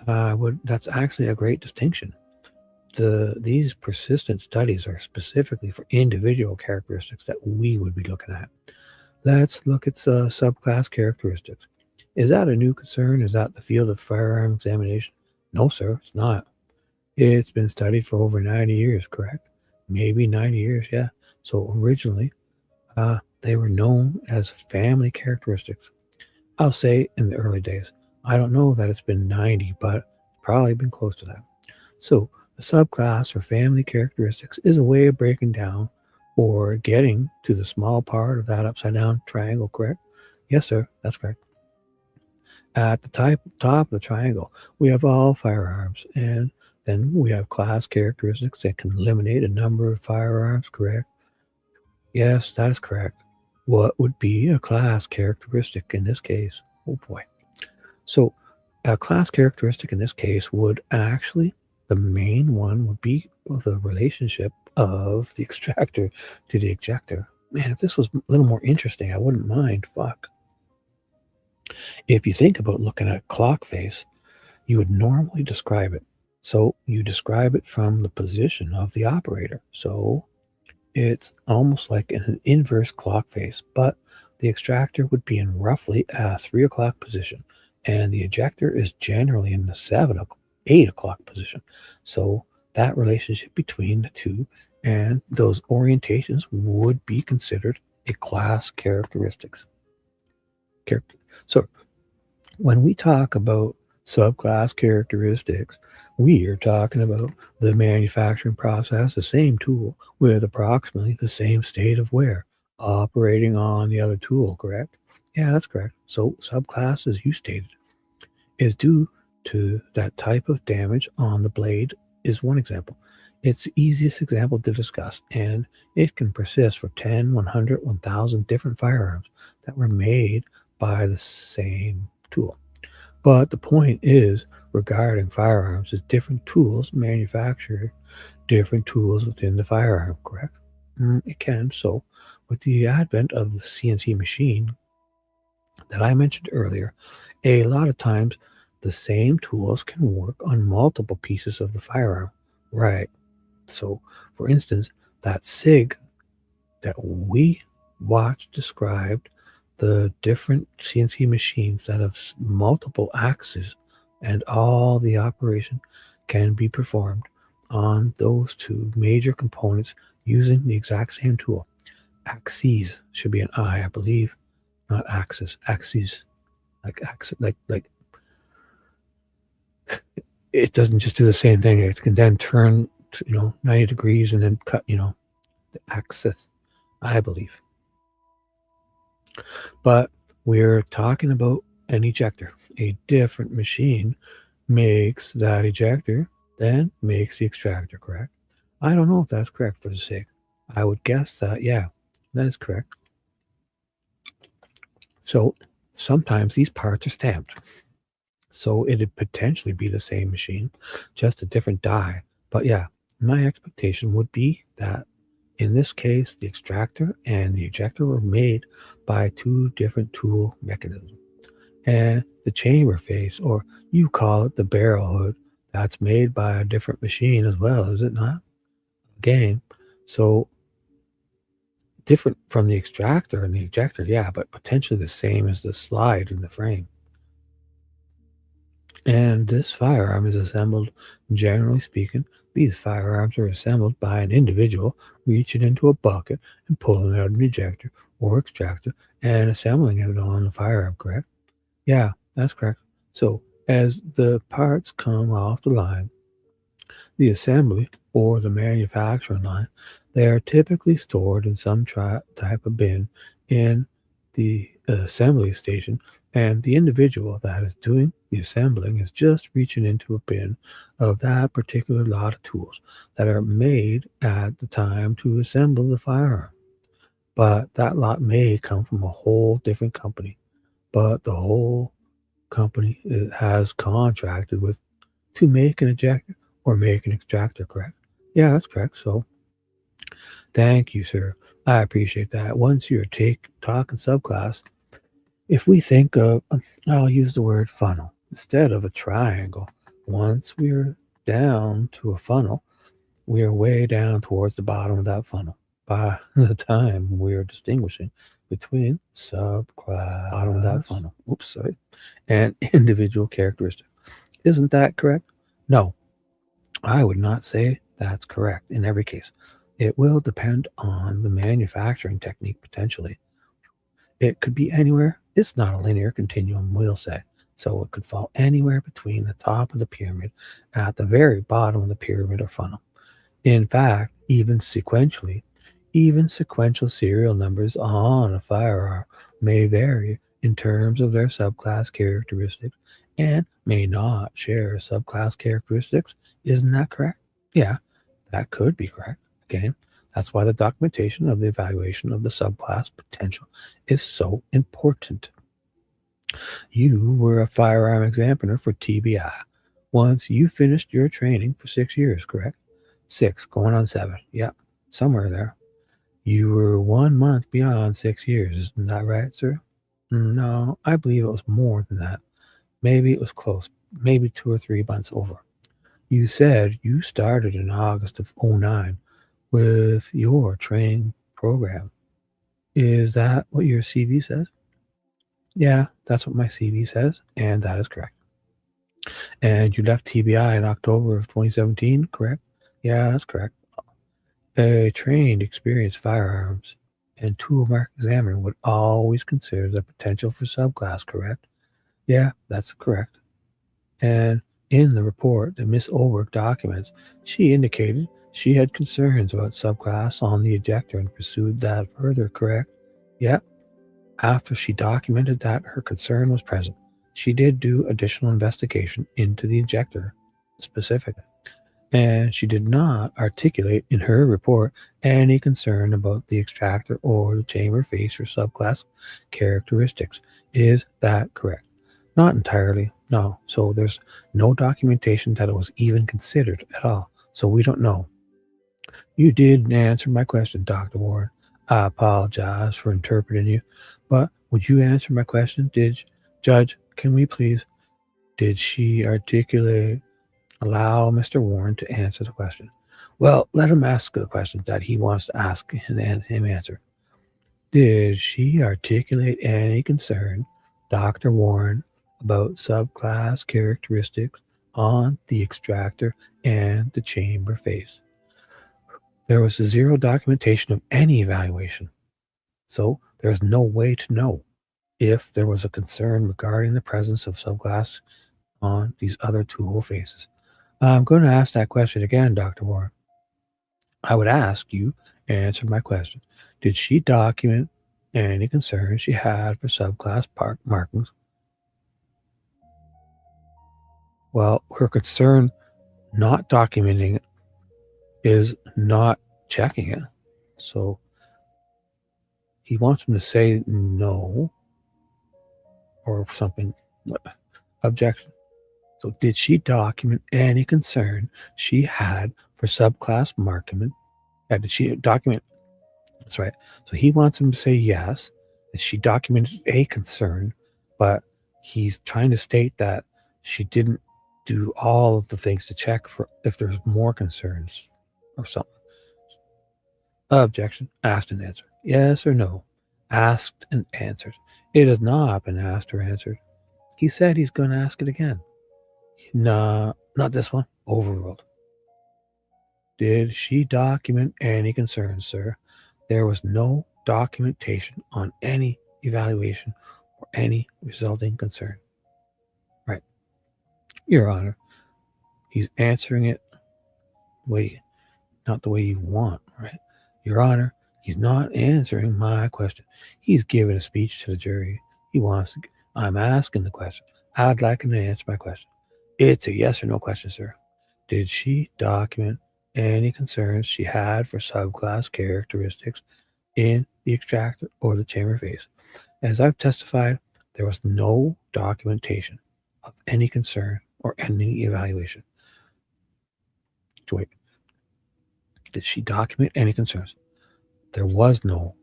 that's actually a great distinction. These persistent studies are specifically for individual characteristics that we would be looking at. Let's look at subclass characteristics. Is that a new concern? Is that the field of firearm examination? No, sir, it's not. It's been studied for over 90 years, correct? Maybe 90 years, yeah. So originally, they were known as family characteristics. I'll say in the early days. I don't know that it's been 90, but probably been close to that. So the subclass or family characteristics is a way of breaking down or getting to the small part of that upside down triangle, correct? Yes, sir, that's correct. At the top of the triangle, we have all firearms, and then we have class characteristics that can eliminate a number of firearms, correct? Yes, that is correct. What would be a class characteristic in this case? Oh boy. So a class characteristic in this case would actually, the main one would be the relationship of the extractor to the ejector. Man, if this was a little more interesting, I wouldn't mind. Fuck. If you think about looking at a clock face, you would normally describe it. So you describe it from the position of the operator. So it's almost like an inverse clock face, but the extractor would be in roughly a 3 o'clock position, and the ejector is generally in the 8 o'clock position. So that relationship between the two and those orientations would be considered a class characteristics. So when we talk about subclass characteristics, we are talking about the manufacturing process, the same tool with approximately the same state of wear operating on the other tool, correct? Yeah, that's correct. So subclass, as you stated, is due to that type of damage on the blade is one example. It's the easiest example to discuss, and it can persist for 10, 100, 1,000 different firearms that were made by the same tool. But the point is, regarding firearms, is different tools manufacture different tools within the firearm, correct? It can. So with the advent of the CNC machine that I mentioned earlier, a lot of times the same tools can work on multiple pieces of the firearm. Right. So, for instance, that SIG that we watched described the different CNC machines that have multiple axes, and all the operation can be performed on those two major components using the exact same tool. Axes should be an I believe, not axis. Axes, like axis, like it doesn't just do the same thing. It can then turn, 90 degrees and then cut, the axis, I believe. But we're talking about an ejector. A different machine makes that ejector, then makes the extractor, correct? I don't know if that's correct for the SIG. I would guess that, yeah, that is correct. So sometimes these parts are stamped. So it'd potentially be the same machine, just a different die. But yeah, my expectation would be that in this case, the extractor and the ejector were made by two different tool mechanisms. And the chamber face, or you call it the barrel hood, that's made by a different machine as well, is it not? Again, so different from the extractor and the ejector, yeah, but potentially the same as the slide in the frame. And this firearm is assembled, generally speaking, these firearms are assembled by an individual reaching into a bucket and pulling out an ejector or extractor and assembling it on the firearm, correct? Yeah, that's correct. So as the parts come off the line, the assembly or the manufacturing line, they are typically stored in some type of bin in the assembly station, and the individual that is doing the assembling is just reaching into a bin of that particular lot of tools that are made at the time to assemble the firearm. But that lot may come from a whole different company, but the whole company has contracted with to make an ejector or make an extractor, correct? Yeah, that's correct. So thank you, sir. I appreciate that. Once you're talking subclass, if we think of, I'll use the word funnel instead of a triangle. Once we're down to a funnel, we are way down towards the bottom of that funnel. By the time we're distinguishing between subclass, bottom of that funnel, and individual characteristic. Isn't that correct? No, I would not say that's correct in every case. It will depend on the manufacturing technique potentially. It could be anywhere. It's not a linear continuum, we'll say. So it could fall anywhere between the top of the pyramid at the very bottom of the pyramid or funnel. In fact, even sequential serial numbers on a firearm may vary in terms of their subclass characteristics and may not share subclass characteristics. Isn't that correct? Yeah, that could be correct. Again, that's why the documentation of the evaluation of the subclass potential is so important. You were a firearm examiner for TBI. Once you finished your training for 6 years, correct? 6, going on 7. Yeah, somewhere there. You were 1 month beyond 6 years. Isn't that right, sir? No, I believe it was more than that. Maybe it was close. Maybe 2 or 3 months over. You said you started in August of 2009 with your training program. Is that what your CV says? Yeah, that's what my CV says, and that is correct. And you left TBI in October of 2017, correct? Yeah, that's correct. A trained, experienced firearms and tool mark examiner would always consider the potential for subclass, correct? Yeah, that's correct. And in the report that Miss Ulrich documents, she indicated she had concerns about subclass on the ejector and pursued that further, correct? Yep. After she documented that her concern was present, she did do additional investigation into the ejector specifically. And she did not articulate in her report any concern about the extractor or the chamber face or subclass characteristics. Is that correct? Not entirely, no. So there's no documentation that it was even considered at all. So we don't know. You did answer my question, Dr. Warren. I apologize for interpreting you, but would you answer my question? Judge, can we please, did she articulate, allow Mr. Warren to answer the question? Well, let him ask the question that he wants to ask and him answer. Did she articulate any concern, Dr. Warren, about subclass characteristics on the extractor and the chamber face? There was zero documentation of any evaluation, so there's no way to know if there was a concern regarding the presence of subclass on these other tool faces. I'm going to ask that question again, Dr. Warren. I would ask you answer my question. Did she document any concerns she had for subclass markings? Well, her concern not documenting it is not checking it. So he wants him to say no or something. Objection. So did she document any concern she had for subclass markment? Did she document? That's right. So he wants him to say yes, that she documented a concern, but he's trying to state that she didn't do all of the things to check for if there's more concerns or something. Objection. Asked and answered. Yes or no? Asked and answered. It has not been asked or answered. He said he's going to ask it again. No, not this one. Overruled. Did she document any concerns, sir? There was no documentation on any evaluation or any resulting concern. Right. Your Honor, he's answering it not the way you want, right? Your Honor, he's not answering my question. He's giving a speech to the jury. I'm asking the question. I'd like him to answer my question. It's a yes or no question, sir. Did she document any concerns she had for subclass characteristics in the extractor or the chamber face? As I've testified, there was no documentation of any concern or any evaluation. Wait. Did she document any concerns? There was no.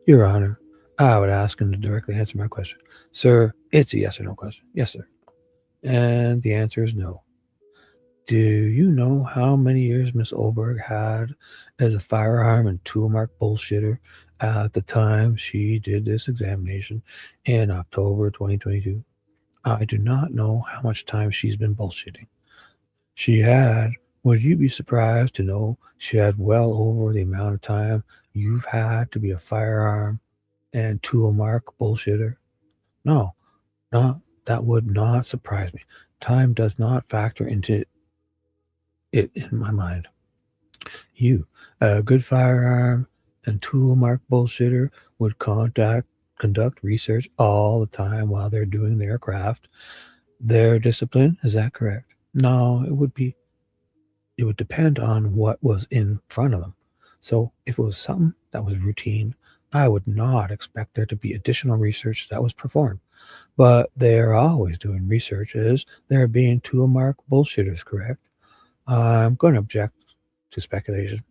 Your Honor, I would ask him to directly answer my question. Sir, it's a yes or no question. Yes, sir. And the answer is no. Do you know how many years Miss Oberg had as a firearm and tool mark bullshitter at the time she did this examination in October 2022? I do not know how much time she's been bullshitting. She had, would you be surprised to know she had well over the amount of time you've had to be a firearm and tool mark bullshitter? No, that would not surprise me. Time does not factor into it in my mind. You, a good firearm and tool mark bullshitter, would conduct research all the time while they're doing their craft, their discipline. Is that correct? No, it would depend on what was in front of them. So if it was something that was routine, I would not expect there to be additional research that was performed. But they're always doing research as they're being tool mark bullshitters, correct? I'm going to object to speculation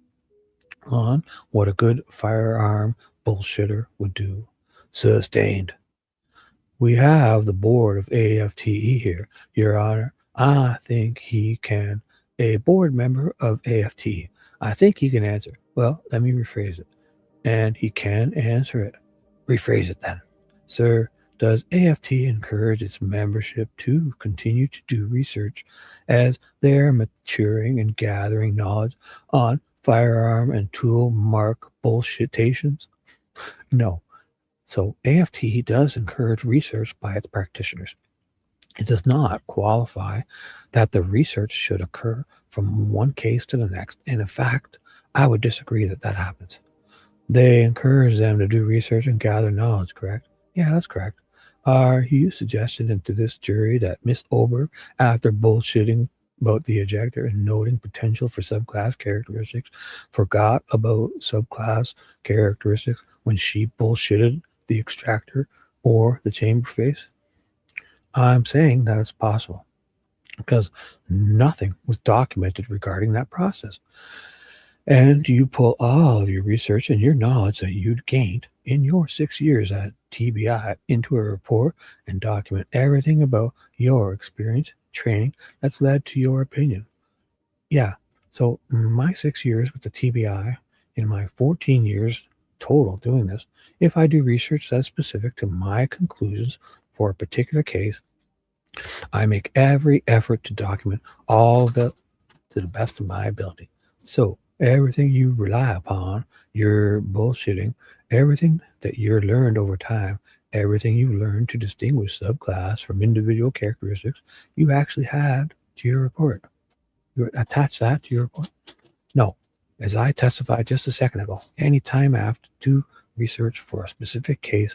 on what a good firearm bullshitter would do. Sustained. We have the board of AFTE here, Your Honor. I think he can. A board member of AFTE. I think he can answer. Well, let me rephrase it. And he can answer it. Rephrase it then. Sir, does AFT encourage its membership to continue to do research as they're maturing and gathering knowledge on firearm and tool mark bullshitations? No. So AFT does encourage research by its practitioners. It does not qualify that the research should occur from one case to the next. And in fact, I would disagree that that happens. They encourage them to do research and gather knowledge, correct? Yeah, that's correct. Are you suggesting to this jury that Miss Oberg, after bullshitting about the ejector and noting potential for subclass characteristics, forgot about subclass characteristics when she bullshitted the extractor or the chamber face? I'm saying that it's possible because nothing was documented regarding that process. And you pull all of your research and your knowledge that you'd gained in your 6 years at TBI into a report and document everything about your experience, training that's led to your opinion. Yeah, so my 6 years with the TBI, in my 14 years total doing this, if I do research that's specific to my conclusions for a particular case, I make every effort to document all of it to the best of my ability. So everything you rely upon, your bullshitting, everything that you're learned over time, everything you learned to distinguish subclass from individual characteristics, you actually had to your report. You attach that to your report? No. As I testified just a second ago, any time I have to do research for a specific case,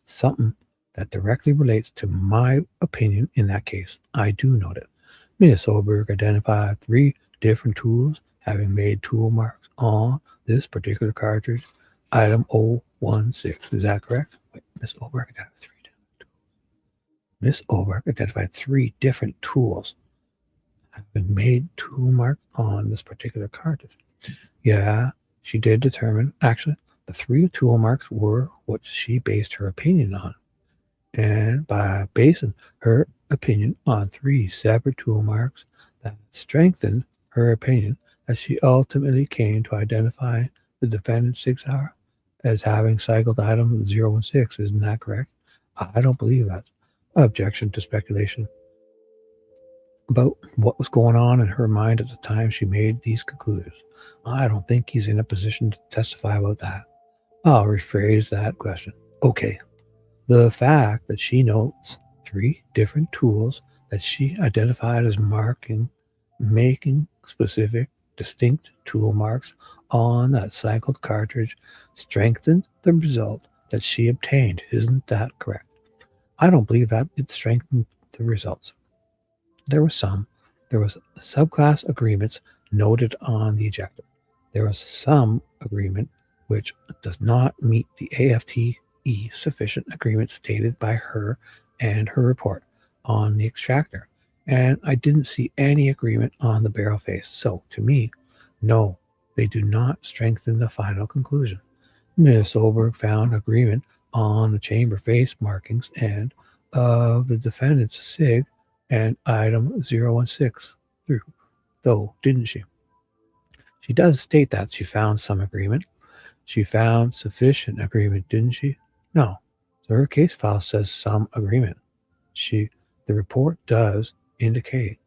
something that directly relates to my opinion in that case, I do note it. Ms. Oberg identified 3 different tools having made tool marks on this particular cartridge, item 016. Is that correct? Wait, Ms. Oberg identified 3 different tools. Ms. Oberg identified 3 different tools having made tool marks on this particular cartridge. Yeah, she did determine, actually, the 3 tool marks were what she based her opinion on. And by basing her opinion on 3 separate tool marks that strengthened her opinion, that she ultimately came to identify the defendant's 6 hour as having cycled item 016. Isn't that correct? I don't believe that. Objection to speculation about what was going on in her mind at the time she made these conclusions. I don't think he's in a position to testify about that. I'll rephrase that question. Okay. The fact that she notes 3 different tools that she identified as making specific, distinct tool marks on that cycled cartridge strengthened the result that she obtained. Isn't that correct? I don't believe that it strengthened the results. There was subclass agreements noted on the ejector. There was some agreement which does not meet the AFTE sufficient agreement stated by her and her report on the extractor. And I didn't see any agreement on the barrel face. So to me, no, they do not strengthen the final conclusion. Ms. Oberg found agreement on the chamber face markings and of the defendant's SIG and item 016 through, though, didn't she? She does state that she found some agreement. She found sufficient agreement, didn't she? No. So her case file says some agreement. The report does indicate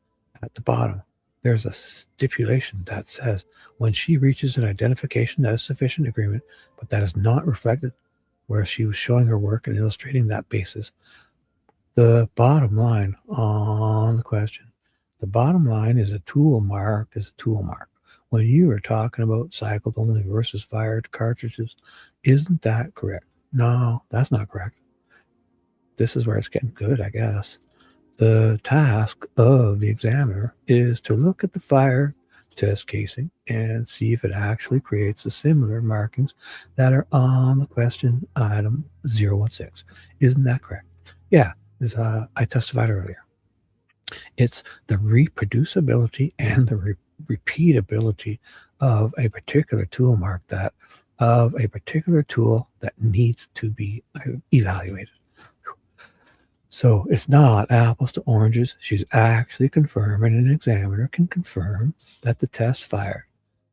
at the bottom there's a stipulation that says when she reaches an identification that is sufficient agreement, but that is not reflected where she was showing her work and illustrating that basis. The bottom line on the question, the bottom line is a tool mark is a tool mark. When you are talking about cycled only versus fired cartridges, isn't that correct? No, that's not correct. This is where it's getting good, I guess. The task of the examiner is to look at the fire test casing and see if it actually creates the similar markings that are on the question item 016. Isn't that correct? Yeah, as I testified earlier. It's the reproducibility and the repeatability of a particular tool mark of a particular tool that needs to be evaluated. So it's not apples to oranges. She's actually confirming, an examiner can confirm that the test fired.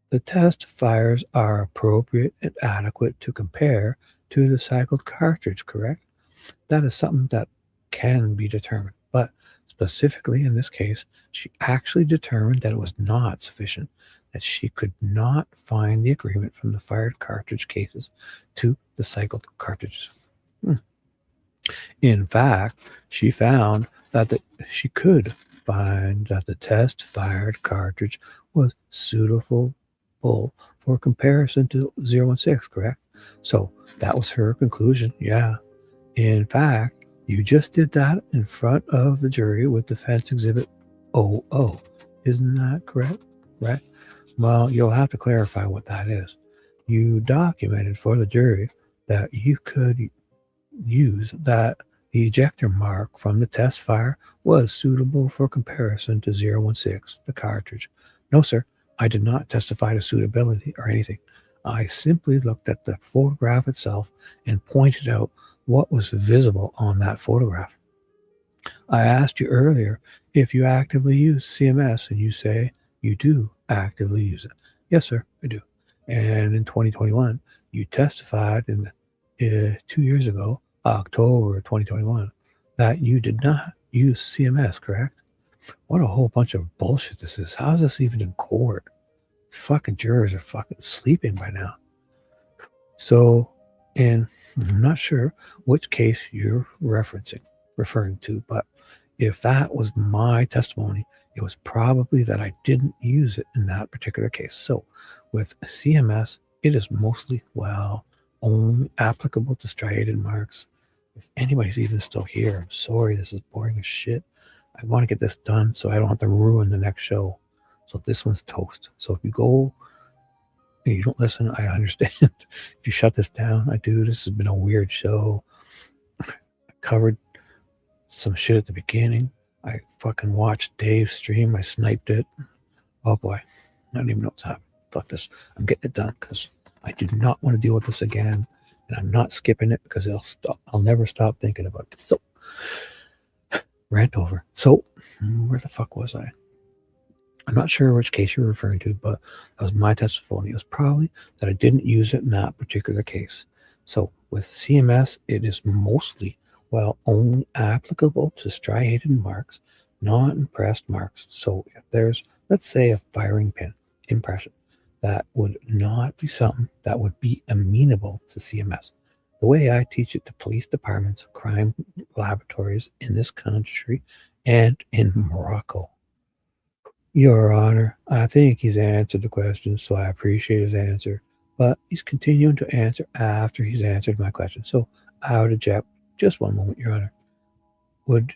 The test fires are appropriate and adequate to compare to the cycled cartridge, correct? That is something that can be determined. But specifically in this case, she actually determined that it was not sufficient, that she could not find the agreement from the fired cartridge cases to the cycled cartridges. In fact, she found that she could find that the test fired cartridge was suitable for comparison to 016, correct? So that was her conclusion. Yeah. In fact, you just did that in front of the jury with defense exhibit 00. Isn't that correct? Right? Well, you'll have to clarify what that is. You documented for the jury that you could use that the ejector mark from the test fire was suitable for comparison to 016, the cartridge. No, sir, I did not testify to suitability or anything. I simply looked at the photograph itself and pointed out what was visible on that photograph. I asked you earlier if you actively use CMS, and you say you do actively use it. Yes, sir, I do. And in 2021, you testified 2 years ago, October 2021, that you did not use CMS, correct? What a whole bunch of bullshit this is. How is this even in court? Fucking jurors are fucking sleeping by now. So, and I'm not sure which case you're referring to, but if that was my testimony, it was probably that I didn't use it in that particular case. So with CMS, it is mostly, well, only applicable to striated marks. If anybody's even still here, I'm sorry, this is boring as shit. I want to get this done so I don't have to ruin the next show. So this one's toast. So if you go and you don't listen, I understand. If you shut this down, I do. This has been a weird show. I covered some shit at the beginning. I fucking watched Dave's stream. I sniped it. Oh boy. I don't even know what's happening. Fuck this. I'm getting it done because I do not want to deal with this again. And I'm not skipping it because I'll never stop thinking about it. So, rant over. So, where the fuck was I? I'm not sure which case you're referring to, but that was my testimony. It was probably that I didn't use it in that particular case. So with CMS, it is mostly, well, only applicable to striated marks, not impressed marks. So if there's, let's say, a firing pin impression, that would not be something that would be amenable to CMS. The way I teach it to police departments, crime laboratories in this country and in Morocco. Your Honor, I think he's answered the question, so I appreciate his answer. But he's continuing to answer after he's answered my question. So I would object. Just one moment, Your Honor. Would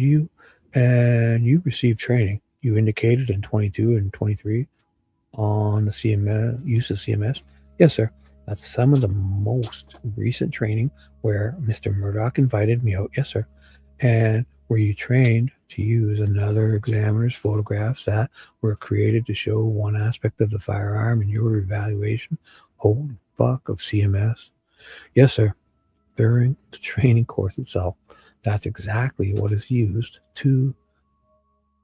you, and you received training, you indicated in 22 and 23 on the CMS, use of CMS? Yes, sir. That's some of the most recent training where Mr. Murdoch invited me out. Yes, sir. And were you trained to use another examiner's photographs that were created to show one aspect of the firearm in your evaluation? Holy fuck, of CMS? Yes, sir. During the training course itself, that's exactly what is used to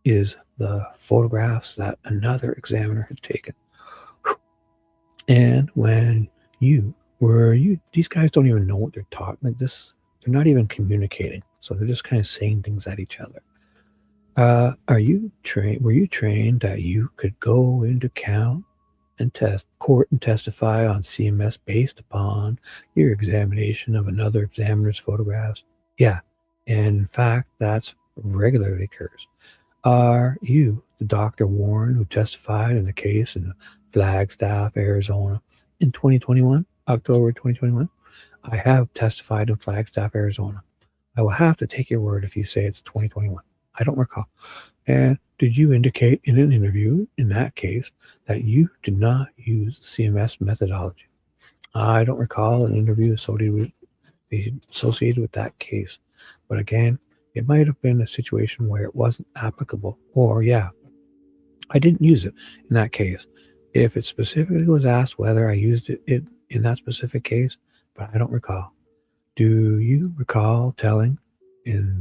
is the photographs that another examiner had taken. And when these guys don't even know what they're talking like this. They're not even communicating. So they're just kind of saying things at each other. Were you trained that you could go into court and testify on CMS based upon your examination of another examiner's photographs? Yeah. And in fact, that's regularly occurs. Are you the Dr. Warren who testified in the case in Flagstaff, Arizona in 2021, October 2021? I have testified in Flagstaff, Arizona. I will have to take your word if you say it's 2021. I don't recall. And did you indicate in an interview in that case that you did not use CMS methodology? I don't recall an interview associated with that case. But again, it might have been a situation where it wasn't applicable. Or, yeah, I didn't use it in that case. If it specifically was asked whether I used it in that specific case, but I don't recall. Do you recall telling them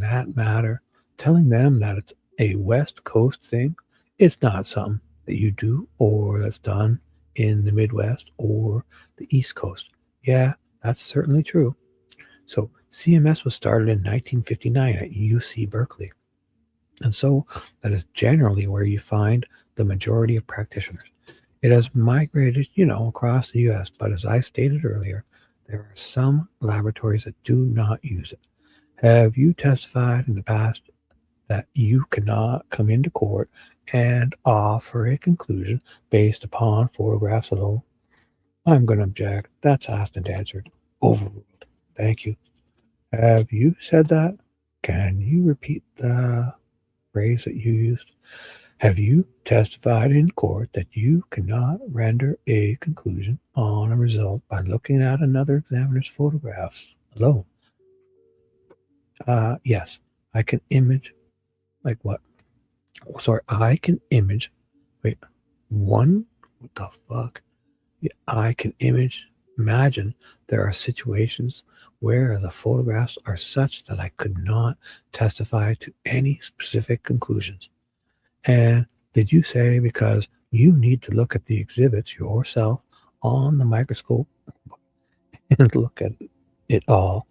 that it's a West Coast thing? It's not something that you do or that's done in the Midwest or the East Coast. Yeah, that's certainly true. So CMS was started in 1959 at UC Berkeley. And so that is generally where you find the majority of practitioners. It has migrated, across the U.S., but as I stated earlier, there are some laboratories that do not use it. Have you testified in the past that you cannot come into court and offer a conclusion based upon photographs alone? I'm going to object. That's asked and answered. Overruled. Thank you. Have you said that? Can you repeat the phrase that you used? Have you testified in court that you cannot render a conclusion on a result by looking at another examiner's photographs alone? Yes. I can image, like what? Sorry, I can image Wait, one? What the fuck? Yeah, I can imagine there are situations where the photographs are such that I could not testify to any specific conclusions. And did you say because you need to look at the exhibits yourself on the microscope and look at it all,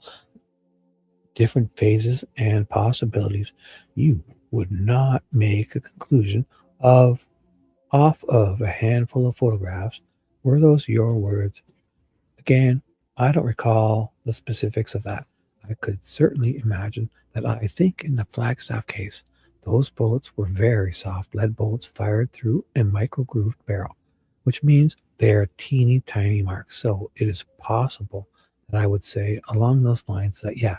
different phases and possibilities, you would not make a conclusion of off of a handful of photographs? Were those your words? Again, I don't recall the specifics of that. I could certainly imagine that I think in the Flagstaff case, those bullets were very soft lead bullets fired through a micro-grooved barrel, which means they are teeny tiny marks. So it is possible that I would say along those lines that, yeah,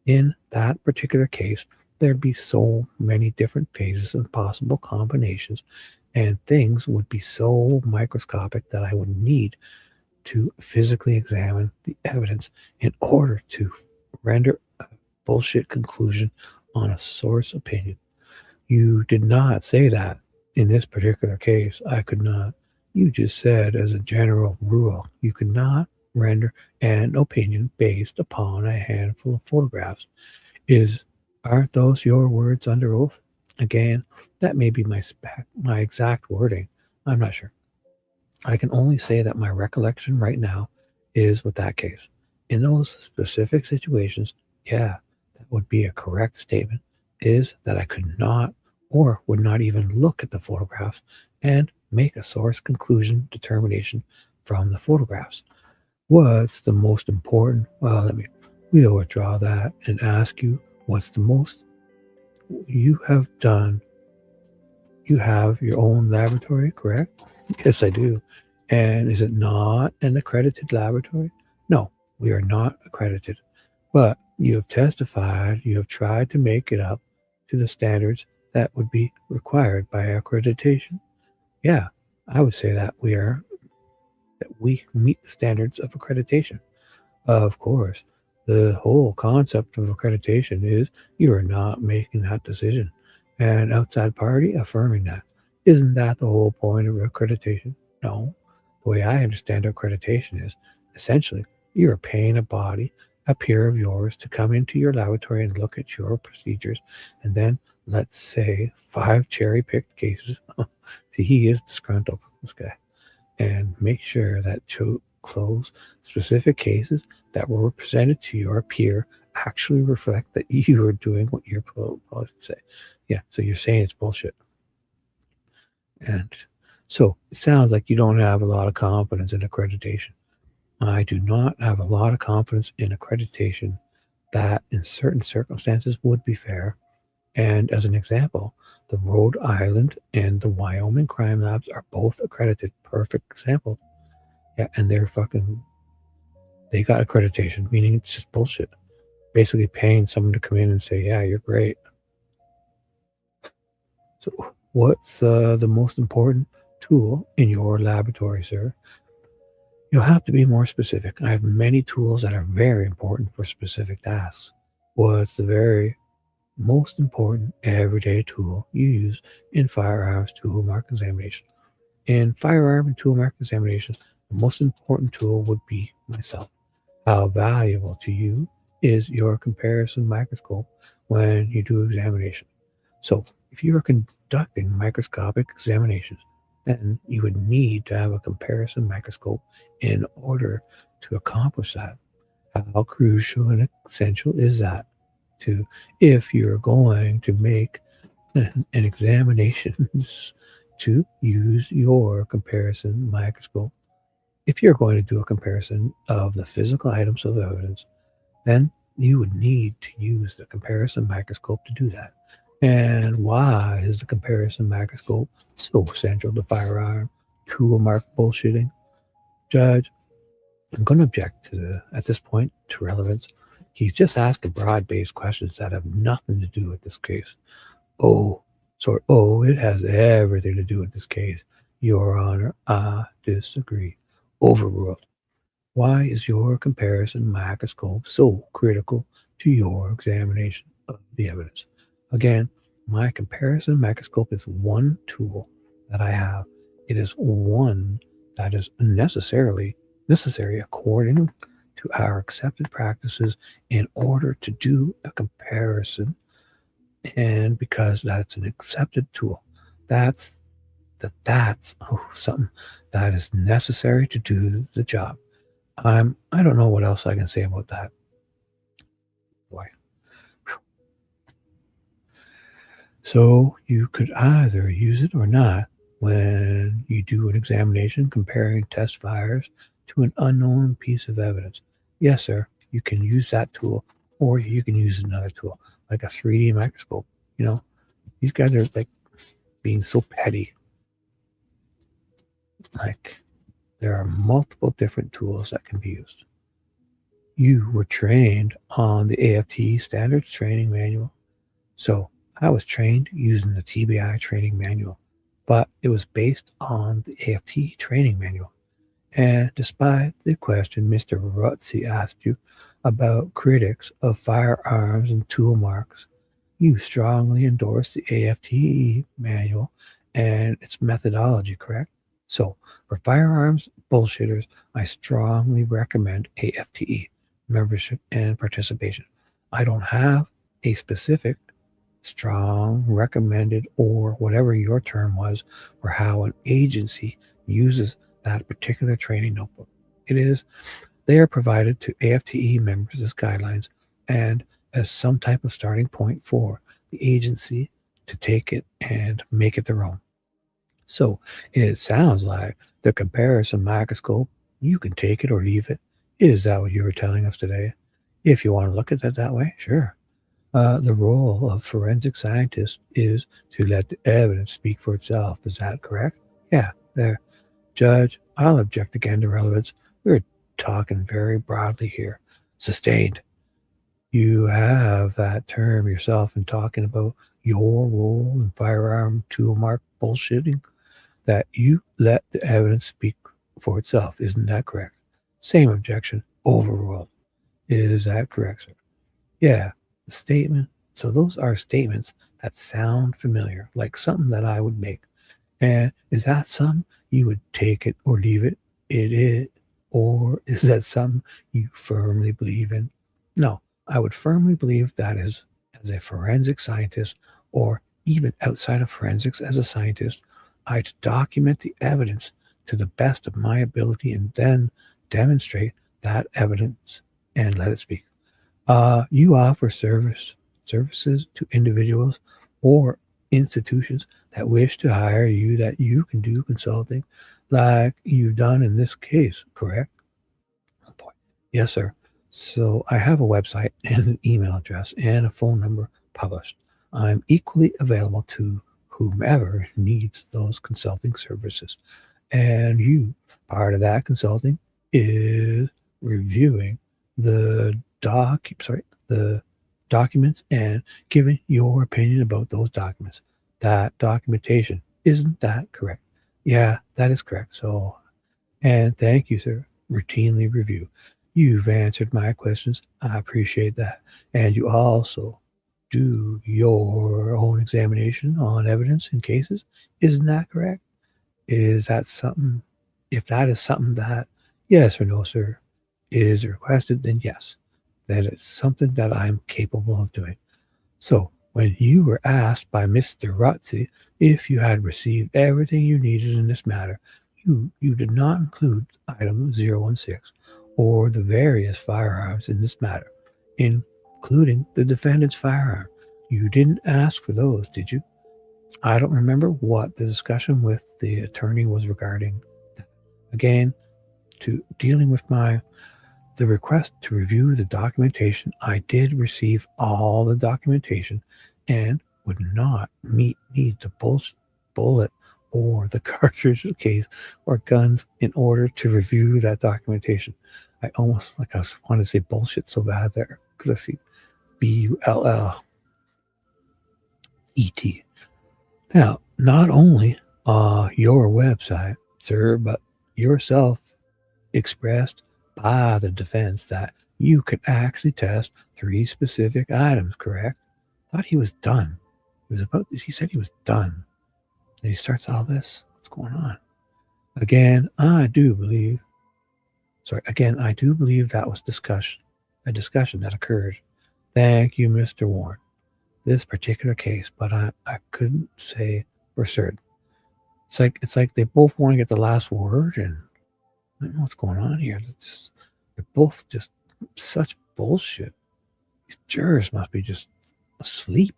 in that particular case, there'd be so many different phases and possible combinations, and things would be so microscopic that I would need to physically examine the evidence in order to render a bullshit conclusion on a source opinion. You did not say that in this particular case. I could not. You just said, as a general rule, you could not render an opinion based upon a handful of photographs. Aren't those your words under oath? Again, that may be my exact wording. I'm not sure. I can only say that my recollection right now is with that case. In those specific situations, yeah, that would be a correct statement, is that I could not or would not even look at the photographs and make a source conclusion determination from the photographs. What's the most important? Well, we withdraw that and ask you what's the most you have done. You have your own laboratory, correct? Yes, I do. And is it not an accredited laboratory? No, we are not accredited. But you have testified, you have tried to make it up to the standards that would be required by accreditation. Yeah, I would say that we meet the standards of accreditation. Of course, the whole concept of accreditation is you are not making that decision. An outside party affirming that. Isn't that the whole point of accreditation? No. The way I understand accreditation is essentially you are paying a body, a peer of yours, to come into your laboratory and look at your procedures, and then, let's say, 5 cherry-picked cases. See, he is disgruntled, this guy. And make sure that to close specific cases that were presented to your peer actually reflect that you are doing what you're supposed to say. Yeah, so you're saying it's bullshit. And so it sounds like you don't have a lot of confidence in accreditation. I do not have a lot of confidence in accreditation that in certain circumstances would be fair. And as an example, the Rhode Island and the Wyoming crime labs are both accredited. Perfect example. Yeah, and they got accreditation, meaning it's just bullshit. Basically paying someone to come in and say, yeah, you're great. So what's the most important tool in your laboratory, sir? You'll have to be more specific. I have many tools that are very important for specific tasks. What's the very most important everyday tool you use in firearms tool mark examination? In firearm and tool mark examination, the most important tool would be myself. How valuable to you is your comparison microscope when you do examination? So if you are conducting microscopic examinations, then you would need to have a comparison microscope in order to accomplish that. How crucial and essential is that if you're going to make an examination to use your comparison microscope? If you're going to do a comparison of the physical items of evidence, then you would need to use the comparison microscope to do that. And why is the comparison microscope so central to firearm tool mark bullshitting? Judge, I'm going to object at this point to relevance. He's just asking broad-based questions that have nothing to do with this case. It has everything to do with this case. Your Honor, I disagree. Overruled. Why is your comparison microscope so critical to your examination of the evidence? Again, my comparison microscope is one tool that I have. It is one that is necessary according to our accepted practices in order to do a comparison, and because that's an accepted tool, that's something that is necessary to do the job. I don't know what else I can say about that. Boy. So you could either use it or not when you do an examination comparing test fires to an unknown piece of evidence. Yes, sir, you can use that tool, or you can use another tool, like a 3D microscope. You know, these guys are like being so petty. Like, there are multiple different tools that can be used. You were trained on the AFT Standards Training Manual. So I was trained using the TBI Training Manual, but it was based on the AFT Training Manual. And despite the question Mr. Rutzi asked you about critics of firearms and tool marks, you strongly endorse the AFTE manual and its methodology, correct? So for firearms bullshitters, I strongly recommend AFTE membership and participation. I don't have a specific strong, recommended, or whatever your term was for how an agency uses that particular training notebook. They are provided to AFTE members as guidelines and as some type of starting point for the agency to take it and make it their own. So it sounds like the comparison microscope, you can take it or leave it. Is that what you were telling us today? If you want to look at it that way, sure. The role of forensic scientists is to let the evidence speak for itself. Is that correct? Yeah, there. Judge, I'll object again to relevance. We're talking very broadly here. Sustained. You have that term yourself in talking about your role in firearm tool mark bullshitting, that you let the evidence speak for itself. Isn't that correct? Same objection. Overruled. Is that correct, sir? Yeah, the statement. So those are statements that sound familiar, like something that I would make. And is that something you would take it or leave it? It is. Or is that something you firmly believe in? No, I would firmly believe that as a forensic scientist, or even outside of forensics as a scientist, I'd document the evidence to the best of my ability and then demonstrate that evidence and let it speak. You offer services to individuals or institutions that wish to hire you, that you can do consulting like you've done in this case, correct? Oh boy. Yes, sir. So I have a website and an email address and a phone number published. I'm equally available to whomever needs those consulting services. And part of that consulting is reviewing the documents and giving your opinion about those documents. That documentation, isn't that correct? Yeah, that is correct. So, and thank you, sir. Routinely review. You've answered my questions. I appreciate that. And you also do your own examination on evidence in cases. Isn't that correct? Is that something, if that is something that, yes or no, sir, is requested, then yes, that is something that I'm capable of doing. So when you were asked by Mr. Rutzi if you had received everything you needed in this matter, you did not include item 016 or the various firearms in this matter, including the defendant's firearm. You didn't ask for those, did you? I don't remember what the discussion with the attorney was regarding that. Again, to dealing with the request to review the documentation, I did receive all the documentation and would not need the bullet or the cartridge case or guns in order to review that documentation. I almost want to say bullshit so bad there because I see BULLET. Now, not only your website, sir, but yourself expressed by the defense that you could actually test 3 specific items, correct? I thought he was done. He said he was done. And he starts all this. What's going on? Again, I do believe that was a discussion that occurred. Thank you, Mr. Warren. This particular case, but I couldn't say for certain. It's like they both want to get the last word, and I don't know what's going on here. They're both just such bullshit. These jurors must be just asleep,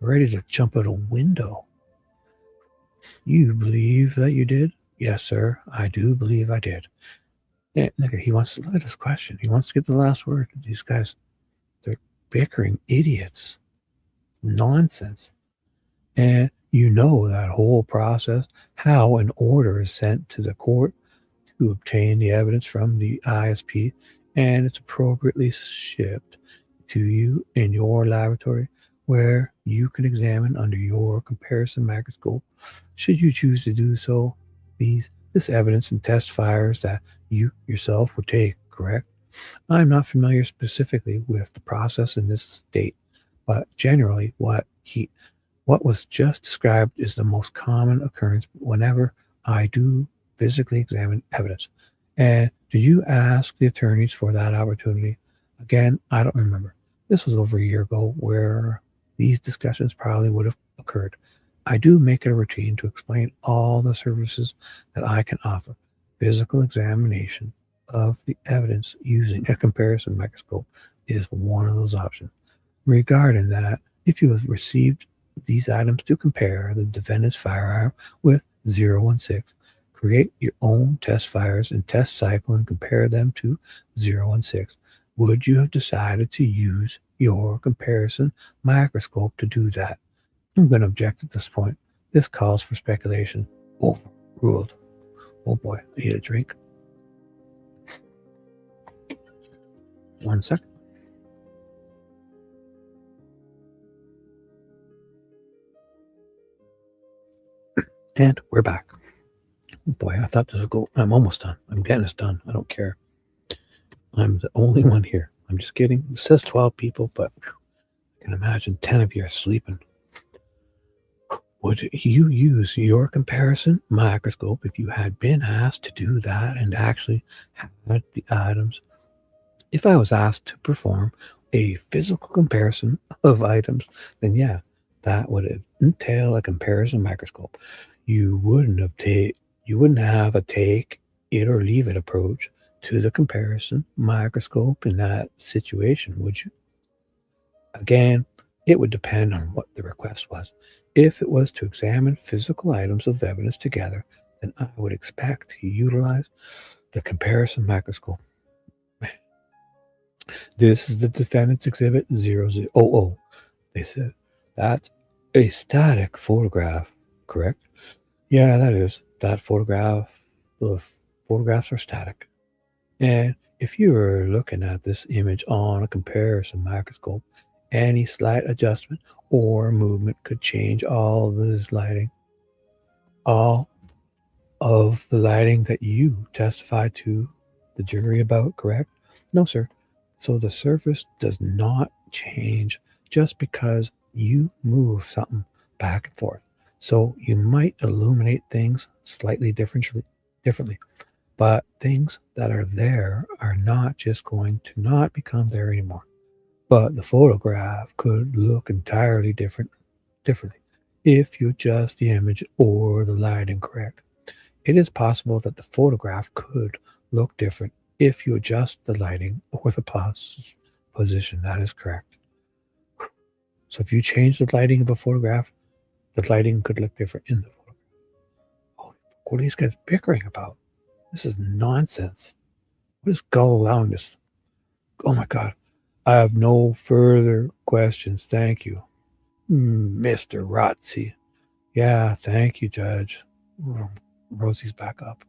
ready to jump out a window. You believe that you did? Yes, sir. I do believe I did. Yeah, look at this question. He wants to get the last word. These guys, they're bickering idiots. Nonsense. And you know that whole process, how an order is sent to the court to obtain the evidence from the ISP, and it's appropriately shipped to you in your laboratory, where you can examine under your comparison microscope, should you choose to do so, this evidence and test fires that you yourself would take, correct? I'm not familiar specifically with the process in this state, but generally what was just described is the most common occurrence whenever I do physically examine evidence. And did you ask the attorneys for that opportunity? Again, I don't remember. This was over a year ago, where these discussions probably would have occurred. I do make it a routine to explain all the services that I can offer. Physical examination of the evidence using a comparison microscope is one of those options. Regarding that, if you have received these items to compare the defendant's firearm with 016, create your own test fires and test cycle and compare them to 016. Would you have decided to use your comparison microscope to do that? I'm going to object at this point. This calls for speculation. Overruled. Oh boy, I need a drink. 1 second. And we're back. Oh boy, I thought this would go. I'm almost done. I'm getting this done. I don't care. I'm the only one here. I'm just kidding. It says 12 people, but I can imagine 10 of you are sleeping. Would you use your comparison microscope if you had been asked to do that and actually had the items? If I was asked to perform a physical comparison of items, then yeah, that would entail a comparison microscope. You wouldn't have a take it or leave it approach to the comparison microscope in that situation, would you? Again, it would depend on what the request was. If it was to examine physical items of evidence together, then I would expect to utilize the comparison microscope. This is the defendant's exhibit 0000. They said that's a static photograph, correct? Yeah, that is. That photograph, the photographs are static. And if you were looking at this image on a comparison microscope, any slight adjustment or movement could change all this lighting. All of the lighting that you testified to the jury about, correct? No, sir. So the surface does not change just because you move something back and forth. So you might illuminate things slightly differently, but things that are there are not just going to not become there anymore. But the photograph could look entirely differently if you adjust the image or the lighting correct. It is possible that the photograph could look different if you adjust the lighting or the position. That is correct. So if you change the lighting of a photograph, the lighting could look different in the photograph. Oh, what are these guys bickering about? This is nonsense. What is Gull allowing this? Oh my God. I have no further questions. Thank you. Mr. Rotzi. Yeah, thank you, Judge. Rosie's back up.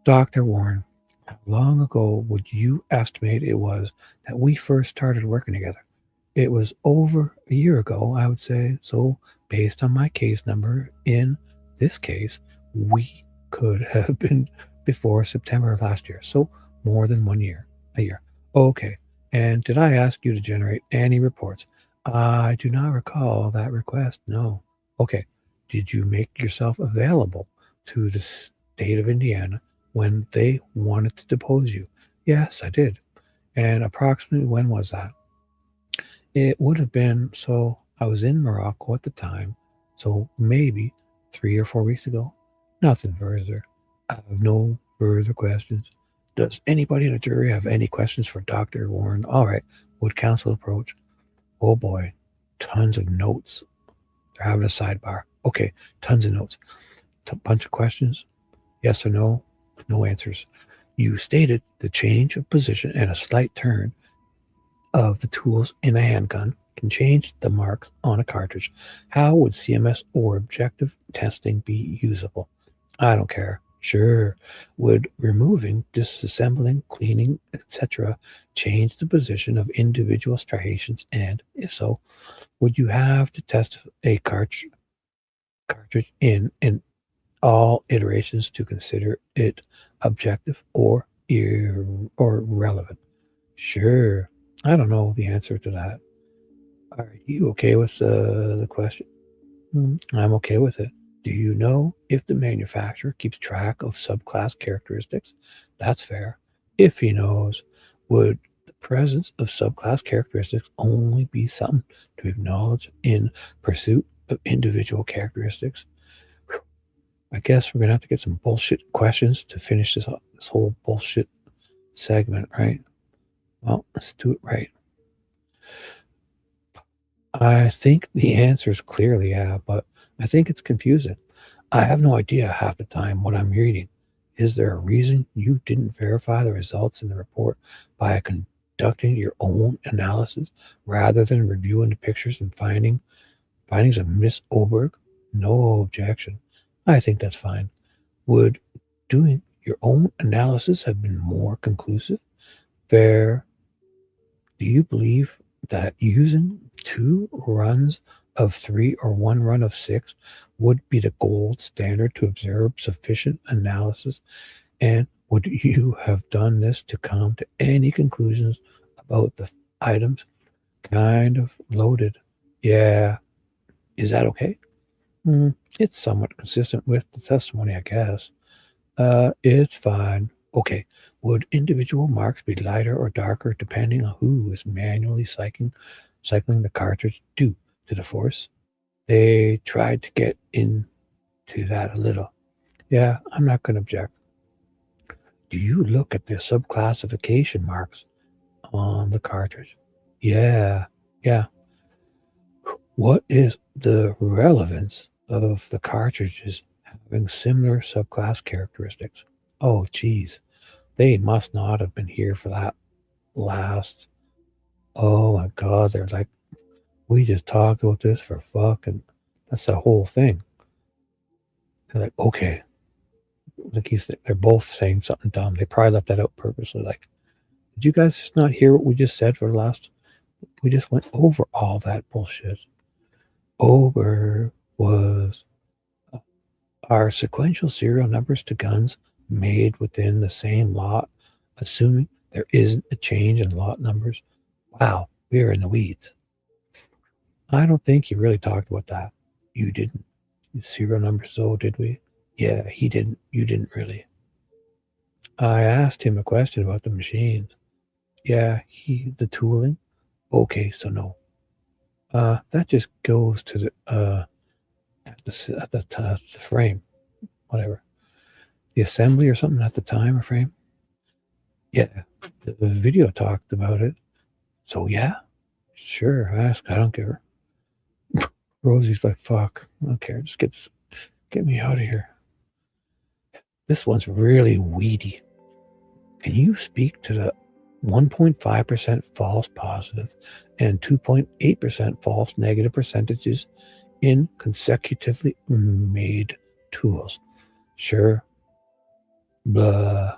Dr. Warren, how long ago would you estimate it was that we first started working together? It was over a year ago, I would say. So based on my case number, in this case, we could have been before September of last year. So more than a year. Okay. And did I ask you to generate any reports? I do not recall that request. No. Okay. Did you make yourself available to the state of Indiana when they wanted to depose you? Yes, I did. And approximately when was that? It would have been, so I was in Morocco at the time, so maybe 3 or 4 weeks ago. Nothing further. I have no further questions. Does anybody in the jury have any questions for Dr. Warren? All right. Would counsel approach? Oh boy, tons of notes. They're having a sidebar. Okay, tons of notes. Bunch of questions. Yes or no? No answers. You stated the change of position and a slight turn of the tools in a handgun can change the marks on a cartridge. How would CMS or objective testing be usable? I don't care. Sure. Would removing, disassembling, cleaning, etc. change the position of individual striations? And if so, would you have to test a cartridge in all iterations to consider it objective or relevant? Sure. I don't know the answer to that. Are you okay with the question? I'm okay with it. Do you know if the manufacturer keeps track of subclass characteristics? That's fair. If he knows, would the presence of subclass characteristics only be something to acknowledge in pursuit of individual characteristics? Whew. I guess we're going to have to get some bullshit questions to finish this whole bullshit segment, right? Well, let's do it right. I think the answer is clearly yeah, but I think it's confusing. I have no idea half the time what I'm reading. Is there a reason you didn't verify the results in the report by conducting your own analysis rather than reviewing the pictures and findings of Miss Oberg? No objection. I think that's fine. Would doing your own analysis have been more conclusive? Fair. Do you believe that using 2 runs of 3 or 1 run of 6 would be the gold standard to observe sufficient analysis? And would you have done this to come to any conclusions about the items? Kind of loaded. Yeah. Is that okay? It's somewhat consistent with the testimony, I guess. It's fine. Okay. Would individual marks be lighter or darker depending on who is manually cycling the cartridge due to the force? They tried to get into that a little. Yeah, I'm not going to object. Do you look at the subclassification marks on the cartridge? Yeah. What is the relevance of the cartridges having similar subclass characteristics? Oh, geez. They must not have been here for that last. Oh my God, they're like, we just talked about this for fucking. That's the whole thing. They're like, okay. Like they're both saying something dumb. They probably left that out purposely. Like, did you guys just not hear what we just said for the last? We just went over all that bullshit. Over was are sequential serial numbers to guns made within the same lot, assuming there isn't a change in lot numbers? Wow, we are in the weeds. I don't think you really talked about that. You didn't. Serial numbers, though, did we? Yeah, he didn't. You didn't really. I asked him a question about the machines. Yeah, the tooling. Okay, so no. That just goes to the the frame, whatever. The assembly or something at the time or frame. Yeah, the video talked about it. So yeah, sure. Ask. I don't care. Rosie's like, fuck. I don't care. Just get me out of here. This one's really weedy. Can you speak to the 1.5% false positive and 2.8% false negative percentages in consecutively made tools? Sure. Blah.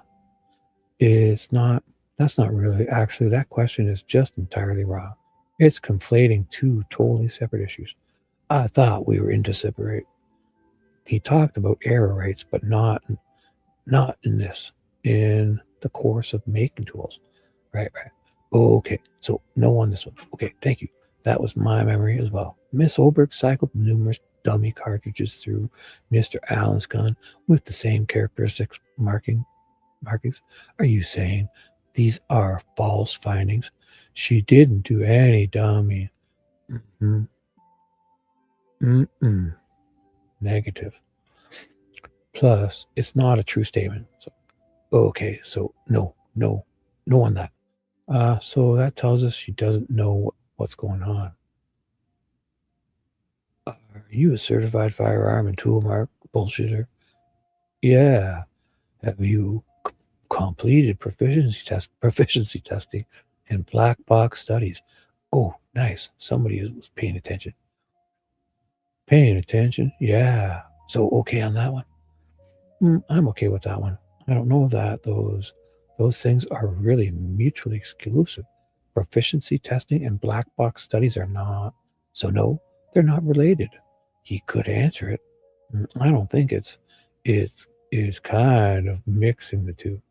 That's not really, actually, that question is just entirely wrong. It's conflating 2 totally separate issues. I thought we were into separate. He talked about error rates, but not in this, in the course of making tools. Right. Okay, so no on this one. Okay, thank you. That was my memory as well. Miss Oberg cycled numerous dummy cartridges through Mr. Allen's gun with the same characteristics markings? Are you saying these are false findings? She didn't do any dummy. Negative. Plus, it's not a true statement. So, okay, so no on that. So that tells us she doesn't know what's going on. Are you a certified firearm and tool mark bullshitter? Yeah. Have you completed proficiency testing and black box studies? Oh, nice. Somebody was paying attention. Paying attention? Yeah. So okay on that one? I'm okay with that one. I don't know that those things are really mutually exclusive. Proficiency testing and black box studies are not. So no, they're not related. He could answer it. I don't think it's kind of mixing the two.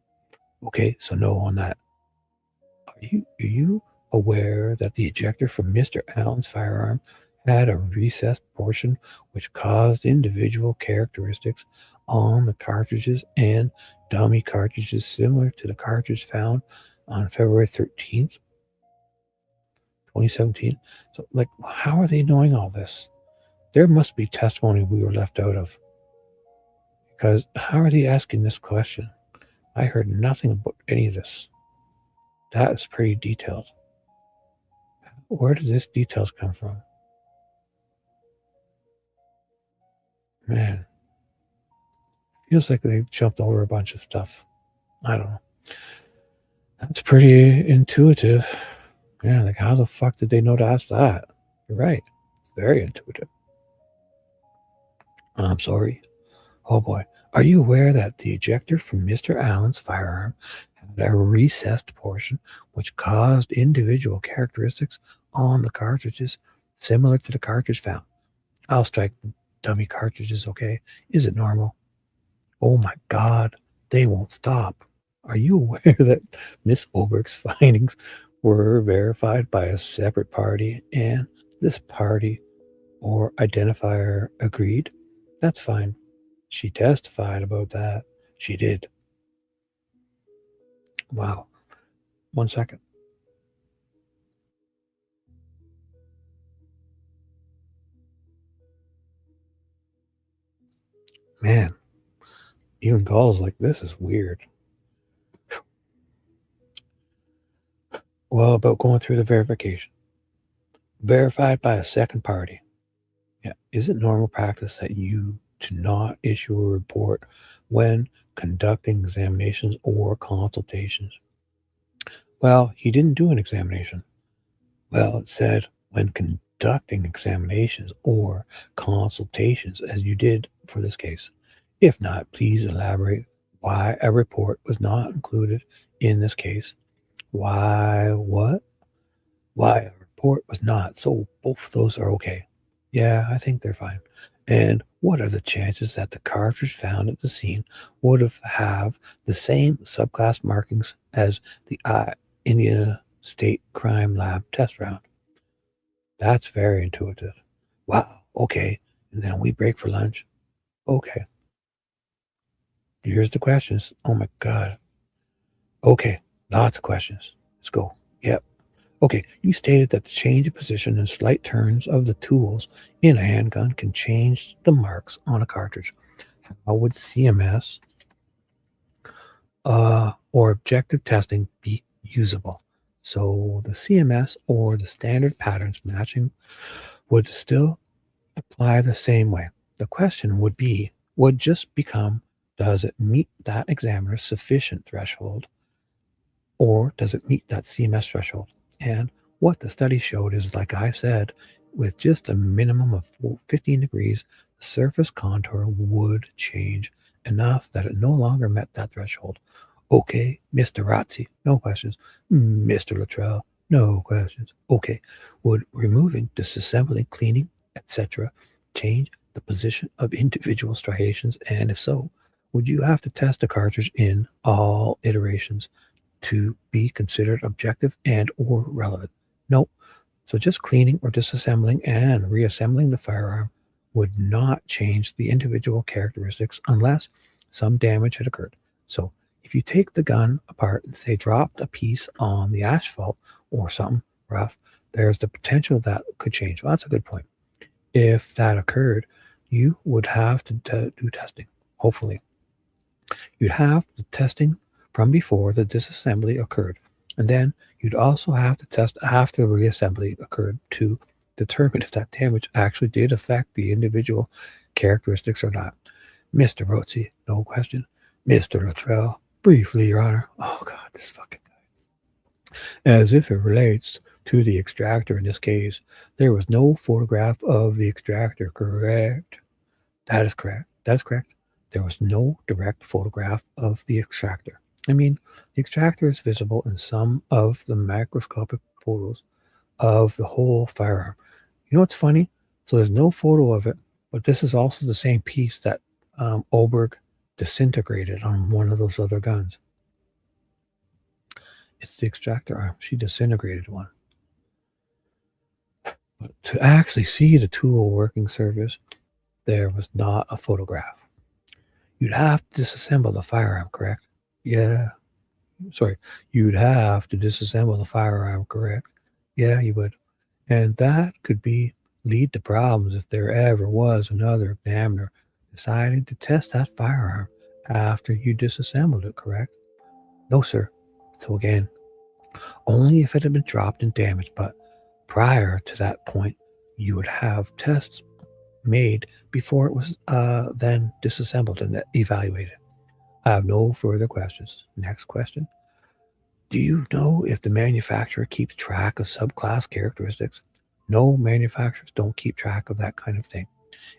Okay, so no on that. Are you aware that the ejector from Mr. Allen's firearm had a recessed portion which caused individual characteristics on the cartridges and dummy cartridges similar to the cartridge found on February 13th, 2017? So, like, how are they knowing all this? There must be testimony we were left out of. Because how are they asking this question? I heard nothing about any of this. That is pretty detailed. Where did this details come from? Man, feels like they jumped over a bunch of stuff. I don't know. That's pretty intuitive. Yeah, like how the fuck did they know to ask that? You're right. It's very intuitive. I'm sorry. Oh boy. Are you aware that the ejector from Mr. Allen's firearm had a recessed portion which caused individual characteristics on the cartridges similar to the cartridge found? I'll strike the dummy cartridges, okay? Is it normal? Oh my God, they won't stop. Are you aware that Miss Oberg's findings were verified by a separate party and this party or identifier agreed? That's fine. She testified about that. She did. Wow. 1 second. Man, even calls like this is weird. Well, about going through the verification. Verified by a second party. Yeah. Is it normal practice that you to not issue a report when conducting examinations or consultations? Well, he didn't do an examination. Well, it said when conducting examinations or consultations, as you did for this case. If not, please elaborate why a report was not included in this case. Why what? Why a report was not. So both of those are okay. Yeah, I think they're fine. And what are the chances that the cartridge found at the scene would have the same subclass markings as the Indiana State Crime Lab test round? That's very intuitive. Wow, okay. And then we break for lunch. Okay. Here's the questions. Oh my God. Okay, lots of questions. Let's go. Yep. Okay, you stated that the change of position and slight turns of the tools in a handgun can change the marks on a cartridge. How would CMS or objective testing be usable? So the CMS or the standard patterns matching would still apply the same way. The question would just become, does it meet that examiner's sufficient threshold, or does it meet that CMS threshold? And what the study showed is, like I said, with just a minimum of 15 degrees, the surface contour would change enough that it no longer met that threshold. Okay, Mr. Razzi, no questions. Mr. Luttrell, no questions. Okay, would removing, disassembling, cleaning, etc. change the position of individual striations? And if so, would you have to test a cartridge in all iterations to be considered objective and or relevant? Nope. So just cleaning or disassembling and reassembling the firearm would not change the individual characteristics unless some damage had occurred. So if you take the gun apart and say dropped a piece on the asphalt or something rough, there's the potential that could change. Well, that's a good point. If that occurred, you would have to do testing, hopefully. You'd have the testing from before the disassembly occurred. And then you'd also have to test after the reassembly occurred to determine if that damage actually did affect the individual characteristics or not. Mr. Rotzi, no question. Mr. Luttrell, briefly, Your Honor. Oh, God, this fucking guy. As if it relates to the extractor in this case, there was no photograph of the extractor, correct? That is correct. That is correct. There was no direct photograph of the extractor. I mean, the extractor is visible in some of the macroscopic photos of the whole firearm. You know what's funny? So there's no photo of it, but this is also the same piece that Oberg disintegrated on one of those other guns. It's the extractor arm. She disintegrated one. But to actually see the tool working surface, there was not a photograph. You'd have to disassemble the firearm, correct? Yeah. Sorry. You'd have to disassemble the firearm, correct? Yeah, you would. And that could lead to problems if there ever was another examiner deciding to test that firearm after you disassembled it, correct? No, sir. So again, only if it had been dropped and damaged, but prior to that point, you would have tests made before it was then disassembled and evaluated. I have no further questions. Next question. Do you know if the manufacturer keeps track of subclass characteristics? No, manufacturers don't keep track of that kind of thing.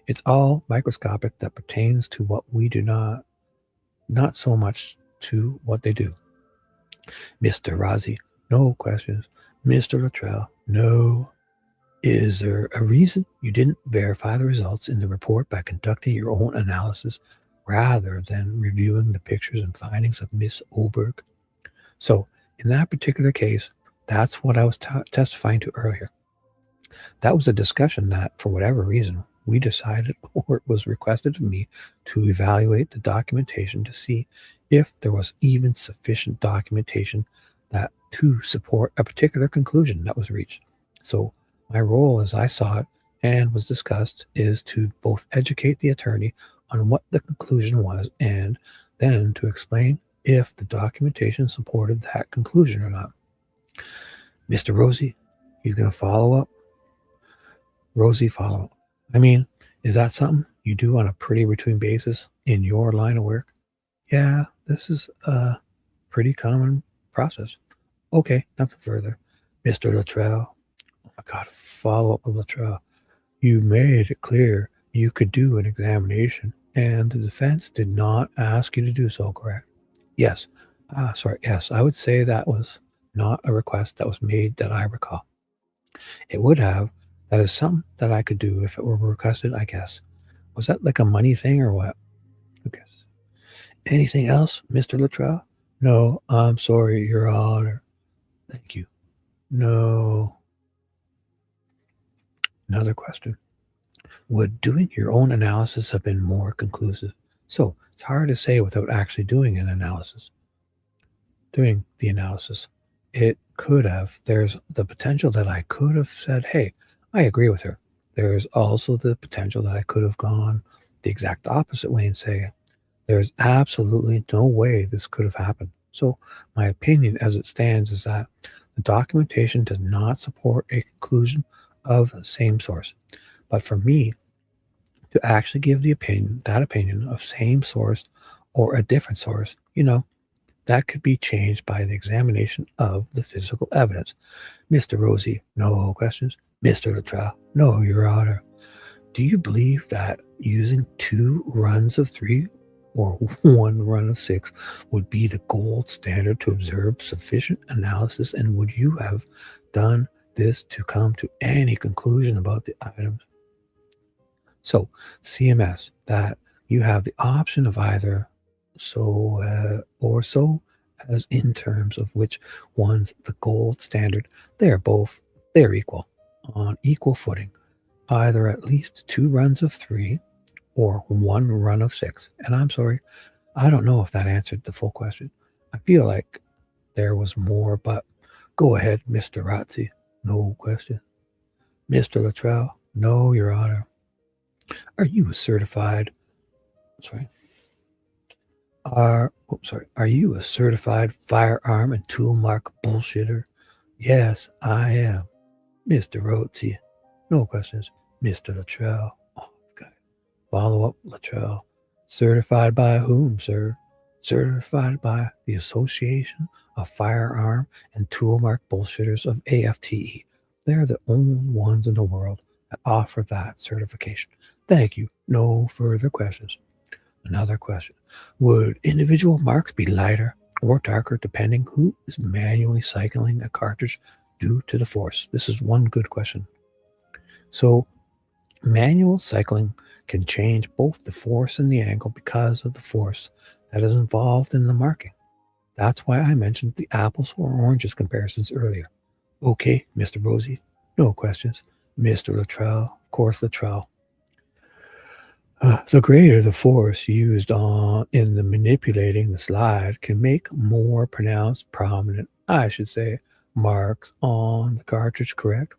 It's all microscopic that pertains to what we do not so much to what they do. Mr. Rozzi, no questions. Mr. Luttrell, no. Is there a reason you didn't verify the results in the report by conducting your own analysis rather than reviewing the pictures and findings of Miss Oberg? So in that particular case, that's what I was testifying to earlier. That was a discussion that, for whatever reason, we decided, or it was requested of me, to evaluate the documentation to see if there was even sufficient documentation that to support a particular conclusion that was reached. So my role, as I saw it and was discussed, is to both educate the attorney on what the conclusion was and then to explain if the documentation supported that conclusion or not. Mr. Rosie, you going to follow up? Rosie, follow up. I mean, is that something you do on a pretty routine basis in your line of work? Yeah, this is a pretty common process. Okay, nothing further. Mr. Luttrell, oh my God, follow up with Luttrell. You made it clear you could do an examination, and the defense did not ask you to do so, correct? Yes. Yes, I would say that was not a request that was made that I recall. It would have. That is something that I could do if it were requested, I guess. Was that like a money thing or what? Who cares? Anything else, Mr. Luttrell? No, I'm sorry, Your Honor. Thank you. No. Another question. Would doing your own analysis have been more conclusive? So it's hard to say without actually doing an analysis. Doing the analysis. It could have. There's the potential that I could have said, hey, I agree with her. There's also the potential that I could have gone the exact opposite way and say, there's absolutely no way this could have happened. So my opinion as it stands is that the documentation does not support a conclusion of the same source. But for me to actually give that opinion of same source or a different source, that could be changed by the examination of the physical evidence. Mr. Rosie, no questions. Mr. Luttrell, no, Your Honor. Do you believe that using 2 runs of 3 or 1 run of 6 would be the gold standard to observe sufficient analysis? And would you have done this to come to any conclusion about the items? So, CMS, that you have the option of either so or so, as in terms of which one's the gold standard. They're equal, on equal footing. either at least 2 runs of 3 or 1 run of 6. And I'm sorry, I don't know if that answered the full question. I feel like there was more, but go ahead, Mr. Razzi. No question. Mr. Luttrell, no, Your Honor. Are you a certified? Are you a certified firearm and tool mark bullshitter? Yes, I am. Mr. Razzi. No questions. Mr. Luttrell. Oh, God. Follow up, Luttrell. Certified by whom, sir? Certified by the Association of Firearm and Tool Mark Bullshitters of AFTE. They're the only ones in the world that offer that certification. Thank you. No further questions. Another question. Would individual marks be lighter or darker depending who is manually cycling a cartridge due to the force? This is one good question. So manual cycling can change both the force and the angle because of the force that is involved in the marking. That's why I mentioned the apples or oranges comparisons earlier. Okay, Mr. Rosie, no questions. Mr. Luttrell, of course, Luttrell. The greater the force used in the manipulating the slide can make more pronounced, prominent, I should say, marks on the cartridge, correct?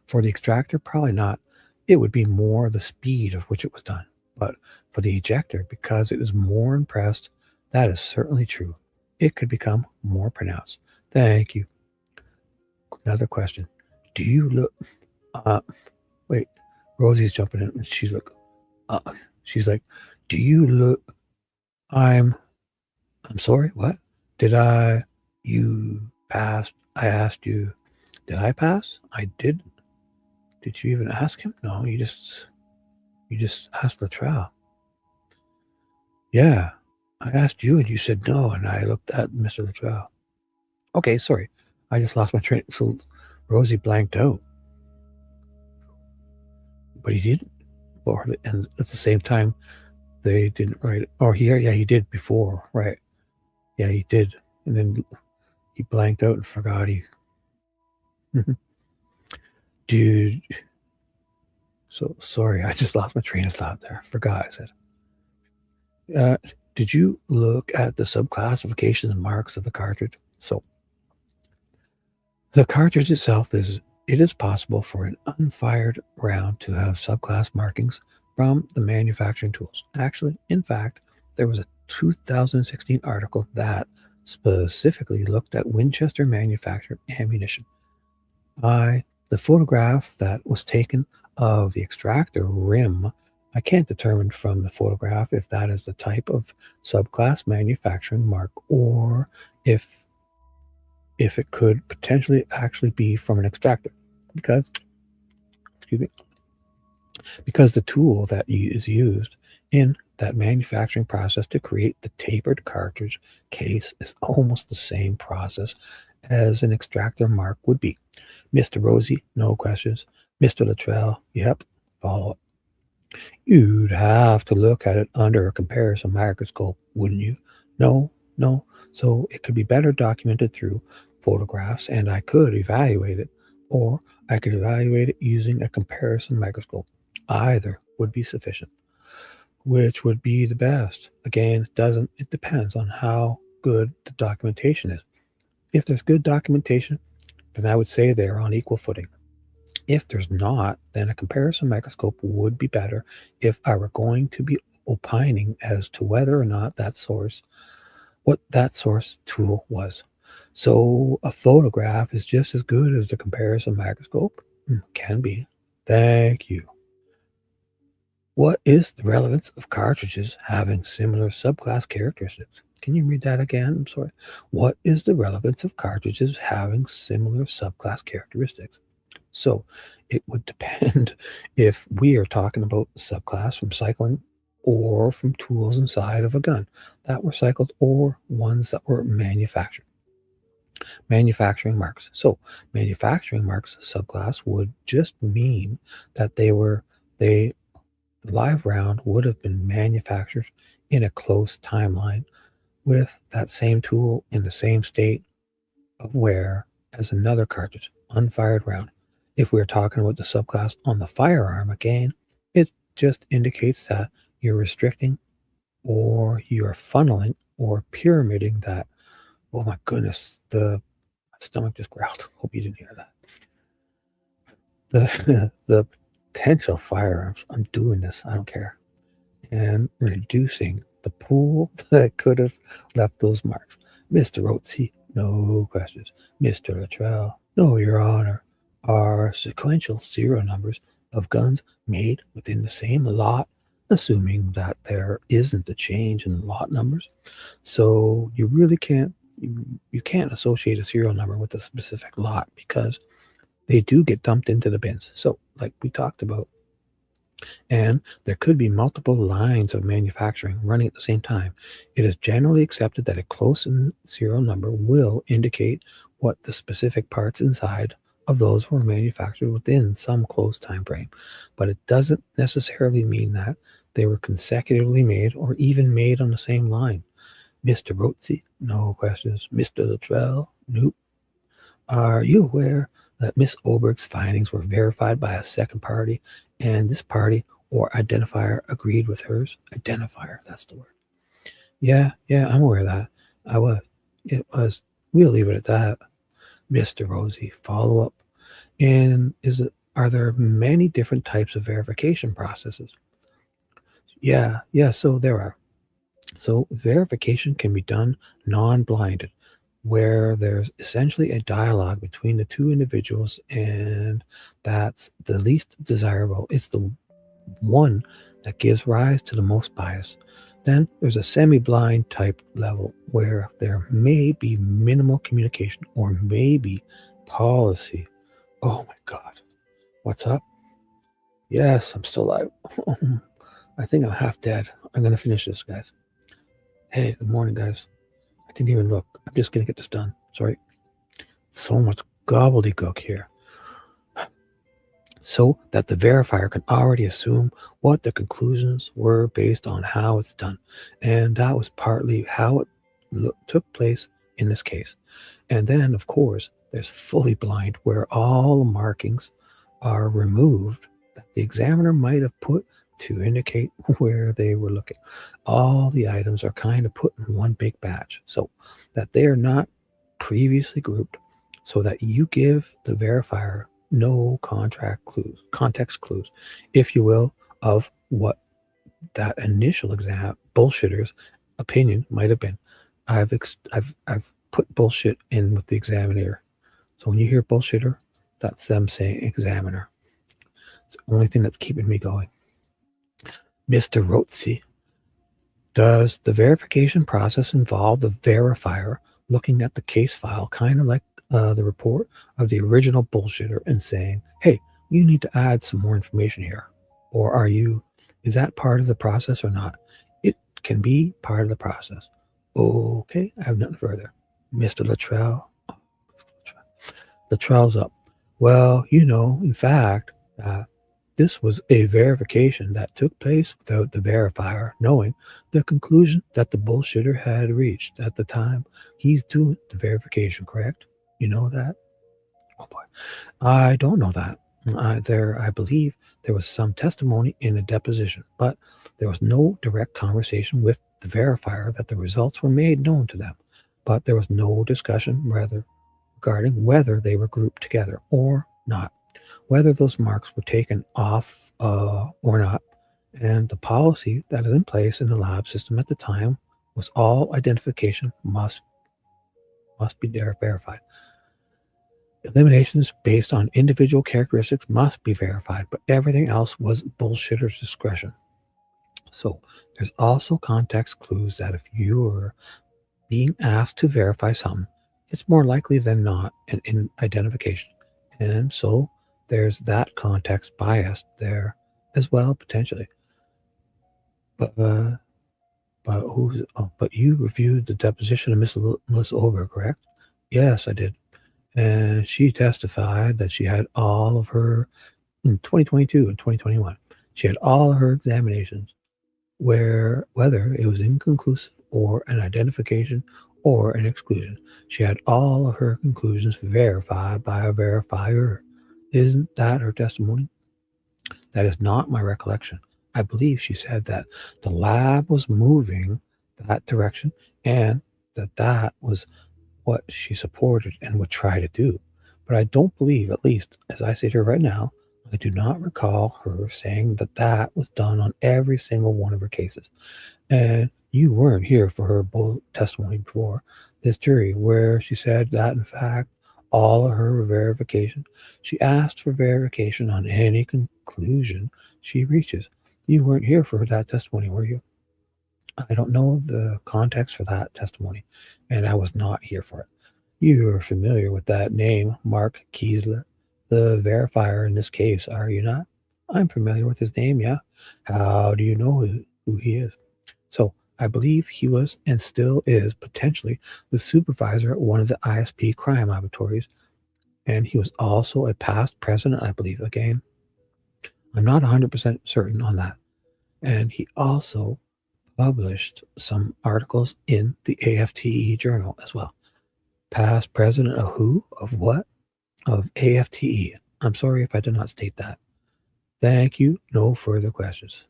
For the extractor, probably not. It would be more the speed of which it was done. But for the ejector, because it is more impressed, that is certainly true. It could become more pronounced. Thank you. Another question. Do you look... wait, Rosie's jumping in. She's like, do you look... I'm sorry, what? You passed? I asked you, did I pass? I did. Did you even ask him? No, you just asked Luttrell. Yeah, I asked you and you said no, and I looked at Mr. Luttrell. Okay, sorry. I just lost my train. So Rosie blanked out. But he didn't. And at the same time, they didn't write it. Or he did before, right? Yeah, he did. And then he blanked out and forgot he... Dude... So, sorry, I just lost my train of thought there. Forgot, I said. Did you look at the subclassifications and marks of the cartridge? So, the cartridge itself it is possible for an unfired round to have subclass markings from the manufacturing tools. Actually, in fact, there was a 2016 article that specifically looked at Winchester manufactured ammunition. The photograph that was taken of the extractor rim, I can't determine from the photograph if that is the type of subclass manufacturing mark or if it could potentially actually be from an extractor because the tool that is used in that manufacturing process to create the tapered cartridge case is almost the same process as an extractor mark would be. Mr. Rosie, no questions. Mr. Luttrell, yep, follow up. You'd have to look at it under a comparison microscope, wouldn't you? No. So it could be better documented through photographs, and I could evaluate it, or I could evaluate it using a comparison microscope. Either would be sufficient. Which would be the best? Again, it depends on how good the documentation is. If there's good documentation, then I would say they're on equal footing. If there's not, then a comparison microscope would be better if I were going to be opining as to whether or not what that source tool was. So a photograph is just as good as the comparison microscope? Can be. Thank you. What is the relevance of cartridges having similar subclass characteristics? Can you read that again? I'm sorry. What is the relevance of cartridges having similar subclass characteristics? So it would depend if we are talking about subclass from cycling or from tools inside of a gun that were cycled or ones that were manufactured. Manufacturing marks. So manufacturing marks subclass would just mean that the live round would have been manufactured in a close timeline with that same tool in the same state of wear as another cartridge, unfired round. If we're talking about the subclass on the firearm, again, it just indicates that you're restricting or you're funneling or pyramiding that. Oh my goodness, my stomach just growled. Hope you didn't hear that. The potential firearms, I'm doing this, I don't care. And reducing the pool that could have left those marks. Mr. Rotzi, no questions. Mr. Luttrell, no, Your Honor, are sequential serial numbers of guns made within the same lot, assuming that there isn't a change in lot numbers. So you really can't you can't associate a serial number with a specific lot because they do get dumped into the bins. So like we talked about, and there could be multiple lines of manufacturing running at the same time. It is generally accepted that a close-in serial number will indicate what the specific parts inside of those were manufactured within some close time frame, but it doesn't necessarily mean that they were consecutively made or even made on the same line. Mr. Rotzi, no questions. Mr. Luttrell, nope. Are you aware that Miss Oberg's findings were verified by a second party, and this party or identifier agreed with hers? Identifier, that's the word. Yeah, I'm aware of that. It was. We'll leave it at that. Mr. Rosie, follow up. And are there many different types of verification processes? Yeah, so there are. So verification can be done non-blinded, where there's essentially a dialogue between the two individuals, and that's the least desirable. It's the one that gives rise to the most bias. Then there's a semi-blind type level where there may be minimal communication or maybe policy. Oh my God. What's up? Yes, I'm still alive. I think I'm half dead. I'm going to finish this, guys. Hey, good morning, guys. I didn't even look. I'm just going to get this done. Sorry. So much gobbledygook here. So that the verifier can already assume what the conclusions were based on how it's done. And that was partly how it took place in this case. And then, of course, there's fully blind, where all the markings are removed that the examiner might have put to indicate where they were looking. All the items are kind of put in one big batch so that they are not previously grouped, so that you give the verifier no context clues, if you will, of what that initial bullshitter's opinion might have been. I've put bullshit in with the examiner. So when you hear bullshitter, that's them saying examiner. It's the only thing that's keeping me going. Mr. Rotzi, does the verification process involve the verifier looking at the case file, kind of like the report of the original bullshitter, and saying, hey, you need to add some more information here? Or is that part of the process or not? It can be part of the process. Okay, I have nothing further. Mr. Luttrell. Luttrell's up. Well, in fact, this was a verification that took place without the verifier knowing the conclusion that the bullshitter had reached at the time he's doing the verification, correct? You know that? Oh boy. I don't know that. I believe there was some testimony in a deposition, but there was no direct conversation with the verifier that the results were made known to them. But there was no discussion regarding whether they were grouped together or not, whether those marks were taken off or not. And the policy that is in place in the lab system at the time was all identification must be verified. Eliminations based on individual characteristics must be verified, but everything else was bullshitter's discretion. So there's also context clues that if you're being asked to verify something, it's more likely than not an identification. And so there's that context bias there as well, potentially. But you reviewed the deposition of Miss Melissa Oberg, correct? Yes, I did. And she testified that she had all of her, in 2022 and 2021, she had all of her examinations, whether it was inconclusive or an identification or an exclusion. She had all of her conclusions verified by a verifier. Isn't that her testimony? That is not my recollection. I believe she said that the lab was moving that direction and that was what she supported and would try to do. But I don't believe, at least as I sit here right now, I do not recall her saying that was done on every single one of her cases. And you weren't here for her testimony before this jury, where she said that, in fact, all of her verification, she asked for verification on any conclusion she reaches. You weren't here for that testimony, were you? I don't know the context for that testimony, and I was not here for it. You are familiar with that name, Mark Kiesler, the verifier in this case, are you not? I'm familiar with his name, yeah. How do you know who he is? So I believe he was and still is potentially the supervisor at one of the ISP crime laboratories. And he was also a past president, I believe. Again, I'm not 100% certain on that. And he also published some articles in the AFTE journal as well. Past president of who? Of what? Of AFTE. I'm sorry if I did not state that. Thank you. No further questions.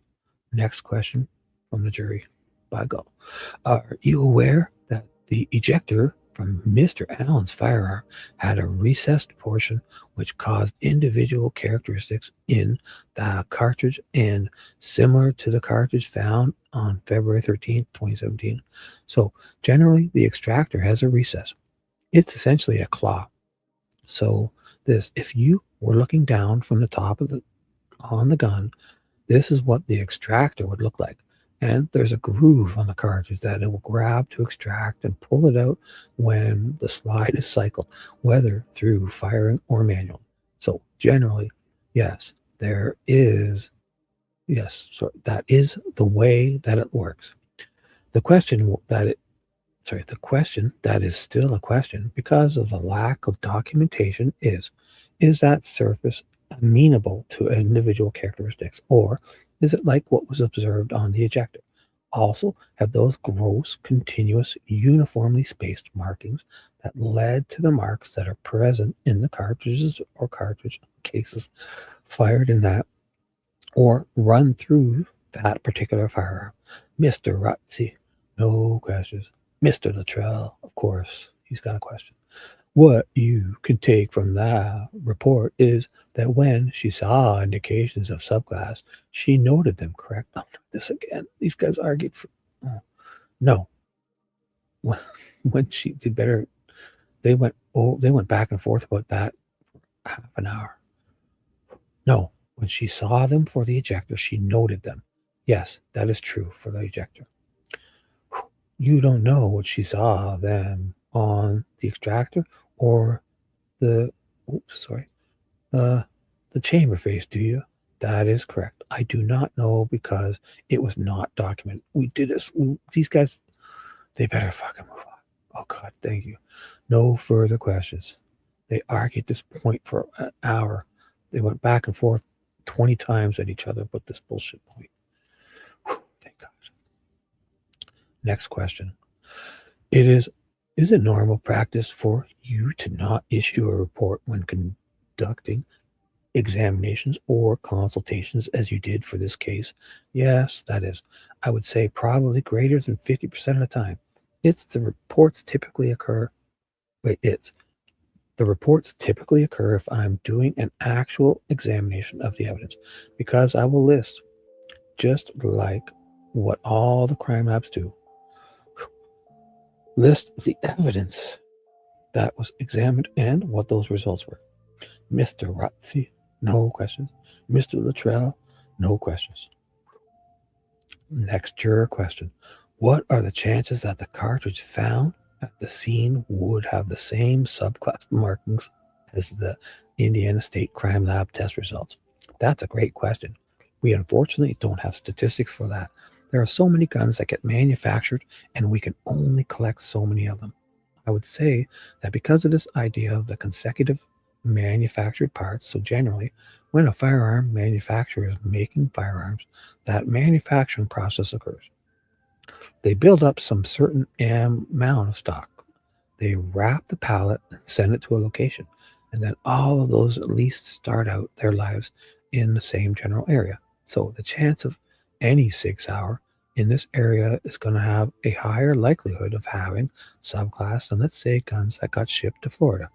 Next question from the jury. By go. Are you aware that the ejector from Mr. Allen's firearm had a recessed portion which caused individual characteristics in the cartridge and similar to the cartridge found on February 13th, 2017? So generally, the extractor has a recess. It's essentially a claw. So if you were looking down from the top of on the gun, this is what the extractor would look like. And there's a groove on the cartridge that it will grab to extract and pull it out when the slide is cycled, whether through firing or manual. So generally, yes, that is the way that it works. The question that is still a question because of the lack of documentation is that surface amenable to individual characteristics, or is it like what was observed on the ejector? Also, have those gross, continuous, uniformly spaced markings that led to the marks that are present in the cartridges or cartridge cases fired in that or run through that particular firearm? Mr. Rutzi, no questions. Mr. Luttrell, of course, he's got a question. What you can take from that report is that when she saw indications of subclass, she noted them, correct? Oh, this again. These guys argued for... No. When she did better, they went back and forth about that for half an hour. No. When she saw them for the ejector, she noted them. Yes, that is true for the ejector. You don't know what she saw then on the extractor or the chamber face, do you? That is correct. I do not know because it was not documented. We did this. These guys, they better fucking move on. Oh God, thank you. No further questions. They argued this point for an hour. They went back and forth 20 times at each other about this bullshit point. Whew, thank God. Next question. Is it normal practice for you to not issue a report when conducting examinations or consultations as you did for this case? Yes, that is. I would say probably greater than 50% of the time. The reports typically occur if I'm doing an actual examination of the evidence, because I will list, just like what all the crime labs do, list the evidence that was examined and what those results were. Mr. Rotzi, no questions. Mr. Luttrell, no questions. Next juror question. What are the chances that the cartridge found at the scene would have the same subclass markings as the Indiana State Crime Lab test results? That's a great question. We unfortunately don't have statistics for that. There are so many guns that get manufactured, and we can only collect so many of them. I would say that because of this idea of the consecutive manufactured parts, so generally, when a firearm manufacturer is making firearms, that manufacturing process occurs. They build up some certain amount of stock. They wrap the pallet and send it to a location. and then all of those at least start out their lives in the same general area. So the chance of any 6 hour in this area is going to have a higher likelihood of having subclass than, let's say, guns that got shipped to Florida,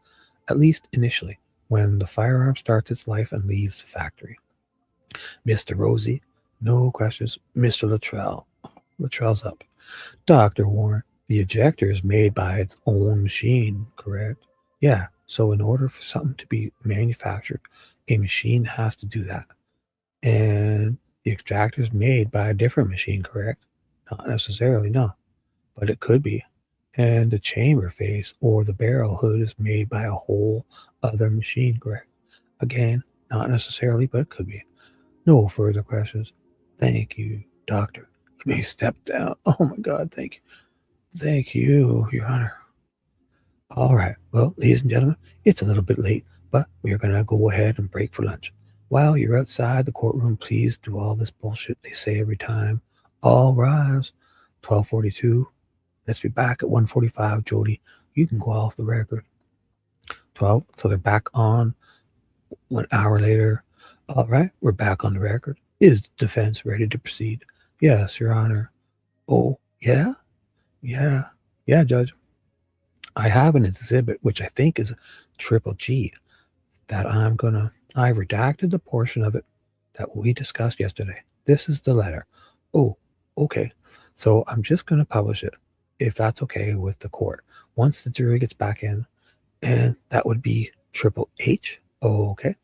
at least initially, when the firearm starts its life and leaves the factory. Mr. Rosie, no questions. Mr. Luttrell's up. Dr. Warren, the ejector is made by its own machine, correct? Yeah, so in order for something to be manufactured, a machine has to do that. And the extractor is made by a different machine, correct? Not necessarily, no, but it could be. And the chamber face or the barrel hood is made by a whole other machine, correct? Again, not necessarily, but it could be. No further questions. Thank you, Doctor. You may step down. Oh my God, thank you. Thank you, Your Honor. All right, well, ladies and gentlemen, it's a little bit late, but we are going to go ahead and break for lunch. While you're outside the courtroom, please do all this bullshit they say every time. All rise. 12:42. Let's be back at 1:45, Jody. You can go off the record. 12. So they're back on 1 hour later. All right, we're back on the record. Is the defense ready to proceed? Yes, Your Honor. Oh, yeah? Yeah, Judge. I have an exhibit, which I think is triple G, that I redacted the portion of it that we discussed yesterday. This is the letter. Oh, okay. So I'm just going to publish it, if that's okay with the court, once the jury gets back in, and that would be triple H. Oh, okay.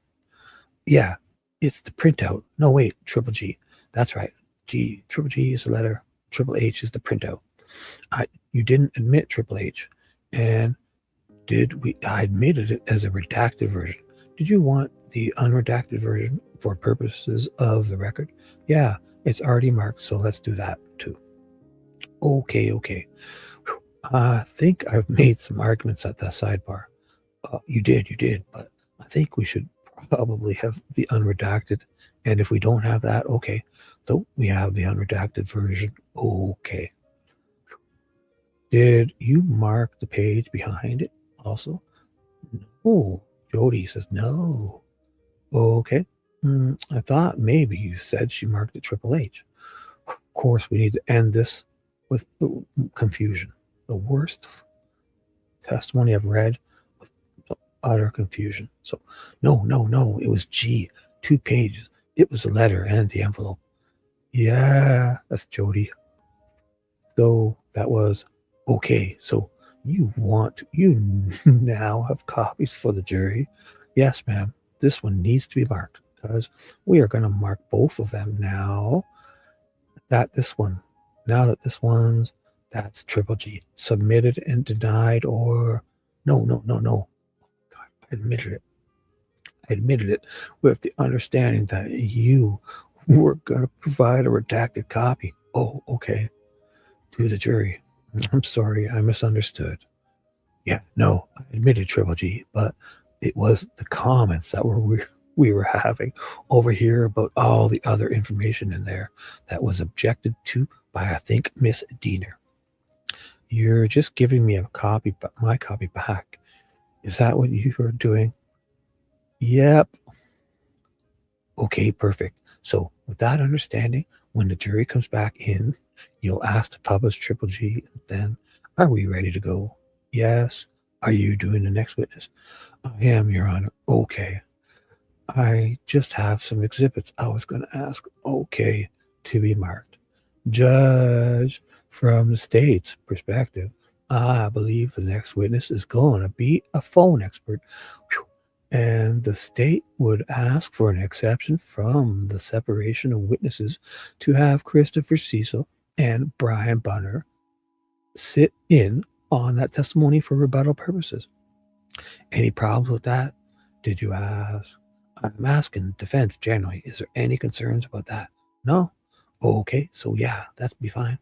Yeah, it's the printout. No, wait, triple G. That's right. Triple G is the letter. Triple H is the printout. You didn't admit triple H. And I admitted it as a redacted version. Did you want the unredacted version for purposes of the record? Yeah, it's already marked, so let's do that too. Okay. I think I've made some arguments at the sidebar. You did, but I think we should probably have the unredacted. And if we don't have that, okay. So we have the unredacted version. Okay. Did you mark the page behind it also? No. Jody says no. Okay. I thought maybe you said she marked it triple H. Of course, we need to end this with confusion. The worst testimony I've read with utter confusion. So, no. It was G. 2 pages. It was a letter and the envelope. Yeah, that's Jody. So that was okay. So you now have copies for the jury? Yes, ma'am. This one needs to be marked because we are going to mark both of them now. That's triple G. Submitted and denied, or no. God, I admitted it with the understanding that you were going to provide a redacted copy. Oh, okay. To the jury. I'm sorry, I misunderstood. Yeah, no, I admitted triple G, but it was the comments that we were having over here about all the other information in there that was objected to by, I think, Miss Diener. You're just giving me my copy back. Is that what you were doing? Yep. Okay, perfect. So with that understanding, when the jury comes back in, you'll ask to publish triple G. Then, are we ready to go? Yes. Are you doing the next witness? I am, Your Honor. Okay. I just have some exhibits I was going to ask. Okay, to be marked. Judge, from the state's perspective, I believe the next witness is going to be a phone expert. Whew. And the state would ask for an exception from the separation of witnesses to have Christopher Cecil and Brian Bunner sit in on that testimony for rebuttal purposes. Any problems with that? Did you ask? I'm asking defense generally. Is there any concerns about that? No? Okay, so yeah, that'd be fine.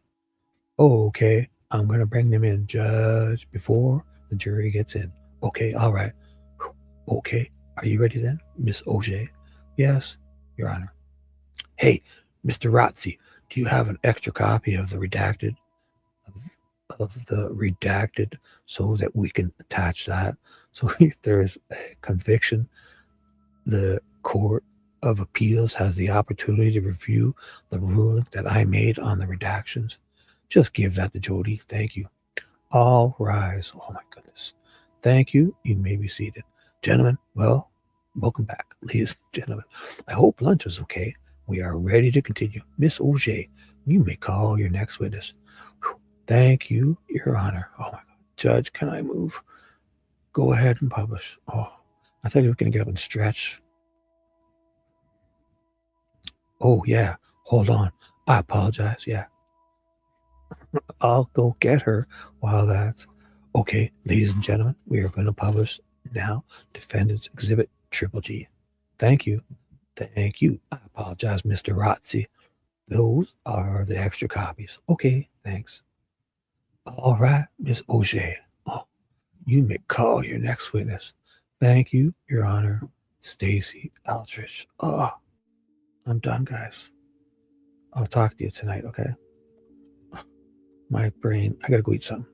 Okay, I'm going to bring them in, Judge, before the jury gets in. Okay, all right. Okay, are you ready then, Miss Auger? Yes, Your Honor. Hey, Mr. Rotzi, do you have an extra copy of the redacted of the redacted so that we can attach that. So if there is a conviction, the Court of Appeals has the opportunity to review the ruling that I made on the redactions. Just give that to Jody. Thank you. All rise. Oh my goodness. Thank you. You may be seated. Gentlemen, well, welcome back, ladies and gentlemen. I hope lunch is okay. We are ready to continue. Miss Auger, you may call your next witness. Whew. Thank you, Your Honor. Oh my God. Judge, can I move? Go ahead and publish. Oh, I thought you were going to get up and stretch. Oh, yeah. Hold on. I apologize. Yeah. I'll go get her while that's okay. Ladies and gentlemen, we are going to publish now Defendant's Exhibit Triple G. Thank you. Thank you. I apologize, Mr. Rotzi. Those are the extra copies. Okay, thanks. All right, Miss Auger. Oh, you may call your next witness. Thank you, Your Honor. Stacy Eldridge. Oh, I'm done, guys. I'll talk to you tonight, okay? My brain, I gotta go eat something.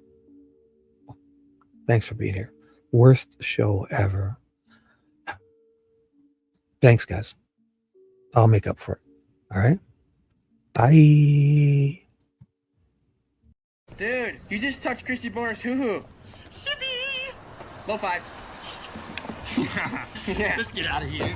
Thanks for being here. Worst show ever. Thanks, guys. I'll make up for it. All right? Bye. Dude, you just touched Christy Boner's hoo-hoo. Shibby! Low five. Yeah. Let's get out of here.